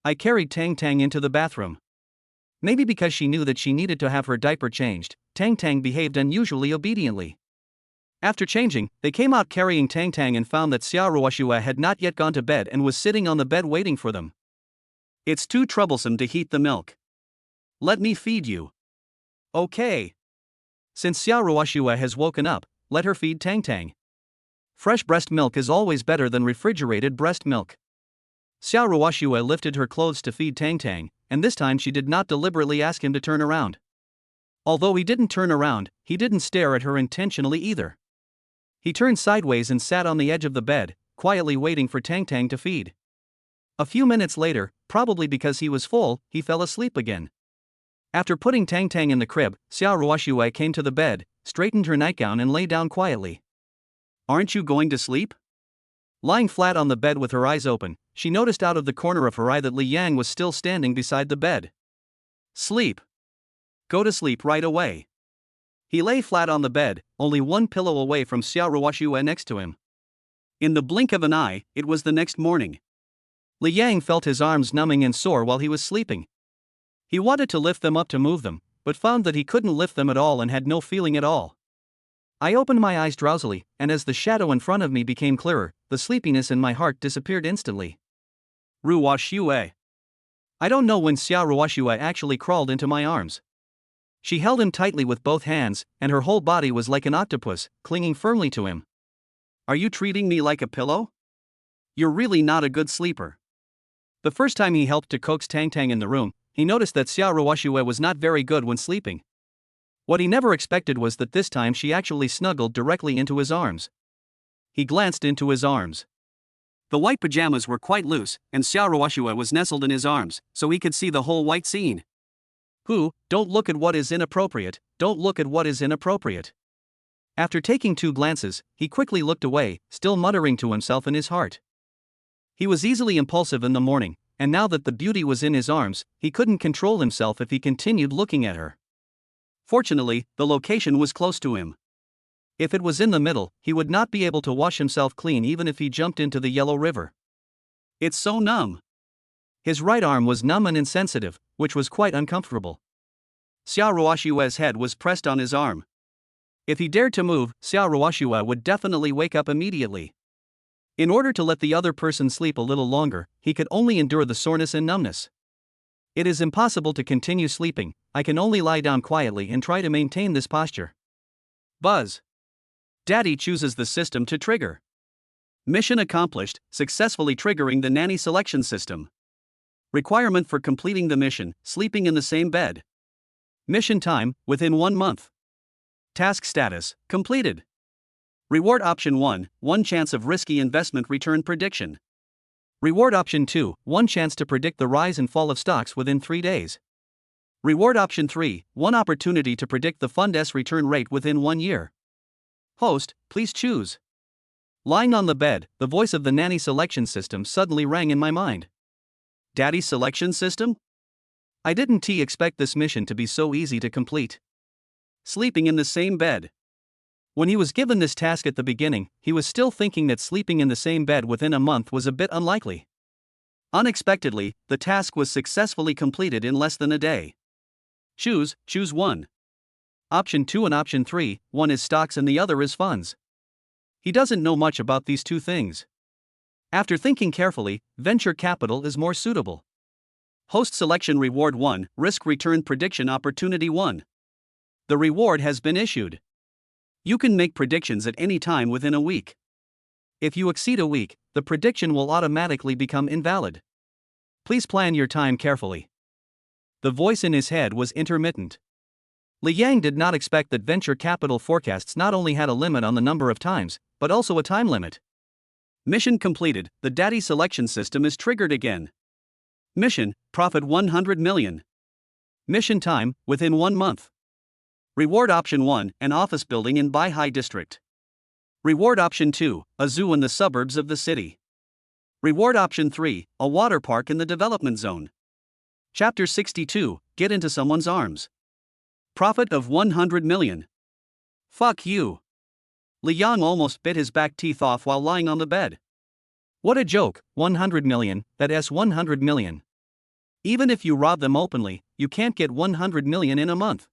I carried Tang Tang into the bathroom. Maybe because she knew that she needed to have her diaper changed, Tang Tang behaved unusually obediently. After changing, they came out carrying Tang Tang and found that Xia Ruoxue had not yet gone to bed and was sitting on the bed waiting for them. It's too troublesome to heat the milk. Let me feed you. Okay. Since Xia Ruoxue has woken up, let her feed Tang Tang. Fresh breast milk is always better than refrigerated breast milk. Xia Ruoxue lifted her clothes to feed Tang Tang, and this time she did not deliberately ask him to turn around. Although he didn't turn around, he didn't stare at her intentionally either. He turned sideways and sat on the edge of the bed, quietly waiting for Tang Tang to feed. A few minutes later, probably because he was full, he fell asleep again. After putting Tang Tang in the crib, Xia Ruoxue came to the bed, straightened her nightgown and lay down quietly. Aren't you going to sleep? Lying flat on the bed with her eyes open, she noticed out of the corner of her eye that Li Yang was still standing beside the bed. Sleep. Go to sleep right away. He lay flat on the bed, only one pillow away from Xia Ruoxue next to him. In the blink of an eye, it was the next morning. Li Yang felt his arms numbing and sore while he was sleeping. He wanted to lift them up to move them, but found that he couldn't lift them at all and had no feeling at all. I opened my eyes drowsily, and as the shadow in front of me became clearer, the sleepiness in my heart disappeared instantly. Ruoxue. I don't know when Xia Ruoxue actually crawled into my arms. She held him tightly with both hands, and her whole body was like an octopus, clinging firmly to him. Are you treating me like a pillow? You're really not a good sleeper. The first time he helped to coax Tang Tang in the room, he noticed that Xia Ruoxue was not very good when sleeping. What he never expected was that this time she actually snuggled directly into his arms. He glanced into his arms. The white pajamas were quite loose, and Xia Ruoxue was nestled in his arms, so he could see the whole white scene. Don't look at what is inappropriate, don't look at what is inappropriate. After taking 2 glances, he quickly looked away, still muttering to himself in his heart. He was easily impulsive in the morning, and now that the beauty was in his arms, he couldn't control himself if he continued looking at her. Fortunately, the location was close to him. If it was in the middle, he would not be able to wash himself clean even if he jumped into the yellow river. It's so numb. His right arm was numb and insensitive, which was quite uncomfortable. Xia Ruoshue's head was pressed on his arm. If he dared to move, Xia Ruoshue would definitely wake up immediately. In order to let the other person sleep a little longer, he could only endure the soreness and numbness. It is impossible to continue sleeping, I can only lie down quietly and try to maintain this posture. Buzz. Daddy chooses the system to trigger. Mission accomplished, successfully triggering the nanny selection system. Requirement for completing the mission, sleeping in the same bed. Mission time, within 1 month. Task status, completed. Reward option 1, 1 chance of risky investment return prediction. Reward option 2, 1 chance to predict the rise and fall of stocks within 3 days. Reward option 3, 1 opportunity to predict the fund's return rate within 1 year. Host, please choose. Lying on the bed, the voice of the nanny selection system suddenly rang in my mind. Daddy's selection system? I didn't expect this mission to be so easy to complete. Sleeping in the same bed. When he was given this task at the beginning, he was still thinking that sleeping in the same bed within a month was a bit unlikely. Unexpectedly, the task was successfully completed in less than a day. Choose 1. Option 2 and option 3, one is stocks and the other is funds. He doesn't know much about these two things. After thinking carefully, venture capital is more suitable. Host selection reward 1, risk return prediction opportunity 1. The reward has been issued. You can make predictions at any time within a week. If you exceed a week, the prediction will automatically become invalid. Please plan your time carefully. The voice in his head was intermittent. Li Yang did not expect that venture capital forecasts not only had a limit on the number of times, but also a time limit. Mission completed, the daddy selection system is triggered again. Mission, profit 100 million. Mission time, within 1 month. Reward option 1, an office building in Baihai district. Reward option 2, a zoo in the suburbs of the city. Reward option 3, a water park in the development zone. Chapter 62, get into someone's arms. Profit of 100 million. Fuck you. Li Yang almost bit his back teeth off while lying on the bed. What a joke, 100 million, that's 100 million. Even if you rob them openly, you can't get 100 million in a month.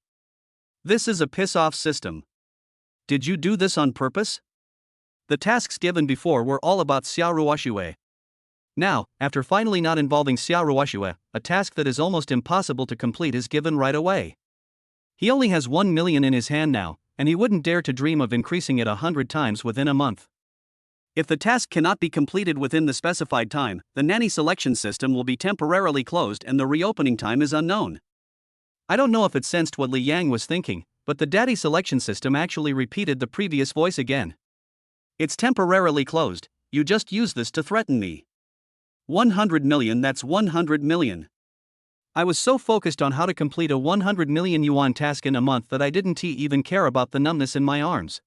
This is a piss-off system. Did you do this on purpose? The tasks given before were all about Xia Ruoshue. Now, after finally not involving Xia Ruoshue, a task that is almost impossible to complete is given right away. He only has 1 million in his hand now, and he wouldn't dare to dream of increasing it 100 times within a month. If the task cannot be completed within the specified time, the nanny selection system will be temporarily closed and the reopening time is unknown. I don't know if it sensed what Li Yang was thinking, but the daddy selection system actually repeated the previous voice again. It's temporarily closed, you just use this to threaten me. 100 million, that's 100 million. I was so focused on how to complete a 100 million yuan task in a month that I didn't even care about the numbness in my arms.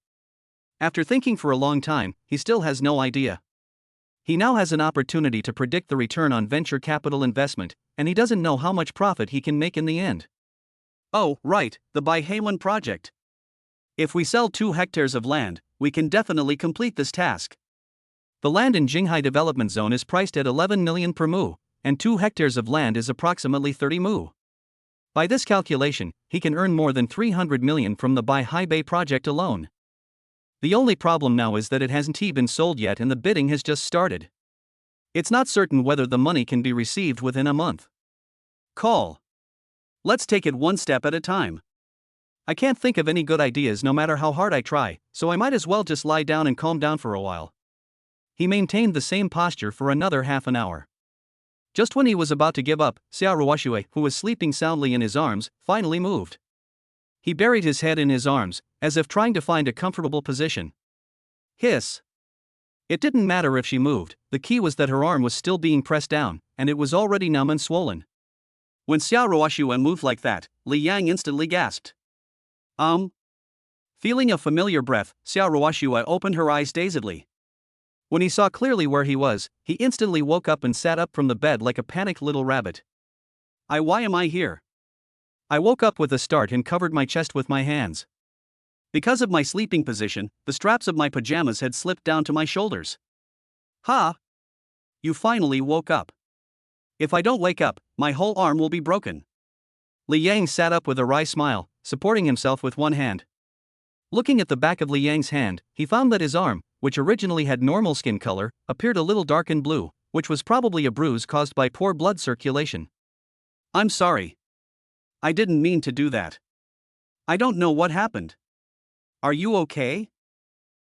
After thinking for a long time, he still has no idea. He now has an opportunity to predict the return on venture capital investment, and he doesn't know how much profit he can make in the end. Oh, right, the Baihaiwan project. If we sell 2 hectares of land, we can definitely complete this task. The land in Jinghai Development Zone is priced at 11 million per mu, and 2 hectares of land is approximately 30 mu. By this calculation, he can earn more than 300 million from the Baihai project alone. The only problem now is that it hasn't been sold yet and the bidding has just started. It's not certain whether the money can be received within a month. Call. Let's take it one step at a time. I can't think of any good ideas no matter how hard I try, so I might as well just lie down and calm down for a while. He maintained the same posture for another half an hour. Just when he was about to give up, Xia Ruoshue, who was sleeping soundly in his arms, finally moved. He buried his head in his arms, as if trying to find a comfortable position. Hiss. It didn't matter if she moved, the key was that her arm was still being pressed down, and it was already numb and swollen. When Xia Ruoshue moved like that, Li Yang instantly gasped. Feeling a familiar breath, Xia Ruoshue opened her eyes dazedly. When he saw clearly where he was, he instantly woke up and sat up from the bed like a panicked little rabbit. Why am I here? I woke up with a start and covered my chest with my hands. Because of my sleeping position, the straps of my pajamas had slipped down to my shoulders. Ha! You finally woke up. If I don't wake up, my whole arm will be broken. Li Yang sat up with a wry smile, supporting himself with one hand. Looking at the back of Li Yang's hand, he found that his arm, which originally had normal skin color, appeared a little darkened blue, which was probably a bruise caused by poor blood circulation. I'm sorry. I didn't mean to do that. I don't know what happened. Are you okay?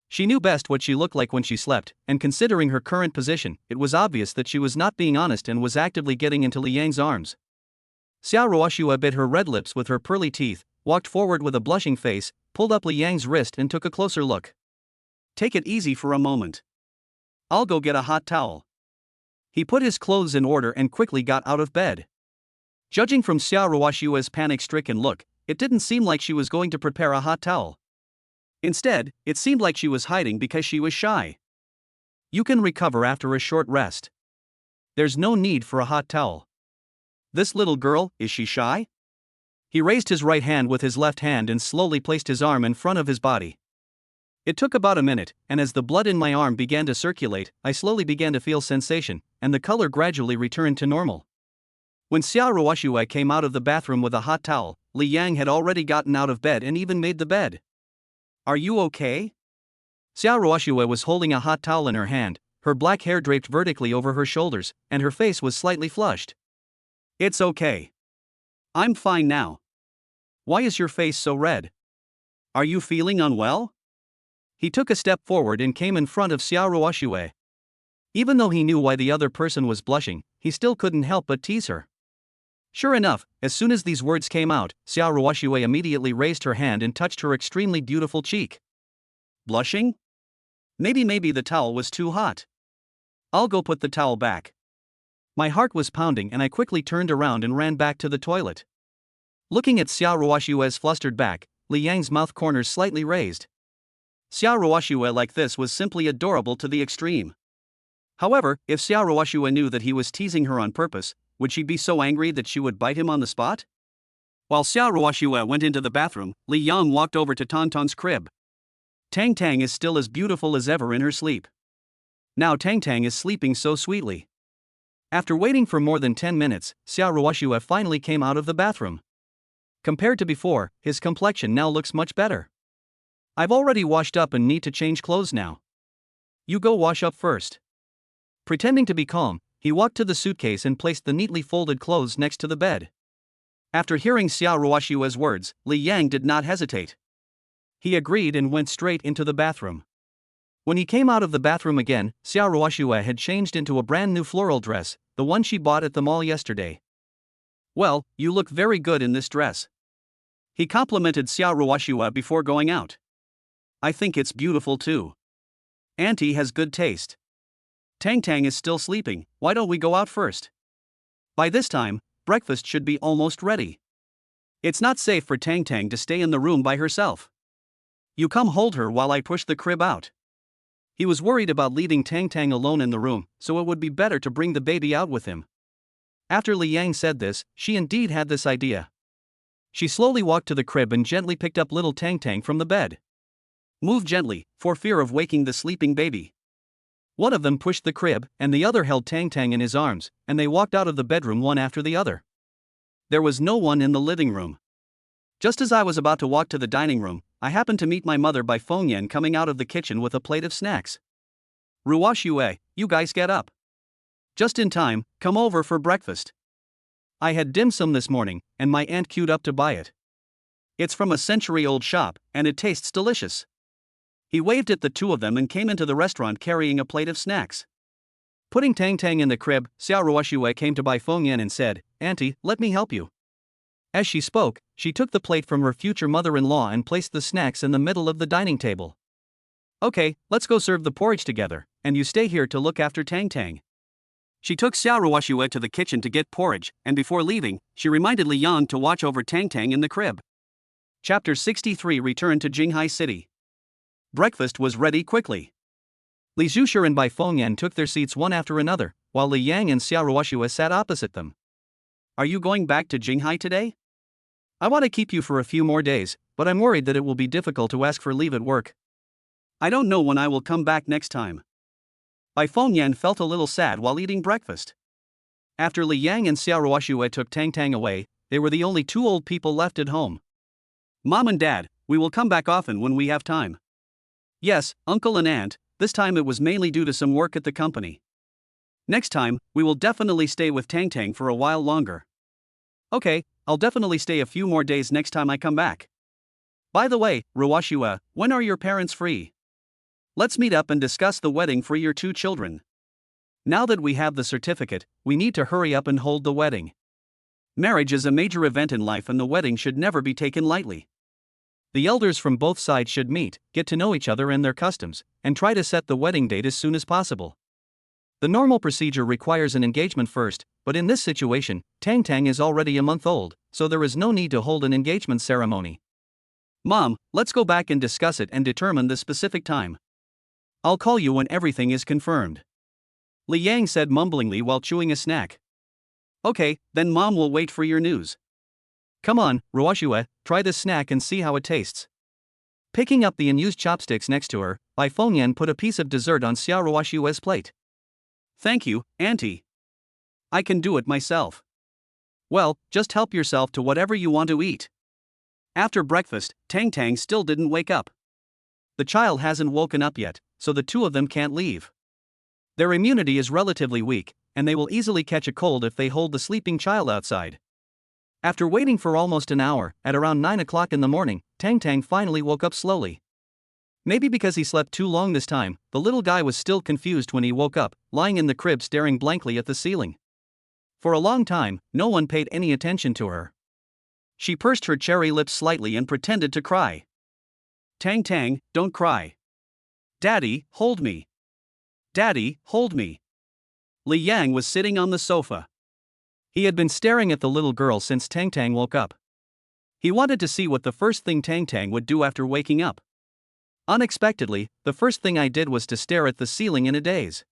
She knew best what she looked like when she slept, and considering her current position, it was obvious that she was not being honest and was actively getting into Li Yang's arms. Xiao Ruoxue bit her red lips with her pearly teeth, walked forward with a blushing face, pulled up Li Yang's wrist and took a closer look. Take it easy for a moment. I'll go get a hot towel. He put his clothes in order and quickly got out of bed. Judging from Xiao Ruoxue's panic-stricken look, it didn't seem like she was going to prepare a hot towel. Instead, it seemed like she was hiding because she was shy. You can recover after a short rest. There's no need for a hot towel. This little girl, is she shy? He raised his right hand with his left hand and slowly placed his arm in front of his body. It took about a minute, and as the blood in my arm began to circulate, I slowly began to feel sensation, and the color gradually returned to normal. When Xiao Ruoxue came out of the bathroom with a hot towel, Li Yang had already gotten out of bed and even made the bed. Are you okay? Xiao Ruoxue was holding a hot towel in her hand, her black hair draped vertically over her shoulders, and her face was slightly flushed. It's okay. I'm fine now. Why is your face so red? Are you feeling unwell? He took a step forward and came in front of Xiao Ruoxue. Even though he knew why the other person was blushing, he still couldn't help but tease her. Sure enough, as soon as these words came out, Xiao Ruoxue immediately raised her hand and touched her extremely beautiful cheek. Blushing? Maybe the towel was too hot. I'll go put the towel back. My heart was pounding and I quickly turned around and ran back to the toilet. Looking at Xiao Ruoxue's flustered back, Li Yang's mouth corners slightly raised. Xiao Ruoxue like this was simply adorable to the extreme. However, if Xiao Ruoxue knew that he was teasing her on purpose, would she be so angry that she would bite him on the spot? While Xiao Ruoxue went into the bathroom, Li Yang walked over to Tang's crib. Tang is still as beautiful as ever in her sleep. Now Tang is sleeping so sweetly. After waiting for more than 10 minutes, Xiao Ruoxue finally came out of the bathroom. Compared to before, his complexion now looks much better. I've already washed up and need to change clothes now. You go wash up first. Pretending to be calm, he walked to the suitcase and placed the neatly folded clothes next to the bed. After hearing Xiao Ruoxue's words, Li Yang did not hesitate. He agreed and went straight into the bathroom. When he came out of the bathroom again, Xiao Ruoxue had changed into a brand new floral dress, the one she bought at the mall yesterday. Well, you look very good in this dress. He complimented Xiao Ruoxue before going out. I think it's beautiful too. Auntie has good taste. Tang is still sleeping, why don't we go out first? By this time, breakfast should be almost ready. It's not safe for Tang to stay in the room by herself. You come hold her while I push the crib out. He was worried about leaving Tang alone in the room, so it would be better to bring the baby out with him. After Li Yang said this, she indeed had this idea. She slowly walked to the crib and gently picked up little Tang from the bed. Move gently, for fear of waking the sleeping baby. One of them pushed the crib, and the other held Tang in his arms, and they walked out of the bedroom one after the other. There was no one in the living room. Just as I was about to walk to the dining room, I happened to meet my mother by Fengyan coming out of the kitchen with a plate of snacks. Ruoxue, you guys get up. Just in time, come over for breakfast. I had dim sum this morning, and my aunt queued up to buy it. It's from a century-old shop, and it tastes delicious. He waved at the two of them and came into the restaurant carrying a plate of snacks. Putting Tang in the crib, Xiao Ruoxue came to Bai Fengyan and said, Auntie, let me help you. As she spoke, she took the plate from her future mother-in-law and placed the snacks in the middle of the dining table. Okay, let's go serve the porridge together, and you stay here to look after Tang. She took Xiao Ruoxue to the kitchen to get porridge, and before leaving, she reminded Li Yang to watch over Tang in the crib. Chapter 63 Return to Jinghai City. Breakfast was ready quickly. Li Zhushir and Bai Fengyan took their seats one after another, while Li Yang and Xiao Ruoxue sat opposite them. Are you going back to Jinghai today? I want to keep you for a few more days, but I'm worried that it will be difficult to ask for leave at work. I don't know when I will come back next time. Bai Fengyan felt a little sad while eating breakfast. After Li Yang and Xiao Ruoxue took Tang Tang away, they were the only two old people left at home. Mom and Dad, we will come back often when we have time. Yes, Uncle and Aunt, this time it was mainly due to some work at the company. Next time, we will definitely stay with Tang Tang for a while longer. Okay, I'll definitely stay a few more days next time I come back. By the way, Ruoxue, when are your parents free? Let's meet up and discuss the wedding for your two children. Now that we have the certificate, we need to hurry up and hold the wedding. Marriage is a major event in life and the wedding should never be taken lightly. The elders from both sides should meet, get to know each other and their customs, and try to set the wedding date as soon as possible. The normal procedure requires an engagement first, but in this situation, Tang Tang is already a month old, so there is no need to hold an engagement ceremony. Mom, let's go back and discuss it and determine the specific time. I'll call you when everything is confirmed. Li Yang said mumblingly while chewing a snack. Okay, then Mom will wait for your news. Come on, Ruoxue, try this snack and see how it tastes. Picking up the unused chopsticks next to her, Bai Fengyan put a piece of dessert on Xiao Ruoxue's plate. Thank you, Auntie. I can do it myself. Well, just help yourself to whatever you want to eat. After breakfast, Tang Tang still didn't wake up. The child hasn't woken up yet, so the two of them can't leave. Their immunity is relatively weak, and they will easily catch a cold if they hold the sleeping child outside. After waiting for almost an hour, at around 9 o'clock in the morning, Tang Tang finally woke up slowly. Maybe because he slept too long this time, the little guy was still confused when he woke up, lying in the crib staring blankly at the ceiling. For a long time, no one paid any attention to her. She pursed her cherry lips slightly and pretended to cry. Tang Tang, don't cry. Daddy, hold me. Daddy, hold me. Li Yang was sitting on the sofa. He had been staring at the little girl since Tang Tang woke up. He wanted to see what the first thing Tang Tang would do after waking up. Unexpectedly, the first thing I did was to stare at the ceiling in a daze.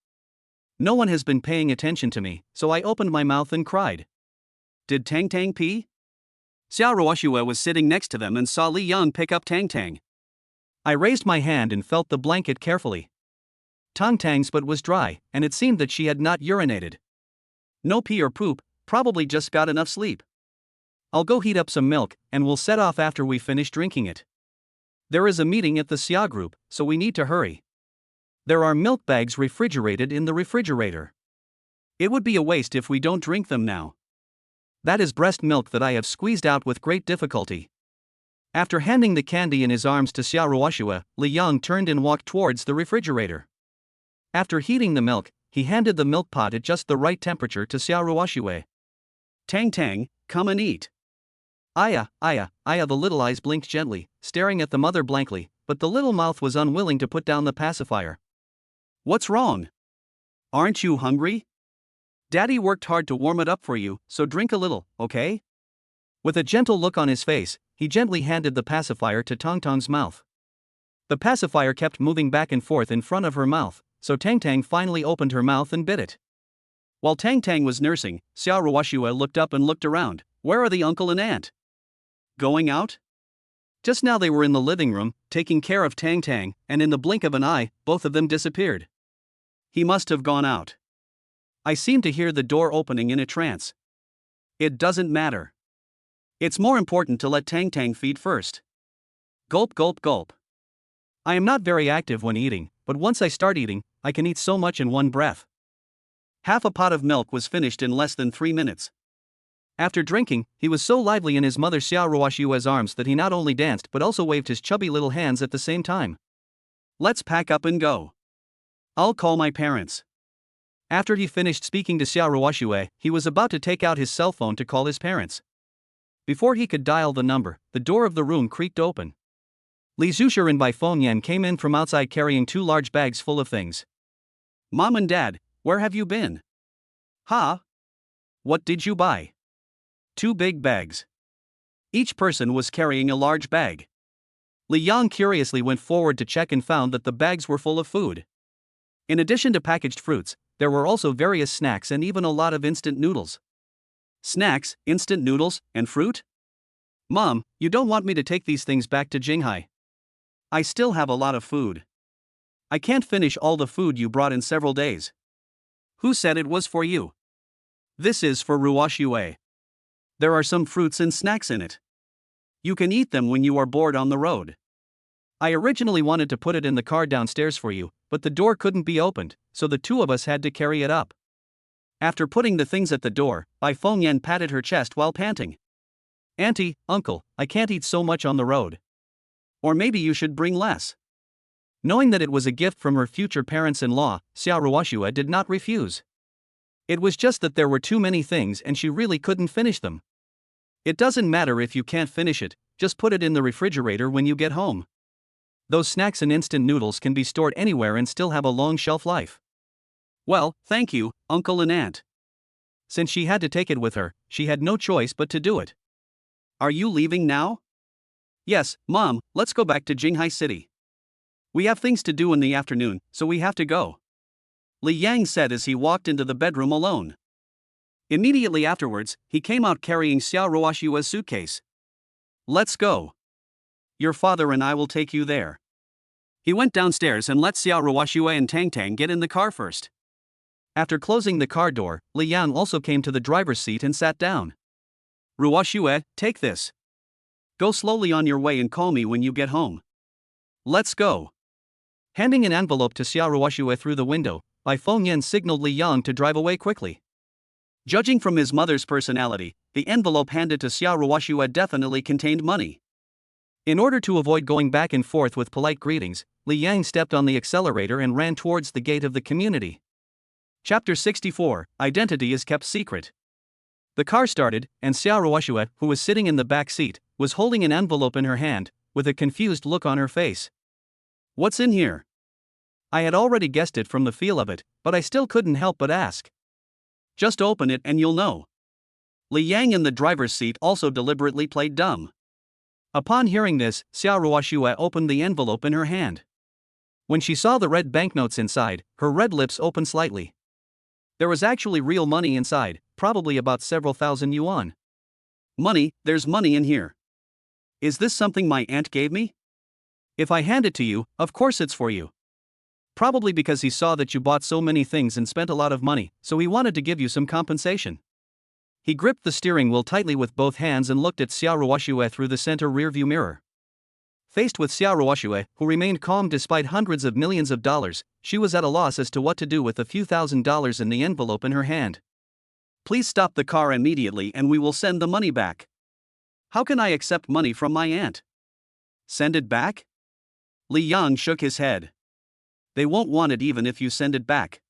No one has been paying attention to me, so I opened my mouth and cried. Did Tang Tang pee? Xiao Ruoxue was sitting next to them and saw Li Yang pick up Tang Tang. I raised my hand and felt the blanket carefully. Tang Tang's butt was dry, and it seemed that she had not urinated. No pee or poop, probably just got enough sleep. I'll go heat up some milk, and we'll set off after we finish drinking it. There is a meeting at the Xia group, so we need to hurry. There are milk bags refrigerated in the refrigerator. It would be a waste if we don't drink them now. That is breast milk that I have squeezed out with great difficulty. After handing the candy in his arms to Xiao Ruoxue, Li Yang turned and walked towards the refrigerator. After heating the milk, he handed the milk pot at just the right temperature to Xiao Ruoxue. Tang Tang, come and eat. Aya, the little eyes blinked gently, staring at the mother blankly, but the little mouth was unwilling to put down the pacifier. What's wrong? Aren't you hungry? Daddy worked hard to warm it up for you, so drink a little, okay? With a gentle look on his face, he gently handed the pacifier to Tang Tang's mouth. The pacifier kept moving back and forth in front of her mouth, so Tang Tang finally opened her mouth and bit it. While Tang Tang was nursing, Xiao Ruoxue looked up and looked around. Where are the uncle and aunt? Going out? Just now they were in the living room, taking care of Tang Tang, and in the blink of an eye, both of them disappeared. He must have gone out. I seem to hear the door opening in a trance. It doesn't matter. It's more important to let Tang Tang feed first. Gulp gulp gulp. I am not very active when eating, but once I start eating, I can eat so much in one breath. Half a pot of milk was finished in less than 3 minutes. After drinking, he was so lively in his mother Xiao Ruoxue's arms that he not only danced but also waved his chubby little hands at the same time. Let's pack up and go. I'll call my parents. After he finished speaking to Xiao Ruoxue, he was about to take out his cell phone to call his parents. Before he could dial the number, the door of the room creaked open. Li Zhuxia and Bai Fengyan came in from outside carrying 2 large bags full of things. Mom and Dad, where have you been? Huh? What did you buy? 2 big bags. Each person was carrying a large bag. Li Yang curiously went forward to check and found that the bags were full of food. In addition to packaged fruits, there were also various snacks and even a lot of instant noodles. Snacks, instant noodles, and fruit? Mom, you don't want me to take these things back to Jinghai. I still have a lot of food. I can't finish all the food you brought in several days. Who said it was for you? This is for Ruoxue. There are some fruits and snacks in it. You can eat them when you are bored on the road. I originally wanted to put it in the car downstairs for you, but the door couldn't be opened, so the two of us had to carry it up. After putting the things at the door, Bai Fengyan patted her chest while panting. Auntie, uncle, I can't eat so much on the road. Or maybe you should bring less. Knowing that it was a gift from her future parents-in-law, Xiao Ruoxue did not refuse. It was just that there were too many things and she really couldn't finish them. It doesn't matter if you can't finish it, just put it in the refrigerator when you get home. Those snacks and instant noodles can be stored anywhere and still have a long shelf life. Well, thank you, uncle and aunt. Since she had to take it with her, she had no choice but to do it. Are you leaving now? Yes, Mom, let's go back to Jinghai City. We have things to do in the afternoon, so we have to go. Li Yang said as he walked into the bedroom alone. Immediately afterwards, he came out carrying Xiao Ruoxue's suitcase. Let's go. Your father and I will take you there. He went downstairs and let Xiao Ruoxue and Tang get in the car first. After closing the car door, Li Yang also came to the driver's seat and sat down. Ruoxue, take this. Go slowly on your way and call me when you get home. Let's go. Handing an envelope to Xiao Ruoxue through the window, Bai Fengyan signaled Li Yang to drive away quickly. Judging from his mother's personality, the envelope handed to Xiao Ruoxue definitely contained money. In order to avoid going back and forth with polite greetings, Li Yang stepped on the accelerator and ran towards the gate of the community. Chapter 64, Identity is Kept Secret. The car started, and Xiao Ruoxue, who was sitting in the back seat, was holding an envelope in her hand, with a confused look on her face. What's in here? I had already guessed it from the feel of it, but I still couldn't help but ask. Just open it and you'll know. Li Yang in the driver's seat also deliberately played dumb. Upon hearing this, Xiao Ruoxue opened the envelope in her hand. When she saw the red banknotes inside, her red lips opened slightly. There was actually real money inside, probably about several thousand yuan. Money, there's money in here. Is this something my aunt gave me? If I hand it to you, of course it's for you. Probably because he saw that you bought so many things and spent a lot of money, so he wanted to give you some compensation. He gripped the steering wheel tightly with both hands and looked at Xiao Ruoxue through the center rearview mirror. Faced with Xiao Ruoxue, who remained calm despite hundreds of millions of dollars, she was at a loss as to what to do with the few $1,000s in the envelope in her hand. Please stop the car immediately and we will send the money back. How can I accept money from my aunt? Send it back? Li Yang shook his head. They won't want it even if you send it back.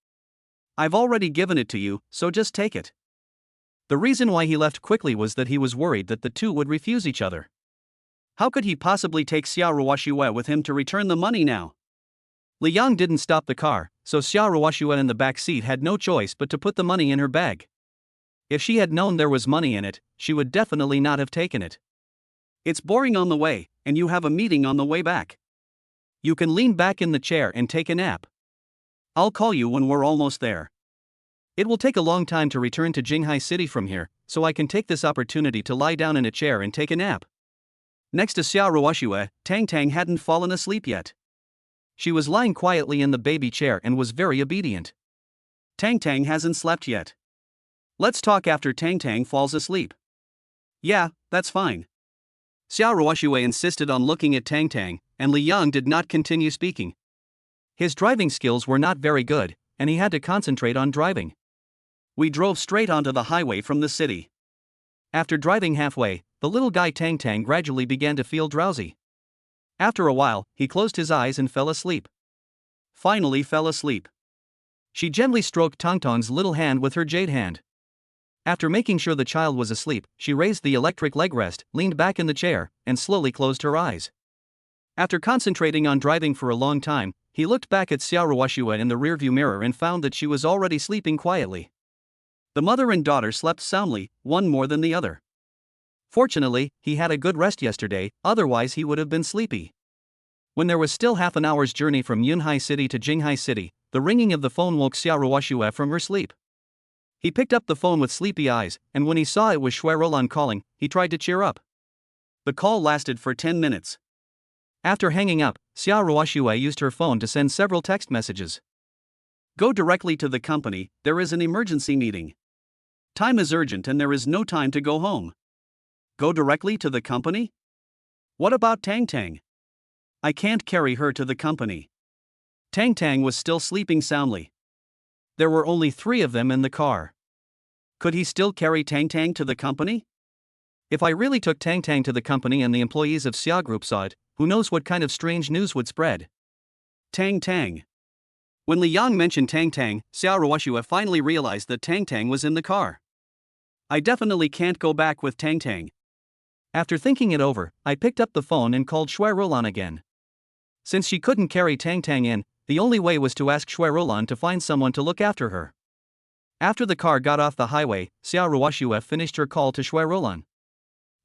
I've already given it to you, so just take it. The reason why he left quickly was that he was worried that the two would refuse each other. How could he possibly take Xiao Ruoxue with him to return the money now? Li Yang didn't stop the car, so Xiao Ruoxue in the back seat had no choice but to put the money in her bag. If she had known there was money in it, she would definitely not have taken it. It's boring on the way, and you have a meeting on the way back. You can lean back in the chair and take a nap. I'll call you when we're almost there. It will take a long time to return to Jinghai City from here, so I can take this opportunity to lie down in a chair and take a nap. Next to Xiao Ruoxue, Tang hadn't fallen asleep yet. She was lying quietly in the baby chair and was very obedient. Tang hasn't slept yet. Let's talk after Tang falls asleep. Yeah, that's fine. Xiao Ruoxue insisted on looking at Tang, and Li Yang did not continue speaking. His driving skills were not very good, and he had to concentrate on driving. We drove straight onto the highway from the city. After driving halfway, the little guy Tang gradually began to feel drowsy. After a while, he closed his eyes and fell asleep. Finally fell asleep. She gently stroked Tang's little hand with her jade hand. After making sure the child was asleep, she raised the electric leg rest, leaned back in the chair, and slowly closed her eyes. After concentrating on driving for a long time, he looked back at Xiao Ruoxue in the rearview mirror and found that she was already sleeping quietly. The mother and daughter slept soundly, one more than the other. Fortunately, he had a good rest yesterday, otherwise he would have been sleepy. When there was still half an hour's journey from Yunhai City to Jinghai City, the ringing of the phone woke Xiao Ruoxue from her sleep. He picked up the phone with sleepy eyes, and when he saw it was Shui Rolan calling, he tried to cheer up. The call lasted for 10 minutes. After hanging up, Xia Ruoxue used her phone to send several text messages. Go directly to the company, there is an emergency meeting. Time is urgent and there is no time to go home. Go directly to the company? What about Tang? I can't carry her to the company. Tang was still sleeping soundly. There were only 3 of them in the car. Could he still carry Tang to the company? If I really took Tang to the company and the employees of Xia Group saw it, who knows what kind of strange news would spread? Tang. When Li Yang mentioned Tang, Xia Ruoxue finally realized that Tang was in the car. I definitely can't go back with Tang. After thinking it over, I picked up the phone and called Shui Rolan again. Since she couldn't carry Tang in, the only way was to ask Shui Rolan to find someone to look after her. After the car got off the highway, Xia Ruoxue finished her call to Shui Rolan.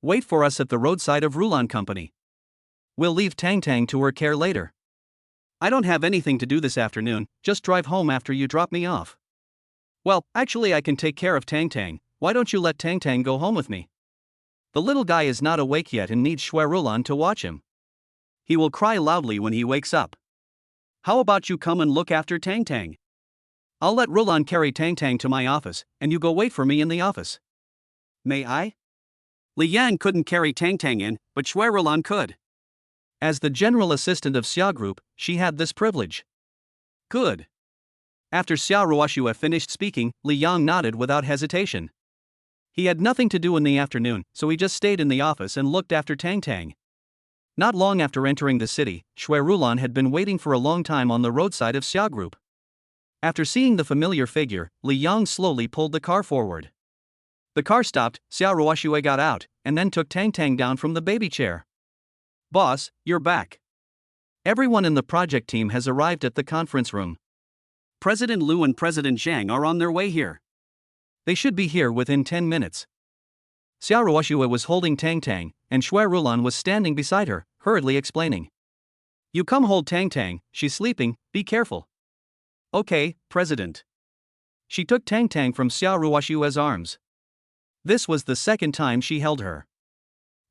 Wait for us at the roadside of Rulan Company. We'll leave Tang to her care later. I don't have anything to do this afternoon, just drive home after you drop me off. Well, actually I can take care of Tang, why don't you let Tang go home with me? The little guy is not awake yet and needs Shui Rolan to watch him. He will cry loudly when he wakes up. How about you come and look after Tang? I'll let Rolan carry Tang to my office, and you go wait for me in the office. May I? Li Yang couldn't carry Tang in, but Shui Rolan could. As the general assistant of Xia Group, she had this privilege. Good. After Xia Ruoxue finished speaking, Li Yang nodded without hesitation. He had nothing to do in the afternoon, so he just stayed in the office and looked after Tang. Not long after entering the city, Shui Rolan had been waiting for a long time on the roadside of Xia Group. After seeing the familiar figure, Li Yang slowly pulled the car forward. The car stopped, Xia Ruoxue got out, and then took Tang down from the baby chair. Boss, you're back. Everyone in the project team has arrived at the conference room. President Liu and President Zhang are on their way here. They should be here within 10 minutes. Xia Ruoxue was holding Tang, and Shui Rolan was standing beside her, hurriedly explaining. You come hold Tang, she's sleeping, be careful. Okay, President. She took Tang from Xia Ruoxue's arms. This was the second time she held her.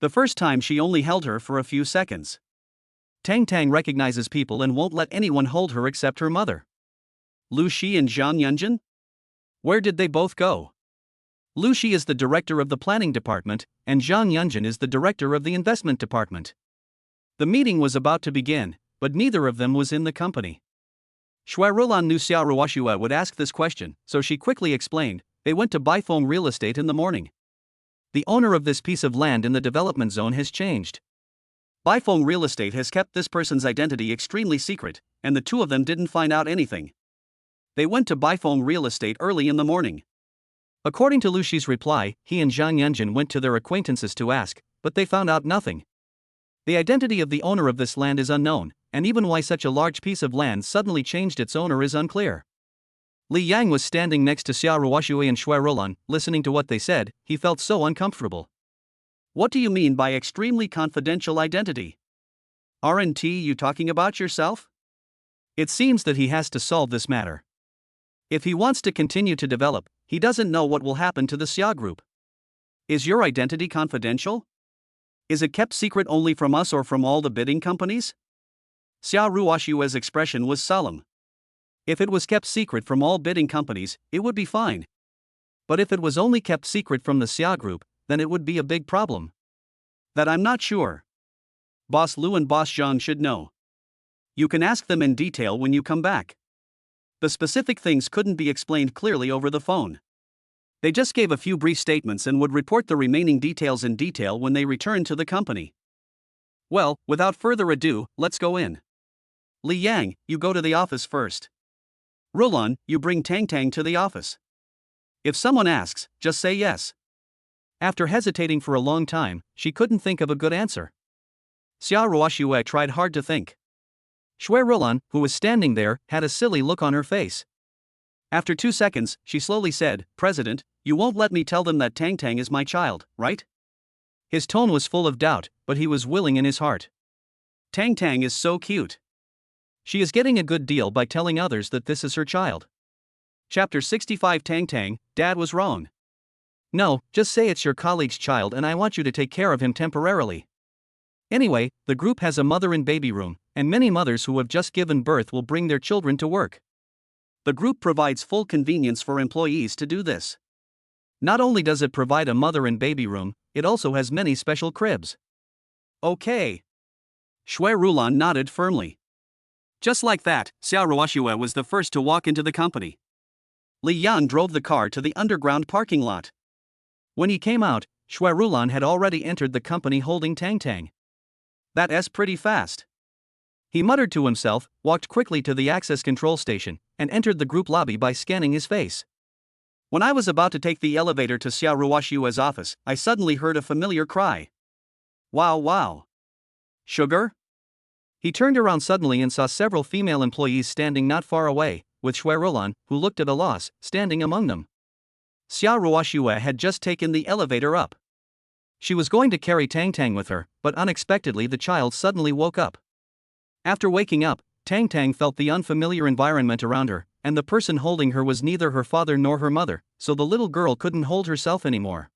The first time she only held her for a few seconds. Tang recognizes people and won't let anyone hold her except her mother. Lu Shi and Zhang Yunjin? Where did they both go? Lu Shi is the director of the planning department, and Zhang Yunjin is the director of the investment department. The meeting was about to begin, but neither of them was in the company. Shui Rolan knew Xia Ruoxue would ask this question, so she quickly explained, they went to Baifeng Real Estate in the morning. The owner of this piece of land in the development zone has changed. Baifeng Real Estate has kept this person's identity extremely secret, and the 2 of them didn't find out anything. They went to Baifeng Real Estate early in the morning. According to Lu Shi's reply, he and Zhang Yunjin went to their acquaintances to ask, but they found out nothing. The identity of the owner of this land is unknown, and even why such a large piece of land suddenly changed its owner is unclear. Li Yang was standing next to Xia Ruoxue and Shui Rolan, listening to what they said. He felt so uncomfortable. What do you mean by extremely confidential identity? Aren't you talking about yourself? It seems that he has to solve this matter. If he wants to continue to develop, he doesn't know what will happen to the Xia Group. Is your identity confidential? Is it kept secret only from us or from all the bidding companies? Xia Ruoxue's expression was solemn. If it was kept secret from all bidding companies, it would be fine. But if it was only kept secret from the Xia Group, then it would be a big problem. That I'm not sure. Boss Liu and Boss Zhang should know. You can ask them in detail when you come back. The specific things couldn't be explained clearly over the phone. They just gave a few brief statements and would report the remaining details in detail when they returned to the company. Well, without further ado, let's go in. Li Yang, you go to the office first. Rolan, you bring Tang to the office. If someone asks, just say yes. After hesitating for a long time, she couldn't think of a good answer. Xia Ruoxue tried hard to think. Shui Rolan, who was standing there, had a silly look on her face. After 2 seconds, she slowly said, President, you won't let me tell them that Tang is my child, right? His tone was full of doubt, but he was willing in his heart. Tang is so cute. She is getting a good deal by telling others that this is her child. Chapter 65 Tang, Dad was wrong. No, just say it's your colleague's child and I want you to take care of him temporarily. Anyway, the group has a mother and baby room, and many mothers who have just given birth will bring their children to work. The group provides full convenience for employees to do this. Not only does it provide a mother and baby room, it also has many special cribs. Okay. Shui Rulan nodded firmly. Just like that, Xiao Ruoxue was the first to walk into the company. Li Yan drove the car to the underground parking lot. When he came out, Shui Rulan had already entered the company holding Tang. That's pretty fast. He muttered to himself, walked quickly to the access control station, and entered the group lobby by scanning his face. When I was about to take the elevator to Xiao Ruoxue's office, I suddenly heard a familiar cry. Wow wow. Sugar? He turned around suddenly and saw several female employees standing not far away, with Shui Rulan, who looked at a loss, standing among them. Xiao Ruoxue had just taken the elevator up. She was going to carry Tang with her, but unexpectedly the child suddenly woke up. After waking up, Tang felt the unfamiliar environment around her, and the person holding her was neither her father nor her mother, so the little girl couldn't hold herself anymore.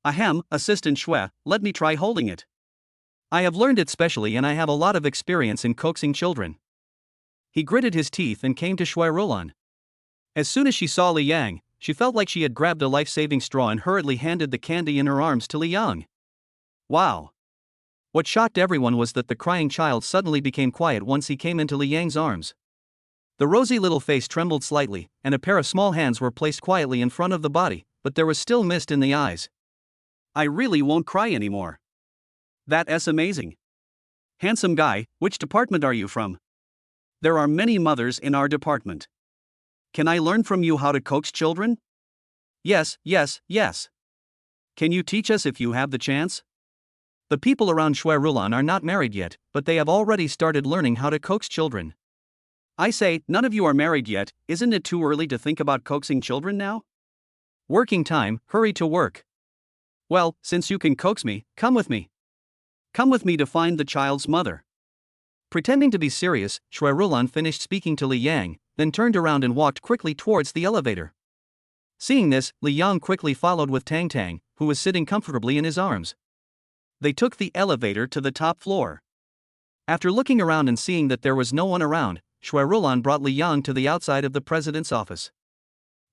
Ahem, Assistant Shui, let me try holding it. I have learned it specially and I have a lot of experience in coaxing children. He gritted his teeth and came to Shui Rulan. As soon as she saw Li Yang, she felt like she had grabbed a life-saving straw and hurriedly handed the candy in her arms to Li Yang. Wow! What shocked everyone was that the crying child suddenly became quiet once he came into Li Yang's arms. The rosy little face trembled slightly, and a pair of small hands were placed quietly in front of the body, but there was still mist in the eyes. I really won't cry anymore. That's amazing. Handsome guy, which department are you from? There are many mothers in our department. Can I learn from you how to coax children? Yes. Can you teach us if you have the chance? The people around Shui Rulan are not married yet, but they have already started learning how to coax children. I say, none of you are married yet, isn't it too early to think about coaxing children now? Working time, hurry to work. Well, since you can coax me, come with me. Come with me to find the child's mother. Pretending to be serious, Shui Rulan finished speaking to Li Yang, then turned around and walked quickly towards the elevator. Seeing this, Li Yang quickly followed with Tang, who was sitting comfortably in his arms. They took the elevator to the top floor. After looking around and seeing that there was no one around, Shui Rulan brought Li Yang to the outside of the president's office.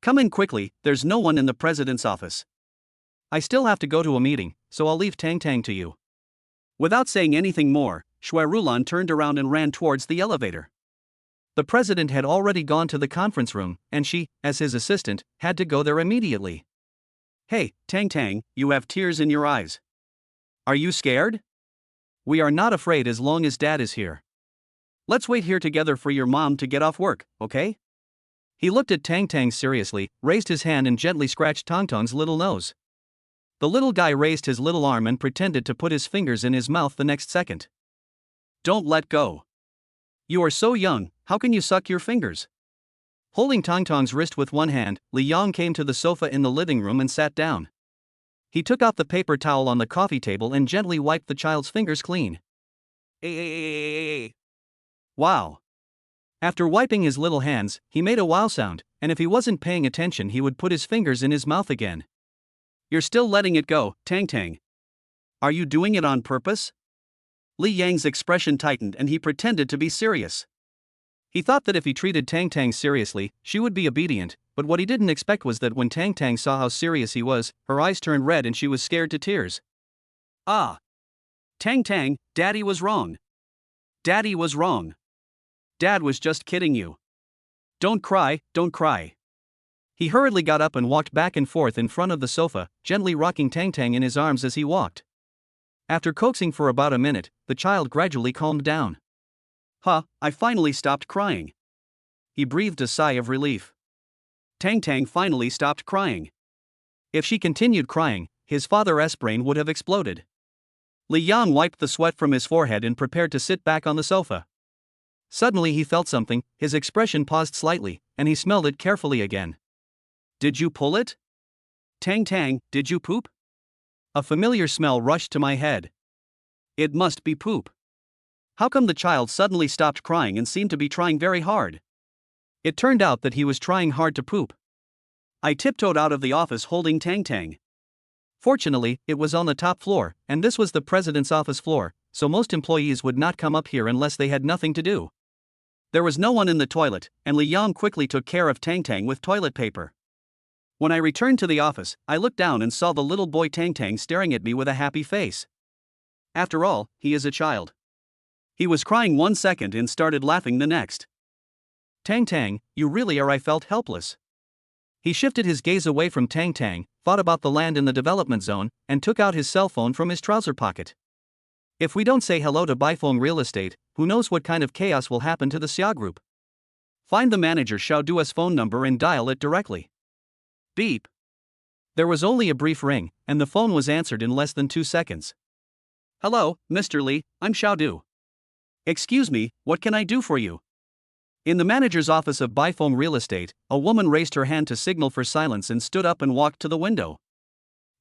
Come in quickly, there's no one in the president's office. I still have to go to a meeting, so I'll leave Tang to you. Without saying anything more, Shui Rulan turned around and ran towards the elevator. The president had already gone to the conference room, and she, as his assistant, had to go there immediately. Hey, Tang, you have tears in your eyes. Are you scared? We are not afraid as long as Dad is here. Let's wait here together for your mom to get off work, okay? He looked at Tang seriously, raised his hand and gently scratched Tang's little nose. The little guy raised his little arm and pretended to put his fingers in his mouth the next second. Don't let go. You are so young, how can you suck your fingers? Holding Tang's wrist with one hand, Li Yang came to the sofa in the living room and sat down. He took out the paper towel on the coffee table and gently wiped the child's fingers clean. Wow. After wiping his little hands, he made a wow sound, and if he wasn't paying attention he would put his fingers in his mouth again. You're still letting it go, Tang. Are you doing it on purpose? Li Yang's expression tightened and he pretended to be serious. He thought that if he treated Tang seriously, she would be obedient, but what he didn't expect was that when Tang saw how serious he was, her eyes turned red and she was scared to tears. Ah! Tang, Daddy was wrong. Daddy was wrong. Dad was just kidding you. Don't cry. He hurriedly got up and walked back and forth in front of the sofa, gently rocking Tang in his arms as he walked. After coaxing for about a minute, the child gradually calmed down. I finally stopped crying. He breathed a sigh of relief. Tang finally stopped crying. If she continued crying, his father's brain would have exploded. Li Yang wiped the sweat from his forehead and prepared to sit back on the sofa. Suddenly he felt something, his expression paused slightly, and he smelled it carefully again. Did you pull it? Tang, did you poop? A familiar smell rushed to my head. It must be poop. How come the child suddenly stopped crying and seemed to be trying very hard? It turned out that he was trying hard to poop. I tiptoed out of the office holding Tang. Fortunately, it was on the top floor, and this was the president's office floor, so most employees would not come up here unless they had nothing to do. There was no one in the toilet, and Li Yang quickly took care of Tang with toilet paper. When I returned to the office, I looked down and saw the little boy Tang staring at me with a happy face. After all, he is a child. He was crying 1 second and started laughing the next. Tang, you really are. I felt helpless. He shifted his gaze away from Tang, thought about the land in the development zone, and took out his cell phone from his trouser pocket. If we don't say hello to Bifeng Real Estate, who knows what kind of chaos will happen to the Xia Group. Find the manager Xiao Dua's phone number and dial it directly. Beep. There was only a brief ring, and the phone was answered in less than 2 seconds. Hello, Mr. Li, I'm Xiao Du. Excuse me, what can I do for you? In the manager's office of Bifeng Real Estate, a woman raised her hand to signal for silence and stood up and walked to the window.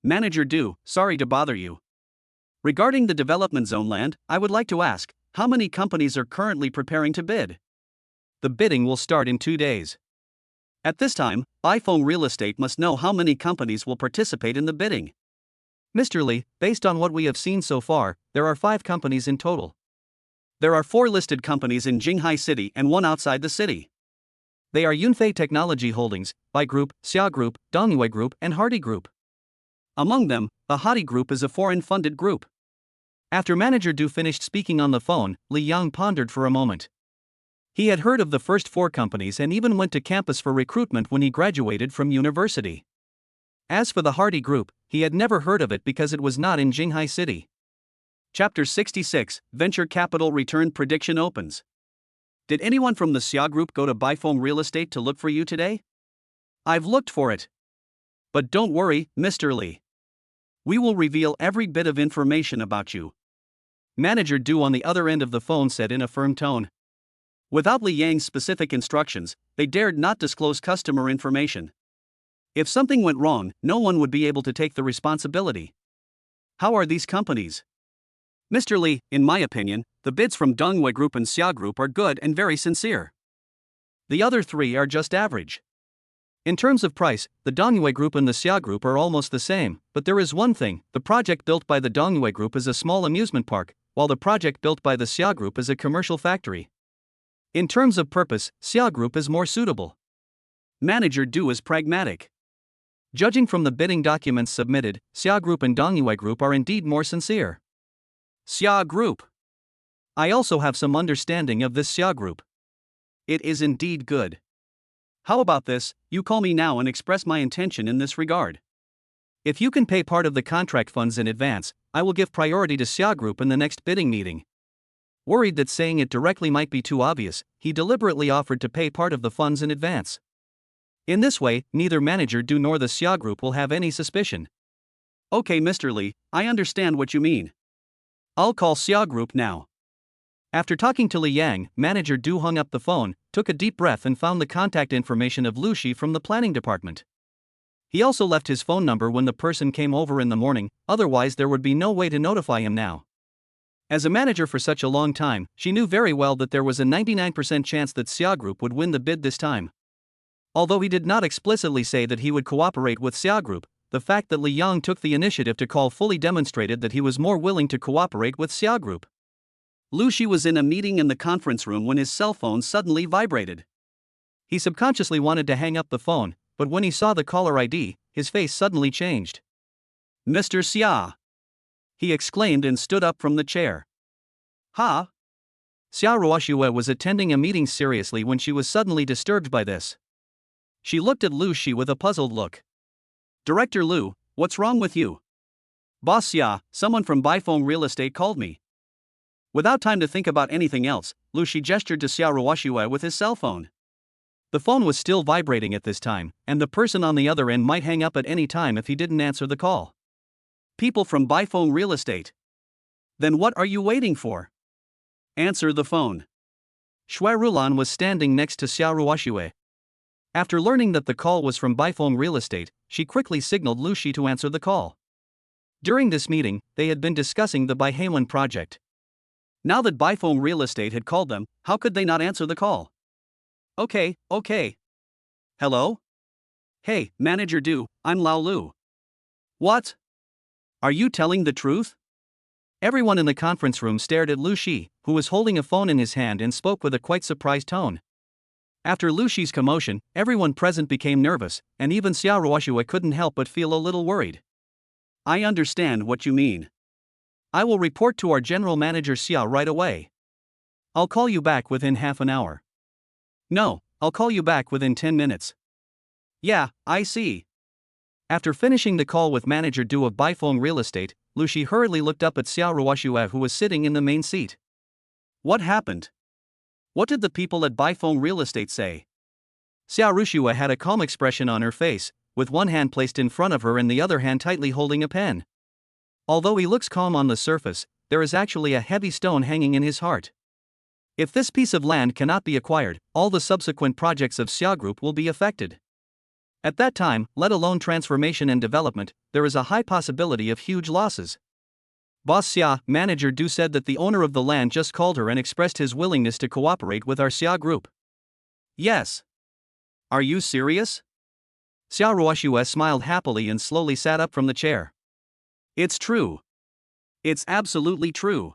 Manager Du, sorry to bother you. Regarding the development zone land, I would like to ask, how many companies are currently preparing to bid? The bidding will start in 2 days. At this time, Bifeng Real Estate must know how many companies will participate in the bidding. Mr. Li, based on what we have seen so far, there are 5 companies in total. There are 4 listed companies in Jinghai City and 1 outside the city. They are Yunfei Technology Holdings, Bai Group, Xia Group, Dongyue Group, and Hardy Group. Among them, the Hardy Group is a foreign-funded group. After Manager Du finished speaking on the phone, Li Yang pondered for a moment. He had heard of the first 4 companies and even went to campus for recruitment when he graduated from university. As for the Hardy Group, he had never heard of it because it was not in Jinghai City. Chapter 66, Venture Capital Return Prediction opens. Did anyone from the Xia Group go to Bifeng Real Estate to look for you today? I've looked for it. But don't worry, Mr. Li. We will reveal every bit of information about you. Manager Du on the other end of the phone said in a firm tone. Without Li Yang's specific instructions, they dared not disclose customer information. If something went wrong, no one would be able to take the responsibility. How are these companies? Mr. Li, in my opinion, the bids from Dongyue Group and Xia Group are good and very sincere. The other 3 are just average. In terms of price, the Dongyue Group and the Xia Group are almost the same, but there is one thing: the project built by the Dongyue Group is a small amusement park, while the project built by the Xia Group is a commercial factory. In terms of purpose, Xia Group is more suitable. Manager Du is pragmatic. Judging from the bidding documents submitted, Xia Group and Dongyue Group are indeed more sincere. Xia Group. I also have some understanding of this Xia Group. It is indeed good. How about this, you call me now and express my intention in this regard. If you can pay part of the contract funds in advance, I will give priority to Xia Group in the next bidding meeting. Worried that saying it directly might be too obvious, he deliberately offered to pay part of the funds in advance. In this way, neither Manager Du nor the Xia Group will have any suspicion. Okay, Mr. Li, I understand what you mean. I'll call Xia Group now. After talking to Li Yang, Manager Du hung up the phone, took a deep breath and found the contact information of Lu Shi from the planning department. He also left his phone number when the person came over in the morning, otherwise there would be no way to notify him now. As a manager for such a long time, she knew very well that there was a 99% chance that Xia Group would win the bid this time. Although he did not explicitly say that he would cooperate with Xia Group, the fact that Li Yang took the initiative to call fully demonstrated that he was more willing to cooperate with Xia Group. Lu Shi was in a meeting in the conference room when his cell phone suddenly vibrated. He subconsciously wanted to hang up the phone, but when he saw the caller ID, his face suddenly changed. Mr. Xia! He exclaimed and stood up from the chair. Ha! Xia Ruoxue was attending a meeting seriously when she was suddenly disturbed by this. She looked at Lu Shi with a puzzled look. Director Lu, what's wrong with you? Boss Xia, someone from Bifeng Real Estate called me. Without time to think about anything else, Lu Shi gestured to Xia Ruoxue with his cell phone. The phone was still vibrating at this time, and the person on the other end might hang up at any time if he didn't answer the call. People from Bifeng Real Estate. Then what are you waiting for? Answer the phone. Shui Rulan was standing next to Xia Ruoxue. After learning that the call was from Bifeng Real Estate, she quickly signaled Lu Shi to answer the call. During this meeting, they had been discussing the Baihewan project. Now that Bifeng Real Estate had called them, how could they not answer the call? Okay. Hello? Hey, Manager Du, I'm Lao Lu. What? Are you telling the truth? Everyone in the conference room stared at Lu Shi, who was holding a phone in his hand and spoke with a quite surprised tone. After Lu Shi's commotion, everyone present became nervous, and even Xiao Ruoxue couldn't help but feel a little worried. I understand what you mean. I will report to our general manager Xiao right away. I'll call you back within half an hour. No, I'll call you back within 10 minutes. Yeah, I see. After finishing the call with Manager Du of Baifeng Real Estate, Lu Shi hurriedly looked up at Xiao Ruoxue, who was sitting in the main seat. What happened? What did the people at Baifeng Real Estate say? Xiao Ruoxue had a calm expression on her face, with one hand placed in front of her and the other hand tightly holding a pen. Although he looks calm on the surface, there is actually a heavy stone hanging in his heart. If this piece of land cannot be acquired, all the subsequent projects of Xia Group will be affected. At that time, let alone transformation and development, there is a high possibility of huge losses. Boss Xia, Manager Du said that the owner of the land just called her and expressed his willingness to cooperate with our Xia Group. Yes. Are you serious? Xiao Ruoxue smiled happily and slowly sat up from the chair. It's true. It's absolutely true.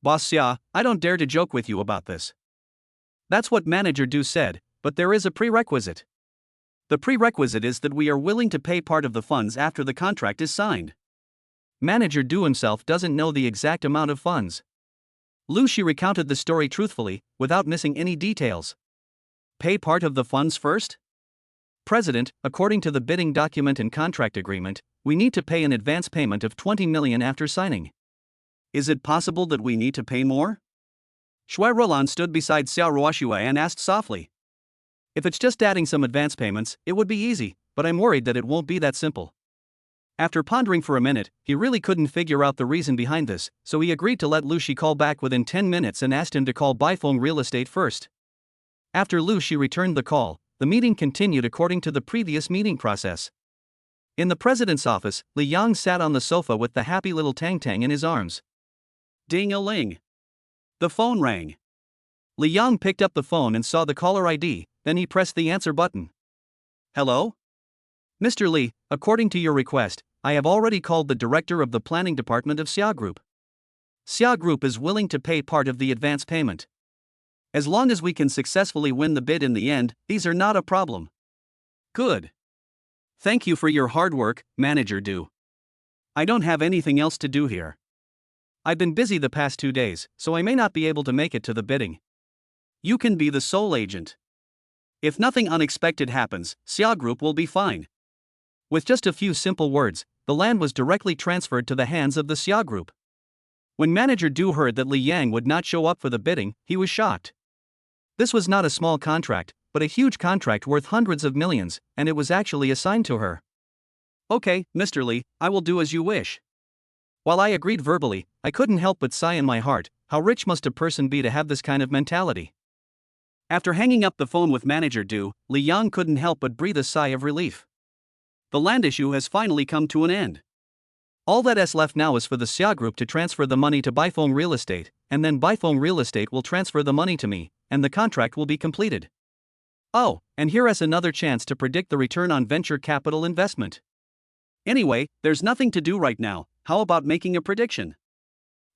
Boss Xia, I don't dare to joke with you about this. That's what Manager Du said, but there is a prerequisite. The prerequisite is that we are willing to pay part of the funds after the contract is signed. Manager Du himself doesn't know the exact amount of funds. Lu Shi recounted the story truthfully, without missing any details. Pay part of the funds first? President, according to the bidding document and contract agreement, we need to pay an advance payment of 20 million after signing. Is it possible that we need to pay more? Shui Roland stood beside Xiao Ruoxue and asked softly. If it's just adding some advance payments, it would be easy, but I'm worried that it won't be that simple. After pondering for a minute, he really couldn't figure out the reason behind this, so he agreed to let Lu Shi call back within 10 minutes and asked him to call Baifeng Real Estate first. After Lu Shi returned the call, the meeting continued according to the previous meeting process. In the president's office, Li Yang sat on the sofa with the happy little Tang in his arms. Ding-a-ling. The phone rang. Li Yang picked up the phone and saw the caller ID, then he pressed the answer button. Hello? Mr. Li, according to your request, I have already called the director of the planning department of Xia Group. Xia Group is willing to pay part of the advance payment. As long as we can successfully win the bid in the end, these are not a problem. Good. Thank you for your hard work, Manager Du. I don't have anything else to do here. I've been busy the past 2 days, so I may not be able to make it to the bidding. You can be the sole agent. If nothing unexpected happens, Xia Group will be fine. With just a few simple words, the land was directly transferred to the hands of the Xia Group. When Manager Du heard that Li Yang would not show up for the bidding, he was shocked. This was not a small contract, but a huge contract worth hundreds of millions, and it was actually assigned to her. Okay, Mr. Li, I will do as you wish. While I agreed verbally, I couldn't help but sigh in my heart, how rich must a person be to have this kind of mentality. After hanging up the phone with Manager Du, Li Yang couldn't help but breathe a sigh of relief. The land issue has finally come to an end. All that is left now is for the Xia Group to transfer the money to Baifeng Real Estate, and then Baifeng Real Estate will transfer the money to me, and the contract will be completed. Oh, and here is another chance to predict the return on venture capital investment. Anyway, there's nothing to do right now, how about making a prediction?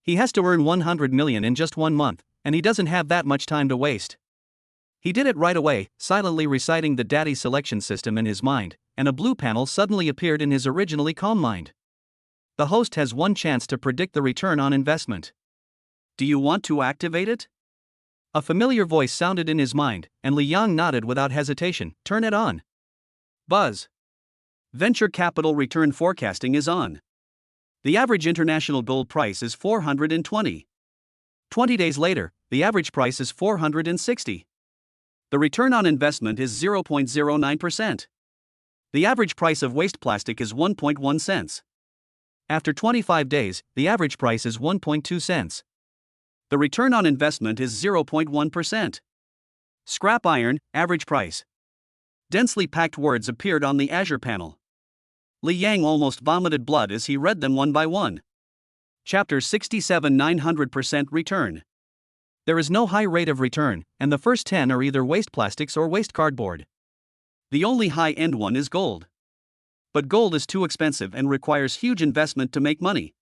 He has to earn 100 million in just 1 month, and he doesn't have that much time to waste. He did it right away, silently reciting the daddy selection system in his mind, and a blue panel suddenly appeared in his originally calm mind. The host has 1 chance to predict the return on investment. Do you want to activate it? A familiar voice sounded in his mind, and Li Yang nodded without hesitation. Turn it on. Buzz. Venture capital return forecasting is on. The average international gold price is 420. 20 days later, the average price is 460. The return on investment is 0.09%. The average price of waste plastic is 1.1 cents. After 25 days, the average price is 1.2 cents. The return on investment is 0.1%. Scrap iron, average price. Densely packed words appeared on the Azure panel. Li Yang almost vomited blood as he read them one by one. Chapter 67 900% return. There is no high rate of return, and the first 10 are either waste plastics or waste cardboard. The only high-end one is gold. But gold is too expensive and requires huge investment to make money.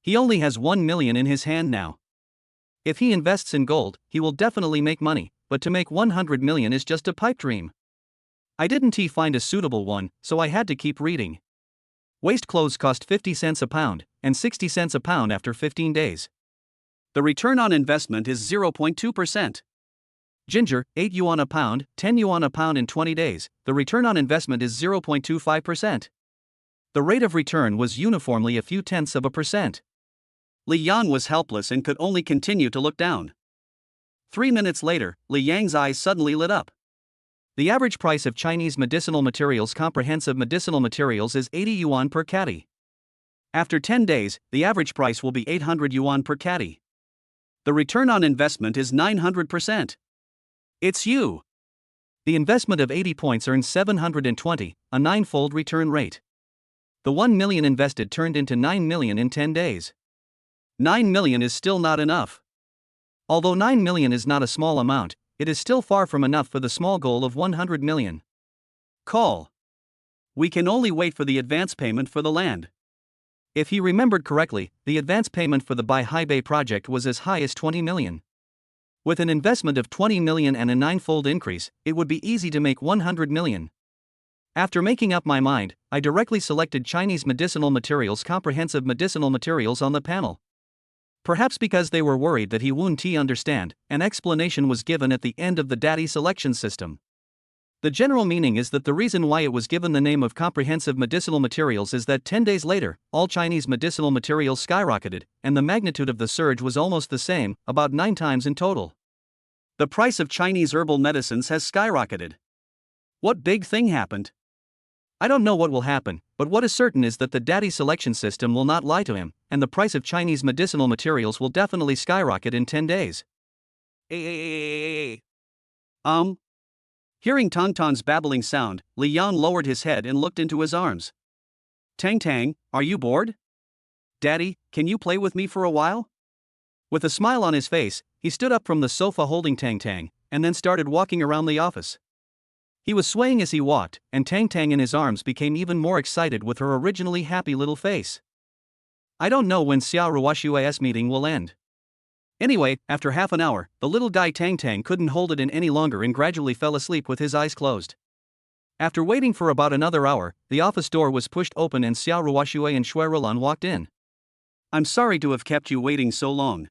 He only has 1 million in his hand now. If he invests in gold, he will definitely make money, but to make 100 million is just a pipe dream. I didn't find a suitable one, so I had to keep reading. Waste clothes cost 50 cents a pound, and 60 cents a pound after 15 days. The return on investment is 0.2%. Ginger, 8 yuan a pound, 10 yuan a pound in 20 days, the return on investment is 0.25%. The rate of return was uniformly a few tenths of a percent. Li Yang was helpless and could only continue to look down. 3 minutes later, Li Yang's eyes suddenly lit up. The average price of Chinese medicinal materials, comprehensive medicinal materials, is 80 yuan per caddy. After 10 days, the average price will be 800 yuan per caddy. The return on investment is 900%. It's you. The investment of 80 points earns 720, a 9-fold return rate. The 1 million invested turned into 9 million in 10 days. 9 million is still not enough. Although 9 million is not a small amount, it is still far from enough for the small goal of 100 million. Call. We can only wait for the advance payment for the land. If he remembered correctly, the advance payment for the Bai Haibei project was as high as 20 million. With an investment of 20 million and a 9-fold increase, it would be easy to make 100 million. After making up my mind, I directly selected Chinese medicinal materials, comprehensive medicinal materials on the panel. Perhaps because they were worried that he wouldn't understand, an explanation was given at the end of the daddy selection system. The general meaning is that the reason why it was given the name of comprehensive medicinal materials is that 10 days later, all Chinese medicinal materials skyrocketed, and the magnitude of the surge was almost the same, about 9 times in total. The price of Chinese herbal medicines has skyrocketed. What big thing happened? I don't know what will happen, but what is certain is that the daddy selection system will not lie to him, and the price of Chinese medicinal materials will definitely skyrocket in 10 days. Hearing Tang's babbling sound, Li Yang lowered his head and looked into his arms. Tang, are you bored? Daddy, can you play with me for a while? With a smile on his face, he stood up from the sofa holding Tang, and then started walking around the office. He was swaying as he walked, and Tang in his arms became even more excited with her originally happy little face. I don't know when Xia Ruoshui's meeting will end. Anyway, after half an hour, the little guy Tang couldn't hold it in any longer and gradually fell asleep with his eyes closed. After waiting for about another hour, the office door was pushed open and Xia Ruoshui and Shui Rulan walked in. I'm sorry to have kept you waiting so long.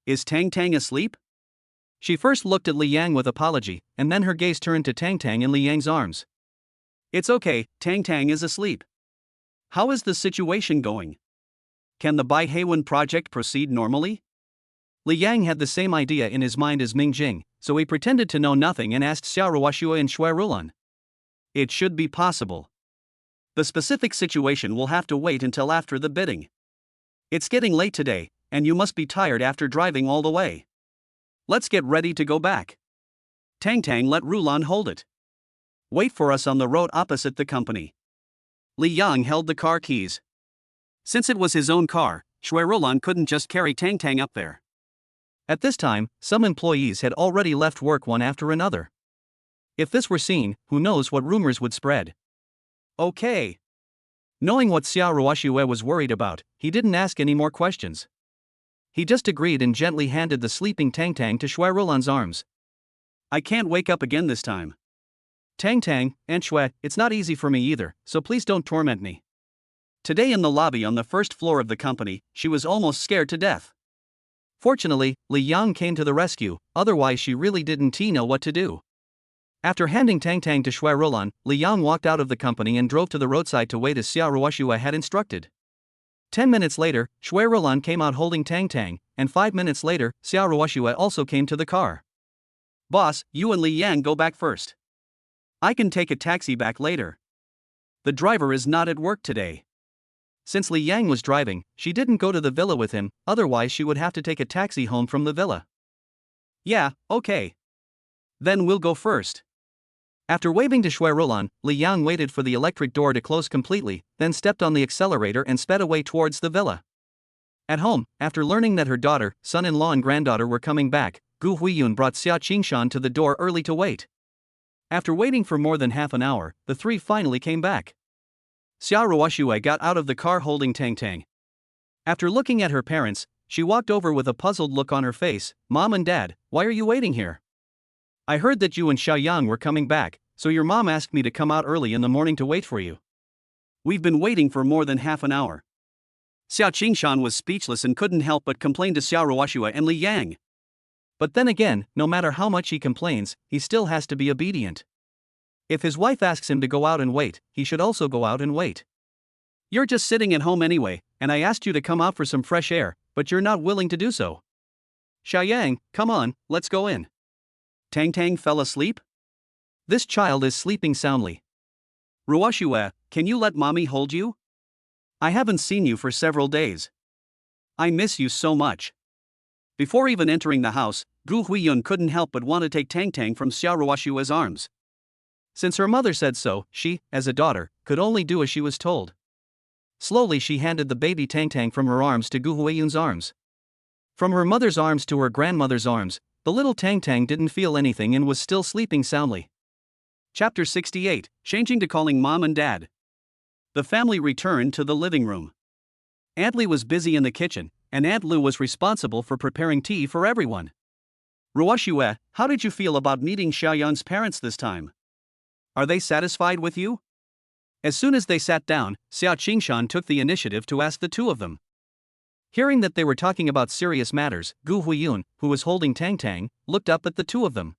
Is Tang asleep? She first looked at Li Yang with apology, and then her gaze turned to Tang in Li Yang's arms. It's okay, Tang is asleep. How is the situation going? Can the Bai Heiwen project proceed normally? Li Yang had the same idea in his mind as Ming Jing, so he pretended to know nothing and asked Xia Ruoshui and Shui Rulan. It should be possible. The specific situation will have to wait until after the bidding. It's getting late today, and you must be tired after driving all the way. Let's get ready to go back. Tang let Rulan hold it. Wait for us on the road opposite the company. Li Yang held the car keys. Since it was his own car, Shui Rulan couldn't just carry Tang up there. At this time, some employees had already left work one after another. If this were seen, who knows what rumors would spread. Okay. Knowing what Xia Ruoshui was worried about, he didn't ask any more questions. He just agreed and gently handed the sleeping Tang to Shui Rulan's arms. I can't wake up again this time. Tang and Shui, it's not easy for me either, so please don't torment me. Today in the lobby on the first floor of the company, she was almost scared to death. Fortunately, Li Yang came to the rescue, otherwise she really didn't know what to do. After handing Tang to Shui Rulan, Li Yang walked out of the company and drove to the roadside to wait as Xia Ruoshui had instructed. 10 minutes later, Shui Rulan came out holding Tang, and 5 minutes later, Xia Ruoshui also came to the car. Boss, you and Li Yang go back first. I can take a taxi back later. The driver is not at work today. Since Li Yang was driving, she didn't go to the villa with him, otherwise she would have to take a taxi home from the villa. Yeah, okay. Then we'll go first. After waving to Shui Rulan, Li Yang waited for the electric door to close completely, then stepped on the accelerator and sped away towards the villa. At home, after learning that her daughter, son-in-law and granddaughter were coming back, Gu Huiyun brought Xia Qingshan to the door early to wait. After waiting for more than half an hour, the three finally came back. Xia Ruoxue got out of the car holding Tang. After looking at her parents, she walked over with a puzzled look on her face. Mom and Dad, why are you waiting here? I heard that you and Xiaoyang were coming back, so your mom asked me to come out early in the morning to wait for you. We've been waiting for more than half an hour. Xia Qingshan was speechless and couldn't help but complain to Xia Ruoxue and Li Yang. But then again, no matter how much he complains, he still has to be obedient. If his wife asks him to go out and wait, he should also go out and wait. You're just sitting at home anyway, and I asked you to come out for some fresh air, but you're not willing to do so. Xiaoyang, come on, let's go in. Tang fell asleep? This child is sleeping soundly. Ruoxue, can you let mommy hold you? I haven't seen you for several days. I miss you so much. Before even entering the house, Gu Huiyun couldn't help but want to take Tang from Xia Ruoxue's arms. Since her mother said so, she, as a daughter, could only do as she was told. Slowly she handed the baby Tang from her arms to Gu Huiyun's arms. From her mother's arms to her grandmother's arms, the little Tang didn't feel anything and was still sleeping soundly. Chapter 68, Changing to Calling Mom and Dad. The family returned to the living room. Aunt Li was busy in the kitchen, and Aunt Lu was responsible for preparing tea for everyone. Ruoxue, how did you feel about meeting Xiaoyang's parents this time? Are they satisfied with you? As soon as they sat down, Xia Qingshan took the initiative to ask the two of them. Hearing that they were talking about serious matters, Gu Huiyun, who was holding Tang, looked up at the two of them.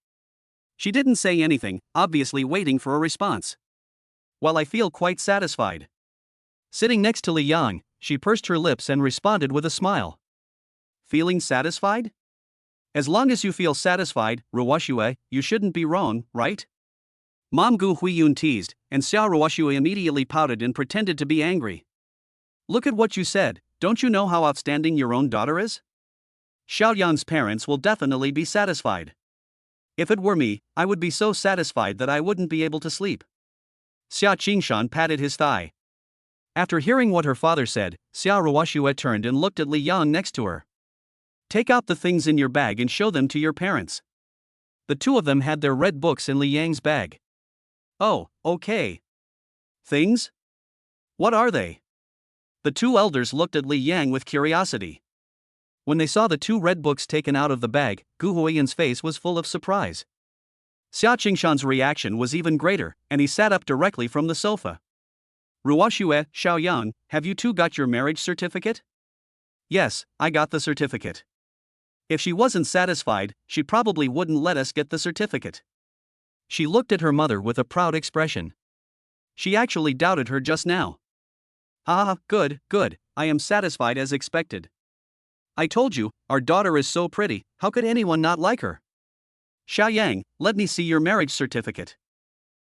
She didn't say anything, obviously waiting for a response. Well, I feel quite satisfied. Sitting next to Li Yang, she pursed her lips and responded with a smile. Feeling satisfied? As long as you feel satisfied, Ruoxue, you shouldn't be wrong, right? Mom Gu Huiyun teased, and Xia Ruoxue immediately pouted and pretended to be angry. Look at what you said, don't you know how outstanding your own daughter is? Xiaoyang's parents will definitely be satisfied. If it were me, I would be so satisfied that I wouldn't be able to sleep. Xia Qingshan patted his thigh. After hearing what her father said, Xia Ruoxue turned and looked at Li Yang next to her. Take out the things in your bag and show them to your parents. The two of them had their red books in Li Yang's bag. Oh, okay. Things? What are they? The two elders looked at Li Yang with curiosity. When they saw the two red books taken out of the bag, Gu Huiyun's face was full of surprise. Xia Qingshan's reaction was even greater, and he sat up directly from the sofa. Ruoxue, Xiaoyang, have you two got your marriage certificate? Yes, I got the certificate. If she wasn't satisfied, she probably wouldn't let us get the certificate. She looked at her mother with a proud expression. She actually doubted her just now. Ah, good, I am satisfied as expected. I told you, our daughter is so pretty, how could anyone not like her? Xiaoyang, let me see your marriage certificate.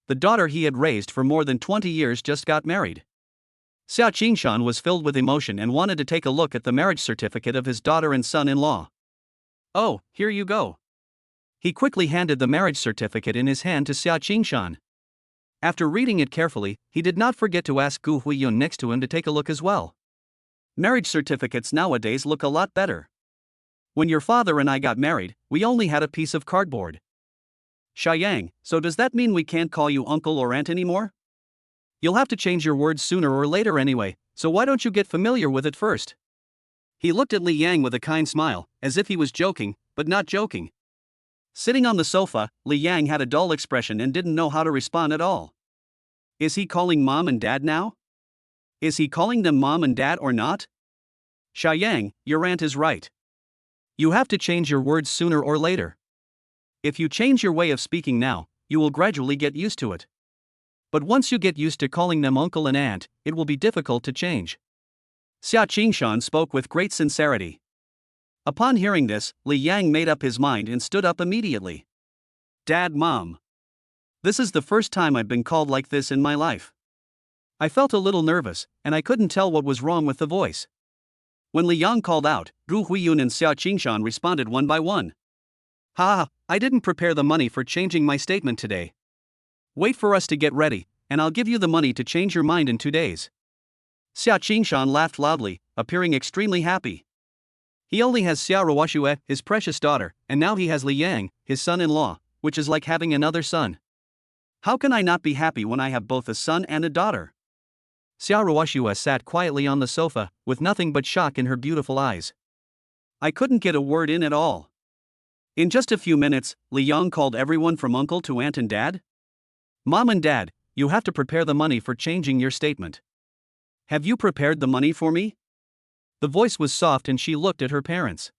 The daughter he had raised for more than 20 years just got married. Xia Qingshan was filled with emotion and wanted to take a look at the marriage certificate of his daughter and son-in-law. Oh, here you go. He quickly handed the marriage certificate in his hand to Xia Qingshan. After reading it carefully, he did not forget to ask Gu Huiyun next to him to take a look as well. Marriage certificates nowadays look a lot better. When your father and I got married, we only had a piece of cardboard. Xiaoyang, so does that mean we can't call you uncle or aunt anymore? You'll have to change your words sooner or later anyway, so why don't you get familiar with it first? He looked at Li Yang with a kind smile, as if he was joking, but not joking. Sitting on the sofa, Li Yang had a dull expression and didn't know how to respond at all. Is he calling mom and dad now? Is he calling them mom and dad or not? Xiaoyang, your aunt is right. You have to change your words sooner or later. If you change your way of speaking now, you will gradually get used to it. But once you get used to calling them uncle and aunt, it will be difficult to change. Xia Qingshan spoke with great sincerity. Upon hearing this, Li Yang made up his mind and stood up immediately. Dad, Mom. This is the first time I've been called like this in my life. I felt a little nervous, and I couldn't tell what was wrong with the voice. When Li Yang called out, Gu Huiyun and Xia Qingshan responded one by one. I didn't prepare the money for changing my statement today. Wait for us to get ready, and I'll give you the money to change your mind in 2 days. Xia Qingshan laughed loudly, appearing extremely happy. He only has Xia Ruoxue, his precious daughter, and now he has Li Yang, his son-in-law, which is like having another son. How can I not be happy when I have both a son and a daughter? Xia Ruoxue sat quietly on the sofa, with nothing but shock in her beautiful eyes. I couldn't get a word in at all. In just a few minutes, Li Yang called everyone from uncle to aunt and dad. Mom and dad, you have to prepare the money for changing your statement. Have you prepared the money for me? The voice was soft and she looked at her parents.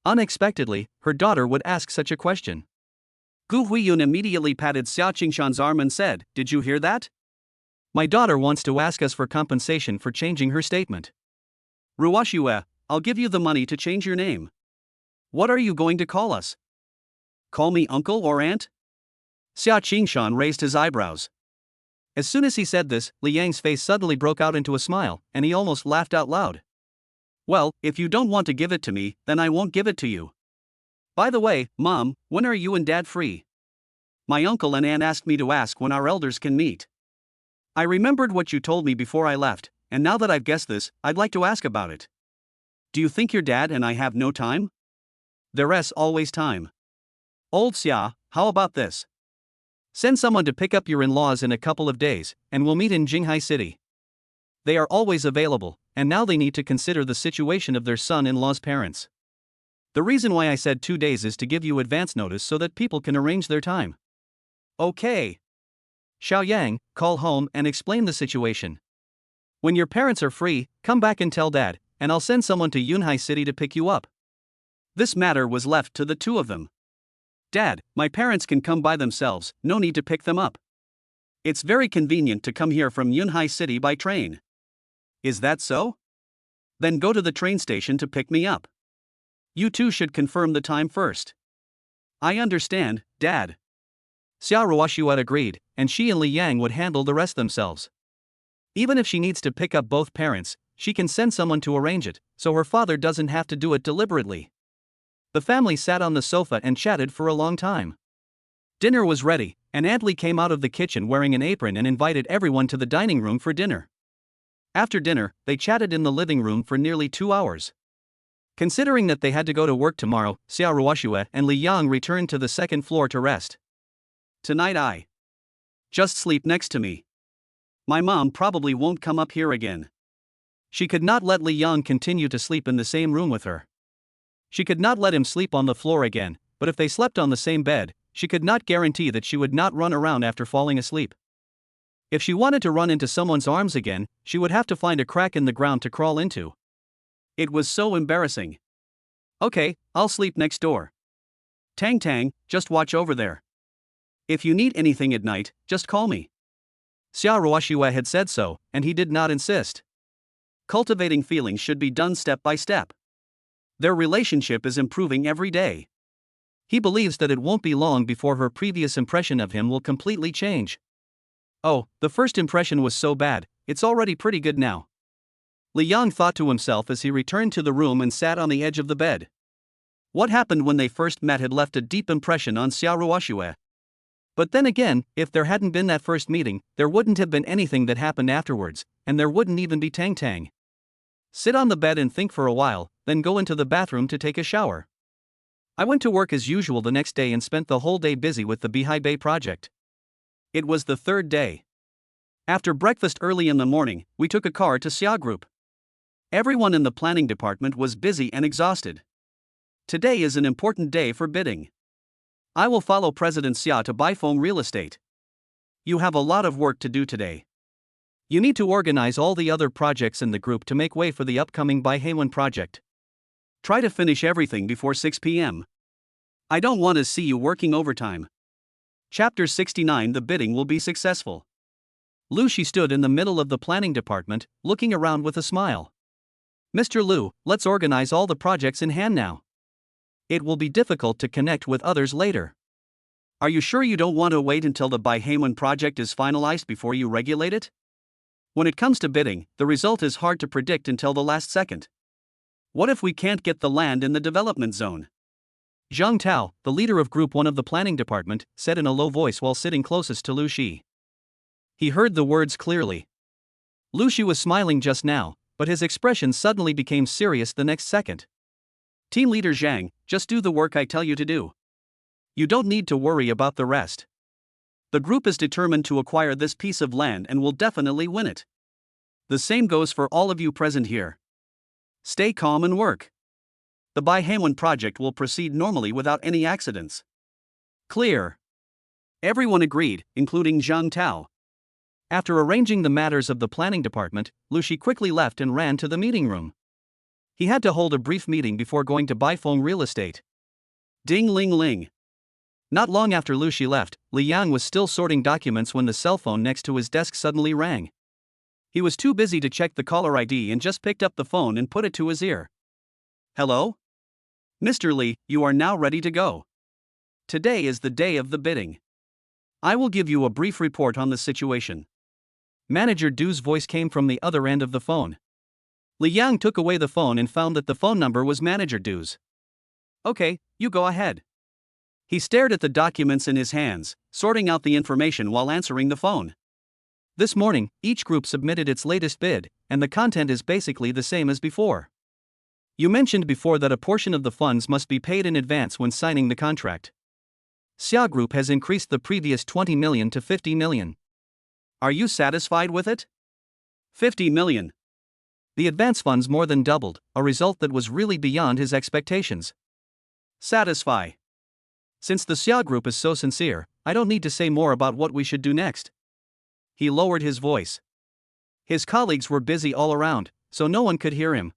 Unexpectedly, her daughter would ask such a question. Gu Huiyun immediately patted Xia Qingshan's arm and said, Did you hear that? My daughter wants to ask us for compensation for changing her statement. Ruoxue, I'll give you the money to change your name. What are you going to call us? Call me uncle or aunt? Xia Qingshan raised his eyebrows. As soon as he said this, Li Yang's face suddenly broke out into a smile, and he almost laughed out loud. Well, if you don't want to give it to me, then I won't give it to you. By the way, Mom, when are you and Dad free? My uncle and aunt asked me to ask when our elders can meet. I remembered what you told me before I left, and now that I've guessed this, I'd like to ask about it. Do you think your dad and I have no time? There's always time. Old Xia, how about this? Send someone to pick up your in-laws in a couple of days, and we'll meet in Jinghai City. They are always available, and now they need to consider the situation of their son-in-law's parents. The reason why I said 2 days is to give you advance notice so that people can arrange their time. Okay. Xiao Yang, call home and explain the situation. When your parents are free, come back and tell Dad, and I'll send someone to Yunhai City to pick you up. This matter was left to the two of them. Dad, my parents can come by themselves, no need to pick them up. It's very convenient to come here from Yunhai City by train. Is that so? Then go to the train station to pick me up. You two should confirm the time first. I understand, Dad. Xia Ruoxue agreed, and she and Li Yang would handle the rest themselves. Even if she needs to pick up both parents, she can send someone to arrange it, so her father doesn't have to do it deliberately. The family sat on the sofa and chatted for a long time. Dinner was ready, and Aunt Li came out of the kitchen wearing an apron and invited everyone to the dining room for dinner. After dinner, they chatted in the living room for nearly 2 hours. Considering that they had to go to work tomorrow, Xia Ruoxue and Li Yang returned to the second floor to rest. Tonight I just sleep next to me. My mom probably won't come up here again. She could not let Li Yang continue to sleep in the same room with her. She could not let him sleep on the floor again, but if they slept on the same bed, she could not guarantee that she would not run around after falling asleep. If she wanted to run into someone's arms again, she would have to find a crack in the ground to crawl into. It was so embarrassing. Okay, I'll sleep next door. Tang, just watch over there. If you need anything at night, just call me. Xia Ruoxue had said so, and he did not insist. Cultivating feelings should be done step by step. Their relationship is improving every day. He believes that it won't be long before her previous impression of him will completely change. Oh, the first impression was so bad, it's already pretty good now. Li Yang thought to himself as he returned to the room and sat on the edge of the bed. What happened when they first met had left a deep impression on Xia Ruoxue. But then again, if there hadn't been that first meeting, there wouldn't have been anything that happened afterwards, and there wouldn't even be Tang. Sit on the bed and think for a while, then go into the bathroom to take a shower. I went to work as usual the next day and spent the whole day busy with the Bihai Bay project. It was the third day. After breakfast early in the morning, we took a car to Xia Group. Everyone in the planning department was busy and exhausted. Today is an important day for bidding. I will follow President Xia to buy Foam Real Estate. You have a lot of work to do today. You need to organize all the other projects in the group to make way for the upcoming Baihewan project. Try to finish everything before 6 p.m. I don't want to see you working overtime. Chapter 69. The bidding will be successful. Lu Shi stood in the middle of the planning department, looking around with a smile. Mr. Lu, let's organize all the projects in hand now. It will be difficult to connect with others later. Are you sure you don't want to wait until the Baihewan project is finalized before you regulate it? When it comes to bidding, the result is hard to predict until the last second. What if we can't get the land in the development zone? Zhang Tao, the leader of Group 1 of the planning department, said in a low voice while sitting closest to Lu Shi. He heard the words clearly. Lu Shi was smiling just now, but his expression suddenly became serious the next second. Team leader Zhang, just do the work I tell you to do. You don't need to worry about the rest. The group is determined to acquire this piece of land and will definitely win it. The same goes for all of you present here. Stay calm and work. The Bai project will proceed normally without any accidents. Clear. Everyone agreed, including Zhang Tao. After arranging the matters of the planning department, Lushi quickly left and ran to the meeting room. He had to hold a brief meeting before going to Baifeng Real Estate. Ding ling ling. Not long after Lushi left, Li Yang was still sorting documents when the cell phone next to his desk suddenly rang. He was too busy to check the caller ID and just picked up the phone and put it to his ear. Hello? Mr. Li, you are now ready to go. Today is the day of the bidding. I will give you a brief report on the situation. Manager Du's voice came from the other end of the phone. Li Yang took away the phone and found that the phone number was Manager Du's. Okay, you go ahead. He stared at the documents in his hands, sorting out the information while answering the phone. This morning, each group submitted its latest bid, and the content is basically the same as before. You mentioned before that a portion of the funds must be paid in advance when signing the contract. Xia Group has increased the previous 20 million to 50 million. Are you satisfied with it? 50 million. The advance funds more than doubled, a result that was really beyond his expectations. Satisfy. Since the Xia Group is so sincere, I don't need to say more about what we should do next. He lowered his voice. His colleagues were busy all around, so no one could hear him.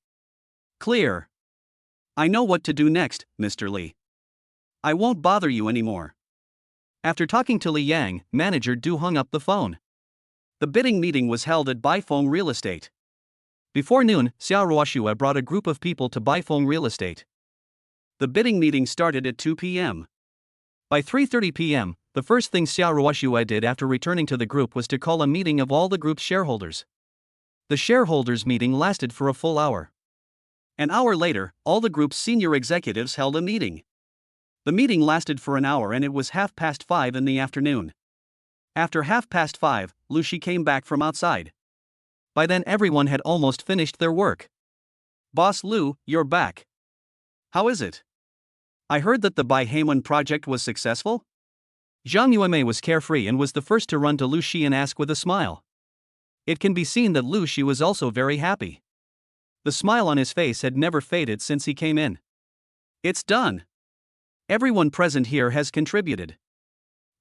Clear. I know what to do next, Mr. Li. I won't bother you anymore. After talking to Li Yang, Manager Du hung up the phone. The bidding meeting was held at Baifeng Real Estate. Before noon, Xia Ruoxue brought a group of people to Baifeng Real Estate. The bidding meeting started at 2 p.m. By 3:30 p.m., the first thing Xia Ruoxue did after returning to the group was to call a meeting of all the group's shareholders. The shareholders' meeting lasted for a full hour. An hour later, all the group's senior executives held a meeting. The meeting lasted for an hour and it was 5:30 in the afternoon. After 5:30, Lushi came back from outside. By then everyone had almost finished their work. Boss Lu, you're back. How is it? I heard that the Bai project was successful? Zhang Yuemei was carefree and was the first to run to Lu Shi and ask with a smile. It can be seen that Lu Shi was also very happy. The smile on his face had never faded since he came in. It's done. Everyone present here has contributed.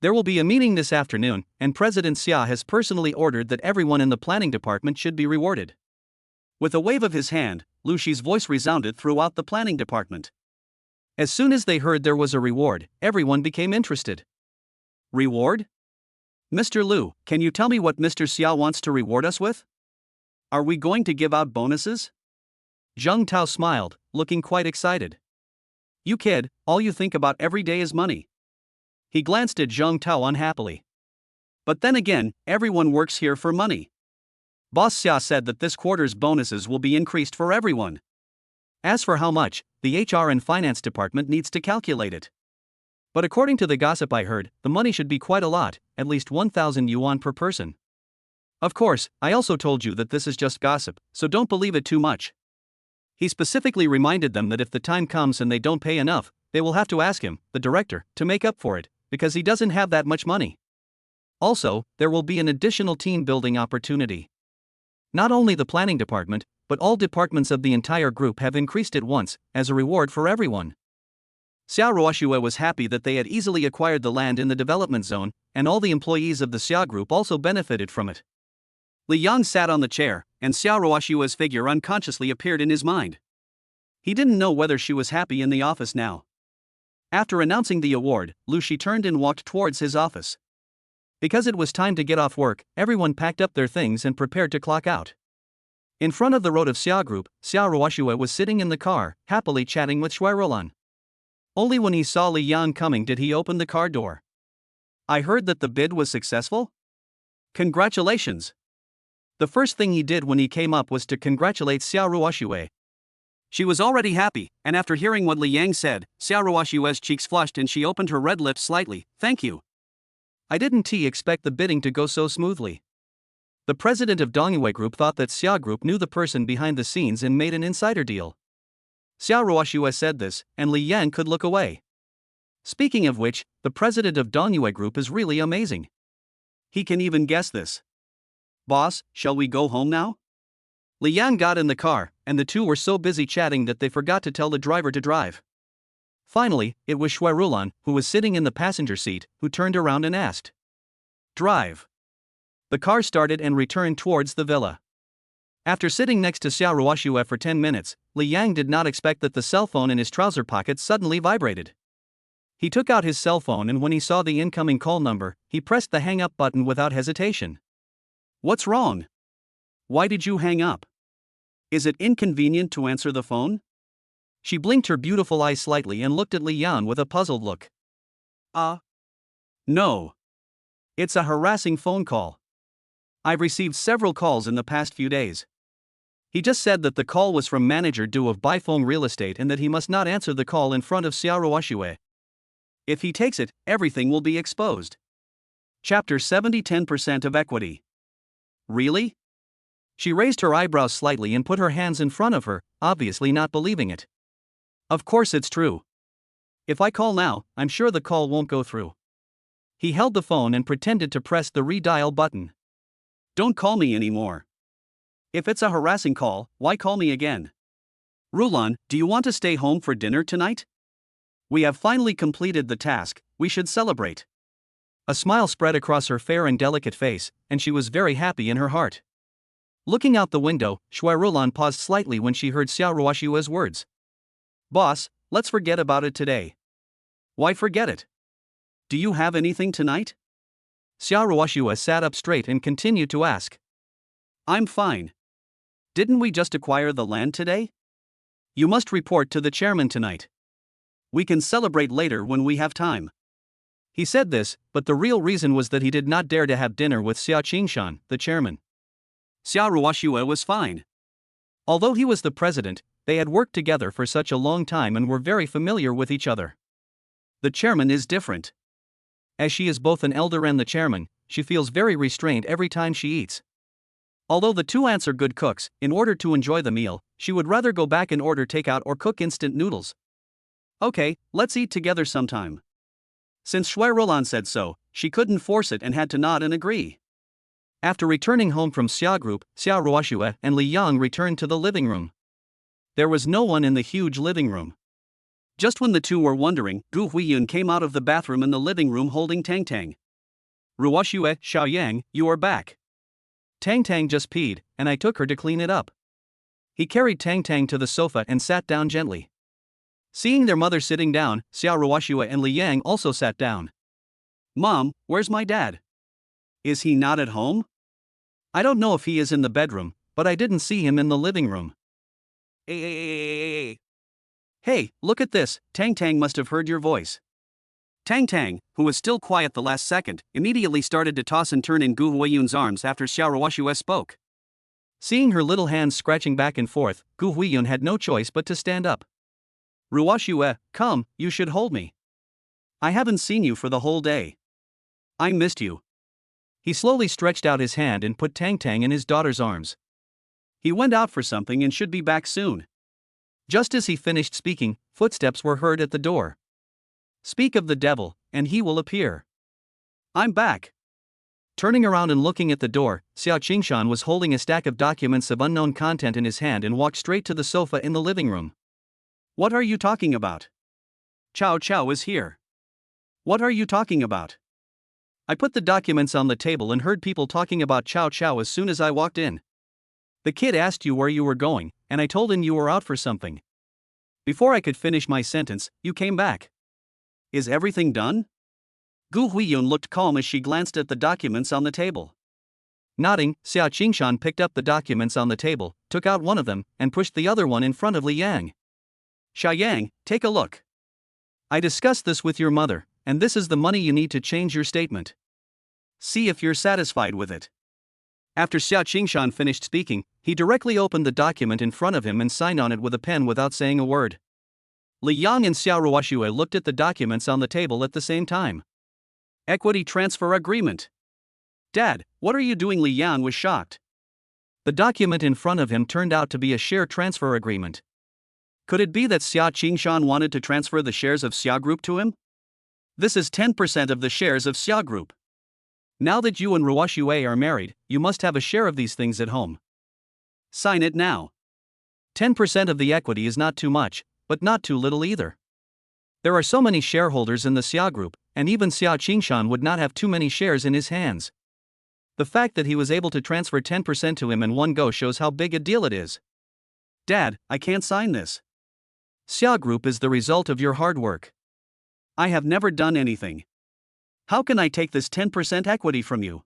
There will be a meeting this afternoon, and President Xia has personally ordered that everyone in the planning department should be rewarded. With a wave of his hand, Lu Shi's voice resounded throughout the planning department. As soon as they heard there was a reward, everyone became interested. Reward? Mr. Lu, can you tell me what Mr. Xia wants to reward us with? Are we going to give out bonuses? Zhang Tao smiled, looking quite excited. You kid, all you think about every day is money. He glanced at Zhang Tao unhappily. But then again, everyone works here for money. Boss Xia said that this quarter's bonuses will be increased for everyone. As for how much, the HR and finance department needs to calculate it. But according to the gossip I heard, the money should be quite a lot, at least 1,000 yuan per person. Of course, I also told you that this is just gossip, so don't believe it too much. He specifically reminded them that if the time comes and they don't pay enough, they will have to ask him, the director, to make up for it, because he doesn't have that much money. Also, there will be an additional team building opportunity. Not only the planning department, but all departments of the entire group have increased at once, as a reward for everyone. Xia Ruoxue was happy that they had easily acquired the land in the development zone, and all the employees of the Xia Group also benefited from it. Li Yang sat on the chair, and Xia Ruoxue's figure unconsciously appeared in his mind. He didn't know whether she was happy in the office now. After announcing the award, Lu Shi turned and walked towards his office. Because it was time to get off work, everyone packed up their things and prepared to clock out. In front of the road of Xia Group, Xia Ruoxue was sitting in the car, happily chatting with Shui Rolan. Only when he saw Li Yang coming did he open the car door. I heard that the bid was successful? Congratulations! The first thing he did when he came up was to congratulate Xia Ruoxue. She was already happy, and after hearing what Li Yang said, Xia Ruoxue's cheeks flushed and she opened her red lips slightly. Thank you. I didn't expect the bidding to go so smoothly. The president of Dongyue Group thought that Xia Group knew the person behind the scenes and made an insider deal. Xia Ruoxue said this, and Li Yang could look away. Speaking of which, the president of Dongyue Group is really amazing. He can even guess this. Boss, shall we go home now? Li Yang got in the car, and the two were so busy chatting that they forgot to tell the driver to drive. Finally, it was Shui Rulan, who was sitting in the passenger seat, who turned around and asked, "Drive." The car started and returned towards the villa. After sitting next to Xiao Ruoxue for 10 minutes, Li Yang did not expect that the cell phone in his trouser pocket suddenly vibrated. He took out his cell phone, and when he saw the incoming call number, he pressed the hang up button without hesitation. "What's wrong? Why did you hang up? Is it inconvenient to answer the phone?" She blinked her beautiful eyes slightly and looked at Li Yan with a puzzled look. No. It's a harassing phone call. I've received several calls in the past few days. He just said that the call was from manager Du of Baifeng Real Estate and that he must not answer the call in front of Xiao Ruoxue. If he takes it, everything will be exposed. Chapter 70 10% of equity. Really? She raised her eyebrows slightly and put her hands in front of her, obviously not believing it. Of course it's true. If I call now, I'm sure the call won't go through. He held the phone and pretended to press the redial button. Don't call me anymore. If it's a harassing call, why call me again? Rulan, do you want to stay home for dinner tonight? We have finally completed the task, we should celebrate. A smile spread across her fair and delicate face, and she was very happy in her heart. Looking out the window, Shui Rulan paused slightly when she heard Xiao Ruoxue's words. Boss, let's forget about it today. Why forget it? Do you have anything tonight? Xiao Ruoxue sat up straight and continued to ask. I'm fine. Didn't we just acquire the land today? You must report to the chairman tonight. We can celebrate later when we have time. He said this, but the real reason was that he did not dare to have dinner with Xiao Qingshan, the chairman. Xiao Ruoxue was fine. Although he was the president, they had worked together for such a long time and were very familiar with each other. The chairman is different. As she is both an elder and the chairman, she feels very restrained every time she eats. Although the two aunts are good cooks, in order to enjoy the meal, she would rather go back and order takeout or cook instant noodles. Okay, let's eat together sometime. Since Shui Rulan said so, she couldn't force it and had to nod and agree. After returning home from Xia Group, Xiao Ruoxue and Li Yang returned to the living room. There was no one in the huge living room. Just when the two were wondering, Gu Huiyun came out of the bathroom in the living room holding Tang. Ruoxue, Xiaoyang, you are back. Tang just peed, and I took her to clean it up. He carried Tang to the sofa and sat down gently. Seeing their mother sitting down, Xiao Ruoxue and Li Yang also sat down. Mom, where's my dad? Is he not at home? I don't know if he is in the bedroom, but I didn't see him in the living room. Hey, look at this, Tang must have heard your voice. Tang, who was still quiet the last second, immediately started to toss and turn in Gu Huiyun's arms after Xiao Ruoxue spoke. Seeing her little hands scratching back and forth, Gu Huiyun had no choice but to stand up. Ruoxue, come, you should hold me. I haven't seen you for the whole day. I missed you. He slowly stretched out his hand and put Tang in his daughter's arms. He went out for something and should be back soon. Just as he finished speaking, footsteps were heard at the door. Speak of the devil, and he will appear. I'm back. Turning around and looking at the door, Xiao Qingshan was holding a stack of documents of unknown content in his hand and walked straight to the sofa in the living room. What are you talking about? Chao is here. What are you talking about? I put the documents on the table and heard people talking about Chao as soon as I walked in. The kid asked you where you were going, and I told him you were out for something. Before I could finish my sentence, you came back. Is everything done? Gu Huiyun looked calm as she glanced at the documents on the table. Nodding, Xiao Qingshan picked up the documents on the table, took out one of them, and pushed the other one in front of Li Yang. Xiaoyang, take a look. I discussed this with your mother, and this is the money you need to change your statement. See if you're satisfied with it. After Xiao Qingshan finished speaking, he directly opened the document in front of him and signed on it with a pen without saying a word. Li Yang and Xiao Ruoxue looked at the documents on the table at the same time. Equity transfer agreement. Dad, what are you doing? Li Yang was shocked. The document in front of him turned out to be a share transfer agreement. Could it be that Xiao Qingshan wanted to transfer the shares of Xia Group to him? This is 10% of the shares of Xia Group. Now that you and Ruoxue are married, you must have a share of these things at home. Sign it now. 10% of the equity is not too much, but not too little either. There are so many shareholders in the Xia Group, and even Xia Qingshan would not have too many shares in his hands. The fact that he was able to transfer 10% to him in one go shows how big a deal it is. Dad, I can't sign this. Xia Group is the result of your hard work. I have never done anything. How can I take this 10% equity from you?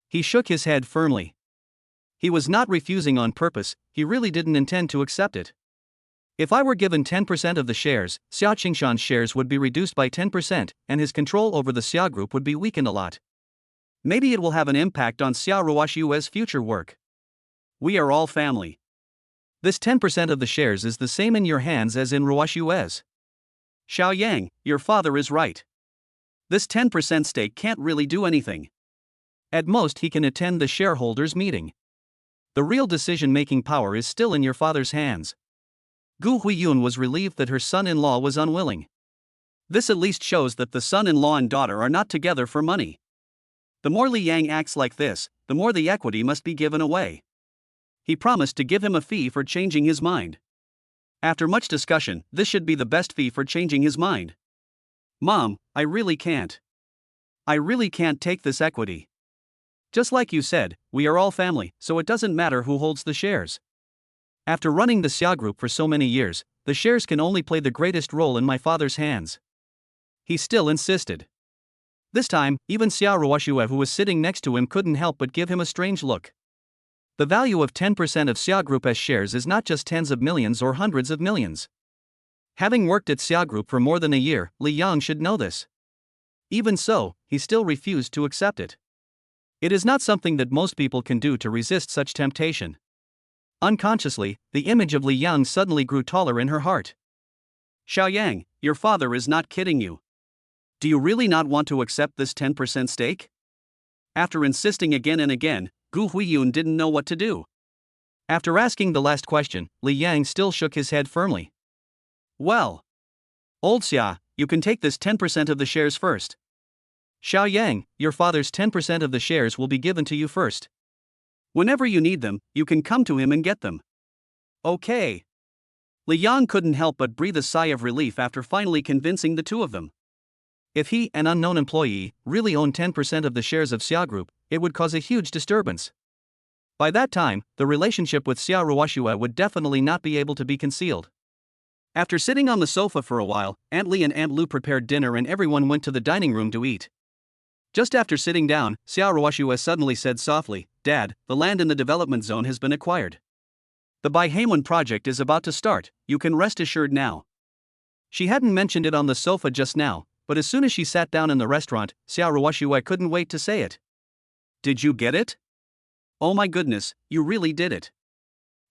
He shook his head firmly. He was not refusing on purpose, he really didn't intend to accept it. If I were given 10% of the shares, Xia Qingshan's shares would be reduced by 10%, and his control over the Xia Group would be weakened a lot. Maybe it will have an impact on Xia Ruoxue's future work. We are all family. This 10% of the shares is the same in your hands as in Ruoxue's. Xiao Yang, your father is right. This 10% stake can't really do anything. At most, he can attend the shareholders' meeting. The real decision-making power is still in your father's hands. Gu Huiyun was relieved that her son-in-law was unwilling. This at least shows that the son-in-law and daughter are not together for money. The more Li Yang acts like this, the more the equity must be given away. He promised to give him a fee for changing his mind. After much discussion, this should be the best fee for changing his mind. Mom, I really can't. I really can't take this equity. Just like you said, we are all family, so it doesn't matter who holds the shares. After running the Xia Group for so many years, the shares can only play the greatest role in my father's hands. He still insisted. This time, even Xia Ruoxue, who was sitting next to him, couldn't help but give him a strange look. The value of 10% of Xia Group's shares is not just tens of millions or hundreds of millions. Having worked at Xia Group for more than a year, Li Yang should know this. Even so, he still refused to accept it. It is not something that most people can do to resist such temptation. Unconsciously, the image of Li Yang suddenly grew taller in her heart. Xiao Yang, your father is not kidding you. Do you really not want to accept this 10% stake? After insisting again and again, Gu Huiyun didn't know what to do. After asking the last question, Li Yang still shook his head firmly. Well, old Xia, you can take this 10% of the shares first. Xiao Yang, your father's 10% of the shares will be given to you first. Whenever you need them, you can come to him and get them. Okay. Li Yang couldn't help but breathe a sigh of relief after finally convincing the two of them. If he, an unknown employee, really owned 10% of the shares of Xia Group, it would cause a huge disturbance. By that time, the relationship with Xia Ruoxue would definitely not be able to be concealed. After sitting on the sofa for a while, Aunt Li and Aunt Lu prepared dinner and everyone went to the dining room to eat. Just after sitting down, Xia Ruoxue suddenly said softly, "Dad, the land in the development zone has been acquired. The Baihewen project is about to start, you can rest assured now." She hadn't mentioned it on the sofa just now, but as soon as she sat down in the restaurant, Xia Ruoxue couldn't wait to say it. Did you get it? Oh my goodness, you really did it.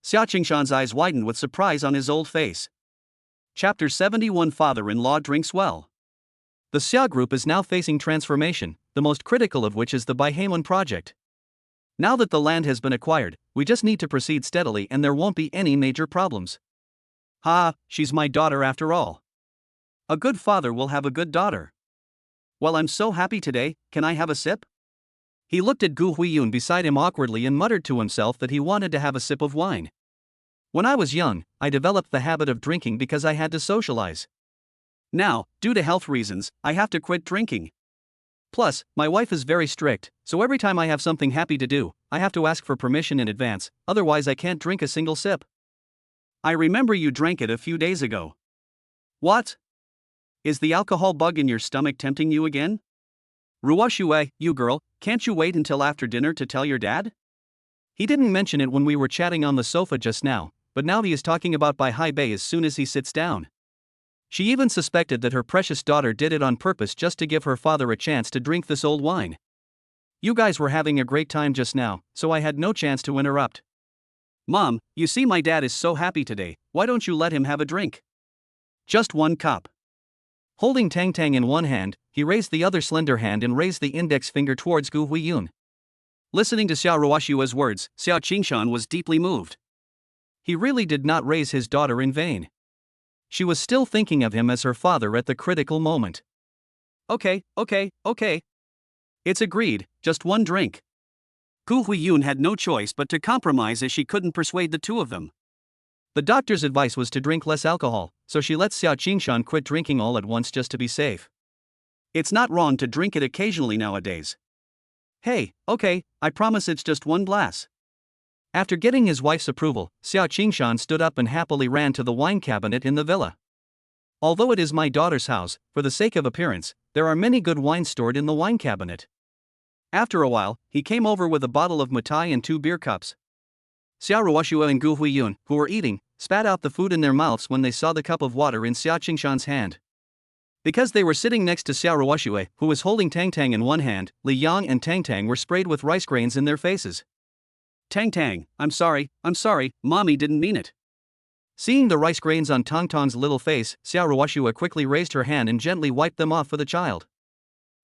Xia Qingshan's eyes widened with surprise on his old face. Chapter 71 Father-in-law drinks well. The Xia Group is now facing transformation, the most critical of which is the Baihewen project. Now that the land has been acquired, we just need to proceed steadily and there won't be any major problems. She's my daughter after all. A good father will have a good daughter. Well, I'm so happy today, can I have a sip? He looked at Gu Huiyun beside him awkwardly and muttered to himself that he wanted to have a sip of wine. When I was young, I developed the habit of drinking because I had to socialize. Now, due to health reasons, I have to quit drinking. Plus, my wife is very strict, so every time I have something happy to do, I have to ask for permission in advance, otherwise I can't drink a single sip. I remember you drank it a few days ago. What? Is the alcohol bug in your stomach tempting you again? Ruoxue, you girl, can't you wait until after dinner to tell your dad? He didn't mention it when we were chatting on the sofa just now, but now he is talking about Bai Hai Bei as soon as he sits down. She even suspected that her precious daughter did it on purpose just to give her father a chance to drink this old wine. You guys were having a great time just now, so I had no chance to interrupt. Mom, you see my dad is so happy today, why don't you let him have a drink? Just one cup. Holding Tang in one hand, he raised the other slender hand and raised the index finger towards Gu Huiyun. Listening to Xia Ruoxue's words, Xia Qingshan was deeply moved. He really did not raise his daughter in vain. She was still thinking of him as her father at the critical moment. Okay. It's agreed, just one drink. Gu Huiyun had no choice but to compromise as she couldn't persuade the two of them. The doctor's advice was to drink less alcohol, so she let Xiao Qingshan quit drinking all at once just to be safe. It's not wrong to drink it occasionally nowadays. Hey, okay, I promise it's just one glass. After getting his wife's approval, Xiao Qingshan stood up and happily ran to the wine cabinet in the villa. Although it is my daughter's house, for the sake of appearance, there are many good wines stored in the wine cabinet. After a while, he came over with a bottle of Matai and 2 beer cups. Xiao Ruoshua and Gu Huiyun, who were eating, spat out the food in their mouths when they saw the cup of water in Xiao Qingshan's hand. Because they were sitting next to Xiao Ruoshua, who was holding Tang in one hand, Li Yang and Tang were sprayed with rice grains in their faces. Tang, I'm sorry, mommy didn't mean it. Seeing the rice grains on Tang's little face, Xiao Ruoshua quickly raised her hand and gently wiped them off for the child.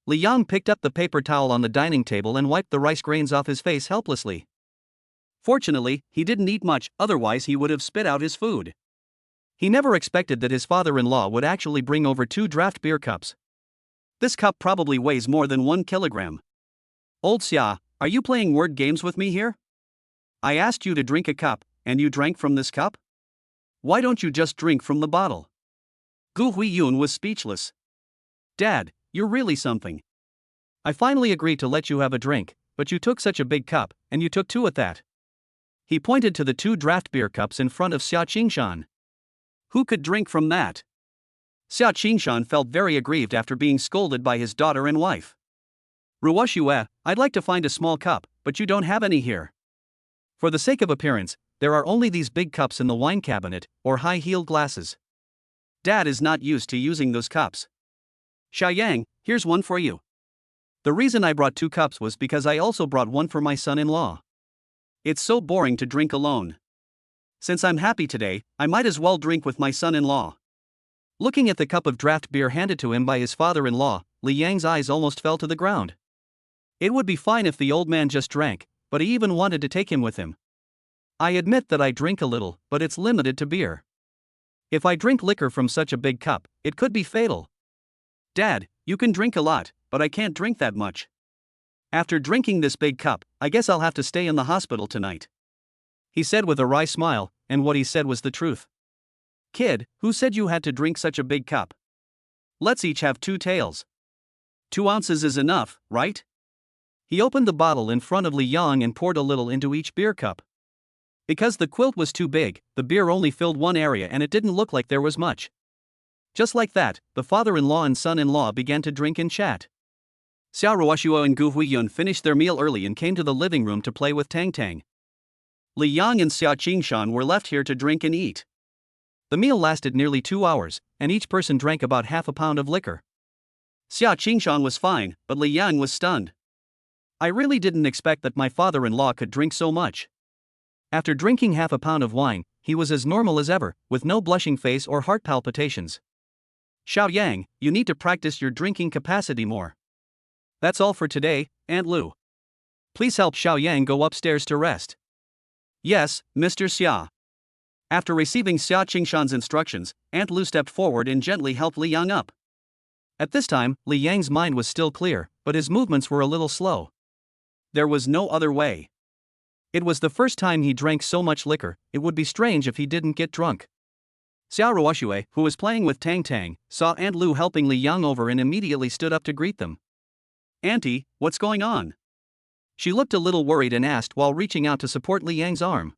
Li Yang picked up the paper towel on the dining table and wiped the rice grains off his face helplessly. Fortunately, he didn't eat much, otherwise he would have spit out his food. He never expected that his father-in-law would actually bring over 2 draft beer cups. This cup probably weighs more than 1 kilogram. Old Xia, are you playing word games with me here? I asked you to drink a cup, and you drank from this cup? Why don't you just drink from the bottle? Gu Huiyun was speechless. Dad, you're really something. I finally agreed to let you have a drink, but you took such a big cup, and you took 2 at that. He pointed to the 2 draft beer cups in front of Xiao Qingshan. Who could drink from that? Xiao Qingshan felt very aggrieved after being scolded by his daughter and wife. Ruoshua, I'd like to find a small cup, but you don't have any here. For the sake of appearance, there are only these big cups in the wine cabinet, or high-heeled glasses. Dad is not used to using those cups. Xiaoyang, here's one for you. The reason I brought 2 cups was because I also brought one for my son-in-law. It's so boring to drink alone. Since I'm happy today, I might as well drink with my son-in-law. Looking at the cup of draft beer handed to him by his father-in-law, Li Yang's eyes almost fell to the ground. It would be fine if the old man just drank, but he even wanted to take him with him. I admit that I drink a little, but it's limited to beer. If I drink liquor from such a big cup, it could be fatal. Dad, you can drink a lot, but I can't drink that much. After drinking this big cup, I guess I'll have to stay in the hospital tonight. He said with a wry smile, and what he said was the truth. Kid, who said you had to drink such a big cup? Let's each have 2 taels. 2 ounces is enough, right? He opened the bottle in front of Li Yang and poured a little into each beer cup. Because the quilt was too big, the beer only filled one area and it didn't look like there was much. Just like that, the father-in-law and son-in-law began to drink and chat. Xiao Ruoshua and Gu Huiyun finished their meal early and came to the living room to play with Tang. Li Yang and Xiao Qingshan were left here to drink and eat. The meal lasted nearly 2 hours, and each person drank about half a pound of liquor. Xiao Qingshan was fine, but Li Yang was stunned. I really didn't expect that my father-in-law could drink so much. After drinking half a pound of wine, he was as normal as ever, with no blushing face or heart palpitations. Xiaoyang, you need to practice your drinking capacity more. That's all for today, Aunt Lu. Please help Xiaoyang go upstairs to rest. Yes, Mr. Xia. After receiving Xiao Qingshan's instructions, Aunt Lu stepped forward and gently helped Li Yang up. At this time, Li Yang's mind was still clear, but his movements were a little slow. There was no other way. It was the first time he drank so much liquor, it would be strange if he didn't get drunk. Xiao Ruoshua, who was playing with Tang, saw Aunt Lu helping Li Yang over and immediately stood up to greet them. Auntie, what's going on? She looked a little worried and asked while reaching out to support Li Yang's arm.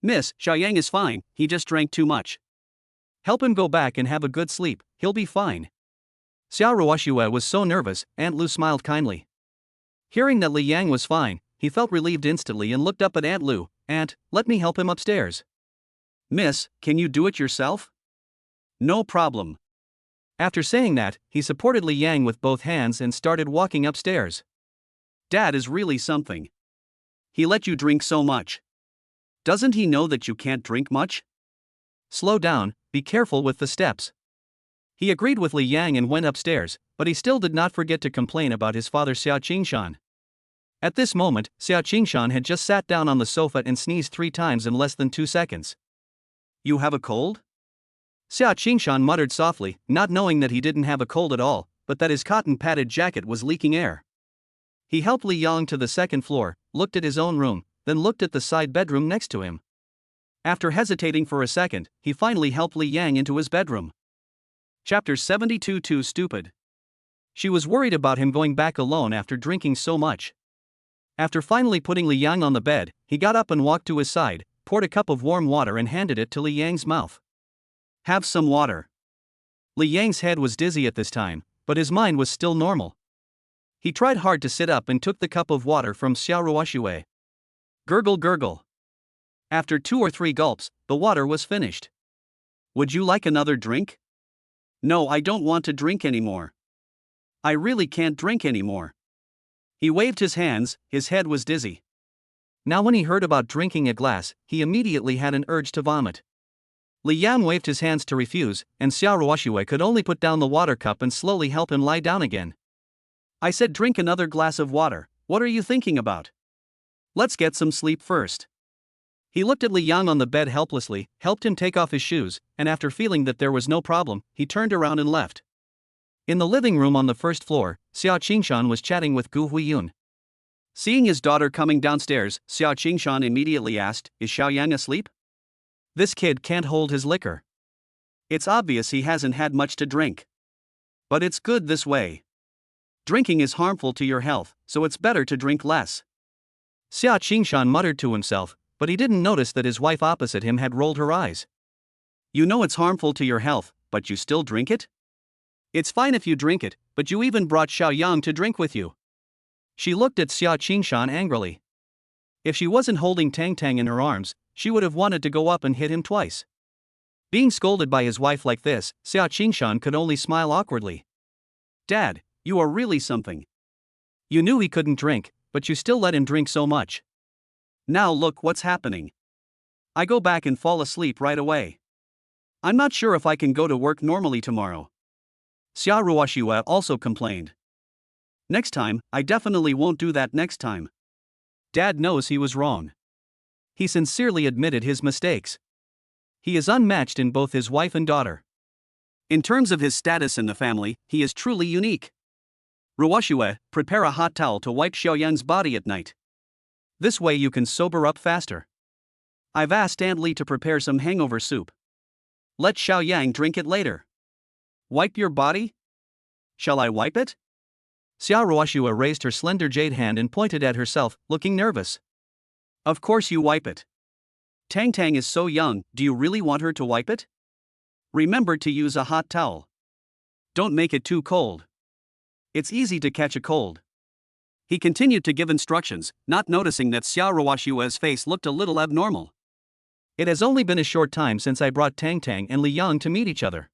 Miss, Xiaoyang is fine, he just drank too much. Help him go back and have a good sleep, he'll be fine. Xiao Ruoshua was so nervous, Aunt Lu smiled kindly. Hearing that Li Yang was fine, he felt relieved instantly and looked up at Aunt Lu. Aunt, let me help him upstairs. Miss, can you do it yourself? No problem. After saying that, he supported Li Yang with both hands and started walking upstairs. Dad is really something. He let you drink so much. Doesn't he know that you can't drink much? Slow down, be careful with the steps. He agreed with Li Yang and went upstairs, but he still did not forget to complain about his father Xiao Qingshan. At this moment, Xiao Qingshan had just sat down on the sofa and sneezed 3 times in less than 2 seconds. You have a cold? Xiao Qingshan muttered softly, not knowing that he didn't have a cold at all, but that his cotton padded jacket was leaking air. He helped Li Yang to the second floor, looked at his own room, then looked at the side bedroom next to him. After hesitating for a second, he finally helped Li Yang into his bedroom. Chapter 72. Too stupid. She was worried about him going back alone after drinking so much. After finally putting Li Yang on the bed, he got up and walked to his side, poured a cup of warm water and handed it to Li Yang's mouth. Have some water. Li Yang's head was dizzy at this time, but his mind was still normal. He tried hard to sit up and took the cup of water from Xiao Ruoxue. Gurgle gurgle. After 2 or 3 gulps, the water was finished. Would you like another drink? No, I don't want to drink anymore. I really can't drink anymore. He waved his hands, his head was dizzy. Now when he heard about drinking a glass, he immediately had an urge to vomit. Li Yang waved his hands to refuse, and Xiao Ruoxue could only put down the water cup and slowly help him lie down again. I said drink another glass of water, what are you thinking about? Let's get some sleep first. He looked at Li Yang on the bed helplessly, helped him take off his shoes, and after feeling that there was no problem, he turned around and left. In the living room on the first floor, Xiao Qingshan was chatting with Gu Huiyun. Seeing his daughter coming downstairs, Xiao Qingshan immediately asked, "Is Xiaoyang asleep? This kid can't hold his liquor. It's obvious he hasn't had much to drink. But it's good this way. Drinking is harmful to your health, so it's better to drink less." Xiao Qingshan muttered to himself, but he didn't notice that his wife opposite him had rolled her eyes. You know it's harmful to your health, but you still drink it? It's fine if you drink it, but you even brought Xiaoyang to drink with you. She looked at Xiao Qingshan angrily. If she wasn't holding Tang in her arms, she would have wanted to go up and hit him twice. Being scolded by his wife like this, Xiao Qingshan could only smile awkwardly. Dad, you are really something. You knew he couldn't drink, but you still let him drink so much. Now look what's happening. I go back and fall asleep right away. I'm not sure if I can go to work normally tomorrow. Xiao Ruoxue also complained. Next time, I definitely won't do that next time. Dad knows he was wrong. He sincerely admitted his mistakes. He is unmatched in both his wife and daughter. In terms of his status in the family, he is truly unique. Ruoxue, prepare a hot towel to wipe Xiaoyang's body at night. This way you can sober up faster. I've asked Aunt Li to prepare some hangover soup. Let Xiaoyang drink it later. Wipe your body? Shall I wipe it? Xiao Ruoxue raised her slender jade hand and pointed at herself, looking nervous. Of course you wipe it. Tang is so young, do you really want her to wipe it? Remember to use a hot towel. Don't make it too cold. It's easy to catch a cold. He continued to give instructions, not noticing that Xiao Ruoxue's face looked a little abnormal. It has only been a short time since I brought Tang and Li Yang to meet each other.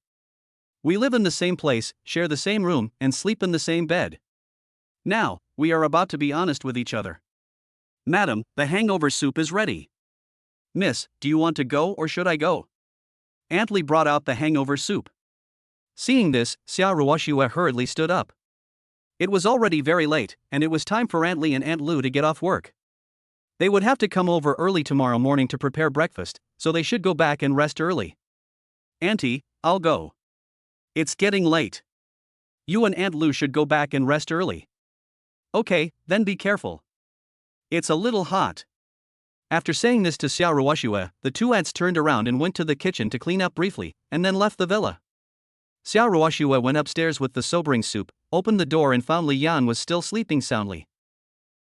We live in the same place, share the same room, and sleep in the same bed. Now, we are about to be honest with each other. Madam, the hangover soup is ready. Miss, do you want to go or should I go? Aunt Li brought out the hangover soup. Seeing this, Xiao Ruoxue hurriedly stood up. It was already very late, and it was time for Aunt Li and Aunt Lu to get off work. They would have to come over early tomorrow morning to prepare breakfast, so they should go back and rest early. Auntie, I'll go. It's getting late. You and Aunt Lu should go back and rest early. Okay, then be careful. It's a little hot. After saying this to Xiao Ruoxue, the two aunts turned around and went to the kitchen to clean up briefly, and then left the villa. Xiao Ruoxue went upstairs with the sobering soup, opened the door and found Li Yan was still sleeping soundly.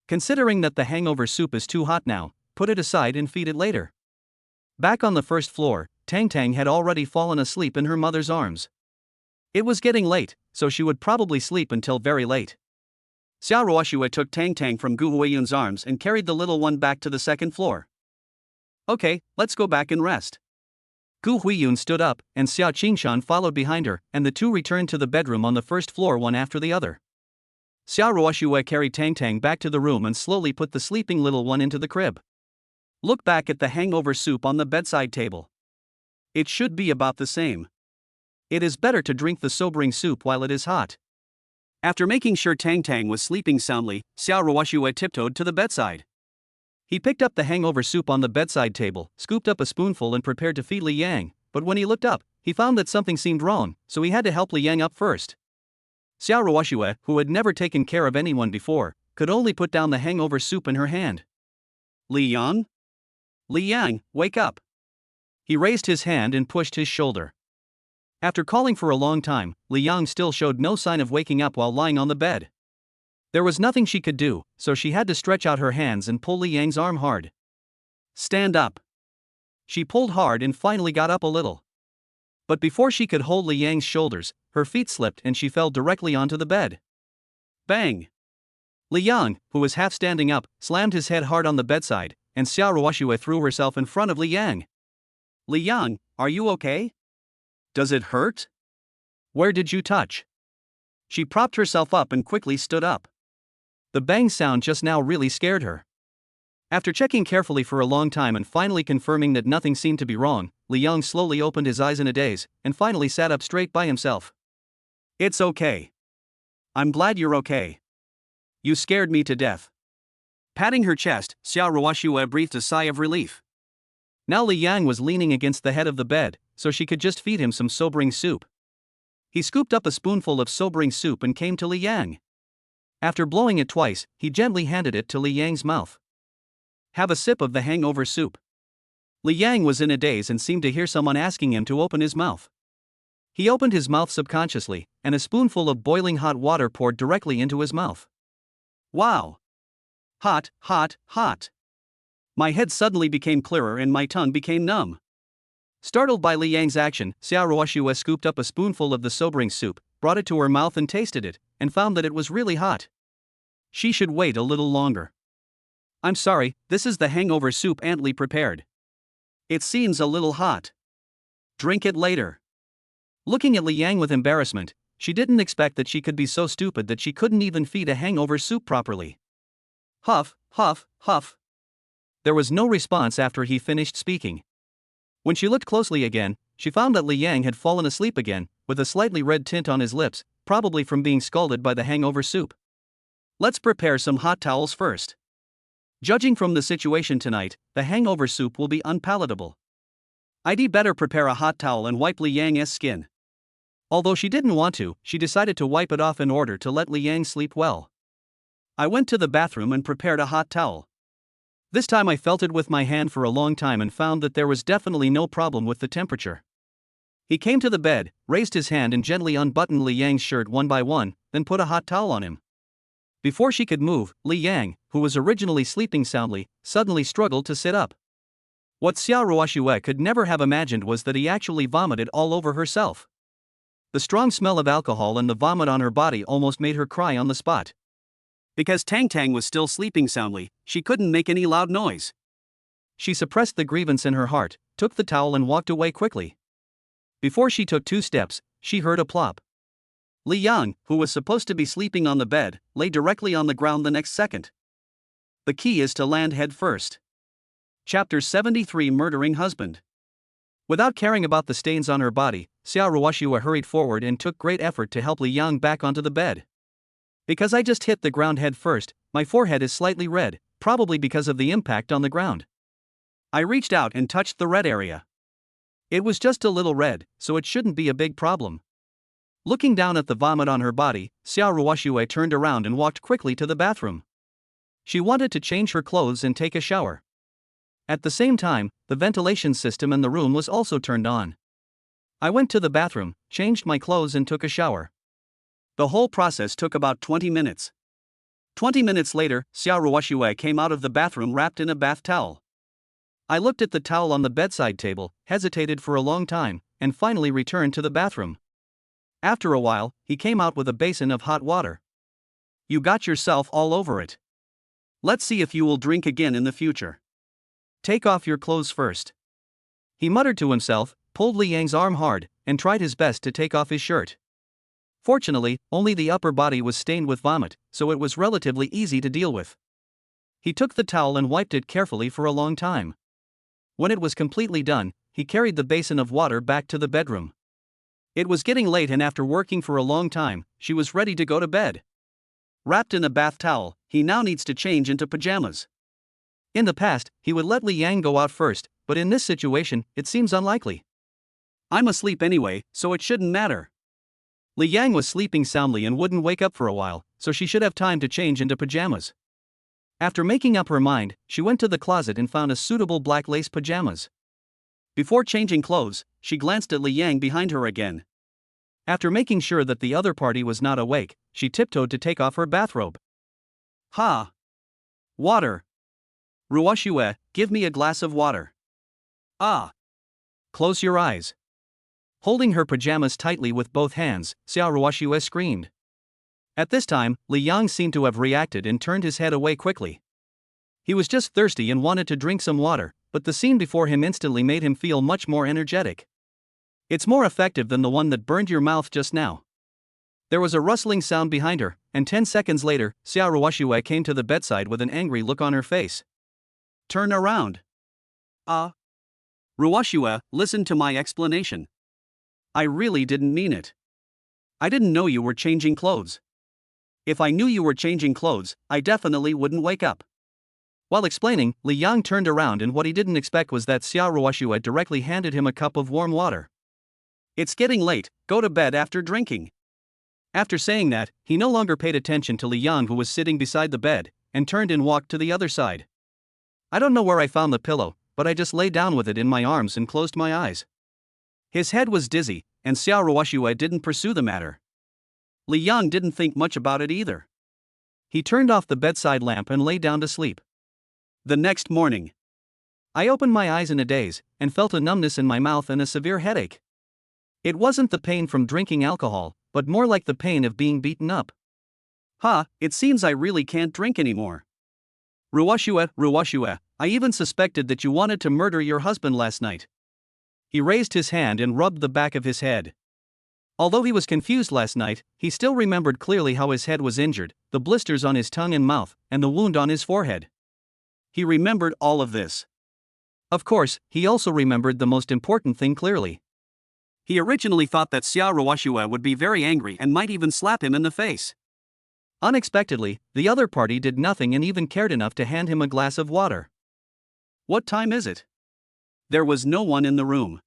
Considering that the hangover soup is too hot now, put it aside and feed it later. Back on the first floor, Tang had already fallen asleep in her mother's arms. It was getting late, so she would probably sleep until very late. Xiao Ruoxue took Tang from Gu Huiyun's arms and carried the little one back to the second floor. Okay, let's go back and rest. Gu Huiyun stood up, and Xiao Qingshan followed behind her, and the two returned to the bedroom on the first floor one after the other. Xiao Ruoxue carried Tang back to the room and slowly put the sleeping little one into the crib. Look back at the hangover soup on the bedside table. It should be about the same. It is better to drink the sobering soup while it is hot. After making sure Tang was sleeping soundly, Xiao Ruoxue tiptoed to the bedside. He picked up the hangover soup on the bedside table, scooped up a spoonful and prepared to feed Li Yang, but when he looked up, he found that something seemed wrong, so he had to help Li Yang up first. Xiao Ruoxue, who had never taken care of anyone before, could only put down the hangover soup in her hand. Li Yang? Li Yang, wake up. He raised his hand and pushed his shoulder. After calling for a long time, Li Yang still showed no sign of waking up while lying on the bed. There was nothing she could do, so she had to stretch out her hands and pull Li Yang's arm hard. Stand up. She pulled hard and finally got up a little. But before she could hold Li Yang's shoulders, her feet slipped and she fell directly onto the bed. Bang! Li Yang, who was half standing up, slammed his head hard on the bedside, and Xiao Ruoxue threw herself in front of Li Yang. Li Yang, are you okay? Does it hurt? Where did you touch? She propped herself up and quickly stood up. The bang sound just now really scared her. After checking carefully for a long time and finally confirming that nothing seemed to be wrong, Li Yang slowly opened his eyes in a daze, and finally sat up straight by himself. It's okay. I'm glad you're okay. You scared me to death. Patting her chest, Xiao Ruoxue breathed a sigh of relief. Now Li Yang was leaning against the head of the bed, so she could just feed him some sobering soup. He scooped up a spoonful of sobering soup and came to Li Yang. After blowing it twice, he gently handed it to Li Yang's mouth. Have a sip of the hangover soup. Li Yang was in a daze and seemed to hear someone asking him to open his mouth. He opened his mouth subconsciously, and a spoonful of boiling hot water poured directly into his mouth. Wow! Hot, hot, hot! My head suddenly became clearer and my tongue became numb. Startled by Li Yang's action, Xiao Ruoxue scooped up a spoonful of the sobering soup, brought it to her mouth and tasted it, and found that it was really hot. She should wait a little longer. I'm sorry, this is the hangover soup Aunt Li prepared. It seems a little hot. Drink it later. Looking at Li Yang with embarrassment, she didn't expect that she could be so stupid that she couldn't even feed a hangover soup properly. Huff, huff, huff. There was no response after he finished speaking. When she looked closely again, she found that Li Yang had fallen asleep again, with a slightly red tint on his lips, probably from being scalded by the hangover soup. Let's prepare some hot towels first. Judging from the situation tonight, the hangover soup will be unpalatable. I'd better prepare a hot towel and wipe Li Yang's skin. Although she didn't want to, she decided to wipe it off in order to let Li Yang sleep well. I went to the bathroom and prepared a hot towel. This time I felt it with my hand for a long time and found that there was definitely no problem with the temperature. He came to the bed, raised his hand and gently unbuttoned Li Yang's shirt one by one, then put a hot towel on him. Before she could move, Li Yang, who was originally sleeping soundly, suddenly struggled to sit up. What Xiao Ruoxue could never have imagined was that he actually vomited all over herself. The strong smell of alcohol and the vomit on her body almost made her cry on the spot. Because Tang was still sleeping soundly, she couldn't make any loud noise. She suppressed the grievance in her heart, took the towel and walked away quickly. Before she took 2 steps, she heard a plop. Li Yang, who was supposed to be sleeping on the bed, lay directly on the ground the next second. The key is to land head first. Chapter 73 Murdering Husband. Without caring about the stains on her body, Xiao Ruoxue hurried forward and took great effort to help Li Yang back onto the bed. Because I just hit the ground head first, my forehead is slightly red, probably because of the impact on the ground. I reached out and touched the red area. It was just a little red, so it shouldn't be a big problem. Looking down at the vomit on her body, Xiao Ruoxue turned around and walked quickly to the bathroom. She wanted to change her clothes and take a shower. At the same time, the ventilation system in the room was also turned on. I went to the bathroom, changed my clothes and took a shower. The whole process took about 20 minutes. 20 minutes later, Xiao Ruoxue came out of the bathroom wrapped in a bath towel. I looked at the towel on the bedside table, hesitated for a long time, and finally returned to the bathroom. After a while, he came out with a basin of hot water. You got yourself all over it. Let's see if you will drink again in the future. Take off your clothes first. He muttered to himself, pulled Li Yang's arm hard, and tried his best to take off his shirt. Fortunately, only the upper body was stained with vomit, so it was relatively easy to deal with. He took the towel and wiped it carefully for a long time. When it was completely done, he carried the basin of water back to the bedroom. It was getting late and after working for a long time, she was ready to go to bed. Wrapped in a bath towel, he now needs to change into pajamas. In the past, he would let Li Yang go out first, but in this situation, it seems unlikely. I'm asleep anyway, so it shouldn't matter. Li Yang was sleeping soundly and wouldn't wake up for a while, so she should have time to change into pajamas. After making up her mind, she went to the closet and found a suitable black lace pajamas. Before changing clothes, she glanced at Li Yang behind her again. After making sure that the other party was not awake, she tiptoed to take off her bathrobe. Ha! Water! Ruoshue, give me a glass of water. Ah! Close your eyes. Holding her pajamas tightly with both hands, Xiao Ruoshue screamed. At this time, Li Yang seemed to have reacted and turned his head away quickly. He was just thirsty and wanted to drink some water, but the scene before him instantly made him feel much more energetic. It's more effective than the one that burned your mouth just now. There was a rustling sound behind her, and 10 seconds later, Xiao Ruoshue came to the bedside with an angry look on her face. Turn around. Ruoshue, listen to my explanation. I really didn't mean it. I didn't know you were changing clothes. If I knew you were changing clothes, I definitely wouldn't wake up. While explaining, Li Yang turned around and what he didn't expect was that Xiao Ruoshue directly handed him a cup of warm water. It's getting late, go to bed after drinking. After saying that, he no longer paid attention to Li Yang, who was sitting beside the bed, and turned and walked to the other side. I don't know where I found the pillow, but I just lay down with it in my arms and closed my eyes. His head was dizzy, and Xiao Ruoshue didn't pursue the matter. Li Yang didn't think much about it either. He turned off the bedside lamp and lay down to sleep. The next morning, I opened my eyes in a daze, and felt a numbness in my mouth and a severe headache. It wasn't the pain from drinking alcohol, but more like the pain of being beaten up. It seems I really can't drink anymore. Ruoshue, I even suspected that you wanted to murder your husband last night. He raised his hand and rubbed the back of his head. Although he was confused last night, he still remembered clearly how his head was injured, the blisters on his tongue and mouth, and the wound on his forehead. He remembered all of this. Of course, he also remembered the most important thing clearly. He originally thought that Xiao Ruoshue would be very angry and might even slap him in the face. Unexpectedly, the other party did nothing and even cared enough to hand him a glass of water. What time is it? There was no one in the room.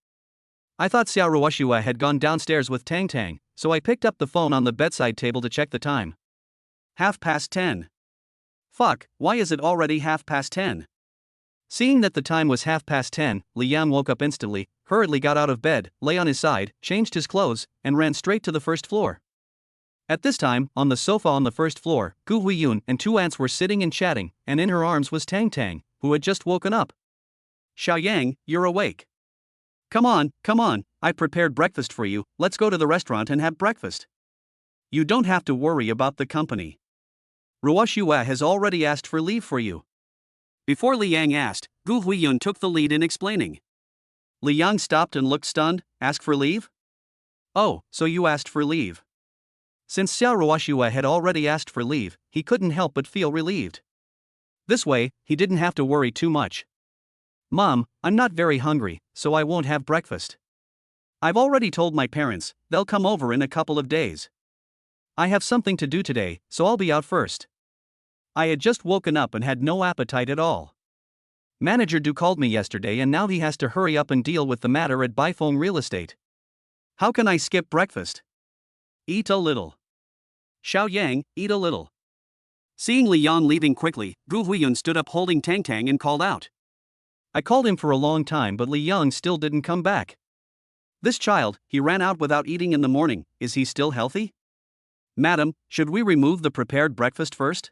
I thought Xiao Ruoshue had gone downstairs with Tang, so I picked up the phone on the bedside table to check the time. 10:30. Fuck, why is it already 10:30? Seeing that the time was 10:30, Li Yang woke up instantly, hurriedly got out of bed, lay on his side, changed his clothes, and ran straight to the first floor. At this time, on the sofa on the first floor, Gu Huiyun and two aunts were sitting and chatting, and in her arms was Tang, who had just woken up. Xiaoyang, you're awake. Come on, I prepared breakfast for you, let's go to the restaurant and have breakfast. You don't have to worry about the company. Ruoshue has already asked for leave for you. Before Li Yang asked, Gu Huiyun took the lead in explaining. Li Yang stopped and looked stunned. Ask for leave? Oh, so you asked for leave. Since Xiao Ruoshue had already asked for leave, he couldn't help but feel relieved. This way, he didn't have to worry too much. Mom, I'm not very hungry, so I won't have breakfast. I've already told my parents, they'll come over in a couple of days. I have something to do today, so I'll be out first. I had just woken up and had no appetite at all. Manager Du called me yesterday and now he has to hurry up and deal with the matter at Baifeng Real Estate. How can I skip breakfast? Eat a little. Xiaoyang, eat a little. Seeing Li Yang leaving quickly, Gu Huiyun stood up holding Tang and called out. I called him for a long time but Li Yang still didn't come back. This child, he ran out without eating in the morning, is he still healthy? Madam, should we remove the prepared breakfast first?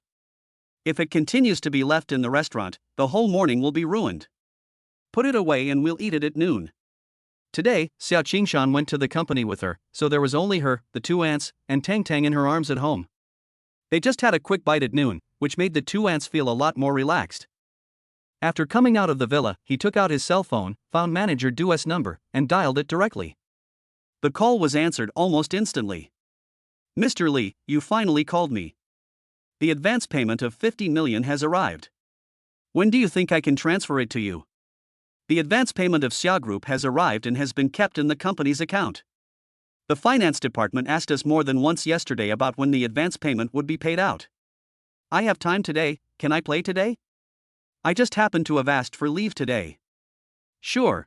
If it continues to be left in the restaurant, the whole morning will be ruined. Put it away and we'll eat it at noon. Today, Xiao Qingshan went to the company with her, so there was only her, the two aunts, and Tang in her arms at home. They just had a quick bite at noon, which made the two aunts feel a lot more relaxed. After coming out of the villa, he took out his cell phone, found manager Du's number, and dialed it directly. The call was answered almost instantly. Mr. Li, you finally called me. The advance payment of 50 million has arrived. When do you think I can transfer it to you? The advance payment of Xia Group has arrived and has been kept in the company's account. The finance department asked us more than once yesterday about when the advance payment would be paid out. I have time today, can I play today? I just happen to have asked for leave today. Sure.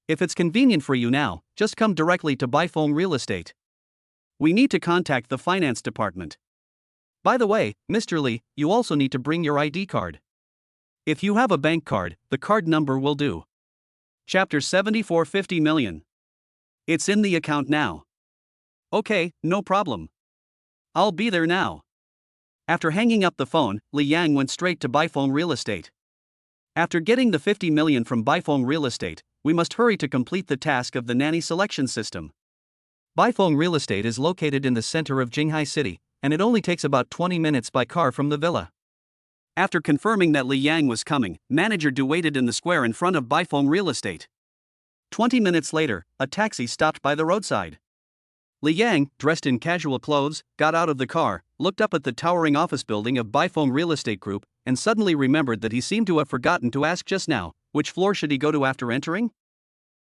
If it's convenient for you now, just come directly to Baifeng Real Estate. We need to contact the finance department. By the way, Mr. Lee, you also need to bring your ID card. If you have a bank card, the card number will do. Chapter 74 50 million. It's in the account now. Okay, no problem. I'll be there now. After hanging up the phone, Li Yang went straight to Bifeng Real Estate. After getting the 50 million from Bifeng Real Estate, we must hurry to complete the task of the nanny selection system. Bifeng Real Estate is located in the center of Jinghai City, and it only takes about 20 minutes by car from the villa. After confirming that Li Yang was coming, Manager Du waited in the square in front of Bifeng Real Estate. 20 minutes later, a taxi stopped by the roadside. Li Yang, dressed in casual clothes, got out of the car, looked up at the towering office building of Bifeng Real Estate Group, and suddenly remembered that he seemed to have forgotten to ask just now, which floor should he go to after entering?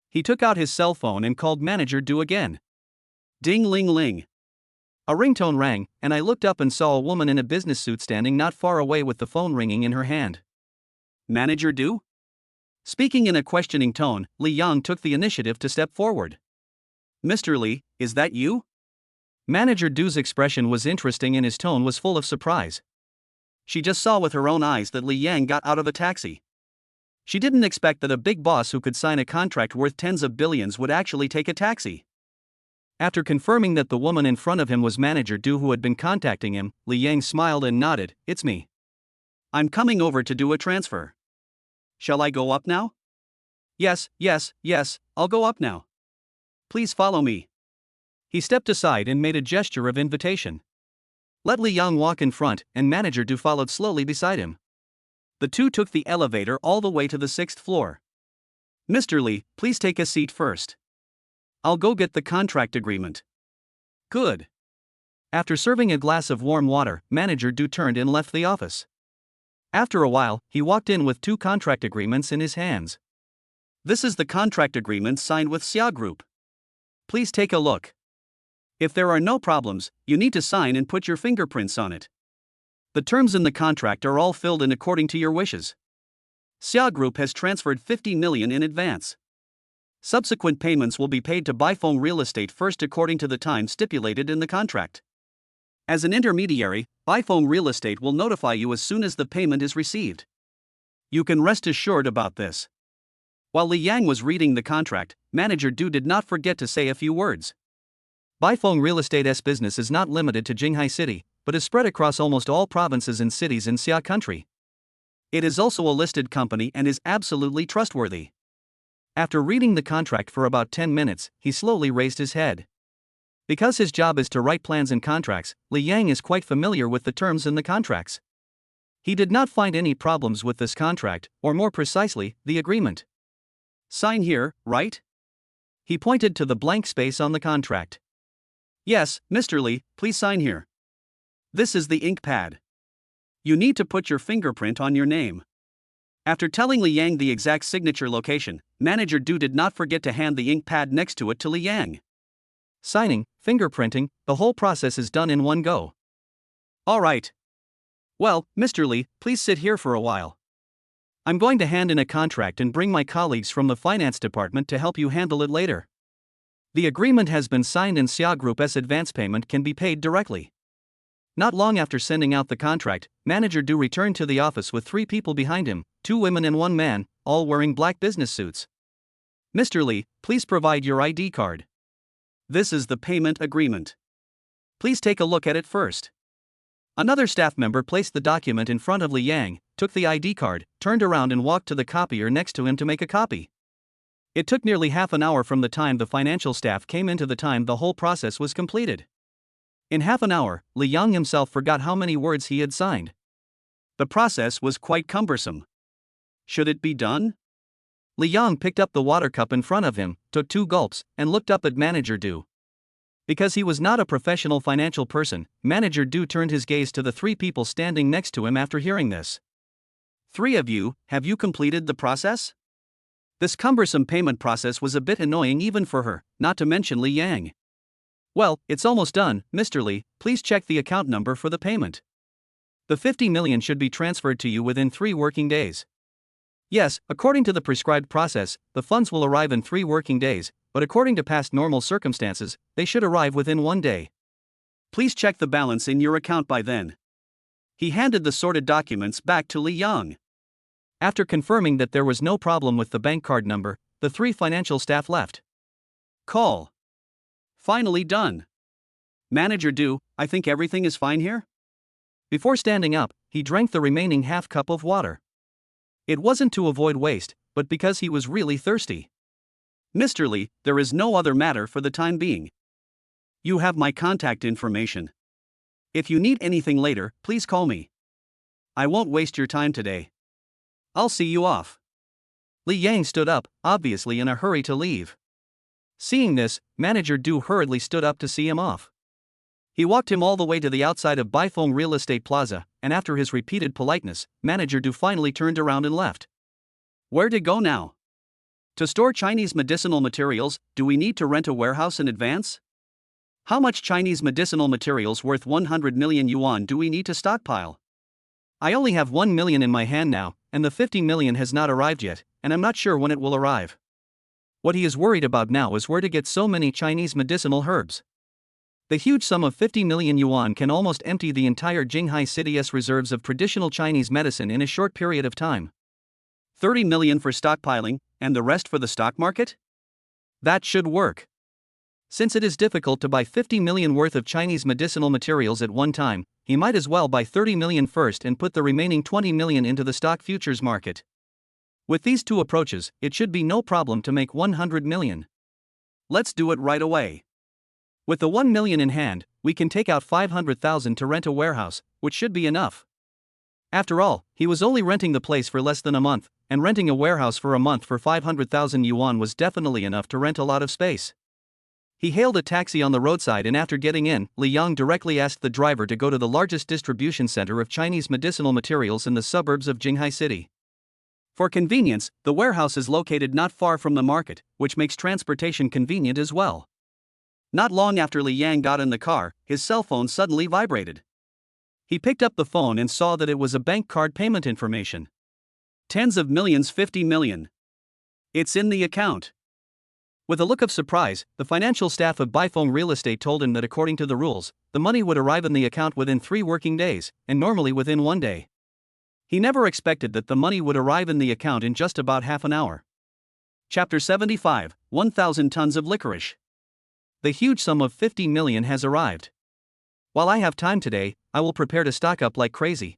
He took out his cell phone and called Manager Du again. Ding ling ling. A ringtone rang, and I looked up and saw a woman in a business suit standing not far away with the phone ringing in her hand. Manager Du? Speaking in a questioning tone, Li Yang took the initiative to step forward. Mr. Li, is that you? Manager Du's expression was interesting and his tone was full of surprise. She just saw with her own eyes that Li Yang got out of a taxi. She didn't expect that a big boss who could sign a contract worth tens of billions would actually take a taxi. After confirming that the woman in front of him was Manager Du who had been contacting him, Li Yang smiled and nodded. It's me. I'm coming over to do a transfer. Shall I go up now? Yes, I'll go up now. Please follow me. He stepped aside and made a gesture of invitation. Let Li Yang walk in front, and Manager Du followed slowly beside him. The two took the elevator all the way to the 6th floor. Mr. Li, please take a seat first. I'll go get the contract agreement. Good. After serving a glass of warm water, Manager Du turned and left the office. After a while, he walked in with 2 contract agreements in his hands. This is the contract agreement signed with Xia Group. Please take a look. If there are no problems, you need to sign and put your fingerprints on it. The terms in the contract are all filled in according to your wishes. Xia Group has transferred 50 million in advance. Subsequent payments will be paid to Bifeng Real Estate first according to the time stipulated in the contract. As an intermediary, Bifeng Real Estate will notify you as soon as the payment is received. You can rest assured about this. While Li Yang was reading the contract, Manager Du did not forget to say a few words. Bifeng Real Estate's business is not limited to Jinghai City, but is spread across almost all provinces and cities in Xia Country. It is also a listed company and is absolutely trustworthy. After reading the contract for about 10 minutes, he slowly raised his head. Because his job is to write plans and contracts, Li Yang is quite familiar with the terms in the contracts. He did not find any problems with this contract, or more precisely, the agreement. Sign here, right? He pointed to the blank space on the contract. Yes, Mr. Li, please sign here. This is the ink pad. You need to put your fingerprint on your name. After telling Li Yang the exact signature location, Manager Du did not forget to hand the ink pad next to it to Li Yang. Signing, fingerprinting, the whole process is done in one go. All right. Well, Mr. Li, please sit here for a while. I'm going to hand in a contract and bring my colleagues from the finance department to help you handle it later. The agreement has been signed and Xia Group's advance payment can be paid directly. Not long after sending out the contract, Manager Du returned to the office with 3 people behind him, 2 women and 1 man, all wearing black business suits. Mr. Li, please provide your ID card. This is the payment agreement. Please take a look at it first. Another staff member placed the document in front of Li Yang, took the ID card, turned around and walked to the copier next to him to make a copy. It took nearly half an hour from the time the financial staff came in to the time the whole process was completed. In half an hour, Li Yang himself forgot how many words he had signed. The process was quite cumbersome. Should it be done? Li Yang picked up the water cup in front of him, took 2 gulps, and looked up at Manager Du. Because he was not a professional financial person, Manager Du turned his gaze to the 3 people standing next to him after hearing this. 3 of you, have you completed the process? This cumbersome payment process was a bit annoying even for her, not to mention Li Yang. Well, it's almost done, Mr. Li, please check the account number for the payment. The 50 million should be transferred to you within 3 working days. Yes, according to the prescribed process, the funds will arrive in 3 working days, but according to past normal circumstances, they should arrive within 1 day. Please check the balance in your account by then. He handed the sorted documents back to Li Yang. After confirming that there was no problem with the bank card number, the three financial staff left. Call. Finally done. Manager Du, I think everything is fine here? Before standing up, he drank the remaining half cup of water. It wasn't to avoid waste, but because he was really thirsty. Mr. Li, there is no other matter for the time being. You have my contact information. If you need anything later, please call me. I won't waste your time today. I'll see you off. Li Yang stood up, obviously in a hurry to leave. Seeing this, Manager Du hurriedly stood up to see him off. He walked him all the way to the outside of Baifeng Real Estate Plaza, and after his repeated politeness, Manager Du finally turned around and left. Where to go now? To store Chinese medicinal materials, do we need to rent a warehouse in advance? How much Chinese medicinal materials worth 100 million yuan do we need to stockpile? I only have 1 million in my hand now, and the 50 million has not arrived yet, and I'm not sure when it will arrive. What he is worried about now is where to get so many Chinese medicinal herbs. The huge sum of 50 million yuan can almost empty the entire Jinghai City's reserves of traditional Chinese medicine in a short period of time. 30 million for stockpiling, and the rest for the stock market? That should work. Since it is difficult to buy 50 million worth of Chinese medicinal materials at one time, he might as well buy 30 million first and put the remaining 20 million into the stock futures market. With these two approaches, it should be no problem to make 100 million. Let's do it right away. With the 1 million in hand, we can take out 500,000 to rent a warehouse, which should be enough. After all, he was only renting the place for less than a month, and renting a warehouse for a month for 500,000 yuan was definitely enough to rent a lot of space. He hailed a taxi on the roadside, and after getting in, Li Yang directly asked the driver to go to the largest distribution center of Chinese medicinal materials in the suburbs of Jinghai City. For convenience, the warehouse is located not far from the market, which makes transportation convenient as well. Not long after Li Yang got in the car, his cell phone suddenly vibrated. He picked up the phone and saw that it was a bank card payment information. Tens of millions, 50 million. It's in the account. With a look of surprise, the financial staff of Baifeng Real Estate told him that according to the rules, the money would arrive in the account within 3 working days, and normally within 1 day. He never expected that the money would arrive in the account in just about half an hour. Chapter 75, 1,000 tons of licorice. The huge sum of 50 million has arrived. While I have time today, I will prepare to stock up like crazy.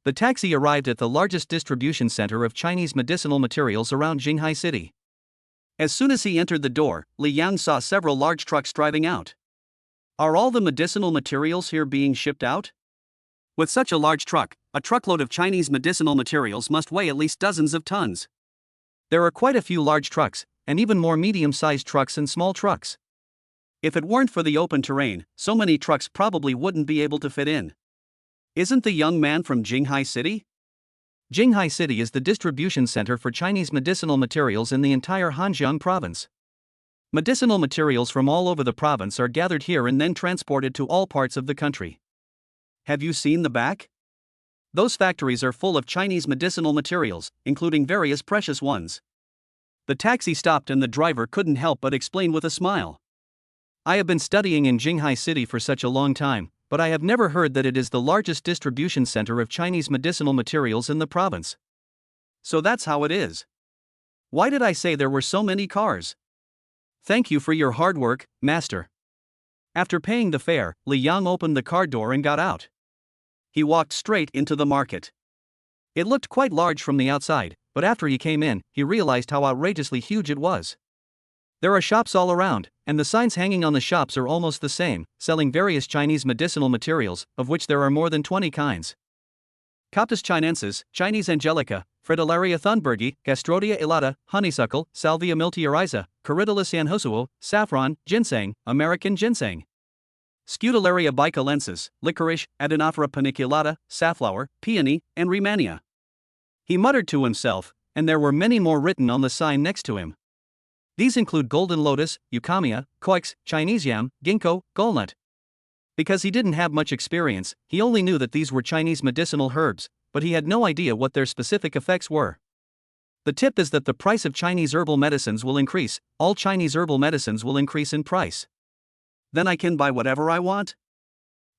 The taxi arrived at the largest distribution center of Chinese medicinal materials around Jinghai City. As soon as he entered the door, Li Yang saw several large trucks driving out. Are all the medicinal materials here being shipped out? With such a large truck, a truckload of Chinese medicinal materials must weigh at least dozens of tons. There are quite a few large trucks, and even more medium-sized trucks and small trucks. If it weren't for the open terrain, so many trucks probably wouldn't be able to fit in. Isn't the young man from Jinghai City? Jinghai City is the distribution center for Chinese medicinal materials in the entire Hanjiang province. Medicinal materials from all over the province are gathered here and then transported to all parts of the country. Have you seen the back? Those factories are full of Chinese medicinal materials, including various precious ones. The taxi stopped and the driver couldn't help but explain with a smile. I have been studying in Jinghai City for such a long time, but I have never heard that it is the largest distribution center of Chinese medicinal materials in the province. So that's how it is. Why did I say there were so many cars? Thank you for your hard work, master. After paying the fare, Li Yang opened the car door and got out. He walked straight into the market. It looked quite large from the outside, but after he came in, he realized how outrageously huge it was. There are shops all around, and the signs hanging on the shops are almost the same, selling various Chinese medicinal materials, of which there are more than 20 kinds. Coptis chinensis, Chinese angelica, Fritillaria thunbergi, Gastrodia elata, honeysuckle, Salvia miltiariza, Corydalus yanhosuo, saffron, ginseng, American ginseng. Scutellaria bicalensis, licorice, Adenophyra paniculata, safflower, peony, and Rehmannia. He muttered to himself, and there were many more written on the sign next to him. These include golden lotus, eukamia, koix, Chinese yam, ginkgo, gallnut. Because he didn't have much experience, he only knew that these were Chinese medicinal herbs, but he had no idea what their specific effects were. The tip is that the price of Chinese herbal medicines will increase, all Chinese herbal medicines will increase in price. Then I can buy whatever I want?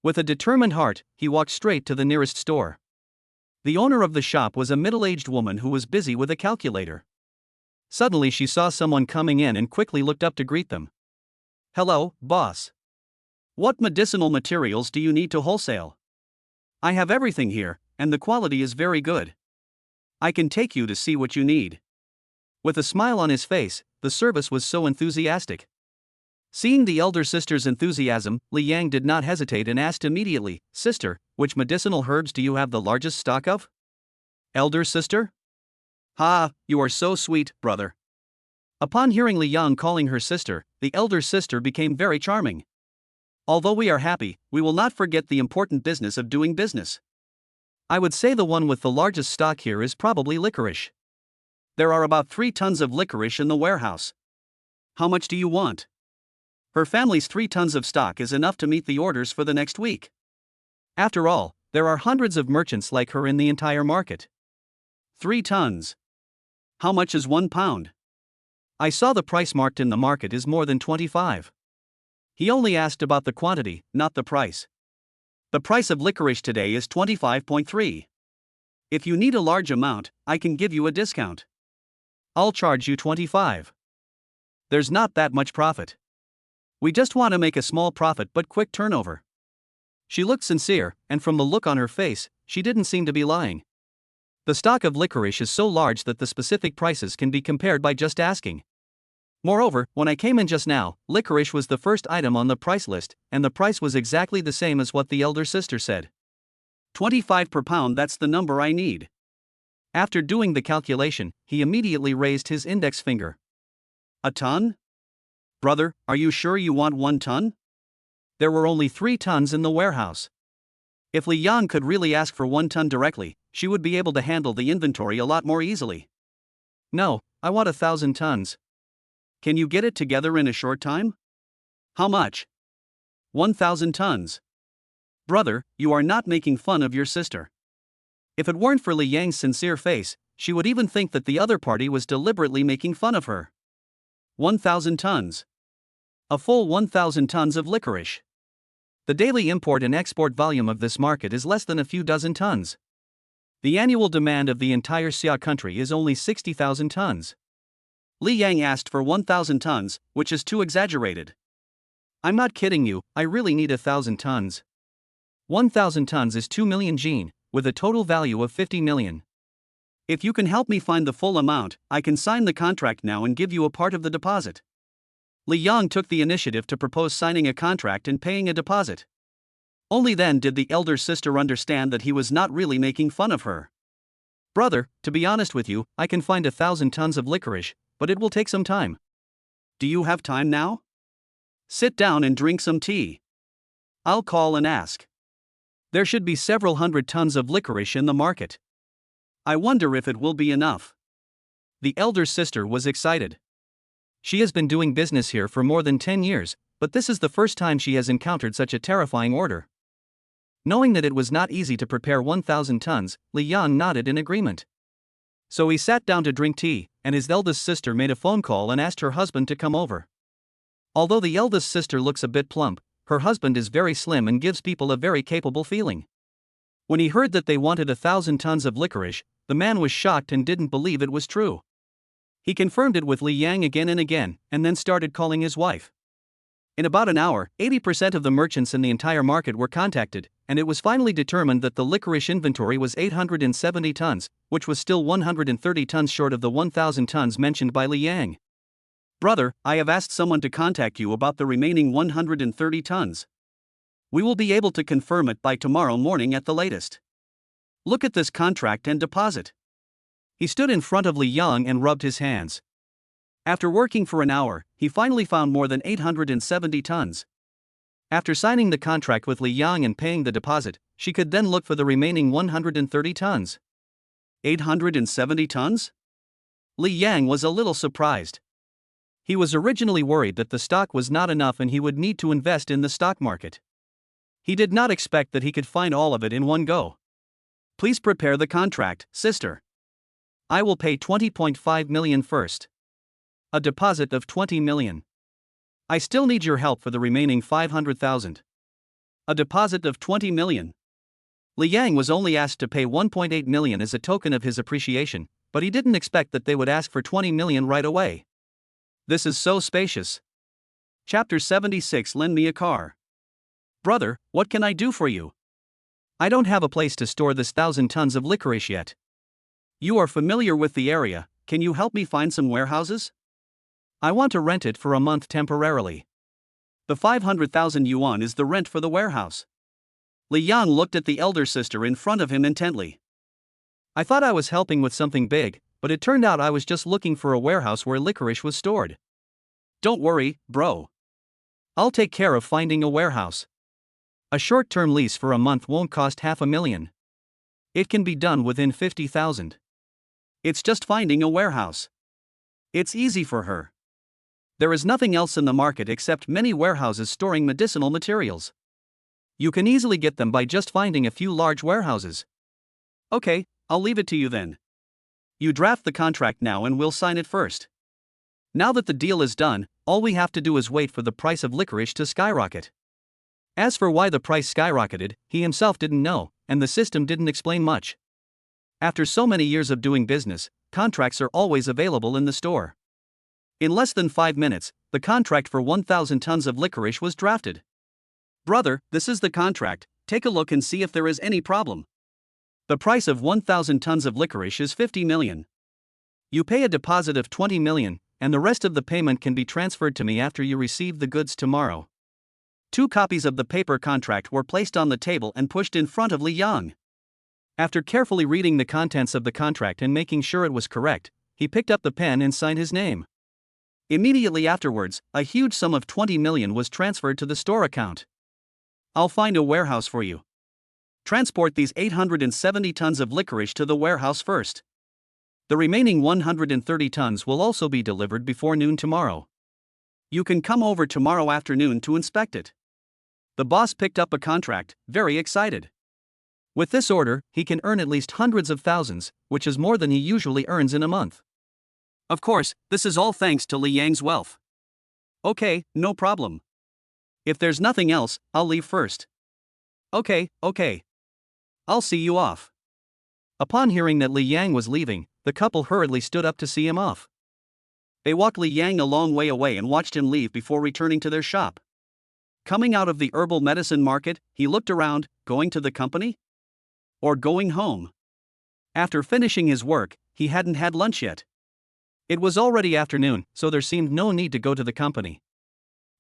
With a determined heart, he walked straight to the nearest store. The owner of the shop was a middle-aged woman who was busy with a calculator. Suddenly she saw someone coming in and quickly looked up to greet them. "Hello, boss. What medicinal materials do you need to wholesale? I have everything here, and the quality is very good. I can take you to see what you need." With a smile on his face, the service was so enthusiastic. Seeing the elder sister's enthusiasm, Li Yang did not hesitate and asked immediately, "Sister, which medicinal herbs do you have the largest stock of?" "Elder sister? Ha, you are so sweet, brother." Upon hearing Li Yang calling her sister, the elder sister became very charming. "Although we are happy, we will not forget the important business of doing business. I would say the one with the largest stock here is probably licorice. There are about 3 tons of licorice in the warehouse. How much do you want?" Her family's 3 tons of stock is enough to meet the orders for the next week. After all, there are hundreds of merchants like her in the entire market. 3 tons. How much is 1 pound? I saw the price marked in the market is more than 25. He only asked about the quantity, not the price. The price of licorice today is 25.3. If you need a large amount, I can give you a discount. I'll charge you 25. There's not that much profit. We just want to make a small profit but quick turnover. She looked sincere, and from the look on her face, she didn't seem to be lying. The stock of licorice is so large that the specific prices can be compared by just asking. Moreover, when I came in just now, licorice was the first item on the price list, and the price was exactly the same as what the elder sister said. 25 per pound, that's the number I need. After doing the calculation, he immediately raised his index finger. A ton? Brother, are you sure you want 1 ton? There were only 3 tons in the warehouse. If Li Yang could really ask for 1 ton directly, she would be able to handle the inventory a lot more easily. No, I want 1,000 tons. Can you get it together in a short time? How much? 1,000 tons. Brother, you are not making fun of your sister. If it weren't for Li Yang's sincere face, she would even think that the other party was deliberately making fun of her. 1,000 tons. A full 1,000 tons of licorice. The daily import and export volume of this market is less than a few dozen tons. The annual demand of the entire Xia country is only 60,000 tons. Li Yang asked for 1,000 tons, which is too exaggerated. I'm not kidding you, I really need 1,000 tons. 1,000 tons is 2 million jin, with a total value of 50 million. If you can help me find the full amount, I can sign the contract now and give you a part of the deposit. Li Yang took the initiative to propose signing a contract and paying a deposit. Only then did the elder sister understand that he was not really making fun of her. Brother, to be honest with you, I can find 1,000 tons of licorice, but it will take some time. Do you have time now? Sit down and drink some tea. I'll call and ask. There should be several hundred tons of licorice in the market. I wonder if it will be enough. The elder sister was excited. She has been doing business here for more than 10 years, but this is the first time she has encountered such a terrifying order. Knowing that it was not easy to prepare 1,000 tons, Li Yang nodded in agreement. So he sat down to drink tea, and his eldest sister made a phone call and asked her husband to come over. Although the eldest sister looks a bit plump, her husband is very slim and gives people a very capable feeling. When he heard that they wanted 1,000 tons of licorice, the man was shocked and didn't believe it was true. He confirmed it with Li Yang again and again, and then started calling his wife. In about an hour, 80% of the merchants in the entire market were contacted, and it was finally determined that the licorice inventory was 870 tons, which was still 130 tons short of the 1,000 tons mentioned by Li Yang. Brother, I have asked someone to contact you about the remaining 130 tons. We will be able to confirm it by tomorrow morning at the latest. Look at this contract and deposit. He stood in front of Li Yang and rubbed his hands. After working for an hour, he finally found more than 870 tons. After signing the contract with Li Yang and paying the deposit, she could then look for the remaining 130 tons. 870 tons? Li Yang was a little surprised. He was originally worried that the stock was not enough and he would need to invest in the stock market. He did not expect that he could find all of it in one go. Please prepare the contract, sister. I will pay 20.5 million first. A deposit of 20 million. I still need your help for the remaining 500,000. A deposit of 20 million. Li Yang was only asked to pay 1.8 million as a token of his appreciation, but he didn't expect that they would ask for 20 million right away. This is so spacious. Chapter 76. Lend me a car. Brother, what can I do for you? I don't have a place to store this 1,000 tons of licorice yet. You are familiar with the area, can you help me find some warehouses? I want to rent it for a month temporarily. The 500,000 yuan is the rent for the warehouse. Li Yang looked at the elder sister in front of him intently. I thought I was helping with something big, but it turned out I was just looking for a warehouse where licorice was stored. Don't worry, bro. I'll take care of finding a warehouse. A short-term lease for a month won't cost 500,000. It can be done within 50,000. It's just finding a warehouse. It's easy for her. There is nothing else in the market except many warehouses storing medicinal materials. You can easily get them by just finding a few large warehouses. Okay, I'll leave it to you then. You draft the contract now and we'll sign it first. Now that the deal is done, all we have to do is wait for the price of licorice to skyrocket. As for why the price skyrocketed, he himself didn't know, and the system didn't explain much. After so many years of doing business, contracts are always available in the store. In less than 5 minutes, the contract for 1,000 tons of licorice was drafted. Brother, this is the contract, take a look and see if there is any problem. The price of 1,000 tons of licorice is 50 million. You pay a deposit of 20 million, and the rest of the payment can be transferred to me after you receive the goods tomorrow. 2 copies of the paper contract were placed on the table and pushed in front of Li Yang. After carefully reading the contents of the contract and making sure it was correct, he picked up the pen and signed his name. Immediately afterwards, a huge sum of 20 million was transferred to the store account. I'll find a warehouse for you. Transport these 870 tons of licorice to the warehouse first. The remaining 130 tons will also be delivered before noon tomorrow. You can come over tomorrow afternoon to inspect it. The boss picked up a contract, very excited. With this order, he can earn at least hundreds of thousands, which is more than he usually earns in a month. Of course, this is all thanks to Li Yang's wealth. Okay, no problem. If there's nothing else, I'll leave first. Okay. I'll see you off. Upon hearing that Li Yang was leaving, the couple hurriedly stood up to see him off. They walked Li Yang a long way away and watched him leave before returning to their shop. Coming out of the herbal medicine market, he looked around, going to the company? Or going home? After finishing his work, he hadn't had lunch yet. It was already afternoon, so there seemed no need to go to the company.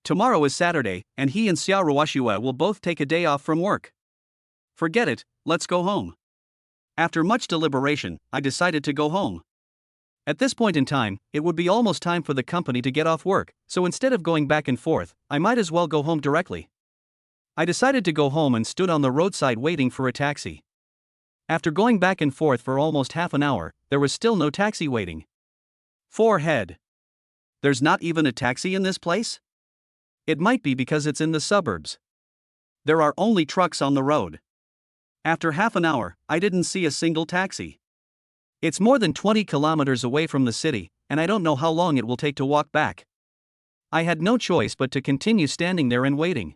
Tomorrow is Saturday, and he and Xiao Ruoxue will both take a day off from work. Forget it, let's go home. After much deliberation, I decided to go home. At this point in time, it would be almost time for the company to get off work, so instead of going back and forth, I might as well go home directly. I decided to go home and stood on the roadside waiting for a taxi. After going back and forth for almost half an hour, there was still no taxi waiting. Forehead. There's not even a taxi in this place? It might be because it's in the suburbs. There are only trucks on the road. After half an hour, I didn't see a single taxi. It's more than 20 kilometers away from the city, and I don't know how long it will take to walk back. I had no choice but to continue standing there and waiting.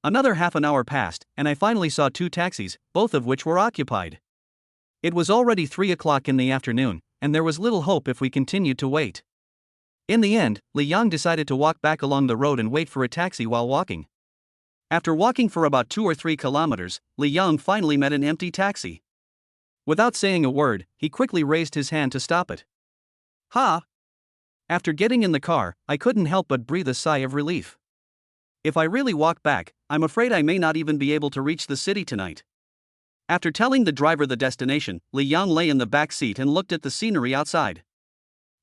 Another half an hour passed, and I finally saw 2 taxis, both of which were occupied. It was already 3 o'clock in the afternoon, and there was little hope if we continued to wait. In the end, Li Yang decided to walk back along the road and wait for a taxi while walking. After walking for about 2 or 3 kilometers, Li Yang finally met an empty taxi. Without saying a word, he quickly raised his hand to stop it. Ha! After getting in the car, I couldn't help but breathe a sigh of relief. If I really walk back, I'm afraid I may not even be able to reach the city tonight. After telling the driver the destination, Li Yang lay in the back seat and looked at the scenery outside.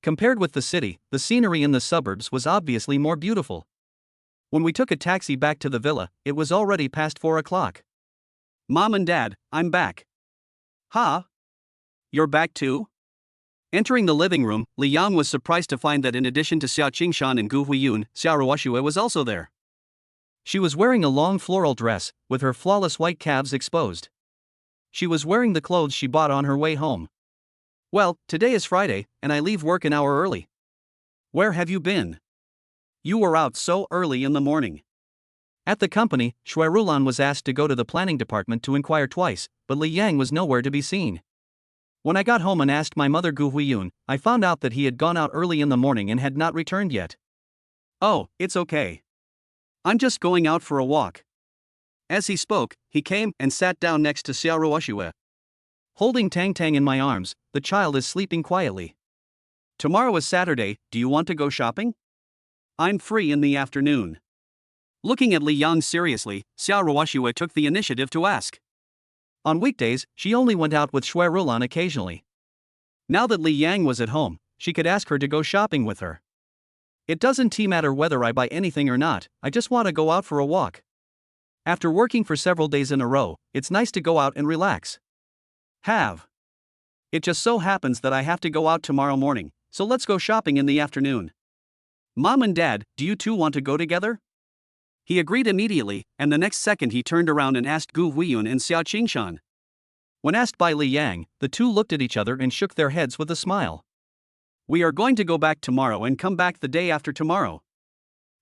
Compared with the city, the scenery in the suburbs was obviously more beautiful. When we took a taxi back to the villa, it was already past 4 o'clock. Mom and Dad, I'm back. Ha! You're back too? Entering the living room, Li Yang was surprised to find that in addition to Xiao Qingshan and Gu Huiyun, Xiao Ruoxue was also there. She was wearing a long floral dress, with her flawless white calves exposed. She was wearing the clothes she bought on her way home. Well, today is Friday, and I leave work an hour early. Where have you been? You were out so early in the morning. At the company, Shui Rulan was asked to go to the planning department to inquire twice, but Li Yang was nowhere to be seen. When I got home and asked my mother Gu Huiyun, I found out that he had gone out early in the morning and had not returned yet. "Oh, it's okay. I'm just going out for a walk." As he spoke, he came and sat down next to Xiao Ruoxue. Holding Tang Tang in my arms, the child is sleeping quietly. "Tomorrow is Saturday, do you want to go shopping? I'm free in the afternoon." Looking at Li Yang seriously, Xiao Ruoxue took the initiative to ask. On weekdays, she only went out with Shui Rulan occasionally. Now that Li Yang was at home, she could ask her to go shopping with her. "It doesn't matter whether I buy anything or not, I just want to go out for a walk. After working for several days in a row, it's nice to go out and relax." It just so happens that I have to go out tomorrow morning, so let's go shopping in the afternoon. Mom and Dad, do you two want to go together? He agreed immediately, and the next second he turned around and asked Gu Huiyun and Xiao Qingshan. When asked by Li Yang, the two looked at each other and shook their heads with a smile. "We are going to go back tomorrow and come back the day after tomorrow.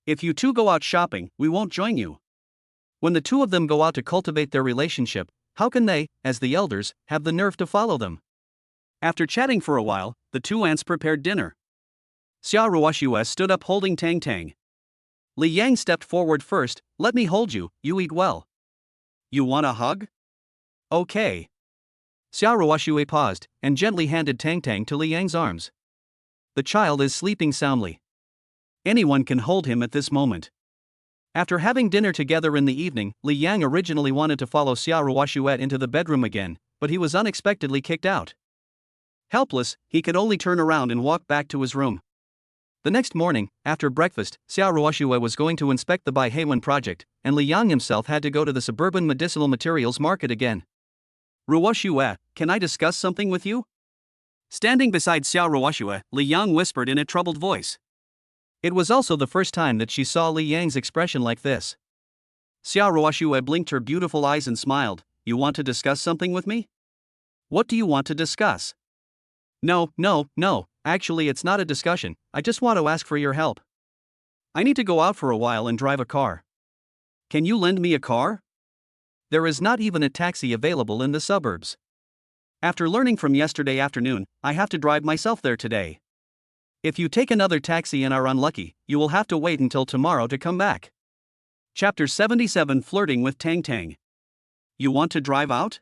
If you two go out shopping, we won't join you." When the two of them go out to cultivate their relationship, how can they, as the elders, have the nerve to follow them? After chatting for a while, the two aunts prepared dinner. Xiao Ruoxue stood up holding Tang Tang. Li Yang stepped forward first. "Let me hold you, you eat well." "You want a hug?" "Okay." Xiao Ruoxue paused and gently handed Tang Tang to Li Yang's arms. The child is sleeping soundly. Anyone can hold him at this moment. After having dinner together in the evening, Li Yang originally wanted to follow Xiao Ruoxue into the bedroom again, but he was unexpectedly kicked out. Helpless, he could only turn around and walk back to his room. The next morning, after breakfast, Xiao Ruoxue was going to inspect the Bai Heiwen project, and Li Yang himself had to go to the suburban medicinal materials market again. "Ruoxue, can I discuss something with you?" Standing beside Xiao Ruoxue, Li Yang whispered in a troubled voice. It was also the first time that she saw Li Yang's expression like this. Xiao Ruoxue blinked her beautiful eyes and smiled. "You want to discuss something with me? What do you want to discuss?" No, actually it's not a discussion, I just want to ask for your help. I need to go out for a while and drive a car. Can you lend me a car? There is not even a taxi available in the suburbs. After learning from yesterday afternoon, I have to drive myself there today. If you take another taxi and are unlucky, you will have to wait until tomorrow to come back. Chapter 77 Flirting with Tang Tang. You want to drive out?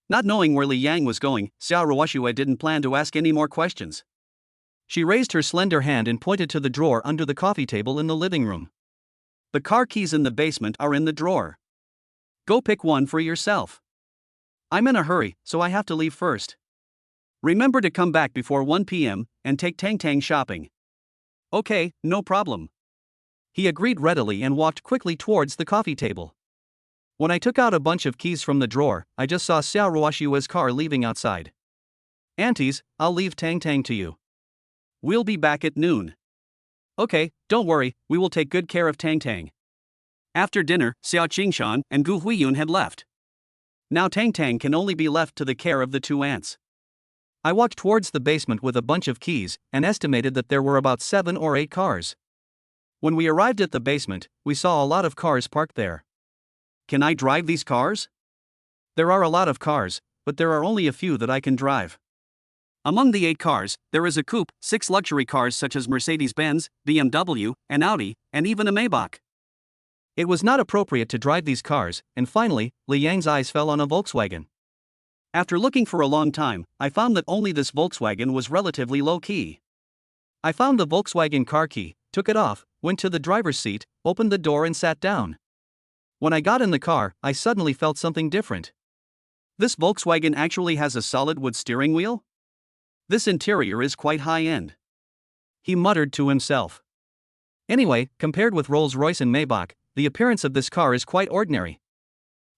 Not knowing where Li Yang was going, Xiao Ruoxue didn't plan to ask any more questions. She raised her slender hand and pointed to the drawer under the coffee table in the living room. "The car keys in the basement are in the drawer. Go pick one for yourself. I'm in a hurry, so I have to leave first. Remember to come back before 1 p.m. and take Tang Tang shopping." "Okay, no problem." He agreed readily and walked quickly towards the coffee table. When I took out a bunch of keys from the drawer, I just saw Xiao Ruoxue's car leaving outside. "Aunties, I'll leave Tang Tang to you. We'll be back at noon." "Okay, don't worry, we will take good care of Tang Tang." After dinner, Xiao Qingshan and Gu Huiyun had left. Now Tang Tang can only be left to the care of the two aunts. I walked towards the basement with a bunch of keys and estimated that there were about 7 or 8 cars. When we arrived at the basement, we saw a lot of cars parked there. Can I drive these cars? There are a lot of cars, but there are only a few that I can drive. Among the 8 cars, there is a coupe, 6 luxury cars such as Mercedes-Benz, BMW, an Audi, and even a Maybach. It was not appropriate to drive these cars, and finally, Li Yang's eyes fell on a Volkswagen. After looking for a long time, I found that only this Volkswagen was relatively low-key. I found the Volkswagen car key, took it off, went to the driver's seat, opened the door and sat down. When I got in the car, I suddenly felt something different. This Volkswagen actually has a solid wood steering wheel? This interior is quite high-end. He muttered to himself. Anyway, compared with Rolls-Royce and Maybach, the appearance of this car is quite ordinary.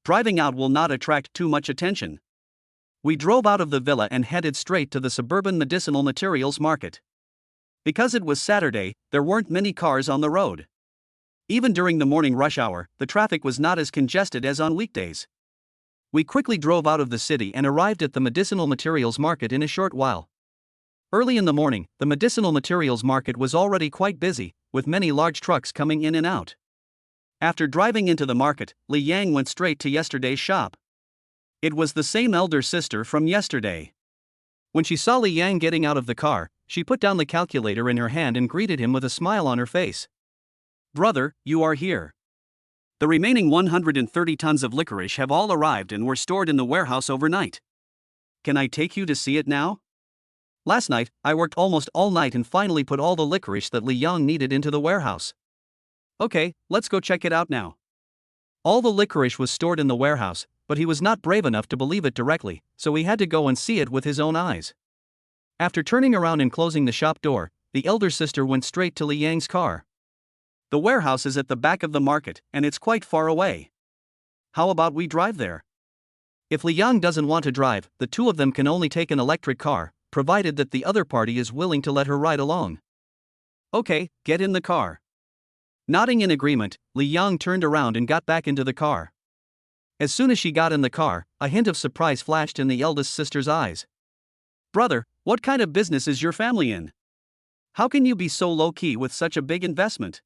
Driving out will not attract too much attention. We drove out of the villa and headed straight to the suburban medicinal materials market. Because it was Saturday, there weren't many cars on the road. Even during the morning rush hour, the traffic was not as congested as on weekdays. We quickly drove out of the city and arrived at the medicinal materials market in a short while. Early in the morning, the medicinal materials market was already quite busy, with many large trucks coming in and out. After driving into the market, Li Yang went straight to yesterday's shop. It was the same elder sister from yesterday. When she saw Li Yang getting out of the car, she put down the calculator in her hand and greeted him with a smile on her face. "Brother, you are here. The remaining 130 tons of licorice have all arrived and were stored in the warehouse overnight. Can I take you to see it now? Last night, I worked almost all night and finally put all the licorice that Li Yang needed into the warehouse. Okay, let's go check it out now." All the licorice was stored in the warehouse, but he was not brave enough to believe it directly, so he had to go and see it with his own eyes. After turning around and closing the shop door, the elder sister went straight to Li Yang's car. "The warehouse is at the back of the market, and it's quite far away. How about we drive there?" If Li Yang doesn't want to drive, the two of them can only take an electric car, provided that the other party is willing to let her ride along. "Okay, get in the car." Nodding in agreement, Li Yang turned around and got back into the car. As soon as she got in the car, a hint of surprise flashed in the eldest sister's eyes. "Brother, what kind of business is your family in? How can you be so low-key with such a big investment?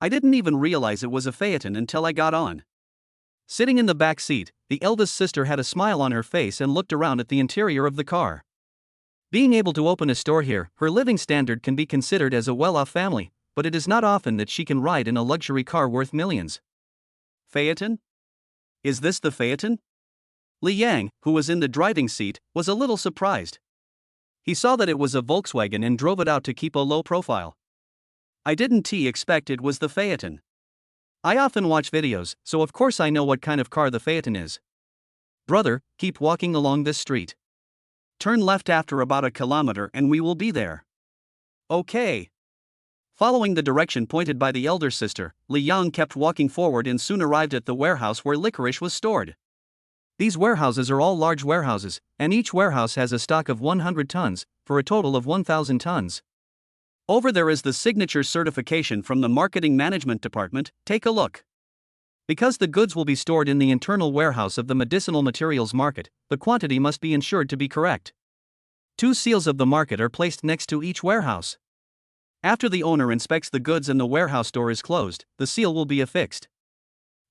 I didn't even realize it was a phaeton until I got on." Sitting in the back seat, the eldest sister had a smile on her face and looked around at the interior of the car. Being able to open a store here, her living standard can be considered as a well-off family, but it is not often that she can ride in a luxury car worth millions. "Phaeton? Is this the phaeton?" Li Yang, who was in the driving seat, was a little surprised. He saw that it was a Volkswagen and drove it out to keep a low profile. "I didn't expect it was the phaeton. I often watch videos, so of course I know what kind of car the phaeton is." "Brother, keep walking along this street. Turn left after about a kilometer and we will be there." "Okay." Following the direction pointed by the elder sister, Li Yang kept walking forward and soon arrived at the warehouse where licorice was stored. These warehouses are all large warehouses, and each warehouse has a stock of 100 tons, for a total of 1,000 tons. Over there is the signature certification from the marketing management department. Take a look. Because the goods will be stored in the internal warehouse of the medicinal materials market, the quantity must be ensured to be correct. 2 seals of the market are placed next to each warehouse. After the owner inspects the goods and the warehouse door is closed, the seal will be affixed.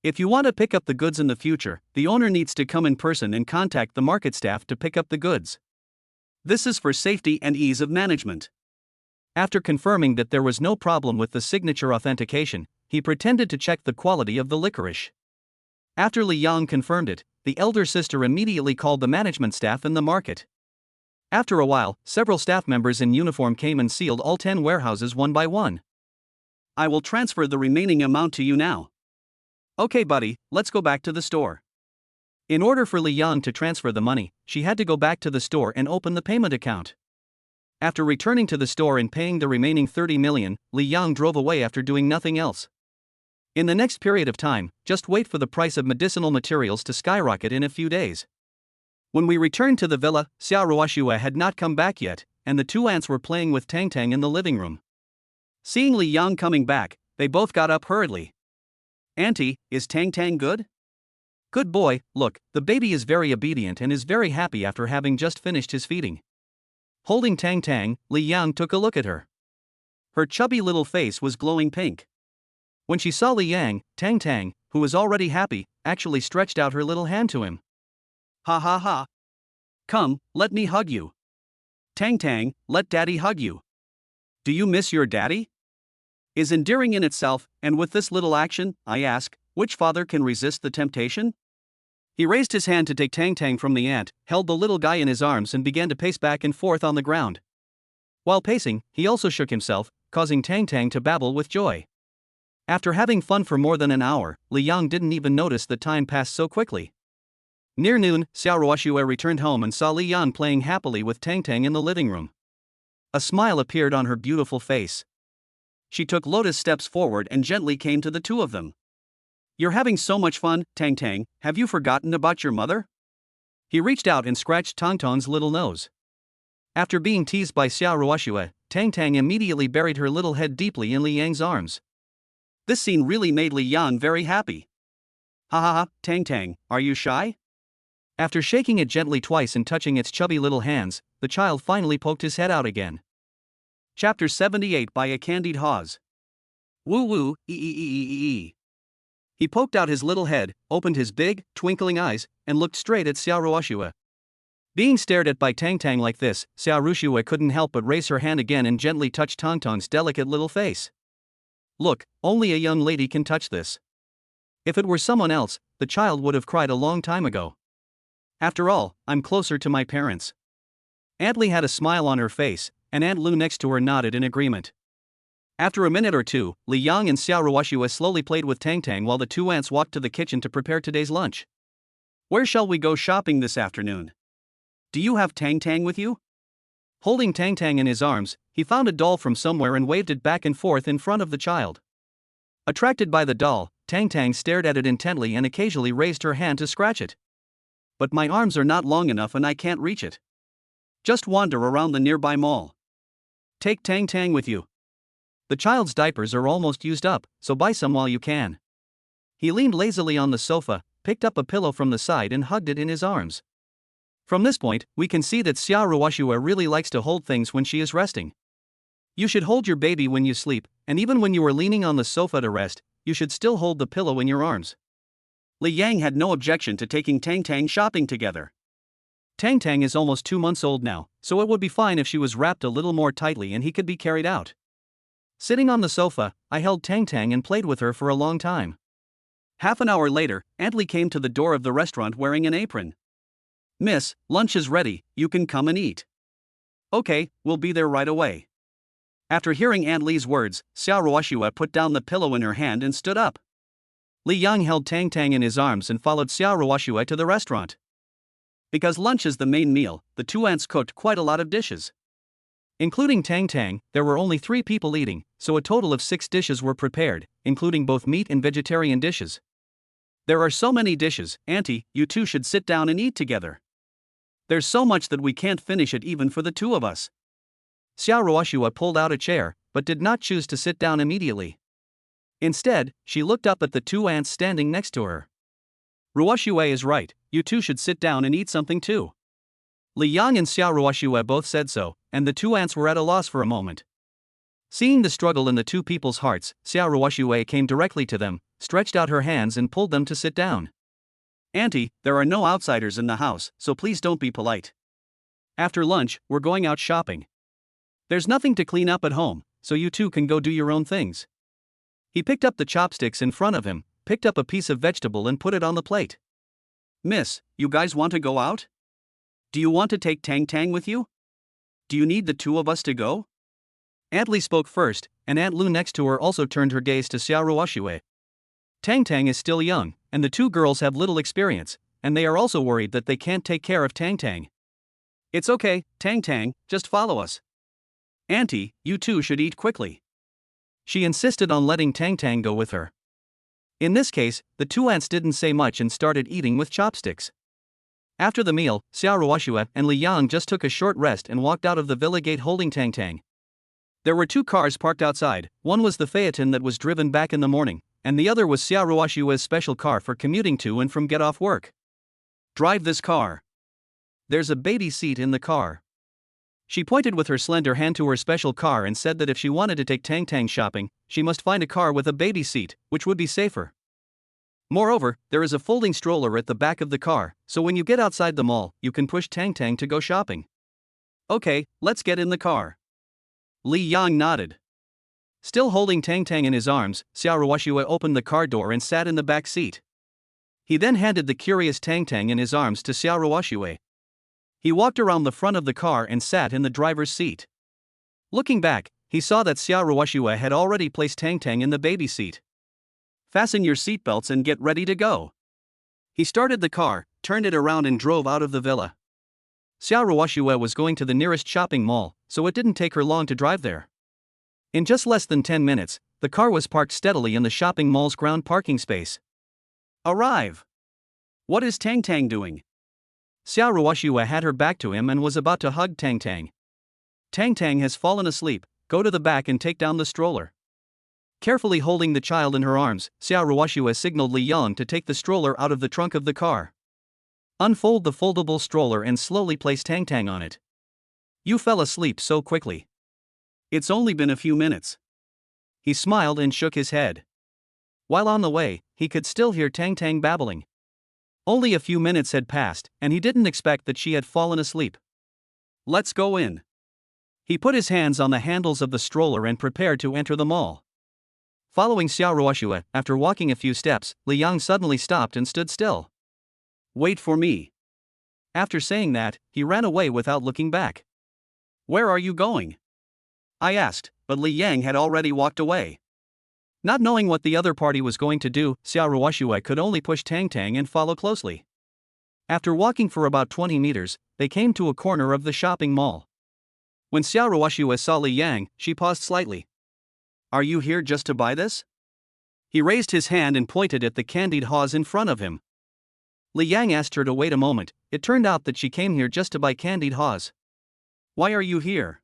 If you want to pick up the goods in the future, the owner needs to come in person and contact the market staff to pick up the goods. This is for safety and ease of management. After confirming that there was no problem with the signature authentication, he pretended to check the quality of the licorice. After Li Yang confirmed it, the elder sister immediately called the management staff in the market. After a while, several staff members in uniform came and sealed all 10 warehouses one by one. "I will transfer the remaining amount to you now." "Okay, buddy, let's go back to the store." In order for Li Yang to transfer the money, she had to go back to the store and open the payment account. After returning to the store and paying the remaining 30 million, Li Yang drove away after doing nothing else. In the next period of time, just wait for the price of medicinal materials to skyrocket in a few days. When we returned to the villa, Xiao Ruoxue had not come back yet, and the 2 aunts were playing with Tang in the living room. Seeing Li Yang coming back, they both got up hurriedly. "Auntie, is Tang good?" "Good boy, look, the baby is very obedient and is very happy after having just finished his feeding." Holding Tang, Li Yang took a look at her. Her chubby little face was glowing pink. When she saw Li Yang, Tang, who was already happy, actually stretched out her little hand to him. "Ha ha ha. Come, let me hug you. Tang, let daddy hug you. Do you miss your daddy?" Is endearing in itself, and with this little action, I ask, which father can resist the temptation? He raised his hand to take Tang from the aunt, held the little guy in his arms and began to pace back and forth on the ground. While pacing, he also shook himself, causing Tang to babble with joy. After having fun for more than an hour, Li Yang didn't even notice that time passed so quickly. Near noon, Xiao Ruoxue returned home and saw Li Yang playing happily with Tang in the living room. A smile appeared on her beautiful face. She took lotus steps forward and gently came to the 2 of them. "You're having so much fun, Tang, have you forgotten about your mother?" He reached out and scratched Tang's little nose. After being teased by Xiao Ruoxue, Tang immediately buried her little head deeply in Li Yang's arms. This scene really made Li Yang very happy. "Ha ha ha, Tang, are you shy?" After shaking it gently twice and touching its chubby little hands, the child finally poked his head out again. Chapter 78 by A Candied Hawes. Woo woo, ee. He poked out his little head, opened his big, twinkling eyes, and looked straight at Xiao Ruoxue. Being stared at by Tang Tang like this, Xiao Ruoxue couldn't help but raise her hand again and gently touch Tang Tang's delicate little face. Look, only a young lady can touch this. If it were someone else, the child would have cried a long time ago. After all, I'm closer to my parents. Aunt Li had a smile on her face, and Aunt Lu next to her nodded in agreement. After a minute or two, Li Yang and Xiao Ruoxue slowly played with Tang Tang while the two aunts walked to the kitchen to prepare today's lunch. Where shall we go shopping this afternoon? Do you have Tang Tang with you? Holding Tang Tang in his arms, he found a doll from somewhere and waved it back and forth in front of the child. Attracted by the doll, Tang Tang stared at it intently and occasionally raised her hand to scratch it. But my arms are not long enough and I can't reach it. Just wander around the nearby mall. Take Tang Tang with you. The child's diapers are almost used up, so buy some while you can. He leaned lazily on the sofa, picked up a pillow from the side and hugged it in his arms. From this point, we can see that Xiao Ruoxue really likes to hold things when she is resting. You should hold your baby when you sleep, and even when you are leaning on the sofa to rest, you should still hold the pillow in your arms. Li Yang had no objection to taking Tang Tang shopping together. Tang Tang is almost 2 months old now, so it would be fine if she was wrapped a little more tightly and he could be carried out. Sitting on the sofa, I held Tang Tang and played with her for a long time. Half an hour later, Aunt Li came to the door of the restaurant wearing an apron. Miss, lunch is ready, you can come and eat. Okay, we'll be there right away. After hearing Aunt Li's words, Xiao Ruoxue put down the pillow in her hand and stood up. Li Yang held Tang Tang in his arms and followed Xiao Ruoxue to the restaurant. Because lunch is the main meal, the two aunts cooked quite a lot of dishes. Including Tang Tang, there were only 3 people eating, so a total of 6 dishes were prepared, including both meat and vegetarian dishes. There are so many dishes, Auntie, you two should sit down and eat together. There's so much that we can't finish it even for the 2 of us. Xiao Ruoxue pulled out a chair, but did not choose to sit down immediately. Instead, she looked up at the 2 aunts standing next to her. Ruoxue is right, you two should sit down and eat something too. Li Yang and Xiao Ruoxue both said so, and the 2 aunts were at a loss for a moment. Seeing the struggle in the 2 people's hearts, Xiao Ruoxue came directly to them, stretched out her hands and pulled them to sit down. Auntie, there are no outsiders in the house, so please don't be polite. After lunch, we're going out shopping. There's nothing to clean up at home, so you two can go do your own things. He picked up the chopsticks in front of him, picked up a piece of vegetable and put it on the plate. Miss, you guys want to go out? Do you want to take Tang Tang with you? Do you need the 2 of us to go? Aunt Li spoke first, and Aunt Lu next to her also turned her gaze to Xiao Ruoxue. Tang Tang is still young, and the 2 girls have little experience, and they are also worried that they can't take care of Tang Tang. It's okay, Tang Tang, just follow us. Auntie, you two should eat quickly. She insisted on letting Tang Tang go with her. In this case, the 2 aunts didn't say much and started eating with chopsticks. After the meal, Xiao Ruoxue and Li Yang just took a short rest and walked out of the villa gate holding Tang Tang. There were 2 cars parked outside, one was the phaeton that was driven back in the morning, and the other was Xiao Ruoxue's special car for commuting to and from get off work. Drive this car. There's a baby seat in the car. She pointed with her slender hand to her special car and said that if she wanted to take Tang Tang shopping, she must find a car with a baby seat, which would be safer. Moreover, there is a folding stroller at the back of the car, so when you get outside the mall, you can push Tang Tang to go shopping. Okay, let's get in the car. Li Yang nodded. Still holding Tang Tang in his arms, Xiao Ruoxue opened the car door and sat in the back seat. He then handed the curious Tang Tang in his arms to Xiao Ruoxue. He walked around the front of the car and sat in the driver's seat. Looking back, he saw that Xiao Ruoxue had already placed Tang Tang in the baby seat. Fasten your seatbelts and get ready to go. He started the car, turned it around and drove out of the villa. Xiao Ruoxue was going to the nearest shopping mall, so it didn't take her long to drive there. In just less than 10 minutes, the car was parked steadily in the shopping mall's ground parking space. Arrive! What is Tang Tang doing? Xiao Ruoxue had her back to him and was about to hug Tang Tang. Tang Tang has fallen asleep, go to the back and take down the stroller. Carefully holding the child in her arms, Xiao Ruoxue signaled Li Yang to take the stroller out of the trunk of the car. Unfold the foldable stroller and slowly place Tang Tang on it. You fell asleep so quickly. It's only been a few minutes. He smiled and shook his head. While on the way, he could still hear Tang babbling. Only a few minutes had passed, and he didn't expect that she had fallen asleep. Let's go in. He put his hands on the handles of the stroller and prepared to enter the mall. Following Xiao Ruoxue, after walking a few steps, Li Yang suddenly stopped and stood still. Wait for me. After saying that, he ran away without looking back. Where are you going? I asked, but Li Yang had already walked away. Not knowing what the other party was going to do, Xiao Ruoxue could only push Tang and follow closely. After walking for about 20 meters, they came to a corner of the shopping mall. When Xiao Ruoxue saw Li Yang, she paused slightly. Are you here just to buy this? He raised his hand and pointed at the candied haws in front of him. Li Yang asked her to wait a moment. It turned out that she came here just to buy candied haws. Why are you here?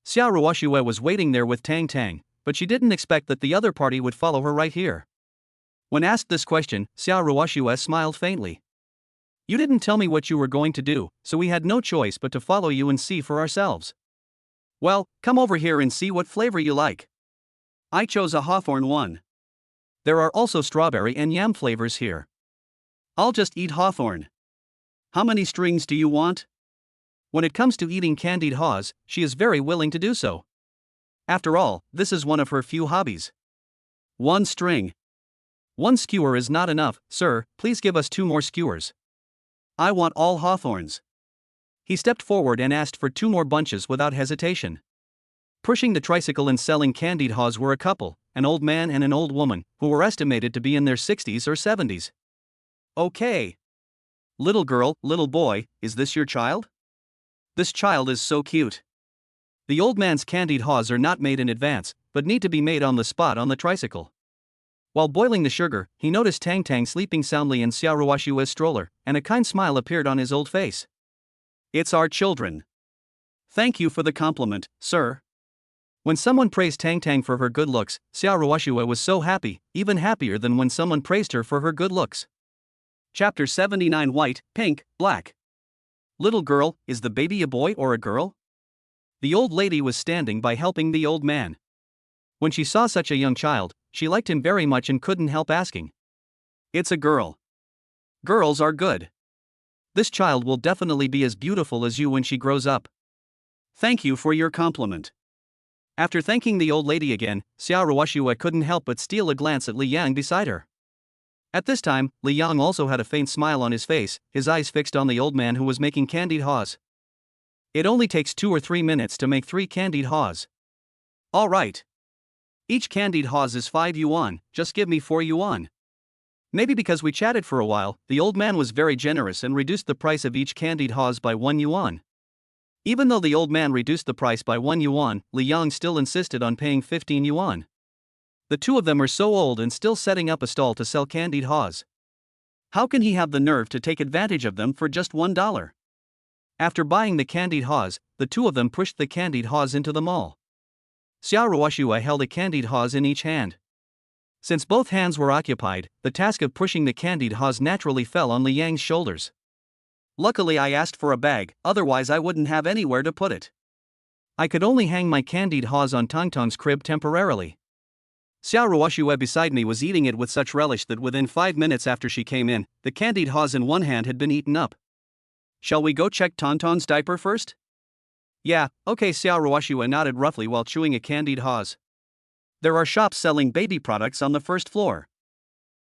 Xiao Ruoxue was waiting there with Tang, but she didn't expect that the other party would follow her right here. When asked this question, Xiao Ruoxue smiled faintly. You didn't tell me what you were going to do, so we had no choice but to follow you and see for ourselves. Well, come over here and see what flavor you like. I chose a hawthorn one. There are also strawberry and yam flavors here. I'll just eat hawthorn. How many strings do you want? When it comes to eating candied haws, she is very willing to do so. After all, this is one of her few hobbies. 1 string. 1 skewer is not enough, sir, please give us 2 more skewers. I want all hawthorns. He stepped forward and asked for 2 more bunches without hesitation. Pushing the tricycle and selling candied haws were a couple, an old man and an old woman, who were estimated to be in their 60s or 70s. Okay. Little girl, little boy, is this your child? This child is so cute. The old man's candied haws are not made in advance, but need to be made on the spot on the tricycle. While boiling the sugar, he noticed Tang sleeping soundly in Xiao Ruoxue's stroller, and a kind smile appeared on his old face. It's our children. Thank you for the compliment, sir. When someone praised Tang for her good looks, Xiao Ruoxue was so happy, even happier than when someone praised her for her good looks. Chapter 79 White, Pink, Black. Little girl, is the baby a boy or a girl? The old lady was standing by helping the old man. When she saw such a young child, she liked him very much and couldn't help asking. It's a girl. Girls are good. This child will definitely be as beautiful as you when she grows up. Thank you for your compliment. After thanking the old lady again, Xiao Ruoxue couldn't help but steal a glance at Li Yang beside her. At this time, Li Yang also had a faint smile on his face, his eyes fixed on the old man who was making candied haws. It only takes 2 or 3 minutes to make 3 candied haws. All right. Each candied haws is 5 yuan, just give me 4 yuan. Maybe because we chatted for a while, the old man was very generous and reduced the price of each candied haws by 1 yuan. Even though the old man reduced the price by 1 yuan, Li Yang still insisted on paying 15 yuan. The two of them are so old and still setting up a stall to sell candied haws. How can he have the nerve to take advantage of them for just $1? After buying the candied haws, the two of them pushed the candied haws into the mall. Xiao Ruoxue held a candied haws in each hand. Since both hands were occupied, the task of pushing the candied haws naturally fell on Li Yang's shoulders. Luckily I asked for a bag, otherwise I wouldn't have anywhere to put it. I could only hang my candied haws on Tang's crib temporarily. Xiao Ruoxue beside me was eating it with such relish that within 5 minutes after she came in, the candied haws in one hand had been eaten up. Shall we go check Tonton's diaper first? Yeah, okay, Xiao Ruoxue nodded roughly while chewing a candied haws. There are shops selling baby products on the first floor.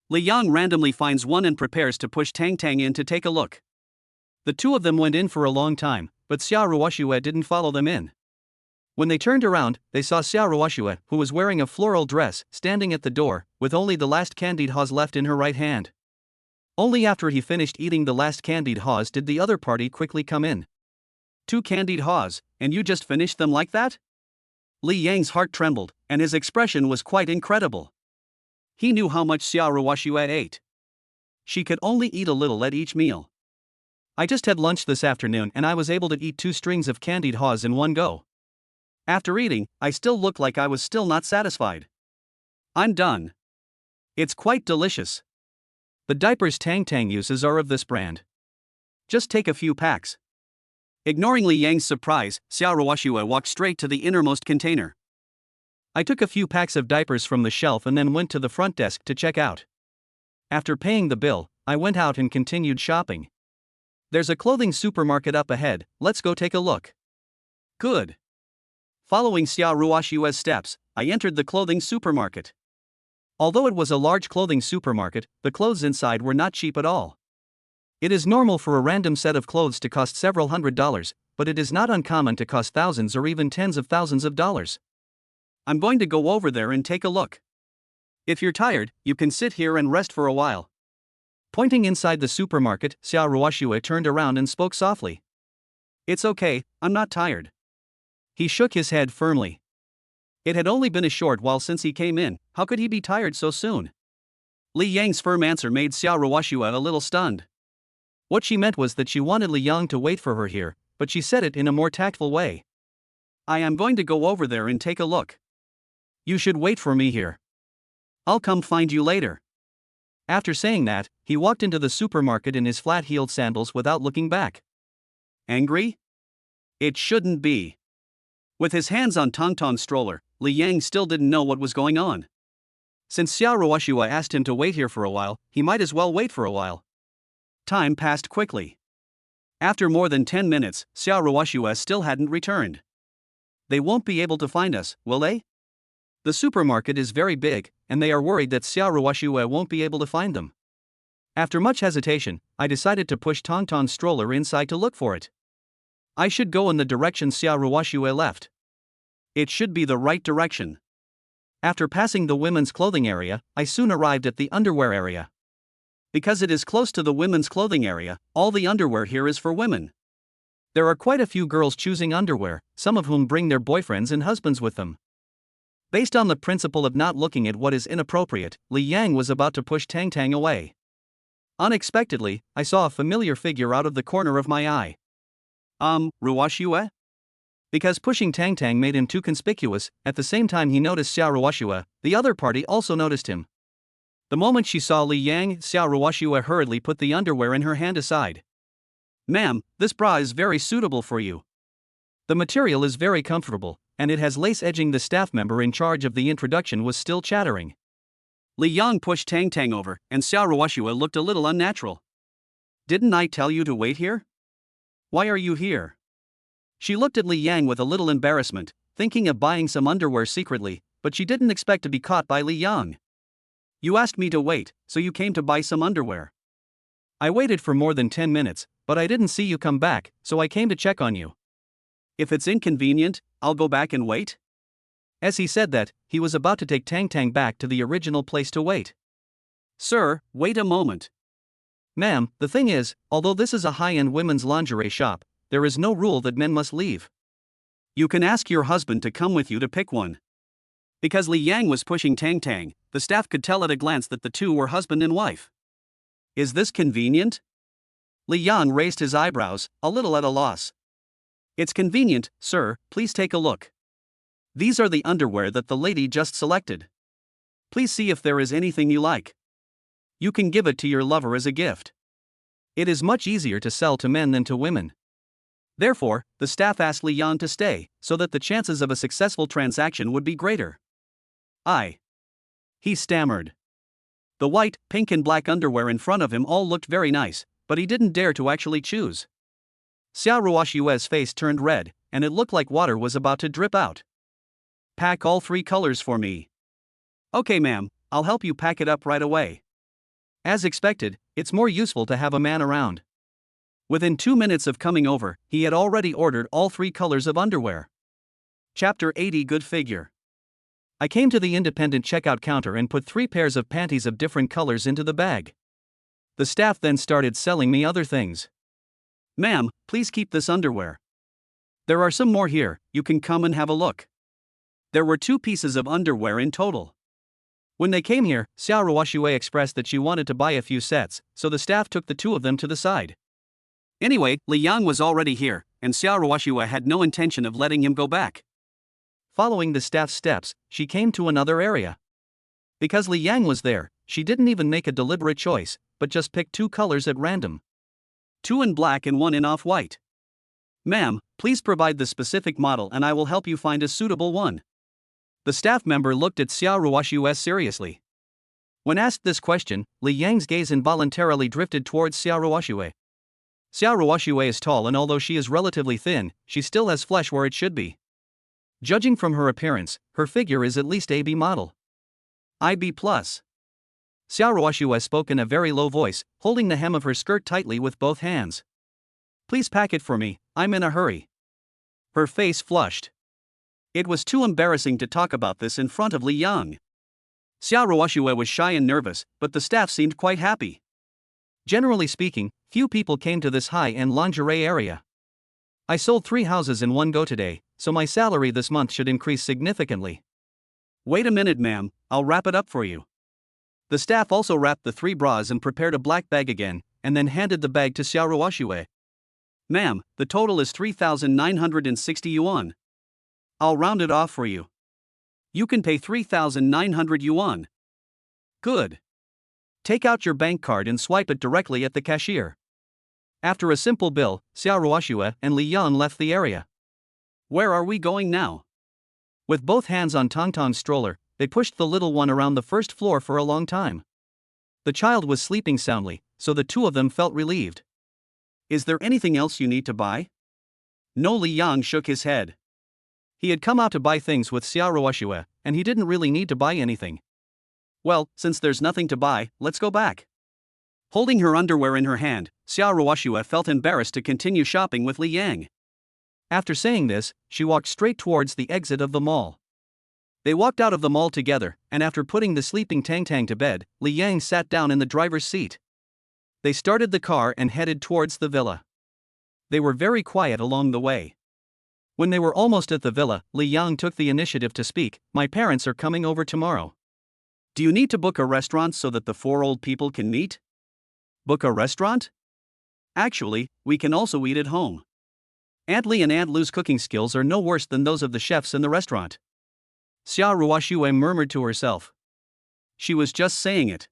Li Yang randomly finds one and prepares to push Tang in to take a look. The two of them went in for a long time, but Xiao Ruoxue didn't follow them in. When they turned around, they saw Xiao Ruoxue, who was wearing a floral dress, standing at the door, with only the last candied haws left in her right hand. Only after he finished eating the last candied haws did the other party quickly come in. 2 candied haws, and you just finished them like that? Li Yang's heart trembled, and his expression was quite incredible. He knew how much Xiao Ruoxue ate. She could only eat a little at each meal. I just had lunch this afternoon and I was able to eat 2 strings of candied haws in one go. After eating, I still looked like I was still not satisfied. I'm done. It's quite delicious. The diapers Tang uses are of this brand. Just take a few packs. Ignoring Li Yang's surprise, Xiao Ruoxue walked straight to the innermost container. I took a few packs of diapers from the shelf and then went to the front desk to check out. After paying the bill, I went out and continued shopping. There's a clothing supermarket up ahead, let's go take a look. Good. Following Xia Ruoshua's steps, I entered the clothing supermarket. Although it was a large clothing supermarket, the clothes inside were not cheap at all. It is normal for a random set of clothes to cost several $100s, but it is not uncommon to cost thousands or even tens of thousands of dollars. I'm going to go over there and take a look. If you're tired, you can sit here and rest for a while. Pointing inside the supermarket, Xia Ruoshua turned around and spoke softly. It's okay, I'm not tired. He shook his head firmly. It had only been a short while since he came in, how could he be tired so soon? Li Yang's firm answer made Xia Ruoshua a little stunned. What she meant was that she wanted Li Yang to wait for her here, but she said it in a more tactful way. I am going to go over there and take a look. You should wait for me here. I'll come find you later. After saying that, he walked into the supermarket in his flat-heeled sandals without looking back. Angry? It shouldn't be. With his hands on Tangtang's stroller, Li Yang still didn't know what was going on. Since Xia Ruoshua asked him to wait here for a while, he might as well wait for a while. Time passed quickly. After more than 10 minutes, Xia Ruoshua still hadn't returned. They won't be able to find us, will they? The supermarket is very big, and they are worried that Xia Ruoshua won't be able to find them. After much hesitation, I decided to push Tangtang's stroller inside to look for it. I should go in the direction Xia Ruoshua left. It should be the right direction. After passing the women's clothing area, I soon arrived at the underwear area. Because it is close to the women's clothing area, all the underwear here is for women. There are quite a few girls choosing underwear, some of whom bring their boyfriends and husbands with them. Based on the principle of not looking at what is inappropriate, Li Yang was about to push Tang away. Unexpectedly, I saw a familiar figure out of the corner of my eye. Ruoshua? Because pushing Tang made him too conspicuous, at the same time he noticed Xia Ruoshua, the other party also noticed him. The moment she saw Li Yang, Xia Ruoshua hurriedly put the underwear in her hand aside. Ma'am, this bra is very suitable for you. The material is very comfortable, and it has lace edging. The staff member in charge of the introduction was still chattering. Li Yang pushed Tang over, and Xia Ruoshua looked a little unnatural. Didn't I tell you to wait here? Why are you here? She looked at Li Yang with a little embarrassment, thinking of buying some underwear secretly, but she didn't expect to be caught by Li Yang. You asked me to wait, so you came to buy some underwear. I waited for more than 10 minutes, but I didn't see you come back, so I came to check on you. If it's inconvenient, I'll go back and wait. As he said that, he was about to take Tang back to the original place to wait. Sir, wait a moment. Ma'am, the thing is, although this is a high-end women's lingerie shop, there is no rule that men must leave. You can ask your husband to come with you to pick one. Because Li Yang was pushing Tang, the staff could tell at a glance that the two were husband and wife. Is this convenient? Li Yang raised his eyebrows, a little at a loss. It's convenient, sir, please take a look. These are the underwear that the lady just selected. Please see if there is anything you like. You can give it to your lover as a gift. It is much easier to sell to men than to women. Therefore, the staff asked Li Yang to stay, so that the chances of a successful transaction would be greater. He stammered. The white, pink and black underwear in front of him all looked very nice, but he didn't dare to actually choose. Xia Ruoshua's face turned red, and it looked like water was about to drip out. Pack all 3 colors for me. Okay ma'am, I'll help you pack it up right away. As expected, it's more useful to have a man around. Within 2 minutes of coming over, he had already ordered all 3 colors of underwear. Chapter 80 Good Figure. I came to the independent checkout counter and put 3 pairs of panties of different colors into the bag. The staff then started selling me other things. Ma'am, please keep this underwear. There are some more here, you can come and have a look. There were 2 pieces of underwear in total. When they came here, Xia Ruoshua expressed that she wanted to buy a few sets, so the staff took the 2 of them to the side. Anyway, Li Yang was already here, and Xia Ruoshua had no intention of letting him go back. Following the staff's steps, she came to another area. Because Li Yang was there, she didn't even make a deliberate choice, but just picked 2 colors at random. 2 in black and 1 in off-white. Ma'am, please provide the specific model and I will help you find a suitable one. The staff member looked at Xia Ruoshua seriously. When asked this question, Li Yang's gaze involuntarily drifted towards Xiao Ruoxue. Xiao Ruoxue is tall, and although she is relatively thin, she still has flesh where it should be. Judging from her appearance, her figure is at least AB model. IB+. Xiao Ruoxue spoke in a very low voice, holding the hem of her skirt tightly with both hands. Please pack it for me, I'm in a hurry. Her face flushed. It was too embarrassing to talk about this in front of Li Yang. Xiao Ruoxue was shy and nervous, but the staff seemed quite happy. Generally speaking, few people came to this high-end lingerie area. I sold 3 houses in one go today, so my salary this month should increase significantly. Wait a minute, ma'am, I'll wrap it up for you. The staff also wrapped the 3 bras and prepared a black bag again, and then handed the bag to Xiao Ruoxue. Ma'am, the total is 3,960 yuan. I'll round it off for you. You can pay 3,900 yuan. Good. Take out your bank card and swipe it directly at the cashier. After a simple bill, Xiao Ruoxue and Li Yang left the area. Where are we going now? With both hands on Tangtang's stroller, they pushed the little one around the first floor for a long time. The child was sleeping soundly, so the two of them felt relieved. Is there anything else you need to buy? No, Li Yang shook his head. He had come out to buy things with Xiao Ruoxue, and he didn't really need to buy anything. Well, since there's nothing to buy, let's go back. Holding her underwear in her hand, Xiao Ruoxue felt embarrassed to continue shopping with Li Yang. After saying this, she walked straight towards the exit of the mall. They walked out of the mall together, and after putting the sleeping Tang to bed, Li Yang sat down in the driver's seat. They started the car and headed towards the villa. They were very quiet along the way. When they were almost at the villa, Li Yang took the initiative to speak. My parents are coming over tomorrow. Do you need to book a restaurant so that the 4 old people can meet? Book a restaurant? Actually, we can also eat at home. Aunt Li and Aunt Lu's cooking skills are no worse than those of the chefs in the restaurant. Xiao Ruoxue murmured to herself. She was just saying it.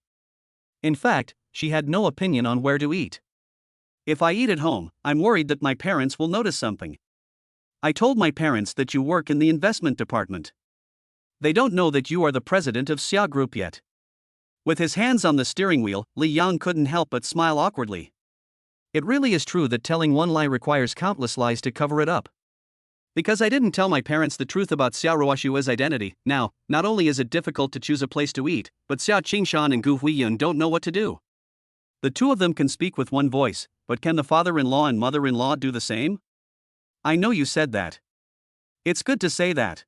In fact, she had no opinion on where to eat. If I eat at home, I'm worried that my parents will notice something. I told my parents that you work in the investment department. They don't know that you are the president of Xia Group yet. With his hands on the steering wheel, Li Yang couldn't help but smile awkwardly. It really is true that telling one lie requires countless lies to cover it up. Because I didn't tell my parents the truth about Xiao Ruoxue's identity, now, not only is it difficult to choose a place to eat, but Xiao Qingshan and Gu Huiyun don't know what to do. The two of them can speak with one voice, but can the father-in-law and mother-in-law do the same? I know you said that. It's good to say that.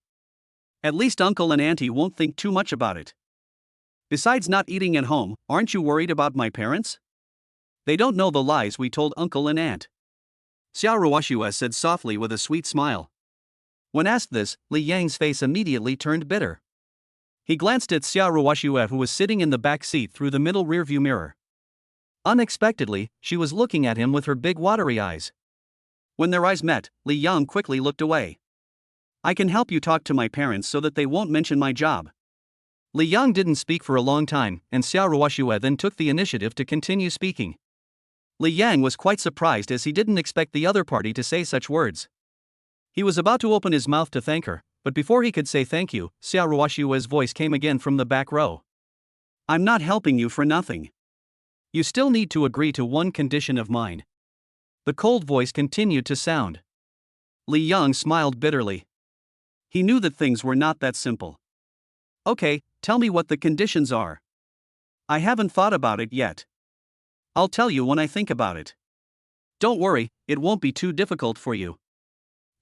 At least uncle and auntie won't think too much about it. Besides not eating at home, aren't you worried about my parents? They don't know the lies we told uncle and aunt. Xiao Ruoxue said softly with a sweet smile. When asked this, Li Yang's face immediately turned bitter. He glanced at Xiao Ruoxue, who was sitting in the back seat through the middle rearview mirror. Unexpectedly, she was looking at him with her big watery eyes. When their eyes met, Li Yang quickly looked away. I can help you talk to my parents so that they won't mention my job. Li Yang didn't speak for a long time, and Xiao Ruoxue then took the initiative to continue speaking. Li Yang was quite surprised as he didn't expect the other party to say such words. He was about to open his mouth to thank her, but before he could say thank you, Xiao Ruoxue's voice came again from the back row. I'm not helping you for nothing. You still need to agree to one condition of mine. The cold voice continued to sound. Li Yang smiled bitterly. He knew that things were not that simple. Okay, tell me what the conditions are. I haven't thought about it yet. I'll tell you when I think about it. Don't worry, it won't be too difficult for you.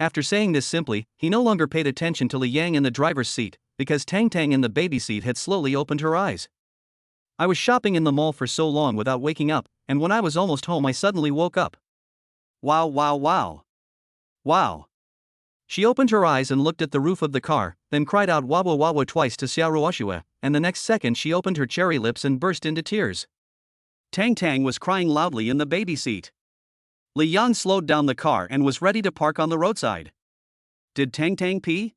After saying this simply, he no longer paid attention to Li Yang in the driver's seat, because Tang in the baby seat had slowly opened her eyes. I was shopping in the mall for so long without waking up, and when I was almost home I suddenly woke up. Wow, wow, wow. Wow. She opened her eyes and looked at the roof of the car, then cried out "Wawa Wawa" twice to Xiao Ruoxue, and the next second she opened her cherry lips and burst into tears. Tang was crying loudly in the baby seat. Li Yang slowed down the car and was ready to park on the roadside. Did Tang pee?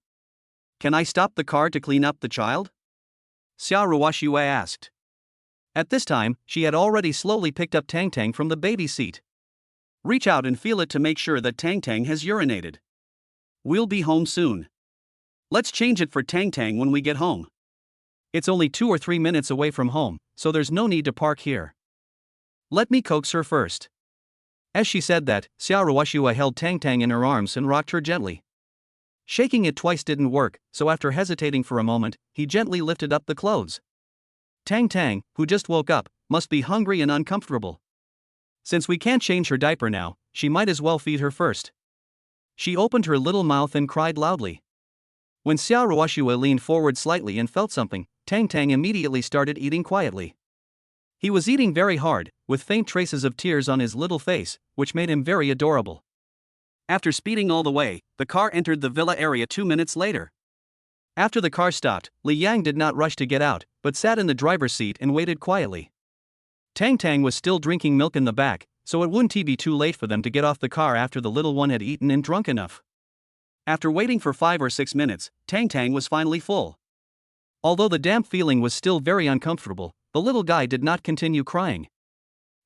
Can I stop the car to clean up the child? Xiao Ruoxue asked. At this time, she had already slowly picked up Tang from the baby seat. Reach out and feel it to make sure that Tang has urinated. We'll be home soon. Let's change it for Tang when we get home. It's only 2 or 3 minutes away from home, so there's no need to park here. Let me coax her first. As she said that, Xiaoruoxue held Tang Tang in her arms and rocked her gently. Shaking it twice didn't work, so after hesitating for a moment, he gently lifted up the clothes. Tang Tang, who just woke up, must be hungry and uncomfortable. Since we can't change her diaper now, she might as well feed her first. She opened her little mouth and cried loudly. When Xiaoruoxue leaned forward slightly and felt something, Tang Tang immediately started eating quietly. He was eating very hard, with faint traces of tears on his little face, which made him very adorable. After speeding all the way, the car entered the villa area 2 minutes later. After the car stopped, Li Yang did not rush to get out, but sat in the driver's seat and waited quietly. Tang Tang was still drinking milk in the back, so it wouldn't be too late for them to get off the car after the little one had eaten and drunk enough. After waiting for 5 or 6 minutes, Tang Tang was finally full. Although the damp feeling was still very uncomfortable, the little guy did not continue crying.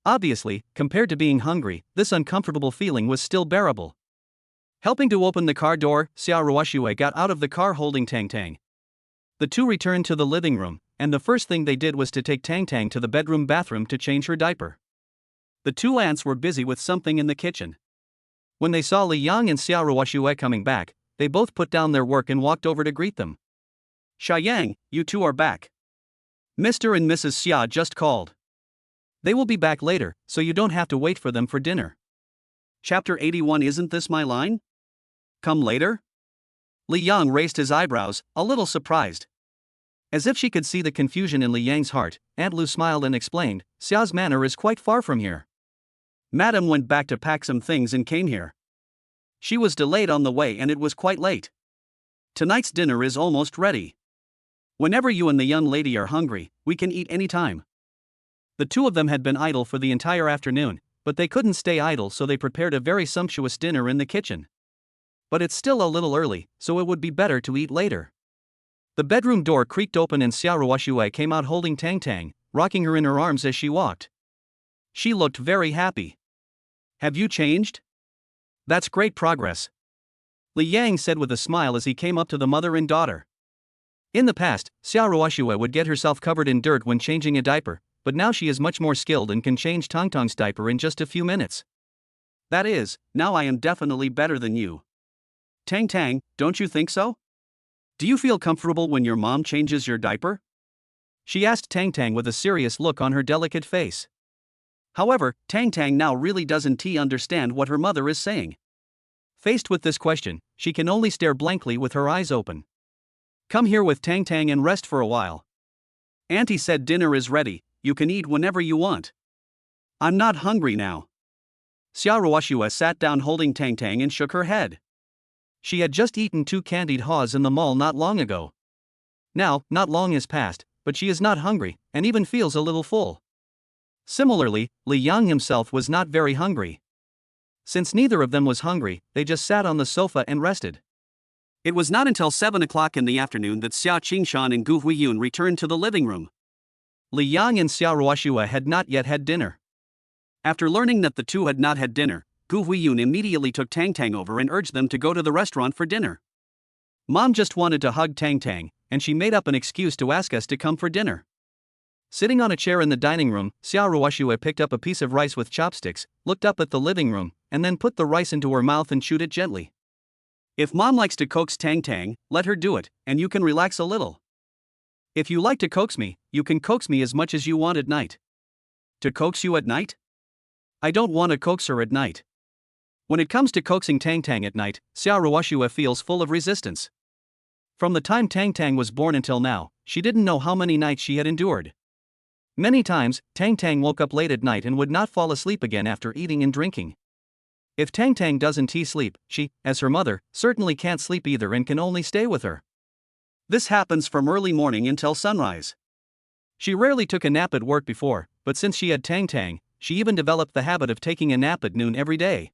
Obviously, compared to being hungry, this uncomfortable feeling was still bearable. Helping to open the car door, Xiaoruoxue got out of the car holding Tang Tang. The two returned to the living room, and the first thing they did was to take Tang Tang to the bathroom to change her diaper. The two aunts were busy with something in the kitchen. When they saw Li Yang and Xiaoruoxue coming back, they both put down their work and walked over to greet them. Xiaoyang, you two are back. Mr. and Mrs. Xia just called. They will be back later, so you don't have to wait for them for dinner. Chapter 81. Isn't this my line? Come later? Li Yang raised his eyebrows, a little surprised. As if she could see the confusion in Li Yang's heart, Aunt Lu smiled and explained, Xia's manor is quite far from here. Madam went back to pack some things and came here. She was delayed on the way and it was quite late. Tonight's dinner is almost ready. Whenever you and the young lady are hungry, we can eat any time. The two of them had been idle for the entire afternoon, but they couldn't stay idle, so they prepared a very sumptuous dinner in the kitchen. But it's still a little early, so it would be better to eat later. The bedroom door creaked open and Xiaoruoxue came out holding Tang Tang, rocking her in her arms as she walked. She looked very happy. Have you changed? That's great progress. Li Yang said with a smile as he came up to the mother and daughter. In the past, Xiaoruoxue would get herself covered in dirt when changing a diaper, but now she is much more skilled and can change Tang Tang's diaper in just a few minutes. That is, now I am definitely better than you. Tang Tang, don't you think so? Do you feel comfortable when your mom changes your diaper? She asked Tang Tang with a serious look on her delicate face. However, Tang Tang now really doesn't understand what her mother is saying. Faced with this question, she can only stare blankly with her eyes open. Come here with Tang Tang and rest for a while. Auntie said dinner is ready, you can eat whenever you want. I'm not hungry now. Xiaoruoxue sat down holding Tang Tang and shook her head. She had just eaten 2 candied haws in the mall not long ago. Now, not long has passed, but she is not hungry, and even feels a little full. Similarly, Li Yang himself was not very hungry. Since neither of them was hungry, they just sat on the sofa and rested. It was not until 7 o'clock in the afternoon that Xia Qingshan and Gu Huiyun returned to the living room. Li Yang and Xiaoruoxue had not yet had dinner. After learning that the two had not had dinner, Gu Huiyun immediately took Tang Tang over and urged them to go to the restaurant for dinner. Mom just wanted to hug Tang Tang, and she made up an excuse to ask us to come for dinner. Sitting on a chair in the dining room, Xiaoruoxue picked up a piece of rice with chopsticks, looked up at the living room, and then put the rice into her mouth and chewed it gently. If Mom likes to coax Tang Tang, let her do it, and you can relax a little. If you like to coax me, you can coax me as much as you want at night. To coax you at night? I don't want to coax her at night. When it comes to coaxing Tang Tang at night, Xiaoruoxue feels full of resistance. From the time Tang Tang was born until now, she didn't know how many nights she had endured. Many times, Tang Tang woke up late at night and would not fall asleep again after eating and drinking. If Tang Tang doesn't sleep, she, as her mother, certainly can't sleep either and can only stay with her. This happens from early morning until sunrise. She rarely took a nap at work before, but since she had Tang Tang, she even developed the habit of taking a nap at noon every day.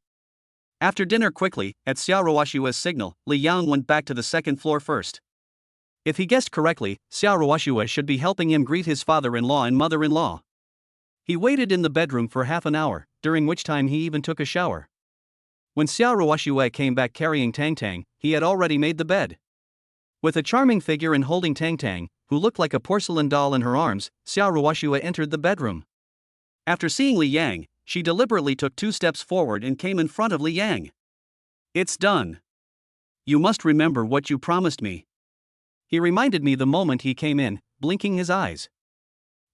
After dinner quickly, at Xiaoruoxue's signal, Li Yang went back to the second floor first. If he guessed correctly, Xiaoruoxue should be helping him greet his father-in-law and mother-in-law. He waited in the bedroom for half an hour, during which time he even took a shower. When Xiaoruoxue came back carrying Tang Tang, he had already made the bed. With a charming figure and holding Tang Tang, who looked like a porcelain doll in her arms, Xiao Ruoxue entered the bedroom. After seeing Li Yang, she deliberately took 2 steps forward and came in front of Li Yang. "It's done. You must remember what you promised me." He reminded me the moment he came in, blinking his eyes.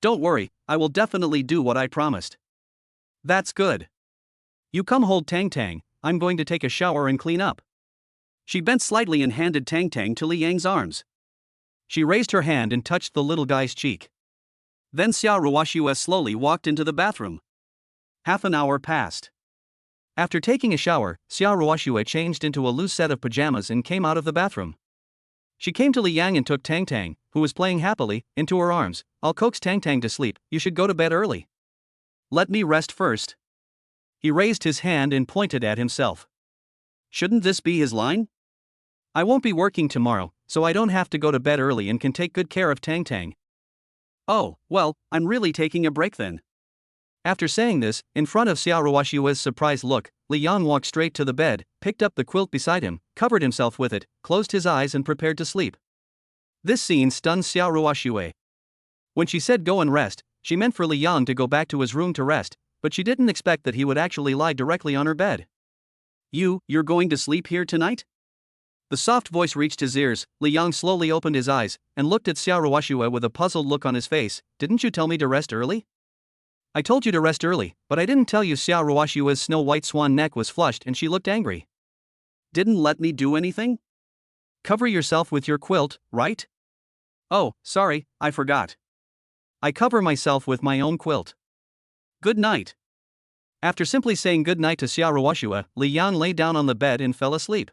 "Don't worry, I will definitely do what I promised." "That's good. You come hold Tang, I'm going to take a shower and clean up." She bent slightly and handed Tang to Li Yang's arms. She raised her hand and touched the little guy's cheek. Then Xiao Ruoxue slowly walked into the bathroom. Half an hour passed. After taking a shower, Xiao Ruoxue changed into a loose set of pajamas and came out of the bathroom. She came to Li Yang and took Tang, who was playing happily, into her arms. "I'll coax Tang to sleep, you should go to bed early." "Let me rest first." He raised his hand and pointed at himself. Shouldn't this be his line? "I won't be working tomorrow, so I don't have to go to bed early and can take good care of Tang. "Oh, well, I'm really taking a break then." After saying this, in front of Xiao Ruoxue's surprised look, Li Yang walked straight to the bed, picked up the quilt beside him, covered himself with it, closed his eyes and prepared to sleep. This scene stunned Xiao Ruoxue. When she said go and rest, she meant for Li Yang to go back to his room to rest, but she didn't expect that he would actually lie directly on her bed. You're going to sleep here tonight?" The soft voice reached his ears. Li Yang slowly opened his eyes and looked at Xiao Ruoxue with a puzzled look on his face. "Didn't you tell me to rest early?" "I told you to rest early, but I didn't tell you." Xiao Ruoxue's snow-white swan neck was flushed and she looked angry. "Didn't let me do anything? Cover yourself with your quilt, right?" "Oh, sorry, I forgot. I cover myself with my own quilt. Good night." After simply saying good night to Xiao Ruoxue, Li Yang lay down on the bed and fell asleep.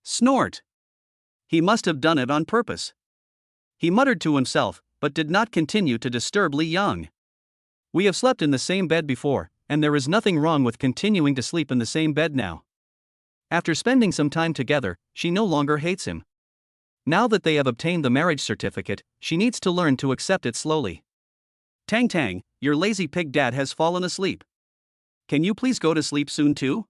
Snort! He must have done it on purpose. He muttered to himself, but did not continue to disturb Li Yang. We have slept in the same bed before, and there is nothing wrong with continuing to sleep in the same bed now. After spending some time together, she no longer hates him. Now that they have obtained the marriage certificate, she needs to learn to accept it slowly. Tang, your lazy pig dad has fallen asleep. Can you please go to sleep soon too?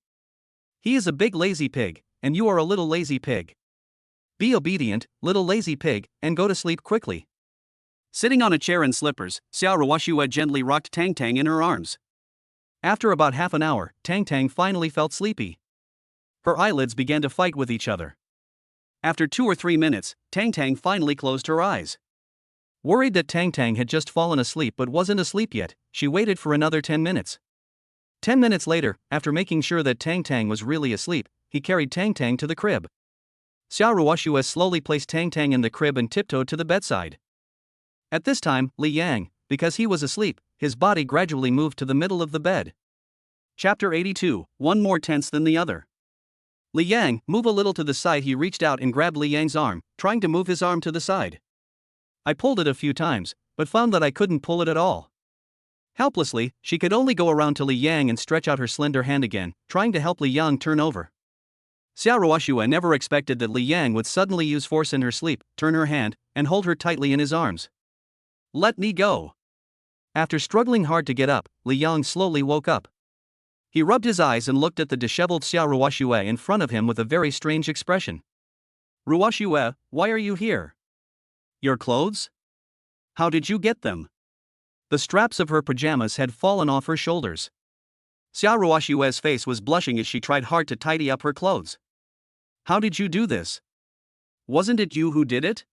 He is a big lazy pig, and you are a little lazy pig. Be obedient, little lazy pig, and go to sleep quickly. Sitting on a chair in slippers, Xiao Ruoxue gently rocked Tang in her arms. After about half an hour, Tang finally felt sleepy. Her eyelids began to fight with each other. After 2 or 3 minutes, Tang finally closed her eyes. Worried that Tang had just fallen asleep but wasn't asleep yet, she waited for another 10 minutes. 10 minutes later, after making sure that Tang was really asleep, he carried Tang to the crib. Xiao Ruoxue slowly placed Tang in the crib and tiptoed to the bedside. At this time, Li Yang, because he was asleep, his body gradually moved to the middle of the bed. Chapter 82, one more tense than the other. Li Yang, move a little to the side. He reached out and grabbed Li Yang's arm, trying to move his arm to the side. I pulled it a few times, but found that I couldn't pull it at all. Helplessly, she could only go around to Li Yang and stretch out her slender hand again, trying to help Li Yang turn over. Xiao Ruoxue never expected that Li Yang would suddenly use force in her sleep, turn her hand, and hold her tightly in his arms. "Let me go." After struggling hard to get up, Li Yang slowly woke up. He rubbed his eyes and looked at the disheveled Xiao Ruoxue in front of him with a very strange expression. "Ruoxue, why are you here? Your clothes? How did you get them?" The straps of her pajamas had fallen off her shoulders. Xiao Ruoxue's face was blushing as she tried hard to tidy up her clothes. "How did you do this? Wasn't it you who did it?"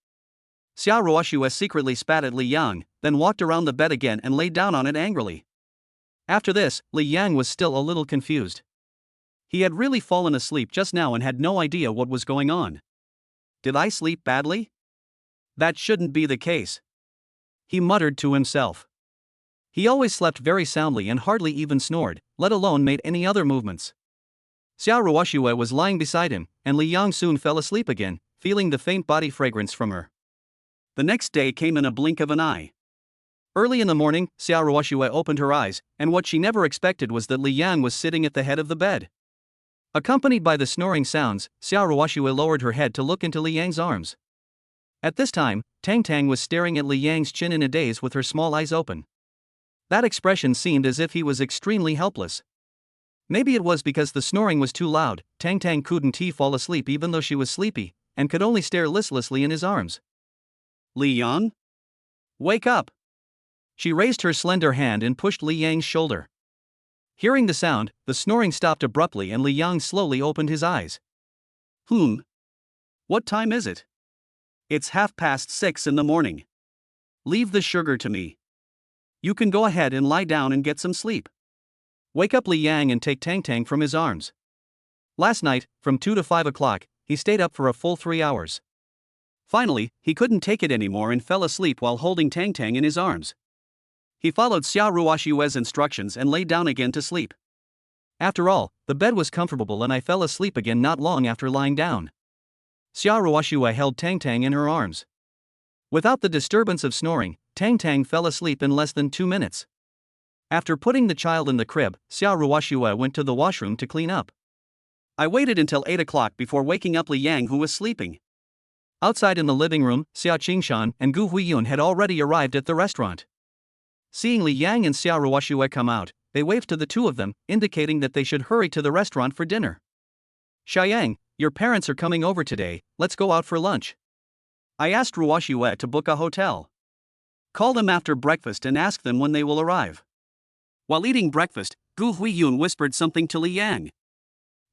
Xiao Ruoxue secretly spat at Li Yang, then walked around the bed again and lay down on it angrily. After this, Li Yang was still a little confused. He had really fallen asleep just now and had no idea what was going on. Did I sleep badly? That shouldn't be the case, he muttered to himself. He always slept very soundly and hardly even snored, let alone made any other movements. Xiao Ruoxue was lying beside him, and Li Yang soon fell asleep again, feeling the faint body fragrance from her. The next day came in a blink of an eye. Early in the morning, Xiao Ruoxue opened her eyes, and what she never expected was that Li Yang was sitting at the head of the bed. Accompanied by the snoring sounds, Xiao Ruoxue lowered her head to look into Li Yang's arms. At this time, Tang was staring at Li Yang's chin in a daze with her small eyes open. That expression seemed as if he was extremely helpless. Maybe it was because the snoring was too loud. Tang couldn't fall asleep even though she was sleepy, and could only stare listlessly in his arms. Li Yang? Wake up! She raised her slender hand and pushed Li Yang's shoulder. Hearing the sound, the snoring stopped abruptly and Li Yang slowly opened his eyes. What time is it? It's 6:30 in the morning. Leave the sugar to me. You can go ahead and lie down and get some sleep. Wake up Li Yang and take Tang from his arms. Last night, from 2 to 5 o'clock, he stayed up for a full 3 hours. Finally, he couldn't take it anymore and fell asleep while holding Tang in his arms. He followed Xia Ruoxue's instructions and lay down again to sleep. After all, the bed was comfortable and I fell asleep again not long after lying down. Xia Ruoxue held Tang in her arms. Without the disturbance of snoring, Tang fell asleep in less than 2 minutes. After putting the child in the crib, Xia Ruoxue went to the washroom to clean up. I waited until 8 o'clock before waking up Li Yang, who was sleeping. Outside in the living room, Xia Qingshan and Gu Huiyun had already arrived at the restaurant. Seeing Li Yang and Xia Ruoxue come out, they waved to the two of them, indicating that they should hurry to the restaurant for dinner. Xiaoyang, your parents are coming over today, let's go out for lunch. I asked Ruoxue to book a hotel. Call them after breakfast and ask them when they will arrive. While eating breakfast, Gu Huiyun whispered something to Li Yang.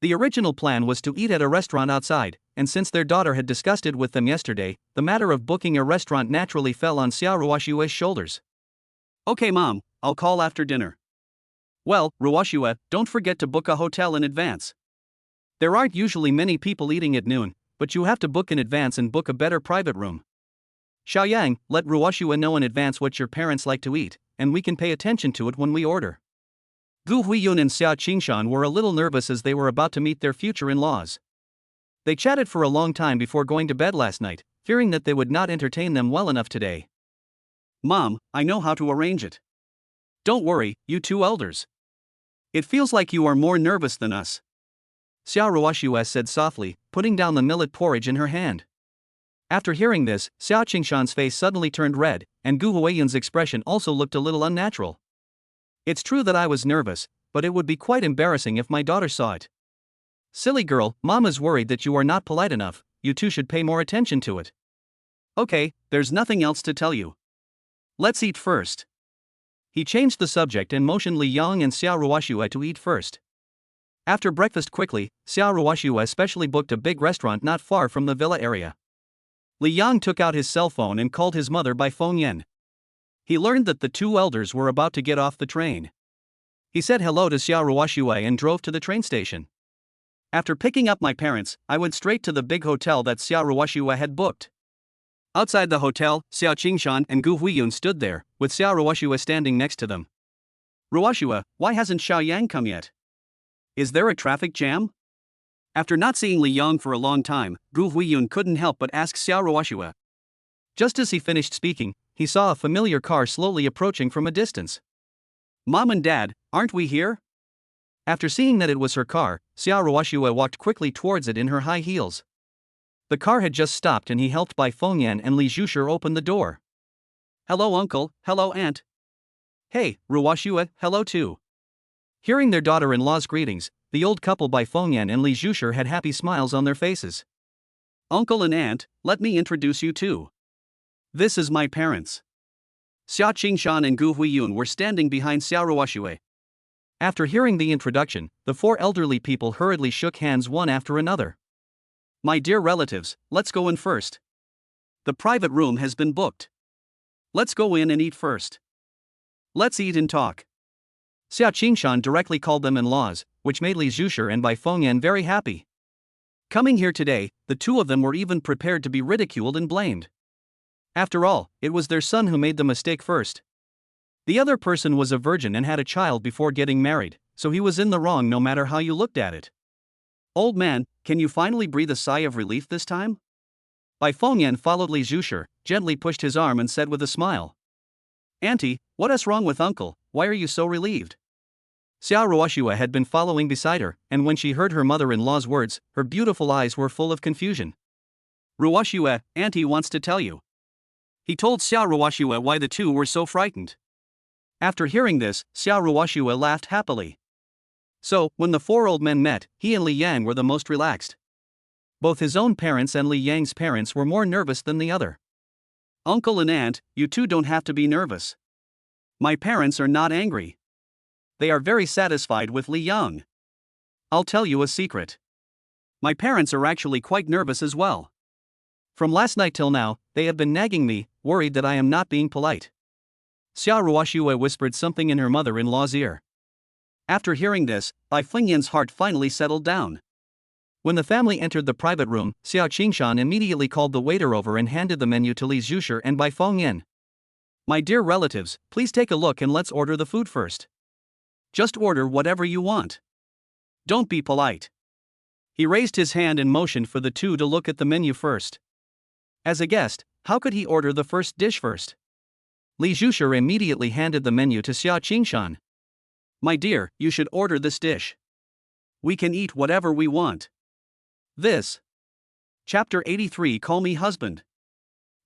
The original plan was to eat at a restaurant outside, and since their daughter had discussed it with them yesterday, the matter of booking a restaurant naturally fell on Xia Ruoxue's shoulders. Okay mom, I'll call after dinner. Well, Ruoxue, don't forget to book a hotel in advance. There aren't usually many people eating at noon, but you have to book in advance and book a better private room. Xiaoyang, let Ruoxue know in advance what your parents like to eat, and we can pay attention to it when we order. Gu Huiyun and Xia Qingshan were a little nervous as they were about to meet their future in-laws. They chatted for a long time before going to bed last night, fearing that they would not entertain them well enough today. Mom, I know how to arrange it. Don't worry, you two elders. It feels like you are more nervous than us. Xia Ruoxue said softly, putting down the millet porridge in her hand. After hearing this, Xia Qingshan's face suddenly turned red, and Gu Huiyun's expression also looked a little unnatural. It's true that I was nervous, but it would be quite embarrassing if my daughter saw it. Silly girl, Mama's worried that you are not polite enough, you two should pay more attention to it. Okay, there's nothing else to tell you. Let's eat first. He changed the subject and motioned Li Yang and Xia Ruoxue to eat first. After breakfast quickly, Xia Ruoxue specially booked a big restaurant not far from the villa area. Li Yang took out his cell phone and called his mother by phone yen. He learned that the two elders were about to get off the train. He said hello to Xia Ruoxue and drove to the train station. After picking up my parents, I went straight to the big hotel that Xia Ruoxue had booked. Outside the hotel, Xia Qingshan and Gu Huiyun stood there, with Xia Ruoxue standing next to them. Ruoxue, why hasn't Xiaoyang come yet? Is there a traffic jam? After not seeing Li Yang for a long time, Gu Huiyun couldn't help but ask Xia Ruoxue. Just as he finished speaking, he saw a familiar car slowly approaching from a distance. Mom and Dad, aren't we here? After seeing that it was her car, Xia Ruoxue walked quickly towards it in her high heels. The car had just stopped and he helped by Feng Yan and Li Zhushi open the door. Hello uncle, hello aunt. Hey, Ruoxue, hello too. Hearing their daughter-in-law's greetings, the old couple by Feng Yan and Li Zhushi had happy smiles on their faces. Uncle and aunt, let me introduce you too. This is my parents. Xia Qingshan and Gu Huiyun were standing behind Xia Ruoxue. After hearing the introduction, the four elderly people hurriedly shook hands one after another. My dear relatives, let's go in first. The private room has been booked. Let's go in and eat first. Let's eat and talk. Xia Qingshan directly called them in-laws, which made Li Zhushi and Bai Fengyan very happy. Coming here today, the two of them were even prepared to be ridiculed and blamed. After all, it was their son who made the mistake first. The other person was a virgin and had a child before getting married, so he was in the wrong no matter how you looked at it. Old man, can you finally breathe a sigh of relief this time? Bai Fengyan followed Li Zhushi, gently pushed his arm and said with a smile. Auntie, what is wrong with uncle, why are you so relieved? Xia Ruoxue had been following beside her, and when she heard her mother-in-law's words, her beautiful eyes were full of confusion. Ruoxue, auntie wants to tell you. He told Xia Ruoxue why the two were so frightened. After hearing this, Xia Ruoxue laughed happily. So, when the four old men met, he and Li Yang were the most relaxed. Both his own parents and Li Yang's parents were more nervous than the other. Uncle and aunt, you two don't have to be nervous. My parents are not angry. They are very satisfied with Li Yang. I'll tell you a secret. My parents are actually quite nervous as well. From last night till now, they have been nagging me, worried that I am not being polite. Xia Ruoxue whispered something in her mother-in-law's ear. After hearing this, Bai Fengyan's heart finally settled down. When the family entered the private room, Xiao Qingshan immediately called the waiter over and handed the menu to Li Zhushi and Bai Fengyan. My dear relatives, please take a look and let's order the food first. Just order whatever you want. Don't be polite. He raised his hand and motioned for the two to look at the menu first. As a guest, how could he order the first dish first? Li Zhushi immediately handed the menu to Xiao Qingshan. My dear, you should order this dish. We can eat whatever we want. This. Chapter 83. Call me husband.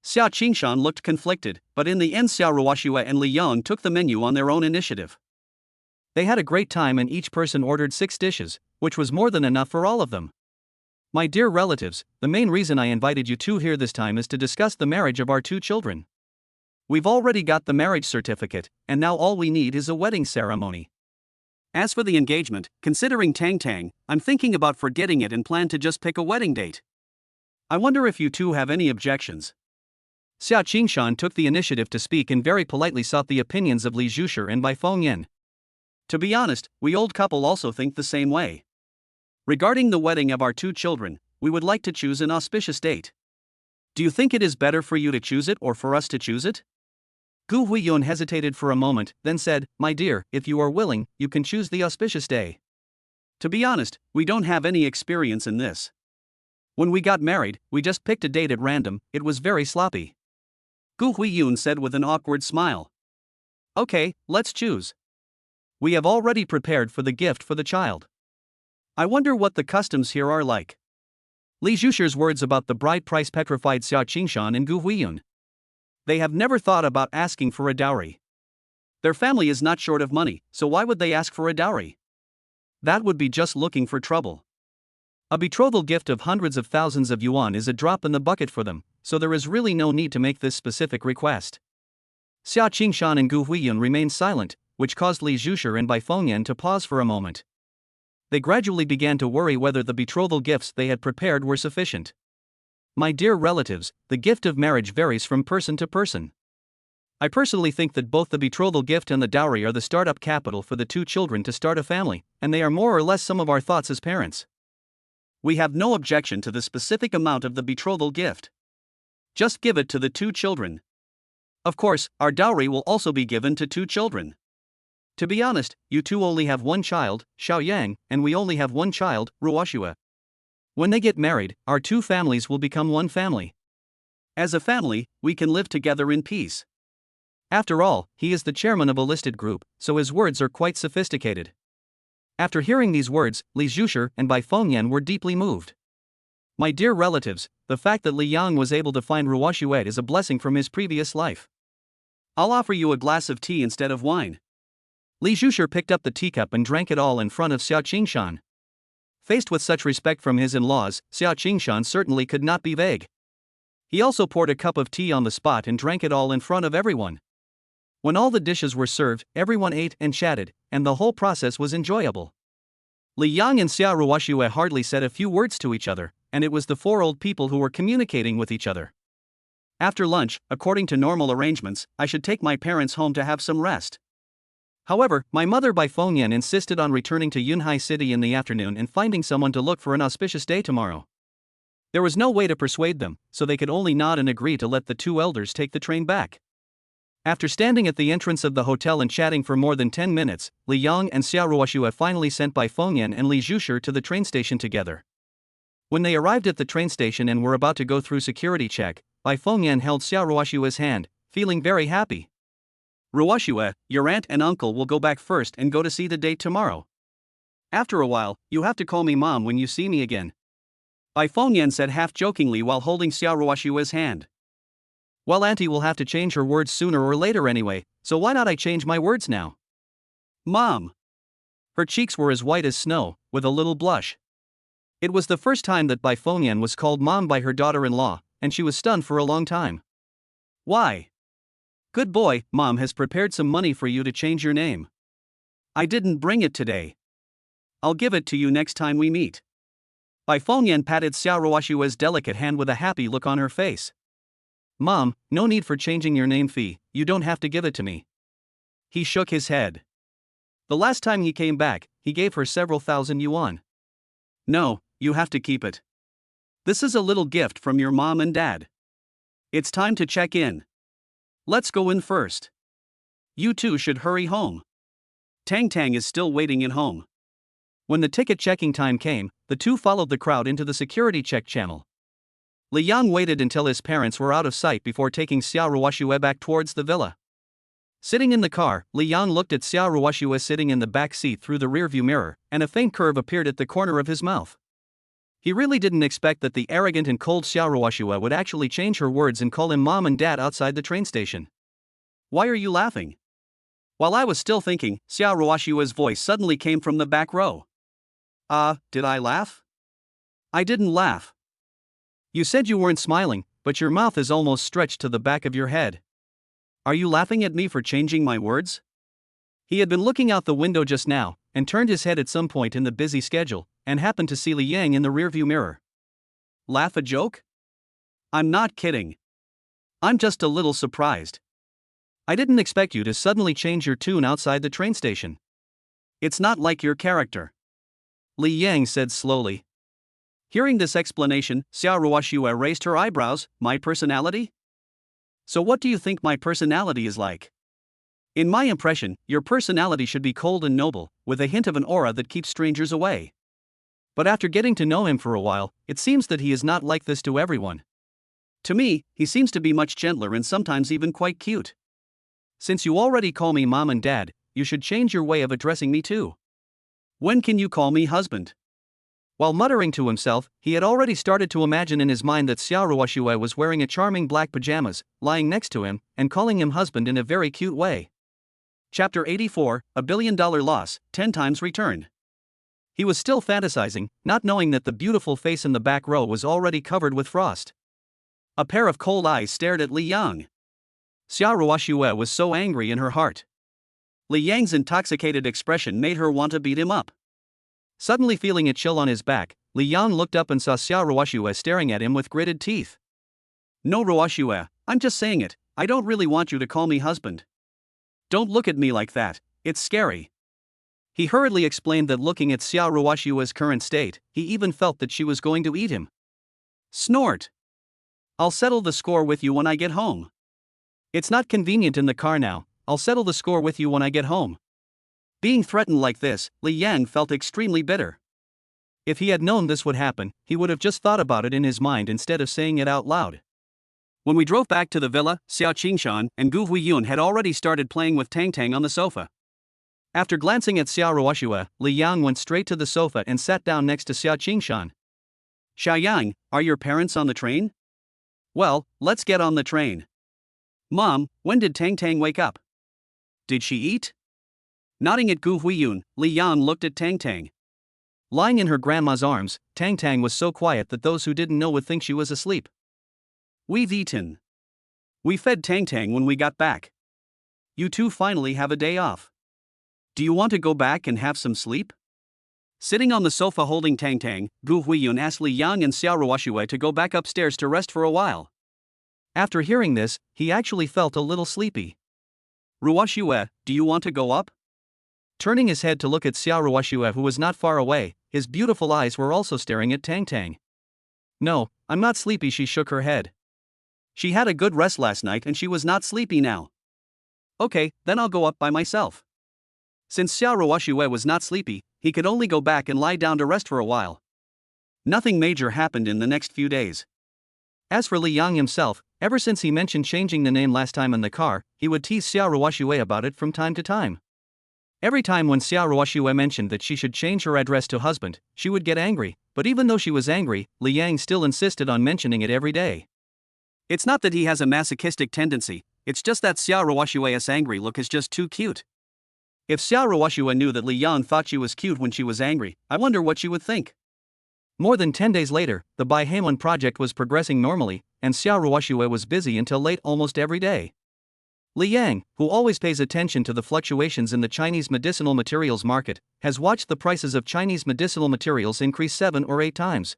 Xiao Qingshan looked conflicted, but in the end Xia Ruoxue and Li Yang took the menu on their own initiative. They had a great time and each person ordered 6 dishes, which was more than enough for all of them. My dear relatives, the main reason I invited you two here this time is to discuss the marriage of our 2 children. We've already got the marriage certificate, and now all we need is a wedding ceremony. As for the engagement, considering Tang, I'm thinking about forgetting it and plan to just pick a wedding date. I wonder if you two have any objections. Xiao Qingshan took the initiative to speak and very politely sought the opinions of Li Zhushi and Bai Fengyan. To be honest, we old couple also think the same way. Regarding the wedding of our 2 children, we would like to choose an auspicious date. Do you think it is better for you to choose it or for us to choose it? Gu Huiyun hesitated for a moment, then said, My dear, if you are willing, you can choose the auspicious day. To be honest, we don't have any experience in this. When we got married, we just picked a date at random, it was very sloppy. Gu Huiyun said with an awkward smile. Okay, let's choose. We have already prepared for the gift for the child. I wonder what the customs here are like. Li Zhushi's words about the bride price petrified Xiao Qingshan and Gu Huiyun. They have never thought about asking for a dowry. Their family is not short of money, so why would they ask for a dowry? That would be just looking for trouble. A betrothal gift of hundreds of thousands of yuan is a drop in the bucket for them, so there is really no need to make this specific request. Xiao Qingshan and Gu Huiyun remained silent, which caused Li Zhushi and Bai Fengyan to pause for a moment. They gradually began to worry whether the betrothal gifts they had prepared were sufficient. My dear relatives, the gift of marriage varies from person to person. I personally think that both the betrothal gift and the dowry are the startup capital for the 2 children to start a family, and they are more or less some of our thoughts as parents. We have no objection to the specific amount of the betrothal gift. Just give it to the 2 children. Of course, our dowry will also be given to 2 children. To be honest, you two only have 1 child, Xiaoyang, and we only have 1 child, Ruoxue. When they get married, our 2 families will become 1 family. As a family, we can live together in peace. After all, he is the chairman of a listed group, so his words are quite sophisticated. After hearing these words, Li Zhushi and Bai Fengyan were deeply moved. My dear relatives, the fact that Li Yang was able to find Ruoxue is a blessing from his previous life. I'll offer you a glass of tea instead of wine. Li Zhushi picked up the teacup and drank it all in front of Xiao Qingshan. Faced with such respect from his in-laws, Xiao Qingshan certainly could not be vague. He also poured a cup of tea on the spot and drank it all in front of everyone. When all the dishes were served, everyone ate and chatted, and the whole process was enjoyable. Li Yang and Xia Ruoxue hardly said a few words to each other, and it was the 4 old people who were communicating with each other. After lunch, according to normal arrangements, I should take my parents home to have some rest. However, my mother Bai Fengyan insisted on returning to Yunhai City in the afternoon and finding someone to look for an auspicious day tomorrow. There was no way to persuade them, so they could only nod and agree to let the 2 elders take the train back. After standing at the entrance of the hotel and chatting for more than 10 minutes, Li Yang and Xia Ruoxue finally sent Bai Fengyan and Li Zhushi to the train station together. When they arrived at the train station and were about to go through security check, Bai Fengyan held Xia Ruoxue's hand, feeling very happy. Ruoxue, your aunt and uncle will go back first and go to see the date tomorrow. After a while, you have to call me mom when you see me again. Bai Fengyan said half-jokingly while holding Xia Ruoxue's hand. Well, auntie will have to change her words sooner or later anyway, so why not I change my words now? Mom. Her cheeks were as white as snow, with a little blush. It was the first time that Bai Fengyan was called mom by her daughter-in-law, and she was stunned for a long time. Why? Good boy, Mom has prepared some money for you to change your name. I didn't bring it today. I'll give it to you next time we meet. Bai Fengyan patted Xiao Ruoshua's delicate hand with a happy look on her face. Mom, no need for changing your name fee, you don't have to give it to me. He shook his head. The last time he came back, he gave her several thousand yuan. No, you have to keep it. This is a little gift from your mom and dad. It's time to check in. Let's go in first. You two should hurry home. Tang is still waiting at home. When the ticket checking time came, the two followed the crowd into the security check channel. Li Yang waited until his parents were out of sight before taking Xiao Ruoshue back towards the villa. Sitting in the car, Li Yang looked at Xiao Ruoshue sitting in the back seat through the rearview mirror, and a faint curve appeared at the corner of his mouth. He really didn't expect that the arrogant and cold Xiao Ruoshue would actually change her words and call him mom and dad outside the train station. Why are you laughing? While I was still thinking, Xiao Ruoshue's voice suddenly came from the back row. Did I laugh? I didn't laugh. You said you weren't smiling, but your mouth is almost stretched to the back of your head. Are you laughing at me for changing my words? He had been looking out the window just now, and turned his head at some point in the busy schedule, and happened to see Li Yang in the rearview mirror. Laugh a joke? I'm not kidding. I'm just a little surprised. I didn't expect you to suddenly change your tune outside the train station. It's not like your character. Li Yang said slowly. Hearing this explanation, Xiao Ruoshue raised her eyebrows. My personality? So what do you think my personality is like? In my impression, your personality should be cold and noble, with a hint of an aura that keeps strangers away. But after getting to know him for a while, it seems that he is not like this to everyone. To me, he seems to be much gentler and sometimes even quite cute. Since you already call me mom and dad, you should change your way of addressing me too. When can you call me husband? While muttering to himself, he had already started to imagine in his mind that Xiao Ruoshue was wearing a charming black pajamas, lying next to him, and calling him husband in a very cute way. Chapter 84, $1 billion loss, 10 times return. He was still fantasizing, not knowing that the beautiful face in the back row was already covered with frost. A pair of cold eyes stared at Li Yang. Xiao Ruoshue was so angry in her heart. Li Yang's intoxicated expression made her want to beat him up. Suddenly feeling a chill on his back, Li Yang looked up and saw Xiao Ruoshue staring at him with gritted teeth. No Ruoshue, I'm just saying it, I don't really want you to call me husband. Don't look at me like that, it's scary. He hurriedly explained that looking at Xiao Ruoshue's current state, he even felt that she was going to eat him. Snort. I'll settle the score with you when I get home. It's not convenient in the car now, I'll settle the score with you when I get home. Being threatened like this, Li Yang felt extremely bitter. If he had known this would happen, he would have just thought about it in his mind instead of saying it out loud. When we drove back to the villa, Xiao Qingshan and Gu Huiyun had already started playing with Tang on the sofa. After glancing at Xiao Ruoshue, Li Yang went straight to the sofa and sat down next to Xiao Qingshan. Xiaoyang, are your parents on the train? Well, let's get on the train. Mom, when did Tang wake up? Did she eat? Nodding at Gu Huiyun, Li Yang looked at Tang. Lying in her grandma's arms, Tang was so quiet that those who didn't know would think she was asleep. We've eaten. We fed Tang when we got back. You two finally have a day off. Do you want to go back and have some sleep? Sitting on the sofa holding Tang, Gu Huiyun asked Li Yang and Xiao Ruoshue to go back upstairs to rest for a while. After hearing this, he actually felt a little sleepy. Ruoshue, do you want to go up? Turning his head to look at Xiao Ruoshue, who was not far away, his beautiful eyes were also staring at Tang. No, I'm not sleepy, she shook her head. She had a good rest last night and she was not sleepy now. Okay, then I'll go up by myself. Since Xiao Ruoshue was not sleepy, he could only go back and lie down to rest for a while. Nothing major happened in the next few days. As for Li Yang himself, ever since he mentioned changing the name last time in the car, he would tease Xiao Ruoshue about it from time to time. Every time when Xiao Ruoshue mentioned that she should change her address to husband, she would get angry, but even though she was angry, Li Yang still insisted on mentioning it every day. It's not that he has a masochistic tendency, it's just that Xiao Ruoshue's angry look is just too cute. If Xiao Ruoshue knew that Li Yang thought she was cute when she was angry, I wonder what she would think. More than 10 days later, the Bai Heimun project was progressing normally, and Xiao Ruoxue was busy until late almost every day. Li Yang, who always pays attention to the fluctuations in the Chinese medicinal materials market, has watched the prices of Chinese medicinal materials increase 7 or 8 times.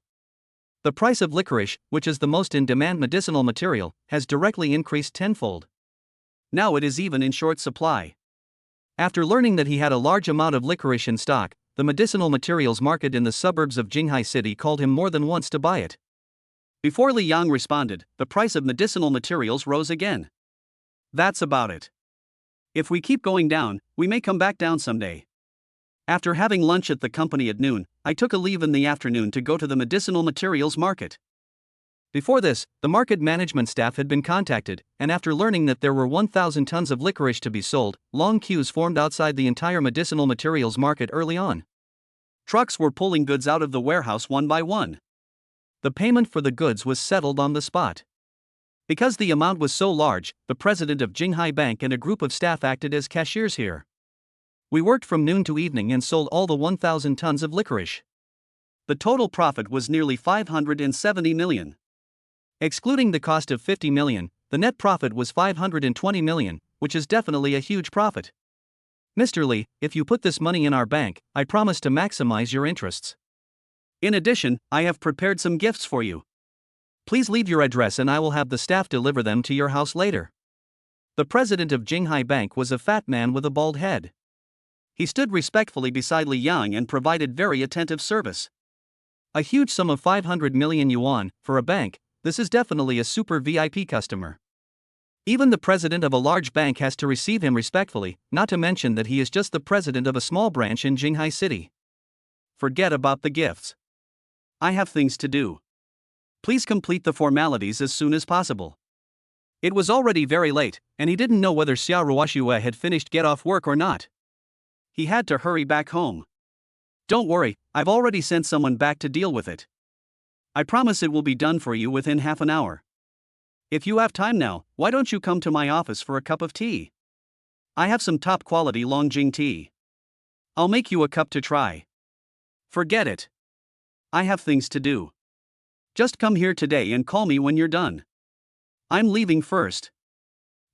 The price of licorice, which is the most in-demand medicinal material, has directly increased tenfold. Now it is even in short supply. After learning that he had a large amount of licorice in stock, the medicinal materials market in the suburbs of Jinghai City called him more than once to buy it. Before Li Yang responded, the price of medicinal materials rose again. That's about it. If we keep going down, we may come back down someday. After having lunch at the company at noon, I took a leave in the afternoon to go to the medicinal materials market. Before this, the market management staff had been contacted, and after learning that there were 1,000 tons of licorice to be sold, long queues formed outside the entire medicinal materials market early on. Trucks were pulling goods out of the warehouse one by one. The payment for the goods was settled on the spot. Because the amount was so large, the president of Jinghai Bank and a group of staff acted as cashiers here. We worked from noon to evening and sold all the 1,000 tons of licorice. The total profit was nearly 570 million. Excluding the cost of 50 million, the net profit was 520 million, which is definitely a huge profit. Mr. Li, if you put this money in our bank, I promise to maximize your interests. In addition, I have prepared some gifts for you. Please leave your address and I will have the staff deliver them to your house later. The president of Jinghai Bank was a fat man with a bald head. He stood respectfully beside Li Yang and provided very attentive service. A huge sum of 500 million yuan, for a bank, this is definitely a super VIP customer. Even the president of a large bank has to receive him respectfully, not to mention that he is just the president of a small branch in Jinghai City. Forget about the gifts. I have things to do. Please complete the formalities as soon as possible. It was already very late, and he didn't know whether Xiao Ruoxue had finished get off work or not. He had to hurry back home. Don't worry, I've already sent someone back to deal with it. I promise it will be done for you within half an hour. If you have time now, why don't you come to my office for a cup of tea? I have some top quality Longjing tea. I'll make you a cup to try. Forget it. I have things to do. Just come here today and call me when you're done. I'm leaving first.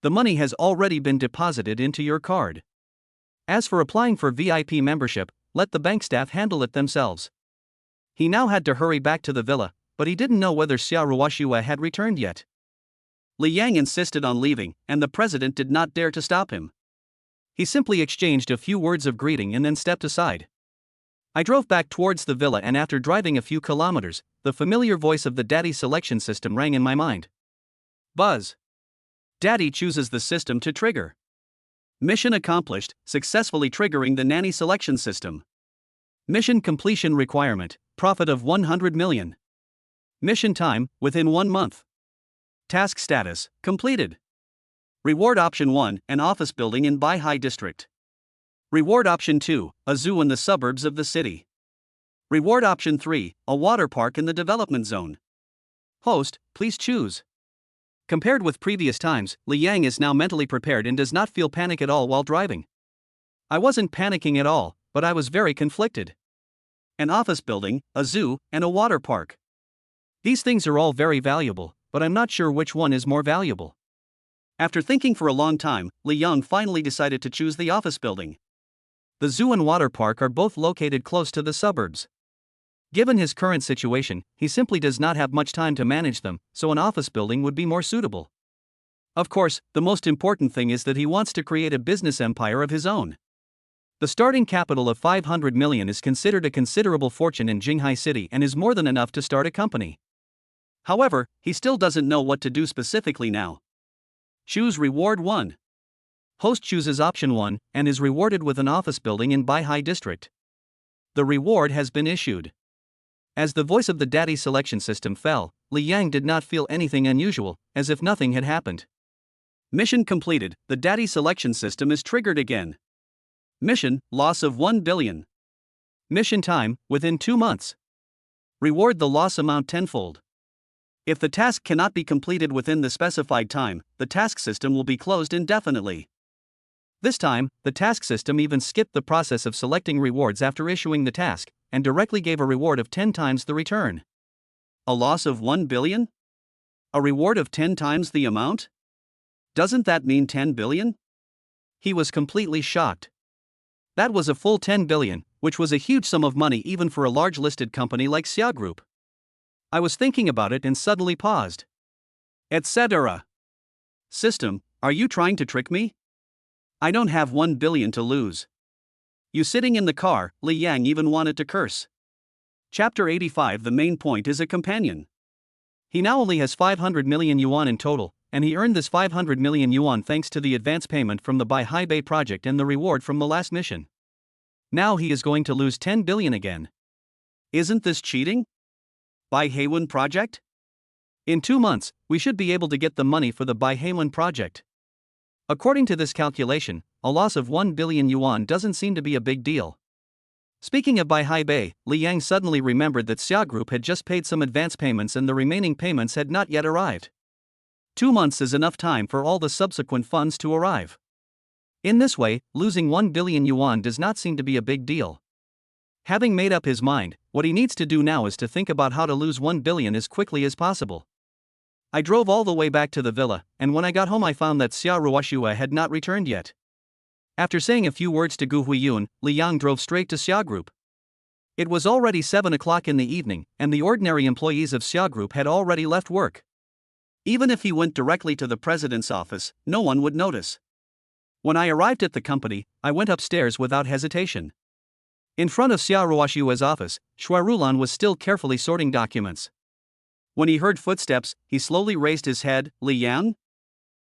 The money has already been deposited into your card. As for applying for VIP membership, let the bank staff handle it themselves. He now had to hurry back to the villa, but he didn't know whether Xiao Ruoxue had returned yet. Li Yang insisted on leaving, and the president did not dare to stop him. He simply exchanged a few words of greeting and then stepped aside. I drove back towards the villa, and after driving a few kilometers, the familiar voice of the Daddy selection system rang in my mind. Buzz. Daddy chooses the system to trigger. Mission accomplished, successfully triggering the Nanny selection system. Mission completion requirement, profit of 100 million. Mission time, within 1 month. Task status, completed. Reward option 1, an office building in Baihai district. Reward option 2, a zoo in the suburbs of the city. Reward option 3, a water park in the development zone. Host, please choose. Compared with previous times, Li Yang is now mentally prepared and does not feel panic at all while driving. I wasn't panicking at all, but I was very conflicted. An office building, a zoo, and a water park. These things are all very valuable, but I'm not sure which one is more valuable. After thinking for a long time, Li Yang finally decided to choose the office building. The zoo and water park are both located close to the suburbs. Given his current situation, he simply does not have much time to manage them, so an office building would be more suitable. Of course, the most important thing is that he wants to create a business empire of his own. The starting capital of 500 million is considered a considerable fortune in Jinghai City and is more than enough to start a company. However, he still doesn't know what to do specifically now. Choose Reward 1. Host chooses option 1 and is rewarded with an office building in Baihai district. The reward has been issued. As the voice of the Daddy selection system fell, Li Yang did not feel anything unusual, as if nothing had happened. Mission completed, the Daddy selection system is triggered again. Mission, loss of 1 billion. Mission time, within 2 months. Reward the loss amount tenfold. If the task cannot be completed within the specified time, the task system will be closed indefinitely. This time, the task system even skipped the process of selecting rewards after issuing the task, and directly gave a reward of 10 times the return. A loss of 1 billion? A reward of 10 times the amount? Doesn't that mean 10 billion? He was completely shocked. That was a full 10 billion, which was a huge sum of money even for a large listed company like Xia Group. I was thinking about it and suddenly paused. Etc. System, are you trying to trick me? I don't have 1 billion to lose. You sitting in the car, Li Yang even wanted to curse. Chapter 85. The main point is a companion. He now only has 500 million yuan in total, and he earned this 500 million yuan thanks to the advance payment from the Bai Haibei project and the reward from the last mission. Now he is going to lose 10 billion again. Isn't this cheating? Bai Heiwen project? In 2 months, we should be able to get the money for the Bai Heiwen project. According to this calculation, a loss of 1 billion yuan doesn't seem to be a big deal. Speaking of Bai Haibei, Li Yang suddenly remembered that Xia Group had just paid some advance payments and the remaining payments had not yet arrived. 2 months is enough time for all the subsequent funds to arrive. In this way, losing 1 billion yuan does not seem to be a big deal. Having made up his mind, what he needs to do now is to think about how to lose 1 billion as quickly as possible. I drove all the way back to the villa, and when I got home I found that Xia Ruoxue had not returned yet. After saying a few words to Gu Huiyun, Li Yang drove straight to Xia Group. It was already 7 o'clock in the evening, and the ordinary employees of Xia Group had already left work. Even if he went directly to the president's office, no one would notice. When I arrived at the company, I went upstairs without hesitation. In front of Xia Ruoxue's office, Shui Rulan was still carefully sorting documents. When he heard footsteps, he slowly raised his head. Li Yang?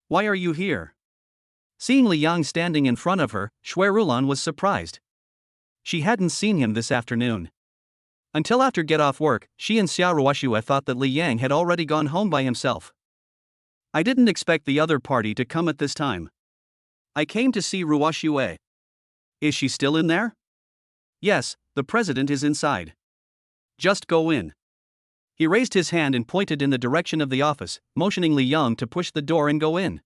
Why are you here? Seeing Li Yang standing in front of her, Shui Rulan was surprised. She hadn't seen him this afternoon. Until after get off work, she and Xia Ruoxue thought that Li Yang had already gone home by himself. I didn't expect the other party to come at this time. I came to see Ruoxue. Is she still in there? Yes, the president is inside. Just go in. He raised his hand and pointed in the direction of the office, motioning Li Yang to push the door and go in.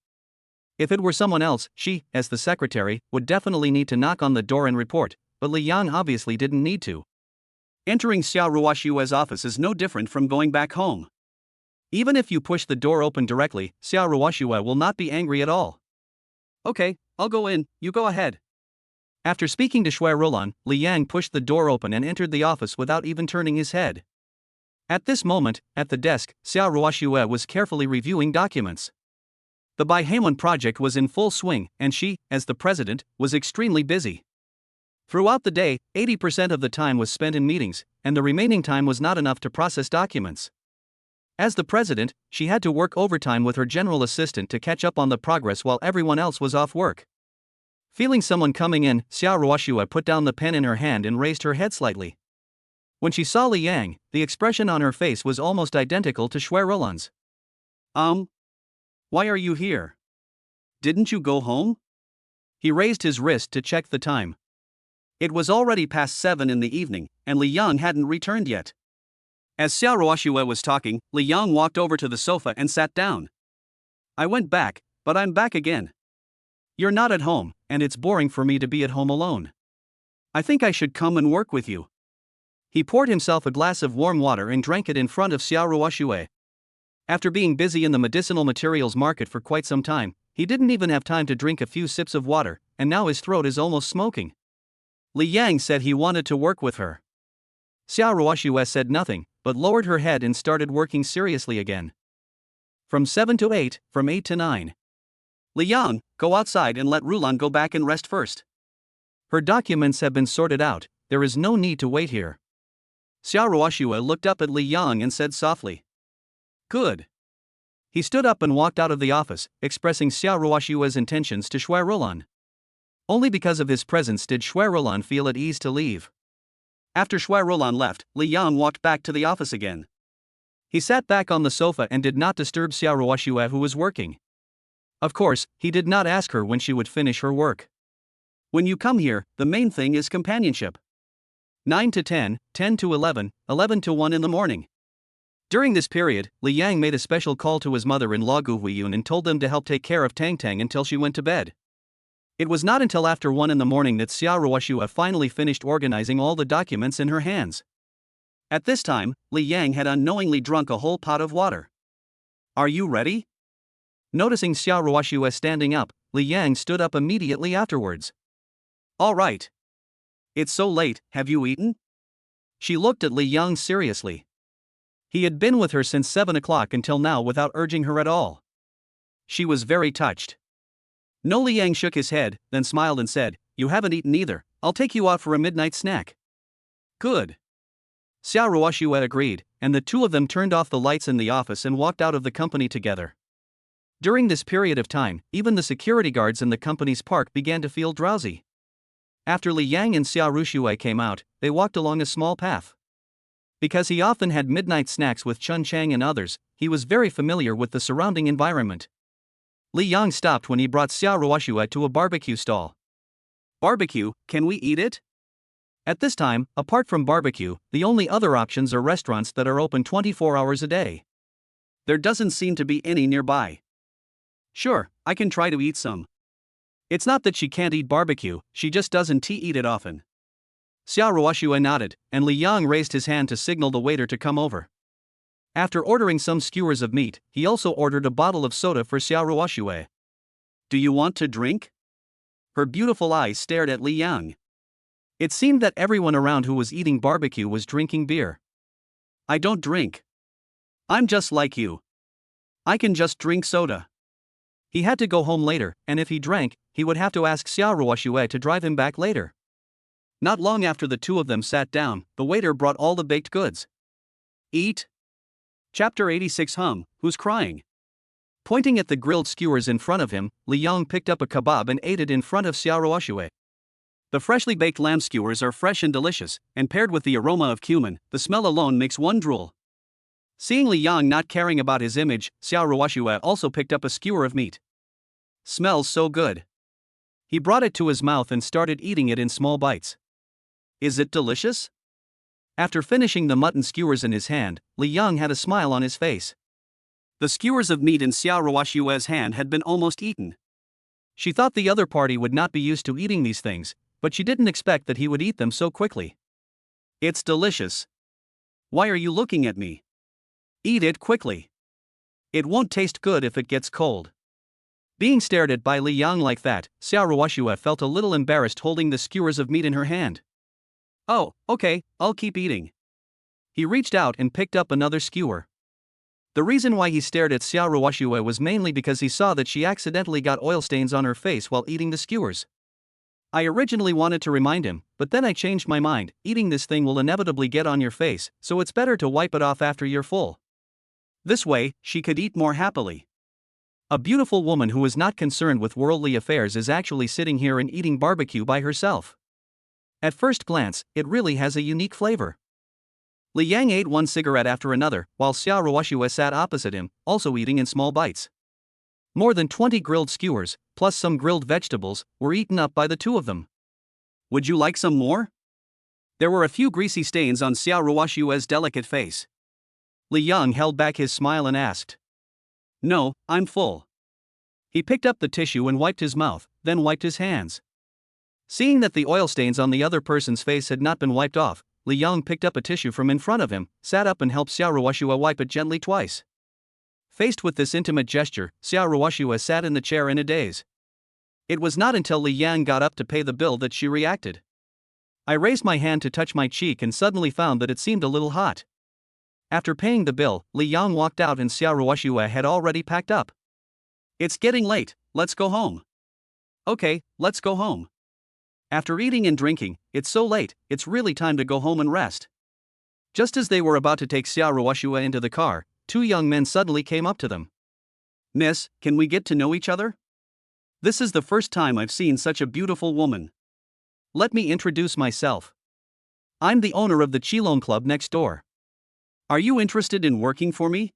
If it were someone else, she, as the secretary, would definitely need to knock on the door and report, but Li Yang obviously didn't need to. Entering Xia Ruoxue's office is no different from going back home. Even if you push the door open directly, Xia Ruoxue will not be angry at all. Okay, I'll go in, you go ahead. After speaking to Shui Rulan, Li Yang pushed the door open and entered the office without even turning his head. At this moment, at the desk, Xia Ruoxue was carefully reviewing documents. The Bai Heiwen project was in full swing, and she, as the president, was extremely busy. Throughout the day, 80% of the time was spent in meetings, and the remaining time was not enough to process documents. As the president, she had to work overtime with her general assistant to catch up on the progress while everyone else was off work. Feeling someone coming in, Xia Ruoxue put down the pen in her hand and raised her head slightly. When she saw Li Yang, the expression on her face was almost identical to Shui Rulan's. Why are you here? Didn't you go home? He raised his wrist to check the time. It was already past 7 in the evening, and Li Yang hadn't returned yet. As Xia Ruoxue was talking, Li Yang walked over to the sofa and sat down. I went back, but I'm back again. You're not at home, and it's boring for me to be at home alone. I think I should come and work with you. He poured himself a glass of warm water and drank it in front of Xia Ruoxue. After being busy in the medicinal materials market for quite some time, he didn't even have time to drink a few sips of water, and now his throat is almost smoking. Li Yang said he wanted to work with her. Xia Ruoxue said nothing, but lowered her head and started working seriously again. From 7 to 8, from 8 to 9. Li Yang, go outside and let Rulan go back and rest first. Her documents have been sorted out, there is no need to wait here. Xia Ruoxue looked up at Li Yang and said softly. Good. He stood up and walked out of the office, expressing Xia Ruoxue's intentions to Shui Rulan. Only because of his presence did Shui Rulan feel at ease to leave. After Shui Rulan left, Li Yang walked back to the office again. He sat back on the sofa and did not disturb Xia Ruoxue, who was working. Of course, he did not ask her when she would finish her work. When you come here, the main thing is companionship. 9 to 10, 10 to 11, 11 to 1 in the morning. During this period, Li Yang made a special call to his mother-in-law Gu Huiyun and told them to help take care of Tang until she went to bed. It was not until after 1 in the morning that Xia Ruoxue finally finished organizing all the documents in her hands. At this time, Li Yang had unknowingly drunk a whole pot of water. Are you ready? Noticing Xiao Ruoxue standing up, Li Yang stood up immediately afterwards. All right. It's so late, have you eaten? She looked at Li Yang seriously. He had been with her since 7 o'clock until now without urging her at all. She was very touched. No, Li Yang shook his head, then smiled and said, You haven't eaten either, I'll take you out for a midnight snack. Good. Xiao Ruoxue agreed, and the two of them turned off the lights in the office and walked out of the company together. During this period of time, even the security guards in the company's park began to feel drowsy. After Li Yang and Xiao Ruoxue came out, they walked along a small path. Because he often had midnight snacks with Chun Chang and others, he was very familiar with the surrounding environment. Li Yang stopped when he brought Xiao Ruoxue to a barbecue stall. Barbecue, can we eat it? At this time, apart from barbecue, the only other options are restaurants that are open 24 hours a day. There doesn't seem to be any nearby. Sure, I can try to eat some. It's not that she can't eat barbecue, she just doesn't eat it often. Xiao Ruoxue nodded, and Li Yang raised his hand to signal the waiter to come over. After ordering some skewers of meat, he also ordered a bottle of soda for Xiao Ruoxue. Do you want to drink? Her beautiful eyes stared at Li Yang. It seemed that everyone around who was eating barbecue was drinking beer. I don't drink. I'm just like you. I can just drink soda. He had to go home later, and if he drank, he would have to ask Xiao Ruoxue to drive him back later. Not long after the two of them sat down, the waiter brought all the baked goods. Eat. Chapter 86. Who's crying? Pointing at the grilled skewers in front of him, Li Yang picked up a kebab and ate it in front of Xiao Ruoxue. The freshly baked lamb skewers are fresh and delicious, and paired with the aroma of cumin, the smell alone makes one drool. Seeing Li Yang not caring about his image, Xiao Ruoxue also picked up a skewer of meat. Smells so good. He brought it to his mouth and started eating it in small bites. Is it delicious? After finishing the mutton skewers in his hand, Li Yang had a smile on his face. The skewers of meat in Xiao Ruoxue's hand had been almost eaten. She thought the other party would not be used to eating these things, but she didn't expect that he would eat them so quickly. It's delicious. Why are you looking at me? Eat it quickly. It won't taste good if it gets cold. Being stared at by Li Yang like that, Xiao Ruoxue felt a little embarrassed holding the skewers of meat in her hand. Oh, okay, I'll keep eating. He reached out and picked up another skewer. The reason why he stared at Xiao Ruoxue was mainly because he saw that she accidentally got oil stains on her face while eating the skewers. I originally wanted to remind him, but then I changed my mind. Eating this thing will inevitably get on your face, so it's better to wipe it off after you're full. This way, she could eat more happily. A beautiful woman who is not concerned with worldly affairs is actually sitting here and eating barbecue by herself. At first glance, it really has a unique flavor. Li Yang ate one cigarette after another, while Xiao Ruoxue sat opposite him, also eating in small bites. More than 20 grilled skewers, plus some grilled vegetables, were eaten up by the two of them. Would you like some more? There were a few greasy stains on Xiao Ruoxue's delicate face. Li Yang held back his smile and asked. No, I'm full. He picked up the tissue and wiped his mouth, then wiped his hands. Seeing that the oil stains on the other person's face had not been wiped off, Li Yang picked up a tissue from in front of him, sat up and helped Xiao Ruoxue wipe it gently twice. Faced with this intimate gesture, Xiao Ruoxue sat in the chair in a daze. It was not until Li Yang got up to pay the bill that she reacted. I raised my hand to touch my cheek and suddenly found that it seemed a little hot. After paying the bill, Li Yang walked out and Xiao Ruoxue had already packed up. It's getting late, let's go home. Okay, let's go home. After eating and drinking, it's so late, it's really time to go home and rest. Just as they were about to take Xiao Ruoxue into the car, two young men suddenly came up to them. Miss, can we get to know each other? This is the first time I've seen such a beautiful woman. Let me introduce myself. I'm the owner of the Qilong Club next door. Are you interested in working for me?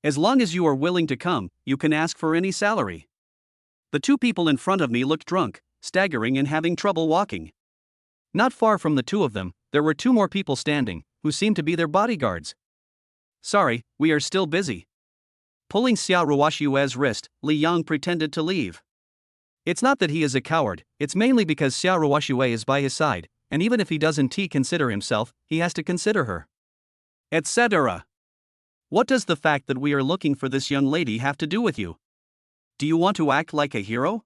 As long as you are willing to come, you can ask for any salary. The two people in front of me looked drunk, staggering and having trouble walking. Not far from the two of them, there were two more people standing, who seemed to be their bodyguards. Sorry, we are still busy. Pulling Xiao Ruoxue's wrist, Li Yang pretended to leave. It's not that he is a coward, it's mainly because Xiao Ruoxue is by his side, and even if he doesn't consider himself, he has to consider her. Etc. What does the fact that we are looking for this young lady have to do with you? Do you want to act like a hero?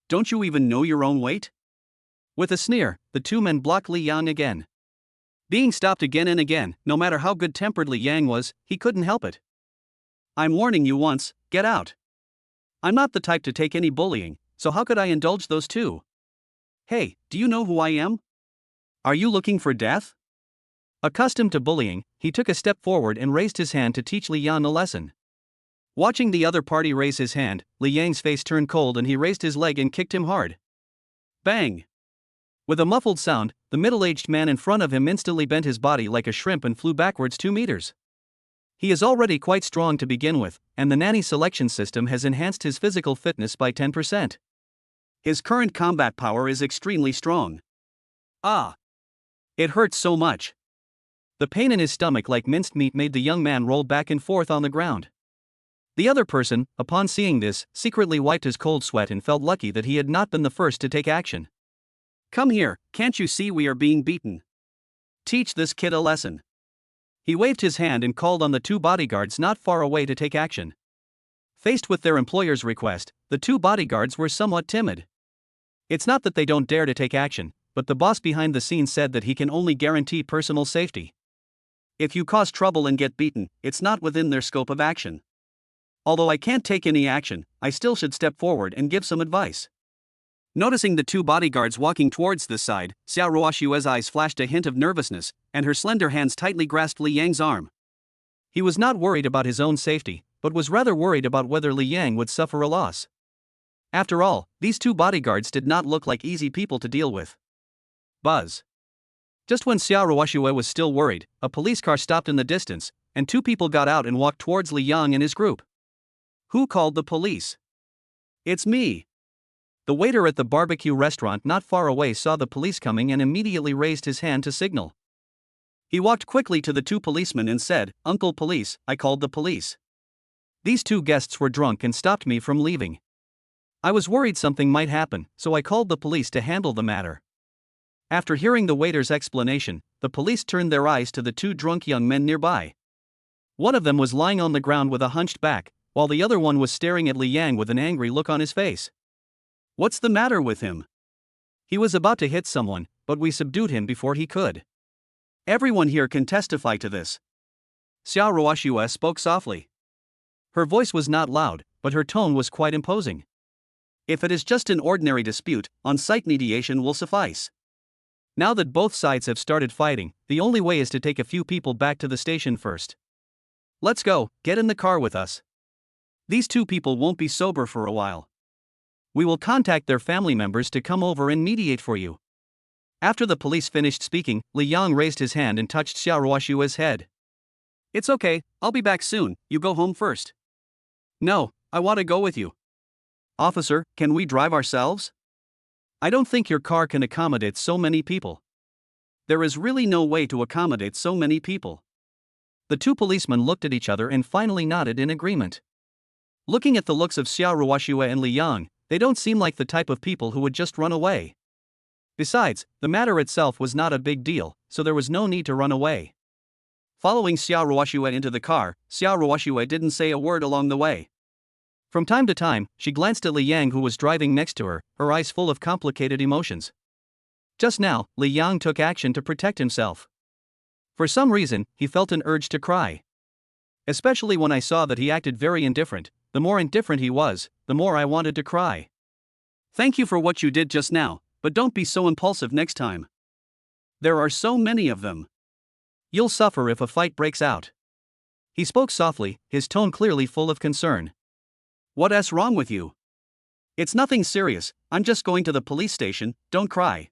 Don't you even know your own weight? With a sneer, the two men blocked Li Yang again. Being stopped again and again, no matter how good-tempered Li Yang was, he couldn't help it. I'm warning you once, get out. I'm not the type to take any bullying, so how could I indulge those two? Hey, do you know who I am? Are you looking for death? Accustomed to bullying, he took a step forward and raised his hand to teach Li Yang a lesson. Watching the other party raise his hand, Li Yang's face turned cold and he raised his leg and kicked him hard. Bang! With a muffled sound, the middle-aged man in front of him instantly bent his body like a shrimp and flew backwards 2 meters. He is already quite strong to begin with, and the Nanny selection system has enhanced his physical fitness by 10%. His current combat power is extremely strong. Ah! It hurts so much. The pain in his stomach like minced meat made the young man roll back and forth on the ground. The other person, upon seeing this, secretly wiped his cold sweat and felt lucky that he had not been the first to take action. Come here, can't you see we are being beaten? Teach this kid a lesson. He waved his hand and called on the two bodyguards not far away to take action. Faced with their employer's request, the two bodyguards were somewhat timid. It's not that they don't dare to take action, but the boss behind the scenes said that he can only guarantee personal safety. If you cause trouble and get beaten, it's not within their scope of action. Although I can't take any action, I still should step forward and give some advice. Noticing the two bodyguards walking towards this side, Xiao Ruoxue's eyes flashed a hint of nervousness, and her slender hands tightly grasped Li Yang's arm. He was not worried about his own safety, but was rather worried about whether Li Yang would suffer a loss. After all, these two bodyguards did not look like easy people to deal with. Buzz. Just when Xiao Ruoxue was still worried, a police car stopped in the distance, and two people got out and walked towards Li Yang and his group. Who called the police? It's me. The waiter at the barbecue restaurant not far away saw the police coming and immediately raised his hand to signal. He walked quickly to the two policemen and said, "Uncle Police, I called the police. These two guests were drunk and stopped me from leaving. I was worried something might happen, so I called the police to handle the matter." After hearing the waiter's explanation, the police turned their eyes to the two drunk young men nearby. One of them was lying on the ground with a hunched back, while the other one was staring at Li Yang with an angry look on his face. What's the matter with him? He was about to hit someone, but we subdued him before he could. Everyone here can testify to this. Xiao Ruoxue spoke softly. Her voice was not loud, but her tone was quite imposing. If it is just an ordinary dispute, on-site mediation will suffice. Now that both sides have started fighting, the only way is to take a few people back to the station first. Let's go, get in the car with us. These two people won't be sober for a while. We will contact their family members to come over and mediate for you. After the police finished speaking, Li Yang raised his hand and touched Xiao Ruoxue's head. It's okay, I'll be back soon, you go home first. No, I want to go with you. Officer, can we drive ourselves? I don't think your car can accommodate so many people. There is really no way to accommodate so many people. The two policemen looked at each other and finally nodded in agreement. Looking at the looks of Xiao Ruoxue and Li Yang, they don't seem like the type of people who would just run away. Besides, the matter itself was not a big deal, so there was no need to run away. Following Xiao Ruoxue into the car, Xiao Ruoxue didn't say a word along the way. From time to time, she glanced at Li Yang who was driving next to her, her eyes full of complicated emotions. Just now, Li Yang took action to protect himself. For some reason, he felt an urge to cry. Especially when I saw that he acted very indifferent. The more indifferent he was, the more I wanted to cry. Thank you for what you did just now, but don't be so impulsive next time. There are so many of them. You'll suffer if a fight breaks out. He spoke softly, his tone clearly full of concern. What's wrong with you? It's nothing serious, I'm just going to the police station, don't cry.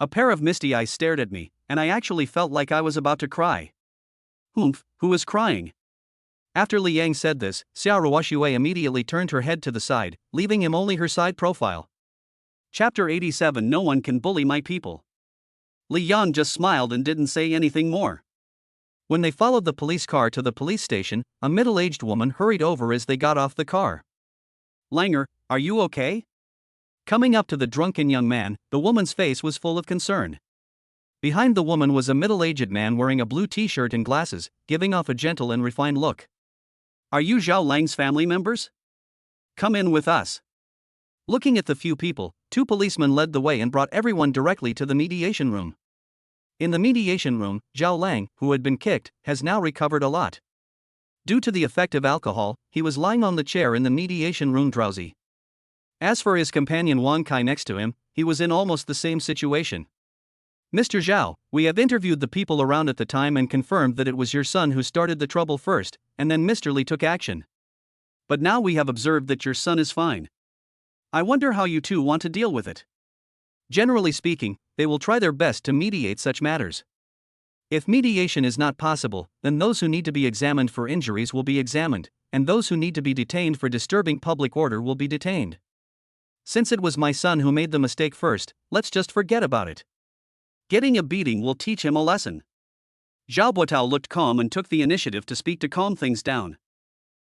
A pair of misty eyes stared at me, and I actually felt like I was about to cry. Humph, who is crying? After Li Yang said this, Xiao Ruoxue immediately turned her head to the side, leaving him only her side profile. Chapter 87 No one can bully my people. Li Yang just smiled and didn't say anything more. When they followed the police car to the police station, a middle-aged woman hurried over as they got off the car. Langer, are you okay? Coming up to the drunken young man, the woman's face was full of concern. Behind the woman was a middle-aged man wearing a blue t-shirt and glasses, giving off a gentle and refined look. Are you Zhao Lang's family members? Come in with us. Looking at the few people, two policemen led the way and brought everyone directly to the mediation room. In the mediation room, Zhao Lang, who had been kicked, has now recovered a lot. Due to the effect of alcohol, he was lying on the chair in the mediation room drowsy. As for his companion Wang Kai next to him, he was in almost the same situation. Mr. Zhao, we have interviewed the people around at the time and confirmed that it was your son who started the trouble first, and then Mr. Li took action. But now we have observed that your son is fine. I wonder how you two want to deal with it. Generally speaking, they will try their best to mediate such matters. If mediation is not possible, then those who need to be examined for injuries will be examined, and those who need to be detained for disturbing public order will be detained. Since it was my son who made the mistake first, let's just forget about it. Getting a beating will teach him a lesson. Zhao Buotao looked calm and took the initiative to speak to calm things down.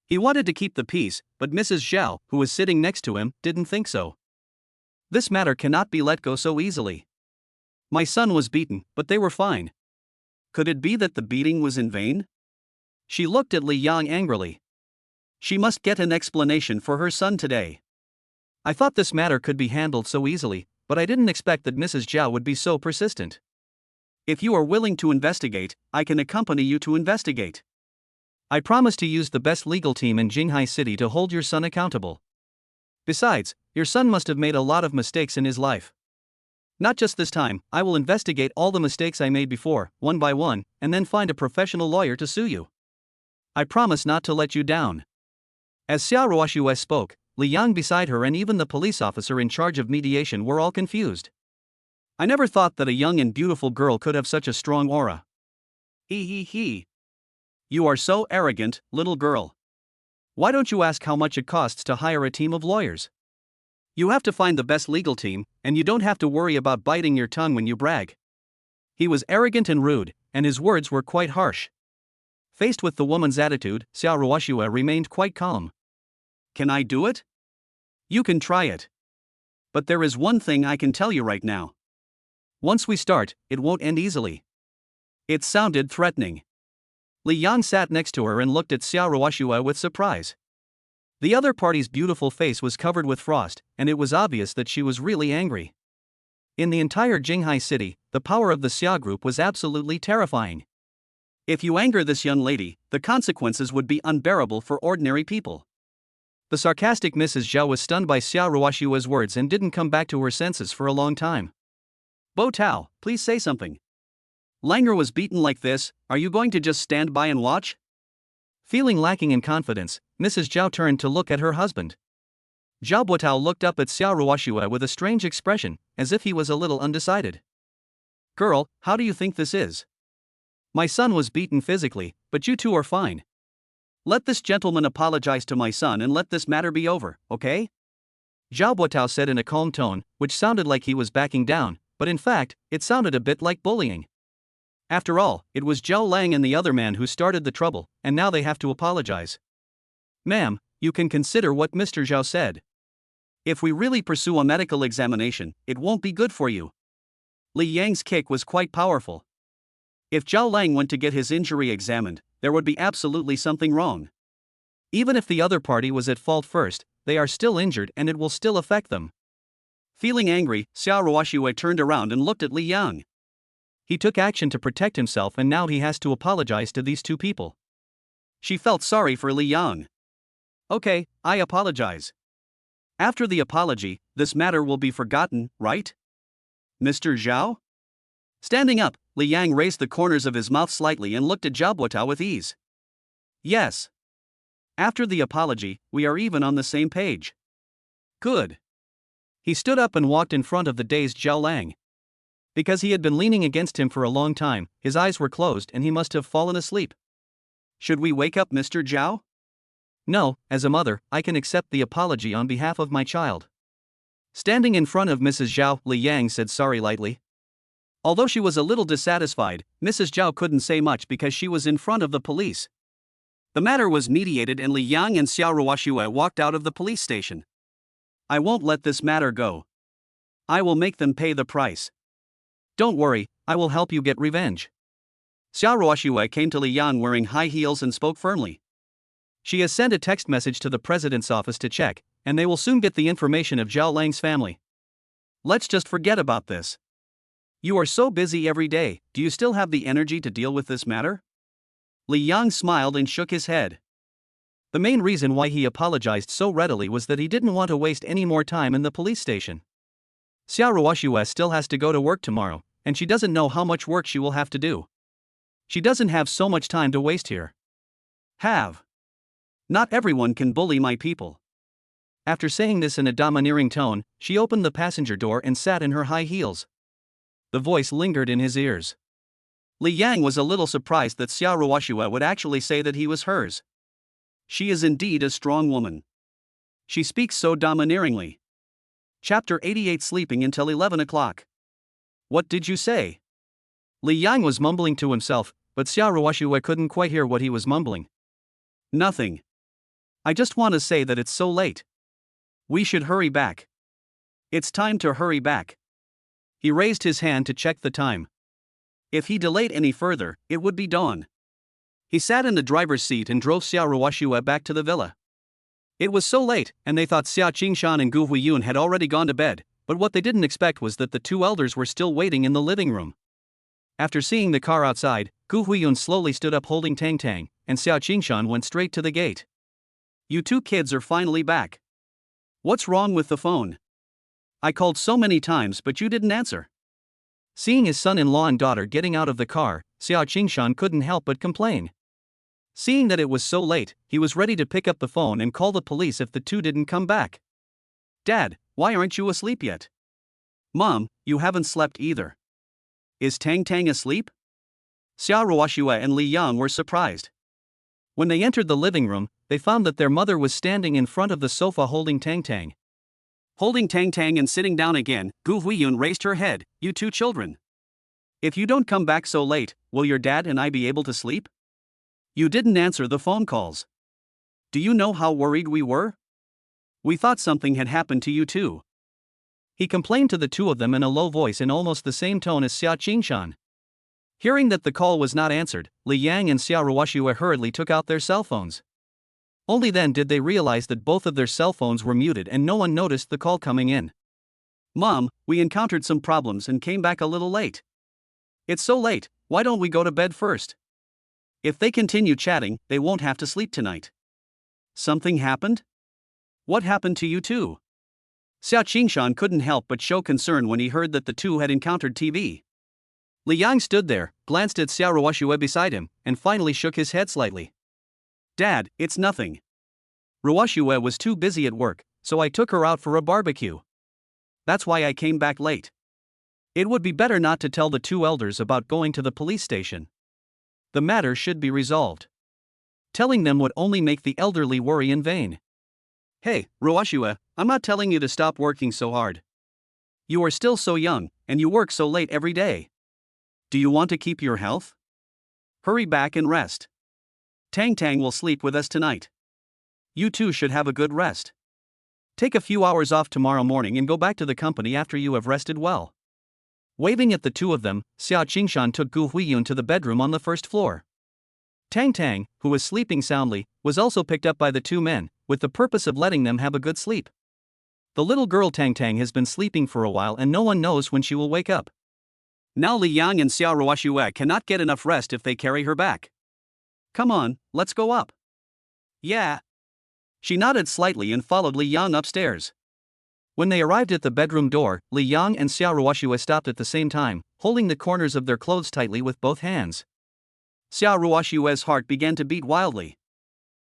He wanted to keep the peace, but Mrs. Zhao, who was sitting next to him, didn't think so. This matter cannot be let go so easily. My son was beaten, but they were fine. Could it be that the beating was in vain? She looked at Li Yang angrily. She must get an explanation for her son today. I thought this matter could be handled so easily, but I didn't expect that Mrs. Zhao would be so persistent. If you are willing to investigate, I can accompany you to investigate. I promise to use the best legal team in Jinghai City to hold your son accountable. Besides, your son must have made a lot of mistakes in his life. Not just this time, I will investigate all the mistakes I made before, one by one, and then find a professional lawyer to sue you. I promise not to let you down. As Xia Ruoxue spoke, Li Yang beside her and even the police officer in charge of mediation were all confused. I never thought that a young and beautiful girl could have such a strong aura. He. You are so arrogant, little girl. Why don't you ask how much it costs to hire a team of lawyers? You have to find the best legal team, and you don't have to worry about biting your tongue when you brag. He was arrogant and rude, and his words were quite harsh. Faced with the woman's attitude, Xia Ruoxue remained quite calm. Can I do it? You can try it. But there is one thing I can tell you right now. Once we start, it won't end easily. It sounded threatening. Li Yang sat next to her and looked at Xia Ruoxue with surprise. The other party's beautiful face was covered with frost, and it was obvious that she was really angry. In the entire Jinghai city, the power of the Xia group was absolutely terrifying. If you anger this young lady, the consequences would be unbearable for ordinary people. The sarcastic Mrs. Zhao was stunned by Xia Ruoxue's words and didn't come back to her senses for a long time. Bo Tao, please say something. Langer was beaten like this, are you going to just stand by and watch? Feeling lacking in confidence, Mrs. Zhao turned to look at her husband. Zhao Buotao looked up at Xia Ruoxue with a strange expression, as if he was a little undecided. Girl, how do you think this is? My son was beaten physically, but you two are fine. Let this gentleman apologize to my son and let this matter be over, okay? Zhao Buotao said in a calm tone, which sounded like he was backing down, but in fact, it sounded a bit like bullying. After all, it was Zhao Lang and the other man who started the trouble, and now they have to apologize. Ma'am, you can consider what Mr. Zhao said. If we really pursue a medical examination, it won't be good for you. Li Yang's kick was quite powerful. If Zhao Lang went to get his injury examined, there would be absolutely something wrong. Even if the other party was at fault first, they are still injured and it will still affect them. Feeling angry, Xia Ruoxue turned around and looked at Li Yang. He took action to protect himself and now he has to apologize to these two people. She felt sorry for Li Yang. Okay, I apologize. After the apology, this matter will be forgotten, right? Mr. Zhao? Standing up, Li Yang raised the corners of his mouth slightly and looked at Zhao Buotao with ease. Yes. After the apology, we are even on the same page. Good. He stood up and walked in front of the dazed Zhao Lang. Because he had been leaning against him for a long time, his eyes were closed and he must have fallen asleep. Should we wake up Mr. Zhao? No, as a mother, I can accept the apology on behalf of my child. Standing in front of Mrs. Zhao, Li Yang said sorry lightly. Although she was a little dissatisfied, Mrs. Zhao couldn't say much because she was in front of the police. The matter was mediated and Li Yang and Xia Ruoxue walked out of the police station. I won't let this matter go. I will make them pay the price. Don't worry, I will help you get revenge. Xia Ruoxue came to Li Yang wearing high heels and spoke firmly. She has sent a text message to the president's office to check, and they will soon get the information of Zhao Lang's family. Let's just forget about this. You are so busy every day, do you still have the energy to deal with this matter? Li Yang smiled and shook his head. The main reason why he apologized so readily was that he didn't want to waste any more time in the police station. Xia Ruoxue still has to go to work tomorrow, and she doesn't know how much work she will have to do. She doesn't have so much time to waste here. Not everyone can bully my people. After saying this in a domineering tone, she opened the passenger door and sat in her high heels. The voice lingered in his ears. Li Yang was a little surprised that Xia Ruoxue would actually say that he was hers. She is indeed a strong woman. She speaks so domineeringly. Chapter 88 Sleeping until 11 o'clock. What did you say? Li Yang was mumbling to himself, but Xia Ruoxue couldn't quite hear what he was mumbling. Nothing. I just want to say that it's so late. We should hurry back. It's time to hurry back. He raised his hand to check the time. If he delayed any further, it would be dawn. He sat in the driver's seat and drove Xia Ruoxue back to the villa. It was so late, and they thought Xia Qingshan and Gu Huiyun had already gone to bed, but what they didn't expect was that the two elders were still waiting in the living room. After seeing the car outside, Gu Huiyun slowly stood up holding Tang, and Xia Qingshan went straight to the gate. You two kids are finally back. What's wrong with the phone? I called so many times but you didn't answer. Seeing his son-in-law and daughter getting out of the car, Xia Qingshan couldn't help but complain. Seeing that it was so late, he was ready to pick up the phone and call the police if the two didn't come back. Dad, why aren't you asleep yet? Mom, you haven't slept either. Is Tang asleep? Xia Ruoxue and Li Yang were surprised. When they entered the living room, they found that their mother was standing in front of the sofa holding Tang. Holding Tang and sitting down again, Gu Huiyun raised her head. You two children. If you don't come back so late, will your dad and I be able to sleep? You didn't answer the phone calls. Do you know how worried we were? We thought something had happened to you too. He complained to the two of them in a low voice in almost the same tone as Xia Qingshan. Hearing that the call was not answered, Li Yang and Xia Ruoxue hurriedly took out their cell phones. Only then did they realize that both of their cell phones were muted and no one noticed the call coming in. Mom, we encountered some problems and came back a little late. It's so late, why don't we go to bed first? If they continue chatting, they won't have to sleep tonight. Something happened? What happened to you two? Xia Qingshan couldn't help but show concern when he heard that the two had encountered TV. Li Yang stood there, glanced at Xia Ruoxue beside him, and finally shook his head slightly. Dad, it's nothing. Ruoxue was too busy at work, so I took her out for a barbecue. That's why I came back late. It would be better not to tell the two elders about going to the police station. The matter should be resolved. Telling them would only make the elderly worry in vain. Hey, Ruoxue, I'm not telling you to stop working so hard. You are still so young, and you work so late every day. Do you want to keep your health? Hurry back and rest. Tang will sleep with us tonight. You two should have a good rest. Take a few hours off tomorrow morning and go back to the company after you have rested well. Waving at the two of them, Xia Qingshan took Gu Huiyun to the bedroom on the first floor. Tang, who was sleeping soundly, was also picked up by the two men, with the purpose of letting them have a good sleep. The little girl Tang has been sleeping for a while and no one knows when she will wake up. Now Li Yang and Xia Ruoxue cannot get enough rest if they carry her back. Come on, let's go up. Yeah. She nodded slightly and followed Li Yang upstairs. When they arrived at the bedroom door, Li Yang and Xia Ruoxue stopped at the same time, holding the corners of their clothes tightly with both hands. Xia Ruoxue's heart began to beat wildly.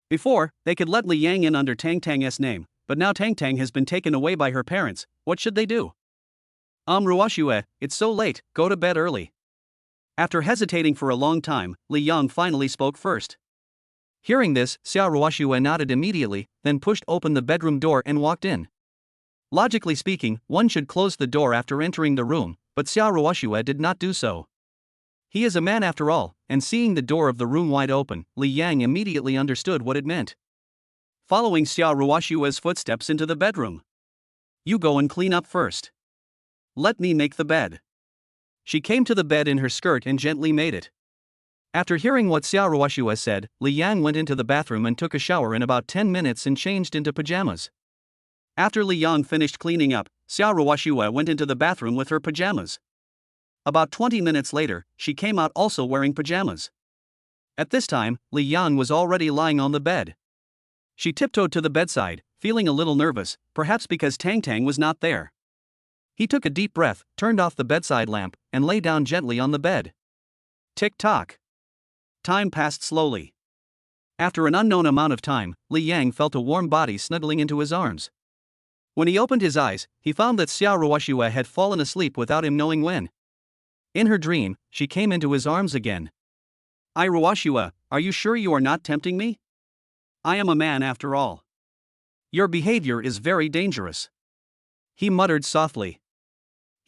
Before, they could let Li Yang in under Tang's name, but now Tang has been taken away by her parents. What should they do? Ruoxue, it's so late, go to bed early. After hesitating for a long time, Li Yang finally spoke first. Hearing this, Xia Ruoxue nodded immediately, then pushed open the bedroom door and walked in. Logically speaking, one should close the door after entering the room, but Xia Ruoxue did not do so. He is a man after all, and seeing the door of the room wide open, Li Yang immediately understood what it meant. Following Xia Ruoxue's footsteps into the bedroom. You go and clean up first. Let me make the bed. She came to the bed in her skirt and gently made it. After hearing what Xiao Ruoxue said, Li Yang went into the bathroom and took a shower in about 10 minutes and changed into pajamas. After Li Yang finished cleaning up, Xiao Ruoxue went into the bathroom with her pajamas. About 20 minutes later, she came out also wearing pajamas. At this time, Li Yang was already lying on the bed. She tiptoed to the bedside, feeling a little nervous, perhaps because Tang was not there. He took a deep breath, turned off the bedside lamp, and lay down gently on the bed. Tick-tock. Time passed slowly. After an unknown amount of time, Li Yang felt a warm body snuggling into his arms. When he opened his eyes, he found that Xiao Ruoxue had fallen asleep without him knowing when. In her dream, she came into his arms again. Ruoxue, are you sure you are not tempting me? I am a man after all. Your behavior is very dangerous. He muttered softly.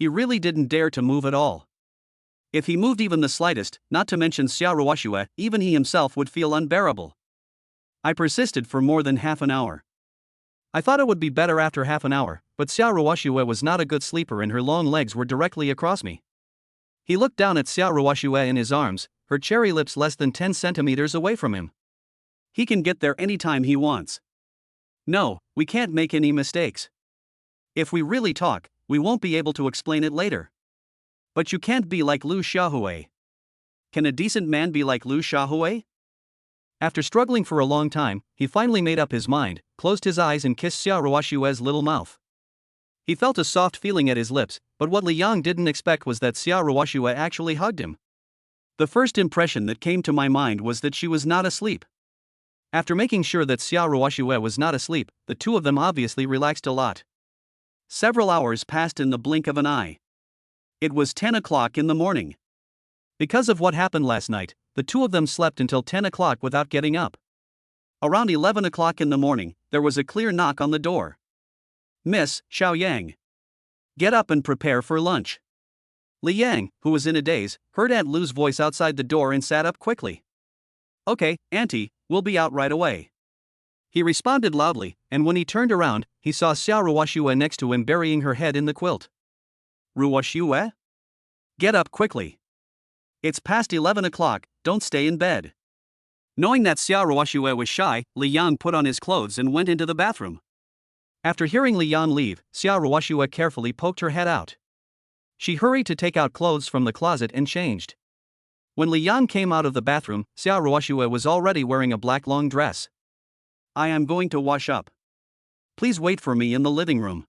He really didn't dare to move at all. If he moved even the slightest, not to mention Xiao Ruoxue, even he himself would feel unbearable. I persisted for more than half an hour. I thought it would be better after half an hour, but Xiao Ruoxue was not a good sleeper and her long legs were directly across me. He looked down at Xiao Ruoxue in his arms, her cherry lips less than 10 centimeters away from him. He can get there anytime he wants. No, we can't make any mistakes. If we really talk, we won't be able to explain it later. But you can't be like Liu Xiaohui. Can a decent man be like Liu Xiaohui? After struggling for a long time, he finally made up his mind, closed his eyes and kissed Xiao Ruoxue's little mouth. He felt a soft feeling at his lips, but what Li Yang didn't expect was that Xiao Ruoxue actually hugged him. The first impression that came to my mind was that she was not asleep. After making sure that Xiao Ruoxue was not asleep, the two of them obviously relaxed a lot. Several hours passed in the blink of an eye. It was 10 o'clock in the morning. Because of what happened last night, the two of them slept until 10 o'clock without getting up. Around 11 o'clock in the morning, there was a clear knock on the door. Miss Xiaoyang. Get up and prepare for lunch. Li Yang, who was in a daze, heard Aunt Lu's voice outside the door and sat up quickly. Okay, Auntie, we'll be out right away. He responded loudly, and when he turned around, he saw Xiao Ruoxue next to him burying her head in the quilt. Ruoxue? Get up quickly. It's past 11 o'clock, don't stay in bed. Knowing that Xiao Ruoxue was shy, Li Yang put on his clothes and went into the bathroom. After hearing Li Yang leave, Xiao Ruoxue carefully poked her head out. She hurried to take out clothes from the closet and changed. When Li Yang came out of the bathroom, Xiao Ruoxue was already wearing a black long dress. I am going to wash up. Please wait for me in the living room.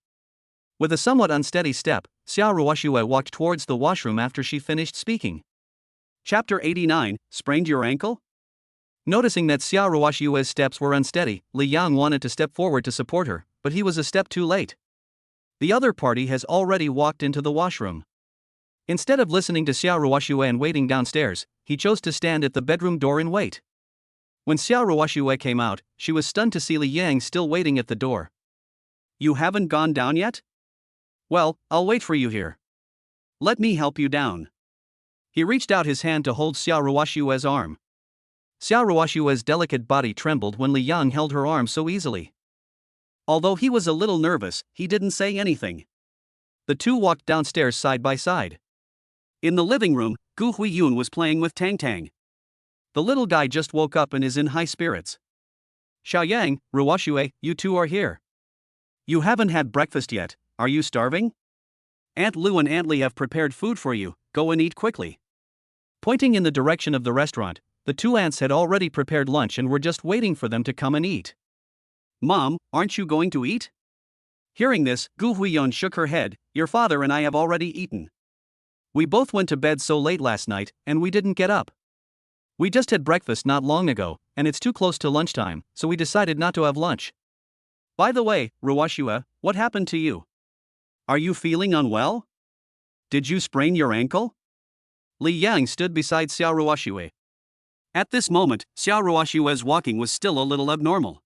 With a somewhat unsteady step, Xiao Ruoxue walked towards the washroom after she finished speaking. Chapter 89, Sprained Your Ankle? Noticing that Xiao Ruoxue's steps were unsteady, Li Yang wanted to step forward to support her, but he was a step too late. The other party has already walked into the washroom. Instead of listening to Xiao Ruoxue and waiting downstairs, he chose to stand at the bedroom door and wait. When Xiao Ruoxue came out, she was stunned to see Li Yang still waiting at the door. You haven't gone down yet? Well, I'll wait for you here. Let me help you down. He reached out his hand to hold Xiao Ruoxue's arm. Xiao Ruoxue's delicate body trembled when Li Yang held her arm so easily. Although he was a little nervous, he didn't say anything. The two walked downstairs side by side. In the living room, Gu Huiyun was playing with Tang. The little guy just woke up and is in high spirits. Xiaoyang, Ruoxue, you two are here. You haven't had breakfast yet, are you starving? Aunt Lu and Aunt Li have prepared food for you, go and eat quickly. Pointing in the direction of the restaurant, the two aunts had already prepared lunch and were just waiting for them to come and eat. Mom, aren't you going to eat? Hearing this, Gu Huiyun shook her head. Your father and I have already eaten. We both went to bed so late last night, and we didn't get up. We just had breakfast not long ago, and it's too close to lunchtime, so we decided not to have lunch. By the way, Ruoxue, what happened to you? Are you feeling unwell? Did you sprain your ankle? Li Yang stood beside Xiao Ruoxue. At this moment, Xiao Ruoxue's walking was still a little abnormal.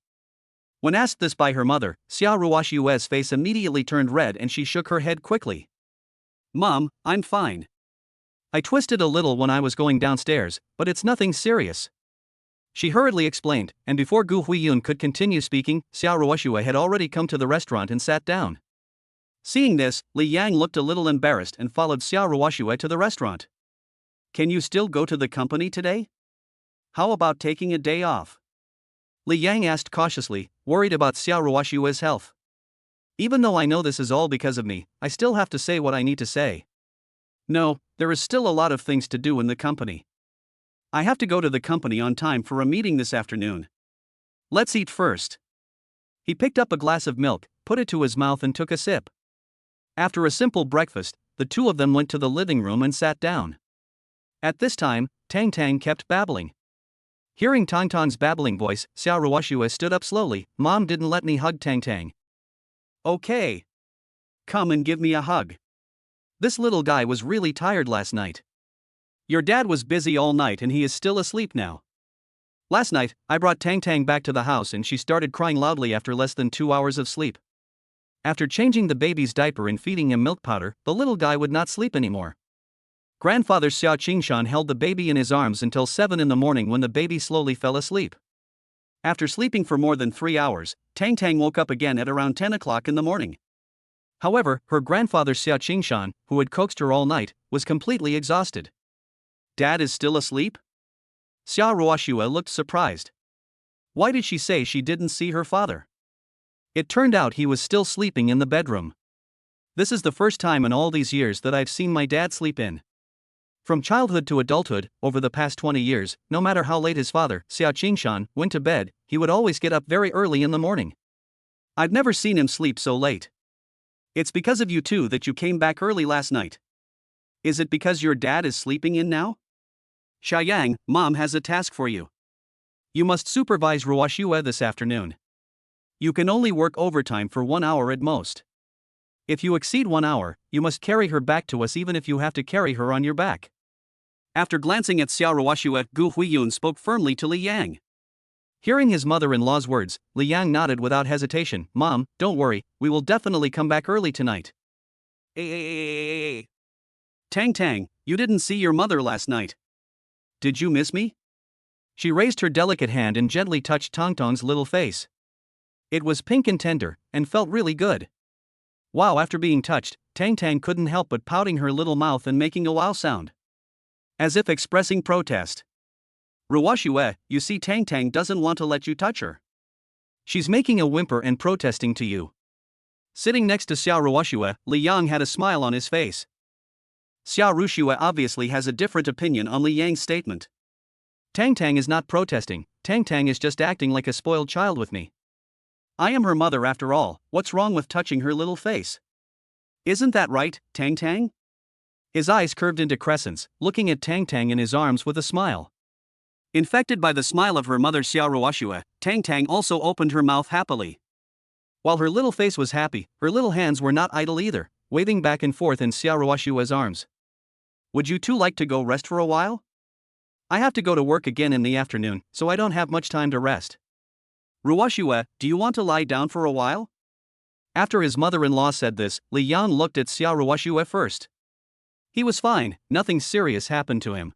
When asked this by her mother, Xiao Ruoxue's face immediately turned red and she shook her head quickly. Mom, I'm fine. I twisted a little when I was going downstairs, but it's nothing serious. She hurriedly explained, and before Gu Huiyun could continue speaking, Xiao Ruoxue had already come to the restaurant and sat down. Seeing this, Li Yang looked a little embarrassed and followed Xiao Ruoxue to the restaurant. Can you still go to the company today? How about taking a day off? Li Yang asked cautiously, worried about Xiao Ruoxue's health. Even though I know this is all because of me, I still have to say what I need to say. No, there is still a lot of things to do in the company. I have to go to the company on time for a meeting this afternoon. Let's eat first. He picked up a glass of milk, put it to his mouth and took a sip. After a simple breakfast, the two of them went to the living room and sat down. At this time, Tang kept babbling. Hearing Tang's babbling voice, Xiao Ruoxue stood up slowly. Mom didn't let me hug Tang. Okay. Come and give me a hug. This little guy was really tired last night. Your dad was busy all night and he is still asleep now. Last night, I brought Tang back to the house and she started crying loudly after less than 2 hours of sleep. After changing the baby's diaper and feeding him milk powder, the little guy would not sleep anymore. Grandfather Xiao Qingshan held the baby in his arms until 7 in the morning when the baby slowly fell asleep. After sleeping for more than 3 hours, Tang woke up again at around 10 o'clock in the morning. However, her grandfather Xiao Qingshan, who had coaxed her all night, was completely exhausted. Dad is still asleep? Xiao Ruoxue looked surprised. Why did she say she didn't see her father? It turned out he was still sleeping in the bedroom. This is the first time in all these years that I've seen my dad sleep in. From childhood to adulthood, over the past 20 years, no matter how late his father, Xiao Qingshan, went to bed, he would always get up very early in the morning. I've never seen him sleep so late. It's because of you two that you came back early last night. Is it because your dad is sleeping in now? Xiaoyang, Mom has a task for you. You must supervise Ruoxue this afternoon. You can only work overtime for 1 hour at most. If you exceed 1 hour, you must carry her back to us even if you have to carry her on your back. After glancing at Xiao Ruoxue, Gu Huiyun spoke firmly to Li Yang. Hearing his mother-in-law's words, Li Yang nodded without hesitation. Mom, don't worry, we will definitely come back early tonight. Tang, you didn't see your mother last night. Did you miss me? She raised her delicate hand and gently touched Tang's little face. It was pink and tender, and felt really good. Wow, after being touched, Tang couldn't help but pouting her little mouth and making a wow sound. As if expressing protest. Ruoxue, you see Tang doesn't want to let you touch her. She's making a whimper and protesting to you. Sitting next to Xiao Ruoxue, Li Yang had a smile on his face. Xiao Ruoxue obviously has a different opinion on Li Yang's statement. Tang is not protesting, Tang is just acting like a spoiled child with me. I am her mother after all, what's wrong with touching her little face? Isn't that right, Tang? His eyes curved into crescents, looking at Tang in his arms with a smile. Infected by the smile of her mother Xiao Ruoxue, Tang also opened her mouth happily. While her little face was happy, her little hands were not idle either, waving back and forth in Xiao Ruoxue's arms. Would you two like to go rest for a while? I have to go to work again in the afternoon, so I don't have much time to rest. Ruoxue, do you want to lie down for a while? After his mother-in-law said this, Li Yang looked at Xiao Ruoxue first. He was fine, nothing serious happened to him.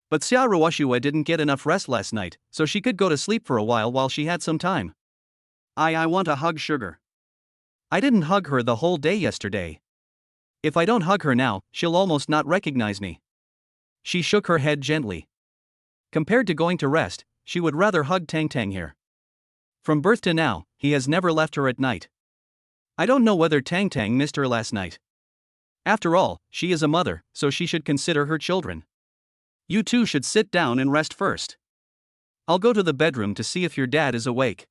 But Xiao Ruoxue didn't get enough rest last night, so she could go to sleep for a while she had some time. I want a hug, sugar. I didn't hug her the whole day yesterday. If I don't hug her now, she'll almost not recognize me. She shook her head gently. Compared to going to rest, she would rather hug Tang here. From birth to now, he has never left her at night. I don't know whether Tang missed her last night. After all, she is a mother, so she should consider her children. You two should sit down and rest first. I'll go to the bedroom to see if your dad is awake.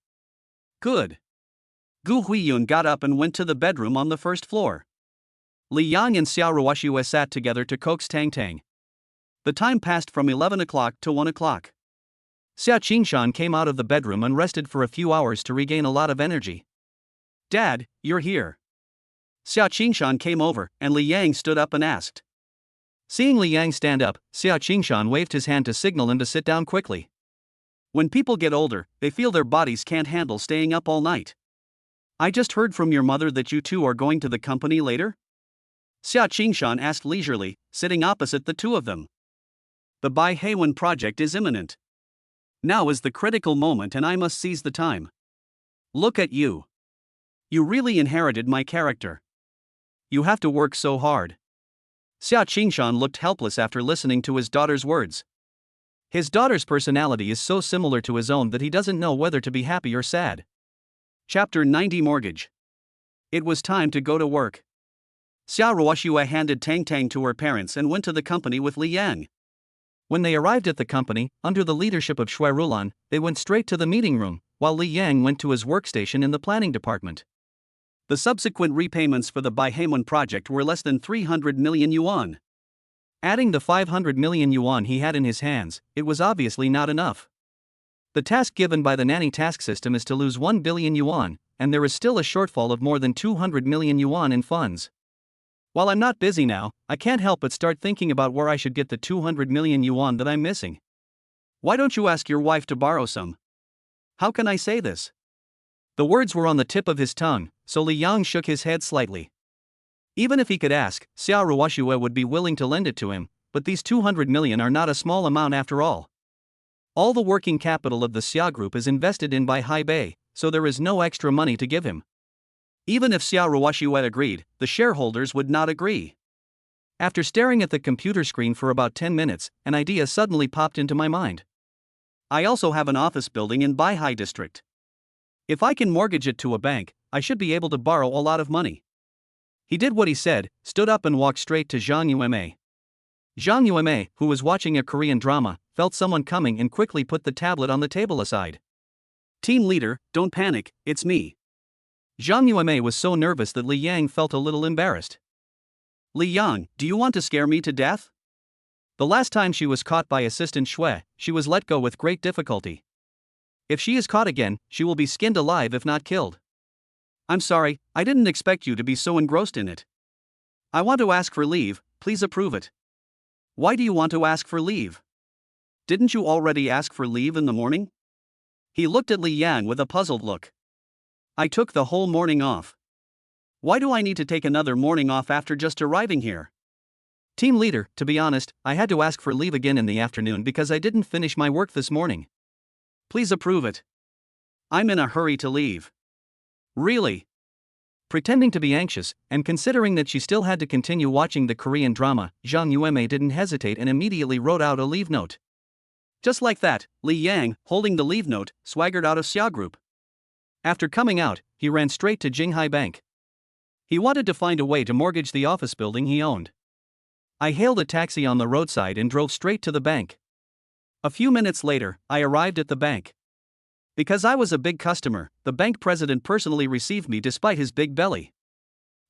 Good. Gu Huiyun got up and went to the bedroom on the first floor. Li Yang and Xiao Ruoxue sat together to coax Tang. The time passed from 11 o'clock to 1 o'clock. Xiao Qingshan came out of the bedroom and rested for a few hours to regain a lot of energy. Dad, you're here. Xiao Qingshan came over, and Li Yang stood up and asked. Seeing Li Yang stand up, Xiao Qingshan waved his hand to signal him to sit down quickly. When people get older, they feel their bodies can't handle staying up all night. I just heard from your mother that you two are going to the company later? Xiao Qingshan asked leisurely, sitting opposite the two of them. The Bai Heiwen project is imminent. Now is the critical moment and I must seize the time. Look at you. You really inherited my character. You have to work so hard. Xia Qingshan looked helpless after listening to his daughter's words. His daughter's personality is so similar to his own that he doesn't know whether to be happy or sad. Chapter 90 Mortgage. It was time to go to work. Xia Ruoxue handed Tang to her parents and went to the company with Li Yang. When they arrived at the company, under the leadership of Shui Rulan, they went straight to the meeting room, while Li Yang went to his workstation in the planning department. The subsequent repayments for the Baihemun project were less than 300 million yuan. Adding the 500 million yuan he had in his hands, it was obviously not enough. The task given by the Nanny task system is to lose 1 billion yuan, and there is still a shortfall of more than 200 million yuan in funds. While I'm not busy now, I can't help but start thinking about where I should get the 200 million yuan that I'm missing. Why don't you ask your wife to borrow some? How can I say this? The words were on the tip of his tongue, so Li Yang shook his head slightly. Even if he could ask, Xia Ruoxue would be willing to lend it to him, but these 200 million are not a small amount after all. All the working capital of the Xia Group is invested in by Haibei, so there is no extra money to give him. Even if Xia Ruoxue agreed, the shareholders would not agree. After staring at the computer screen for about 10 minutes, an idea suddenly popped into my mind. I also have an office building in Baihai district. If I can mortgage it to a bank, I should be able to borrow a lot of money. He did what he said, stood up and walked straight to Zhang Yuemei. Zhang Yuemei, who was watching a Korean drama, felt someone coming and quickly put the tablet on the table aside. Team leader, don't panic, it's me. Zhang Yuemei was so nervous that Li Yang felt a little embarrassed. Li Yang, do you want to scare me to death? The last time she was caught by Assistant Shui, she was let go with great difficulty. If she is caught again, she will be skinned alive if not killed. I'm sorry, I didn't expect you to be so engrossed in it. I want to ask for leave, please approve it. Why do you want to ask for leave? Didn't you already ask for leave in the morning? He looked at Li Yang with a puzzled look. I took the whole morning off. Why do I need to take another morning off after just arriving here? Team leader, to be honest, I had to ask for leave again in the afternoon because I didn't finish my work this morning. Please approve it. I'm in a hurry to leave. Really? Pretending to be anxious, and considering that she still had to continue watching the Korean drama, Zhang Yuemei didn't hesitate and immediately wrote out a leave note. Just like that, Li Yang, holding the leave note, swaggered out of Xia Group. After coming out, he ran straight to Jinghai Bank. He wanted to find a way to mortgage the office building he owned. I hailed a taxi on the roadside and drove straight to the bank. A few minutes later, I arrived at the bank. Because I was a big customer, the bank president personally received me despite his big belly.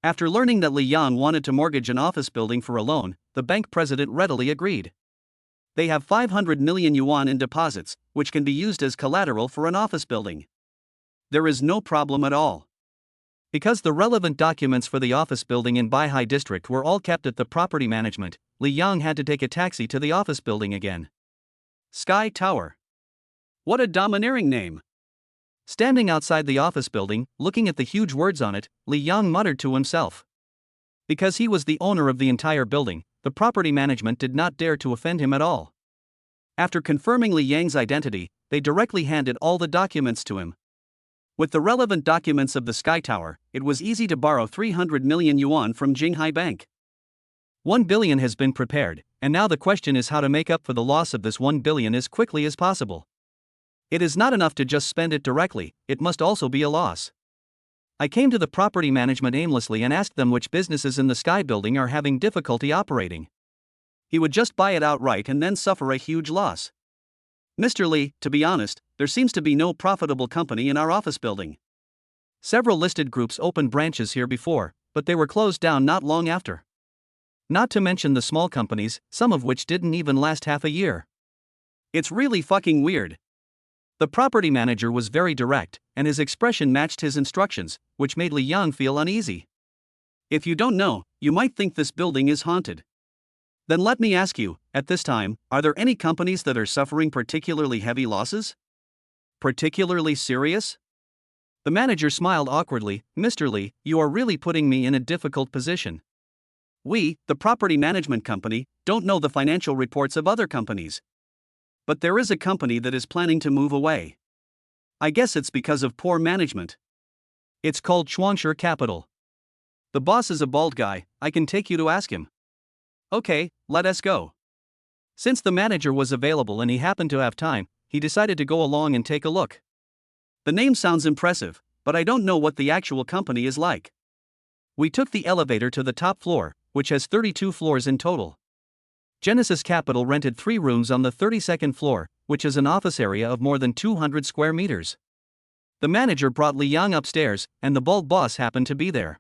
After learning that Li Yang wanted to mortgage an office building for a loan, the bank president readily agreed. They have 500 million yuan in deposits, which can be used as collateral for an office building. There is no problem at all. Because the relevant documents for the office building in Baihai district were all kept at the property management, Li Yang had to take a taxi to the office building again. Sky Tower. What a domineering name. Standing outside the office building, looking at the huge words on it, Li Yang muttered to himself. Because he was the owner of the entire building, the property management did not dare to offend him at all. After confirming Li Yang's identity, they directly handed all the documents to him. With the relevant documents of the Sky Tower, it was easy to borrow 300 million yuan from Jinghai Bank. 1 billion has been prepared, and now the question is how to make up for the loss of this 1 billion as quickly as possible. It is not enough to just spend it directly, it must also be a loss. I came to the property management aimlessly and asked them which businesses in the Sky Building are having difficulty operating. He would just buy it outright and then suffer a huge loss. Mr. Li, to be honest, there seems to be no profitable company in our office building. Several listed groups opened branches here before, but they were closed down not long after. Not to mention the small companies, some of which didn't even last half a year. It's really fucking weird. The property manager was very direct, and his expression matched his instructions, which made Li Yang feel uneasy. If you don't know, you might think this building is haunted. Then let me ask you, at this time, are there any companies that are suffering particularly heavy losses? Particularly serious? The manager smiled awkwardly. Mr. Li, you are really putting me in a difficult position. We, the property management company, don't know the financial reports of other companies. But there is a company that is planning to move away. I guess it's because of poor management. It's called Chuangshi Capital. The boss is a bald guy, I can take you to ask him. Okay, let us go. Since the manager was available and he happened to have time, he decided to go along and take a look. The name sounds impressive, but I don't know what the actual company is like. We took the elevator to the top floor, which has 32 floors in total. Genesis Capital rented 3 rooms on the 32nd floor, which is an office area of more than 200 square meters. The manager brought Li Yang upstairs, and the bald boss happened to be there.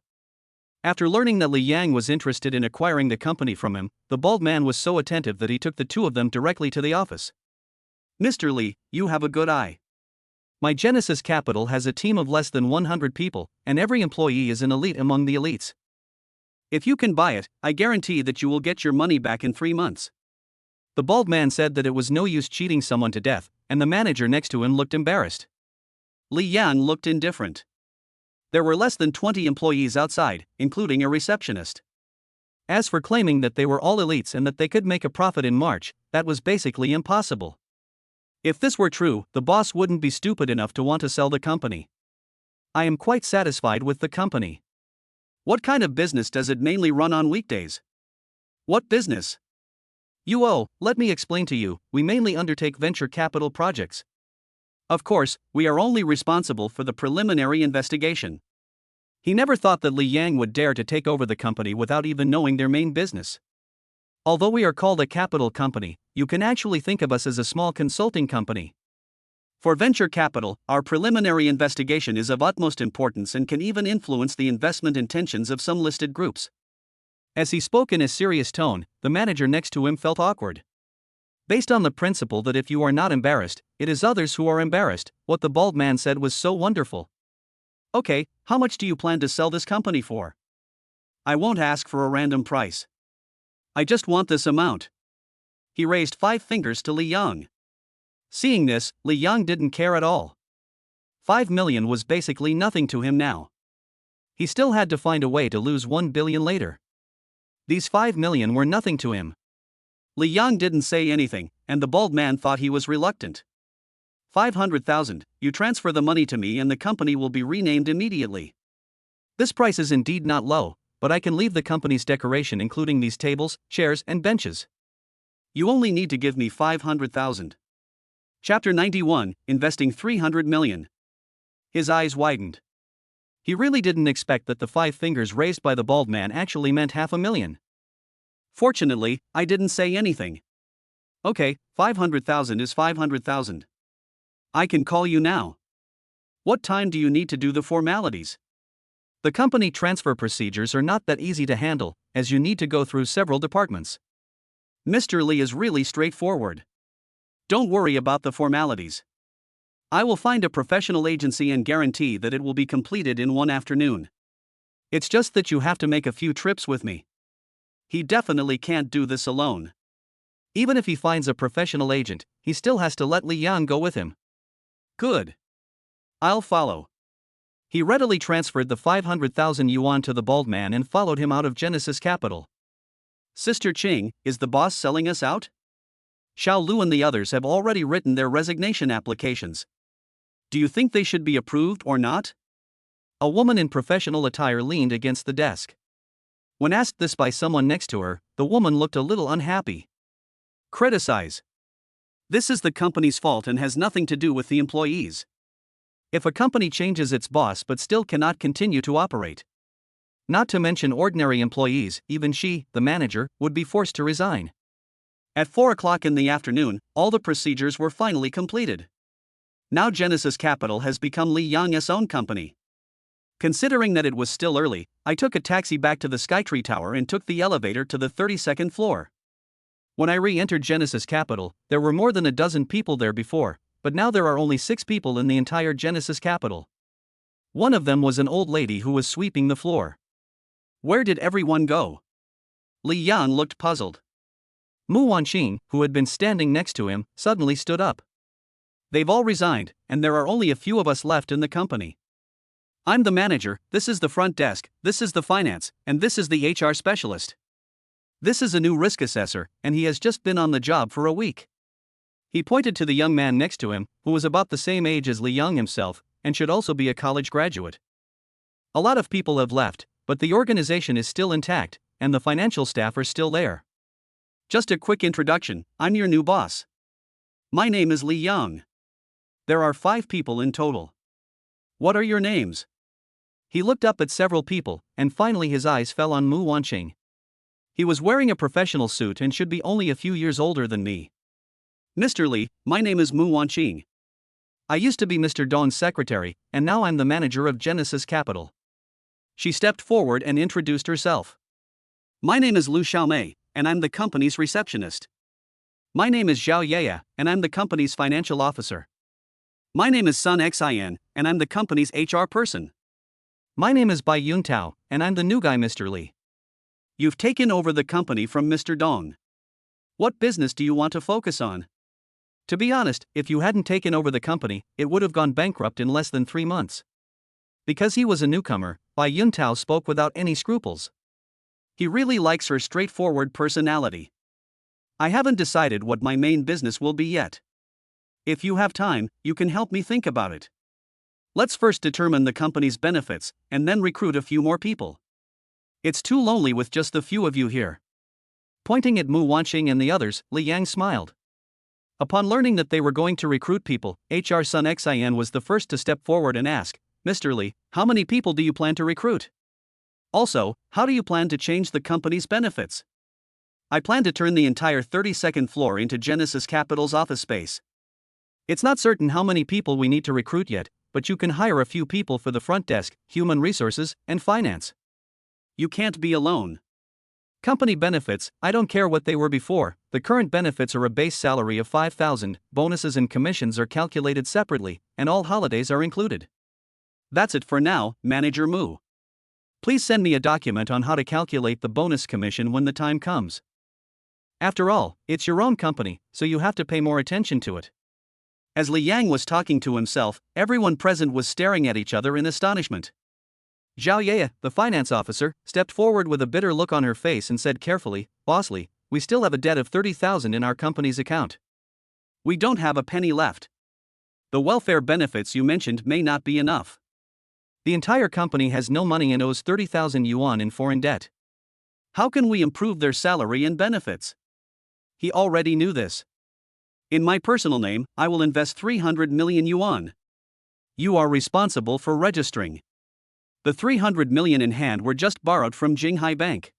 After learning that Li Yang was interested in acquiring the company from him, the bald man was so attentive that he took the two of them directly to the office. Mr. Li, you have a good eye. My Genesis Capital has a team of less than 100 people, and every employee is an elite among the elites. If you can buy it, I guarantee that you will get your money back in 3 months. The bald man said that it was no use cheating someone to death, and the manager next to him looked embarrassed. Li Yang looked indifferent. There were less than 20 employees outside, including a receptionist. As for claiming that they were all elites and that they could make a profit in March, that was basically impossible. If this were true, the boss wouldn't be stupid enough to want to sell the company. I am quite satisfied with the company. What kind of business does it mainly run on weekdays? What business? Let me explain to you, we mainly undertake venture capital projects. Of course, we are only responsible for the preliminary investigation. He never thought that Li Yang would dare to take over the company without even knowing their main business. Although we are called a capital company, you can actually think of us as a small consulting company. For venture capital, our preliminary investigation is of utmost importance and can even influence the investment intentions of some listed groups. As he spoke in a serious tone, the manager next to him felt awkward. Based on the principle that if you are not embarrassed, it is others who are embarrassed, what the bald man said was so wonderful. Okay, how much do you plan to sell this company for? I won't ask for a random price. I just want this amount. He raised 5 fingers to Li Yang. Seeing this, Li Yang didn't care at all. 5 million was basically nothing to him now. He still had to find a way to lose 1 billion later. These 5 million were nothing to him. Li Yang didn't say anything, and the bald man thought he was reluctant. 500,000, you transfer the money to me and the company will be renamed immediately. This price is indeed not low, but I can leave the company's decoration including these tables, chairs and benches. You only need to give me 500,000. Chapter 91, Investing 300 million. His eyes widened. He really didn't expect that the 5 fingers raised by the bald man actually meant 500,000. Fortunately, I didn't say anything. Okay, 500,000 is 500,000. I can call you now. What time do you need to do the formalities? The company transfer procedures are not that easy to handle, as you need to go through several departments. Mr. Li is really straightforward. Don't worry about the formalities. I will find a professional agency and guarantee that it will be completed in 1 afternoon. It's just that you have to make a few trips with me. He definitely can't do this alone. Even if he finds a professional agent, he still has to let Li Yang go with him. Good. I'll follow. He readily transferred the 500,000 yuan to the bald man and followed him out of Genesis Capital. Sister Ching, is the boss selling us out? Xiao Lu and the others have already written their resignation applications. Do you think they should be approved or not? A woman in professional attire leaned against the desk. When asked this by someone next to her, the woman looked a little unhappy. Criticize. This is the company's fault and has nothing to do with the employees. If a company changes its boss but still cannot continue to operate, not to mention ordinary employees, even she, the manager, would be forced to resign. At 4 o'clock in the afternoon, all the procedures were finally completed. Now Genesis Capital has become Li Yang's own company. Considering that it was still early, I took a taxi back to the Skytree Tower and took the elevator to the 32nd floor. When I re-entered Genesis Capital, there were more than a dozen people there before, but now there are only 6 people in the entire Genesis Capital. One of them was an old lady who was sweeping the floor. Where did everyone go? Li Yang looked puzzled. Mu Wanqing, who had been standing next to him, suddenly stood up. They've all resigned, and there are only a few of us left in the company. I'm the manager, this is the front desk, this is the finance, and this is the HR specialist. This is a new risk assessor, and he has just been on the job for a week. He pointed to the young man next to him, who was about the same age as Li Yang himself, and should also be a college graduate. A lot of people have left, but the organization is still intact, and the financial staff are still there. Just a quick introduction, I'm your new boss. My name is Li Yang. There are 5 people in total. What are your names? He looked up at several people, and finally his eyes fell on Mu Wanqing. He was wearing a professional suit and should be only a few years older than me. Mr. Li, my name is Mu Wanqing. I used to be Mr. Dong's secretary, and now I'm the manager of Genesis Capital. She stepped forward and introduced herself. My name is Lu Xiaomei, and I'm the company's receptionist. My name is Zhao Yeye, and I'm the company's financial officer. My name is Sun Xin, and I'm the company's HR person. My name is Bai Yun Tao, and I'm the new guy, Mr. Li. You've taken over the company from Mr. Dong. What business do you want to focus on? To be honest, if you hadn't taken over the company, it would have gone bankrupt in less than 3 months. Because he was a newcomer, Bai Yun Tao spoke without any scruples. He really likes her straightforward personality. I haven't decided what my main business will be yet. If you have time, you can help me think about it. Let's first determine the company's benefits, and then recruit a few more people. It's too lonely with just the few of you here. Pointing at Mu Wanqing and the others, Li Yang smiled. Upon learning that they were going to recruit people, HR Sun Xin was the first to step forward and ask, Mr. Li, how many people do you plan to recruit? Also, how do you plan to change the company's benefits? I plan to turn the entire 32nd floor into Genesis Capital's office space. It's not certain how many people we need to recruit yet, but you can hire a few people for the front desk, human resources, and finance. You can't be alone. Company benefits, I don't care what they were before, the current benefits are a base salary of 5,000, bonuses and commissions are calculated separately, and all holidays are included. That's it for now, Manager Mu. Please send me a document on how to calculate the bonus commission when the time comes. After all, it's your own company, so you have to pay more attention to it. As Li Yang was talking to himself, everyone present was staring at each other in astonishment. Zhao Yeye, the finance officer, stepped forward with a bitter look on her face and said carefully, Boss Li, we still have a debt of 30,000 in our company's account. We don't have a penny left. The welfare benefits you mentioned may not be enough. The entire company has no money and owes 30,000 yuan in foreign debt. How can we improve their salary and benefits? He already knew this. In my personal name, I will invest 300 million yuan. You are responsible for registering. The 300 million in hand were just borrowed from Jinghai Bank.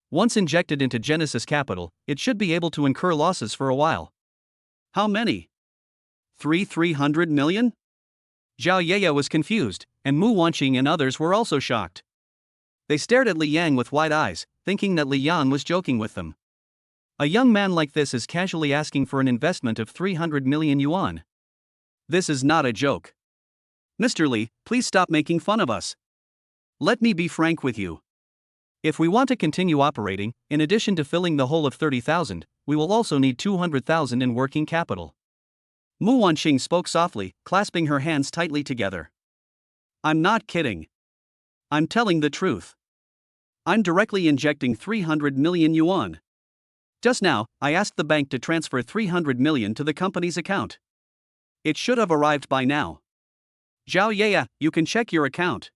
Once injected into Genesis Capital, it should be able to incur losses for a while. How many? 300 million? Zhao Yeye was confused, and Mu Wanqing and others were also shocked. They stared at Li Yang with wide eyes, thinking that Li Yang was joking with them. A young man like this is casually asking for an investment of 300 million yuan. This is not a joke. Mr. Li, please stop making fun of us. Let me be frank with you. If we want to continue operating, in addition to filling the hole of 30,000, we will also need 200,000 in working capital. Mu Wanqing spoke softly, clasping her hands tightly together. I'm not kidding. I'm telling the truth. I'm directly injecting 300 million yuan. Just now, I asked the bank to transfer 300 million to the company's account. It should have arrived by now. Zhao Yeye, you can check your account.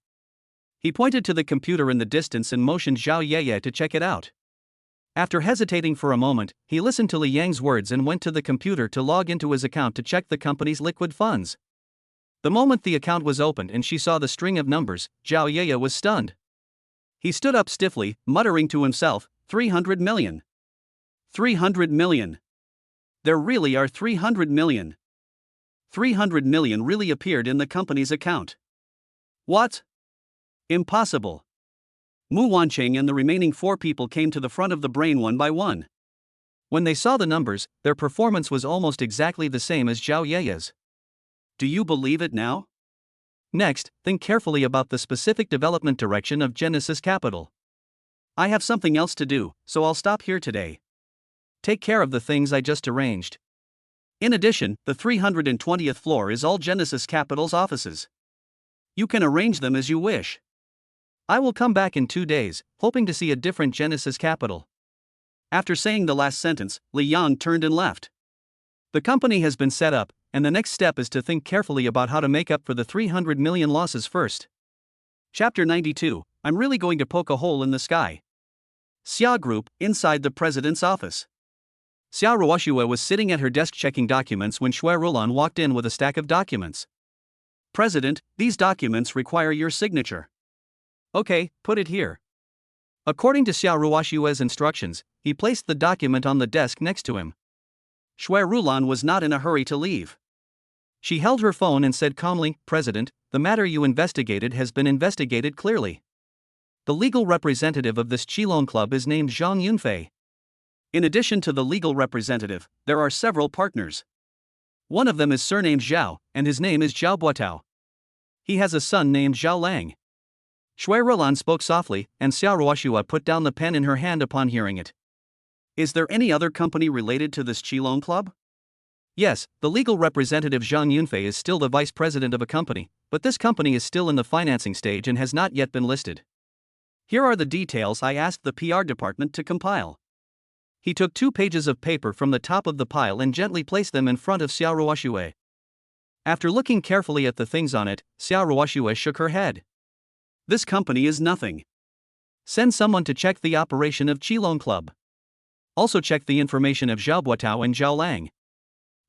He pointed to the computer in the distance and motioned Zhao Yeye to check it out. After hesitating for a moment, he listened to Li Yang's words and went to the computer to log into his account to check the company's liquid funds. The moment the account was opened and she saw the string of numbers, Zhao Yeye was stunned. He stood up stiffly, muttering to himself, 300 million. 300 million. There really are 300 million. 300 million really appeared in the company's account. What? Impossible. Mu Wanqing and the remaining 4 people came to the front of the brain one by one. When they saw the numbers, their performance was almost exactly the same as Zhao Yeye's. Do you believe it now? Next, think carefully about the specific development direction of Genesis Capital. I have something else to do, so I'll stop here today. Take care of the things I just arranged. In addition, the 320th floor is all Genesis Capital's offices. You can arrange them as you wish. I will come back in 2 days, hoping to see a different Genesis Capital. After saying the last sentence, Li Yang turned and left. The company has been set up, and the next step is to think carefully about how to make up for the 300 million losses first. Chapter 92, I'm really going to poke a hole in the sky. Xia Group, inside the president's office. Xia Ruoxue was sitting at her desk checking documents when Shui Rulan walked in with a stack of documents. President, these documents require your signature. Okay, put it here. According to Xia Ruoxue's instructions, he placed the document on the desk next to him. Shui Rulan was not in a hurry to leave. She held her phone and said calmly, President, the matter you investigated has been investigated clearly. The legal representative of this Qilong club is named Zhang Yunfei. In addition to the legal representative, there are several partners. One of them is surnamed Zhao, and his name is Zhao Buotao. He has a son named Zhao Lang. Shui Rulan spoke softly, and Xia Ruoxue put down the pen in her hand upon hearing it. Is there any other company related to this Qilong club? Yes, the legal representative Zhang Yunfei is still the vice president of a company, but this company is still in the financing stage and has not yet been listed. Here are the details I asked the PR department to compile. He took 2 pages of paper from the top of the pile and gently placed them in front of Xia Ruoxue. After looking carefully at the things on it, Xia Ruoxue shook her head. This company is nothing. Send someone to check the operation of Qilong Club. Also check the information of Zhao Buotao and Zhao Lang.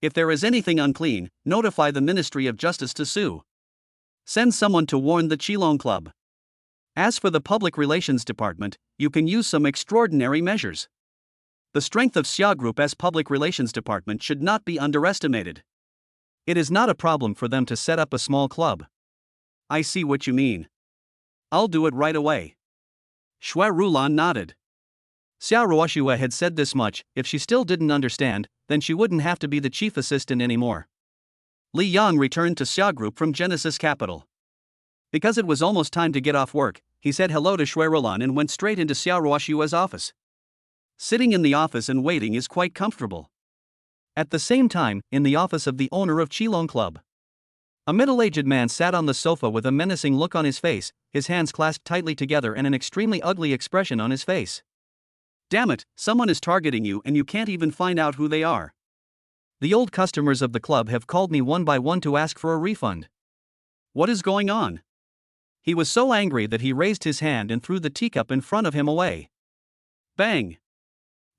If there is anything unclean, notify the Ministry of Justice to sue. Send someone to warn the Qilong Club. As for the Public Relations Department, you can use some extraordinary measures. The strength of Xia Group as Public Relations Department should not be underestimated. It is not a problem for them to set up a small club. I see what you mean. I'll do it right away. Shui Rulan nodded. Xia Ruoxue had said this much. If she still didn't understand, then she wouldn't have to be the chief assistant anymore. Li Yang returned to Xia Group from Genesis Capital. Because it was almost time to get off work, he said hello to Shui Rulan and went straight into Xia Ruoxue's office. Sitting in the office and waiting is quite comfortable. At the same time, in the office of the owner of Qilong Club, a middle-aged man sat on the sofa with a menacing look on his face, his hands clasped tightly together and an extremely ugly expression on his face. Damn it, someone is targeting you and you can't even find out who they are. The old customers of the club have called me one by one to ask for a refund. What is going on? He was so angry that he raised his hand and threw the teacup in front of him away. Bang!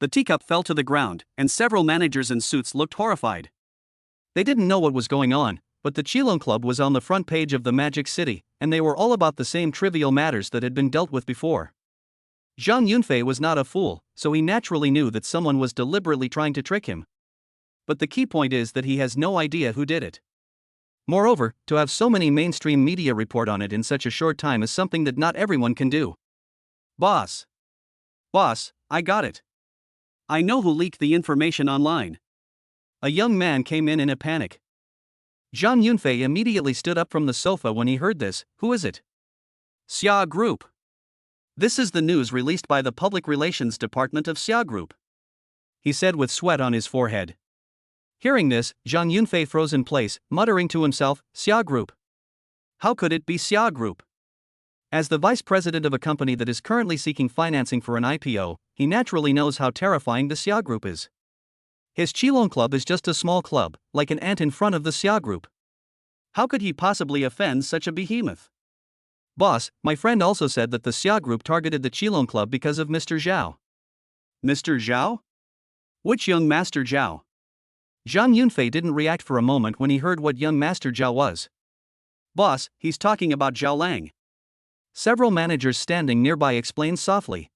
The teacup fell to the ground, and several managers in suits looked horrified. They didn't know what was going on, but the Qilong Club was on the front page of the Magic City, and they were all about the same trivial matters that had been dealt with before. Zhang Yunfei was not a fool, so he naturally knew that someone was deliberately trying to trick him. But the key point is that he has no idea who did it. Moreover, to have so many mainstream media report on it in such a short time is something that not everyone can do. Boss, I got it. I know who leaked the information online. A young man came in a panic. Zhang Yunfei immediately stood up from the sofa when he heard this. Who is it? Xia Group. This is the news released by the Public Relations Department of Xia Group, he said with sweat on his forehead. Hearing this, Zhang Yunfei froze in place, muttering to himself, Xia Group. How could it be Xia Group? As the vice president of a company that is currently seeking financing for an IPO, he naturally knows how terrifying the Xia Group is. His Qilong Club is just a small club, like an ant in front of the Xia Group. How could he possibly offend such a behemoth? Boss, my friend also said that the Xia Group targeted the Qilong Club because of Mr. Zhao. Mr. Zhao? Which young Master Zhao? Zhang Yunfei didn't react for a moment when he heard what young Master Zhao was. Boss, he's talking about Zhao Lang. Several managers standing nearby explained softly.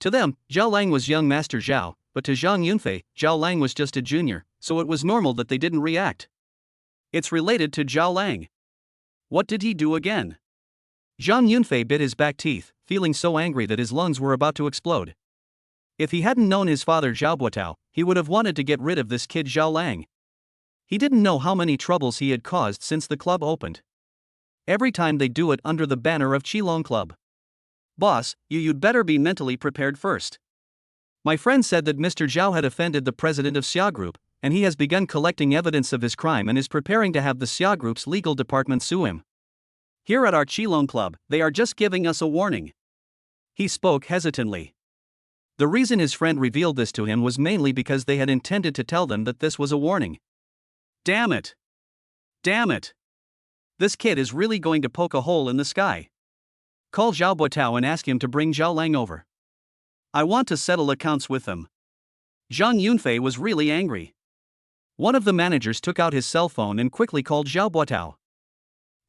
To them, Zhao Lang was young Master Zhao, but to Zhang Yunfei, Zhao Lang was just a junior, so it was normal that they didn't react. It's related to Zhao Lang. What did he do again? Zhang Yunfei bit his back teeth, feeling so angry that his lungs were about to explode. If he hadn't known his father Zhao Buotao, he would have wanted to get rid of this kid Zhao Lang. He didn't know how many troubles he had caused since the club opened. Every time they do it under the banner of Qilong Club. Boss, you'd better be mentally prepared first. My friend said that Mr. Zhao had offended the president of Xia Group, and he has begun collecting evidence of his crime and is preparing to have the Xia Group's legal department sue him. Here at our Qilong Club, they are just giving us a warning. He spoke hesitantly. The reason his friend revealed this to him was mainly because they had intended to tell them that this was a warning. Damn it! Damn it! This kid is really going to poke a hole in the sky. Call Zhao Buotao and ask him to bring Zhao Lang over. I want to settle accounts with them. Zhang Yunfei was really angry. One of the managers took out his cell phone and quickly called Zhao Buotao.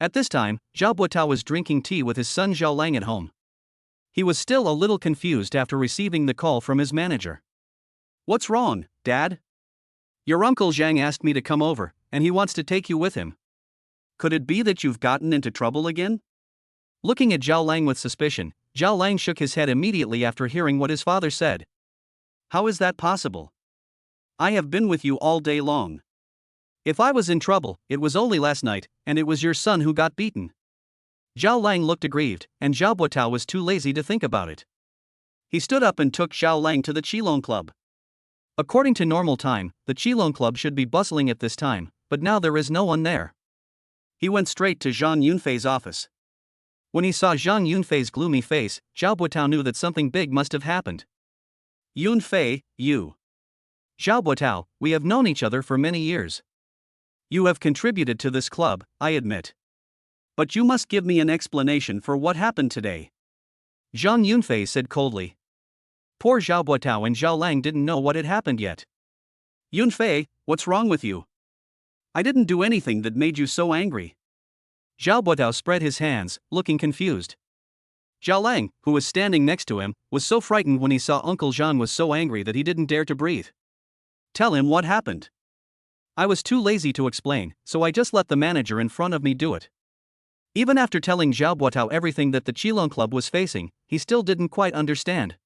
At this time, Zhao Buotao was drinking tea with his son Zhao Lang at home. He was still a little confused after receiving the call from his manager. What's wrong, Dad? Your uncle Zhang asked me to come over, and he wants to take you with him. Could it be that you've gotten into trouble again? Looking at Zhao Lang with suspicion, Zhao Lang shook his head immediately after hearing what his father said. How is that possible? I have been with you all day long. If I was in trouble, it was only last night, and it was your son who got beaten. Zhao Lang looked aggrieved, and Zhao Buotao was too lazy to think about it. He stood up and took Zhao Lang to the Qilong Club. According to normal time, the Qilong Club should be bustling at this time, but now there is no one there. He went straight to Zhang Yunfei's office. When he saw Zhang Yunfei's gloomy face, Zhao Buotao knew that something big must have happened. Yunfei, you. Zhao Buotao, we have known each other for many years. You have contributed to this club, I admit. But you must give me an explanation for what happened today. Zhang Yunfei said coldly. Poor Zhao Buotao and Zhao Lang didn't know what had happened yet. Yunfei, what's wrong with you? I didn't do anything that made you so angry. Zhao Buotao spread his hands, looking confused. Zhao Lang, who was standing next to him, was so frightened when he saw Uncle Zhang was so angry that he didn't dare to breathe. Tell him what happened. I was too lazy to explain, so I just let the manager in front of me do it. Even after telling Zhao Buotao everything that the Qilong Club was facing, he still didn't quite understand.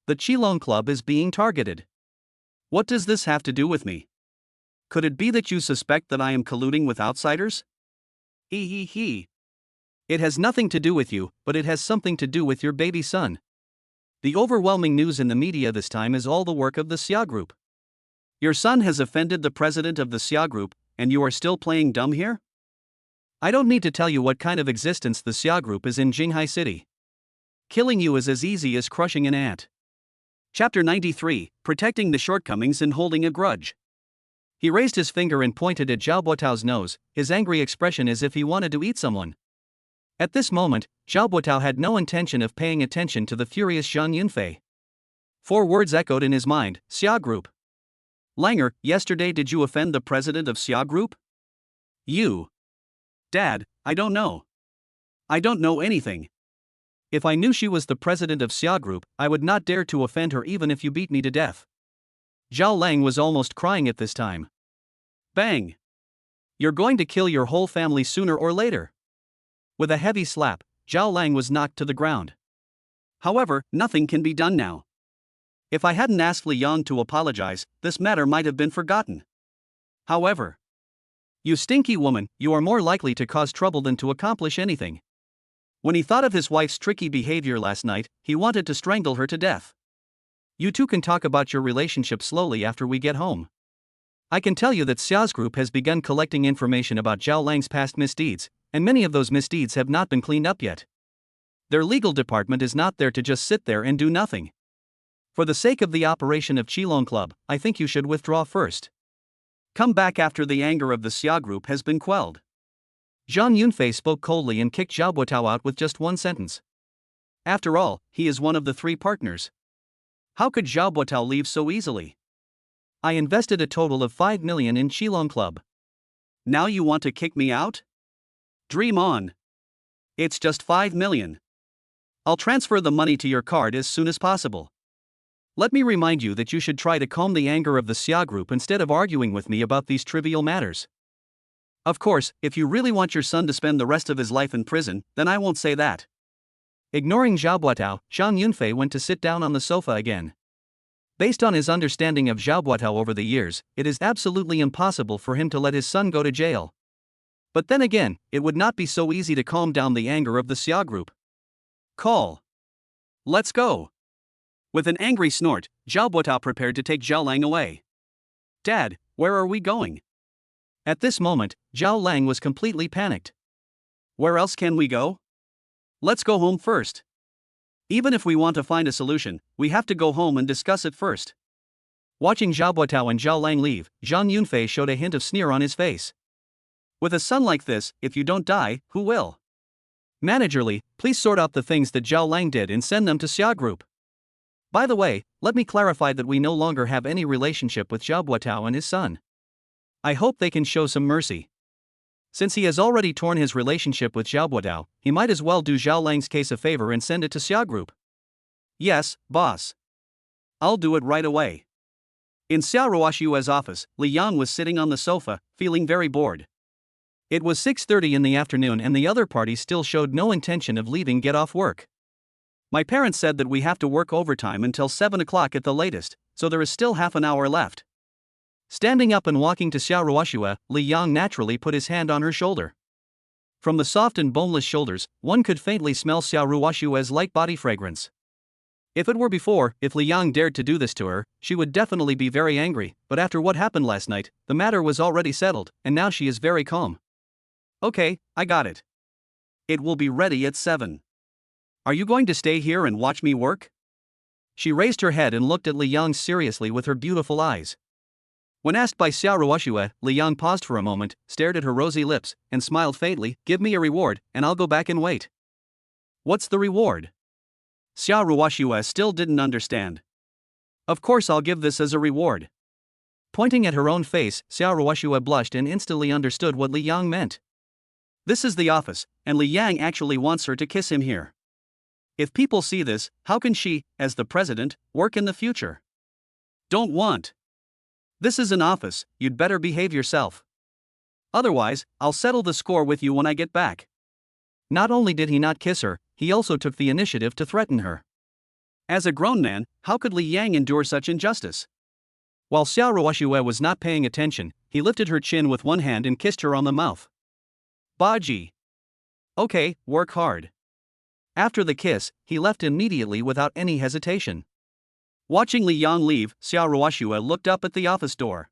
The Qilong Club is being targeted. What does this have to do with me? Could it be that you suspect that I am colluding with outsiders? He. It has nothing to do with you, but it has something to do with your baby son. The overwhelming news in the media this time is all the work of the Xia Group. Your son has offended the president of the Xia Group, and you are still playing dumb here? I don't need to tell you what kind of existence the Xia Group is in Jinghai City. Killing you is as easy as crushing an ant. Chapter 93, Protecting the Shortcomings and Holding a Grudge. He raised his finger and pointed at Zhao Buotao's nose, his angry expression as if he wanted to eat someone. At this moment, Zhao Buotao had no intention of paying attention to the furious Zhang Yunfei. 4 words echoed in his mind: Xia Group. Langer, yesterday did you offend the president of Xia Group? You. Dad, I don't know. I don't know anything. If I knew she was the president of Xia Group, I would not dare to offend her even if you beat me to death. Zhao Lang was almost crying at this time. Bang! You're going to kill your whole family sooner or later. With a heavy slap, Zhao Lang was knocked to the ground. However, nothing can be done now. If I hadn't asked Li Yang to apologize, this matter might have been forgotten. However, you stinky woman, you are more likely to cause trouble than to accomplish anything. When he thought of his wife's tricky behavior last night, he wanted to strangle her to death. You two can talk about your relationship slowly after we get home. I can tell you that Xia's group has begun collecting information about Zhao Lang's past misdeeds, and many of those misdeeds have not been cleaned up yet. Their legal department is not there to just sit there and do nothing. For the sake of the operation of Qilong Club, I think you should withdraw first. Come back after the anger of the Xia Group has been quelled. Zhang Yunfei spoke coldly and kicked Zhao Buotao out with just one sentence. After all, he is one of the 3 partners. How could Zhao Buotao leave so easily? I invested a total of 5 million in Qilong Club. Now you want to kick me out? Dream on. It's just 5 million. I'll transfer the money to your card as soon as possible. Let me remind you that you should try to calm the anger of the Xia Group instead of arguing with me about these trivial matters. Of course, if you really want your son to spend the rest of his life in prison, then I won't say that. Ignoring Zhao Buotao, Zhang Yunfei went to sit down on the sofa again. Based on his understanding of Zhao Buotao over the years, it is absolutely impossible for him to let his son go to jail. But then again, it would not be so easy to calm down the anger of the Xia Group. Call. Let's go. With an angry snort, Zhao Buotao prepared to take Zhao Lang away. Dad, where are we going? At this moment, Zhao Lang was completely panicked. Where else can we go? Let's go home first. Even if we want to find a solution, we have to go home and discuss it first. Watching Zhao Buotao and Zhao Lang leave, Zhang Yunfei showed a hint of sneer on his face. With a son like this, if you don't die, who will? Managerly, please sort out the things that Zhao Lang did and send them to Xia Group. By the way, let me clarify that we no longer have any relationship with Zhao Buotao and his son. I hope they can show some mercy. Since he has already torn his relationship with Zhao Buotao, he might as well do Zhao Lang's case a favor and send it to Xia Group. Yes, boss. I'll do it right away. In Xia Ruoxue's office, Li Yang was sitting on the sofa, feeling very bored. It was 6:30 in the afternoon and the other party still showed no intention of leaving get off work. My parents said that we have to work overtime until 7 o'clock at the latest, so there is still half an hour left. Standing up and walking to Xia Ruoxue, Li Yang naturally put his hand on her shoulder. From the soft and boneless shoulders, one could faintly smell Xia Ruoxue's light body fragrance. If it were before, if Li Yang dared to do this to her, she would definitely be very angry, but after what happened last night, the matter was already settled, and now she is very calm. Okay, I got it. It will be ready at 7. Are you going to stay here and watch me work? She raised her head and looked at Li Yang seriously with her beautiful eyes. When asked by Xia Ruoxue, Li Yang paused for a moment, stared at her rosy lips, and smiled faintly. Give me a reward, and I'll go back and wait. What's the reward? Xia Ruoxue still didn't understand. Of course I'll give this as a reward. Pointing at her own face, Xia Ruoxue blushed and instantly understood what Li Yang meant. This is the office, and Li Yang actually wants her to kiss him here. If people see this, how can she, as the president, work in the future? Don't want. This is an office, you'd better behave yourself. Otherwise, I'll settle the score with you when I get back. Not only did he not kiss her, he also took the initiative to threaten her. As a grown man, how could Li Yang endure such injustice? While Xia Ruoxue was not paying attention, he lifted her chin with one hand and kissed her on the mouth. Baji. Okay, work hard. After the kiss, he left immediately without any hesitation. Watching Li Yang leave, Xia Ruoxue looked up at the office door.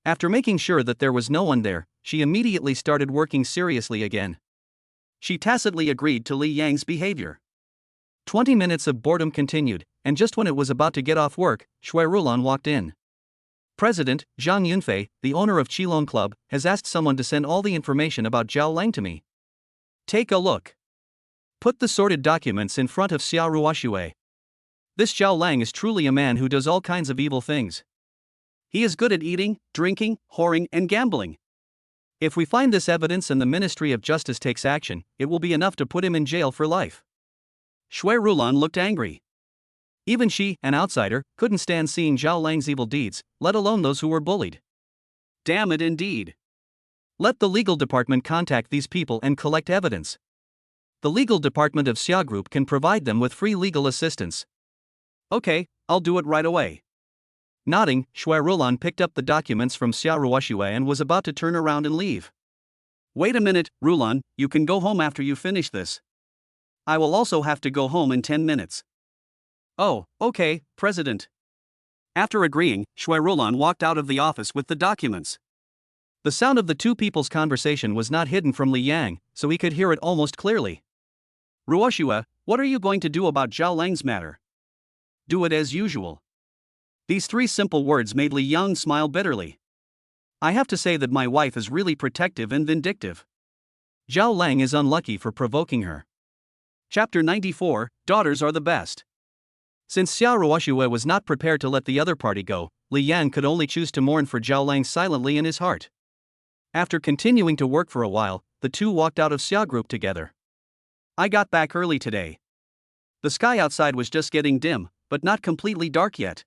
After making sure that there was no one there, she immediately started working seriously again. She tacitly agreed to Li Yang's behavior. 20 minutes of boredom continued, and just when it was about to get off work, Shui Rulan walked in. President, Zhang Yunfei, the owner of Qilong Club, has asked someone to send all the information about Zhao Lang to me. Take a look. Put the sorted documents in front of Xia Ruoxue. This Zhao Lang is truly a man who does all kinds of evil things. He is good at eating, drinking, whoring, and gambling. If we find this evidence and the Ministry of Justice takes action, it will be enough to put him in jail for life. Shui Rulan looked angry. Even she, an outsider, couldn't stand seeing Zhao Lang's evil deeds, let alone those who were bullied. Damn it indeed. Let the legal department contact these people and collect evidence. The legal department of Xia Group can provide them with free legal assistance. Okay, I'll do it right away. Nodding, Shui Rulan picked up the documents from Xia Ruoxue and was about to turn around and leave. Wait a minute, Rulan, you can go home after you finish this. I will also have to go home in 10 minutes. Oh, okay, President. After agreeing, Shui Rulan walked out of the office with the documents. The sound of the two people's conversation was not hidden from Li Yang, so he could hear it almost clearly. Ruoxue, what are you going to do about Zhao Lang's matter? Do it as usual. These three simple words made Li Yang smile bitterly. I have to say that my wife is really protective and vindictive. Zhao Lang is unlucky for provoking her. Chapter 94, Daughters are the best. Since Xia Ruoxue was not prepared to let the other party go, Li Yang could only choose to mourn for Zhao Lang silently in his heart. After continuing to work for a while, the two walked out of Xia Group together. I got back early today. The sky outside was just getting dim, but not completely dark yet.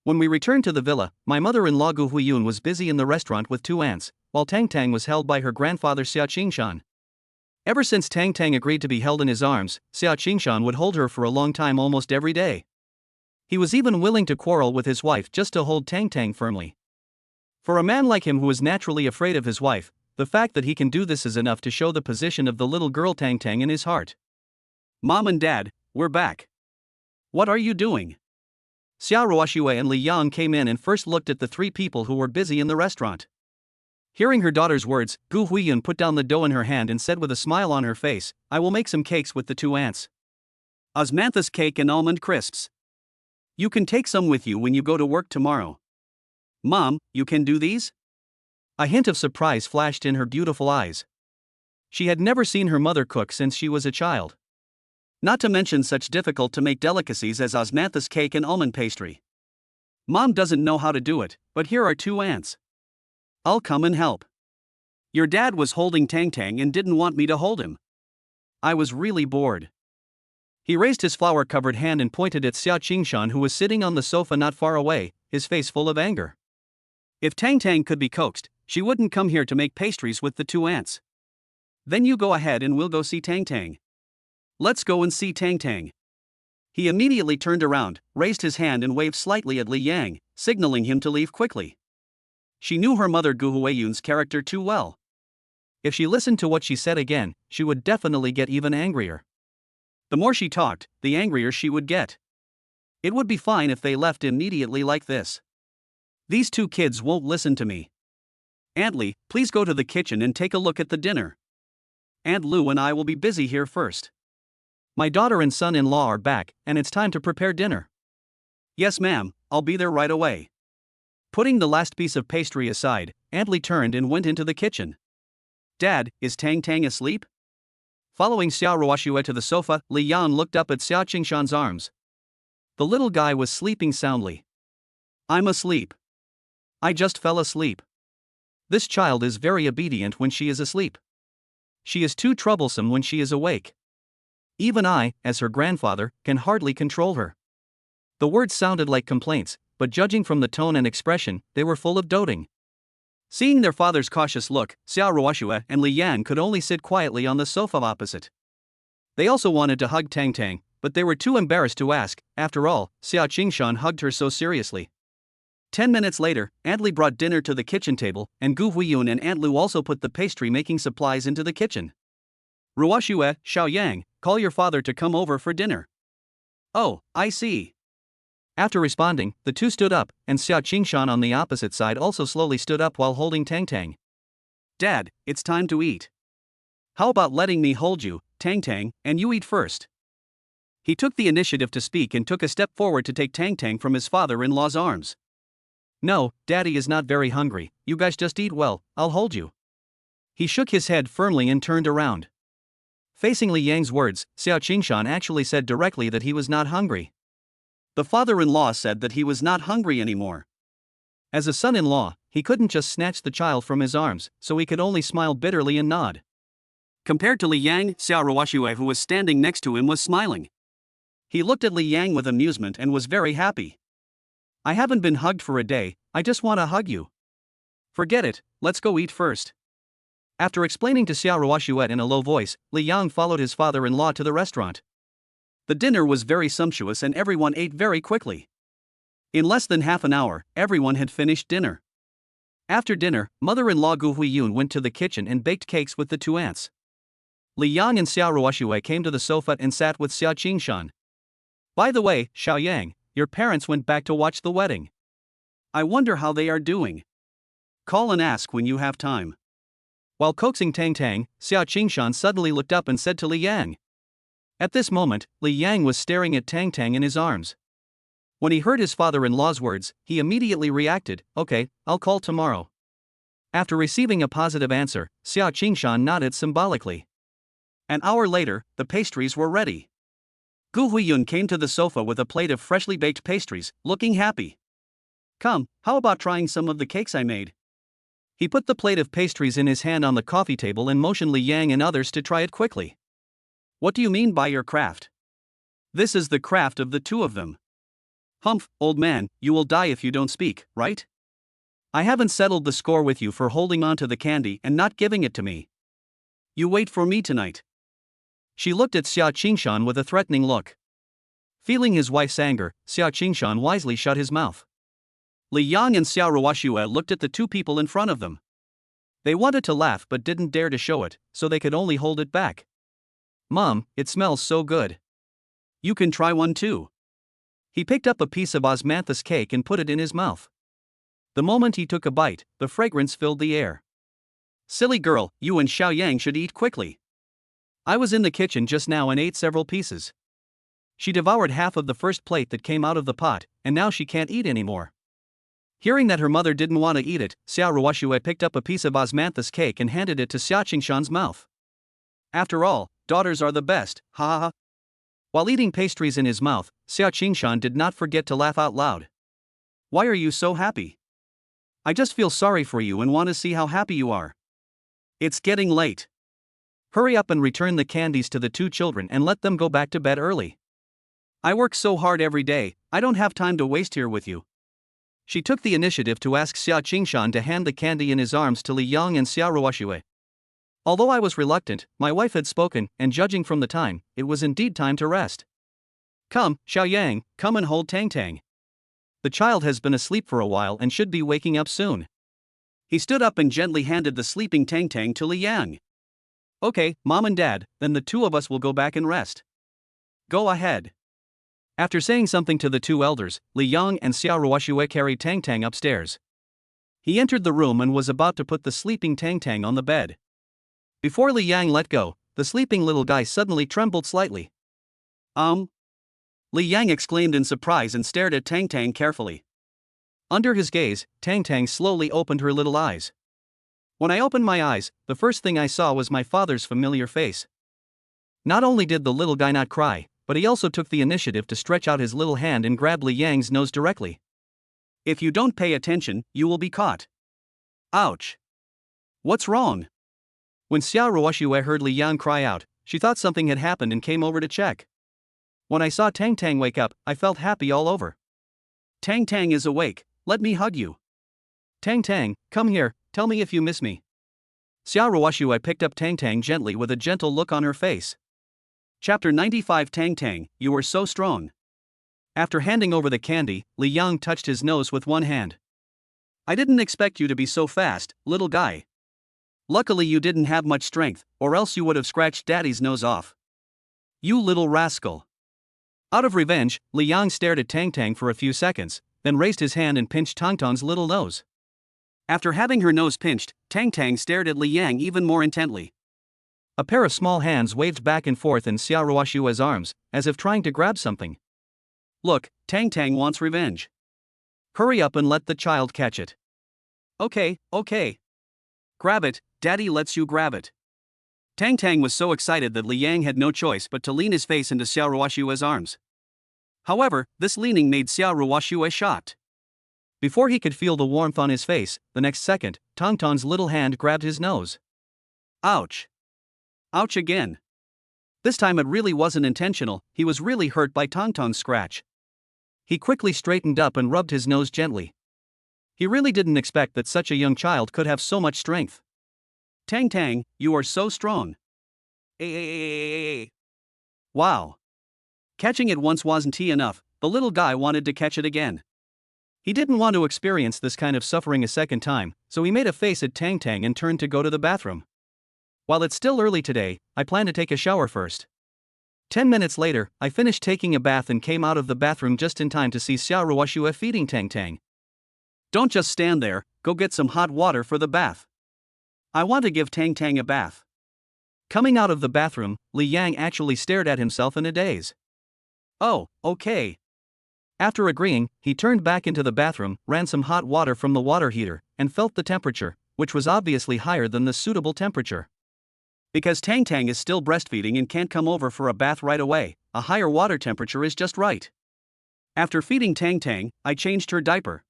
When we returned to the villa, my mother-in-law Gu Huiyun was busy in the restaurant with two aunts, while Tang was held by her grandfather Xia Qingshan. Ever since Tang agreed to be held in his arms, Xia Qingshan would hold her for a long time almost every day. He was even willing to quarrel with his wife just to hold Tang firmly. For a man like him who is naturally afraid of his wife, the fact that he can do this is enough to show the position of the little girl Tang in his heart. Mom and Dad, we're back. What are you doing? Xia Ruoxue and Li Yang came in and first looked at the three people who were busy in the restaurant. Hearing her daughter's words, Gu Huiyun put down the dough in her hand and said with a smile on her face, I will make some cakes with the two aunts. Osmanthus cake and almond crisps. You can take some with you when you go to work tomorrow. Mom, you can do these? A hint of surprise flashed in her beautiful eyes. She had never seen her mother cook since she was a child. Not to mention such difficult to make delicacies as osmanthus cake and almond pastry. Mom doesn't know how to do it, but here are 2 ants. I'll come and help. Your dad was holding Tang and didn't want me to hold him. I was really bored. He raised his flour-covered hand and pointed at Xiao Qingshan, who was sitting on the sofa not far away, his face full of anger. If Tang could be coaxed, she wouldn't come here to make pastries with the 2 ants. Then you go ahead and we'll go see Tang. Let's go and see Tang. He immediately turned around, raised his hand and waved slightly at Li Yang, signaling him to leave quickly. She knew her mother Gu Huiyun's character too well. If she listened to what she said again, she would definitely get even angrier. The more she talked, the angrier she would get. It would be fine if they left immediately like this. These 2 kids won't listen to me. Aunt Li, please go to the kitchen and take a look at the dinner. Aunt Lu and I will be busy here first. My daughter and son-in-law are back, and it's time to prepare dinner. Yes ma'am, I'll be there right away. Putting the last piece of pastry aside, Aunt Li turned and went into the kitchen. Dad, is Tang asleep? Following Xiao Ruoxue to the sofa, Li Yan looked up at Xiao Qingshan's arms. The little guy was sleeping soundly. I'm asleep. I just fell asleep. This child is very obedient when she is asleep. She is too troublesome when she is awake. Even I, as her grandfather, can hardly control her. The words sounded like complaints, but judging from the tone and expression, they were full of doting. Seeing their father's cautious look, Xiao Ruoxue and Li Yan could only sit quietly on the sofa opposite. They also wanted to hug Tang, but they were too embarrassed to ask. After all, Xiao Qingshan hugged her so seriously. 10 minutes later, Aunt Li brought dinner to the kitchen table, and Gu Huiyun and Aunt Lu also put the pastry-making supplies into the kitchen. Ruoxue, Xiao Yang, call your father to come over for dinner. Oh, I see. After responding, the 2 stood up, and Xiao Qingshan on the opposite side also slowly stood up while holding Tang. Dad, it's time to eat. How about letting me hold you, Tang, and you eat first? He took the initiative to speak and took a step forward to take Tang from his father-in-law's arms. No, Daddy is not very hungry, you guys just eat well, I'll hold you. He shook his head firmly and turned around. Facing Li Yang's words, Xiao Qingshan actually said directly that he was not hungry. The father-in-law said that he was not hungry anymore. As a son-in-law, he couldn't just snatch the child from his arms, so he could only smile bitterly and nod. Compared to Li Yang, Xiao Ruoxue, who was standing next to him, was smiling. He looked at Li Yang with amusement and was very happy. I haven't been hugged for a day, I just want to hug you. Forget it, let's go eat first. After explaining to Xiao Ruoxue in a low voice, Li Yang followed his father-in-law to the restaurant. The dinner was very sumptuous and everyone ate very quickly. In less than half an hour, everyone had finished dinner. After dinner, mother-in-law Gu Huiyun went to the kitchen and baked cakes with the 2 ants. Li Yang and Xiao Ruoxue came to the sofa and sat with Xiao Qingshan. By the way, Xiao Yang, your parents went back to watch the wedding. I wonder how they are doing. Call and ask when you have time. While coaxing Tang, Xiao Qingshan suddenly looked up and said to Li Yang. At this moment, Li Yang was staring at Tang in his arms. When he heard his father-in-law's words, he immediately reacted, okay, I'll call tomorrow. After receiving a positive answer, Xiao Qingshan nodded symbolically. An hour later, the pastries were ready. Gu Huiyun came to the sofa with a plate of freshly baked pastries, looking happy. Come, how about trying some of the cakes I made? He put the plate of pastries in his hand on the coffee table and motioned Li Yang and others to try it quickly. What do you mean by your craft? This is the craft of the 2 of them. Humph, old man, you will die if you don't speak, right? I haven't settled the score with you for holding on to the candy and not giving it to me. You wait for me tonight. She looked at Xiao Qingshan with a threatening look. Feeling his wife's anger, Xiao Qingshan wisely shut his mouth. Li Yang and Xiao Ruoxue looked at the 2 people in front of them. They wanted to laugh but didn't dare to show it, so they could only hold it back. Mom, it smells so good. You can try one too. He picked up a piece of osmanthus cake and put it in his mouth. The moment he took a bite, the fragrance filled the air. Silly girl, you and Xiao Yang should eat quickly. I was in the kitchen just now and ate several pieces. She devoured half of the first plate that came out of the pot, and now she can't eat anymore. Hearing that her mother didn't want to eat it, Xiao Ruoxue picked up a piece of osmanthus cake and handed it to Xiao Qingshan's mouth. After all, daughters are the best, ha ha ha. While eating pastries in his mouth, Xiao Qingshan did not forget to laugh out loud. Why are you so happy? I just feel sorry for you and want to see how happy you are. It's getting late. Hurry up and return the candies to the two children and let them go back to bed early. I work so hard every day, I don't have time to waste here with you. She took the initiative to ask Xiao Qingshan to hand the candy in his arms to Li Yang and Xiao Ruoxue. Although I was reluctant, my wife had spoken, and judging from the time, it was indeed time to rest. Come, Xiao Yang, come and hold Tang Tang. The child has been asleep for a while and should be waking up soon. He stood up and gently handed the sleeping Tang Tang to Li Yang. Okay, Mom and Dad, then the two of us will go back and rest. Go ahead. After saying something to the two elders, Li Yang and Xiao Ruoxue carried Tang Tang upstairs. He entered the room and was about to put the sleeping Tang Tang on the bed. Before Li Yang let go, the sleeping little guy suddenly trembled slightly. Li Yang exclaimed in surprise and stared at Tang Tang carefully. Under his gaze, Tang Tang slowly opened her little eyes. When I opened my eyes, the first thing I saw was my father's familiar face. Not only did the little guy not cry, but he also took the initiative to stretch out his little hand and grab Li Yang's nose directly. If you don't pay attention, you will be caught. Ouch. What's wrong? When Xiao Ruoxue heard Li Yang cry out, she thought something had happened and came over to check. When I saw Tang Tang wake up, I felt happy all over. Tang Tang is awake, let me hug you. Tang Tang, come here, tell me if you miss me. Xiao Ruoxue picked up Tang Tang gently with a gentle look on her face. Chapter 95 Tang Tang, you are so strong. After handing over the candy, Li Yang touched his nose with one hand. I didn't expect you to be so fast, little guy. Luckily you didn't have much strength, or else you would have scratched Daddy's nose off. You little rascal. Out of revenge, Li Yang stared at Tang Tang for a few seconds, then raised his hand and pinched Tang Tang's little nose. After having her nose pinched, Tang Tang stared at Li Yang even more intently. A pair of small hands waved back and forth in Xiao Ruoxue's arms, as if trying to grab something. Look, Tang Tang wants revenge. Hurry up and let the child catch it. Okay. Grab it, Daddy lets you grab it. Tang Tang was so excited that Li Yang had no choice but to lean his face into Xiao Ruoxue's arms. However, this leaning made Xiao Ruoxue shocked. Before he could feel the warmth on his face, the next second, Tang Tang's little hand grabbed his nose. Ouch. Ouch again. This time it really wasn't intentional, he was really hurt by Tang Tang's scratch. He quickly straightened up and rubbed his nose gently. He really didn't expect that such a young child could have so much strength. Tang Tang, you are so strong. Wow. Catching it once wasn't enough, the little guy wanted to catch it again. He didn't want to experience this kind of suffering a second time, so he made a face at Tang Tang and turned to go to the bathroom. While it's still early today, I plan to take a shower first. 10 minutes later, I finished taking a bath and came out of the bathroom just in time to see Xiao Ruoxue feeding Tang Tang. Don't just stand there, go get some hot water for the bath. I want to give Tang Tang a bath. Coming out of the bathroom, Li Yang actually stared at himself in a daze. Oh, okay. After agreeing, he turned back into the bathroom, ran some hot water from the water heater, and felt the temperature, which was obviously higher than the suitable temperature. Because Tang Tang is still breastfeeding and can't come over for a bath right away, a higher water temperature is just right. After feeding Tang Tang, I changed her diaper.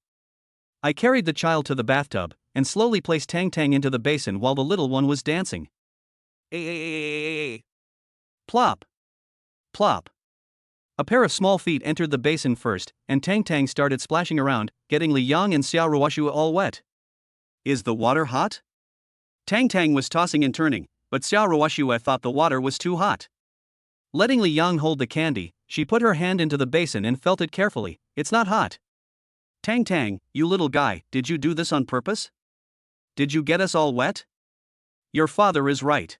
I carried the child to the bathtub, and slowly placed Tang Tang into the basin while the little one was dancing. Plop. Plop. A pair of small feet entered the basin first, and Tang Tang started splashing around, getting Li Yang and Xiao Ruoxue all wet. Is the water hot? Tang Tang was tossing and turning, but Xiao Ruoxue thought the water was too hot. Letting Li Yang hold the candy, she put her hand into the basin and felt it carefully. It's not hot. Tang Tang, you little guy, did you do this on purpose? Did you get us all wet? Your father is right.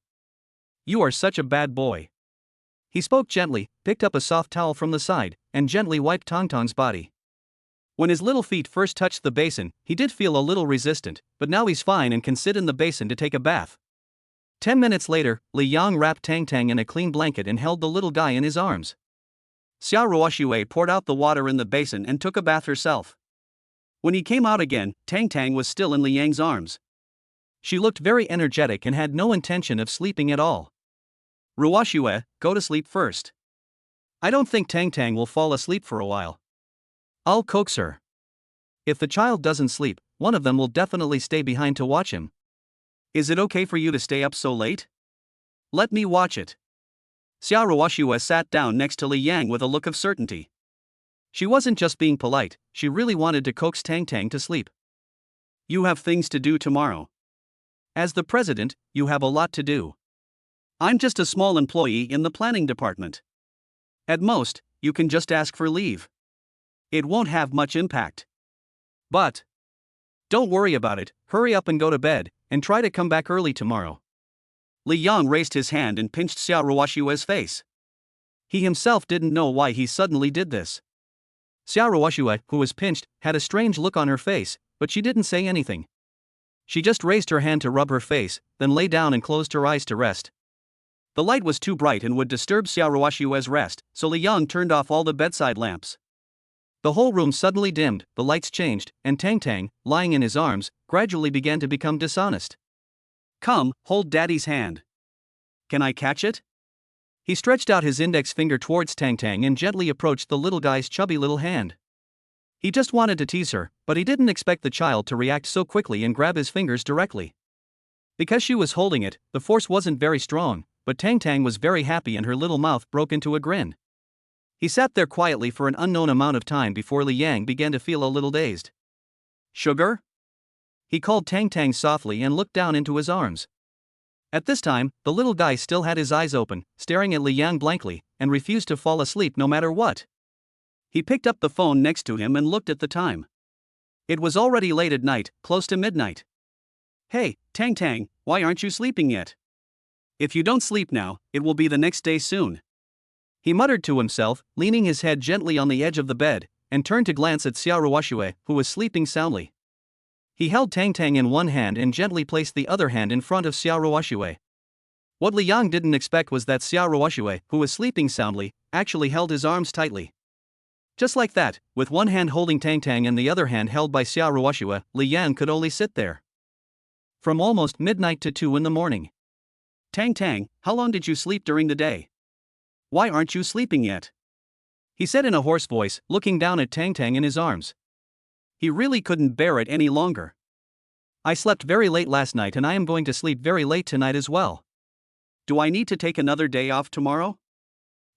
You are such a bad boy. He spoke gently, picked up a soft towel from the side, and gently wiped Tang Tang's body. When his little feet first touched the basin, he did feel a little resistant, but now he's fine and can sit in the basin to take a bath. 10 minutes later, Li Yang wrapped Tang Tang in a clean blanket and held the little guy in his arms. Xiao Ruoxue poured out the water in the basin and took a bath herself. When he came out again, Tang Tang was still in Li Yang's arms. She looked very energetic and had no intention of sleeping at all. Ruoshue, go to sleep first. I don't think Tang will fall asleep for a while. I'll coax her. If the child doesn't sleep, one of them will definitely stay behind to watch him. Is it okay for you to stay up so late? Let me watch it. Xia Ruoshue sat down next to Li Yang with a look of certainty. She wasn't just being polite, she really wanted to coax Tang to sleep. You have things to do tomorrow. As the president, you have a lot to do. I'm just a small employee in the planning department. At most, you can just ask for leave. It won't have much impact. But don't worry about it, hurry up and go to bed, and try to come back early tomorrow. Li Yang raised his hand and pinched Xia Ruoshue's face. He himself didn't know why he suddenly did this. Xia Ruoshue, who was pinched, had a strange look on her face, but she didn't say anything. She just raised her hand to rub her face, then lay down and closed her eyes to rest. The light was too bright and would disturb Xia Ruoshue's rest, so Li Yang turned off all the bedside lamps. The whole room suddenly dimmed, the lights changed, and Tang, lying in his arms, gradually began to become dishonest. Come, hold Daddy's hand. Can I catch it? He stretched out his index finger towards Tang and gently approached the little guy's chubby little hand. He just wanted to tease her, but he didn't expect the child to react so quickly and grab his fingers directly. Because she was holding it, the force wasn't very strong, but Tang was very happy and her little mouth broke into a grin. He sat there quietly for an unknown amount of time before Li Yang began to feel a little dazed. Sugar? He called Tang softly and looked down into his arms. At this time, the little guy still had his eyes open, staring at Li Yang blankly, and refused to fall asleep no matter what. He picked up the phone next to him and looked at the time. It was already late at night, close to midnight. Hey, Tang, why aren't you sleeping yet? If you don't sleep now, it will be the next day soon. He muttered to himself, leaning his head gently on the edge of the bed, and turned to glance at Xia Ruoshue, who was sleeping soundly. He held Tang in one hand and gently placed the other hand in front of Xia Ruoshue. What Li Yang didn't expect was that Xia Ruoshue, who was sleeping soundly, actually held his arms tightly. Just like that, with one hand holding Tang and the other hand held by Xia Ruoshue, Li Yang could only sit there. From almost midnight to 2 in the morning. Tang, how long did you sleep during the day? Why aren't you sleeping yet? He said in a hoarse voice, looking down at Tang in his arms. He really couldn't bear it any longer. I slept very late last night and I am going to sleep very late tonight as well. Do I need to take another day off tomorrow?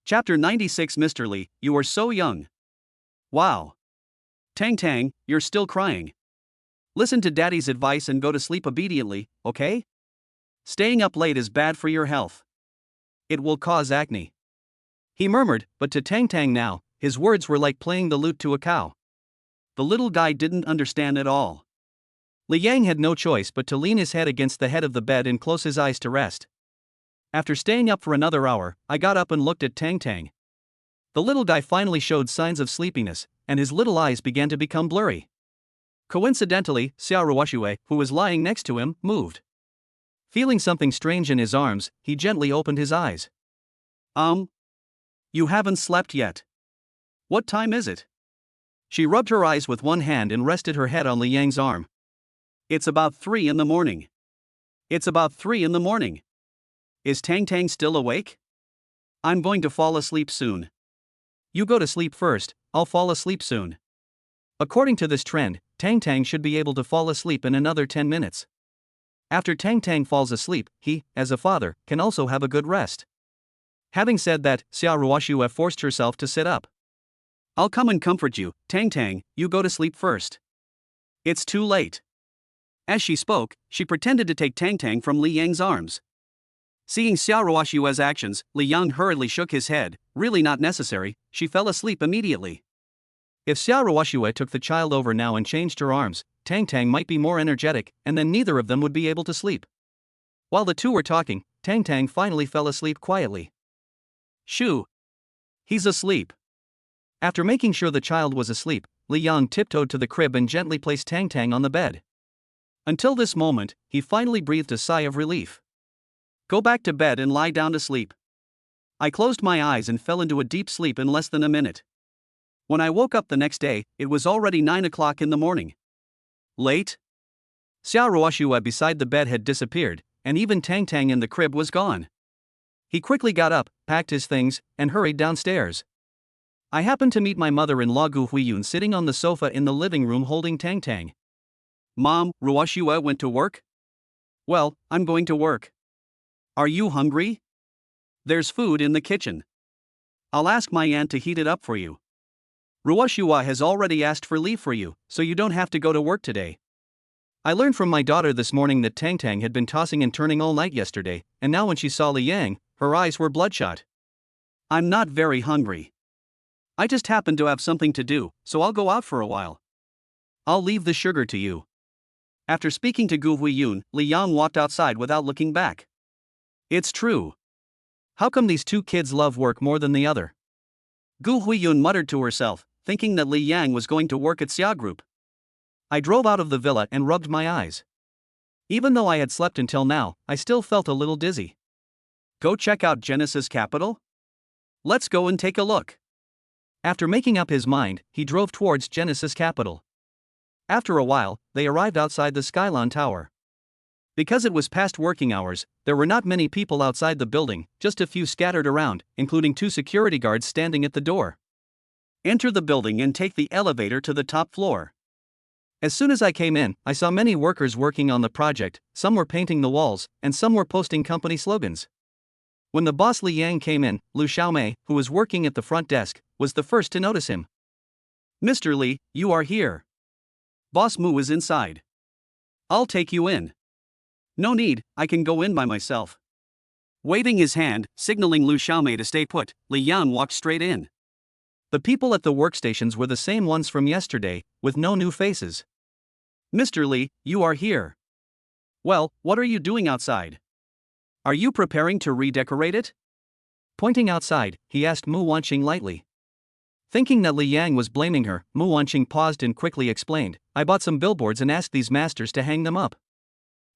Chapter 96. Mr. Li, you are so young. Wow. Tang, you're still crying. Listen to Daddy's advice and go to sleep obediently, okay? Staying up late is bad for your health. It will cause acne. He murmured, but to Tang now, his words were like playing the lute to a cow. The little guy didn't understand at all. Li Yang had no choice but to lean his head against the head of the bed and close his eyes to rest. After staying up for another hour, I got up and looked at Tang. The little guy finally showed signs of sleepiness, and his little eyes began to become blurry. Coincidentally, Xia Ruoshue, who was lying next to him, moved. Feeling something strange in his arms, he gently opened his eyes. You haven't slept yet. What time is it? She rubbed her eyes with one hand and rested her head on Li Yang's arm. It's about 3 in the morning. It's about 3 in the morning. Is Tang still awake? I'm going to fall asleep soon. You go to sleep first, I'll fall asleep soon. According to this trend, Tang should be able to fall asleep in another 10 minutes. After Tang falls asleep, he, as a father, can also have a good rest. Having said that, Xia Ruoshue forced herself to sit up. I'll come and comfort you, Tang, you go to sleep first. It's too late. As she spoke, she pretended to take Tang from Li Yang's arms. Seeing Xia Ruoshue's actions, Li Yang hurriedly shook his head. Really not necessary, she fell asleep immediately. If Xia Ruoshue took the child over now and changed her arms, Tang might be more energetic, and then neither of them would be able to sleep. While the two were talking, Tang finally fell asleep quietly. Shoo! He's asleep. After making sure the child was asleep, Li Yang tiptoed to the crib and gently placed Tang on the bed. Until this moment, he finally breathed a sigh of relief. Go back to bed and lie down to sleep. I closed my eyes and fell into a deep sleep in less than a minute. When I woke up the next day, it was already 9 o'clock in the morning. Late? Xia Ruoshue beside the bed had disappeared, and even Tang in the crib was gone. He quickly got up, packed his things, and hurried downstairs. I happened to meet my mother-in-law Gu Huiyun sitting on the sofa in the living room holding Tang. Mom, Ruoshua went to work? Well, I'm going to work. Are you hungry? There's food in the kitchen. I'll ask my aunt to heat it up for you. Ruoshua has already asked for leave for you, so you don't have to go to work today. I learned from my daughter this morning that Tang had been tossing and turning all night yesterday, and now when she saw Li Yang, her eyes were bloodshot. I'm not very hungry. I just happen to have something to do, so I'll go out for a while. I'll leave the sugar to you. After speaking to Gu Huiyun, Li Yang walked outside without looking back. It's true. How come these two kids love work more than the other? Gu Huiyun muttered to herself, thinking that Li Yang was going to work at Xia Group. I drove out of the villa and rubbed my eyes. Even though I had slept until now, I still felt a little dizzy. Go check out Genesis Capital? Let's go and take a look. After making up his mind, he drove towards Genesis Capital. After a while, they arrived outside the Skylon Tower. Because it was past working hours, there were not many people outside the building, just a few scattered around, including 2 security guards standing at the door. Enter the building and take the elevator to the top floor. As soon as I came in, I saw many workers working on the project, some were painting the walls, and some were posting company slogans. When the boss Li Yang came in, Lu Xiaomei, who was working at the front desk, was the first to notice him. Mr. Li, you are here. Boss Mu is inside. I'll take you in. No need, I can go in by myself. Waving his hand, signaling Lu Xiaomei to stay put, Li Yang walked straight in. The people at the workstations were the same ones from yesterday, with no new faces. Mr. Li, you are here. Well, what are you doing outside? Are you preparing to redecorate it? Pointing outside, he asked Mu Wanqing lightly. Thinking that Li Yang was blaming her, Mu Wanqing paused and quickly explained, I bought some billboards and asked these masters to hang them up.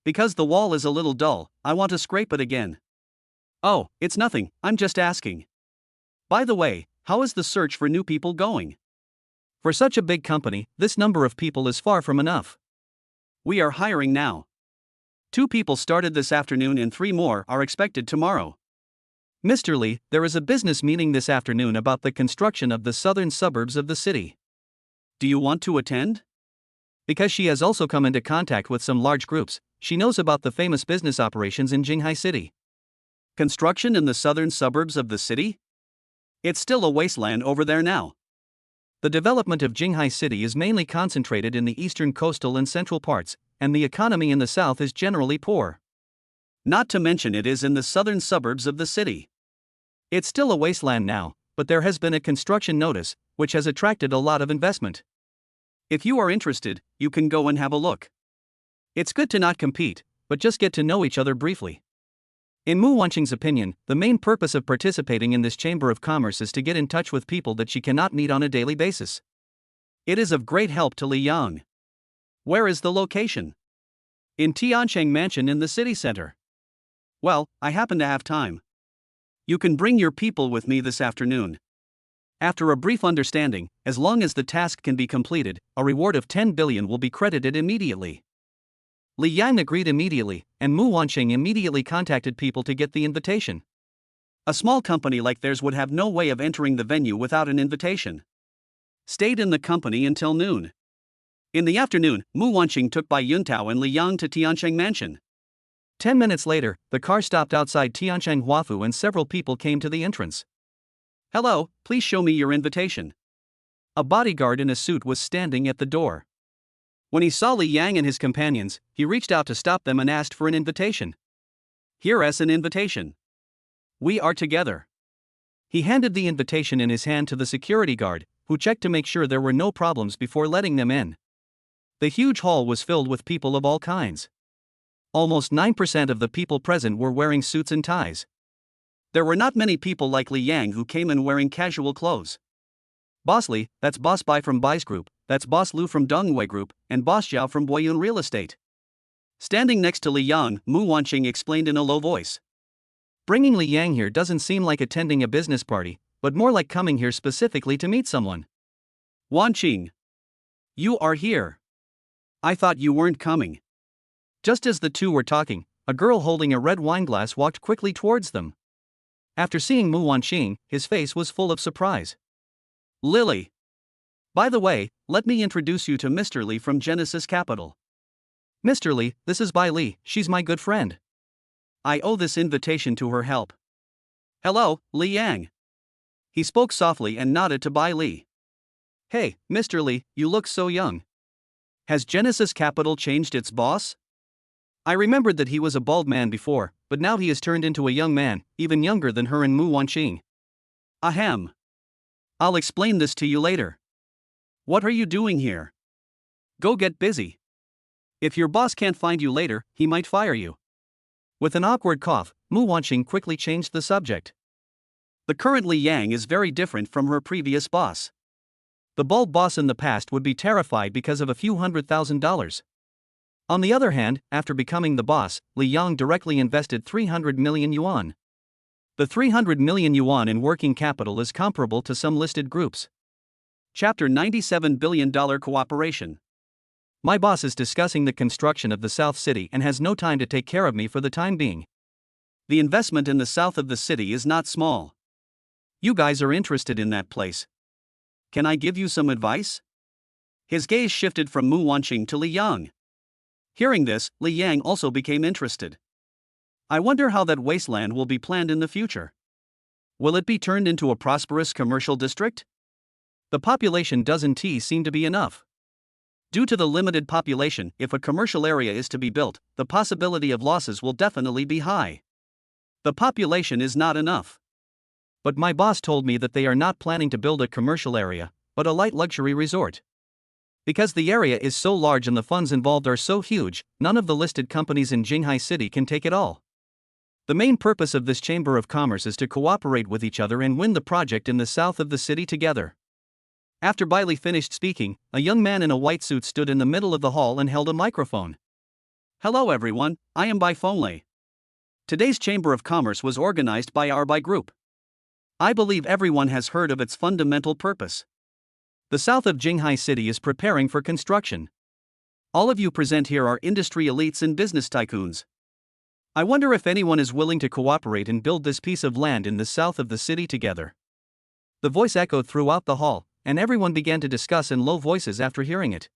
Because the wall is a little dull, I want to scrape it again. Oh, it's nothing, I'm just asking. By the way, how is the search for new people going? For such a big company, this number of people is far from enough. We are hiring now. 2 people started this afternoon and 3 more are expected tomorrow. Mr. Li, there is a business meeting this afternoon about the construction of the southern suburbs of the city. Do you want to attend? Because she has also come into contact with some large groups, she knows about the famous business operations in Jinghai City. Construction in the southern suburbs of the city? It's still a wasteland over there now. The development of Jinghai City is mainly concentrated in the eastern coastal and central parts, and the economy in the south is generally poor. Not to mention it is in the southern suburbs of the city. It's still a wasteland now, but there has been a construction notice, which has attracted a lot of investment. If you are interested, you can go and have a look. It's good to not compete, but just get to know each other briefly. In Mu Wanqing's opinion, the main purpose of participating in this Chamber of Commerce is to get in touch with people that she cannot meet on a daily basis. It is of great help to Li Yang. Where is the location? In Tiancheng Mansion in the city center. Well, I happen to have time. You can bring your people with me this afternoon. After a brief understanding, as long as the task can be completed, a reward of 10 billion will be credited immediately. Li Yang agreed immediately, and Mu Wanqing immediately contacted people to get the invitation. A small company like theirs would have no way of entering the venue without an invitation. Stayed in the company until noon. In the afternoon, Mu Wanqing took Bai Yuntao and Li Yang to Tiancheng Mansion. 10 minutes later, the car stopped outside Tiancheng Huafu and several people came to the entrance. Hello, please show me your invitation. A bodyguard in a suit was standing at the door. When he saw Li Yang and his companions, he reached out to stop them and asked for an invitation. Here's an invitation. We are together. He handed the invitation in his hand to the security guard, who checked to make sure there were no problems before letting them in. The huge hall was filled with people of all kinds. Almost 9% of the people present were wearing suits and ties. There were not many people like Li Yang who came in wearing casual clothes. Boss Li, that's Boss Bai from Bai's group, that's Boss Lu from Dongwei Group, and Boss Xiao from Boyun Real Estate. Standing next to Li Yang, Mu Wanqing explained in a low voice. Bringing Li Yang here doesn't seem like attending a business party, but more like coming here specifically to meet someone. Wanqing. You are here. I thought you weren't coming. Just as the two were talking, a girl holding a red wine glass walked quickly towards them. After seeing Mu Wanqing, his face was full of surprise. Lily. By the way, let me introduce you to Mr. Li from Genesis Capital. Mr. Li, this is Bai Li, she's my good friend. I owe this invitation to her help. Hello, Li Yang. He spoke softly and nodded to Bai Li. Hey, Mr. Li, you look so young. Has Genesis Capital changed its boss? I remembered that he was a bald man before, but now he has turned into a young man, even younger than her and Mu Wanqing. Ahem. I'll explain this to you later. What are you doing here? Go get busy. If your boss can't find you later, he might fire you. With an awkward cough, Mu Wanqing quickly changed the subject. The current Li Yang is very different from her previous boss. The bald boss in the past would be terrified because of a few $100,000. On the other hand, after becoming the boss, Li Yang directly invested 300 million yuan. The 300 million yuan in working capital is comparable to some listed groups. Chapter $97 billion cooperation. My boss is discussing the construction of the South City and has no time to take care of me for the time being. The investment in the south of the city is not small. You guys are interested in that place. Can I give you some advice? His gaze shifted from Mu Wanqing to Li Yang. Hearing this, Li Yang also became interested. I wonder how that wasteland will be planned in the future. Will it be turned into a prosperous commercial district? The population doesn't seem to be enough. Due to the limited population, if a commercial area is to be built, the possibility of losses will definitely be high. The population is not enough. But my boss told me that they are not planning to build a commercial area, but a light luxury resort. Because the area is so large and the funds involved are so huge, none of the listed companies in Jinghai City can take it all. The main purpose of this Chamber of Commerce is to cooperate with each other and win the project in the south of the city together. After Bai Li finished speaking, a young man in a white suit stood in the middle of the hall and held a microphone. Hello everyone, I am Bai Li. Today's Chamber of Commerce was organized by our Bai Group. I believe everyone has heard of its fundamental purpose. The south of Jinghai City is preparing for construction. All of you present here are industry elites and business tycoons. I wonder if anyone is willing to cooperate and build this piece of land in the south of the city together. The voice echoed throughout the hall, and everyone began to discuss in low voices after hearing it.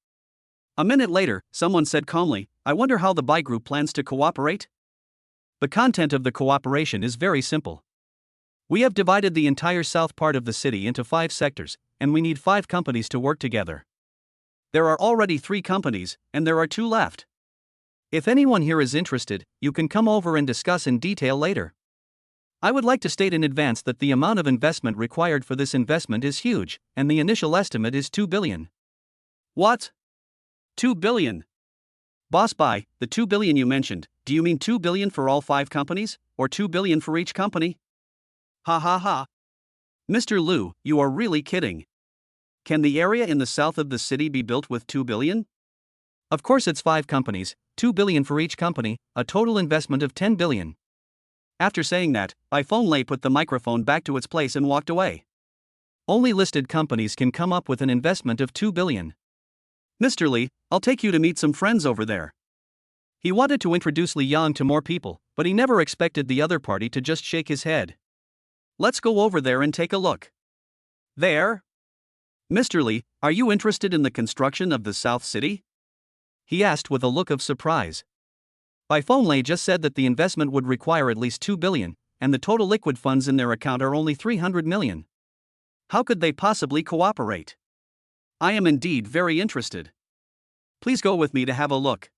A minute later, someone said calmly, I wonder how the Bai Group plans to cooperate? The content of the cooperation is very simple. We have divided the entire south part of the city into 5 sectors, and we need 5 companies to work together. There are already 3 companies, and there are 2 left. If anyone here is interested, you can come over and discuss in detail later. I would like to state in advance that the amount of investment required for this investment is huge, and the initial estimate is 2 billion. What? 2 billion? Boss Bai, the 2 billion you mentioned, do you mean 2 billion for all 5 companies, or 2 billion for each company? Ha ha ha. Mr. Liu, you are really kidding. Can the area in the south of the city be built with 2 billion? Of course it's 5 companies, 2 billion for each company, a total investment of 10 billion. After saying that, Bai Li put the microphone back to its place and walked away. Only listed companies can come up with an investment of 2 billion. Mr. Li, I'll take you to meet some friends over there. He wanted to introduce Li Yang to more people, but he never expected the other party to just shake his head. Let's go over there and take a look. There? Mr. Li, are you interested in the construction of the South City? He asked with a look of surprise. Bai Li just said that the investment would require at least 2 billion, and the total liquid funds in their account are only 300 million. How could they possibly cooperate? I am indeed very interested. Please go with me to have a look.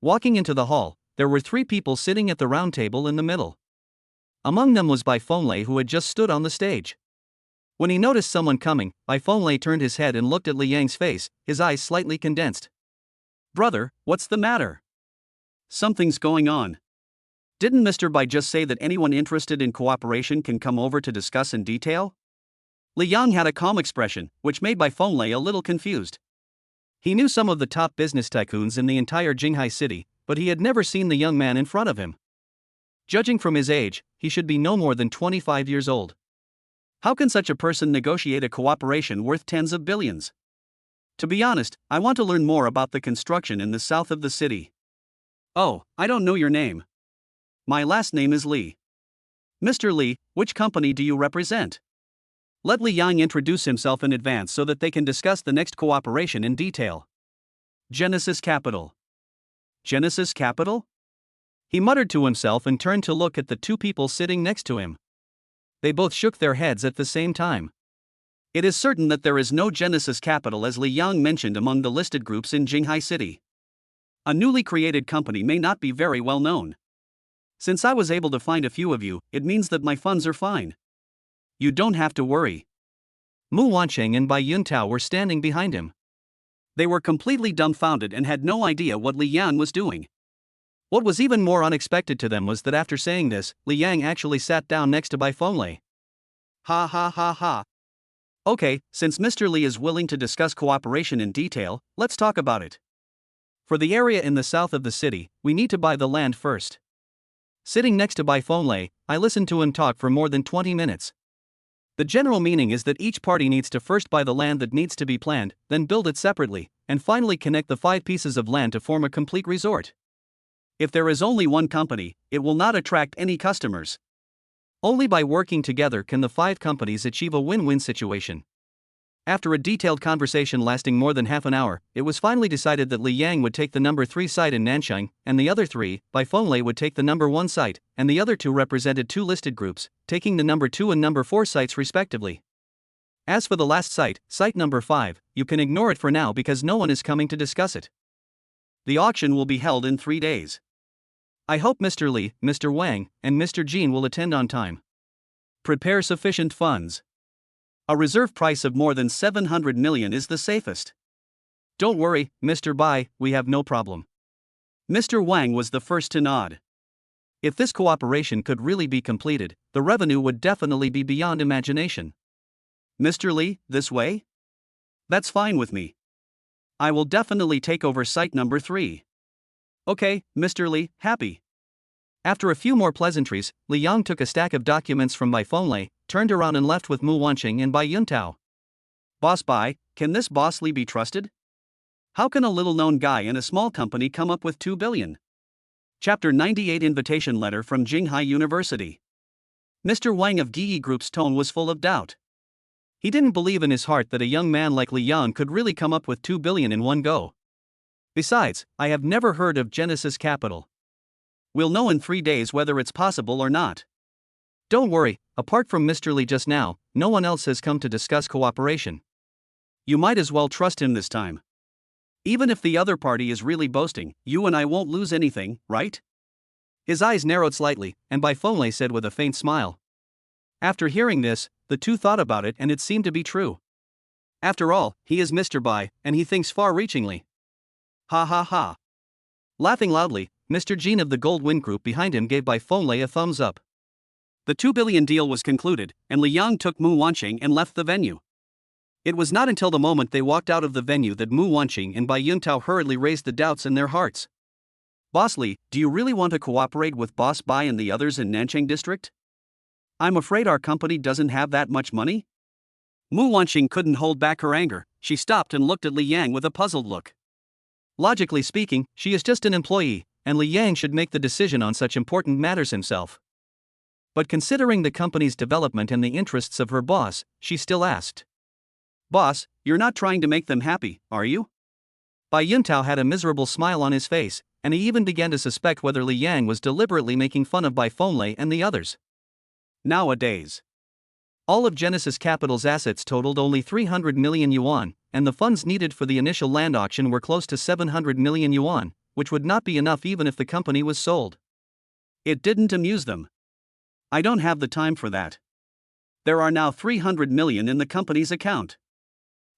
Walking into the hall, there were 3 people sitting at the round table in the middle. Among them was Bai Li, who had just stood on the stage. When he noticed someone coming, Bai Li turned his head and looked at Li Yang's face, his eyes slightly condensed. Brother, what's the matter? Something's going on. Didn't Mr. Bai just say that anyone interested in cooperation can come over to discuss in detail? Li Yang had a calm expression, which made Bai Li a little confused. He knew some of the top business tycoons in the entire Jinghai City, but he had never seen the young man in front of him. Judging from his age, he should be no more than 25 years old. How can such a person negotiate a cooperation worth tens of billions? To be honest, I want to learn more about the construction in the south of the city. Oh, I don't know your name. My last name is Li. Mr. Li, which company do you represent? Let Li Yang introduce himself in advance so that they can discuss the next cooperation in detail. Genesis Capital. Genesis Capital? He muttered to himself and turned to look at the two people sitting next to him. They both shook their heads at the same time. It is certain that there is no Genesis Capital as Li Yang mentioned among the listed groups in Jinghai City. A newly created company may not be very well known. Since I was able to find a few of you, it means that my funds are fine. You don't have to worry. Mu Wanqing and Bai Yuntao were standing behind him. They were completely dumbfounded and had no idea what Li Yang was doing. What was even more unexpected to them was that after saying this, Li Yang actually sat down next to Bai Fenglei. Ha ha ha ha. Okay, since Mr. Li is willing to discuss cooperation in detail, let's talk about it. For the area in the south of the city, we need to buy the land first. Sitting next to Bai Fenglei, I listened to him talk for more than 20 minutes. The general meaning is that each party needs to first buy the land that needs to be planned, then build it separately, and finally connect the 5 pieces of land to form a complete resort. If there is only one company, it will not attract any customers. Only by working together can the 5 companies achieve a win-win situation. After a detailed conversation lasting more than half an hour, it was finally decided that Li Yang would take the number 3 site in Nanchang, and the other 3, Bai Fenglei would take the number 1 site, and the other 2 represented 2 listed groups, taking the number 2 and number 4 sites respectively. As for the last site, site number 5, you can ignore it for now because no one is coming to discuss it. The auction will be held in 3 days. I hope Mr. Li, Mr. Wang, and Mr. Jin will attend on time. Prepare sufficient funds. A reserve price of more than 700 million is the safest. Don't worry, Mr. Bai, we have no problem. Mr. Wang was the first to nod. If this cooperation could really be completed, the revenue would definitely be beyond imagination. Mr. Li, this way? That's fine with me. I will definitely take over site number 3. Okay, Mr. Li, happy. After a few more pleasantries, Li Yang took a stack of documents from Bai Fenglei, turned around and left with Mu Wanqing and Bai Yuntao. Boss Bai, can this Boss Li be trusted? How can a little-known guy in a small company come up with 2 billion? Chapter 98 Invitation Letter from Jinghai University. Mr. Wang of Giyi Group's tone was full of doubt. He didn't believe in his heart that a young man like Li Yang could really come up with 2 billion in one go. Besides, I have never heard of Genesis Capital. We'll know in 3 days whether it's possible or not. Don't worry, apart from Mr. Li just now, no one else has come to discuss cooperation. You might as well trust him this time. Even if the other party is really boasting, you and I won't lose anything, right? His eyes narrowed slightly, and Bai Fenglei said with a faint smile. After hearing this, the two thought about it and it seemed to be true. After all, he is Mr. Bai, and he thinks far-reachingly. Ha ha ha. Laughing loudly, Mr. Jin of the Gold Wind Group behind him gave Bai Fenglei a thumbs up. The 2 billion deal was concluded, and Li Yang took Mu Wanqing and left the venue. It was not until the moment they walked out of the venue that Mu Wanqing and Bai Yuntao hurriedly raised the doubts in their hearts. Boss Li, do you really want to cooperate with Boss Bai and the others in Nanchang District? I'm afraid our company doesn't have that much money. Mu Wanqing couldn't hold back her anger. She stopped and looked at Li Yang with a puzzled look. Logically speaking, she is just an employee, and Li Yang should make the decision on such important matters himself. But considering the company's development and the interests of her boss, she still asked. Boss, you're not trying to make them happy, are you? Bai Yuntao had a miserable smile on his face, and he even began to suspect whether Li Yang was deliberately making fun of Bai Fenglei and the others. Nowadays, all of Genesis Capital's assets totaled only 300 million yuan, and the funds needed for the initial land auction were close to 700 million yuan, which would not be enough even if the company was sold. It didn't amuse them. I don't have the time for that. There are now 300 million in the company's account.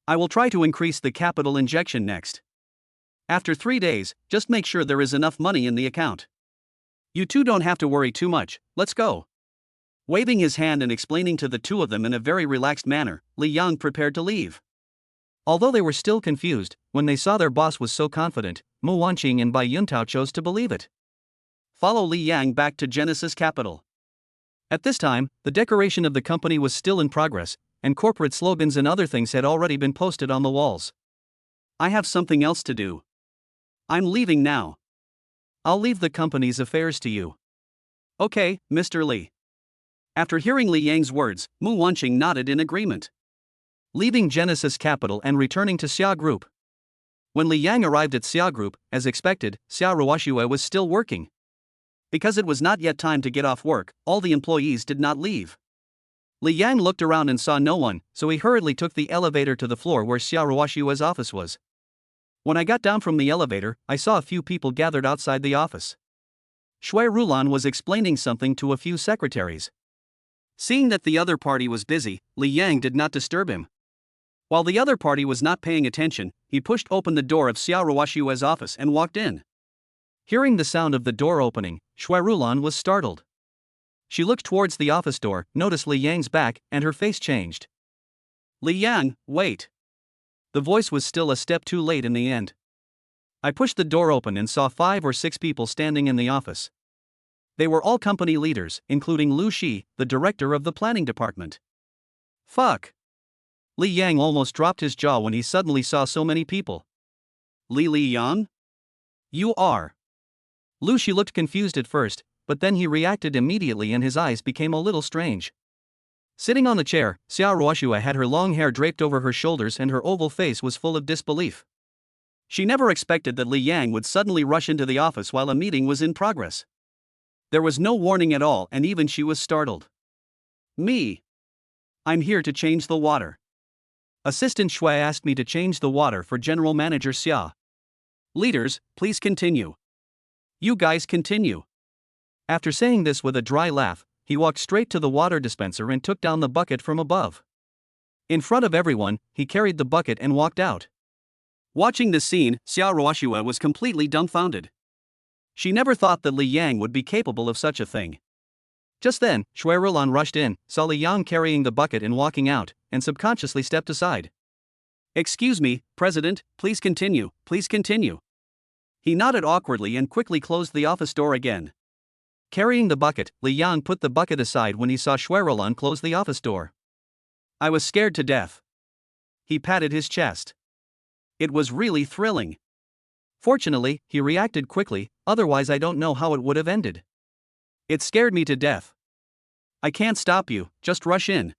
I will try to increase the capital injection next. After 3 days, just make sure there is enough money in the account. You two don't have to worry too much, let's go. Waving his hand and explaining to the two of them in a very relaxed manner, Li Yang prepared to leave. Although they were still confused, when they saw their boss was so confident, Mu Wanqing and Bai Yuntao chose to believe it. Follow Li Yang back to Genesis Capital. At this time, the decoration of the company was still in progress, and corporate slogans and other things had already been posted on the walls. I have something else to do. I'm leaving now. I'll leave the company's affairs to you. Okay, Mr. Li. After hearing Li Yang's words, Mu Wanqing nodded in agreement. Leaving Genesis Capital and returning to Xia Group. When Li Yang arrived at Xia Group, as expected, Xia Ruoxue was still working. Because it was not yet time to get off work, all the employees did not leave. Li Yang looked around and saw no one, so he hurriedly took the elevator to the floor where Xia Ruoxue's office was. When I got down from the elevator, I saw a few people gathered outside the office. Shui Rulan was explaining something to a few secretaries. Seeing that the other party was busy, Li Yang did not disturb him. While the other party was not paying attention, he pushed open the door of Xia Ruoxue's office and walked in. Hearing the sound of the door opening, Shui Rulan was startled. She looked towards the office door, noticed Li Yang's back, and her face changed. Li Yang, wait. The voice was still a step too late in the end. I pushed the door open and saw 5 or 6 people standing in the office. They were all company leaders, including Lu Shi, the director of the planning department. Fuck. Li Yang almost dropped his jaw when he suddenly saw so many people. Li Yang? You are. Lu Shi looked confused at first, but then he reacted immediately and his eyes became a little strange. Sitting on the chair, Xia Ruoxue had her long hair draped over her shoulders and her oval face was full of disbelief. She never expected that Li Yang would suddenly rush into the office while a meeting was in progress. There was no warning at all and even she was startled. Me. I'm here to change the water. Assistant Shui asked me to change the water for General Manager Xia. Leaders, please continue. You guys continue. After saying this with a dry laugh, he walked straight to the water dispenser and took down the bucket from above. In front of everyone, he carried the bucket and walked out. Watching this scene, Xia Ruoxue was completely dumbfounded. She never thought that Li Yang would be capable of such a thing. Just then, Shui Rulan rushed in, saw Li Yang carrying the bucket and walking out, and subconsciously stepped aside. Excuse me, President, please continue, please continue. He nodded awkwardly and quickly closed the office door again. Carrying the bucket, Li Yang put the bucket aside when he saw Shui Rulan close the office door. I was scared to death. He patted his chest. It was really thrilling. Fortunately, he reacted quickly, otherwise I don't know how it would have ended. It scared me to death. I can't stop you, just rush in.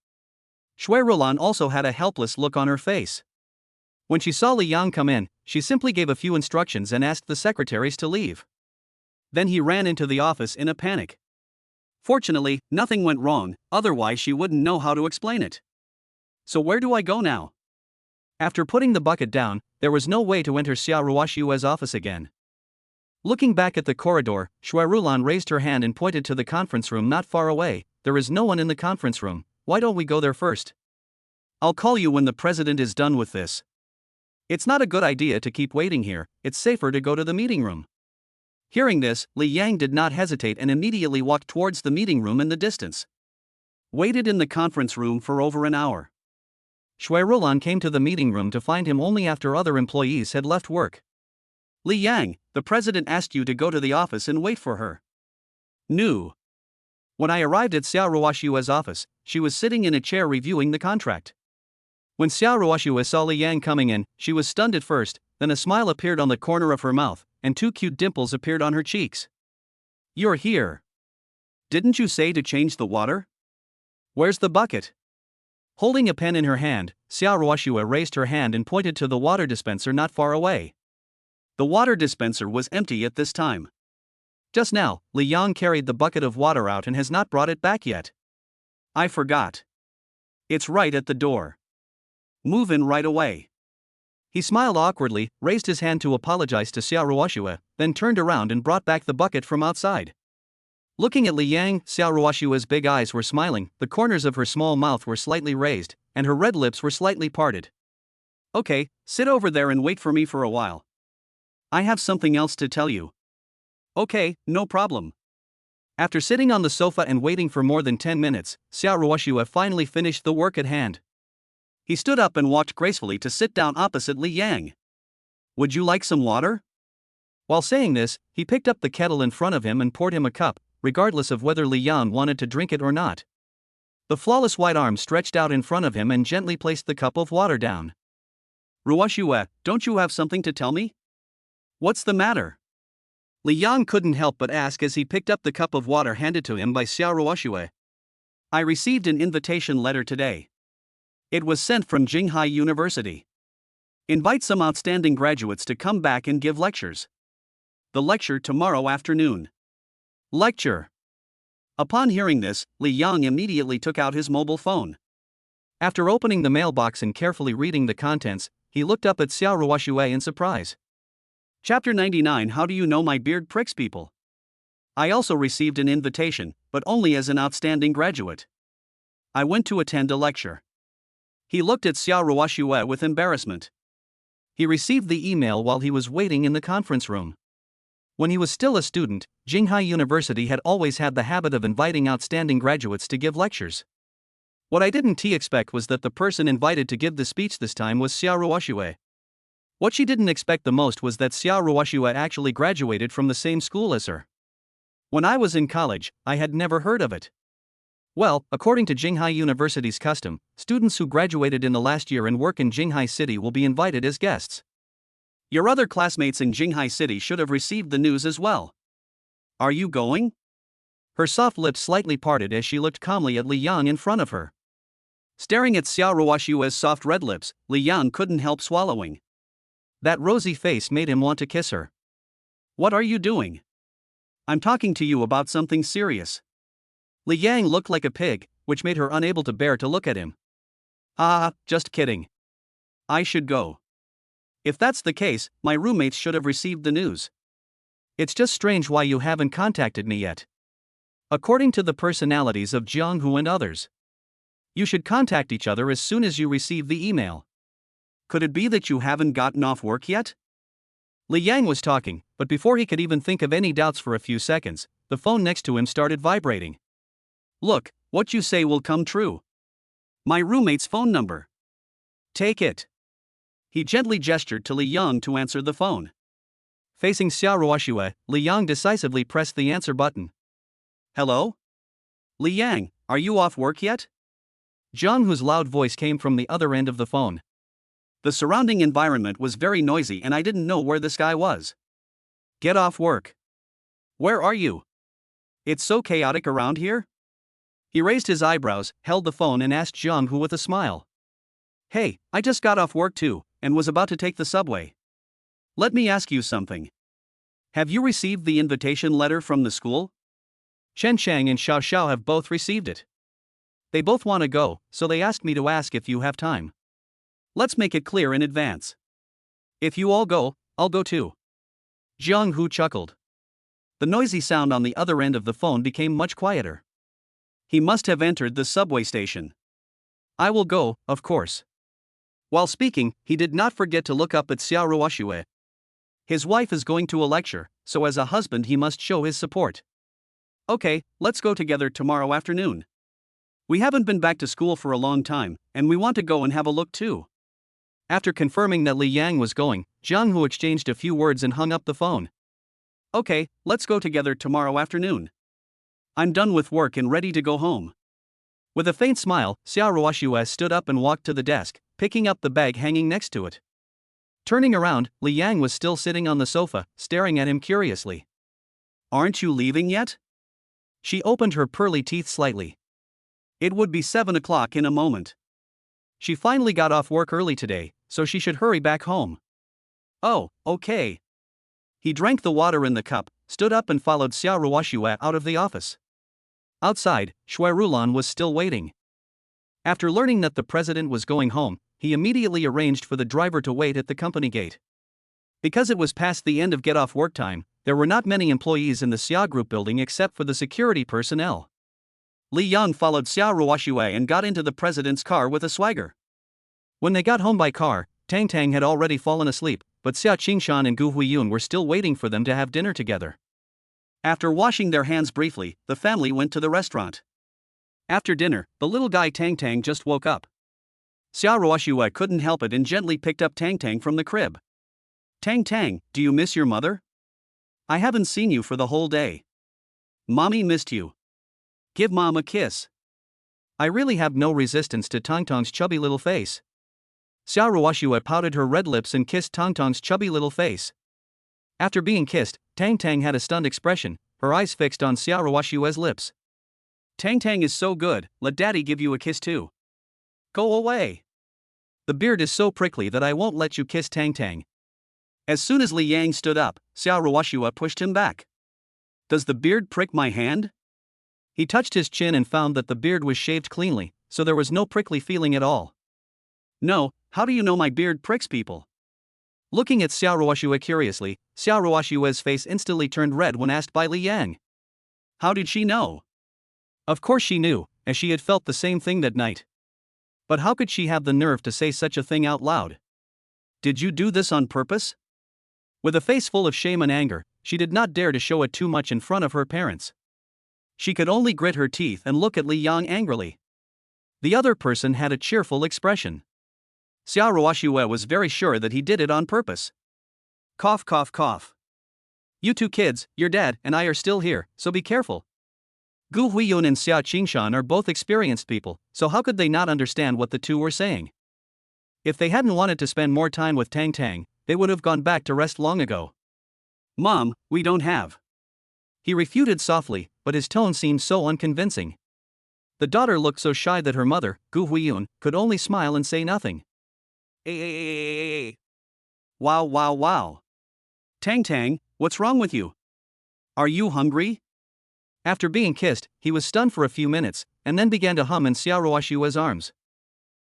Shui Rulan also had a helpless look on her face. When she saw Li Yang come in, she simply gave a few instructions and asked the secretaries to leave. Then he ran into the office in a panic. Fortunately, nothing went wrong, otherwise she wouldn't know how to explain it. So where do I go now? After putting the bucket down, there was no way to enter Xia Ruoxue's office again. Looking back at the corridor, Shui Rulan raised her hand and pointed to the conference room not far away. There is no one in the conference room, why don't we go there first? I'll call you when the president is done with this. It's not a good idea to keep waiting here, it's safer to go to the meeting room. Hearing this, Li Yang did not hesitate and immediately walked towards the meeting room in the distance. Waited in the conference room for over an hour. Shui Rulan came to the meeting room to find him only after other employees had left work. Li Yang, the president asked you to go to the office and wait for her. No. When I arrived at Xia Ruoxue's office, she was sitting in a chair reviewing the contract. When Xia Ruoxue saw Li Yang coming in, she was stunned at first, then a smile appeared on the corner of her mouth, and 2 cute dimples appeared on her cheeks. You're here. Didn't you say to change the water? Where's the bucket? Holding a pen in her hand, Xia Ruoxue raised her hand and pointed to the water dispenser not far away. The water dispenser was empty at this time. Just now, Li Yang carried the bucket of water out and has not brought it back yet. I forgot. It's right at the door. Move in right away. He smiled awkwardly, raised his hand to apologize to Xia Ruoxue, then turned around and brought back the bucket from outside. Looking at Li Yang, Xia Ruoxue's big eyes were smiling, the corners of her small mouth were slightly raised, and her red lips were slightly parted. Okay, sit over there and wait for me for a while. I have something else to tell you. Okay, no problem. After sitting on the sofa and waiting for more than 10 minutes, Xia Ruoxue finally finished the work at hand. He stood up and walked gracefully to sit down opposite Li Yang. Would you like some water? While saying this, he picked up the kettle in front of him and poured him a cup, regardless of whether Li Yang wanted to drink it or not. The flawless white arm stretched out in front of him and gently placed the cup of water down. Ruoxue, don't you have something to tell me? What's the matter? Li Yang couldn't help but ask as he picked up the cup of water handed to him by Xia Ruoxue. I received an invitation letter today. It was sent from Jinghai University. Invite some outstanding graduates to come back and give lectures. The lecture tomorrow afternoon. Lecture. Upon hearing this, Li Yang immediately took out his mobile phone. After opening the mailbox and carefully reading the contents, he looked up at Xiao Ruoxue in surprise. Chapter 99. How do you know my beard pricks people? I also received an invitation, but only as an outstanding graduate. I went to attend a lecture. He looked at Xiao Ruoxue with embarrassment. He received the email while he was waiting in the conference room. When he was still a student, Jinghai University had always had the habit of inviting outstanding graduates to give lectures. What I didn't expect was that the person invited to give the speech this time was Xiao Ruoxue. What she didn't expect the most was that Xiao Ruoxue actually graduated from the same school as her. When I was in college, I had never heard of it. Well, according to Jinghai University's custom, students who graduated in the last year and work in Jinghai City will be invited as guests. Your other classmates in Jinghai City should have received the news as well. Are you going? Her soft lips slightly parted as she looked calmly at Li Yang in front of her. Staring at Xiao Ruoxue's soft red lips, Li Yang couldn't help swallowing. That rosy face made him want to kiss her. What are you doing? I'm talking to you about something serious. Li Yang looked like a pig, which made her unable to bear to look at him. Just kidding. I should go. If that's the case, my roommates should have received the news. It's just strange why you haven't contacted me yet. According to the personalities of Jianghu and others, you should contact each other as soon as you receive the email. Could it be that you haven't gotten off work yet? Li Yang was talking, but before he could even think of any doubts for a few seconds, the phone next to him started vibrating. Look, what you say will come true. My roommate's phone number. Take it. He gently gestured to Li Yang to answer the phone. Facing Xiao Ruoxue, Li Yang decisively pressed the answer button. Hello? Li Yang, are you off work yet? Jianghu's loud voice came from the other end of the phone. The surrounding environment was very noisy and I didn't know where this guy was. Get off work. Where are you? It's so chaotic around here. He raised his eyebrows, held the phone and asked Jianghu with a smile. Hey, I just got off work too, and was about to take the subway. Let me ask you something. Have you received the invitation letter from the school? Chen Shang and Xiao Xiao have both received it. They both want to go, so they asked me to ask if you have time. Let's make it clear in advance. If you all go, I'll go too. Jianghu chuckled. The noisy sound on the other end of the phone became much quieter. He must have entered the subway station. I will go, of course. While speaking, he did not forget to look up at Xiao Ruoxue. His wife is going to a lecture, so as a husband he must show his support. Okay, let's go together tomorrow afternoon. We haven't been back to school for a long time, and we want to go and have a look too. After confirming that Li Yang was going, Jianghu exchanged a few words and hung up the phone. Okay, let's go together tomorrow afternoon. I'm done with work and ready to go home. With a faint smile, Xiao Ruoxue stood up and walked to the desk, picking up the bag hanging next to it. Turning around, Li Yang was still sitting on the sofa, staring at him curiously. Aren't you leaving yet? She opened her pearly teeth slightly. It would be 7 o'clock in a moment. She finally got off work early today, so she should hurry back home. Oh, okay. He drank the water in the cup, stood up and followed Xiao Ruoxue out of the office. Outside, Shui Rulan was still waiting. After learning that the president was going home, he immediately arranged for the driver to wait at the company gate. Because it was past the end of get-off work time, there were not many employees in the Xia Group building except for the security personnel. Li Yang followed Xiao Ruoxue and got into the president's car with a swagger. When they got home by car, Tang had already fallen asleep, but Xia Qingshan and Gu Huiyun were still waiting for them to have dinner together. After washing their hands briefly, the family went to the restaurant. After dinner, the little guy Tang just woke up. Xiao Ruoxue couldn't help it and gently picked up Tang from the crib. Tang, do you miss your mother? I haven't seen you for the whole day. Mommy missed you. Give Mom a kiss. I really have no resistance to Tang's chubby little face. Xiao Ruoxue pouted her red lips and kissed Tang's chubby little face. After being kissed, Tang had a stunned expression, her eyes fixed on Xiao Ruoxue's lips. Tang Tang is so good, let daddy give you a kiss too. Go away. The beard is so prickly that I won't let you kiss Tang Tang. As soon as Li Yang stood up, Xiao Ruoshua pushed him back. Does the beard prick my hand? He touched his chin and found that the beard was shaved cleanly, so there was no prickly feeling at all. No, how do you know my beard pricks people? Looking at Xiao Ruoshua curiously, Xiao Ruoshua's face instantly turned red when asked by Li Yang. How did she know? Of course she knew, as she had felt the same thing that night. But how could she have the nerve to say such a thing out loud? Did you do this on purpose? With a face full of shame and anger, she did not dare to show it too much in front of her parents. She could only grit her teeth and look at Li Yang angrily. The other person had a cheerful expression. Xiao Ruoshua was very sure that he did it on purpose. Cough, cough, cough. You two kids, your dad and I are still here, so be careful. Gu Huiyun and Xia Qingshan are both experienced people, so how could they not understand what the two were saying? If they hadn't wanted to spend more time with Tang Tang, they would have gone back to rest long ago. Mom, we don't have. He refuted softly, but his tone seemed so unconvincing. The daughter looked so shy that her mother, Gu Huiyun, could only smile and say nothing. Wow, wow, wow. Tang Tang, what's wrong with you? Are you hungry? After being kissed, he was stunned for a few minutes, and then began to hum in Xiao Ruoshua's arms.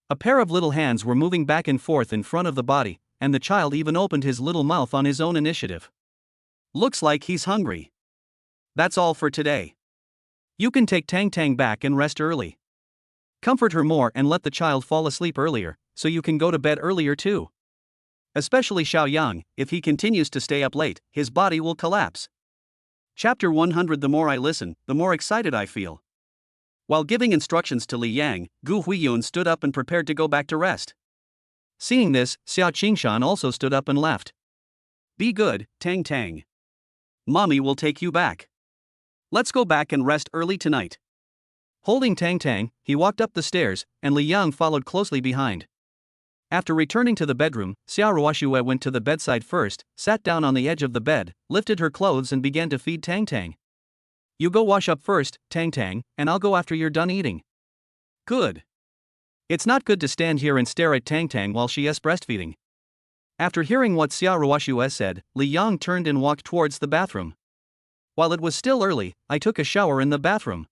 A pair of little hands were moving back and forth in front of the body, and the child even opened his little mouth on his own initiative. Looks like he's hungry. That's all for today. You can take Tang Tang back and rest early. Comfort her more and let the child fall asleep earlier, so you can go to bed earlier too. Especially Xiao Yang, if he continues to stay up late, his body will collapse. Chapter 100. The more I listen, the more excited I feel. While giving instructions to Li Yang, Gu Huiyun stood up and prepared to go back to rest. Seeing this, Xiao Qingshan also stood up and left. Be good, Tang Tang. Mommy will take you back. Let's go back and rest early tonight. Holding Tang Tang, he walked up the stairs, and Li Yang followed closely behind. After returning to the bedroom, Xiao Ruoshua went to the bedside first, sat down on the edge of the bed, lifted her clothes and began to feed Tang Tang. You go wash up first, Tang Tang, and I'll go after you're done eating. Good. It's not good to stand here and stare at Tang Tang while she is breastfeeding. After hearing what Xiao Ruoshua said, Li Yang turned and walked towards the bathroom. While it was still early, I took a shower in the bathroom.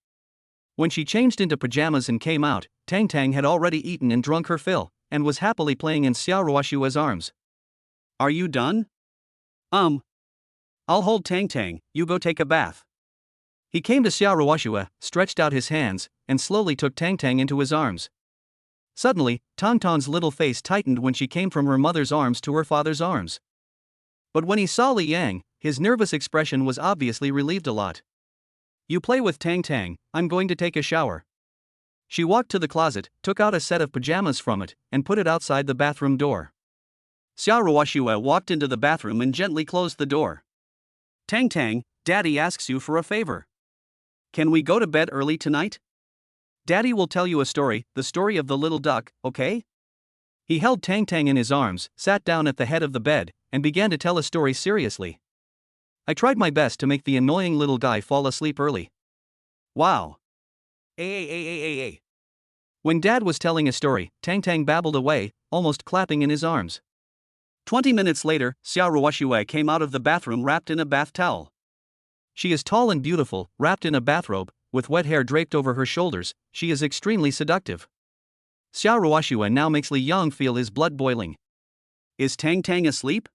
When she changed into pajamas and came out, Tang Tang had already eaten and drunk her fill, and was happily playing in Xiao Ruoshua's arms. Are you done? I'll hold Tang Tang, you go take a bath. He came to Xiao Ruoshua, stretched out his hands, and slowly took Tang Tang into his arms. Suddenly, Tang Tang's little face tightened when she came from her mother's arms to her father's arms. But when he saw Li Yang, his nervous expression was obviously relieved a lot. You play with Tang Tang, I'm going to take a shower. She walked to the closet, took out a set of pajamas from it, and put it outside the bathroom door. Xiao Ruoshua walked into the bathroom and gently closed the door. Tang Tang, Daddy asks you for a favor. Can we go to bed early tonight? Daddy will tell you a story, the story of the little duck, okay? He held Tang Tang in his arms, sat down at the head of the bed, and began to tell a story seriously. I tried my best to make the annoying little guy fall asleep early. Wow. When Dad was telling a story, Tang Tang babbled away, almost clapping in his arms. 20 minutes later, Xiao Ruoshua came out of the bathroom wrapped in a bath towel. She is tall and beautiful, wrapped in a bathrobe, with wet hair draped over her shoulders. She is extremely seductive. Xiao Ruoshua now makes Li Yang feel his blood boiling. Is Tang Tang asleep?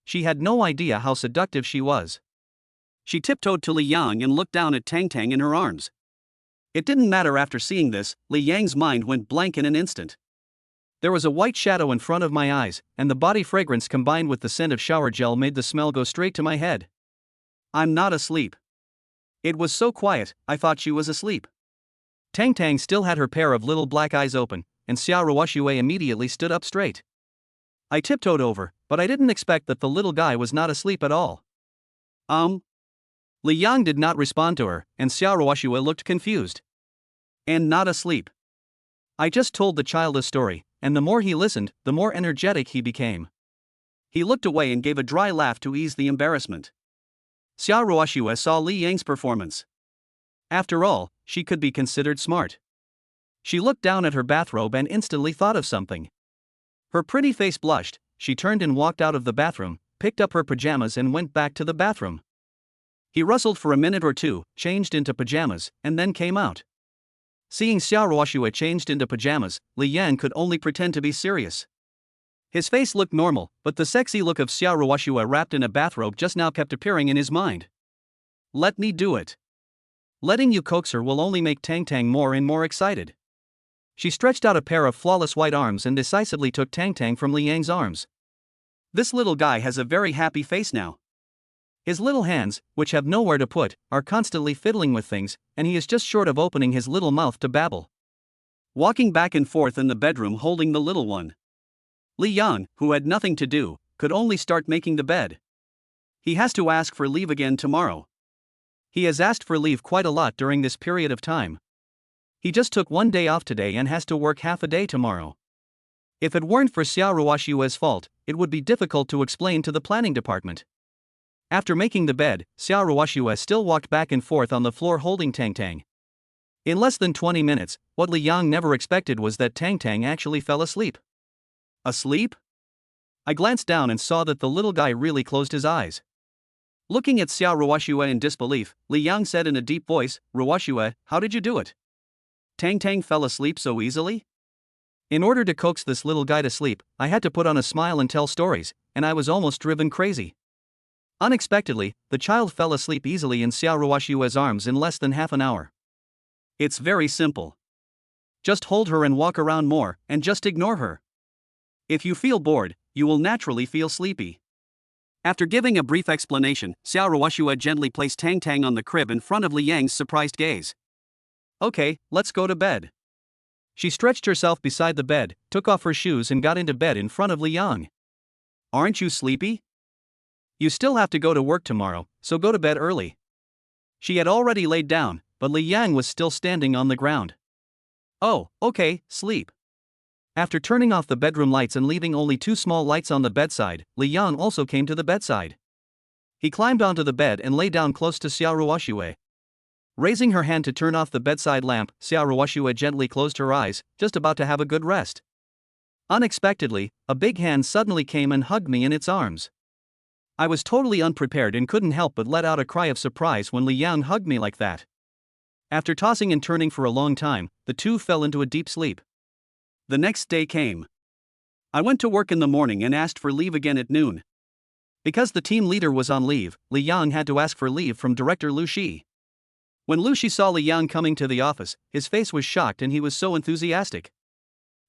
She had no idea how seductive she was. She tiptoed to Li Yang and looked down at Tang Tang in her arms. It didn't matter. After seeing this, Li Yang's mind went blank in an instant. There was a white shadow in front of my eyes, and the body fragrance combined with the scent of shower gel made the smell go straight to my head. I'm not asleep. It was so quiet, I thought she was asleep. Tang Tang still had her pair of little black eyes open, and Xiao Ruoshua immediately stood up straight. I tiptoed over, but I didn't expect that the little guy was not asleep at all. Li Yang did not respond to her, and Xiao Ruoshua looked confused. And not asleep. I just told the child a story, and the more he listened, the more energetic he became. He looked away and gave a dry laugh to ease the embarrassment. Xiao Ruoshua saw Li Yang's performance. After all, she could be considered smart. She looked down at her bathrobe and instantly thought of something. Her pretty face blushed, she turned and walked out of the bathroom, picked up her pajamas and went back to the bathroom. He rustled for a minute or two, changed into pajamas, and then came out. Seeing Xiao Ruoxue changed into pajamas, Li Yang could only pretend to be serious. His face looked normal, but the sexy look of Xiao Ruoxue wrapped in a bathrobe just now kept appearing in his mind. Let me do it. Letting you coax her will only make Tang more and more excited. She stretched out a pair of flawless white arms and decisively took Tang from Li Yang's arms. This little guy has a very happy face now. His little hands, which have nowhere to put, are constantly fiddling with things, and he is just short of opening his little mouth to babble. Walking back and forth in the bedroom holding the little one. Li Yang, who had nothing to do, could only start making the bed. He has to ask for leave again tomorrow. He has asked for leave quite a lot during this period of time. He just took one day off today and has to work half a day tomorrow. If it weren't for Xiao Ruoxue's fault, it would be difficult to explain to the planning department. After making the bed, Xiao Ruoxue still walked back and forth on the floor holding Tang. In less than 20 minutes, what Li Yang never expected was that Tang actually fell asleep. Asleep? I glanced down and saw that the little guy really closed his eyes. Looking at Xiao Ruoxue in disbelief, Li Yang said in a deep voice, "Ruoxue, how did you do it? Tang fell asleep so easily?" In order to coax this little guy to sleep, I had to put on a smile and tell stories, and I was almost driven crazy. Unexpectedly, the child fell asleep easily in Xiao Ruoxue's arms in less than half an hour. It's very simple. Just hold her and walk around more, and just ignore her. If you feel bored, you will naturally feel sleepy. After giving a brief explanation, Xiao Ruoxue gently placed Tang on the crib in front of Li Yang's surprised gaze. Okay, let's go to bed. She stretched herself beside the bed, took off her shoes and got into bed in front of Li Yang. Aren't you sleepy? You still have to go to work tomorrow, so go to bed early. She had already laid down, but Li Yang was still standing on the ground. Oh, okay, sleep. After turning off the bedroom lights and leaving only 2 small lights on the bedside, Li Yang also came to the bedside. He climbed onto the bed and lay down close to Xiao Ruoxue. Raising her hand to turn off the bedside lamp, Xiao Ruoxue gently closed her eyes, just about to have a good rest. Unexpectedly, a big hand suddenly came and hugged me in its arms. I was totally unprepared and couldn't help but let out a cry of surprise when Li Yang hugged me like that. After tossing and turning for a long time, the two fell into a deep sleep. The next day came. I went to work in the morning and asked for leave again at noon. Because the team leader was on leave, Li Yang had to ask for leave from Director Lu Shi. When Lu Shi saw Li Yang coming to the office, his face was shocked and he was so enthusiastic.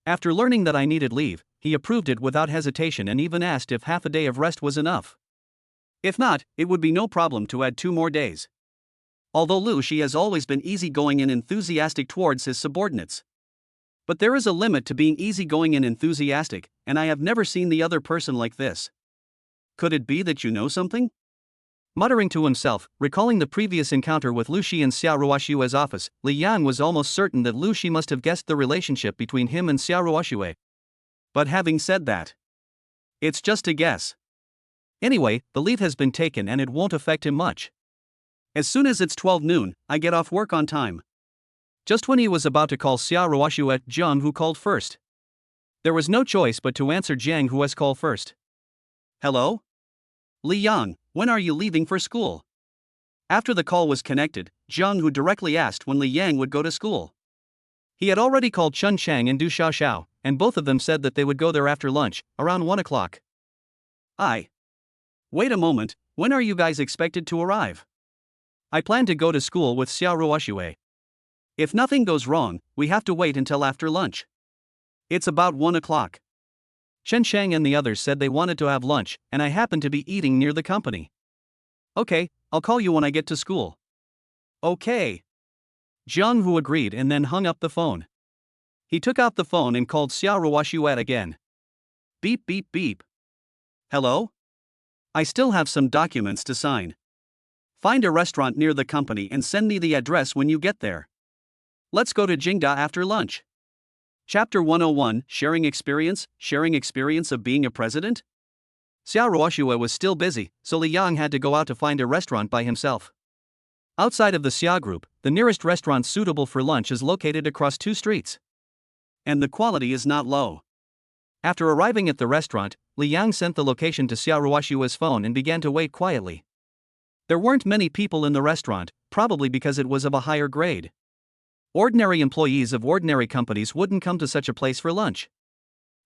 After learning that I needed leave, he approved it without hesitation and even asked if half a day of rest was enough. If not, it would be no problem to add 2 more days. Although Lu Shi has always been easygoing and enthusiastic towards his subordinates. But there is a limit to being easygoing and enthusiastic, and I have never seen the other person like this. Could it be that you know something? Muttering to himself, recalling the previous encounter with Lu Shi in Xiao Ruoxue's office, Li Yang was almost certain that Lu Shi must have guessed the relationship between him and Xiao Ruoxue. But having said that, it's just a guess. Anyway, the leave has been taken and it won't affect him much. As soon as it's 12 noon, I get off work on time. Just when he was about to call Xiao Ruoxue, Jiang Hu called first. There was no choice but to answer Jiang Hu's call first. Hello? Li Yang, when are you leaving for school? After the call was connected, Jiang Hu directly asked when Li Yang would go to school. He had already called Chun Chang and Du Xiaoxiao, and both of them said that they would go there after lunch, around 1 o'clock. Wait a moment, when are you guys expected to arrive? I plan to go to school with Xiao Ruoxue. If nothing goes wrong, we have to wait until after lunch. It's about 1 o'clock. Chen Shang and the others said they wanted to have lunch, and I happened to be eating near the company. Okay, I'll call you when I get to school. Okay. Jiang Hu agreed and then hung up the phone. He took out the phone and called Xiao Ruoxue again. Beep beep beep. Hello? I still have some documents to sign. Find a restaurant near the company and send me the address when you get there. Let's go to Jingda after lunch. Chapter 101, Sharing Experience of Being a President? Xiao Ruoxue was still busy, so Li Yang had to go out to find a restaurant by himself. Outside of the Xia group, the nearest restaurant suitable for lunch is located across 2 streets. And the quality is not low. After arriving at the restaurant, Li Yang sent the location to Xia Ruoshua's phone and began to wait quietly. There weren't many people in the restaurant, probably because it was of a higher grade. Ordinary employees of ordinary companies wouldn't come to such a place for lunch.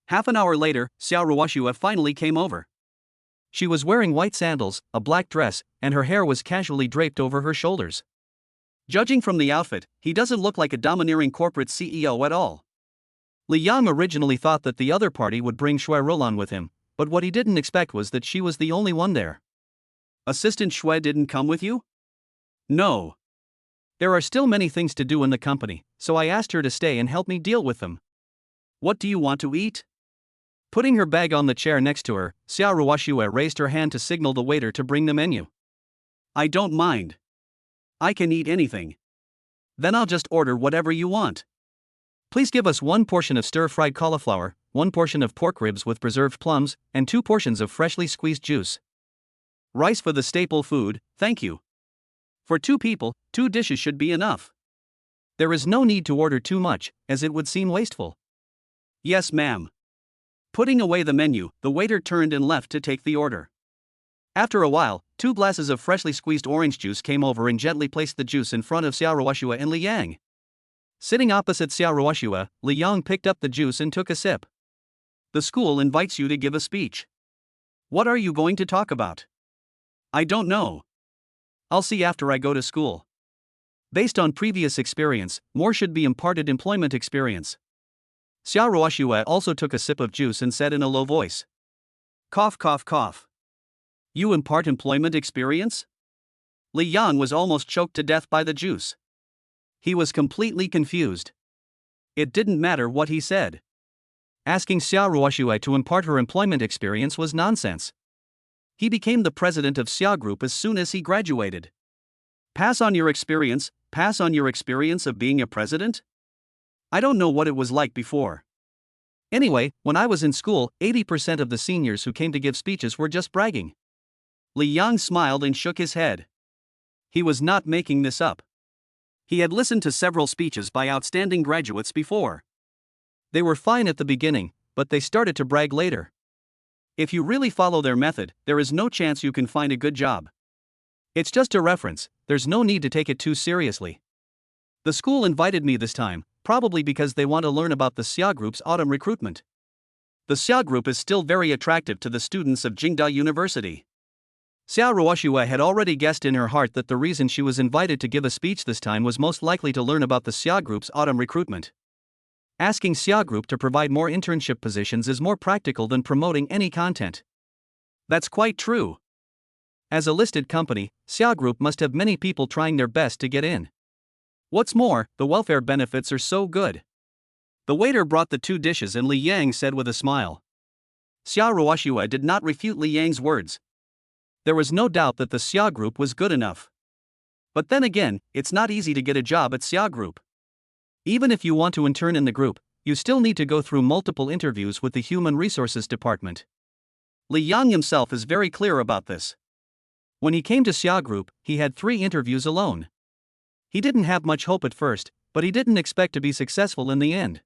Half an hour later, Xia Ruoshua finally came over. She was wearing white sandals, a black dress, and her hair was casually draped over her shoulders. Judging from the outfit, he doesn't look like a domineering corporate CEO at all. Li Yang originally thought that the other party would bring Shui Rolan with him, but what he didn't expect was that she was the only one there. Assistant Shui didn't come with you? No. There are still many things to do in the company, so I asked her to stay and help me deal with them. What do you want to eat? Putting her bag on the chair next to her, Xia Ruoshua raised her hand to signal the waiter to bring the menu. I don't mind. I can eat anything. Then I'll just order whatever you want. Please give us 1 portion of stir-fried cauliflower, 1 portion of pork ribs with preserved plums, and 2 portions of freshly squeezed juice. Rice for the staple food, thank you. For 2 people, 2 dishes should be enough. There is no need to order too much, as it would seem wasteful. Yes, ma'am. Putting away the menu, the waiter turned and left to take the order. After a while, 2 glasses of freshly squeezed orange juice came over and gently placed the juice in front of Xia Ruoshua and Li Yang. Sitting opposite Xia Ruoshua, Li Yang picked up the juice and took a sip. The school invites you to give a speech. What are you going to talk about? I don't know. I'll see after I go to school. Based on previous experience, more should be imparted employment experience. Xia Ruoshua also took a sip of juice and said in a low voice. Cough, cough, cough. You impart employment experience? Li Yang was almost choked to death by the juice. He was completely confused. It didn't matter what he said. Asking Xia Ruoshua to impart her employment experience was nonsense. He became the president of Xia Group as soon as he graduated. Pass on your experience of being a president? I don't know what it was like before. Anyway, when I was in school, 80% of the seniors who came to give speeches were just bragging. Li Yang smiled and shook his head. He was not making this up. He had listened to several speeches by outstanding graduates before. They were fine at the beginning, but they started to brag later. If you really follow their method, there is no chance you can find a good job. It's just a reference, there's no need to take it too seriously. The school invited me this time, probably because they want to learn about the Xia Group's autumn recruitment. The Xia Group is still very attractive to the students of Jingda University. Xia Ruoshua had already guessed in her heart that the reason she was invited to give a speech this time was most likely to learn about the Xia Group's autumn recruitment. Asking Xia Group to provide more internship positions is more practical than promoting any content. That's quite true. As a listed company, Xia Group must have many people trying their best to get in. What's more, the welfare benefits are so good. The waiter brought the 2 dishes and Li Yang said with a smile. Xia Ruoshua did not refute Li Yang's words. There was no doubt that the Xia Group was good enough. But then again, it's not easy to get a job at Xia Group. Even if you want to intern in the group, you still need to go through multiple interviews with the Human Resources Department. Li Yang himself is very clear about this. When he came to Xia Group, he had 3 interviews alone. He didn't have much hope at first, but he didn't expect to be successful in the end.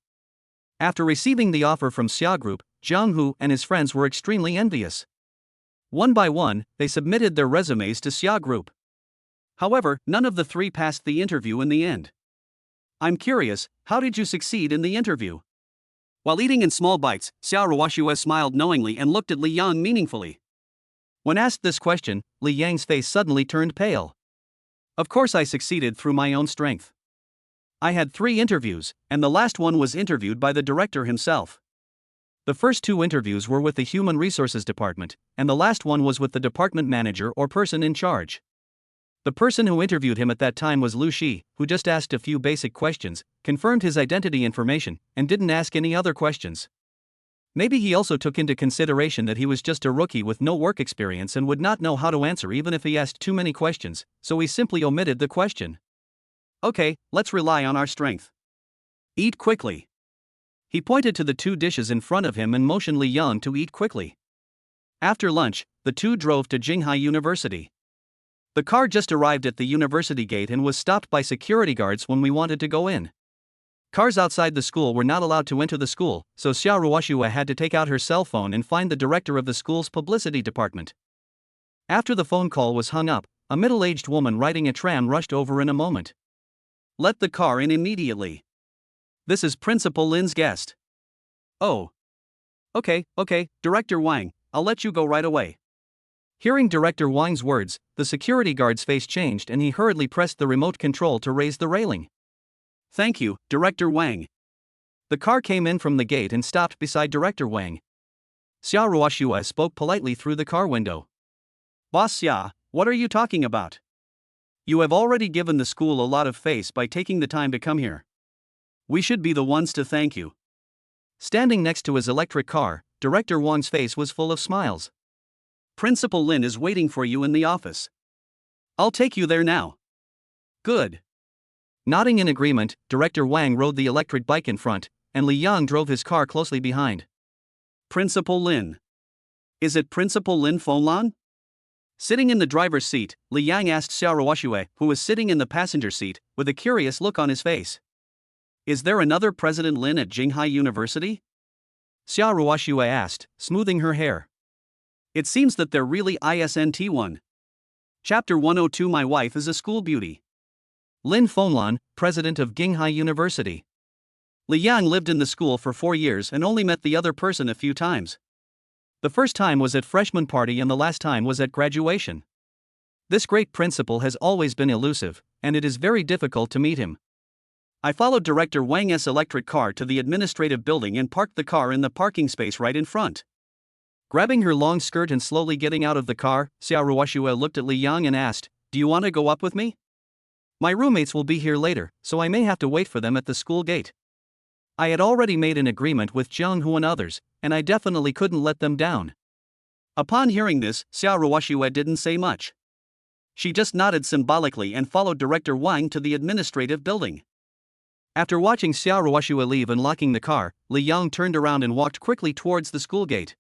After receiving the offer from Xia Group, Zhang Hu and his friends were extremely envious. One by one, they submitted their resumes to Xia Group. However, none of the 3 passed the interview in the end. I'm curious, how did you succeed in the interview? While eating in small bites, Xia Ruoshua smiled knowingly and looked at Li Yang meaningfully. When asked this question, Li Yang's face suddenly turned pale. Of course I succeeded through my own strength. I had 3 interviews, and the last one was interviewed by the director himself. The first 2 interviews were with the Human Resources Department, and the last one was with the department manager or person in charge. The person who interviewed him at that time was Lu Shi, who just asked a few basic questions, confirmed his identity information, and didn't ask any other questions. Maybe he also took into consideration that he was just a rookie with no work experience and would not know how to answer even if he asked too many questions, so he simply omitted the question. Okay, let's rely on our strength. Eat quickly. He pointed to the 2 dishes in front of him and motioned Li Yang to eat quickly. After lunch, the 2 drove to Jinghai University. The car just arrived at the university gate and was stopped by security guards when we wanted to go in. Cars outside the school were not allowed to enter the school, so Xia Ruoxue had to take out her cell phone and find the director of the school's publicity department. After the phone call was hung up, a middle-aged woman riding a tram rushed over in a moment. Let the car in immediately. This is Principal Lin's guest. Oh. Okay, Director Wang, I'll let you go right away. Hearing Director Wang's words, the security guard's face changed and he hurriedly pressed the remote control to raise the railing. Thank you, Director Wang. The car came in from the gate and stopped beside Director Wang. Xia Ruoxue spoke politely through the car window. Boss Xia, what are you talking about? You have already given the school a lot of face by taking the time to come here. We should be the ones to thank you. Standing next to his electric car, Director Wang's face was full of smiles. Principal Lin is waiting for you in the office. I'll take you there now. Good. Nodding in agreement, Director Wang rode the electric bike in front, and Li Yang drove his car closely behind. Principal Lin. Is it Principal Lin Fenlan? Sitting in the driver's seat, Li Yang asked Xia Ruoxue, who was sitting in the passenger seat, with a curious look on his face. Is there another President Lin at Jinghai University? Xia Ruoxue asked, smoothing her hair. It seems that there really isn't one. Chapter 102. My wife is a school beauty. Lin Fenlan, president of Jinghai University. Li Yang lived in the school for 4 years and only met the other person a few times. The first time was at freshman party and the last time was at graduation. This great principal has always been elusive, and it is very difficult to meet him. I followed Director Wang's electric car to the administrative building and parked the car in the parking space right in front. Grabbing her long skirt and slowly getting out of the car, Xia Ruoxue looked at Li Yang and asked, Do you want to go up with me? My roommates will be here later, so I may have to wait for them at the school gate. I had already made an agreement with Jianghu and others, and I definitely couldn't let them down. Upon hearing this, Xia Ruoxue didn't say much. She just nodded symbolically and followed Director Wang to the administrative building. After watching Xia Ruoxue leave and locking the car, Li Yang turned around and walked quickly towards the school gate.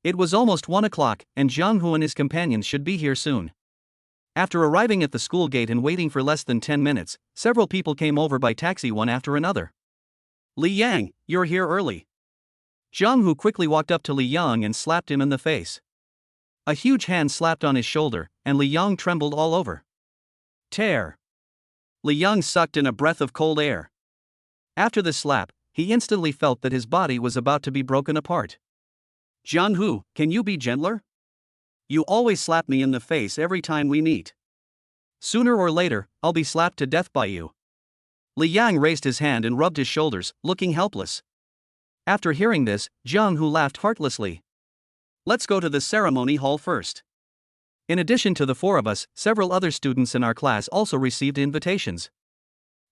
It was almost 1 o'clock, and Jianghu and his companions should be here soon. After arriving at the school gate and waiting for less than 10 minutes, several people came over by taxi one after another. Li Yang, you're here early. Jianghu quickly walked up to Li Yang and slapped him in the face. A huge hand slapped on his shoulder, and Li Yang trembled all over. Tear. Li Yang sucked in a breath of cold air. After the slap, he instantly felt that his body was about to be broken apart. Jianghu, can you be gentler? You always slap me in the face every time we meet. Sooner or later, I'll be slapped to death by you. Li Yang raised his hand and rubbed his shoulders, looking helpless. After hearing this, Jianghu laughed heartlessly. Let's go to the ceremony hall first. In addition to the 4 of us, several other students in our class also received invitations.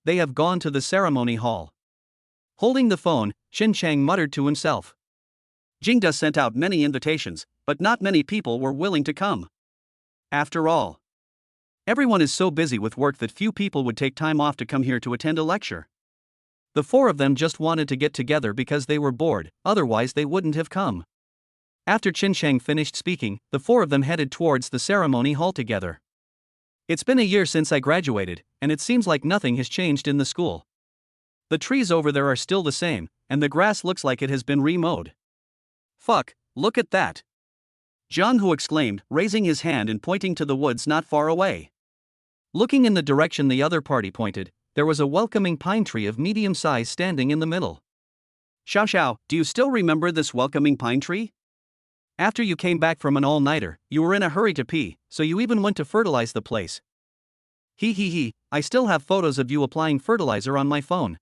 They have gone to the ceremony hall. Holding the phone, Xin Chang muttered to himself. Jingda sent out many invitations, but not many people were willing to come. After all, everyone is so busy with work that few people would take time off to come here to attend a lecture. The 4 of them just wanted to get together because they were bored, otherwise they wouldn't have come. After Qin Sheng finished speaking, the 4 of them headed towards the ceremony hall together. It's been a year since I graduated, and it seems like nothing has changed in the school. The trees over there are still the same, and the grass looks like it has been remowed. Fuck, look at that! Jianghu exclaimed, raising his hand and pointing to the woods not far away. Looking in the direction the other party pointed, there was a welcoming pine tree of medium size standing in the middle. Xiao, do you still remember this welcoming pine tree? After you came back from an all-nighter, you were in a hurry to pee, so you even went to fertilize the place. I still have photos of you applying fertilizer on my phone.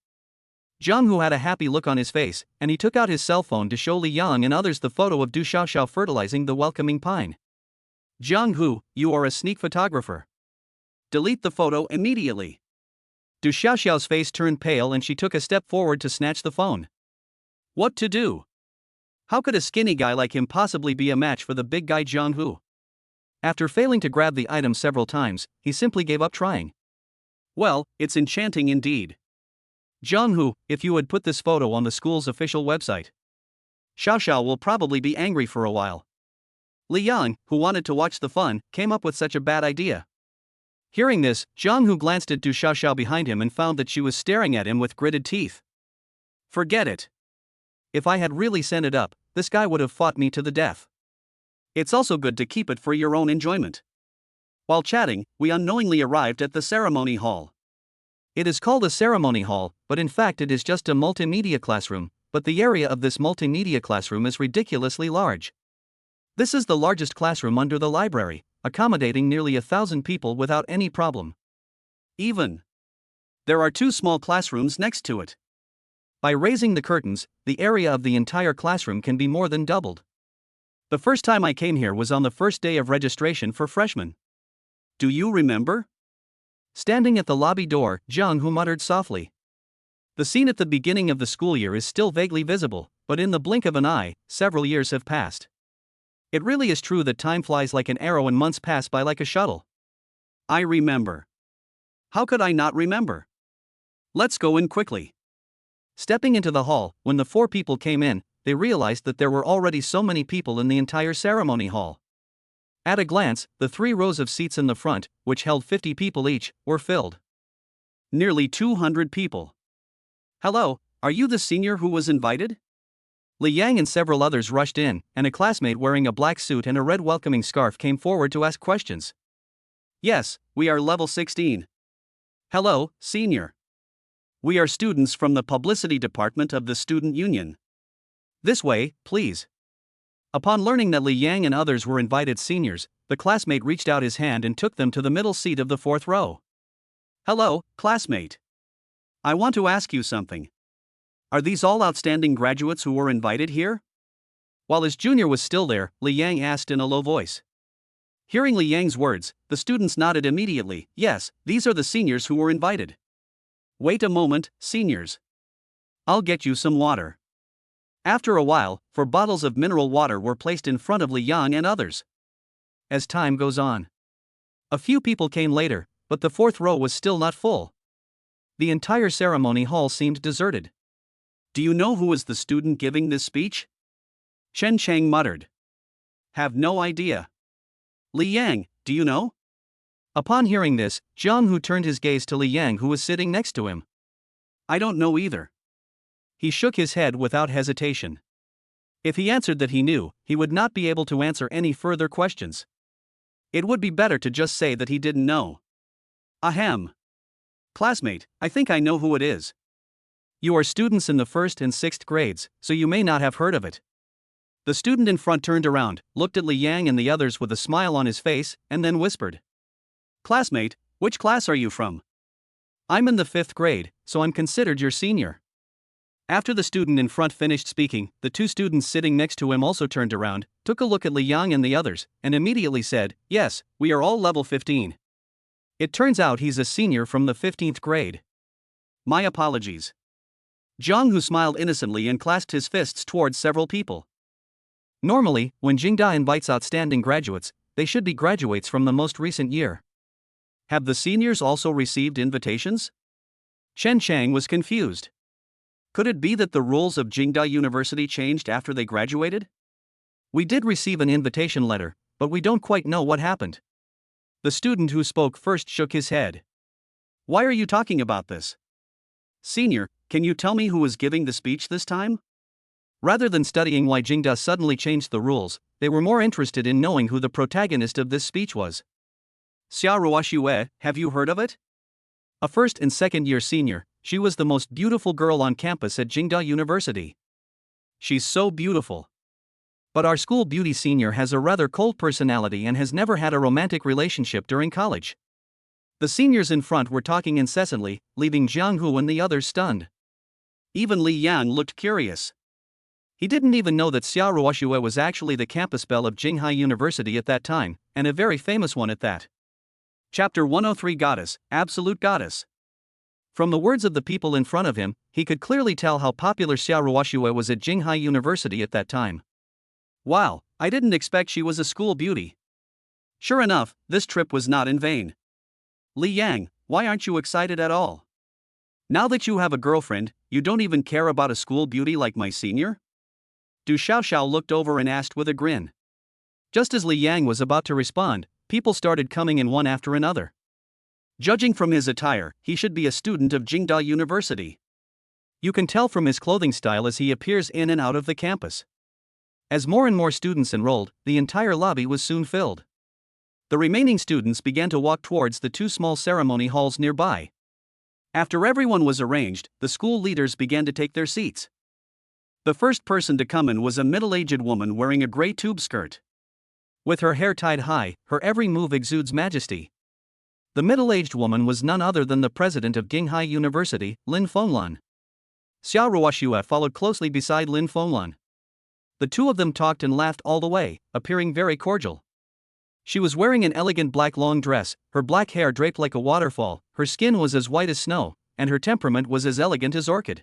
Jianghu had a happy look on his face, and he took out his cell phone to show Li Yang and others the photo of Du Xiaoxiao fertilizing the welcoming pine. Jianghu, you are a sneak photographer. Delete the photo immediately. Du Xiaoxiao's face turned pale and she took a step forward to snatch the phone. What to do? How could a skinny guy like him possibly be a match for the big guy Jianghu? After failing to grab the item several times, he simply gave up trying. Well, it's enchanting indeed. Jianghu, if you had put this photo on the school's official website, Xiaoxiao will probably be angry for a while. Li Yang, who wanted to watch the fun, came up with such a bad idea. Hearing this, Zhang Hu glanced at Du Xiaoxiao behind him and found that she was staring at him with gritted teeth. Forget it. If I had really sent it up, this guy would have fought me to the death. It's also good to keep it for your own enjoyment. While chatting, we unknowingly arrived at the ceremony hall. It is called a ceremony hall, but in fact it is just a multimedia classroom, but the area of this multimedia classroom is ridiculously large. This is the largest classroom under the library, accommodating nearly 1,000 people without any problem. There are 2 small classrooms next to it. By raising the curtains, the area of the entire classroom can be more than doubled. The first time I came here was on the first day of registration for freshmen. Do you remember? Standing at the lobby door, Zhang Hu muttered softly. The scene at the beginning of the school year is still vaguely visible, but in the blink of an eye, several years have passed. It really is true that time flies like an arrow and months pass by like a shuttle. I remember. How could I not remember? Let's go in quickly. Stepping into the hall, when the 4 people came in, they realized that there were already so many people in the entire ceremony hall. At a glance, the 3 rows of seats in the front, which held 50 people each, were filled. Nearly 200 people. Hello, are you the senior who was invited? Li Yang and several others rushed in, and a classmate wearing a black suit and a red welcoming scarf came forward to ask questions. Yes, we are level 16. Hello, senior. We are students from the publicity department of the student union. This way, please. Upon learning that Li Yang and others were invited seniors, the classmate reached out his hand and took them to the middle seat of the 4th row. Hello, classmate. I want to ask you something. Are these all outstanding graduates who were invited here? While his junior was still there, Li Yang asked in a low voice. Hearing Li Yang's words, the students nodded immediately. Yes, these are the seniors who were invited. Wait a moment, seniors. I'll get you some water. After a while, 4 bottles of mineral water were placed in front of Li Yang and others. As time goes on, a few people came later, but the 4th row was still not full. The entire ceremony hall seemed deserted. Do you know who is the student giving this speech? Chen Chang muttered. Have no idea. Li Yang, do you know? Upon hearing this, Zhang Hu turned his gaze to Li Yang who was sitting next to him. I don't know either. He shook his head without hesitation. If he answered that he knew, he would not be able to answer any further questions. It would be better to just say that he didn't know. Ahem. Classmate, I think I know who it is. You are students in the 1st and 6th grades, so you may not have heard of it. The student in front turned around, looked at Li Yang and the others with a smile on his face, and then whispered. Classmate, which class are you from? I'm in the 5th grade, so I'm considered your senior. After the student in front finished speaking, the 2 students sitting next to him also turned around, took a look at Li Yang and the others, and immediately said, yes, we are all level 15. It turns out he's a senior from the 15th grade. My apologies. Zhang Hu smiled innocently and clasped his fists towards several people. Normally, when Jingda invites outstanding graduates, they should be graduates from the most recent year. Have the seniors also received invitations? Chen Chang was confused. Could it be that the rules of Jingda University changed after they graduated? We did receive an invitation letter, but we don't quite know what happened. The student who spoke first shook his head. Why are you talking about this? Senior, can you tell me who was giving the speech this time? Rather than studying why Jingda suddenly changed the rules, they were more interested in knowing who the protagonist of this speech was. Xia Ruoxue, have you heard of it? A 1st and 2nd year senior, she was the most beautiful girl on campus at Jingda University. She's so beautiful. But our school beauty senior has a rather cold personality and has never had a romantic relationship during college. The seniors in front were talking incessantly, leaving Zhang Hu and the others stunned. Even Li Yang looked curious. He didn't even know that Xia Ruoxue was actually the campus belle of Jinghai University at that time, and a very famous one at that. Chapter 103 Goddess, Absolute Goddess. From the words of the people in front of him, he could clearly tell how popular Xia Ruoxue was at Jinghai University at that time. Wow, I didn't expect she was a school beauty. Sure enough, this trip was not in vain. Li Yang, why aren't you excited at all? Now that you have a girlfriend, you don't even care about a school beauty like my senior? Du Xiaoxiao looked over and asked with a grin. Just as Li Yang was about to respond, people started coming in one after another. Judging from his attire, he should be a student of Jingda University. You can tell from his clothing style as he appears in and out of the campus. As more and more students enrolled, the entire lobby was soon filled. The remaining students began to walk towards the two small ceremony halls nearby. After everyone was arranged, the school leaders began to take their seats. The first person to come in was a middle-aged woman wearing a gray tube skirt. With her hair tied high, her every move exudes majesty. The middle-aged woman was none other than the president of Jinghai University, Lin Fenglan. Xia Ruoxue followed closely beside Lin Fenglan. The two of them talked and laughed all the way, appearing very cordial. She was wearing an elegant black long dress, her black hair draped like a waterfall, her skin was as white as snow, and her temperament was as elegant as orchid.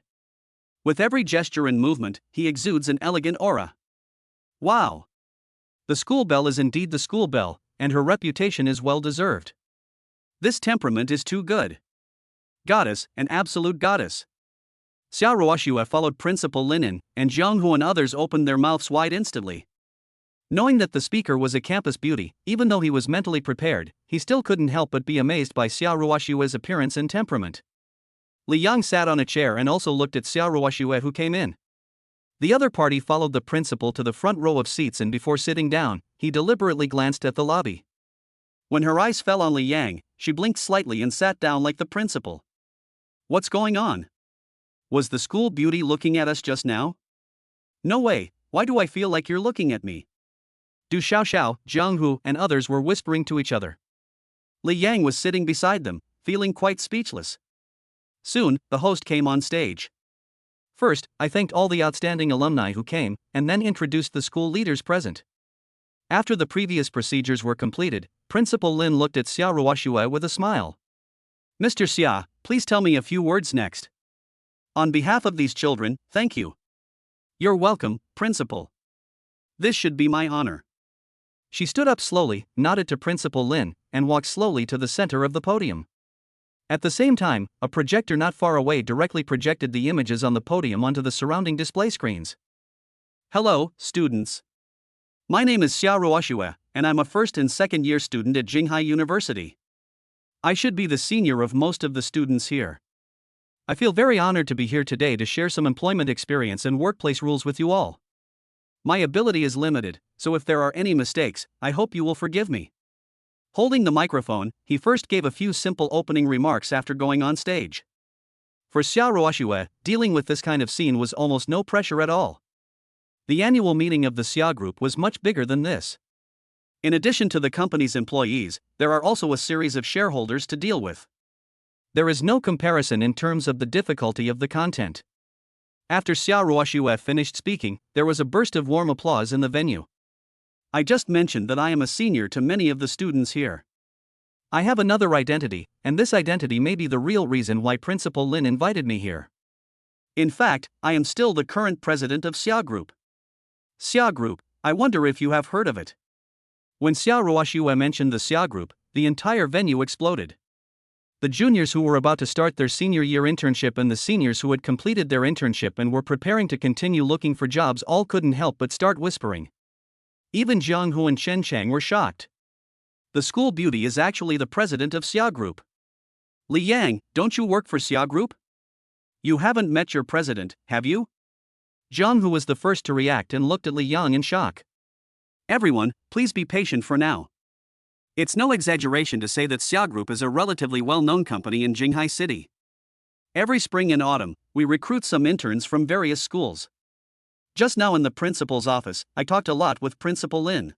With every gesture and movement, he exudes an elegant aura. Wow! The school belle is indeed the school belle, and her reputation is well deserved. This temperament is too good. Goddess, an absolute goddess. Xia Ruoxue followed Principal Lin in, and Jiang Hu and others opened their mouths wide instantly. Knowing that the speaker was a campus beauty, even though he was mentally prepared, he still couldn't help but be amazed by Xia Ruoxue's appearance and temperament. Li Yang sat on a chair and also looked at Xia Ruoxue, who came in. The other party followed the principal to the front row of seats, and before sitting down, he deliberately glanced at the lobby. When her eyes fell on Li Yang, she blinked slightly and sat down like the principal. What's going on? Was the school beauty looking at us just now? No way, why do I feel like you're looking at me? Du Xiaoxiao, Jiang Hu, and others were whispering to each other. Li Yang was sitting beside them, feeling quite speechless. Soon, the host came on stage. First, I thanked all the outstanding alumni who came, and then introduced the school leaders present. After the previous procedures were completed, Principal Lin looked at Xia Ruoxue with a smile. Mr. Xia, please tell me a few words next. On behalf of these children, thank you. You're welcome, Principal. This should be my honor. She stood up slowly, nodded to Principal Lin, and walked slowly to the center of the podium. At the same time, a projector not far away directly projected the images on the podium onto the surrounding display screens. Hello, students. My name is Xia Ruoxue, and I'm a first and second year student at Jinghai University. I should be the senior of most of the students here. I feel very honored to be here today to share some employment experience and workplace rules with you all. My ability is limited, so if there are any mistakes, I hope you will forgive me. Holding the microphone, he first gave a few simple opening remarks after going on stage. For Xia Ruoxue, dealing with this kind of scene was almost no pressure at all. The annual meeting of the Xia Group was much bigger than this. In addition to the company's employees, there are also a series of shareholders to deal with. There is no comparison in terms of the difficulty of the content. After Xia Ruoxue finished speaking, there was a burst of warm applause in the venue. I just mentioned that I am a senior to many of the students here. I have another identity, and this identity may be the real reason why Principal Lin invited me here. In fact, I am still the current president of Xia Group. Xia Group, I wonder if you have heard of it. When Xia Ruoxue mentioned the Xia Group, the entire venue exploded. The juniors who were about to start their senior year internship and the seniors who had completed their internship and were preparing to continue looking for jobs all couldn't help but start whispering. Even Jiang Hu and Chen Chang were shocked. The school beauty is actually the president of Xia Group. Li Yang, don't you work for Xia Group? You haven't met your president, have you? Jiang Hu was the first to react and looked at Li Yang in shock. Everyone, please be patient for now. It's no exaggeration to say that Xia Group is a relatively well-known company in Jinghai City. Every spring and autumn, we recruit some interns from various schools. Just now in the principal's office, I talked a lot with Principal Lin.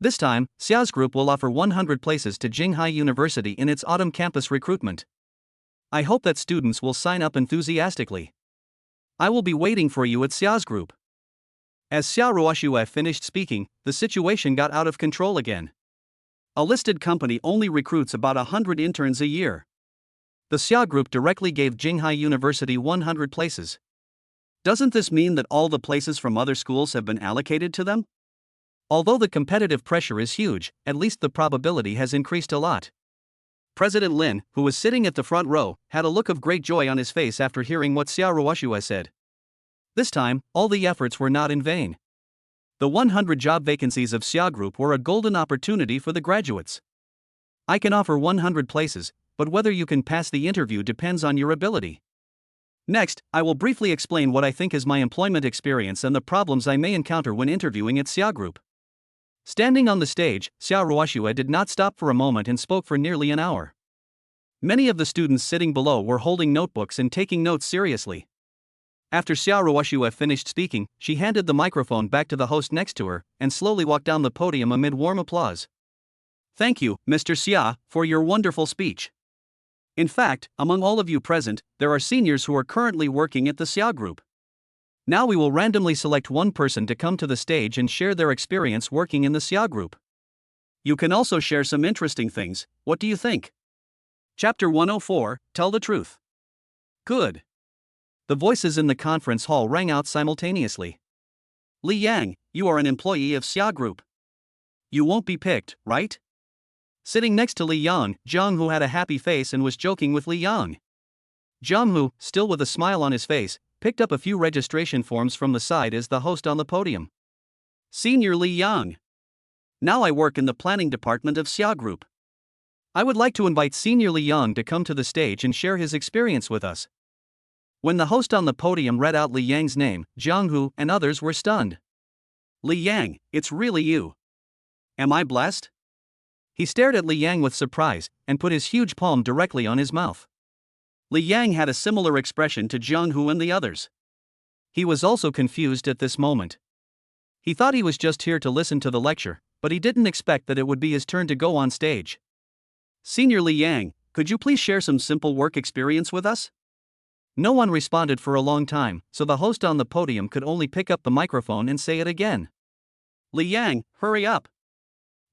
This time, Xia's Group will offer 100 places to Jinghai University in its autumn campus recruitment. I hope that students will sign up enthusiastically. I will be waiting for you at Xia's Group. As Xia Ruoxue finished speaking, the situation got out of control again. A listed company only recruits about 100 interns a year. The Xia Group directly gave Jinghai University 100 places. Doesn't this mean that all the places from other schools have been allocated to them? Although the competitive pressure is huge, at least the probability has increased a lot. President Lin, who was sitting at the front row, had a look of great joy on his face after hearing what Xia Ruoxue said. This time, all the efforts were not in vain. The 100 job vacancies of Xia Group were a golden opportunity for the graduates. I can offer 100 places, but whether you can pass the interview depends on your ability. Next, I will briefly explain what I think is my employment experience and the problems I may encounter when interviewing at Xia Group. Standing on the stage, Xia Ruoxue did not stop for a moment and spoke for nearly an hour. Many of the students sitting below were holding notebooks and taking notes seriously. After Xia Ruoxue finished speaking, she handed the microphone back to the host next to her and slowly walked down the podium amid warm applause. "Thank you, Mr. Xia, for your wonderful speech. In fact, among all of you present, there are seniors who are currently working at the Xia Group. Now we will randomly select one person to come to the stage and share their experience working in the Xia Group. You can also share some interesting things. What do you think?" Chapter 104, Tell the Truth. Good. The voices in the conference hall rang out simultaneously. "Li Yang, you are an employee of Xia Group. You won't be picked, right?" Sitting next to Li Yang, Zhang Hu had a happy face and was joking with Li Yang. Zhang Hu, still with a smile on his face, picked up a few registration forms from the side as the host on the podium. "Senior Li Yang. Now I work in the planning department of Xia Group. I would like to invite Senior Li Yang to come to the stage and share his experience with us." When the host on the podium read out Li Yang's name, Zhang Hu and others were stunned. "Li Yang, it's really you. Am I blessed?" He stared at Li Yang with surprise and put his huge palm directly on his mouth. Li Yang had a similar expression to Zhang Hu and the others. He was also confused at this moment. He thought he was just here to listen to the lecture, but he didn't expect that it would be his turn to go on stage. "Senior Li Yang, could you please share some simple work experience with us?" No one responded for a long time, so the host on the podium could only pick up the microphone and say it again. "Li Yang, hurry up!"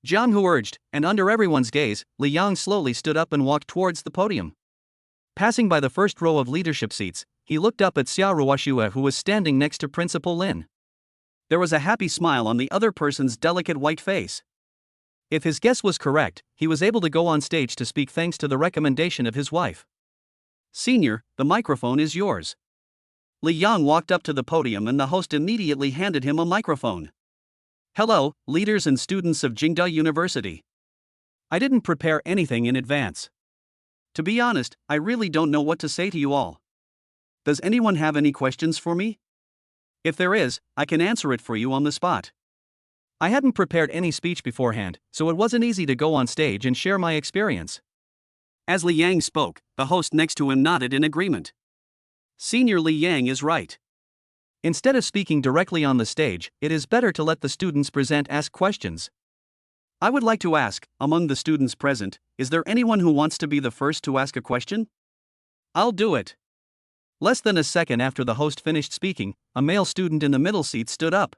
Zhang Hu urged, and under everyone's gaze, Li Yang slowly stood up and walked towards the podium. Passing by the first row of leadership seats, he looked up at Xia Ruoxue, who was standing next to Principal Lin. There was a happy smile on the other person's delicate white face. If his guess was correct, he was able to go on stage to speak thanks to the recommendation of his wife. "Senior, the microphone is yours." Li Yang walked up to the podium and the host immediately handed him a microphone. "Hello, leaders and students of Jingda University. I didn't prepare anything in advance. To be honest, I really don't know what to say to you all. Does anyone have any questions for me? If there is, I can answer it for you on the spot." I hadn't prepared any speech beforehand, so it wasn't easy to go on stage and share my experience. As Li Yang spoke, the host next to him nodded in agreement. Senior Li Yang is right. Instead of speaking directly on the stage, it is better to let the students present ask questions. I would like to ask, among the students present, is there anyone who wants to be the first to ask a question? I'll do it. Less than a second after the host finished speaking, a male student in the middle seat stood up.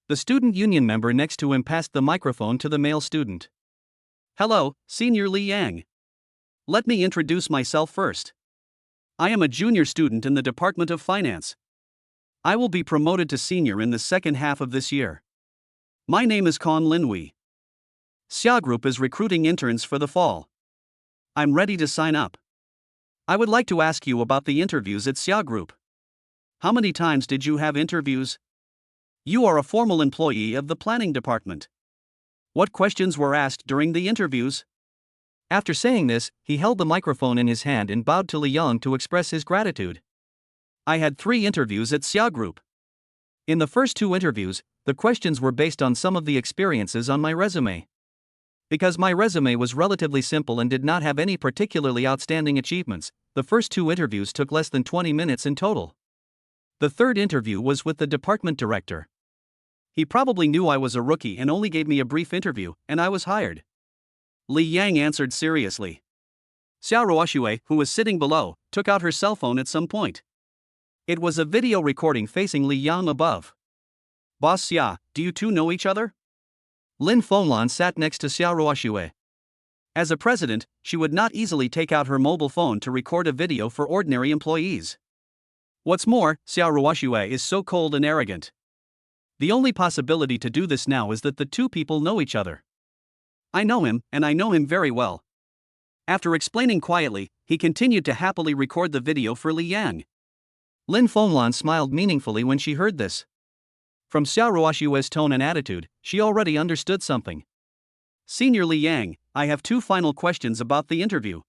The student union member next to him passed the microphone to the male student. "Hello, Senior Li Yang. Let me introduce myself first. I am a junior student in the Department of Finance. I will be promoted to senior in the second half of this year. My name is Con Linwei. Xia Group is recruiting interns for the fall. I'm ready to sign up. I would like to ask you about the interviews at Xia Group. How many times did you have interviews? You are a formal employee of the planning department. What questions were asked during the interviews?" After saying this, he held the microphone in his hand and bowed to Li Yang to express his gratitude. I had 3 interviews at Xia Group. In the first 2 interviews, the questions were based on some of the experiences on my resume. Because my resume was relatively simple and did not have any particularly outstanding achievements, the first 2 interviews took less than 20 minutes in total. The third interview was with the department director. He probably knew I was a rookie and only gave me a brief interview, and I was hired. Li Yang answered seriously. Xia Ruoxue, who was sitting below, took out her cell phone at some point. It was a video recording facing Li Yang above. "Boss Xia, do you two know each other?" Lin Fenglan sat next to Xia Ruoxue. As a president, she would not easily take out her mobile phone to record a video for ordinary employees. What's more, Xia Ruoxue is so cold and arrogant. The only possibility to do this now is that the 2 people know each other. I know him, and I know him very well. After explaining quietly, he continued to happily record the video for Li Yang. Lin Fenglan smiled meaningfully when she heard this. From Xia Ruoxue's tone and attitude, she already understood something. "Senior Li Yang, I have 2 final questions about the interview.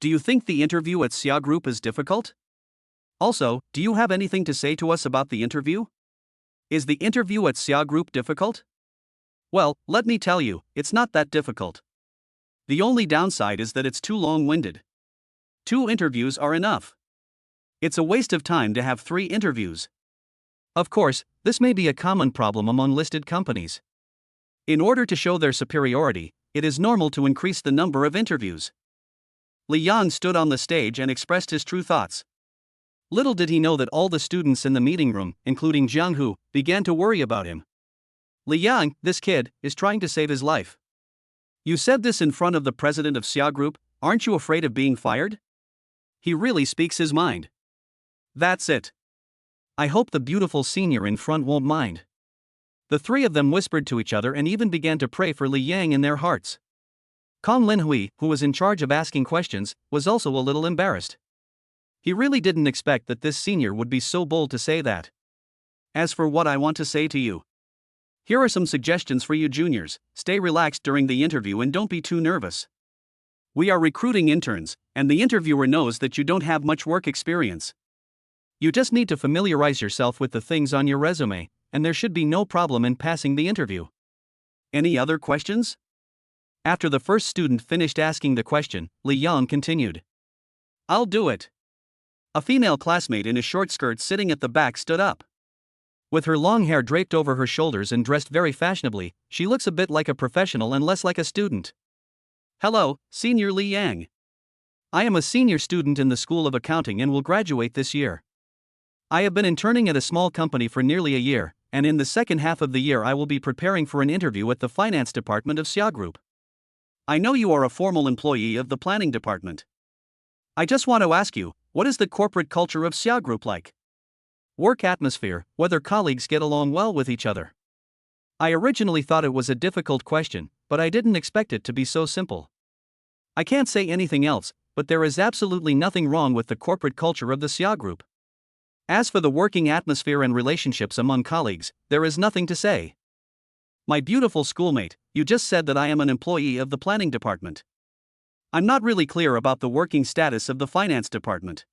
Do you think the interview at Xia Group is difficult? Also, do you have anything to say to us about the interview? Is the interview at Xia Group difficult? Well, let me tell you, it's not that difficult. The only downside is that it's too long-winded. 2 interviews are enough. It's a waste of time to have 3 interviews. Of course, this may be a common problem among listed companies. In order to show their superiority, it is normal to increase the number of interviews. Li Yang stood on the stage and expressed his true thoughts. Little did he know that all the students in the meeting room, including Jiang Hu, began to worry about him. Li Yang, this kid, is trying to save his life. You said this in front of the president of Xia Group, aren't you afraid of being fired? He really speaks his mind. That's it. I hope the beautiful senior in front won't mind. The 3 of them whispered to each other and even began to pray for Li Yang in their hearts. Kong Linhui, who was in charge of asking questions, was also a little embarrassed. He really didn't expect that this senior would be so bold to say that. As for what I want to say to you, here are some suggestions for you juniors. Stay relaxed during the interview and don't be too nervous. We are recruiting interns, and the interviewer knows that you don't have much work experience. You just need to familiarize yourself with the things on your resume, and there should be no problem in passing the interview. Any other questions? After the first student finished asking the question, Li Yang continued. I'll do it. A female classmate in a short skirt sitting at the back stood up. With her long hair draped over her shoulders and dressed very fashionably, she looks a bit like a professional and less like a student. Hello, Senior Li Yang. I am a senior student in the School of Accounting and will graduate this year. I have been interning at a small company for nearly a year, and in the second half of the year I will be preparing for an interview at the finance department of Xia Group. I know you are a formal employee of the planning department. I just want to ask you, what is the corporate culture of Xia Group like? Work atmosphere, whether colleagues get along well with each other. I originally thought it was a difficult question, but I didn't expect it to be so simple. I can't say anything else, but there is absolutely nothing wrong with the corporate culture of the Xia Group. As for the working atmosphere and relationships among colleagues, there is nothing to say. My beautiful schoolmate, you just said that I am an employee of the planning department. I'm not really clear about the working status of the finance department.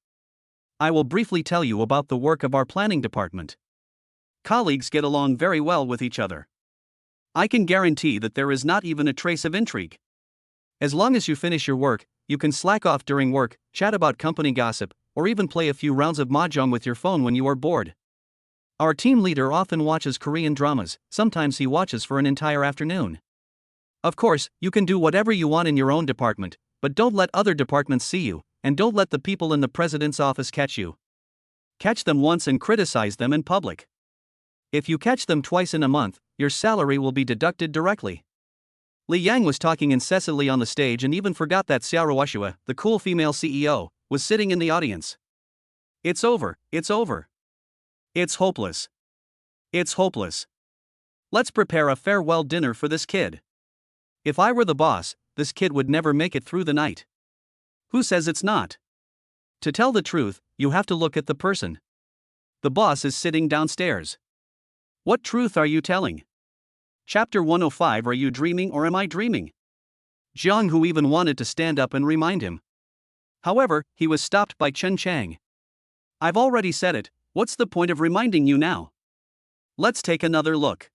I will briefly tell you about the work of our planning department. Colleagues get along very well with each other. I can guarantee that there is not even a trace of intrigue. As long as you finish your work, you can slack off during work, chat about company gossip, or even play a few rounds of mahjong with your phone when you are bored. Our team leader often watches Korean dramas, sometimes he watches for an entire afternoon. Of course, you can do whatever you want in your own department, but don't let other departments see you, and don't let the people in the president's office catch you. Catch them once and criticize them in public. If you catch them twice in a month, your salary will be deducted directly. Li Yang was talking incessantly on the stage and even forgot that Xiaoruoshua, the cool female CEO, was sitting in the audience. It's over, it's over. It's hopeless. It's hopeless. Let's prepare a farewell dinner for this kid. If I were the boss, this kid would never make it through the night. Who says it's not? To tell the truth, you have to look at the person. The boss is sitting downstairs. What truth are you telling? Chapter 105. Are you dreaming or am I dreaming? Jiang Hu even wanted to stand up and remind him. However, he was stopped by Chen Chang. I've already said it, what's the point of reminding you now? Let's take another look.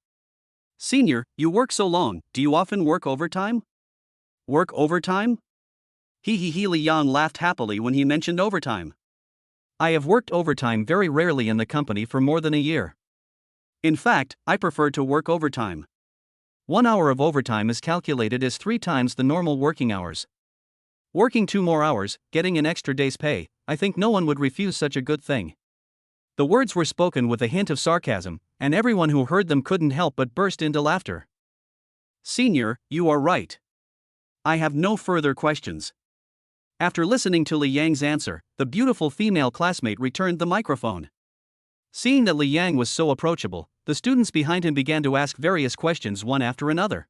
Senior, you work so long, do you often work overtime? Work overtime? He Li Yang laughed happily when he mentioned overtime. I have worked overtime very rarely in the company for more than a year. In fact, I prefer to work overtime. 1 hour of overtime is calculated as 3 times the normal working hours. Working 2 more hours, getting an extra day's pay, I think no one would refuse such a good thing. The words were spoken with a hint of sarcasm, and everyone who heard them couldn't help but burst into laughter. Senior, you are right. I have no further questions. After listening to Li Yang's answer, the beautiful female classmate returned the microphone. Seeing that Li Yang was so approachable, the students behind him began to ask various questions one after another.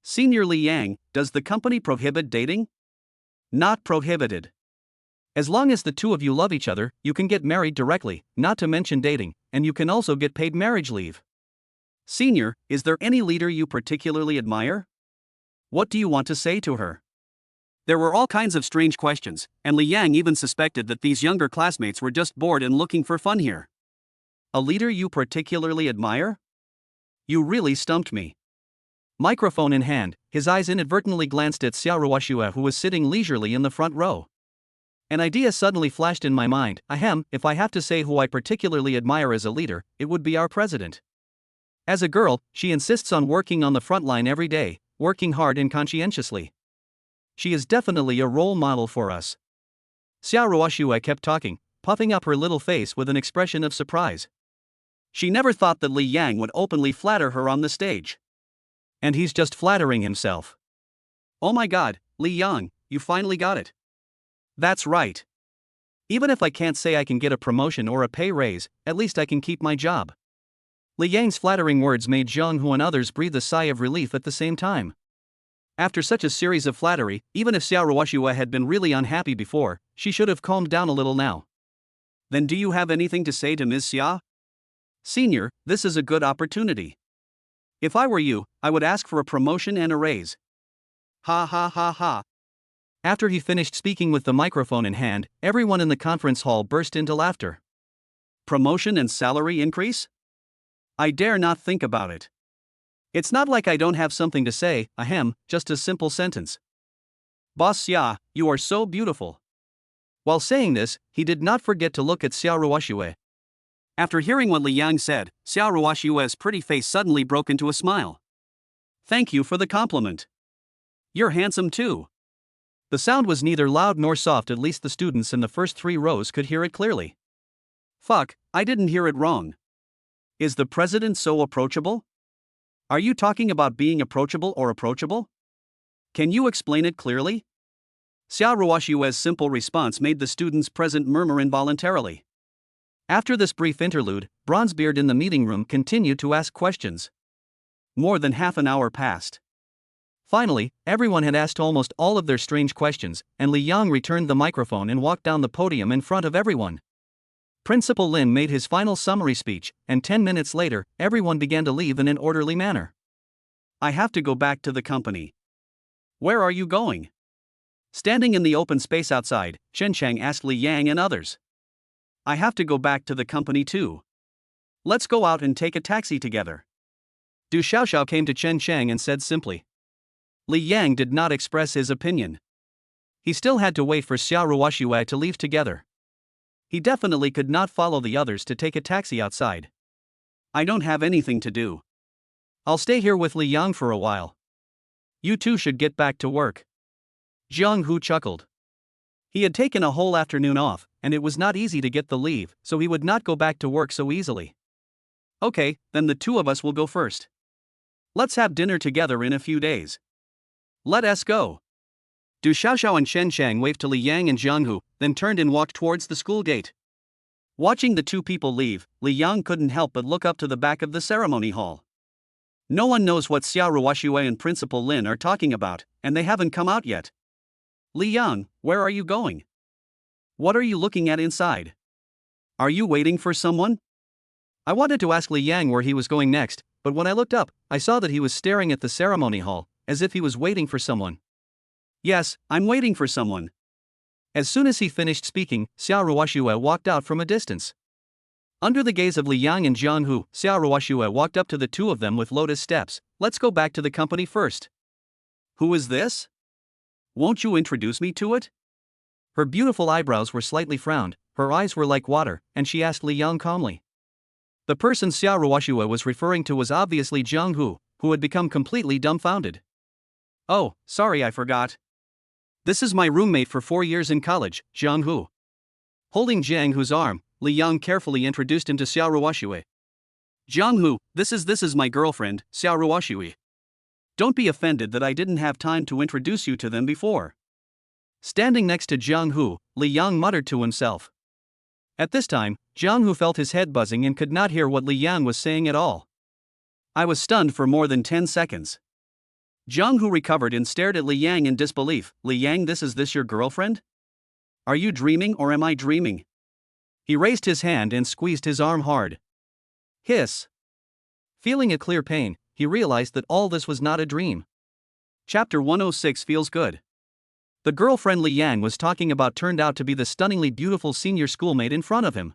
Senior Li Yang, does the company prohibit dating? Not prohibited. As long as the 2 of you love each other, you can get married directly, not to mention dating, and you can also get paid marriage leave. Senior, is there any leader you particularly admire? What do you want to say to her? There were all kinds of strange questions, and Li Yang even suspected that these younger classmates were just bored and looking for fun here. A leader you particularly admire? You really stumped me. Microphone in hand, his eyes inadvertently glanced at Xiao Ruoxue, who was sitting leisurely in the front row. An idea suddenly flashed in my mind. Ahem, if I have to say who I particularly admire as a leader, it would be our president. As a girl, she insists on working on the front line every day, working hard and conscientiously. She is definitely a role model for us. Xiao Ruoxue kept talking, puffing up her little face with an expression of surprise. She never thought that Li Yang would openly flatter her on the stage. And he's just flattering himself. Oh my god, Li Yang, you finally got it. That's right. Even if I can't say I can get a promotion or a pay raise, at least I can keep my job. Li Yang's flattering words made Zhang Hu and others breathe a sigh of relief at the same time. After such a series of flattery, even if Xiao Ruoxue had been really unhappy before, she should have calmed down a little now. Then do you have anything to say to Ms. Xia? Senior, this is a good opportunity. If I were you, I would ask for a promotion and a raise. Ha ha ha ha. After he finished speaking with the microphone in hand, everyone in the conference hall burst into laughter. Promotion and salary increase? I dare not think about it. It's not like I don't have something to say, ahem, just a simple sentence. Boss Xia, you are so beautiful. While saying this, he did not forget to look at Xiao Ruoxue. After hearing what Li Yang said, Xiao Ruoxue's pretty face suddenly broke into a smile. Thank you for the compliment. You're handsome too. The sound was neither loud nor soft, at least the students in the first 3 rows could hear it clearly. Fuck, I didn't hear it wrong. Is the president so approachable? Are you talking about being approachable or approachable? Can you explain it clearly? Xiao Ruoxue's simple response made the students present murmur involuntarily. After this brief interlude, Bronzebeard in the meeting room continued to ask questions. More than half an hour passed. Finally, everyone had asked almost all of their strange questions, and Li Yang returned the microphone and walked down the podium in front of everyone. Principal Lin made his final summary speech, and 10 minutes later, everyone began to leave in an orderly manner. I have to go back to the company. Where are you going? Standing in the open space outside, Chen Chang asked Li Yang and others. I have to go back to the company too. Let's go out and take a taxi together. Du Xiaoxiao came to Chen Chang and said simply. Li Yang did not express his opinion. He still had to wait for Xiao Ruoxue to leave together. He definitely could not follow the others to take a taxi outside. I don't have anything to do. I'll stay here with Li Yang for a while. You two should get back to work. Zhang Hu chuckled. He had taken a whole afternoon off, and it was not easy to get the leave, so he would not go back to work so easily. Okay, then the 2 of us will go first. Let's have dinner together in a few days. Let us go. Du Xiaoxiao and Chen Chang waved to Li Yang and Zhang Hu, then turned and walked towards the school gate. Watching the 2 people leave, Li Yang couldn't help but look up to the back of the ceremony hall. No one knows what Xiao Ruoxue and Principal Lin are talking about, and they haven't come out yet. Li Yang, where are you going? What are you looking at inside? Are you waiting for someone? I wanted to ask Li Yang where he was going next, but when I looked up, I saw that he was staring at the ceremony hall, as if he was waiting for someone. Yes, I'm waiting for someone. As soon as he finished speaking, Xiao Ruoxue walked out from a distance. Under the gaze of Li Yang and Zhang Hu, Xiao Ruoxue walked up to the 2 of them with lotus steps. Let's go back to the company first. Who is this? Won't you introduce me to it? Her beautiful eyebrows were slightly frowned, her eyes were like water, and she asked Li Yang calmly. The person Xiao Ruoxue was referring to was obviously Zhang Hu, who had become completely dumbfounded. Oh, sorry, I forgot. This is my roommate for 4 years in college, Zhang Hu. Holding Zhang Hu's arm, Li Yang carefully introduced him to Xiao Ruoxue. Zhang Hu, this is my girlfriend, Xiao Ruoxue. Don't be offended that I didn't have time to introduce you to them before. Standing next to Zhang Hu, Li Yang muttered to himself. At this time, Zhang Hu felt his head buzzing and could not hear what Li Yang was saying at all. I was stunned for more than 10 seconds. Zhang Hu recovered and stared at Li Yang in disbelief. Li Yang, is this your girlfriend? Are you dreaming or am I dreaming? He raised his hand and squeezed his arm hard. Hiss. Feeling a clear pain, he realized that all this was not a dream. Chapter 106 feels good. The girlfriend Li Yang was talking about turned out to be the stunningly beautiful senior schoolmate in front of him.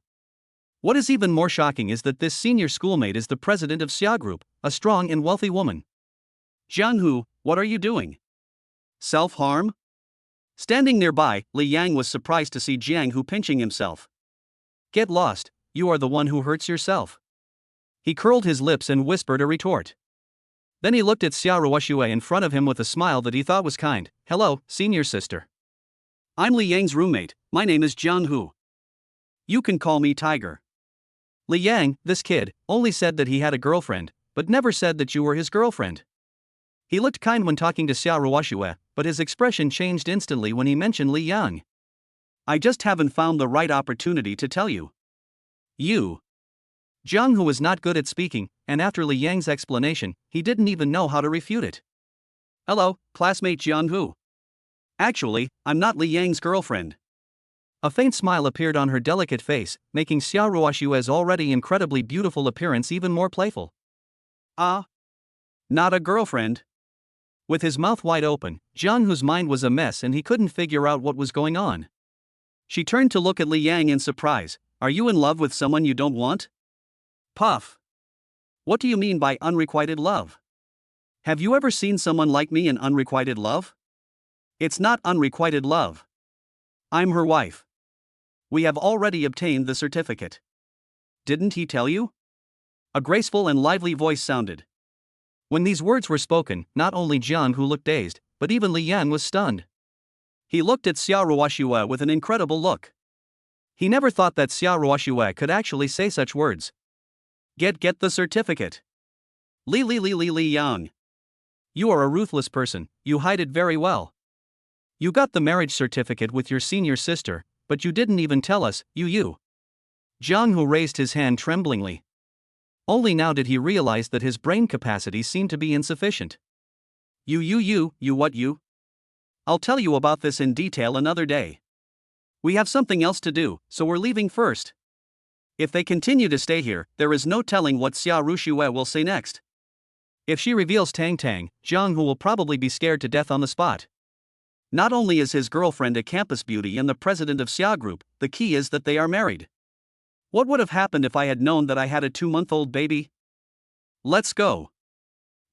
What is even more shocking is that this senior schoolmate is the president of Xia Group, a strong and wealthy woman. Jianghu, what are you doing? Self-harm? Standing nearby, Li Yang was surprised to see Jianghu pinching himself. Get lost, you are the one who hurts yourself. He curled his lips and whispered a retort. Then he looked at Xia Ruoxue in front of him with a smile that he thought was kind. Hello, senior sister. I'm Li Yang's roommate, my name is Jianghu. You can call me Tiger. Li Yang, this kid, only said that he had a girlfriend, but never said that you were his girlfriend. He looked kind when talking to Xia Ruoxue, but his expression changed instantly when he mentioned Li Yang. I just haven't found the right opportunity to tell you. You. Jianghu was not good at speaking, and after Li Yang's explanation, he didn't even know how to refute it. Hello, classmate Jianghu. Actually, I'm not Li Yang's girlfriend. A faint smile appeared on her delicate face, making Xia Ruoxue's already incredibly beautiful appearance even more playful. Not a girlfriend? With his mouth wide open, Jianghu's mind was a mess and he couldn't figure out what was going on. She turned to look at Li Yang in surprise. Are you in love with someone you don't want? Puff. What do you mean by unrequited love? Have you ever seen someone like me in unrequited love? It's not unrequited love. I'm her wife. We have already obtained the certificate. Didn't he tell you? A graceful and lively voice sounded. When these words were spoken, not only Jianghu looked dazed, but even Li Yang was stunned. He looked at Xia Ruoxue with an incredible look. He never thought that Xia Ruoxue could actually say such words. Get the certificate. Li Yang. You are a ruthless person, you hide it very well. You got the marriage certificate with your senior sister, but you didn't even tell us, you. Jianghu raised his hand tremblingly. Only now did he realize that his brain capacity seemed to be insufficient. You what you? I'll tell you about this in detail another day. We have something else to do, so we're leaving first. If they continue to stay here, there is no telling what Xia Ruoxue will say next. If she reveals Tang, Jianghu will probably be scared to death on the spot. Not only is his girlfriend a campus beauty and the president of Xia Group, the key is that they are married. What would have happened if I had known that I had a 2-month-old baby? Let's go.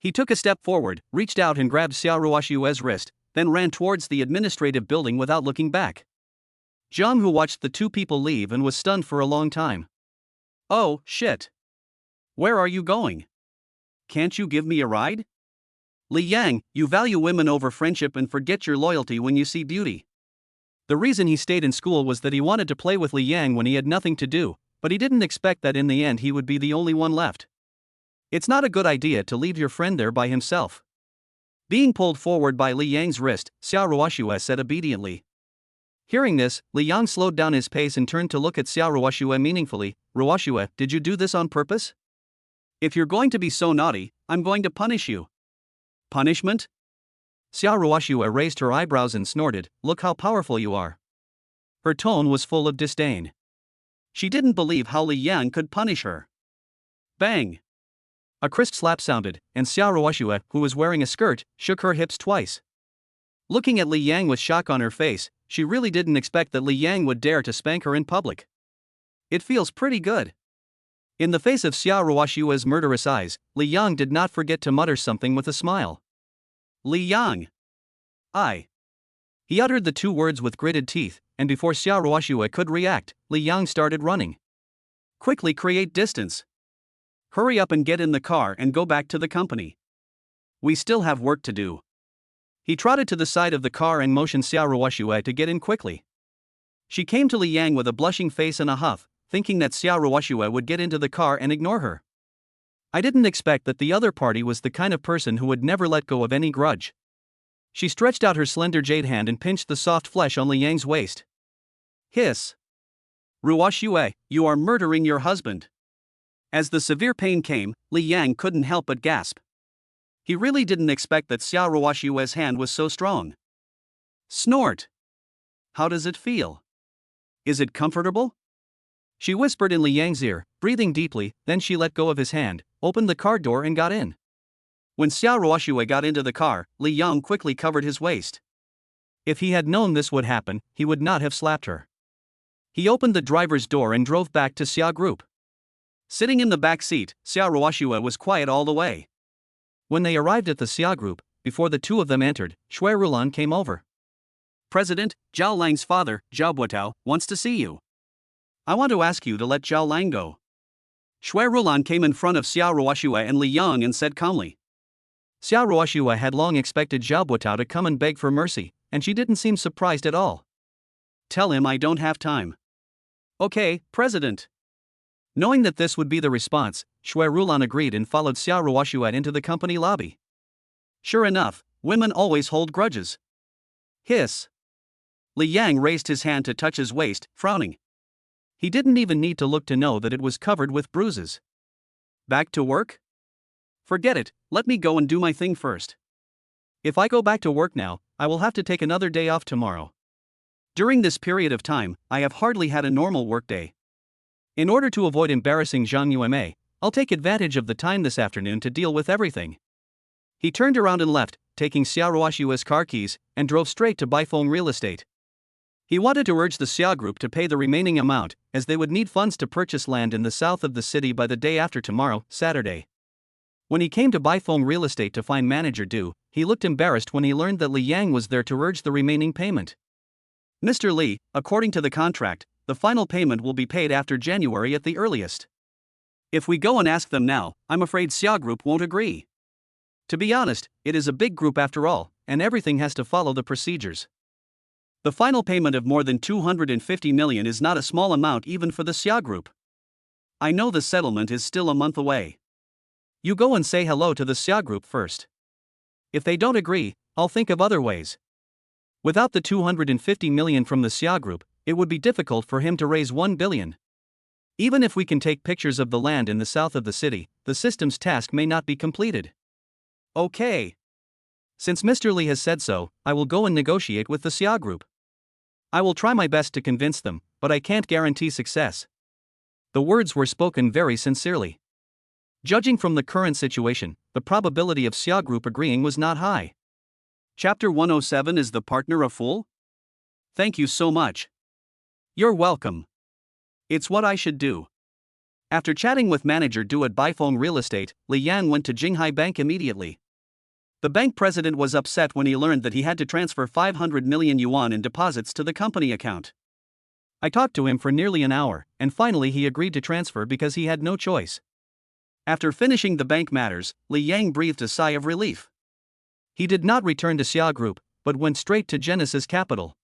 He took a step forward, reached out and grabbed Xia Ruoxue's wrist, then ran towards the administrative building without looking back. Jianghu watched the two people leave and was stunned for a long time. Oh, shit. Where are you going? Can't you give me a ride? Li Yang, you value women over friendship and forget your loyalty when you see beauty. The reason he stayed in school was that he wanted to play with Li Yang when he had nothing to do, but he didn't expect that in the end he would be the only one left. It's not a good idea to leave your friend there by himself. Being pulled forward by Li Yang's wrist, Xia Ruoxue said obediently. Hearing this, Li Yang slowed down his pace and turned to look at Xia Ruoxue meaningfully. Ruoxue, did you do this on purpose? If you're going to be so naughty, I'm going to punish you. Punishment? Xia Ruoxue raised her eyebrows and snorted, look how powerful you are. Her tone was full of disdain. She didn't believe how Li Yang could punish her. Bang! A crisp slap sounded, and Xia Ruoxue, who was wearing a skirt, shook her hips twice. Looking at Li Yang with shock on her face, she really didn't expect that Li Yang would dare to spank her in public. It feels pretty good. In the face of Xia Ruoxue's murderous eyes, Li Yang did not forget to mutter something with a smile. Li Yang. He uttered the two words with gritted teeth, and before Xia Ruoxue could react, Li Yang started running. Quickly create distance. Hurry up and get in the car and go back to the company. We still have work to do. He trotted to the side of the car and motioned Xia Ruoxue to get in quickly. She came to Li Yang with a blushing face and a huff, thinking that Xia Ruoxue would get into the car and ignore her. I didn't expect that the other party was the kind of person who would never let go of any grudge. She stretched out her slender jade hand and pinched the soft flesh on Li Yang's waist. Hiss. Ruoxue, you are murdering your husband. As the severe pain came, Li Yang couldn't help but gasp. He really didn't expect that Xia Ruoxue's hand was so strong. Snort. How does it feel? Is it comfortable? She whispered in Li Yang's ear, breathing deeply, then she let go of his hand, opened the car door and got in. When Xia Ruoxue got into the car, Li Yang quickly covered his waist. If he had known this would happen, he would not have slapped her. He opened the driver's door and drove back to Xia Group. Sitting in the back seat, Xia Ruoxue was quiet all the way. When they arrived at the Xia Group, before the two of them entered, Shui Rulan came over. President, Zhao Lang's father, Zhao Buotao, wants to see you. I want to ask you to let Zhao Lang go. Shui Rulan came in front of Xia Ruoxue and Li Yang and said calmly. Xia Ruoxue had long expected Zhao Buotao to come and beg for mercy, and she didn't seem surprised at all. Tell him I don't have time. Okay, President. Knowing that this would be the response, Shui Rulan agreed and followed Xia Ruoxue into the company lobby. Sure enough, women always hold grudges. Hiss. Li Yang raised his hand to touch his waist, frowning. He didn't even need to look to know that it was covered with bruises. Back to work? Forget it, let me go and do my thing first. If I go back to work now, I will have to take another day off tomorrow. During this period of time, I have hardly had a normal workday. In order to avoid embarrassing Zhang Yuemei, I'll take advantage of the time this afternoon to deal with everything. He turned around and left, taking Xia Ruoxue's car keys, and drove straight to Baifeng Real Estate. He wanted to urge the Xia Group to pay the remaining amount, as they would need funds to purchase land in the south of the city by the day after tomorrow, Saturday. When he came to Baifeng Real Estate to find manager Du, he looked embarrassed when he learned that Li Yang was there to urge the remaining payment. Mr. Li, according to the contract, the final payment will be paid after January at the earliest. If we go and ask them now, I'm afraid Xia Group won't agree. To be honest, it is a big group after all, and everything has to follow the procedures. The final payment of more than 250 million is not a small amount even for the Xia Group. I know the settlement is still a month away. You go and say hello to the Xia Group first. If they don't agree, I'll think of other ways. Without the 250 million from the Xia Group, it would be difficult for him to raise 1 billion. Even if we can take pictures of the land in the south of the city, the system's task may not be completed. Okay. Since Mr. Li has said so, I will go and negotiate with the Xia Group. I will try my best to convince them, but I can't guarantee success. The words were spoken very sincerely. Judging from the current situation, the probability of Xia Group agreeing was not high. Chapter 107 Is the partner a fool? Thank you so much. You're welcome. It's what I should do. After chatting with manager Du at Baifeng Real Estate, Li Yang went to Jinghai Bank immediately. The bank president was upset when he learned that he had to transfer 500 million yuan in deposits to the company account. I talked to him for nearly an hour, and finally he agreed to transfer because he had no choice. After finishing the bank matters, Li Yang breathed a sigh of relief. He did not return to Xia Group, but went straight to Genesis Capital.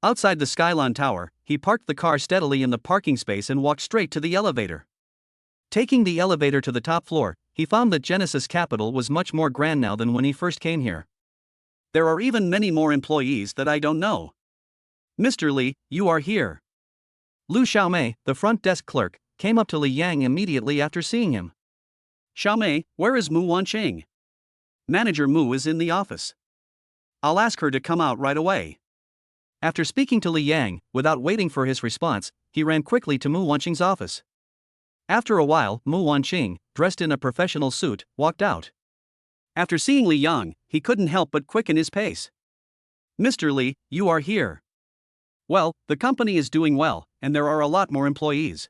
Outside the Skylon Tower, he parked the car steadily in the parking space and walked straight to the elevator. Taking the elevator to the top floor, he found that Genesis Capital was much more grand now than when he first came here. There are even many more employees that I don't know. Mr. Li, you are here. Lu Xiaomei, the front desk clerk, came up to Li Yang immediately after seeing him. Xiaomei, where is Mu Wanqing? Manager Mu is in the office. I'll ask her to come out right away. After speaking to Li Yang, without waiting for his response, he ran quickly to Mu Wanqing's office. After a while, Mu Wanqing, dressed in a professional suit, walked out. After seeing Li Yang, he couldn't help but quicken his pace. Mr. Li, you are here. Well, the company is doing well, and there are a lot more employees.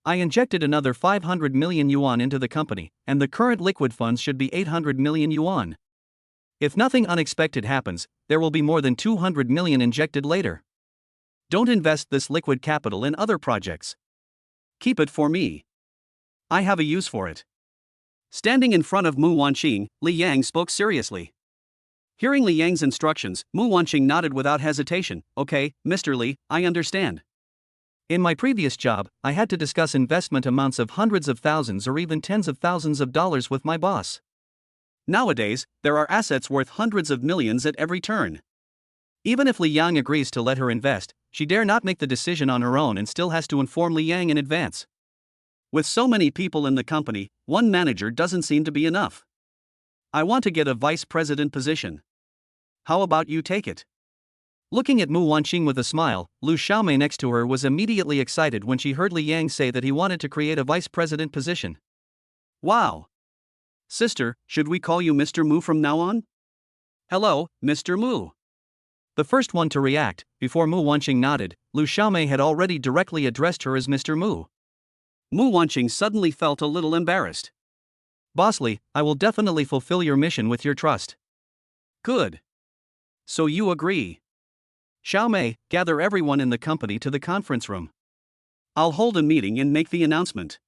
I injected another 500 million yuan into the company, and the current liquid funds should be 800 million yuan. If nothing unexpected happens, there will be more than 200 million injected later. Don't invest this liquid capital in other projects. Keep it for me. I have a use for it. Standing in front of Mu Wanqing, Li Yang spoke seriously. Hearing Li Yang's instructions, Mu Wanqing nodded without hesitation. Okay, Mr. Li, I understand. In my previous job, I had to discuss investment amounts of hundreds of thousands or even tens of thousands of dollars with my boss. Nowadays, there are assets worth hundreds of millions at every turn. Even if Li Yang agrees to let her invest, she dare not make the decision on her own and still has to inform Li Yang in advance. With so many people in the company, one manager doesn't seem to be enough. I want to get a vice president position. How about you take it? Looking at Mu Wanqing with a smile, Lu Xiaomei next to her was immediately excited when she heard Li Yang say that he wanted to create a vice president position. Wow! Sister, should we call you Mr. Mu from now on? Hello, Mr. Mu. The first one to react, before Mu Wanqing nodded, Lu Xiaomei had already directly addressed her as Mr. Mu. Mu Wanqing suddenly felt a little embarrassed. Bossly, I will definitely fulfill your mission with your trust. Good. So you agree. Xiaomei, gather everyone in the company to the conference room. I'll hold a meeting and make the announcement.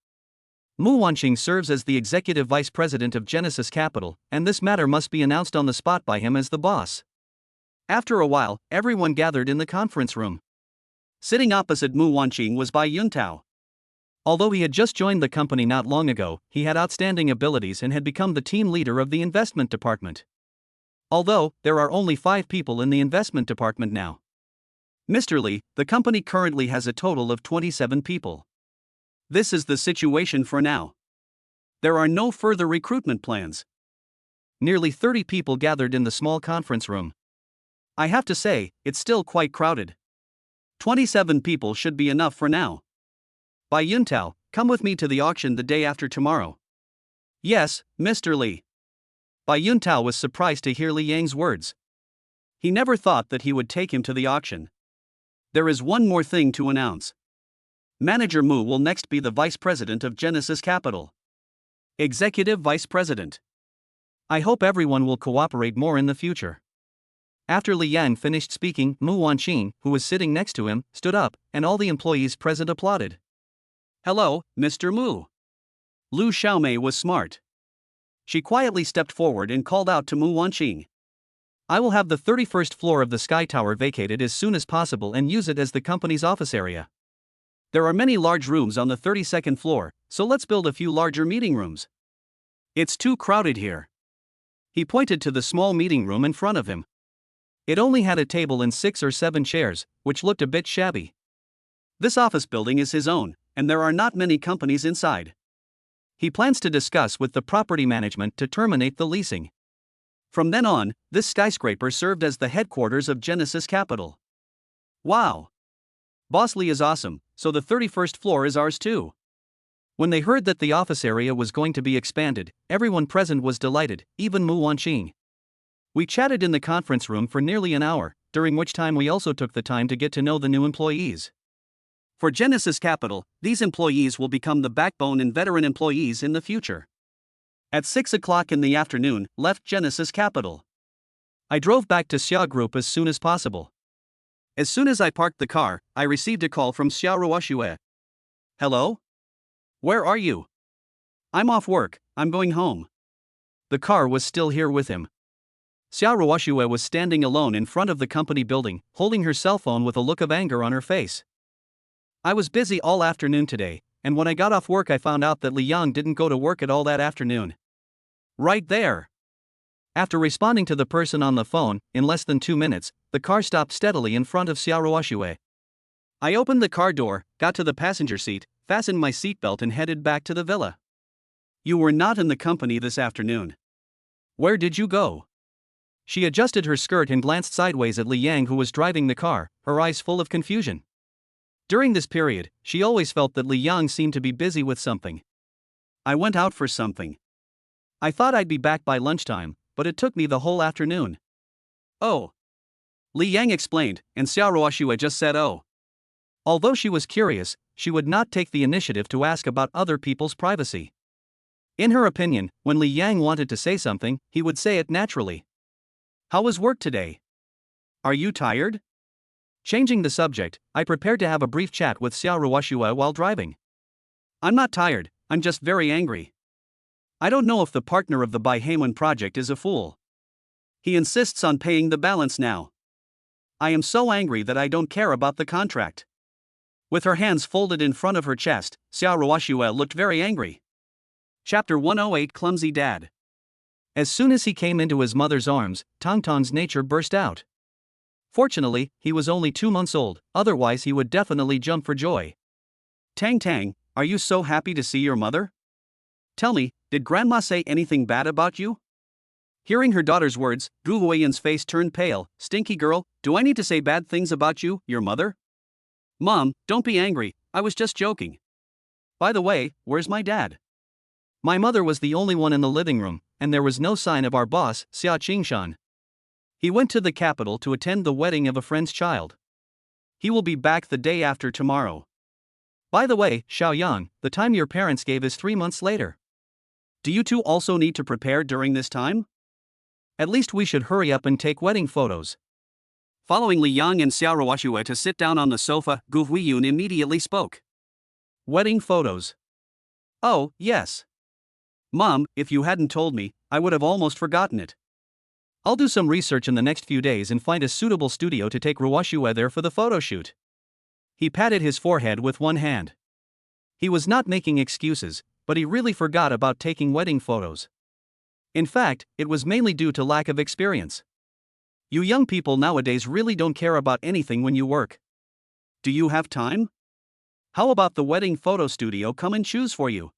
Mu Wanqing serves as the executive vice president of Genesis Capital, and this matter must be announced on the spot by him as the boss. After a while, everyone gathered in the conference room. Sitting opposite Mu Wanqing was Bai Yuntao. Although he had just joined the company not long ago, he had outstanding abilities and had become the team leader of the investment department. Although, there are only 5 people in the investment department now. Mr. Li, the company currently has a total of 27 people. This is the situation for now. There are no further recruitment plans. Nearly 30 people gathered in the small conference room. I have to say, it's still quite crowded. 27 people should be enough for now. Bai Yuntao, come with me to the auction the day after tomorrow. Yes, Mr. Li. Bai Yuntao was surprised to hear Li Yang's words. He never thought that he would take him to the auction. There is one more thing to announce. Manager Mu will next be the vice president of Genesis Capital. Executive vice president. I hope everyone will cooperate more in the future. After Li Yang finished speaking, Mu Wanqing, who was sitting next to him, stood up, and all the employees present applauded. Hello, Mr. Mu. Lu Xiaomei was smart. She quietly stepped forward and called out to Mu Wanqing. I will have the 31st floor of the Sky Tower vacated as soon as possible and use it as the company's office area. There are many large rooms on the 32nd floor, so let's build a few larger meeting rooms. It's too crowded here. He pointed to the small meeting room in front of him. It only had a table and 6 or 7 chairs, which looked a bit shabby. This office building is his own, and there are not many companies inside. He plans to discuss with the property management to terminate the leasing. From then on, this skyscraper served as the headquarters of Genesis Capital. Wow! Boss Li is awesome, so the 31st floor is ours too. When they heard that the office area was going to be expanded, everyone present was delighted, even Mu Wanqing. We chatted in the conference room for nearly an hour, during which time we also took the time to get to know the new employees. For Genesis Capital, these employees will become the backbone and veteran employees in the future. At 6 o'clock in the afternoon, left Genesis Capital. I drove back to Xia Group as soon as possible. As soon as I parked the car, I received a call from Xia Ruoxue. Hello? Where are you? I'm off work, I'm going home. The car was still here with him. Xia Ruoxue was standing alone in front of the company building, holding her cell phone with a look of anger on her face. I was busy all afternoon today, and when I got off work I found out that Li Yang didn't go to work at all that afternoon. Right there. After responding to the person on the phone, in less than 2 minutes, the car stopped steadily in front of Xia Ruoxue. I opened the car door, got to the passenger seat, fastened my seatbelt and headed back to the villa. You were not in the company this afternoon. Where did you go? She adjusted her skirt and glanced sideways at Li Yang, who was driving the car, her eyes full of confusion. During this period, she always felt that Li Yang seemed to be busy with something. I went out for something. I thought I'd be back by lunchtime, but it took me the whole afternoon. Oh. Li Yang explained, and Xia Ruoxue just said oh. Although she was curious, she would not take the initiative to ask about other people's privacy. In her opinion, when Li Yang wanted to say something, he would say it naturally. How was work today? Are you tired? Changing the subject, I prepared to have a brief chat with Xia Ruoxue while driving. I'm not tired, I'm just very angry. I don't know if the partner of the Bai Heiwen project is a fool. He insists on paying the balance now. I am so angry that I don't care about the contract. With her hands folded in front of her chest, Xia Ruoxue looked very angry. Chapter 108 Clumsy Dad. As soon as he came into his mother's arms, Tang's nature burst out. Fortunately, he was only 2 months old, otherwise he would definitely jump for joy. Tang, are you so happy to see your mother? Tell me, did Grandma say anything bad about you? Hearing her daughter's words, Gu Huiyan's face turned pale. Stinky girl, do I need to say bad things about you, your mother? Mom, don't be angry, I was just joking. By the way, where's my dad? My mother was the only one in the living room, and there was no sign of our boss, Xia Qingshan. He went to the capital to attend the wedding of a friend's child. He will be back the day after tomorrow. By the way, Xiaoyang, the time your parents gave is 3 months later. Do you two also need to prepare during this time? At least we should hurry up and take wedding photos. Following Li Yang and Xiao Ruoxue to sit down on the sofa, Gu Huiyun immediately spoke. Wedding photos. Oh, yes. Mom, if you hadn't told me, I would have almost forgotten it. I'll do some research in the next few days and find a suitable studio to take Ruoxue there for the photo shoot. He patted his forehead with one hand. He was not making excuses, but he really forgot about taking wedding photos. In fact, it was mainly due to lack of experience. You young people nowadays really don't care about anything when you work. Do you have time? How about the wedding photo studio come and choose for you?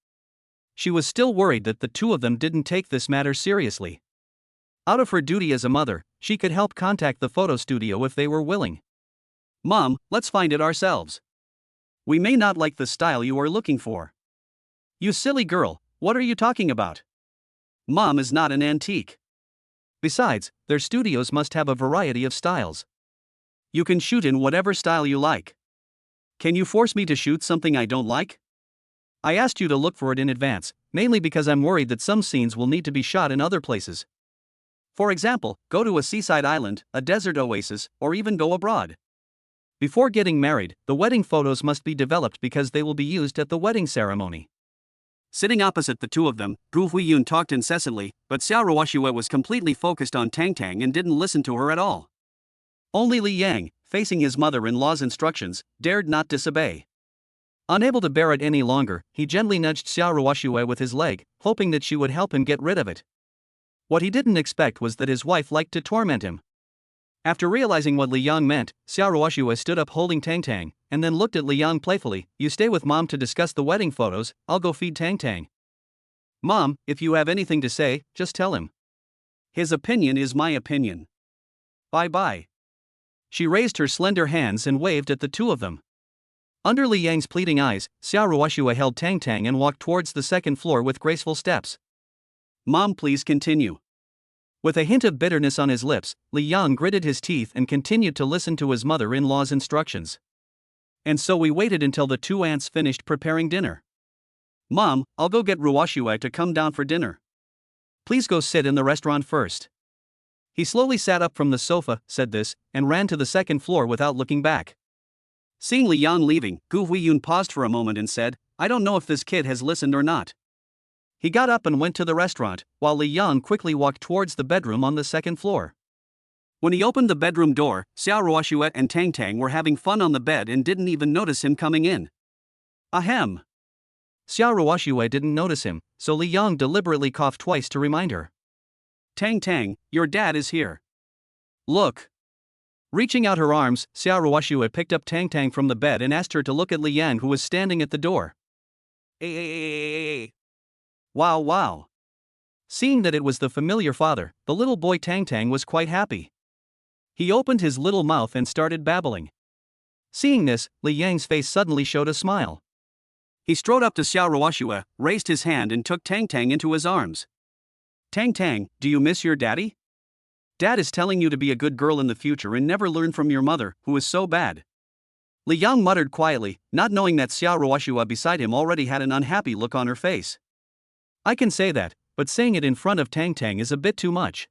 She was still worried that the two of them didn't take this matter seriously. Out of her duty as a mother, she could help contact the photo studio if they were willing. Mom, let's find it ourselves. We may not like the style you are looking for. You silly girl, what are you talking about? Mom is not an antique. Besides, their studios must have a variety of styles. You can shoot in whatever style you like. Can you force me to shoot something I don't like? I asked you to look for it in advance, mainly because I'm worried that some scenes will need to be shot in other places. For example, go to a seaside island, a desert oasis, or even go abroad. Before getting married, the wedding photos must be developed because they will be used at the wedding ceremony. Sitting opposite the two of them, Gu Huiyun talked incessantly, but Xiao Ruoxue was completely focused on Tang and didn't listen to her at all. Only Li Yang, facing his mother-in-law's instructions, dared not disobey. Unable to bear it any longer, he gently nudged Xiao Ruoxue with his leg, hoping that she would help him get rid of it. What he didn't expect was that his wife liked to torment him. After realizing what Li Yang meant, Xiao Ruoxue stood up holding Tang, and then looked at Li Yang playfully. You stay with Mom to discuss the wedding photos, I'll go feed Tang. Mom, if you have anything to say, just tell him. His opinion is my opinion. Bye-bye. She raised her slender hands and waved at the two of them. Under Li Yang's pleading eyes, Xiao Ruoxue held Tang and walked towards the second floor with graceful steps. Mom, please continue. With a hint of bitterness on his lips, Li Yang gritted his teeth and continued to listen to his mother-in-law's instructions. And so we waited until the two aunts finished preparing dinner. Mom, I'll go get Ruoxue to come down for dinner. Please go sit in the restaurant first. He slowly sat up from the sofa, said this, and ran to the second floor without looking back. Seeing Li Yang leaving, Gu Huiyun paused for a moment and said, I don't know if this kid has listened or not. He got up and went to the restaurant, while Li Yang quickly walked towards the bedroom on the second floor. When he opened the bedroom door, Xiao Ruoxue and Tang were having fun on the bed and didn't even notice him coming in. Ahem. Xiao Ruoxue didn't notice him, so Li Yang deliberately coughed twice to remind her. Tang, your dad is here. Look. Reaching out her arms, Xiao Ruoxue picked up Tang from the bed and asked her to look at Li Yang, who was standing at the door. Wow. Seeing that it was the familiar father, the little boy Tang was quite happy. He opened his little mouth and started babbling. Seeing this, Li Yang's face suddenly showed a smile. He strode up to Xiao Ruoxue, raised his hand and took Tang into his arms. Tang, do you miss your daddy? Dad is telling you to be a good girl in the future and never learn from your mother, who is so bad. Li Yang muttered quietly, not knowing that Xiao Ruoxue beside him already had an unhappy look on her face. I can say that, but saying it in front of Tang is a bit too much.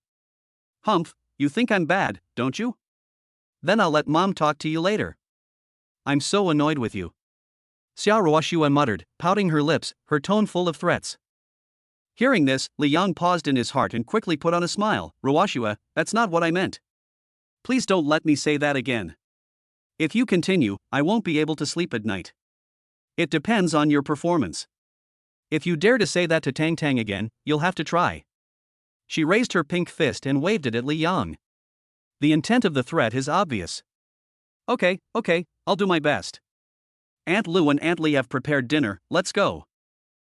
Humph, you think I'm bad, don't you? Then I'll let Mom talk to you later. I'm so annoyed with you. Xiao Ruoxue muttered, pouting her lips, her tone full of threats. Hearing this, Li Yang paused in his heart and quickly put on a smile. Ruoxue, that's not what I meant. Please don't let me say that again. If you continue, I won't be able to sleep at night. It depends on your performance. If you dare to say that to Tang again, you'll have to try. She raised her pink fist and waved it at Li Yang. The intent of the threat is obvious. Okay, I'll do my best. Aunt Lu and Aunt Li have prepared dinner, let's go.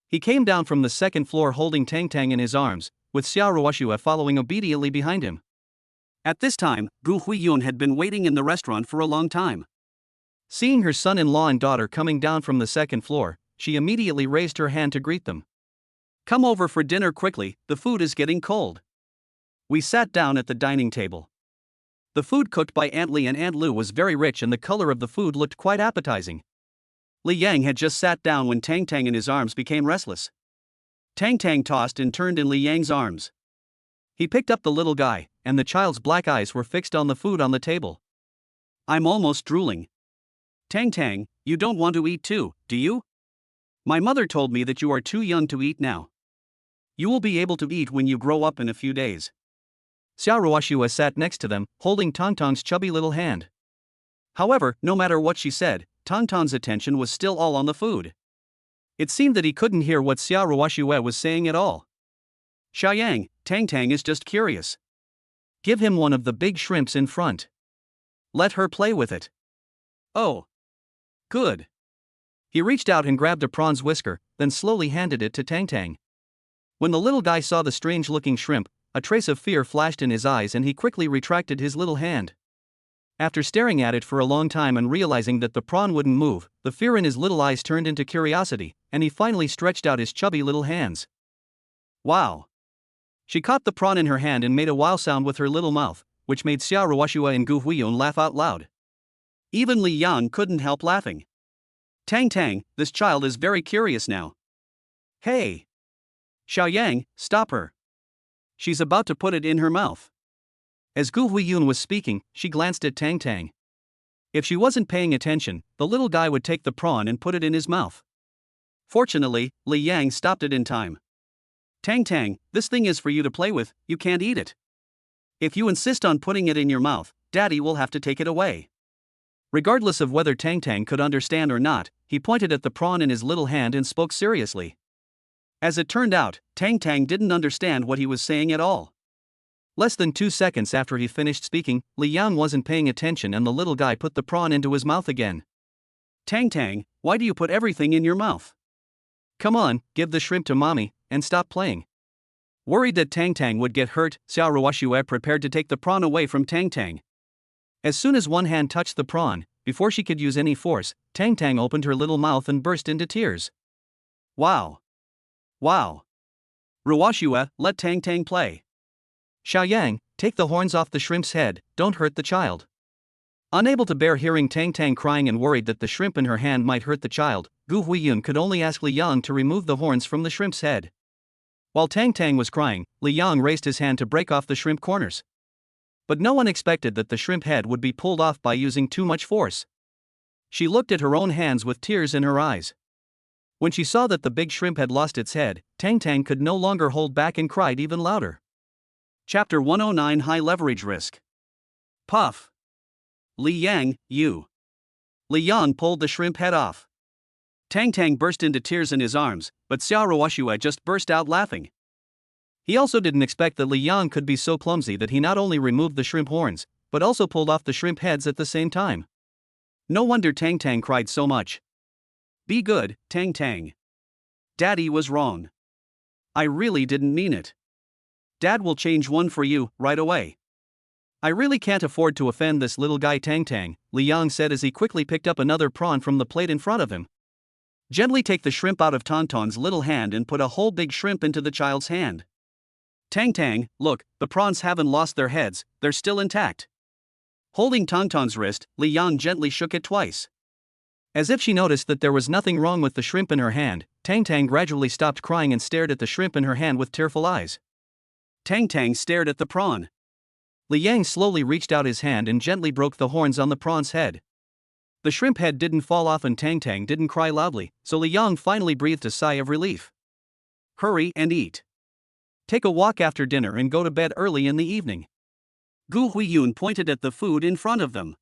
He came down from the second floor holding Tang in his arms, with Xiao Ruoxue following obediently behind him. At this time, Gu Huiyun had been waiting in the restaurant for a long time. Seeing her son-in-law and daughter coming down from the second floor, she immediately raised her hand to greet them. Come over for dinner quickly, the food is getting cold. We sat down at the dining table. The food cooked by Aunt Li and Aunt Lu was very rich and the color of the food looked quite appetizing. Li Yang had just sat down when Tang Tang in his arms became restless. Tang Tang tossed and turned in Li Yang's arms. He picked up the little guy, and the child's black eyes were fixed on the food on the table. I'm almost drooling. Tang Tang, you don't want to eat too, do you? My mother told me that you are too young to eat now. You will be able to eat when you grow up in a few days. Xiao Ruoxue sat next to them, holding Tang Tang's chubby little hand. However, no matter what she said, Tang Tang's attention was still all on the food. It seemed that he couldn't hear what Xiao Ruoxue was saying at all. Xiaoyang, Tang Tang is just curious. Give him one of the big shrimps in front. Let her play with it. Oh. Good. He reached out and grabbed a prawn's whisker, then slowly handed it to Tang Tang. When the little guy saw the strange-looking shrimp, a trace of fear flashed in his eyes and he quickly retracted his little hand. After staring at it for a long time and realizing that the prawn wouldn't move, the fear in his little eyes turned into curiosity, and he finally stretched out his chubby little hands. Wow! She caught the prawn in her hand and made a wow sound with her little mouth, which made Xiao Ruoxue and Gu Huiyun laugh out loud. Even Li Yang couldn't help laughing. Tang Tang, this child is very curious now. Hey! Xiaoyang, stop her. She's about to put it in her mouth. As Gu Huiyun was speaking, she glanced at Tang Tang. If she wasn't paying attention, the little guy would take the prawn and put it in his mouth. Fortunately, Li Yang stopped it in time. Tang Tang, this thing is for you to play with, you can't eat it. If you insist on putting it in your mouth, Daddy will have to take it away. Regardless of whether Tang Tang could understand or not, he pointed at the prawn in his little hand and spoke seriously. As it turned out, Tang Tang didn't understand what he was saying at all. Less than 2 seconds after he finished speaking, Li Yang wasn't paying attention and the little guy put the prawn into his mouth again. Tang Tang, why do you put everything in your mouth? Come on, give the shrimp to mommy, and stop playing. Worried that Tang Tang would get hurt, Xiao Ruoxue prepared to take the prawn away from Tang Tang. As soon as one hand touched the prawn, before she could use any force, Tang Tang opened her little mouth and burst into tears. Wow! Wow! Ruoxue, let Tang Tang play. Xiaoyang, take the horns off the shrimp's head, don't hurt the child. Unable to bear hearing Tang Tang crying and worried that the shrimp in her hand might hurt the child, Gu Huiyun could only ask Li Yang to remove the horns from the shrimp's head. While Tang Tang was crying, Li Yang raised his hand to break off the shrimp corners. But no one expected that the shrimp head would be pulled off by using too much force. She looked at her own hands with tears in her eyes. When she saw that the big shrimp had lost its head, Tang Tang could no longer hold back and cried even louder. Chapter 109 High Leverage Risk. Puff. Li Yang, you. Li Yang pulled the shrimp head off. Tang Tang burst into tears in his arms, but Xiao Ruoxue just burst out laughing. He also didn't expect that Li Yang could be so clumsy that he not only removed the shrimp horns, but also pulled off the shrimp heads at the same time. No wonder Tang Tang cried so much. Be good, Tang Tang. Daddy was wrong. I really didn't mean it. Dad will change one for you, right away. I really can't afford to offend this little guy Tang Tang, Li Yang said as he quickly picked up another prawn from the plate in front of him. Gently take the shrimp out of Tonton's little hand and put a whole big shrimp into the child's hand. Tang Tang, look, the prawns haven't lost their heads, they're still intact. Holding Tonton's wrist, Li Yang gently shook it twice. As if she noticed that there was nothing wrong with the shrimp in her hand, Tang Tang gradually stopped crying and stared at the shrimp in her hand with tearful eyes. Tang Tang stared at the prawn. Li Yang slowly reached out his hand and gently broke the horns on the prawn's head. The shrimp head didn't fall off and Tang Tang didn't cry loudly, so Li Yang finally breathed a sigh of relief. Hurry and eat. Take a walk after dinner and go to bed early in the evening. Gu Huiyun pointed at the food in front of them.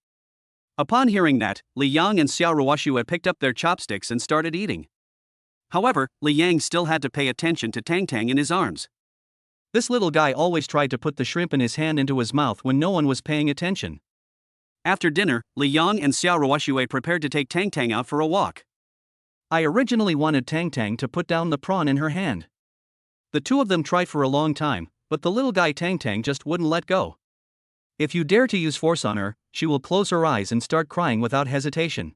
Upon hearing that, Li Yang and Xiao Ruoxue picked up their chopsticks and started eating. However, Li Yang still had to pay attention to Tang Tang in his arms. This little guy always tried to put the shrimp in his hand into his mouth when no one was paying attention. After dinner, Li Yang and Xiao Ruoxue prepared to take Tang Tang out for a walk. I originally wanted Tang Tang to put down the prawn in her hand. The two of them tried for a long time, but the little guy Tang Tang just wouldn't let go. If you dare to use force on her, she will close her eyes and start crying without hesitation.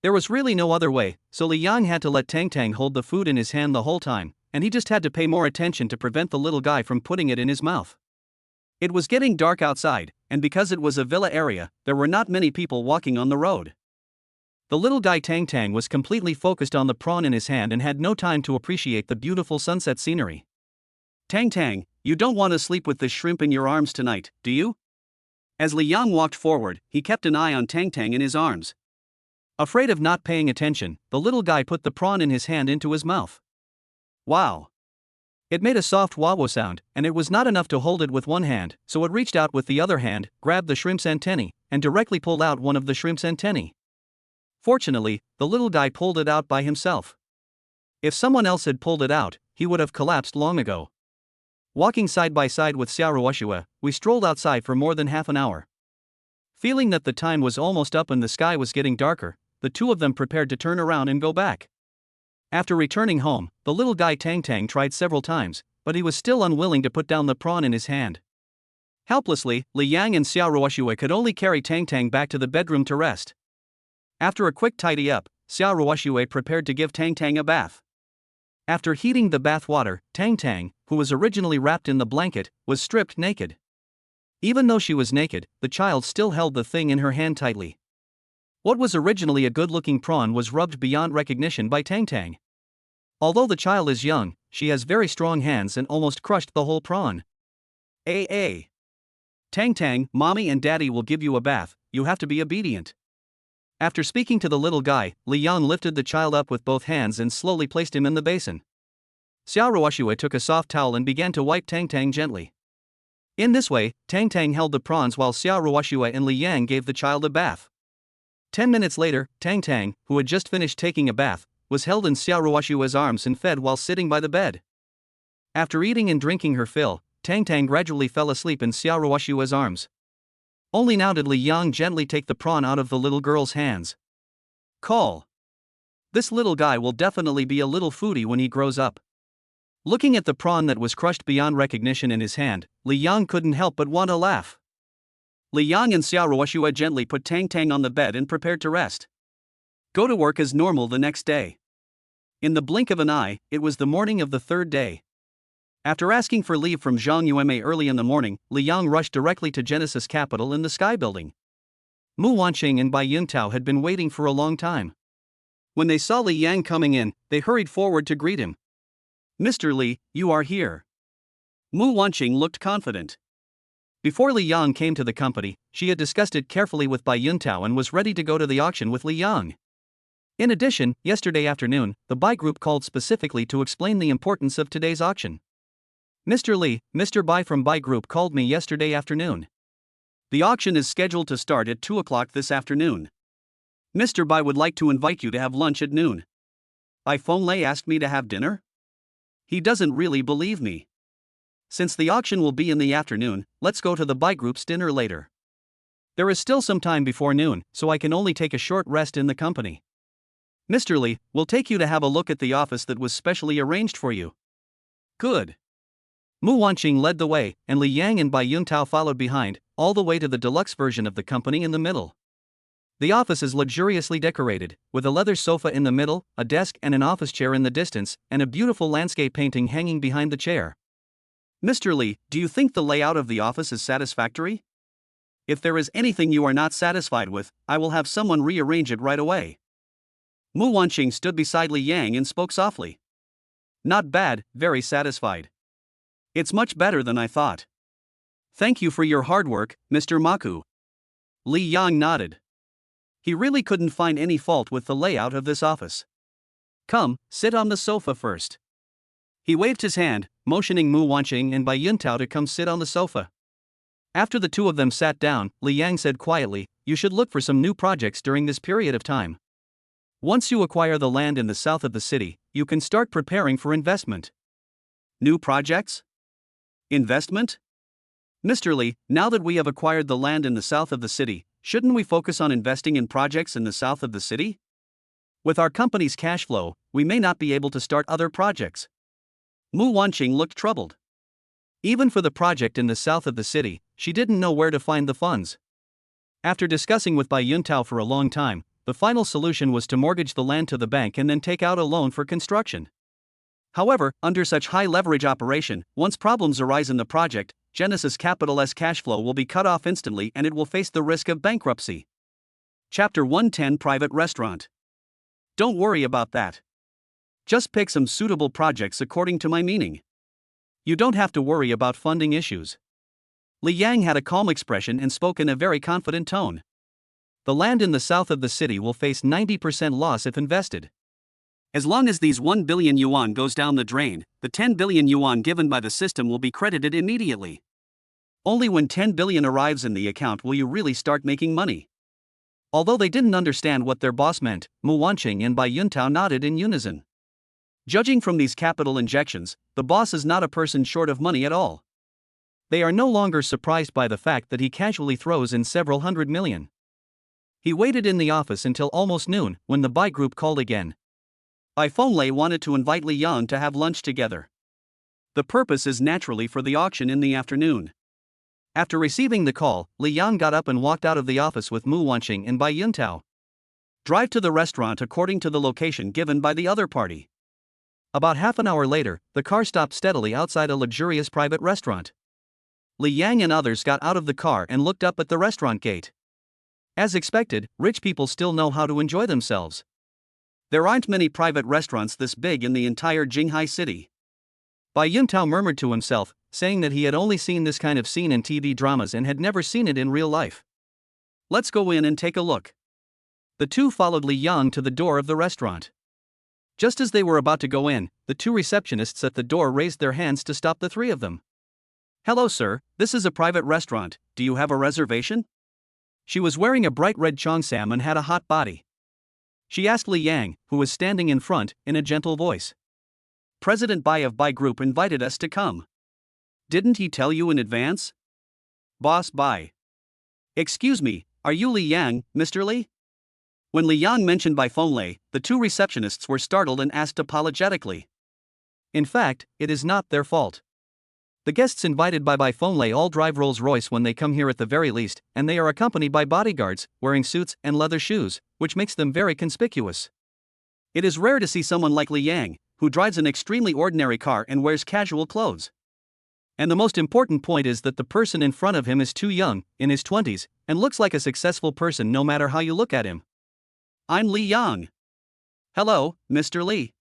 There was really no other way, so Li Yang had to let Tang Tang hold the food in his hand the whole time, and he just had to pay more attention to prevent the little guy from putting it in his mouth. It was getting dark outside, and because it was a villa area, there were not many people walking on the road. The little guy Tang was completely focused on the prawn in his hand and had no time to appreciate the beautiful sunset scenery. Tang, you don't want to sleep with this shrimp in your arms tonight, do you? As Li Yang walked forward, he kept an eye on Tang in his arms. Afraid of not paying attention, the little guy put the prawn in his hand into his mouth. Wow! It made a soft wah-wah sound, and it was not enough to hold it with one hand, so it reached out with the other hand, grabbed the shrimp's antennae, and directly pulled out one of the shrimp's antennae. Fortunately, the little guy pulled it out by himself. If someone else had pulled it out, he would have collapsed long ago. Walking side by side with Xiaoruoxue, we strolled outside for more than half an hour. Feeling that the time was almost up and the sky was getting darker, the two of them prepared to turn around and go back. After returning home, the little guy Tang tried several times, but he was still unwilling to put down the prawn in his hand. Helplessly, Li Yang and Xiaoruoxue could only carry Tang back to the bedroom to rest. After a quick tidy up, Xiaoruoxue prepared to give Tang a bath. After heating the bath water, Tang, who was originally wrapped in the blanket, was stripped naked. Even though she was naked, the child still held the thing in her hand tightly. What was originally a good-looking prawn was rubbed beyond recognition by Tang. Although the child is young, she has very strong hands and almost crushed the whole prawn. Tang, mommy and daddy will give you a bath, you have to be obedient. After speaking to the little guy, Li Yang lifted the child up with both hands and slowly placed him in the basin. Xiaoruoxue took a soft towel and began to wipe Tang gently. In this way, Tang held the prawns while Xiaoruoxue and Li Yang gave the child a bath. 10 minutes later, Tang, who had just finished taking a bath, was held in Xiaoruoxue's arms and fed while sitting by the bed. After eating and drinking her fill, Tang gradually fell asleep in Xiaoruoxue's arms. Only now did Li Yang gently take the prawn out of the little girl's hands. Call. This little guy will definitely be a little foodie when he grows up. Looking at the prawn that was crushed beyond recognition in his hand, Li Yang couldn't help but want to laugh. Li Yang and Xiaoruoxue gently put Tang on the bed and prepared to rest. Go to work as normal the next day. In the blink of an eye, it was the morning of the third day. After asking for leave from Zhang Yuanmei early in the morning, Li Yang rushed directly to Genesis Capital in the Sky Building. Mu Wanqing and Bai Yuntao had been waiting for a long time. When they saw Li Yang coming in, they hurried forward to greet him. Mr. Li, you are here. Mu Wanqing looked confident. Before Li Yang came to the company, she had discussed it carefully with Bai Yuntao and was ready to go to the auction with Li Yang. In addition, yesterday afternoon, the Bai group called specifically to explain the importance of today's auction. Mr. Li, Mr. Bai from Bai group called me yesterday afternoon. The auction is scheduled to start at 2 o'clock this afternoon. Mr. Bai would like to invite you to have lunch at noon. Bai Fenglei asked me to have dinner? He doesn't really believe me. Since the auction will be in the afternoon, let's go to the Bai group's dinner later. There is still some time before noon, so I can only take a short rest in the company. Mr. Li, we'll take you to have a look at the office that was specially arranged for you. Good. Mu Wanqing led the way, and Li Yang and Bai Yuntao followed behind, all the way to the deluxe version of the company in the middle. The office is luxuriously decorated, with a leather sofa in the middle, a desk and an office chair in the distance, and a beautiful landscape painting hanging behind the chair. Mr. Li, do you think the layout of the office is satisfactory? If there is anything you are not satisfied with, I will have someone rearrange it right away. Mu Wanqing stood beside Li Yang and spoke softly. Not bad, very satisfied. It's much better than I thought. Thank you for your hard work, Mr. Maku. Li Yang nodded. He really couldn't find any fault with the layout of this office. Come, sit on the sofa first. He waved his hand, motioning Mu Wanqing and Bai Yuntao to come sit on the sofa. After the two of them sat down, Li Yang said quietly, you should look for some new projects during this period of time. Once you acquire the land in the south of the city, you can start preparing for investment. New projects? Investment? Mr. Li, now that we have acquired the land in the south of the city, shouldn't we focus on investing in projects in the south of the city? With our company's cash flow, we may not be able to start other projects. Mu Wanqing looked troubled. Even for the project in the south of the city, she didn't know where to find the funds. After discussing with Bai Yuntao for a long time, the final solution was to mortgage the land to the bank and then take out a loan for construction. However, under such high leverage operation, once problems arise in the project, Genesis Capital's cash flow will be cut off instantly and it will face the risk of bankruptcy. Chapter 110 Private Restaurant. Don't worry about that. Just pick some suitable projects according to my meaning. You don't have to worry about funding issues. Li Yang had a calm expression and spoke in a very confident tone. The land in the south of the city will face 90% loss if invested. As long as these 1 billion yuan goes down the drain, the 10 billion yuan given by the system will be credited immediately. Only when 10 billion arrives in the account will you really start making money. Although they didn't understand what their boss meant, Mu Wanqing and Bai Yuntao nodded in unison. Judging from these capital injections, the boss is not a person short of money at all. They are no longer surprised by the fact that he casually throws in several hundred million. He waited in the office until almost noon, when the Bai group called again. Bai Fenglei wanted to invite Li Yang to have lunch together. The purpose is naturally for the auction in the afternoon. After receiving the call, Li Yang got up and walked out of the office with Mu Wanqing and Bai Yuntao. Drive to the restaurant according to the location given by the other party. About half an hour later, the car stopped steadily outside a luxurious private restaurant. Li Yang and others got out of the car and looked up at the restaurant gate. As expected, rich people still know how to enjoy themselves. There aren't many private restaurants this big in the entire Jinghai city. Bai Yuntao murmured to himself, saying that he had only seen this kind of scene in TV dramas and had never seen it in real life. Let's go in and take a look. The two followed Li Yang to the door of the restaurant. Just as they were about to go in, the two receptionists at the door raised their hands to stop the three of them. Hello sir, this is a private restaurant, do you have a reservation? She was wearing a bright red cheongsam and had a hot body. She asked Li Yang, who was standing in front, in a gentle voice. President Bai of Bai Group invited us to come. Didn't he tell you in advance? Boss Bai. Excuse me, are you Li Yang, Mr. Li? When Li Yang mentioned Bai Fenglei, the two receptionists were startled and asked apologetically. In fact, it is not their fault. The guests invited by Bai Fenglei all drive Rolls-Royce when they come here at the very least, and they are accompanied by bodyguards, wearing suits and leather shoes, which makes them very conspicuous. It is rare to see someone like Li Yang, who drives an extremely ordinary car and wears casual clothes. And the most important point is that the person in front of him is too young, in his 20s, and looks like a successful person no matter how you look at him. I'm Li Yang. Hello, Mr. Li.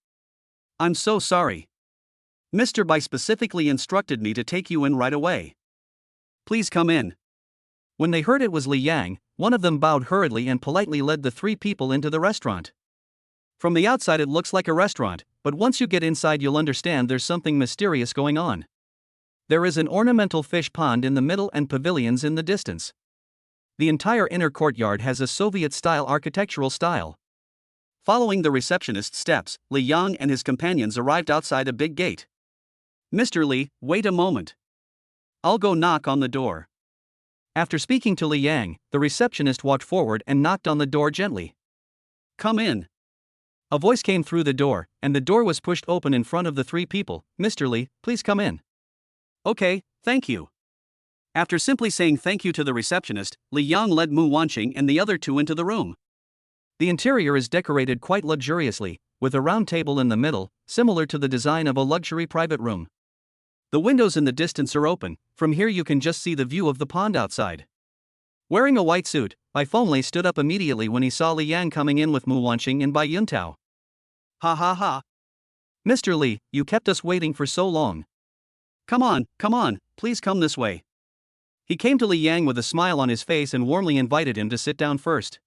I'm so sorry. Mr. Bai specifically instructed me to take you in right away. Please come in. When they heard it was Li Yang, one of them bowed hurriedly and politely led the three people into the restaurant. From the outside it looks like a restaurant, but once you get inside you'll understand there's something mysterious going on. There is an ornamental fish pond in the middle and pavilions in the distance. The entire inner courtyard has a Soviet-style architectural style. Following the receptionist's steps, Li Yang and his companions arrived outside a big gate. Mr. Li, wait a moment. I'll go knock on the door. After speaking to Li Yang, the receptionist walked forward and knocked on the door gently. Come in. A voice came through the door, and the door was pushed open in front of the three people. Mr. Li, please come in. Okay, thank you. After simply saying thank you to the receptionist, Li Yang led Mu Wanqing and the other two into the room. The interior is decorated quite luxuriously, with a round table in the middle, similar to the design of a luxury private room. The windows in the distance are open, from here you can just see the view of the pond outside. Wearing a white suit, Bai Fenglei stood up immediately when he saw Li Yang coming in with Mu Wanqing and Bai Yuntao. Ha ha ha. Mr. Li, you kept us waiting for so long. Come on, please come this way. He came to Li Yang with a smile on his face and warmly invited him to sit down first.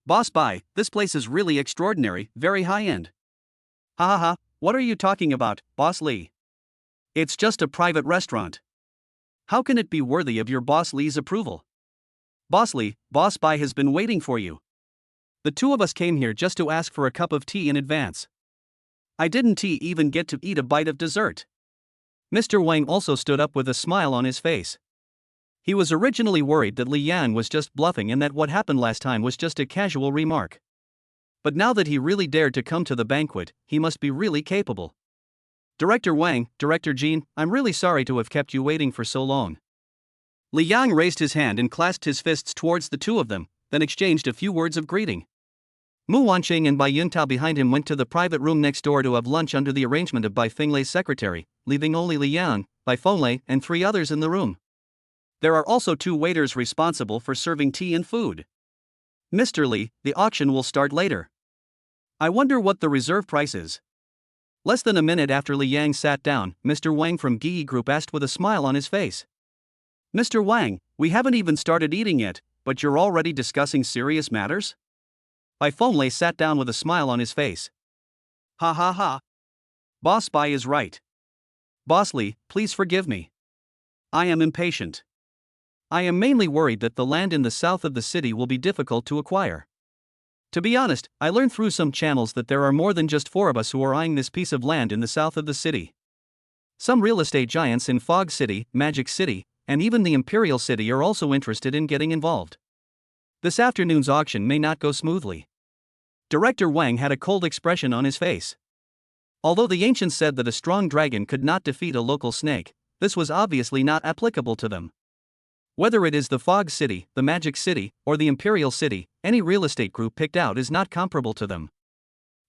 Boss Bai, this place is really extraordinary, very high-end. Ha ha ha, what are you talking about, Boss Li? It's just a private restaurant. How can it be worthy of your Boss Li's approval? Boss Li, Boss Bai has been waiting for you. The two of us came here just to ask for a cup of tea in advance. I didn't even get to eat a bite of dessert. Mr. Wang also stood up with a smile on his face. He was originally worried that Li Yang was just bluffing and that what happened last time was just a casual remark. But now that he really dared to come to the banquet, he must be really capable. Director Wang, Director Jin, I'm really sorry to have kept you waiting for so long. Li Yang raised his hand and clasped his fists towards the two of them, then exchanged a few words of greeting. Mu Wanqing and Bai Yuntao behind him went to the private room next door to have lunch under the arrangement of Bai Fenglei's secretary, leaving only Li Yang, Bai Fenglei, and 3 others in the room. There are also 2 waiters responsible for serving tea and food. Mr. Li, the auction will start later. I wonder what the reserve price is. Less than a minute after Li Yang sat down, Mr. Wang from Ge Group asked with a smile on his face. Mr. Wang, we haven't even started eating yet, but you're already discussing serious matters? Bai Fenglei sat down with a smile on his face. Ha ha ha. Boss Bai is right. Boss Li, please forgive me. I am impatient. I am mainly worried that the land in the south of the city will be difficult to acquire. To be honest, I learned through some channels that there are more than just 4 of us who are eyeing this piece of land in the south of the city. Some real estate giants in Fog City, Magic City, and even the Imperial City are also interested in getting involved. This afternoon's auction may not go smoothly. Director Wang had a cold expression on his face. Although the ancients said that a strong dragon could not defeat a local snake, this was obviously not applicable to them. Whether it is the Fog City, the Magic City, or the Imperial City, any real estate group picked out is not comparable to them.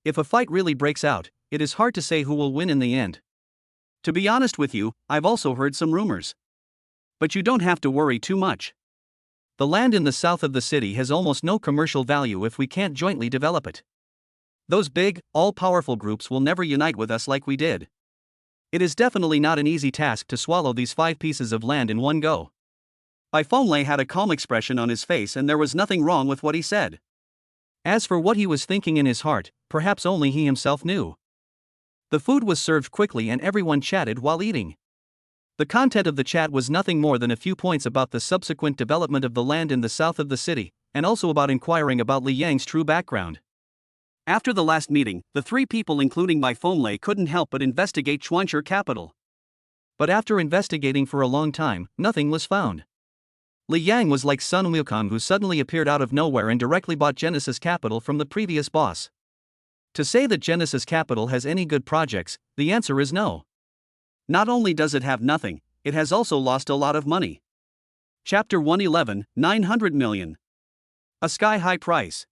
If a fight really breaks out, it is hard to say who will win in the end. To be honest with you, I've also heard some rumors. But you don't have to worry too much. The land in the south of the city has almost no commercial value if we can't jointly develop it. Those big, all-powerful groups will never unite with us like we did. It is definitely not an easy task to swallow these 5 pieces of land in one go. Bai Fenglei had a calm expression on his face and there was nothing wrong with what he said. As for what he was thinking in his heart, perhaps only he himself knew. The food was served quickly and everyone chatted while eating. The content of the chat was nothing more than a few points about the subsequent development of the land in the south of the city, and also about inquiring about Li Yang's true background. After the last meeting, the 3 people including Bai Fenglei couldn't help but investigate Chuancher capital. But after investigating for a long time, nothing was found. Li Yang was like Sun Wukong who suddenly appeared out of nowhere and directly bought Genesis Capital from the previous boss. To say that Genesis Capital has any good projects, the answer is no. Not only does it have nothing, it has also lost a lot of money. Chapter 111, 900 million. A sky-high price.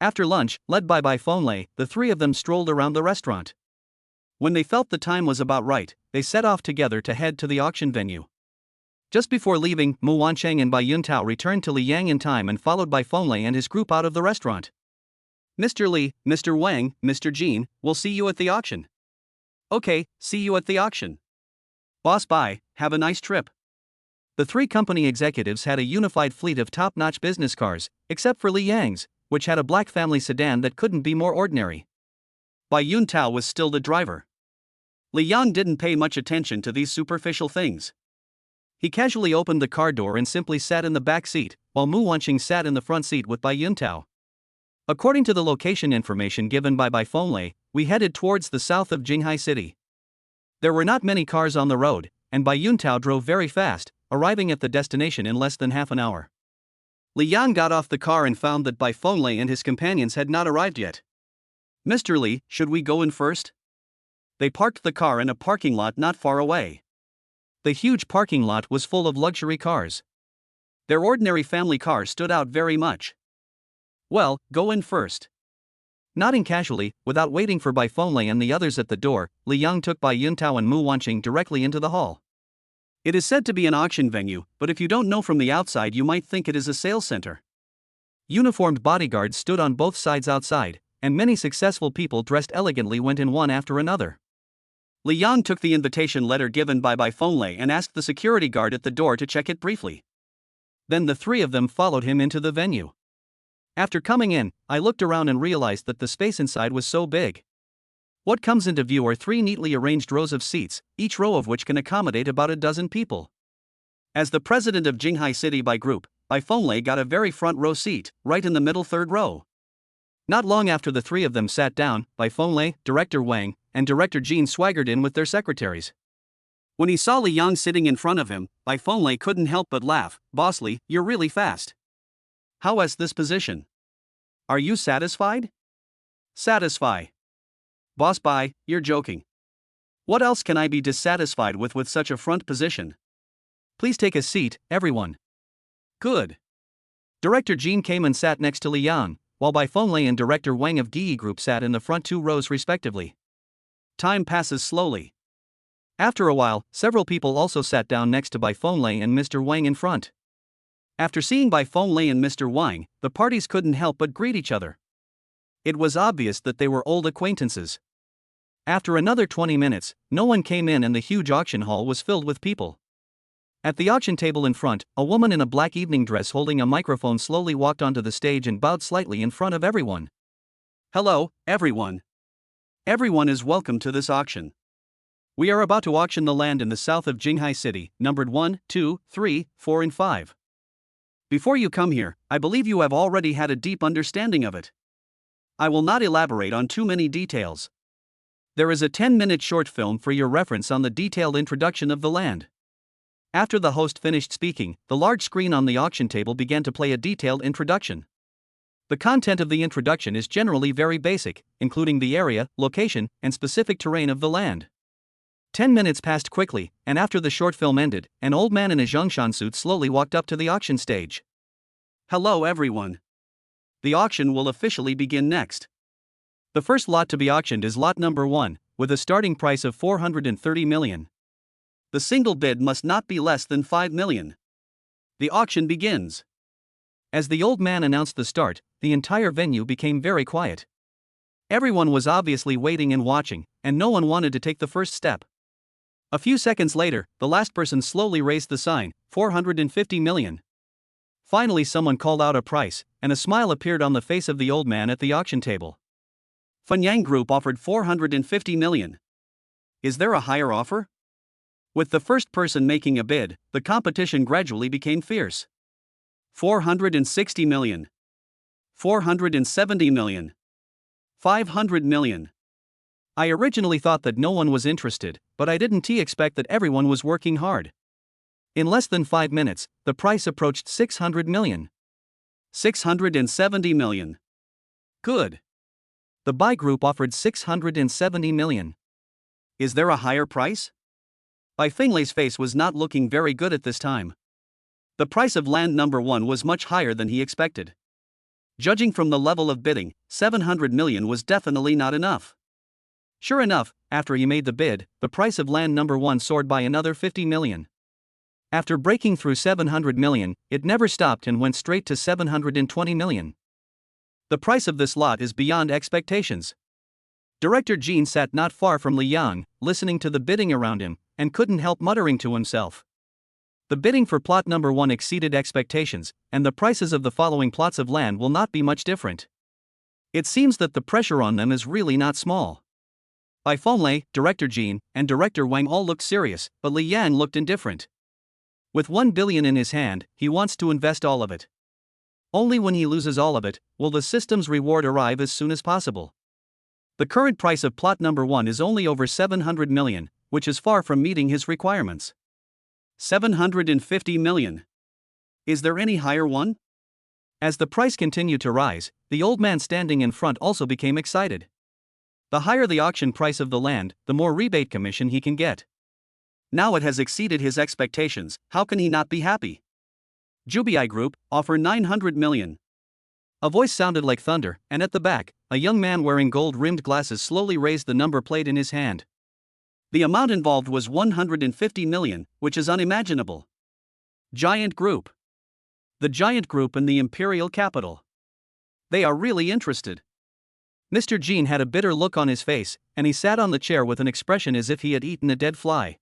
After lunch, led by Bai Fenglei, the 3 of them strolled around the restaurant. When they felt the time was about right, they set off together to head to the auction venue. Just before leaving, Mu Wancheng and Bai Yuntao returned to Li Yang in time and followed Bai Fenglei and his group out of the restaurant. Mr. Li, Mr. Wang, Mr. Jin, we'll see you at the auction. Okay, see you at the auction. Boss Bai, have a nice trip. The 3 company executives had a unified fleet of top-notch business cars, except for Li Yang's, which had a black family sedan that couldn't be more ordinary. Bai Yuntao was still the driver. Li Yang didn't pay much attention to these superficial things. He casually opened the car door and simply sat in the back seat, while Mu Wancheng sat in the front seat with Bai Yuntao. According to the location information given by Bai Fenglei, we headed towards the south of Jinghai City. There were not many cars on the road, and Bai Yuntao drove very fast, arriving at the destination in less than half an hour. Li Yang got off the car and found that Bai Fenglei and his companions had not arrived yet. Mr. Li, should we go in first? They parked the car in a parking lot not far away. The huge parking lot was full of luxury cars. Their ordinary family car stood out very much. Well, go in first. Nodding casually, without waiting for Bai Fenglei and the others at the door, Li Yang took Bai Yuntao and Mu Wancheng directly into the hall. It is said to be an auction venue, but if you don't know from the outside you might think it is a sales center. Uniformed bodyguards stood on both sides outside, and many successful people dressed elegantly went in one after another. Li Yang took the invitation letter given by Bai Fenglei and asked the security guard at the door to check it briefly. Then the 3 of them followed him into the venue. After coming in, I looked around and realized that the space inside was so big. What comes into view are 3 neatly arranged rows of seats, each row of which can accommodate about a dozen people. As the president of Jinghai City by Group, Bai Fenglei got a very front row seat, right in the middle 3rd row. Not long after the 3 of them sat down, Bai Fenglei, Director Wang, and Director Jin swaggered in with their secretaries. When he saw Li Yang sitting in front of him, Bai Fenglei couldn't help but laugh. Boss Li, you're really fast. How is this position? Are you satisfied? Satisfy. Boss Bai, you're joking. What else can I be dissatisfied with such a front position? Please take a seat, everyone. Good. Director Jin came and sat next to Li Yang, while Bai Fenglei and Director Wang of Ge Group sat in the front 2 rows respectively. Time passes slowly. After a while, several people also sat down next to Bai Fenglei and Mr. Wang in front. After seeing Bai Fenglei and Mr. Wang, the parties couldn't help but greet each other. It was obvious that they were old acquaintances. After another 20 minutes, no one came in and the huge auction hall was filled with people. At the auction table in front, a woman in a black evening dress holding a microphone slowly walked onto the stage and bowed slightly in front of everyone. "Hello, everyone. Everyone is welcome to this auction. We are about to auction the land in the south of Jinghai City, numbered 1, 2, 3, 4 and 5. Before you come here, I believe you have already had a deep understanding of it. I will not elaborate on too many details. There is a 10-minute short film for your reference on the detailed introduction of the land." After the host finished speaking, the large screen on the auction table began to play a detailed introduction. The content of the introduction is generally very basic, including the area, location, and specific terrain of the land. 10 minutes passed quickly, and after the short film ended, an old man in a Zhongshan suit slowly walked up to the auction stage. "Hello everyone. The auction will officially begin next. The first lot to be auctioned is lot number 1, with a starting price of 430 million. The single bid must not be less than 5 million. The auction begins." As the old man announced the start, the entire venue became very quiet. Everyone was obviously waiting and watching, and no one wanted to take the first step. A few seconds later, the last person slowly raised the sign, 450 million. Finally, someone called out a price, and a smile appeared on the face of the old man at the auction table. "Fenyang Group offered 450 million. Is there a higher offer?" With the first person making a bid, the competition gradually became fierce. 460 million. 470 million. 500 million. I originally thought that no one was interested, but I didn't expect that everyone was working hard. In less than 5 minutes, the price approached 600 million. 670 million. Good. The buy group offered 670 million. Is there a higher price? Bai Fenglei's face was not looking very good at this time. The price of land number 1 was much higher than he expected. Judging from the level of bidding, 700 million was definitely not enough. Sure enough, after he made the bid, the price of land number 1 soared by another 50 million. After breaking through 700 million, it never stopped and went straight to 720 million. The price of this lot is beyond expectations. Director Jean sat not far from Li Yang, listening to the bidding around him, and couldn't help muttering to himself. The bidding for plot number 1 exceeded expectations, and the prices of the following plots of land will not be much different. It seems that the pressure on them is really not small. Bai Fenglei, Director Jean, and Director Wang all looked serious, but Li Yang looked indifferent. With 1 billion in his hand, he wants to invest all of it. Only when he loses all of it, will the system's reward arrive as soon as possible. The current price of plot number 1 is only over 700 million, which is far from meeting his requirements. 750 million. Is there any higher one? As the price continued to rise, the old man standing in front also became excited. The higher the auction price of the land, the more rebate commission he can get. Now it has exceeded his expectations, how can he not be happy? Jubai Group, offer 900 million. A voice sounded like thunder, and at the back, a young man wearing gold-rimmed glasses slowly raised the number plate in his hand. The amount involved was 150 million, which is unimaginable. Giant Group. The Giant Group in the Imperial Capital. They are really interested. Mr. Jean had a bitter look on his face, and he sat on the chair with an expression as if he had eaten a dead fly.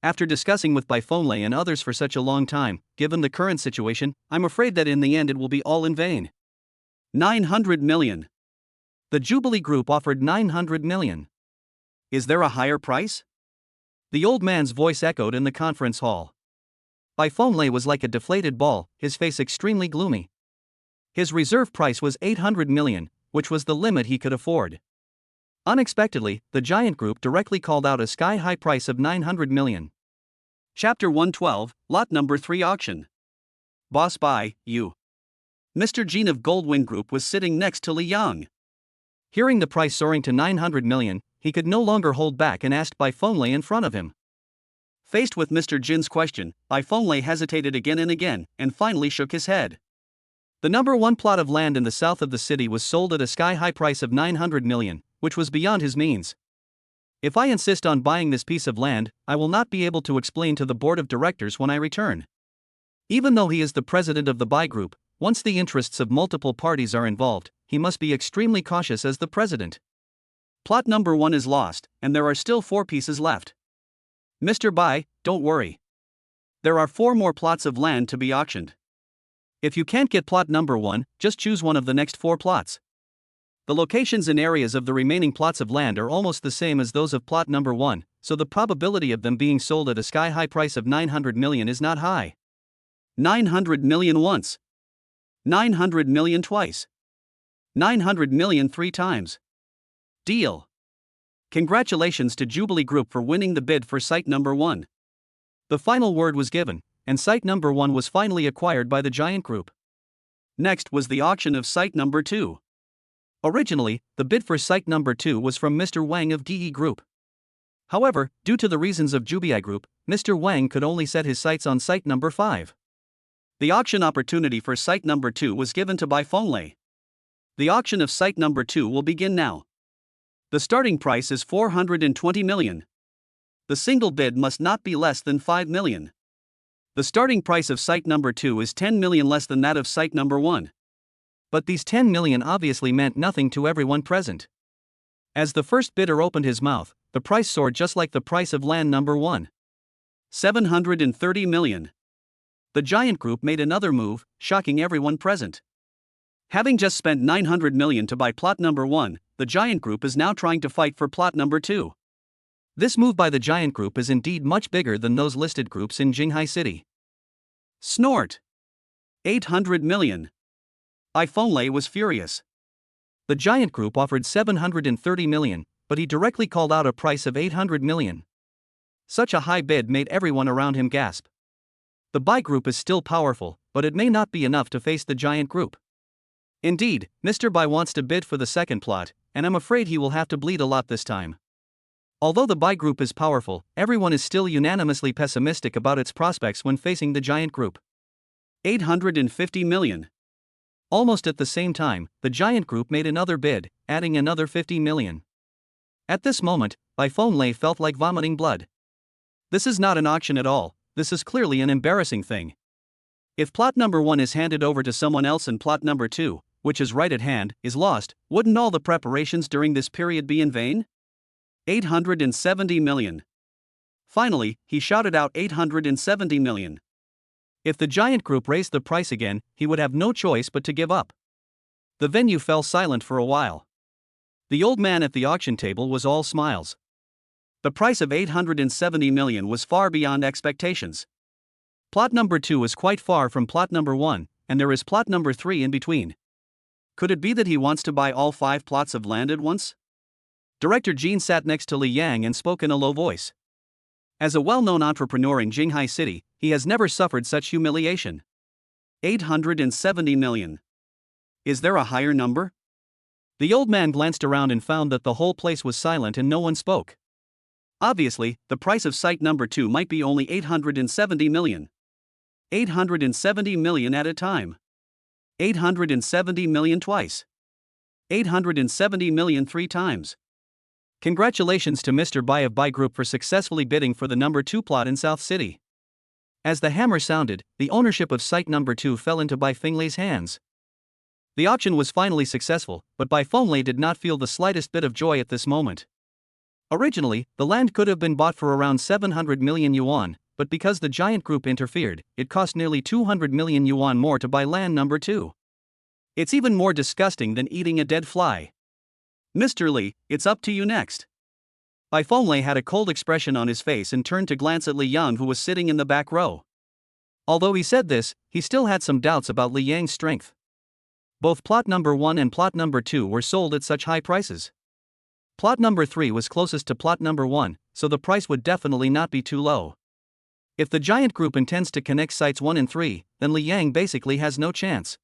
After discussing with Bai Fenglei and others for such a long time, given the current situation, I'm afraid that in the end it will be all in vain. 900 million. The Jubilee Group offered 900 million. Is there a higher price? The old man's voice echoed in the conference hall. Bai Fenglei was like a deflated ball, his face extremely gloomy. His reserve price was 800 million, which was the limit he could afford. Unexpectedly, the Giant Group directly called out a sky-high price of 900 million. Chapter 112, Lot Number 3 Auction. Boss Bai, you. Mr. Jean of Goldwing Group was sitting next to Li Yang. Hearing the price soaring to 900 million, he could no longer hold back and asked Bai Fenglei in front of him. Faced with Mr. Jin's question, Bai Fenglei hesitated again and finally shook his head. The number 1 plot of land in the south of the city was sold at a sky-high price of 900 million, which was beyond his means. If I insist on buying this piece of land, I will not be able to explain to the board of directors when I return. Even though he is the president of the buy group, once the interests of multiple parties are involved, he must be extremely cautious as the president. Plot number 1 is lost, and there are still 4 pieces left. Mr. Buy, don't worry. There are 4 more plots of land to be auctioned. If you can't get plot number 1, just choose one of the next 4 plots. The locations and areas of the remaining plots of land are almost the same as those of plot number 1, so the probability of them being sold at a sky-high price of 900 million is not high. 900 million once. 900 million twice. 900 million 3 times. Deal. Congratulations to Jubilee Group for winning the bid for site number 1. The final word was given, and site number 1 was finally acquired by the Giant Group. Next was the auction of site number 2. Originally, the bid for site number 2 was from Mr. Wang of DE Group. However, due to the reasons of Jubilee Group, Mr. Wang could only set his sights on site number 5. The auction opportunity for site number 2 was given to Baifonglei. The auction of site number 2 will begin now. The starting price is 420 million. The single bid must not be less than 5 million. The starting price of site number 2 is 10 million less than that of site number 1. But these 10 million obviously meant nothing to everyone present. As the first bidder opened his mouth, the price soared just like the price of land number 1. 730 million. The Giant Group made another move, shocking everyone present. Having just spent 900 million to buy plot number 1, the Giant Group is now trying to fight for plot number 2. This move by the Giant Group is indeed much bigger than those listed groups in Jinghai City. Snort. 800 million. Baifonglei was furious. The Giant Group offered 730 million, but he directly called out a price of 800 million. Such a high bid made everyone around him gasp. The buy group is still powerful, but it may not be enough to face the Giant Group. Indeed, Mr. Buy wants to bid for the second plot, and I'm afraid he will have to bleed a lot this time. Although the buy group is powerful, everyone is still unanimously pessimistic about its prospects when facing the Giant Group. 850 million. Almost at the same time, the Giant Group made another bid, adding another 50 million. At this moment, Baifonglei felt like vomiting blood. This is not an auction at all, this is clearly an embarrassing thing. If plot number 1 is handed over to someone else and plot number 2, which is right at hand, is lost, wouldn't all the preparations during this period be in vain? 870 million. Finally, he shouted out 870 million. If the Giant Group raised the price again, he would have no choice but to give up. The venue fell silent for a while. The old man at the auction table was all smiles. The price of 870 million was far beyond expectations. Plot number 2 is quite far from plot number 1, and there is plot number 3 in between. Could it be that he wants to buy all 5 plots of land at once? Director Jean sat next to Li Yang and spoke in a low voice. As a well-known entrepreneur in Jinghai City, he has never suffered such humiliation. 870 million. Is there a higher number? The old man glanced around and found that the whole place was silent and no one spoke. Obviously, the price of site number 2 might be only 870 million. 870 million at a time. 870 million twice. 870 million 3 times. Congratulations to Mr. Buy of Buy Group for successfully bidding for the number 2 plot in South City. As the hammer sounded, the ownership of site number 2 fell into Baifonglei's hands. The auction was finally successful, but Baifonglei did not feel the slightest bit of joy at this moment. Originally, the land could have been bought for around 700 million yuan, but because the Giant Group interfered, it cost nearly 200 million yuan more to buy land number 2. It's even more disgusting than eating a dead fly. Mr. Li, it's up to you next. Baifonglei had a cold expression on his face and turned to glance at Li Yang, who was sitting in the back row. Although he said this, he still had some doubts about Li Yang's strength. Both plot number 1 and plot number 2 were sold at such high prices. Plot number 3 was closest to plot number 1, so the price would definitely not be too low. If the Giant Group intends to connect sites 1 and 3, then Li Yang basically has no chance.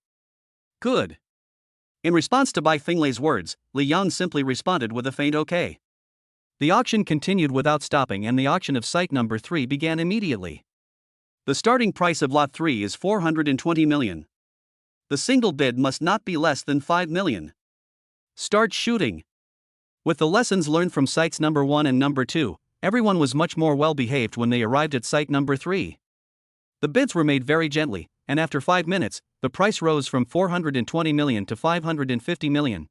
Good. In response to Baifonglei's words, Li Yang simply responded with a faint okay. The auction continued without stopping and the auction of site number 3 began immediately. The starting price of lot 3 is 420 million. The single bid must not be less than 5 million. Start shooting. With the lessons learned from sites number 1 and number 2, everyone was much more well behaved when they arrived at site number 3. The bids were made very gently, and after 5 minutes, the price rose from 420 million to 550 million.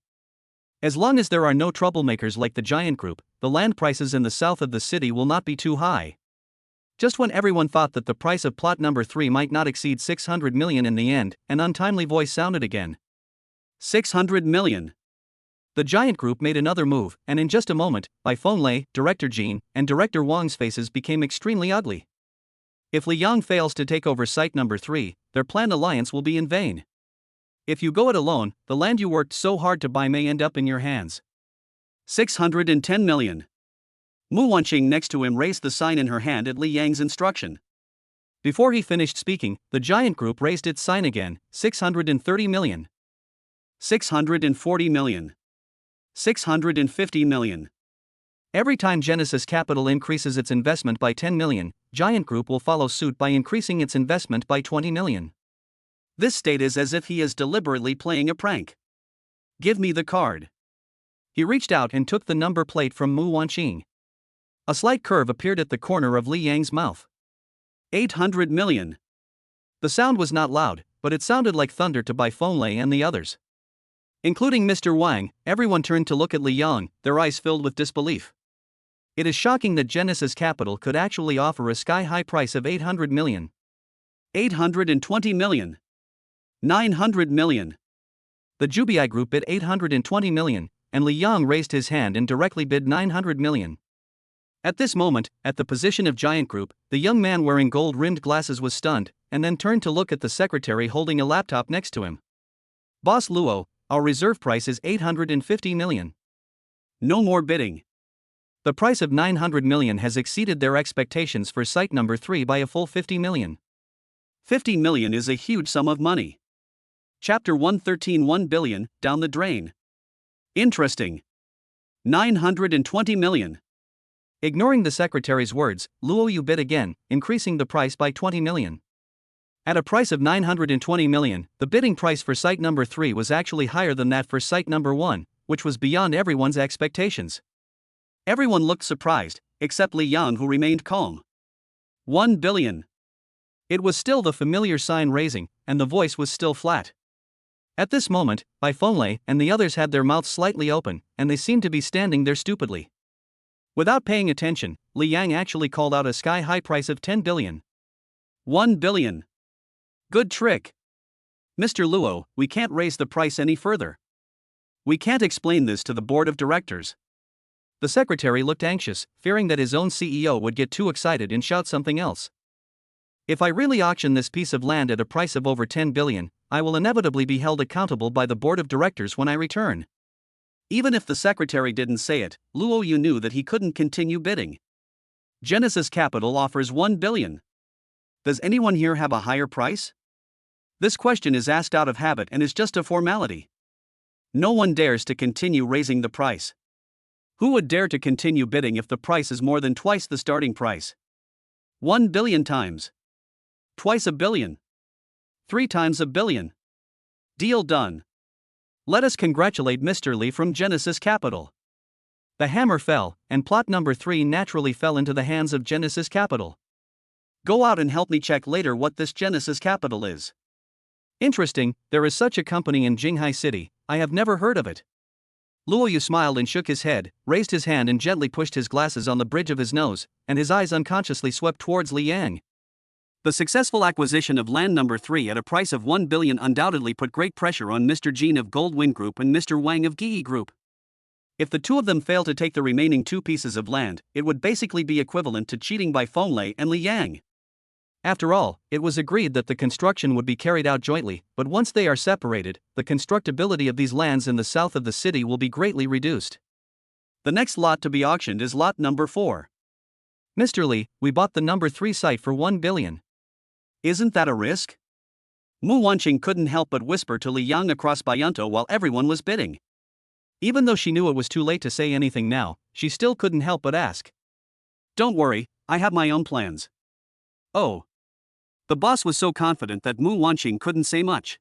As long as there are no troublemakers like the giant group, the land prices in the south of the city will not be too high. Just when everyone thought that the price of plot number 3 might not exceed 600 million in the end, an untimely voice sounded again. 600 million. The giant group made another move, and in just a moment, Bai Fenglei, Director Jin, and Director Wang's faces became extremely ugly. If Li Yang fails to take over site number 3, their planned alliance will be in vain. If you go it alone, the land you worked so hard to buy may end up in your hands. 610 million. Mu Wanqing next to him raised the sign in her hand at Li Yang's instruction. Before he finished speaking, the giant group raised its sign again, 630 million. 640 million. 650 million. Every time Genesis Capital increases its investment by 10 million, Giant Group will follow suit by increasing its investment by 20 million. This state is as if he is deliberately playing a prank. Give me the card. He reached out and took the number plate from Mu Wanqing. A slight curve appeared at the corner of Li Yang's mouth. 800 million. The sound was not loud, but it sounded like thunder to Bai Fenglei and the others. Including Mr. Wang, everyone turned to look at Li Yang, their eyes filled with disbelief. It is shocking that Genesis Capital could actually offer a sky-high price of 800 million. 820 million. 900 million. The Jubai Group bid 820 million, and Li Yang raised his hand and directly bid 900 million. At this moment, at the position of Giant Group, the young man wearing gold-rimmed glasses was stunned, and then turned to look at the secretary holding a laptop next to him. Boss Luo, our reserve price is 850 million. No more bidding. The price of 900 million has exceeded their expectations for site number 3 by a full 50 million. 50 million is a huge sum of money. Chapter 113 1 billion, down the drain. Interesting. 920 million. Ignoring the secretary's words, Luo Yu bid again, increasing the price by 20 million. At a price of 920 million, the bidding price for site number 3 was actually higher than that for site number 1, which was beyond everyone's expectations. Everyone looked surprised, except Li Yang, who remained calm. 1 billion. It was still the familiar sign raising, and the voice was still flat. At this moment, Bai Fenglei and the others had their mouths slightly open, and they seemed to be standing there stupidly. Without paying attention, Li Yang actually called out a sky-high price of 10 billion. 1 billion. Good trick. Mr. Luo, we can't raise the price any further. We can't explain this to the board of directors. The secretary looked anxious, fearing that his own CEO would get too excited and shout something else. If I really auction this piece of land at a price of over 10 billion, I will inevitably be held accountable by the board of directors when I return. Even if the secretary didn't say it, Luo Yu knew that he couldn't continue bidding. Genesis Capital offers 1 billion. Does anyone here have a higher price? This question is asked out of habit and is just a formality. No one dares to continue raising the price. Who would dare to continue bidding if the price is more than twice the starting price? 1 billion times. Twice a billion. 3 times a billion. Deal done. Let us congratulate Mr. Li from Genesis Capital. The hammer fell, and plot number 3 naturally fell into the hands of Genesis Capital. Go out and help me check later what this Genesis Capital is. Interesting, there is such a company in Jinghai City, I have never heard of it. Luo Yu smiled and shook his head, raised his hand and gently pushed his glasses on the bridge of his nose, and his eyes unconsciously swept towards Li Yang. The successful acquisition of land number 3 at a price of 1 billion undoubtedly put great pressure on Mr. Jin of Goldwind Group and Mr. Wang of Gyi Group. If the two of them fail to take the remaining 2 pieces of land, it would basically be equivalent to cheating by Fenglei and Li Yang. After all, it was agreed that the construction would be carried out jointly, but once they are separated, the constructability of these lands in the south of the city will be greatly reduced. The next lot to be auctioned is lot number 4. Mr. Li, we bought the number 3 site for 1 billion. Isn't that a risk? Mu Wanqing couldn't help but whisper to Li Yang across Bayanto while everyone was bidding. Even though she knew it was too late to say anything now, she still couldn't help but ask. Don't worry, I have my own plans. Oh. The boss was so confident that Mu Wanqing couldn't say much.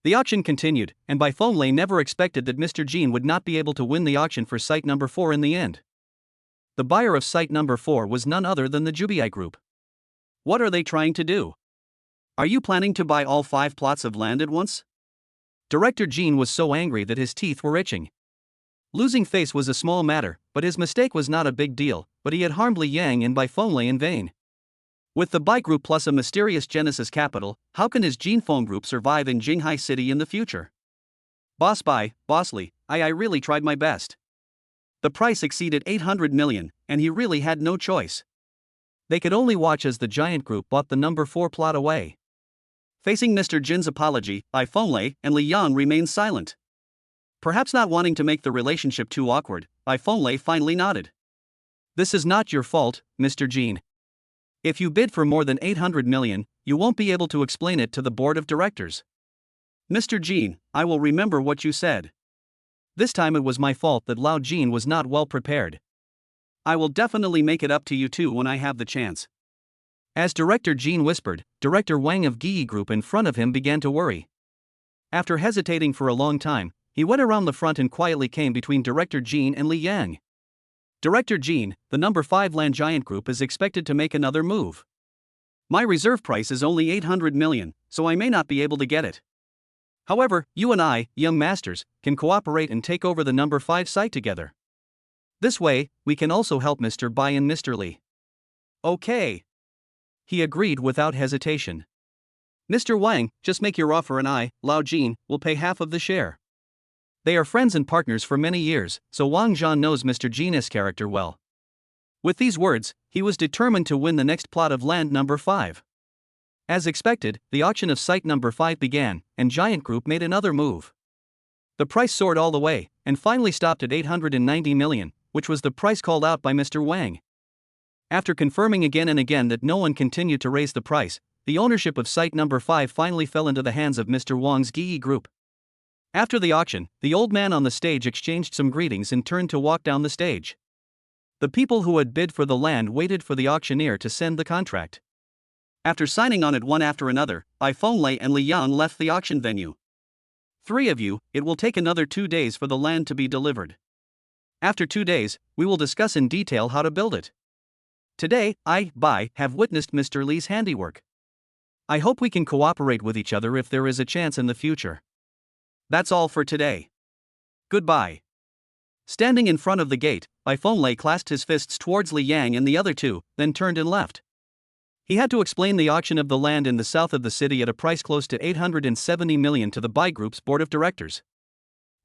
The auction continued, and Bai Fenglai never expected that Mr. Jean would not be able to win the auction for site number 4 in the end. The buyer of site number 4 was none other than the Jubiai Group. What are they trying to do? Are you planning to buy all 5 plots of land at once? Director Jean was so angry that his teeth were itching. Losing face was a small matter, but his mistake was not a big deal, but he had harmed Li Yang and Bai Fenglai in vain. With the Bai Group plus a mysterious Genesis capital, how can his Jean Feng Group survive in Jinghai City in the future? Boss Bai, Boss Li, I really tried my best. The price exceeded 800 million, and he really had no choice. They could only watch as the giant group bought the number 4 plot away. Facing Mr. Jin's apology, Bai Fenglai and Li Yang remained silent. Perhaps not wanting to make the relationship too awkward, Bai Fenglai finally nodded. This is not your fault, Mr. Jean. If you bid for more than 800 million, you won't be able to explain it to the board of directors. Mr. Jean, I will remember what you said. This time it was my fault that Lao Jean was not well prepared. I will definitely make it up to you too when I have the chance. As Director Jean whispered, Director Wang of Gyi Group in front of him began to worry. After hesitating for a long time, he went around the front and quietly came between Director Jean and Li Yang. Director Jean, the number 5 land giant group is expected to make another move. My reserve price is only 800 million, so I may not be able to get it. However, you and I, young masters, can cooperate and take over the number 5 site together. This way, we can also help Mr. Bai and Mr. Li. Okay. He agreed without hesitation. Mr. Wang, just make your offer and I, Lao Jean, will pay half of the share. They are friends and partners for many years, so Wang Zhan knows Mr. Jin's character well. With these words, he was determined to win the next plot of land number 5. As expected, the auction of site number 5 began, and Giant Group made another move. The price soared all the way, and finally stopped at 890 million, which was the price called out by Mr. Wang. After confirming again and again that no one continued to raise the price, the ownership of site number 5 finally fell into the hands of Mr. Wang's Gyi Group. After the auction, the old man on the stage exchanged some greetings and turned to walk down the stage. The people who had bid for the land waited for the auctioneer to send the contract. After signing on it one after another, Bai Fenglai and Li Yang left the auction venue. 3 of you, it will take another 2 days for the land to be delivered. After 2 days, we will discuss in detail how to build it. Today, I, Bai, have witnessed Mr. Li's handiwork. I hope we can cooperate with each other if there is a chance in the future. That's all for today. Goodbye. Standing in front of the gate, Bai Fenglai clasped his fists towards Li Yang and the other 2, then turned and left. He had to explain the auction of the land in the south of the city at a price close to 870 million to the Bai Group's board of directors.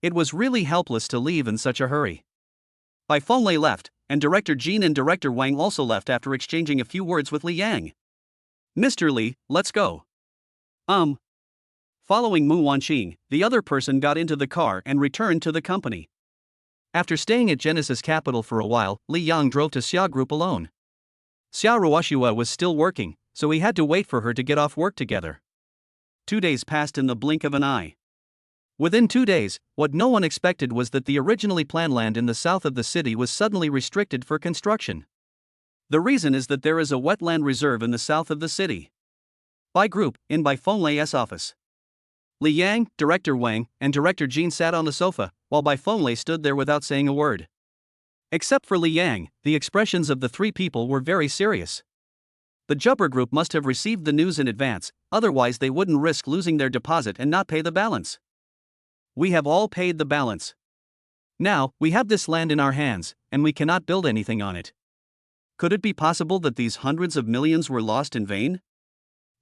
It was really helpless to leave in such a hurry. Bai Fenglai left, and Director Jean and Director Wang also left after exchanging a few words with Li Yang. Mr. Li, let's go. Following Mu Wanqing, the other person got into the car and returned to the company. After staying at Genesis Capital for a while, Li Yang drove to Xia Group alone. Xia Ruoshua was still working, so he had to wait for her to get off work together. 2 days passed in the blink of an eye. Within 2 days, what no one expected was that the originally planned land in the south of the city was suddenly restricted for construction. The reason is that there is a wetland reserve in the south of the city. Bai Group, in Bai Fenglai's office. Li Yang, Director Wang, and Director Jean sat on the sofa, while Bai Fenglai stood there without saying a word. Except for Li Yang, the expressions of the 3 people were very serious. The Jubber Group must have received the news in advance, otherwise they wouldn't risk losing their deposit and not pay the balance. We have all paid the balance. Now, we have this land in our hands, and we cannot build anything on it. Could it be possible that these hundreds of millions were lost in vain?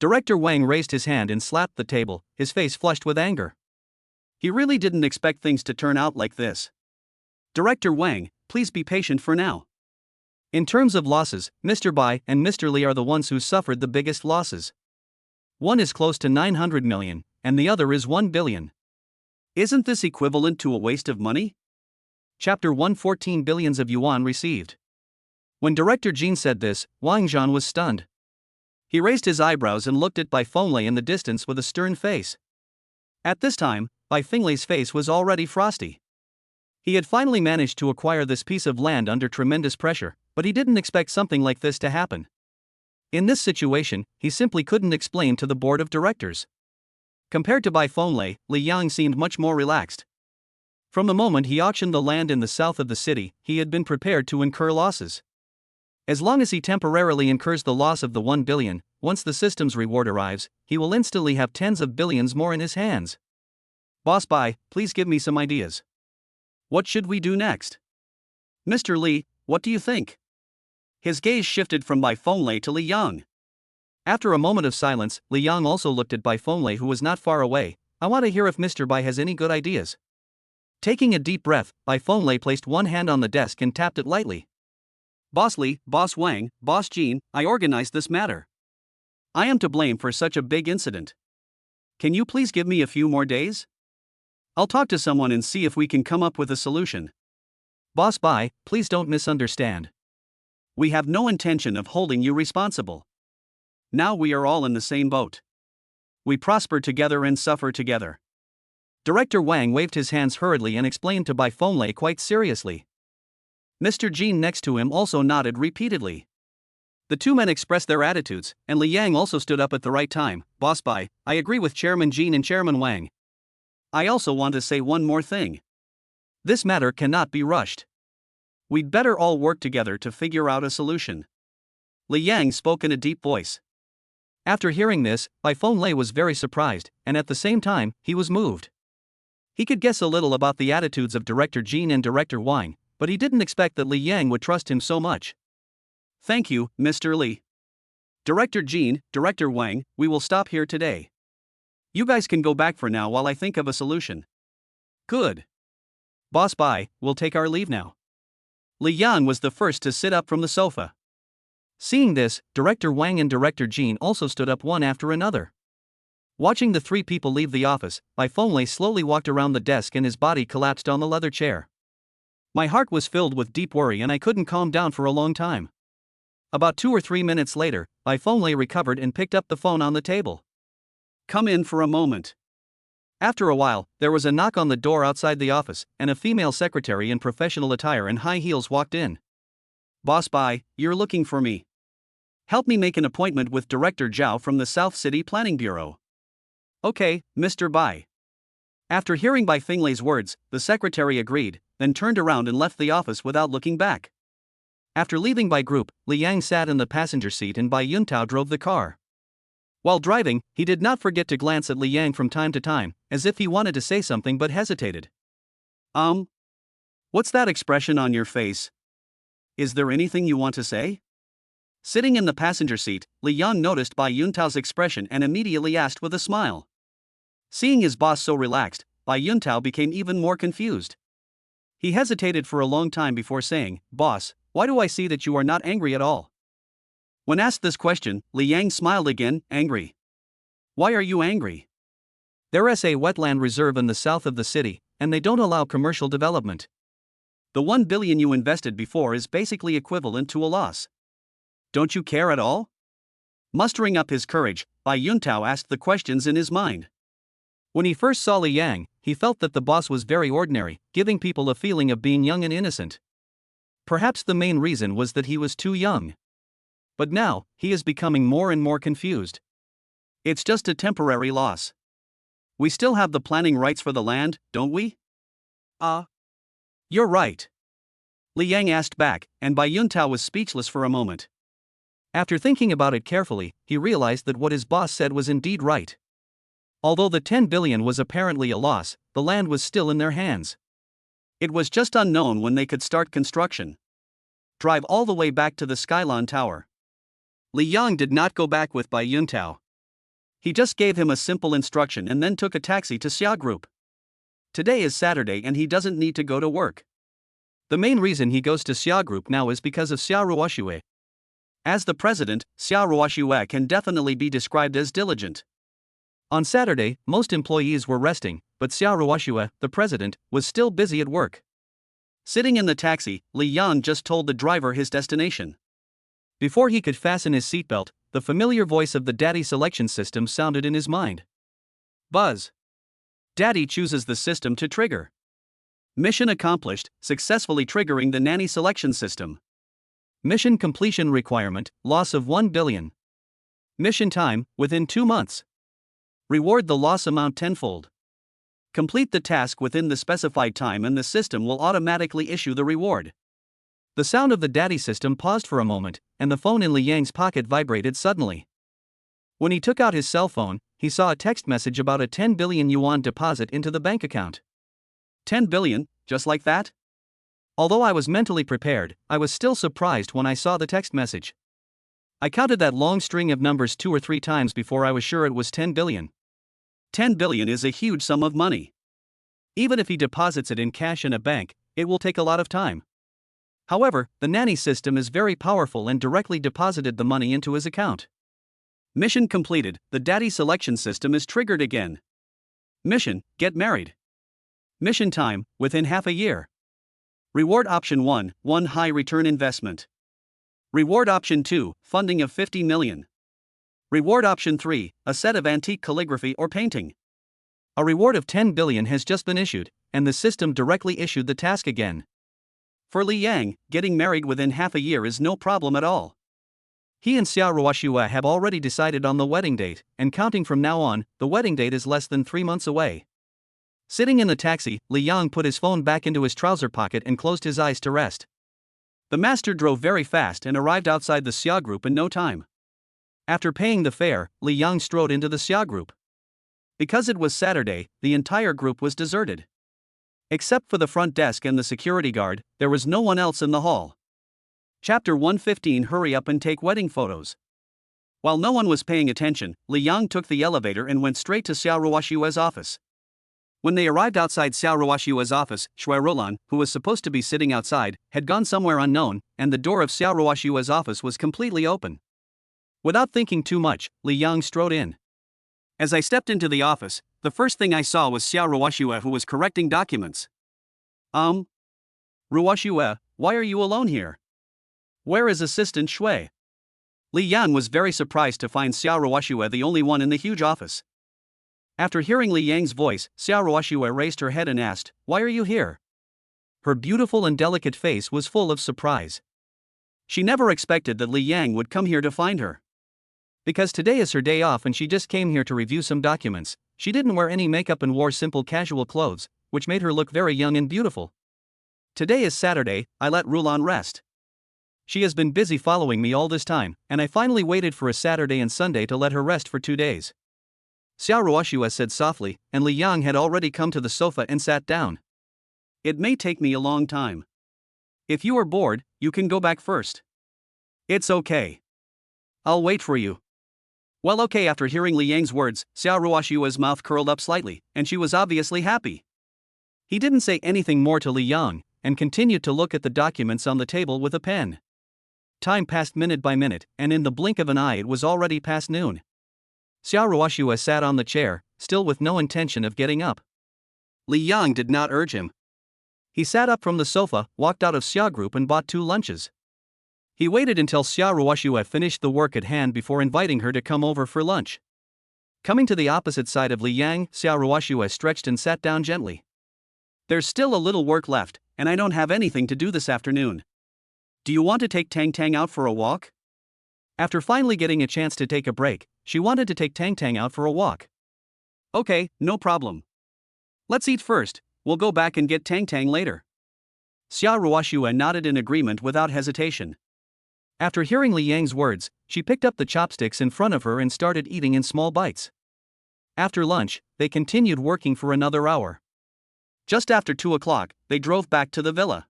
Director Wang raised his hand and slapped the table, his face flushed with anger. He really didn't expect things to turn out like this. Director Wang, please be patient for now. In terms of losses, Mr. Bai and Mr. Li are the ones who suffered the biggest losses. One is close to 900 million, and the other is 1 billion. Isn't this equivalent to a waste of money? Chapter 114 Billions of yuan received. When Director Jean said this, Wang Zhan was stunned. He raised his eyebrows and looked at Bai Fenglai in the distance with a stern face. At this time, Bai Fenglai's face was already frosty. He had finally managed to acquire this piece of land under tremendous pressure, but he didn't expect something like this to happen. In this situation, he simply couldn't explain to the board of directors. Compared to Bai Fenlei, Li Yang seemed much more relaxed. From the moment he auctioned the land in the south of the city, he had been prepared to incur losses. As long as he temporarily incurs the loss of the 1 billion, once the system's reward arrives, he will instantly have tens of billions more in his hands. Boss Bai, please give me some ideas. What should we do next? Mr. Li, what do you think? His gaze shifted from Bai Fenlei to Li Yang. After a moment of silence, Li Yang also looked at Bai Fenlei, who was not far away. I want to hear if Mr. Bai has any good ideas. Taking a deep breath, Bai Fenlei placed one hand on the desk and tapped it lightly. Boss Li, Boss Wang, Boss Jean, I organized this matter. I am to blame for such a big incident. Can you please give me a few more days? I'll talk to someone and see if we can come up with a solution. Boss Bai, please don't misunderstand. We have no intention of holding you responsible. Now we are all in the same boat. We prosper together and suffer together. Director Wang waved his hands hurriedly and explained to Bai Fenlei quite seriously. Mr. Jean next to him also nodded repeatedly. The two men expressed their attitudes, and Li Yang also stood up at the right time. Boss Bai, I agree with Chairman Jean and Chairman Wang. I also want to say one more thing. This matter cannot be rushed. We'd better all work together to figure out a solution. Li Yang spoke in a deep voice. After hearing this, Bai Fenlei was very surprised, and at the same time, he was moved. He could guess a little about the attitudes of Director Jean and Director Wang, but he didn't expect that Li Yang would trust him so much. Thank you, Mr. Li. Director Jean, Director Wang, we will stop here today. You guys can go back for now while I think of a solution. Good. Boss Bai, we'll take our leave now. Li Yang was the first to sit up from the sofa. Seeing this, Director Wang and Director Jean also stood up one after another. Watching the three people leave the office, Bai Fenlei slowly walked around the desk and his body collapsed on the leather chair. My heart was filled with deep worry and I couldn't calm down for a long time. About 2 or 3 minutes later, Bai Fenlei recovered and picked up the phone on the table. Come in for a moment. After a while, there was a knock on the door outside the office, and a female secretary in professional attire and high heels walked in. Boss Bai, you're looking for me. Help me make an appointment with Director Zhao from the South City Planning Bureau. Okay, Mr. Bai. After hearing Bai Fenglei's words, the secretary agreed, then turned around and left the office without looking back. After leaving Bai Group, Li Yang sat in the passenger seat and Bai Yuntao drove the car. While driving, he did not forget to glance at Li Yang from time to time, as if he wanted to say something but hesitated. What's that expression on your face? Is there anything you want to say? Sitting in the passenger seat, Li Yang noticed Bai Yuntao's expression and immediately asked with a smile. Seeing his boss so relaxed, Bai Yuntao became even more confused. He hesitated for a long time before saying, Boss, why do I see that you are not angry at all? When asked this question, Li Yang smiled again, angry. Why are you angry? There's a wetland reserve in the south of the city, and they don't allow commercial development. The 1 billion you invested before is basically equivalent to a loss. Don't you care at all? Mustering up his courage, Bai Yuntao asked the questions in his mind. When he first saw Li Yang, he felt that the boss was very ordinary, giving people a feeling of being young and innocent. Perhaps the main reason was that he was too young. But now, he is becoming more and more confused. It's just a temporary loss. We still have the planning rights for the land, don't we? You're right. Li Yang asked back, and Bai Yuntao was speechless for a moment. After thinking about it carefully, he realized that what his boss said was indeed right. Although the 10 billion was apparently a loss, the land was still in their hands. It was just unknown when they could start construction. Drive all the way back to the Skylon Tower. Li Yang did not go back with Bai Yuntao. He just gave him a simple instruction and then took a taxi to Xia Group. Today is Saturday and he doesn't need to go to work. The main reason he goes to Xia Group now is because of Xia Ruoxue. As the president, Xia Ruoxue can definitely be described as diligent. On Saturday, most employees were resting, but Xia Ruoxue, the president, was still busy at work. Sitting in the taxi, Li Yang just told the driver his destination. Before he could fasten his seatbelt, the familiar voice of the Daddy selection system sounded in his mind. Buzz. Daddy chooses the system to trigger. Mission accomplished, successfully triggering the Nanny selection system. Mission completion requirement, loss of 1 billion. Mission time, within 2 months. Reward the loss amount tenfold. Complete the task within the specified time and the system will automatically issue the reward. The sound of the daddy system paused for a moment, and the phone in Li Yang's pocket vibrated suddenly. When he took out his cell phone, he saw a text message about a 10 billion yuan deposit into the bank account. 10 billion, just like that? Although I was mentally prepared, I was still surprised when I saw the text message. I counted that long string of numbers 2 or 3 times before I was sure it was 10 billion. 10 billion is a huge sum of money. Even if he deposits it in cash in a bank, it will take a lot of time. However, the Nanny system is very powerful and directly deposited the money into his account. Mission completed, the daddy selection system is triggered again. Mission, get married. Mission time, within half a year. Reward option 1, 1 high return investment. Reward option 2, funding of 50 million. Reward option 3, a set of antique calligraphy or painting. A reward of 10 billion has just been issued, and the system directly issued the task again. For Li Yang, getting married within half a year is no problem at all. He and Xia Ruoxue have already decided on the wedding date, and counting from now on, the wedding date is less than 3 months away. Sitting in the taxi, Li Yang put his phone back into his trouser pocket and closed his eyes to rest. The master drove very fast and arrived outside the Xia group in no time. After paying the fare, Li Yang strode into the Xia group. Because it was Saturday, the entire group was deserted. Except for the front desk and the security guard, there was no one else in the hall. Chapter 115. Hurry up and take wedding photos. While no one was paying attention, Li Yang took the elevator and went straight to Xia Ruoxue's office. When they arrived outside Xia Ruoxue's office, Shui Rulan, who was supposed to be sitting outside, had gone somewhere unknown, and the door of Xia Ruoxue's office was completely open. Without thinking too much, Li Yang strode in. As I stepped into the office, the first thing I saw was Xia Ruoxue, who was correcting documents. Ruoxue, why are you alone here? Where is Assistant Shui? Li Yang was very surprised to find Xia Ruoxue the only one in the huge office. After hearing Li Yang's voice, Xia Ruoxue raised her head and asked, "Why are you here?" Her beautiful and delicate face was full of surprise. She never expected that Li Yang would come here to find her. Because today is her day off and she just came here to review some documents, she didn't wear any makeup and wore simple casual clothes, which made her look very young and beautiful. Today is Saturday, I let Rulan rest. She has been busy following me all this time, and I finally waited for a Saturday and Sunday to let her rest for 2 days. Xia Ruoxue said softly, and Li Yang had already come to the sofa and sat down. It may take me a long time. If you are bored, you can go back first. It's okay. I'll wait for you. Well, okay. After hearing Li Yang's words, Xia Ruoxue's mouth curled up slightly, and she was obviously happy. He didn't say anything more to Li Yang, and continued to look at the documents on the table with a pen. Time passed minute by minute, and in the blink of an eye it was already past noon. Xia Ruoxue sat on the chair, still with no intention of getting up. Li Yang did not urge him. He sat up from the sofa, walked out of Xia group and bought 2 lunches. He waited until Xia Ruoxue finished the work at hand before inviting her to come over for lunch. Coming to the opposite side of Li Yang, Xia Ruoxue stretched and sat down gently. There's still a little work left, and I don't have anything to do this afternoon. Do you want to take Tang out for a walk? After finally getting a chance to take a break, she wanted to take Tang out for a walk. Okay, no problem. Let's eat first, we'll go back and get Tang later. Xia Ruoxue nodded in agreement without hesitation. After hearing Li Yang's words, she picked up the chopsticks in front of her and started eating in small bites. After lunch, they continued working for another hour. Just after 2 o'clock, they drove back to the villa.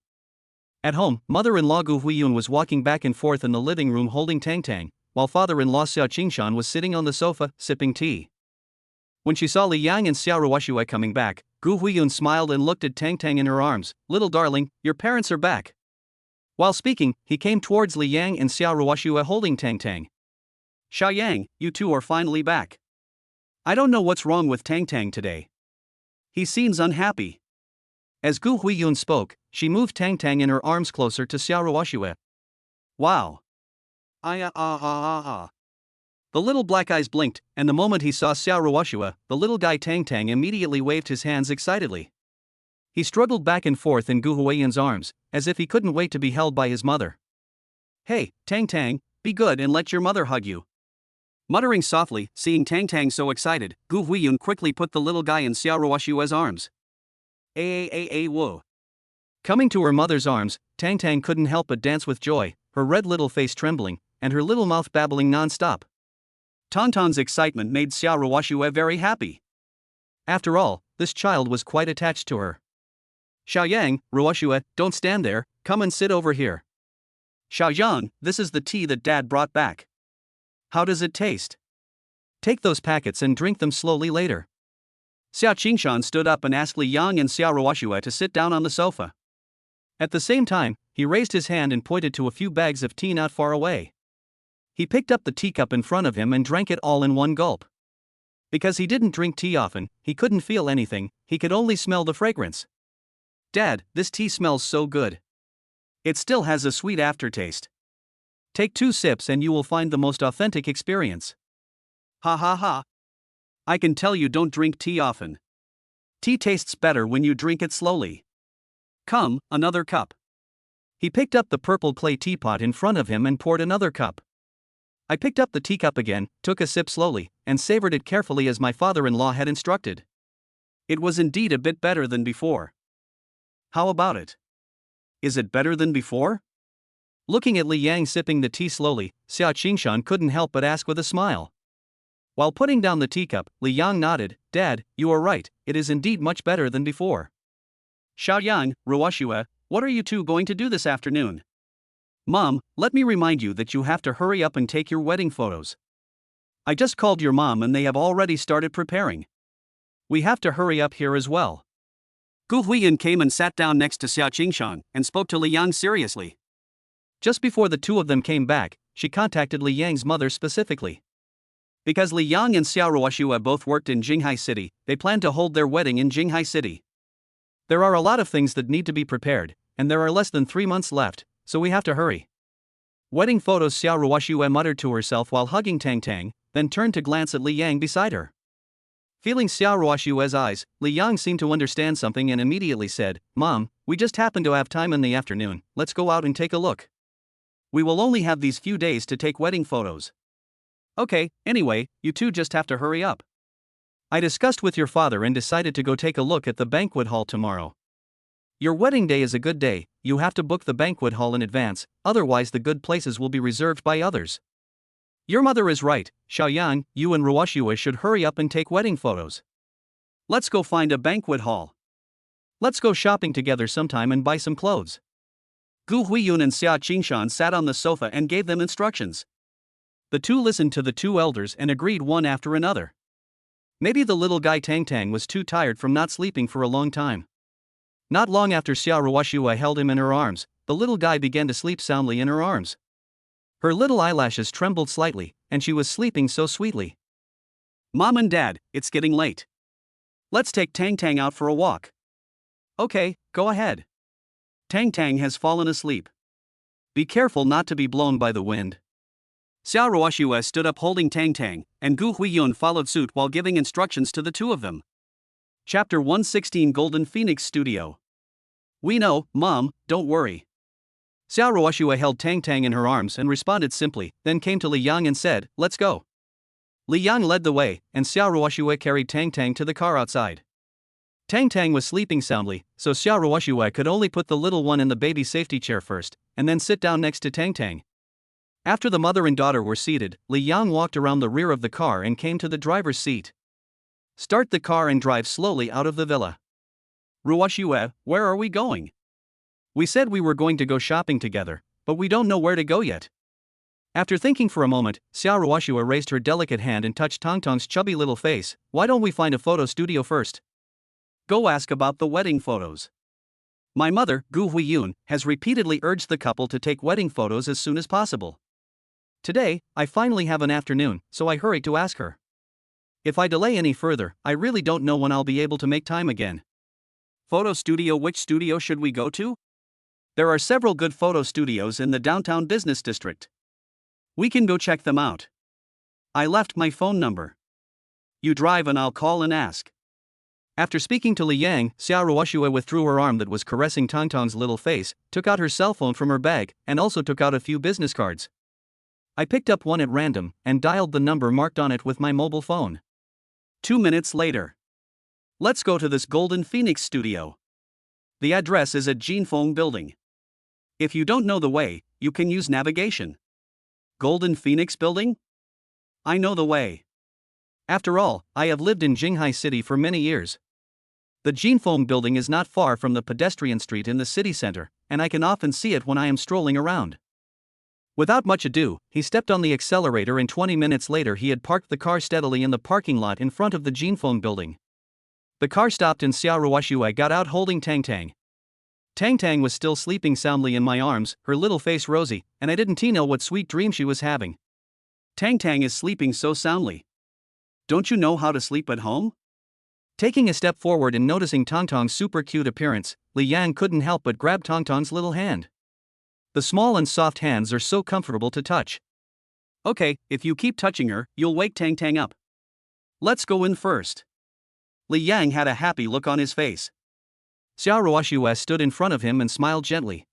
At home, mother-in-law Gu Huiyun was walking back and forth in the living room holding Tang, while father-in-law Xia Qingshan was sitting on the sofa, sipping tea. When she saw Li Yang and Xia Ruoxue coming back, Gu Huiyun smiled and looked at Tang in her arms. "Little darling, your parents are back." While speaking, he came towards Li Yang and Xia Ruoxue holding Tang. "Xia Yang, you two are finally back. I don't know what's wrong with Tang today. He seems unhappy." As Gu Huiyun spoke, she moved Tang in her arms closer to Xia Ruoxue. "Wow. The little black eyes blinked, and the moment he saw Xia Ruoxue, the little guy Tang immediately waved his hands excitedly. He struggled back and forth in Gu Huiyun's arms, as if he couldn't wait to be held by his mother. "Hey, Tang, be good and let your mother hug you." Muttering softly, seeing Tang so excited, Gu Huiyun quickly put the little guy in Xiao Ruoshua's arms. Whoa. Coming to her mother's arms, Tang couldn't help but dance with joy, her red little face trembling, and her little mouth babbling non-stop. Tonton's excitement made Xiao Ruoshua very happy. After all, this child was quite attached to her. Xiaoyang, Ruoshua, don't stand there, come and sit over here. Xiaoyang, this is the tea that Dad brought back. How does it taste? Take those packets and drink them slowly later. Xiao Qingshan stood up and asked Li Yang and Xiao Ruoshua to sit down on the sofa. At the same time, he raised his hand and pointed to a few bags of tea not far away. He picked up the teacup in front of him and drank it all in one gulp. Because he didn't drink tea often, he couldn't feel anything, he could only smell the fragrance. Dad, this tea smells so good. It still has a sweet aftertaste. Take 2 sips and you will find the most authentic experience. Ha ha ha. I can tell you don't drink tea often. Tea tastes better when you drink it slowly. Come, another cup. He picked up the purple clay teapot in front of him and poured another cup. I picked up the teacup again, took a sip slowly, and savored it carefully as my father-in-law had instructed. It was indeed a bit better than before. How about it? Is it better than before? Looking at Li Yang sipping the tea slowly, Xiao Qingshan couldn't help but ask with a smile. While putting down the teacup, Li Yang nodded, Dad, you are right, it is indeed much better than before. Xiaoyang, Ruoshua, what are you two going to do this afternoon? Mom, let me remind you that you have to hurry up and take your wedding photos. I just called your mom and they have already started preparing. We have to hurry up here as well. Gu Huiyun came and sat down next to Xiao Qingshan and spoke to Li Yang seriously. Just before the two of them came back, she contacted Li Yang's mother specifically. Because Li Yang and Xiao Ruoshua both worked in Jinghai City, they planned to hold their wedding in Jinghai City. There are a lot of things that need to be prepared, and there are less than 3 months left, so we have to hurry. Wedding photos, Xiao Ruoshua muttered to herself while hugging Tang, then turned to glance at Li Yang beside her. Feeling Xiao Ruoshua's eyes, Li Yang seemed to understand something and immediately said, Mom, we just happen to have time in the afternoon, let's go out and take a look. We will only have these few days to take wedding photos. Okay, anyway, you two just have to hurry up. I discussed with your father and decided to go take a look at the banquet hall tomorrow. Your wedding day is a good day, you have to book the banquet hall in advance, otherwise the good places will be reserved by others. Your mother is right, Xiaoyang, you and Ruoshua should hurry up and take wedding photos. Let's go find a banquet hall. Let's go shopping together sometime and buy some clothes. Gu Huiyun and Xiao Qingshan sat on the sofa and gave them instructions. The two listened to the two elders and agreed one after another. Maybe the little guy Tang was too tired from not sleeping for a long time. Not long after Xiao Ruoshua held him in her arms, the little guy began to sleep soundly in her arms. Her little eyelashes trembled slightly, and she was sleeping so sweetly. Mom and Dad, it's getting late. Let's take Tang out for a walk. Okay, go ahead. Tang has fallen asleep. Be careful not to be blown by the wind. Xiao Ruoshua stood up holding Tang, and Gu Huiyun followed suit while giving instructions to the two of them. Chapter 116 Golden Phoenix Studio. We know, Mom, don't worry. Xiao Ruoshua held Tang in her arms and responded simply, then came to Li Yang and said, let's go. Li Yang led the way, and Xiao Ruoshua carried Tang to the car outside. Tang was sleeping soundly, so Xiao Ruoshua could only put the little one in the baby safety chair first, and then sit down next to Tang. After the mother and daughter were seated, Li Yang walked around the rear of the car and came to the driver's seat. Start the car and drive slowly out of the villa. Ruoshua, where are we going? We said we were going to go shopping together, but we don't know where to go yet. After thinking for a moment, Xiao Ruoshua raised her delicate hand and touched Tang's chubby little face. Why don't we find a photo studio first? Go ask about the wedding photos. My mother, Gu Huiyun, has repeatedly urged the couple to take wedding photos as soon as possible. Today, I finally have an afternoon, so I hurried to ask her. If I delay any further, I really don't know when I'll be able to make time again. Photo studio? Which studio should we go to? There are several good photo studios in the downtown business district. We can go check them out. I left my phone number. You drive and I'll call and ask. After speaking to Li Yang, Xiao Ruoshua withdrew her arm that was caressing Tang's little face, took out her cell phone from her bag, and also took out a few business cards. I picked up one at random and dialed the number marked on it with my mobile phone. 2 minutes later. Let's go to this Golden Phoenix studio. The address is at Jinfeng Building. If you don't know the way, you can use navigation. Golden Phoenix Building? I know the way. After all, I have lived in Jinghai City for many years. The Jinfeng Building is not far from the pedestrian street in the city center, and I can often see it when I am strolling around. Without much ado, he stepped on the accelerator and 20 minutes later he had parked the car steadily in the parking lot in front of the Jinfeng Building. The car stopped and Xia Ruoxue got out holding Tang Tang. Tang Tang was still sleeping soundly in my arms, her little face rosy, and I didn't know what sweet dream she was having. Tang Tang is sleeping so soundly. Don't you know how to sleep at home? Taking a step forward and noticing Tang Tang's super cute appearance, Li Yang couldn't help but grab Tang Tang's little hand. The small and soft hands are so comfortable to touch. Okay, if you keep touching her, you'll wake Tang Tang up. Let's go in first. Li Yang had a happy look on his face. Xia Ruoxue stood in front of him and smiled gently.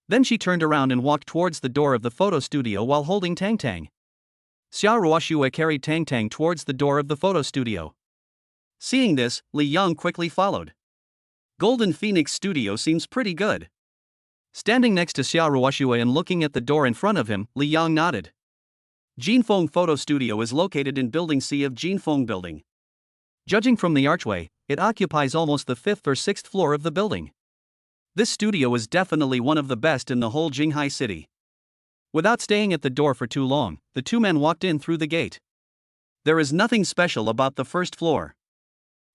Then she turned around and walked towards the door of the photo studio while holding Tang Tang. Xia Ruoxue carried Tang Tang towards the door of the photo studio. Seeing this, Li Yang quickly followed. Golden Phoenix Studio seems pretty good. Standing next to Xia Ruoxue and looking at the door in front of him, Li Yang nodded. Jinfeng Photo Studio is located in Building C of Jinfeng Building. Judging from the archway, it occupies almost the 5th or 6th floor of the building. This studio is definitely one of the best in the whole Jinghai City. Without staying at the door for too long, the two men walked in through the gate. There is nothing special about the first floor.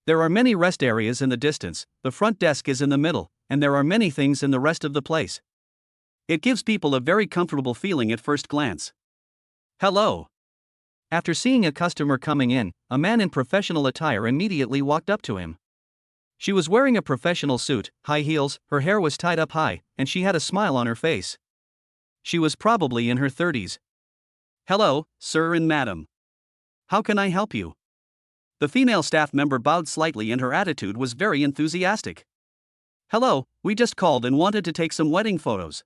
There are many rest areas in the distance, the front desk is in the middle, and there are many things in the rest of the place. It gives people a very comfortable feeling at first glance. Hello. After seeing a customer coming in, a man in professional attire immediately walked up to him. She was wearing a professional suit, high heels, her hair was tied up high, and she had a smile on her face. She was probably in her 30s. Hello, sir and madam. How can I help you? The female staff member bowed slightly and her attitude was very enthusiastic. Hello, we just called and wanted to take some wedding photos.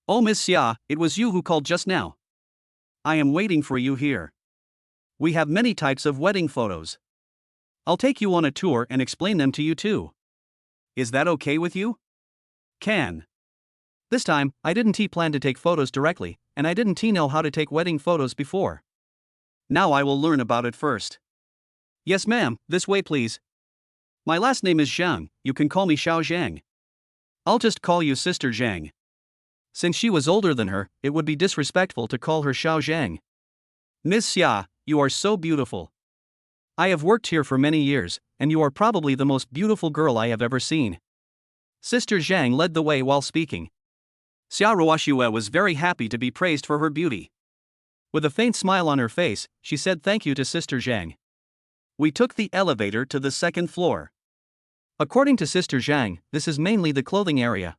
Oh, Miss Xia, it was you who called just now. I am waiting for you here. We have many types of wedding photos. I'll take you on a tour and explain them to you too. Is that okay with you? Can. This time, I didn't plan to take photos directly, and I didn't know how to take wedding photos before. Now I will learn about it first. Yes ma'am, this way please. My last name is Zhang, you can call me Xiao Zhang. I'll just call you Sister Zhang. Since she was older than her, it would be disrespectful to call her Xiao Zhang. Miss Xia, you are so beautiful. I have worked here for many years, and you are probably the most beautiful girl I have ever seen. Sister Zhang led the way while speaking. Xia Ruoxue was very happy to be praised for her beauty. With a faint smile on her face, she said thank you to Sister Zhang. We took the elevator to the 2nd floor. According to Sister Zhang, this is mainly the clothing area.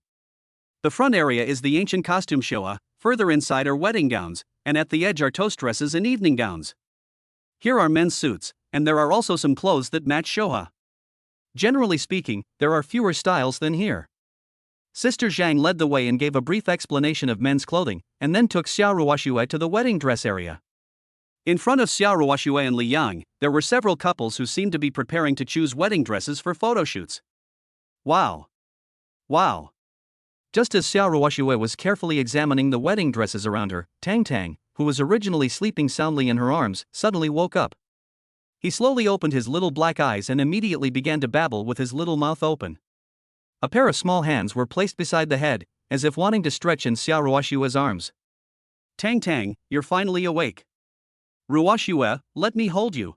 The front area is the ancient costume showa, further inside are wedding gowns, and at the edge are toast dresses and evening gowns. Here are men's suits, and there are also some clothes that match showa. Generally speaking, there are fewer styles than here. Sister Zhang led the way and gave a brief explanation of men's clothing, and then took Xia Ruoxue to the wedding dress area. In front of Xia Ruoxue and Li Yang, there were several couples who seemed to be preparing to choose wedding dresses for photo shoots. Wow! Wow! Just as Xia Ruoxue was carefully examining the wedding dresses around her, Tang Tang, who was originally sleeping soundly in her arms, suddenly woke up. He slowly opened his little black eyes and immediately began to babble with his little mouth open. A pair of small hands were placed beside the head, as if wanting to stretch in Xia Ruoxue's arms. Tang Tang, you're finally awake. Ruoxue, let me hold you.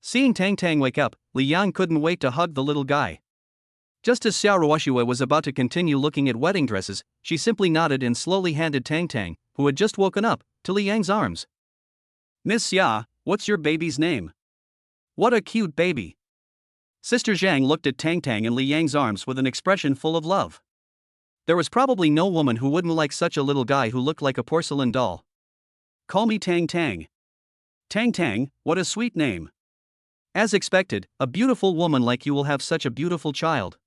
Seeing Tang Tang wake up, Li Yang couldn't wait to hug the little guy. Just as Xia Ruoxue was about to continue looking at wedding dresses, she simply nodded and slowly handed Tang Tang, who had just woken up, to Li Yang's arms. Miss Xia, what's your baby's name? What a cute baby. Sister Zhang looked at Tang Tang and Li Yang's arms with an expression full of love. There was probably no woman who wouldn't like such a little guy who looked like a porcelain doll. Call me Tang Tang. Tang Tang, what a sweet name. As expected, a beautiful woman like you will have such a beautiful child.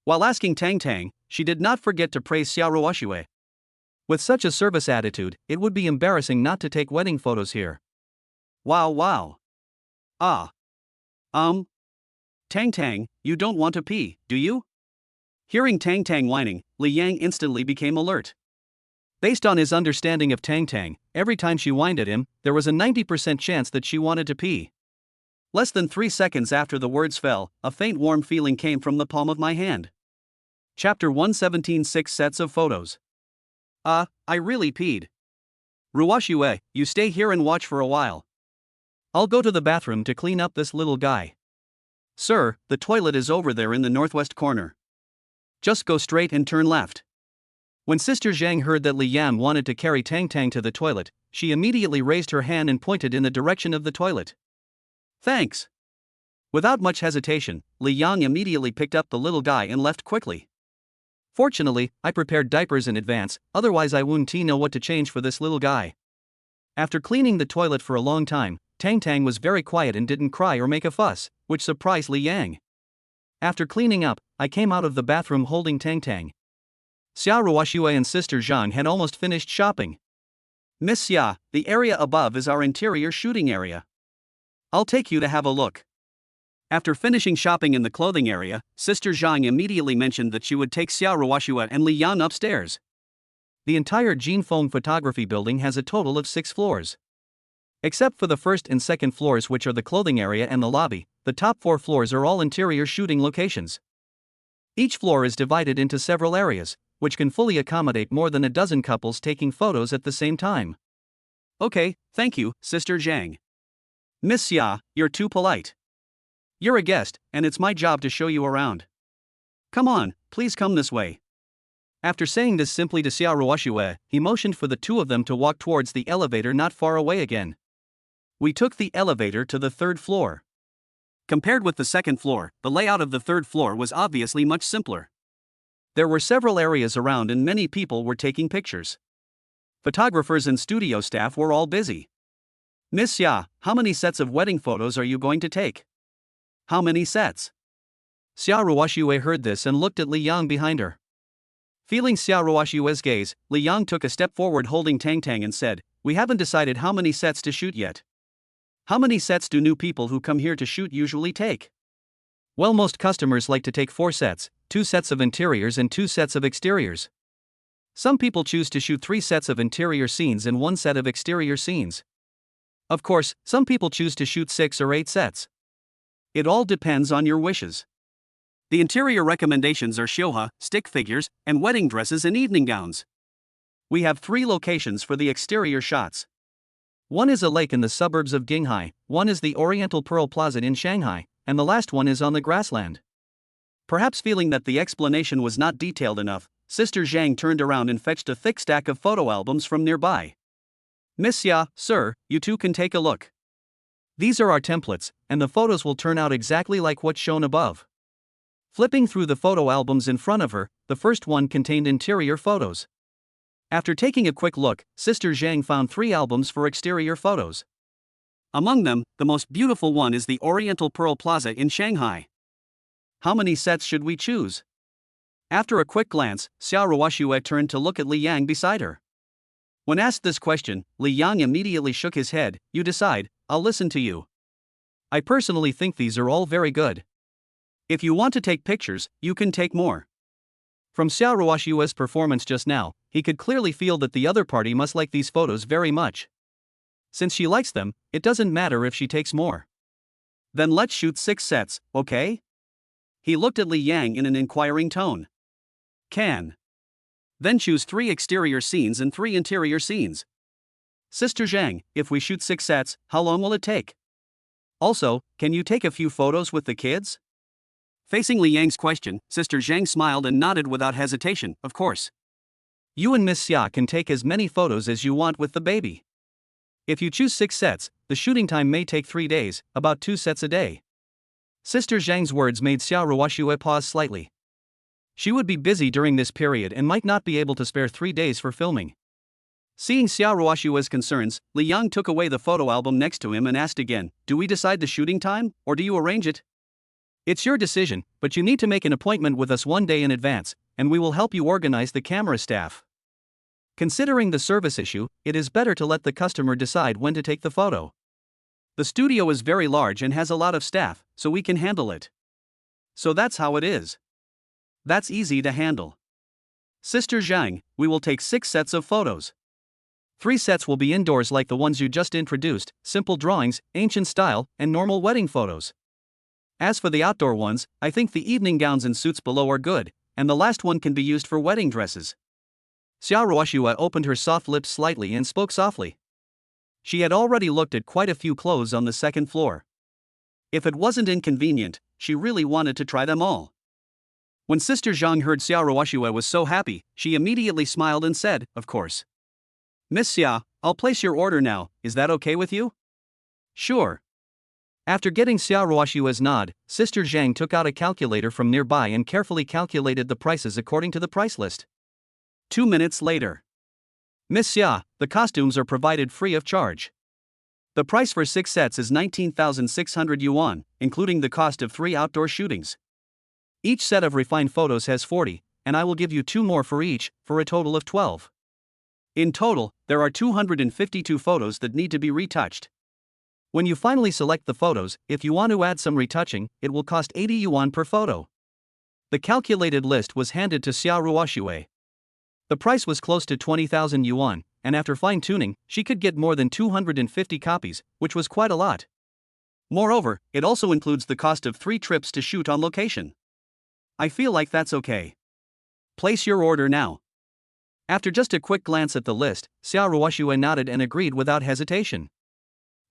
While asking Tang Tang, she did not forget to praise Xia Ruoxue. With such a service attitude, it would be embarrassing not to take wedding photos here. Wow, wow. Ah. Tang, you don't want to pee, do you? Hearing Tang whining, Li Yang instantly became alert. Based on his understanding of Tang, every time she whined at him, there was a 90% chance that she wanted to pee. Less than 3 seconds after the words fell, a faint warm feeling came from the palm of my hand. Chapter 117, 6 sets of photos. I really peed. Ruoshue, you stay here and watch for a while. I'll go to the bathroom to clean up this little guy. Sir, the toilet is over there in the northwest corner. Just go straight and turn left. When Sister Zhang heard that Li Yan wanted to carry Tang to the toilet, she immediately raised her hand and pointed in the direction of the toilet. Thanks. Without much hesitation, Li Yang immediately picked up the little guy and left quickly. Fortunately, I prepared diapers in advance, otherwise I wouldn't know what to change for this little guy. After cleaning the toilet for a long time, Tang was very quiet and didn't cry or make a fuss, which surprised Li Yang. After cleaning up, I came out of the bathroom holding Tang. Xia Ruoshue and Sister Zhang had almost finished shopping. Miss Xia, the area above is our interior shooting area. I'll take you to have a look. After finishing shopping in the clothing area, Sister Zhang immediately mentioned that she would take Xia Ruoshue and Li Yan upstairs. The entire Jin Feng photography building has a total of 6 floors. Except for the first and second floors, which are the clothing area and the lobby, the top 4 floors are all interior shooting locations. Each floor is divided into several areas, which can fully accommodate more than a dozen couples taking photos at the same time. Okay, thank you, Sister Zhang. Miss Xia, you're too polite. You're a guest, and it's my job to show you around. Come on, please come this way. After saying this simply to Xia Ruoshue, he motioned for the two of them to walk towards the elevator not far away again. We took the elevator to the 3rd floor. Compared with the 2nd floor, the layout of the 3rd floor was obviously much simpler. There were several areas around and many people were taking pictures. Photographers and studio staff were all busy. Miss Xia, how many sets of wedding photos are you going to take? How many sets? Xia Ruoshue heard this and looked at Li Yang behind her. Feeling Xia Ruoshue's gaze, Li Yang took a step forward holding Tang and said, We haven't decided how many sets to shoot yet. How many sets do new people who come here to shoot usually take? Well, most customers like to take 4 sets, 2 sets of interiors and 2 sets of exteriors. Some people choose to shoot 3 sets of interior scenes and 1 set of exterior scenes. Of course, some people choose to shoot 6 or 8 sets. It all depends on your wishes. The interior recommendations are shioha, stick figures, and wedding dresses and evening gowns. We have 3 locations for the exterior shots. One is a lake in the suburbs of Qinghai, one is the Oriental Pearl Plaza in Shanghai, and the last one is on the grassland. Perhaps feeling that the explanation was not detailed enough, Sister Zhang turned around and fetched a thick stack of photo albums from nearby. Miss Xia, sir, you two can take a look. These are our templates, and the photos will turn out exactly like what's shown above. Flipping through the photo albums in front of her, the first one contained interior photos. After taking a quick look, Sister Zhang found 3 albums for exterior photos. Among them, the most beautiful one is the Oriental Pearl Plaza in Shanghai. How many sets should we choose? After a quick glance, Xia Ruoshue turned to look at Li Yang beside her. When asked this question, Li Yang immediately shook his head. You decide, I'll listen to you. I personally think these are all very good. If you want to take pictures, you can take more. From Xia Ruoshue's performance just now, he could clearly feel that the other party must like these photos very much. Since she likes them, it doesn't matter if she takes more. Then let's shoot 6 sets, okay? He looked at Li Yang in an inquiring tone. Can. Then choose 3 exterior scenes and 3 interior scenes. Sister Zhang, if we shoot 6 sets, how long will it take? Also, can you take a few photos with the kids? Facing Li Yang's question, Sister Zhang smiled and nodded without hesitation, of course. You and Miss Xia can take as many photos as you want with the baby. If you choose 6 sets, the shooting time may take 3 days, about 2 sets a day. Sister Zhang's words made Xia Ruoshue pause slightly. She would be busy during this period and might not be able to spare 3 days for filming. Seeing Xia Ruoshue's concerns, Li Yang took away the photo album next to him and asked again, Do we decide the shooting time, or do you arrange it? It's your decision, but you need to make an appointment with us 1 day in advance, and we will help you organize the camera staff. Considering the service issue, it is better to let the customer decide when to take the photo. The studio is very large and has a lot of staff, so we can handle it. So that's how it is. That's easy to handle. Sister Zhang, we will take 6 sets of photos. 3 sets will be indoors like the ones you just introduced, simple drawings, ancient style, and normal wedding photos. As for the outdoor ones, I think the evening gowns and suits below are good, and the last one can be used for wedding dresses. Xiao Ruoxue opened her soft lips slightly and spoke softly. She had already looked at quite a few clothes on the second floor. If it wasn't inconvenient, she really wanted to try them all. When Sister Zhang heard Xiao Ruoxue was so happy, she immediately smiled and said, "Of course. Miss Xia, I'll place your order now, is that okay with you?" "Sure." After getting Xiao Ruoxue's nod, Sister Zhang took out a calculator from nearby and carefully calculated the prices according to the price list. 2 minutes later. "Miss Xia, the costumes are provided free of charge. The price for 6 sets is 19,600 yuan, including the cost of 3 outdoor shootings. Each set of refined photos has 40, and I will give you 2 more for each, for a total of 12. In total, there are 252 photos that need to be retouched. When you finally select the photos, if you want to add some retouching, it will cost 80 yuan per photo." The calculated list was handed to Xiao Ruoxue. The price was close to 20,000 yuan, and after fine-tuning, she could get more than 250 copies, which was quite a lot. Moreover, it also includes the cost of 3 trips to shoot on location. I feel like that's okay. Place your order now. After just a quick glance at the list, Xiao Ruoxue nodded and agreed without hesitation.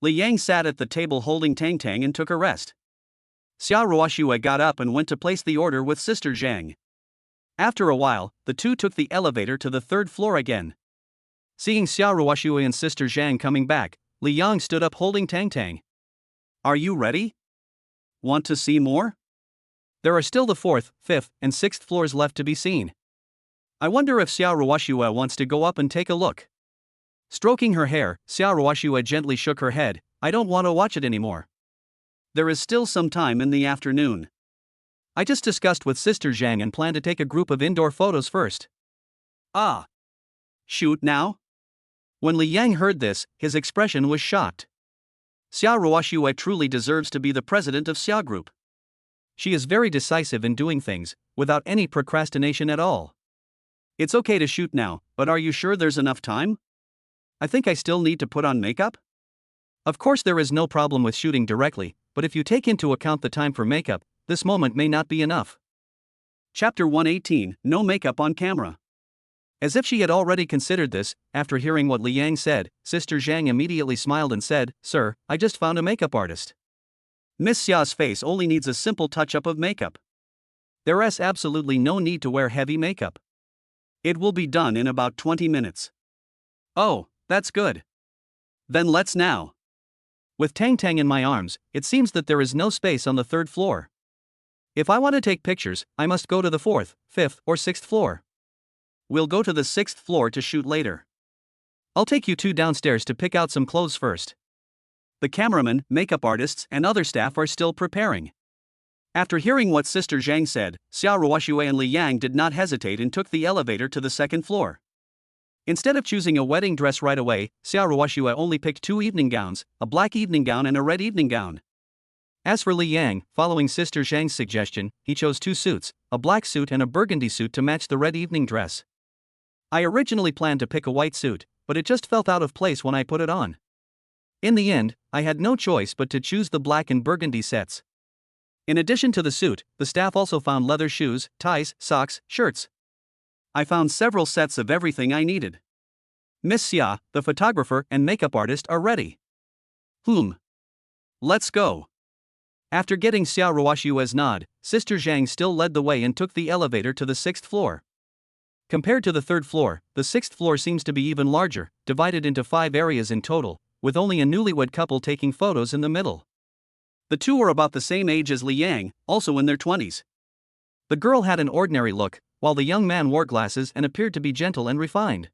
Li Yang sat at the table holding Tang and took a rest. Xiao Ruoxue got up and went to place the order with Sister Zhang. After a while, the two took the elevator to the 3rd floor again. Seeing Xiao Ruoxue and Sister Zhang coming back, Li Yang stood up holding Tang. "Are you ready? Want to see more? There are still the 4th, 5th, and 6th floors left to be seen. I wonder if Xiao Ruoxue wants to go up and take a look." Stroking her hair, Xiao Ruoxue gently shook her head. "I don't want to watch it anymore. There is still some time in the afternoon. I just discussed with Sister Zhang and plan to take a group of indoor photos first." "Ah. Shoot now?" When Li Yang heard this, his expression was shocked. Xiao Ruoxue truly deserves to be the president of Xia Group. She is very decisive in doing things, without any procrastination at all. "It's okay to shoot now, but are you sure there's enough time? I think I still need to put on makeup." Of course, there is no problem with shooting directly, but if you take into account the time for makeup, this moment may not be enough. Chapter 118, No Makeup on Camera. As if she had already considered this, after hearing what Li Yang said, Sister Zhang immediately smiled and said, "Sir, I just found a makeup artist. Miss Xia's face only needs a simple touch-up of makeup. There is absolutely no need to wear heavy makeup. It will be done in about 20 minutes. "Oh, that's good. Then let's now." With Tang in my arms, it seems that there is no space on the 3rd floor. If I want to take pictures, I must go to the 4th, 5th, or 6th floor. We'll go to the 6th floor to shoot later. I'll take you 2 downstairs to pick out some clothes first. The cameraman, makeup artists, and other staff are still preparing. After hearing what Sister Zhang said, Xiao Ruoxue and Li Yang did not hesitate and took the elevator to the 2nd floor. Instead of choosing a wedding dress right away, Xiao Ruoxue only picked 2 evening gowns, a black evening gown and a red evening gown. As for Li Yang, following Sister Zhang's suggestion, he chose 2 suits, a black suit and a burgundy suit to match the red evening dress. I originally planned to pick a white suit, but it just felt out of place when I put it on. In the end, I had no choice but to choose the black and burgundy sets. In addition to the suit, the staff also found leather shoes, ties, socks, shirts. I found several sets of everything I needed. Miss Xia, the photographer and makeup artist are ready. Let's go. After getting Xiao Ruoxue's nod, Sister Zhang still led the way and took the elevator to the 6th floor. Compared to the 3rd floor, the 6th floor seems to be even larger, divided into 5 areas in total, with only a newlywed couple taking photos in the middle. The two were about the same age as Li Yang, also in their 20s. The girl had an ordinary look, while the young man wore glasses and appeared to be gentle and refined.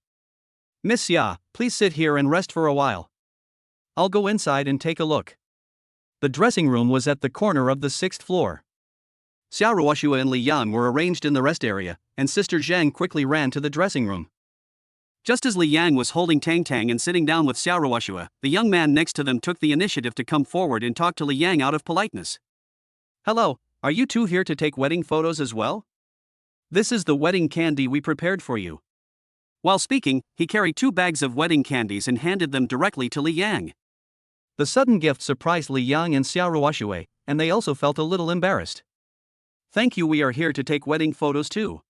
"Miss Xia, please sit here and rest for a while. I'll go inside and take a look." The dressing room was at the corner of the 6th floor. Xiao Ruoxue and Li Yang were arranged in the rest area, and Sister Zhang quickly ran to the dressing room. Just as Li Yang was holding Tang and sitting down with Xiao Ruoxue, the young man next to them took the initiative to come forward and talk to Li Yang out of politeness. Hello, are you two here to take wedding photos as well? This is the wedding candy we prepared for you. While speaking, he carried 2 bags of wedding candies and handed them directly to Li Yang. The sudden gift surprised Li Yang and Xiao Ruoxue, and they also felt a little embarrassed. Thank you, we are here to take wedding photos too.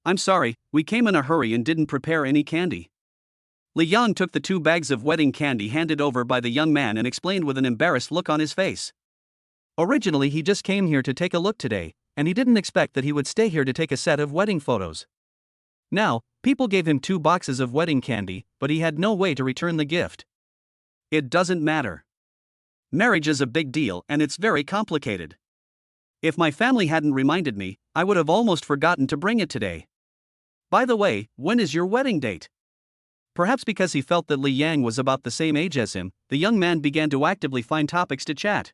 I'm sorry, we came in a hurry and didn't prepare any candy. Li Yang took the 2 bags of wedding candy handed over by the young man and explained with an embarrassed look on his face. Originally he just came here to take a look today, and he didn't expect that he would stay here to take a set of wedding photos. Now, people gave him 2 boxes of wedding candy, but he had no way to return the gift. It doesn't matter. Marriage is a big deal and it's very complicated. If my family hadn't reminded me, I would have almost forgotten to bring it today. By the way, when is your wedding date? Perhaps because he felt that Li Yang was about the same age as him, the young man began to actively find topics to chat.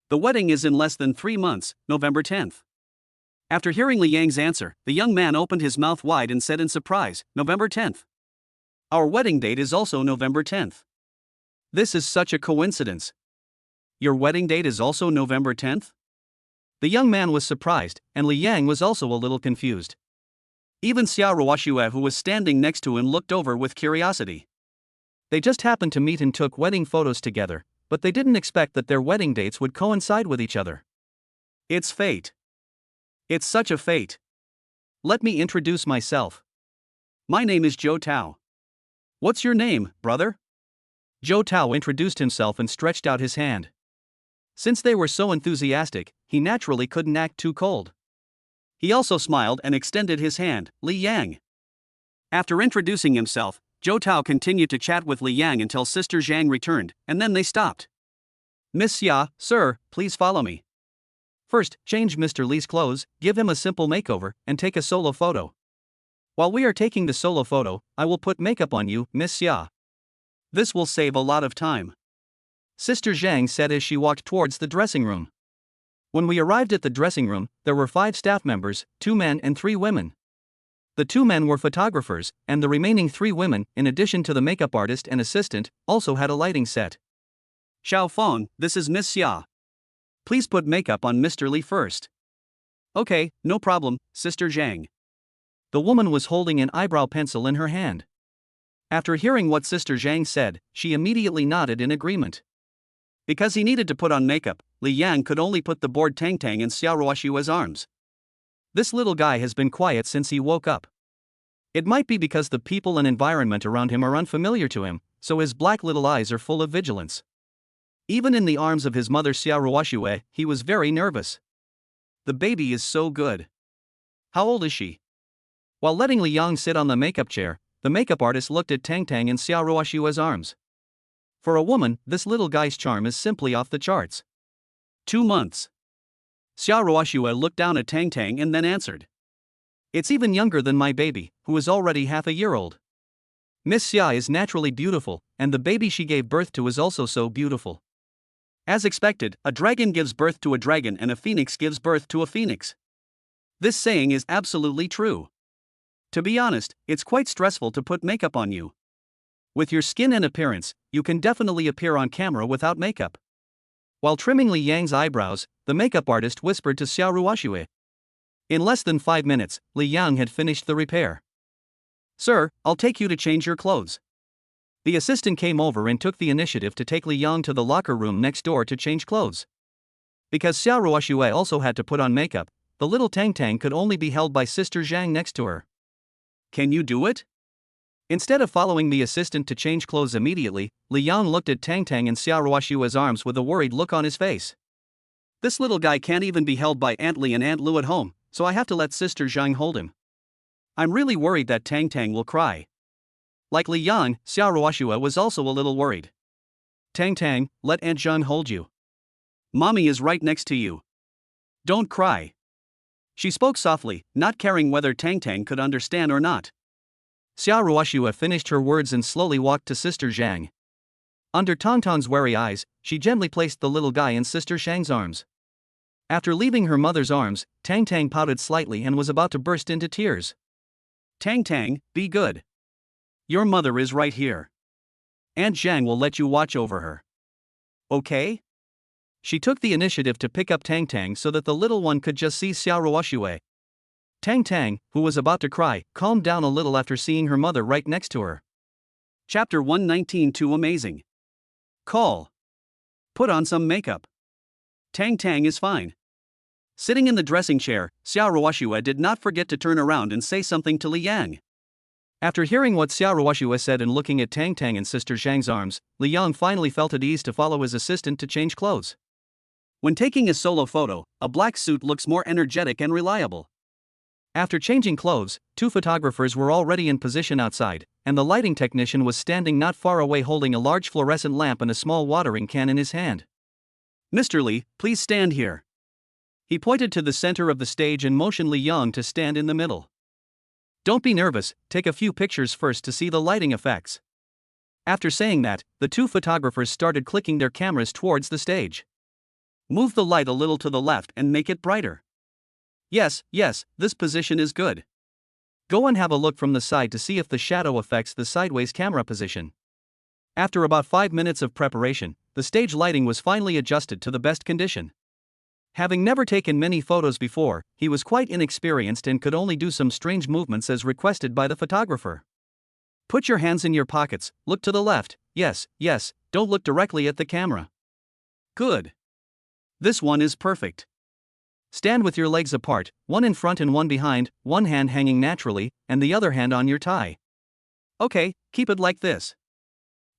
The wedding is in less than 3 months, November 10th. After hearing Li Yang's answer, the young man opened his mouth wide and said in surprise, November 10th. Our wedding date is also November 10th. This is such a coincidence. Your wedding date is also November 10th? The young man was surprised, and Li Yang was also a little confused. Even Xiao Ruoxue, who was standing next to him, looked over with curiosity. They just happened to meet and took wedding photos together, but they didn't expect that their wedding dates would coincide with each other. It's fate. It's such a fate. Let me introduce myself. My name is Zhou Tao. What's your name, brother? Zhou Tao introduced himself and stretched out his hand. Since they were so enthusiastic, he naturally couldn't act too cold. He also smiled and extended his hand, Li Yang. After introducing himself, Zhou Tao continued to chat with Li Yang until Sister Zhang returned, and then they stopped. Miss Xia, sir, please follow me. First, change Mr. Li's clothes, give him a simple makeover, and take a solo photo. While we are taking the solo photo, I will put makeup on you, Miss Xia. This will save a lot of time. Sister Zhang said as she walked towards the dressing room. When we arrived at the dressing room, there were 5 staff members, 2 men and 3 women. The 2 men were photographers, and the remaining 3 women, in addition to the makeup artist and assistant, also had a lighting set. Xiao Feng, this is Miss Xia. Please put makeup on Mr. Li first. Okay, no problem, Sister Zhang. The woman was holding an eyebrow pencil in her hand. After hearing what Sister Zhang said, she immediately nodded in agreement. Because he needed to put on makeup, Li Yang could only put the bored Tang in Xiao Ruoxue's arms. This little guy has been quiet since he woke up. It might be because the people and environment around him are unfamiliar to him, so his black little eyes are full of vigilance. Even in the arms of his mother Xiao Ruoxue, he was very nervous. The baby is so good. How old is she? While letting Li Yang sit on the makeup chair, the makeup artist looked at Tang in Xiao Ruoxue's arms. For a woman, this little guy's charm is simply off the charts. 2 months. Xiao Ruoxue looked down at Tang and then answered. It's even younger than my baby, who is already half a year old. Miss Xia is naturally beautiful, and the baby she gave birth to is also so beautiful. As expected, a dragon gives birth to a dragon and a phoenix gives birth to a phoenix. This saying is absolutely true. To be honest, it's quite stressful to put makeup on you. With your skin and appearance, you can definitely appear on camera without makeup. While trimming Li Yang's eyebrows, the makeup artist whispered to Xiao Ruoxue. In less than 5 minutes, Li Yang had finished the repair. Sir, I'll take you to change your clothes. The assistant came over and took the initiative to take Li Yang to the locker room next door to change clothes. Because Xiao Ruoxue also had to put on makeup, the little Tang could only be held by Sister Zhang next to her. Can you do it? Instead of following the assistant to change clothes immediately, Li Yang looked at Tang and Xiao Ruoxue's arms with a worried look on his face. This little guy can't even be held by Aunt Li and Aunt Lu at home, so I have to let Sister Zhang hold him. I'm really worried that Tang will cry. Like Li Yang, Xiao Ruoxue was also a little worried. Tang, let Aunt Zhang hold you. Mommy is right next to you. Don't cry. She spoke softly, not caring whether Tang could understand or not. Xiao Ruoxue finished her words and slowly walked to Sister Zhang. Under Tang's wary eyes, she gently placed the little guy in Sister Zhang's arms. After leaving her mother's arms, Tang pouted slightly and was about to burst into tears. Tang, be good. Your mother is right here. Aunt Zhang will let you watch over her. Okay? She took the initiative to pick up Tang so that the little one could just see Xiao Ruoxue. Tang, who was about to cry, calmed down a little after seeing her mother right next to her. Chapter 119. Too amazing. Call. Put on some makeup. Tang is fine. Sitting in the dressing chair, Xiao Ruoxue did not forget to turn around and say something to Li Yang. After hearing what Xiao Ruoxue said and looking at Tang in Sister Zhang's arms, Li Yang finally felt at ease to follow his assistant to change clothes. When taking a solo photo, a black suit looks more energetic and reliable. After changing clothes, 2 photographers were already in position outside, and the lighting technician was standing not far away holding a large fluorescent lamp and a small watering can in his hand. Mr. Li, please stand here. He pointed to the center of the stage and motioned Li Yang to stand in the middle. Don't be nervous, take a few pictures first to see the lighting effects. After saying that, the 2 photographers started clicking their cameras towards the stage. Move the light a little to the left and make it brighter. Yes, this position is good. Go and have a look from the side to see if the shadow affects the sideways camera position. After about 5 minutes of preparation, the stage lighting was finally adjusted to the best condition. Having never taken many photos before, he was quite inexperienced and could only do some strange movements as requested by the photographer. Put your hands in your pockets, look to the left, yes, don't look directly at the camera. Good. This one is perfect. Stand with your legs apart, one in front and one behind, one hand hanging naturally, and the other hand on your thigh. Okay, keep it like this.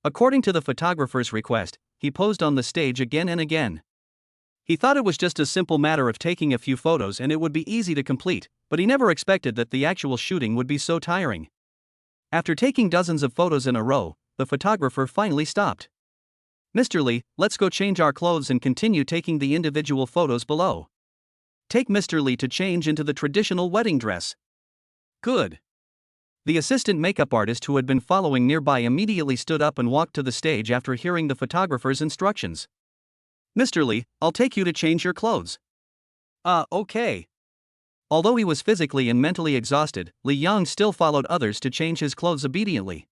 According to the photographer's request, he posed on the stage again and again. He thought it was just a simple matter of taking a few photos and it would be easy to complete, but he never expected that the actual shooting would be so tiring. After taking dozens of photos in a row, the photographer finally stopped. Mr. Li, let's go change our clothes and continue taking the individual photos below. Take Mr. Li to change into the traditional wedding dress. Good. The assistant makeup artist who had been following nearby immediately stood up and walked to the stage after hearing the photographer's instructions. Mr. Li, I'll take you to change your clothes. Okay. Although he was physically and mentally exhausted, Li Yang still followed others to change his clothes obediently.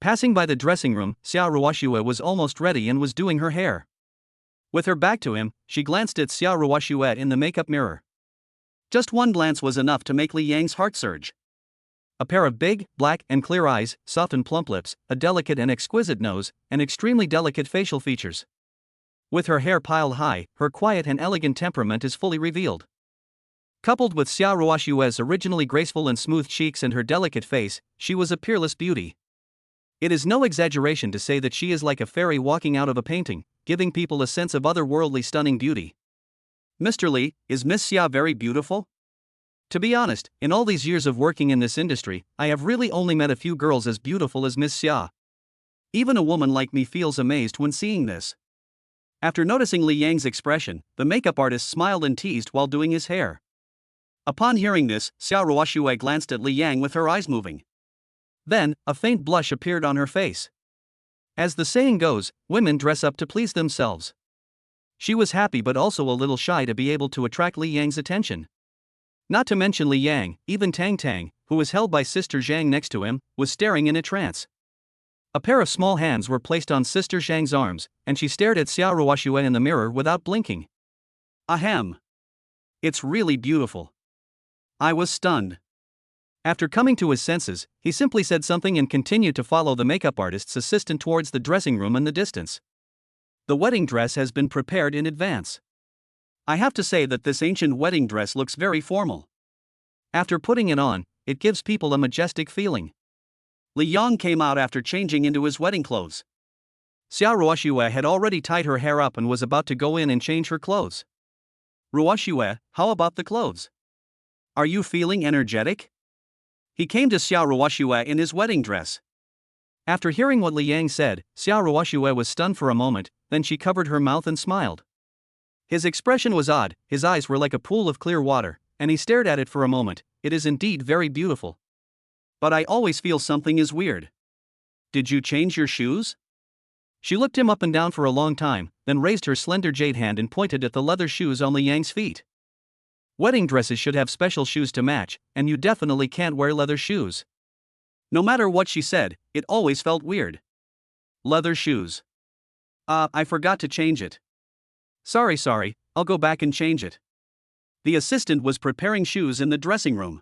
Passing by the dressing room, Xiao Ruoxue was almost ready and was doing her hair. With her back to him, she glanced at Xiao Ruoxue in the makeup mirror. Just one glance was enough to make Li Yang's heart surge. A pair of big, black, and clear eyes, soft and plump lips, a delicate and exquisite nose, and extremely delicate facial features. With her hair piled high, her quiet and elegant temperament is fully revealed. Coupled with Xiao Ruoxue's originally graceful and smooth cheeks and her delicate face, she was a peerless beauty. It is no exaggeration to say that she is like a fairy walking out of a painting, giving people a sense of otherworldly stunning beauty. Mr. Li, is Miss Xia very beautiful? To be honest, in all these years of working in this industry, I have really only met a few girls as beautiful as Miss Xia. Even a woman like me feels amazed when seeing this. After noticing Li Yang's expression, the makeup artist smiled and teased while doing his hair. Upon hearing this, Xiao Ruoxue glanced at Li Yang with her eyes moving. Then, a faint blush appeared on her face. As the saying goes, women dress up to please themselves. She was happy but also a little shy to be able to attract Li Yang's attention. Not to mention Li Yang, even Tang, who was held by Sister Zhang next to him, was staring in a trance. A pair of small hands were placed on Sister Zhang's arms, and she stared at Xiao Ruoxue in the mirror without blinking. Ahem. It's really beautiful. I was stunned. After coming to his senses, he simply said something and continued to follow the makeup artist's assistant towards the dressing room in the distance. The wedding dress has been prepared in advance. I have to say that this ancient wedding dress looks very formal. After putting it on, it gives people a majestic feeling. Li Yang came out after changing into his wedding clothes. Xiao Ruoxue had already tied her hair up and was about to go in and change her clothes. Ruoxue, how about the clothes? Are you feeling energetic? He came to Xiao Ruoxue in his wedding dress. After hearing what Li Yang said, Xiao Ruoxue was stunned for a moment, then she covered her mouth and smiled. His expression was odd, his eyes were like a pool of clear water, and he stared at it for a moment. It is indeed very beautiful. But I always feel something is weird. Did you change your shoes? She looked him up and down for a long time, then raised her slender jade hand and pointed at the leather shoes on Li Yang's feet. Wedding dresses should have special shoes to match, and you definitely can't wear leather shoes. No matter what she said, it always felt weird. Leather shoes. I forgot to change it. Sorry, I'll go back and change it. The assistant was preparing shoes in the dressing room.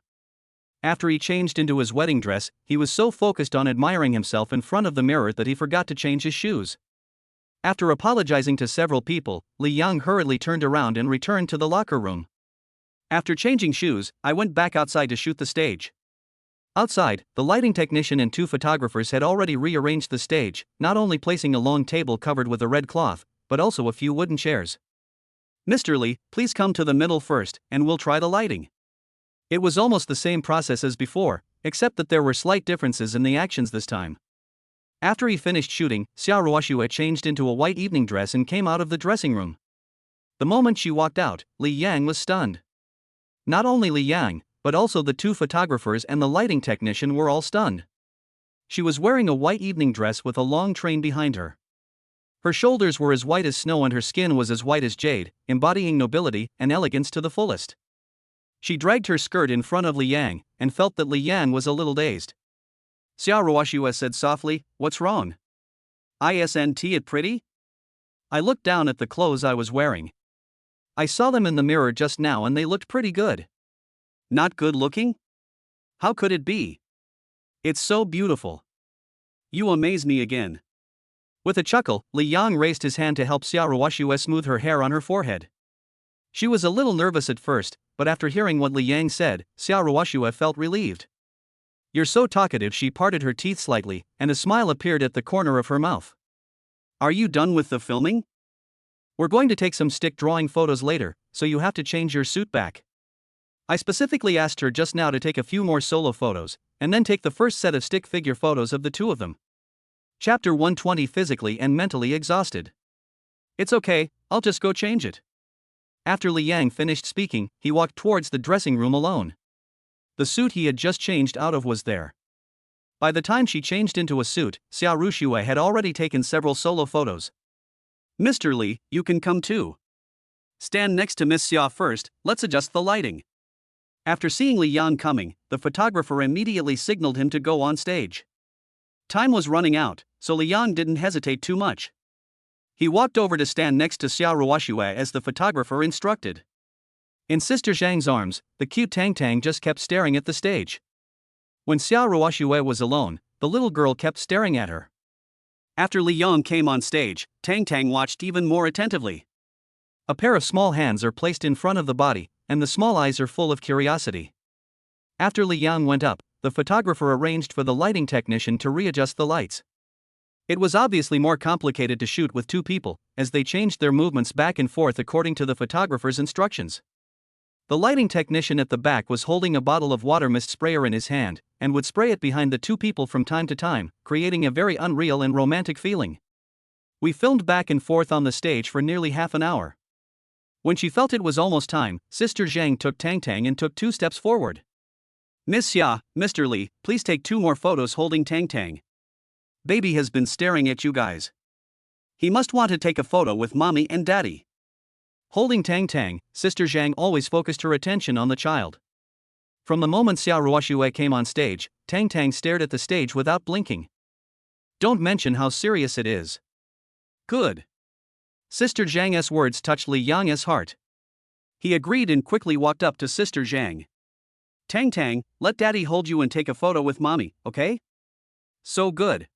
After he changed into his wedding dress, he was so focused on admiring himself in front of the mirror that he forgot to change his shoes. After apologizing to several people, Li Yang hurriedly turned around and returned to the locker room. After changing shoes, I went back outside to shoot the stage. Outside, the lighting technician and 2 photographers had already rearranged the stage, not only placing a long table covered with a red cloth, but also a few wooden chairs. Mr. Li, please come to the middle first, and we'll try the lighting. It was almost the same process as before, except that there were slight differences in the actions this time. After he finished shooting, Xia Ruoxue changed into a white evening dress and came out of the dressing room. The moment she walked out, Li Yang was stunned. Not only Li Yang, but also the 2 photographers and the lighting technician were all stunned. She was wearing a white evening dress with a long train behind her. Her shoulders were as white as snow and her skin was as white as jade, embodying nobility and elegance to the fullest. She dragged her skirt in front of Li Yang, and felt that Li Yang was a little dazed. Xia Ruoxue said softly, "What's wrong? Isn't it pretty?" I looked down at the clothes I was wearing. I saw them in the mirror just now and they looked pretty good. Not good looking? How could it be? It's so beautiful. You amaze me again. With a chuckle, Li Yang raised his hand to help Xia Ruoxue smooth her hair on her forehead. She was a little nervous at first, but after hearing what Li Yang said, Xia Ruoxue felt relieved. "You're so talkative." She parted her teeth slightly, and a smile appeared at the corner of her mouth. "Are you done with the filming? We're going to take some stick drawing photos later, so you have to change your suit back." I specifically asked her just now to take a few more solo photos, and then take the first set of stick figure photos of the 2 of them. Chapter 120. Physically and mentally exhausted. It's okay, I'll just go change it. After Li Yang finished speaking, he walked towards the dressing room alone. The suit he had just changed out of was there. By the time she changed into a suit, Xia Ruoxue had already taken several solo photos. "Mr. Li, you can come too. Stand next to Miss Xia first, let's adjust the lighting." After seeing Li Yang coming, the photographer immediately signaled him to go on stage. Time was running out, so Li Yang didn't hesitate too much. He walked over to stand next to Xia Ruoxue as the photographer instructed. In Sister Zhang's arms, the cute Tang just kept staring at the stage. When Xia Ruoxue was alone, the little girl kept staring at her. After Li Yang came on stage, Tang watched even more attentively. A pair of small hands are placed in front of the body, and the small eyes are full of curiosity. After Li Yang went up, the photographer arranged for the lighting technician to readjust the lights. It was obviously more complicated to shoot with 2 people, as they changed their movements back and forth according to the photographer's instructions. The lighting technician at the back was holding a bottle of water mist sprayer in his hand, and would spray it behind the 2 people from time to time, creating a very unreal and romantic feeling. We filmed back and forth on the stage for nearly half an hour. When she felt it was almost time, Sister Zhang took Tang and took 2 steps forward. "Miss Xia, Mr. Li, please take 2 more photos holding Tang. Baby has been staring at you guys. He must want to take a photo with mommy and daddy." Holding Tang, Sister Zhang always focused her attention on the child. From the moment Xia Ruoxue came on stage, Tang stared at the stage without blinking. "Don't mention how serious it is." "Good." Sister Zhang's words touched Li Yang's heart. He agreed and quickly walked up to Sister Zhang. Tang, let daddy hold you and take a photo with mommy, okay?" "So good."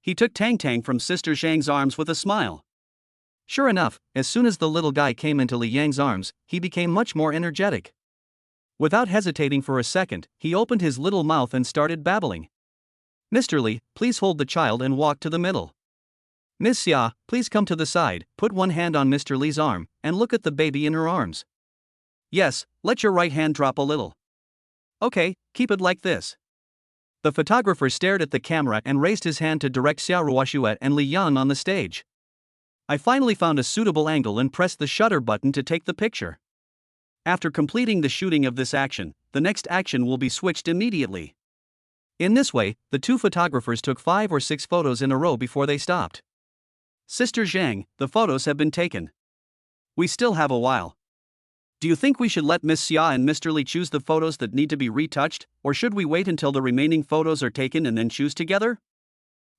He took Tang from Sister Zhang's arms with a smile. Sure enough, as soon as the little guy came into Li Yang's arms, he became much more energetic. Without hesitating for a second, he opened his little mouth and started babbling. "Mr. Li, please hold the child and walk to the middle. Miss Xia, please come to the side, put one hand on Mr. Li's arm, and look at the baby in her arms. Yes, let your right hand drop a little. Okay, keep it like this." The photographer stared at the camera and raised his hand to direct Xia Ruoxue and Li Yang on the stage. I finally found a suitable angle and pressed the shutter button to take the picture. After completing the shooting of this action, the next action will be switched immediately. In this way, the 2 photographers took 5 or 6 photos in a row before they stopped. "Sister Zhang, the photos have been taken. We still have a while. Do you think we should let Miss Xia and Mr. Li choose the photos that need to be retouched, or should we wait until the remaining photos are taken and then choose together?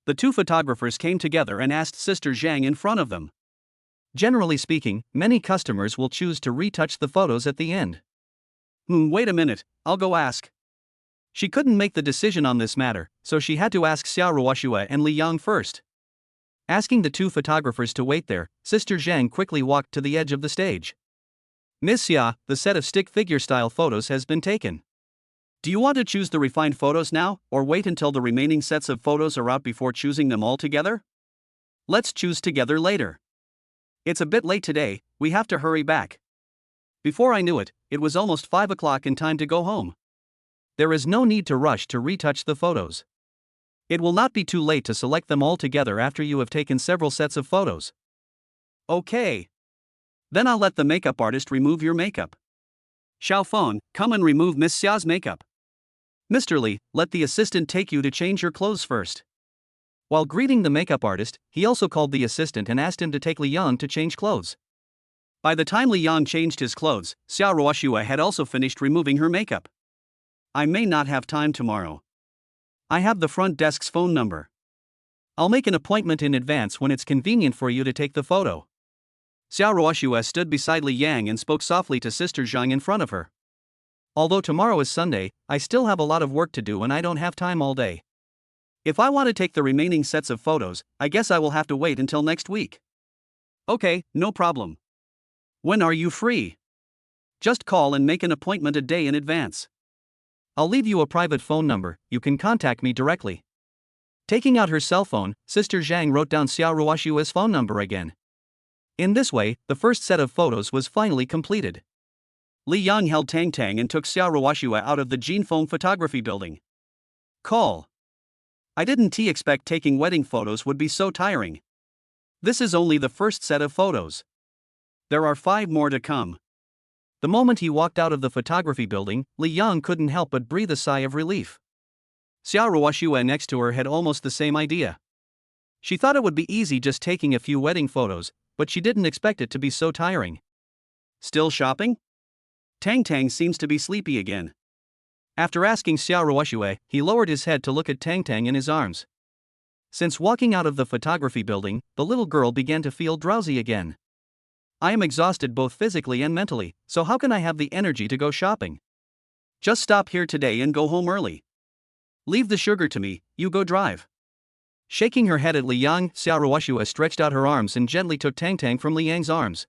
The two photographers came together and asked Sister Zhang in front of them. Generally speaking, many customers will choose to retouch the photos at the end. Wait a minute, I'll go ask. She couldn't make the decision on this matter, so she had to ask Xiao Ruoxue and Li Yang first. Asking the two photographers to wait there, Sister Zhang quickly walked to the edge of the stage. Miss Xia, the set of stick figure style photos has been taken. Do you want to choose the refined photos now, or wait until the remaining sets of photos are out before choosing them all together? Let's choose together later. It's a bit late today, we have to hurry back. Before I knew it, it was almost 5 o'clock and time to go home. There is no need to rush to retouch the photos. It will not be too late to select them all together after you have taken several sets of photos. Okay. Then I'll let the makeup artist remove your makeup. Xiaofeng, come and remove Miss Xia's makeup. Mr. Li, let the assistant take you to change your clothes first. While greeting the makeup artist, he also called the assistant and asked him to take Li Yang to change clothes. By the time Li Yang changed his clothes, Xiao Ruoxue had also finished removing her makeup. I may not have time tomorrow. I have the front desk's phone number. I'll make an appointment in advance when it's convenient for you to take the photo. Xiao Ruoxue stood beside Li Yang and spoke softly to Sister Zhang in front of her. Although tomorrow is Sunday, I still have a lot of work to do and I don't have time all day. If I want to take the remaining sets of photos, I guess I will have to wait until next week. Okay, no problem. When are you free? Just call and make an appointment a day in advance. I'll leave you a private phone number, you can contact me directly. Taking out her cell phone, Sister Zhang wrote down Xiao Ruoxue's phone number again. In this way, the first set of photos was finally completed. Li Yang held Tang and took Xiao Ruoxue out of the Jinfeng photography building. Call. I didn't expect taking wedding photos would be so tiring. This is only the first set of photos. There are 5 more to come. The moment he walked out of the photography building, Li Yang couldn't help but breathe a sigh of relief. Xiao Ruoxue next to her had almost the same idea. She thought it would be easy just taking a few wedding photos, but she didn't expect it to be so tiring. Still shopping? Tang seems to be sleepy again. After asking Xiao Ruoxue, he lowered his head to look at Tang in his arms. Since walking out of the photography building, the little girl began to feel drowsy again. I am exhausted both physically and mentally, so how can I have the energy to go shopping? Just stop here today and go home early. Leave the sugar to me, you go drive. Shaking her head at Li Yang, Xiao Ruoxue stretched out her arms and gently took Tang from Li Yang's arms.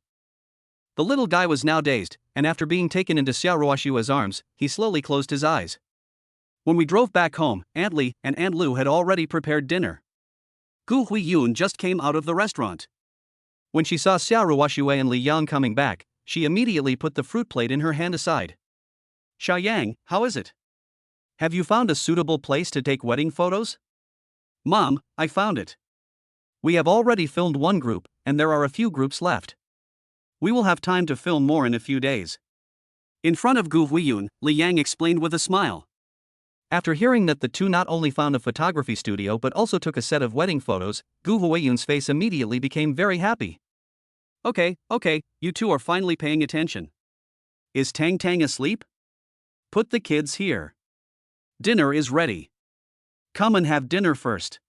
The little guy was now dazed, and after being taken into Xiao Ruoxue's arms, he slowly closed his eyes. When we drove back home, Aunt Li and Aunt Lu had already prepared dinner. Gu Huiyun just came out of the restaurant. When she saw Xiao Ruoxue and Li Yang coming back, she immediately put the fruit plate in her hand aside. Xiaoyang, how is it? Have you found a suitable place to take wedding photos? Mom, I found it. We have already filmed one group, and there are a few groups left. We will have time to film more in a few days. In front of Gu Huiyun, Li Yang explained with a smile. After hearing that the two not only found a photography studio but also took a set of wedding photos, Gu Huiyun's face immediately became very happy. Okay, you two are finally paying attention. Is Tang asleep? Put the kids here. Dinner is ready. Come and have dinner first.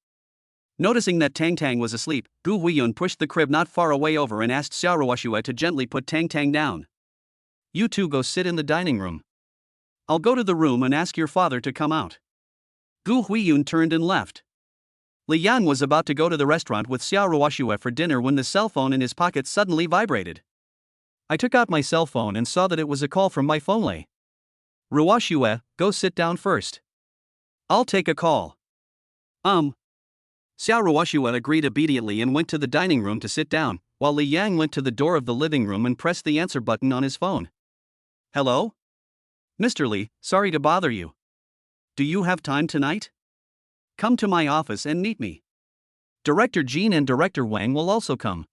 Noticing that Tang was asleep, Gu Huiyun pushed the crib not far away over and asked Xiao Ruoxue to gently put Tang down. You two go sit in the dining room. I'll go to the room and ask your father to come out. Gu Huiyun turned and left. Li Yang was about to go to the restaurant with Xiao Ruoxue for dinner when the cell phone in his pocket suddenly vibrated. I took out my cell phone and saw that it was a call from my phone. Ruoxue, go sit down first. I'll take a call. Xiao Ruoxue agreed obediently and went to the dining room to sit down, while Li Yang went to the door of the living room and pressed the answer button on his phone. Hello? Mr. Li, sorry to bother you. Do you have time tonight? Come to my office and meet me. Director Jean and Director Wang will also come.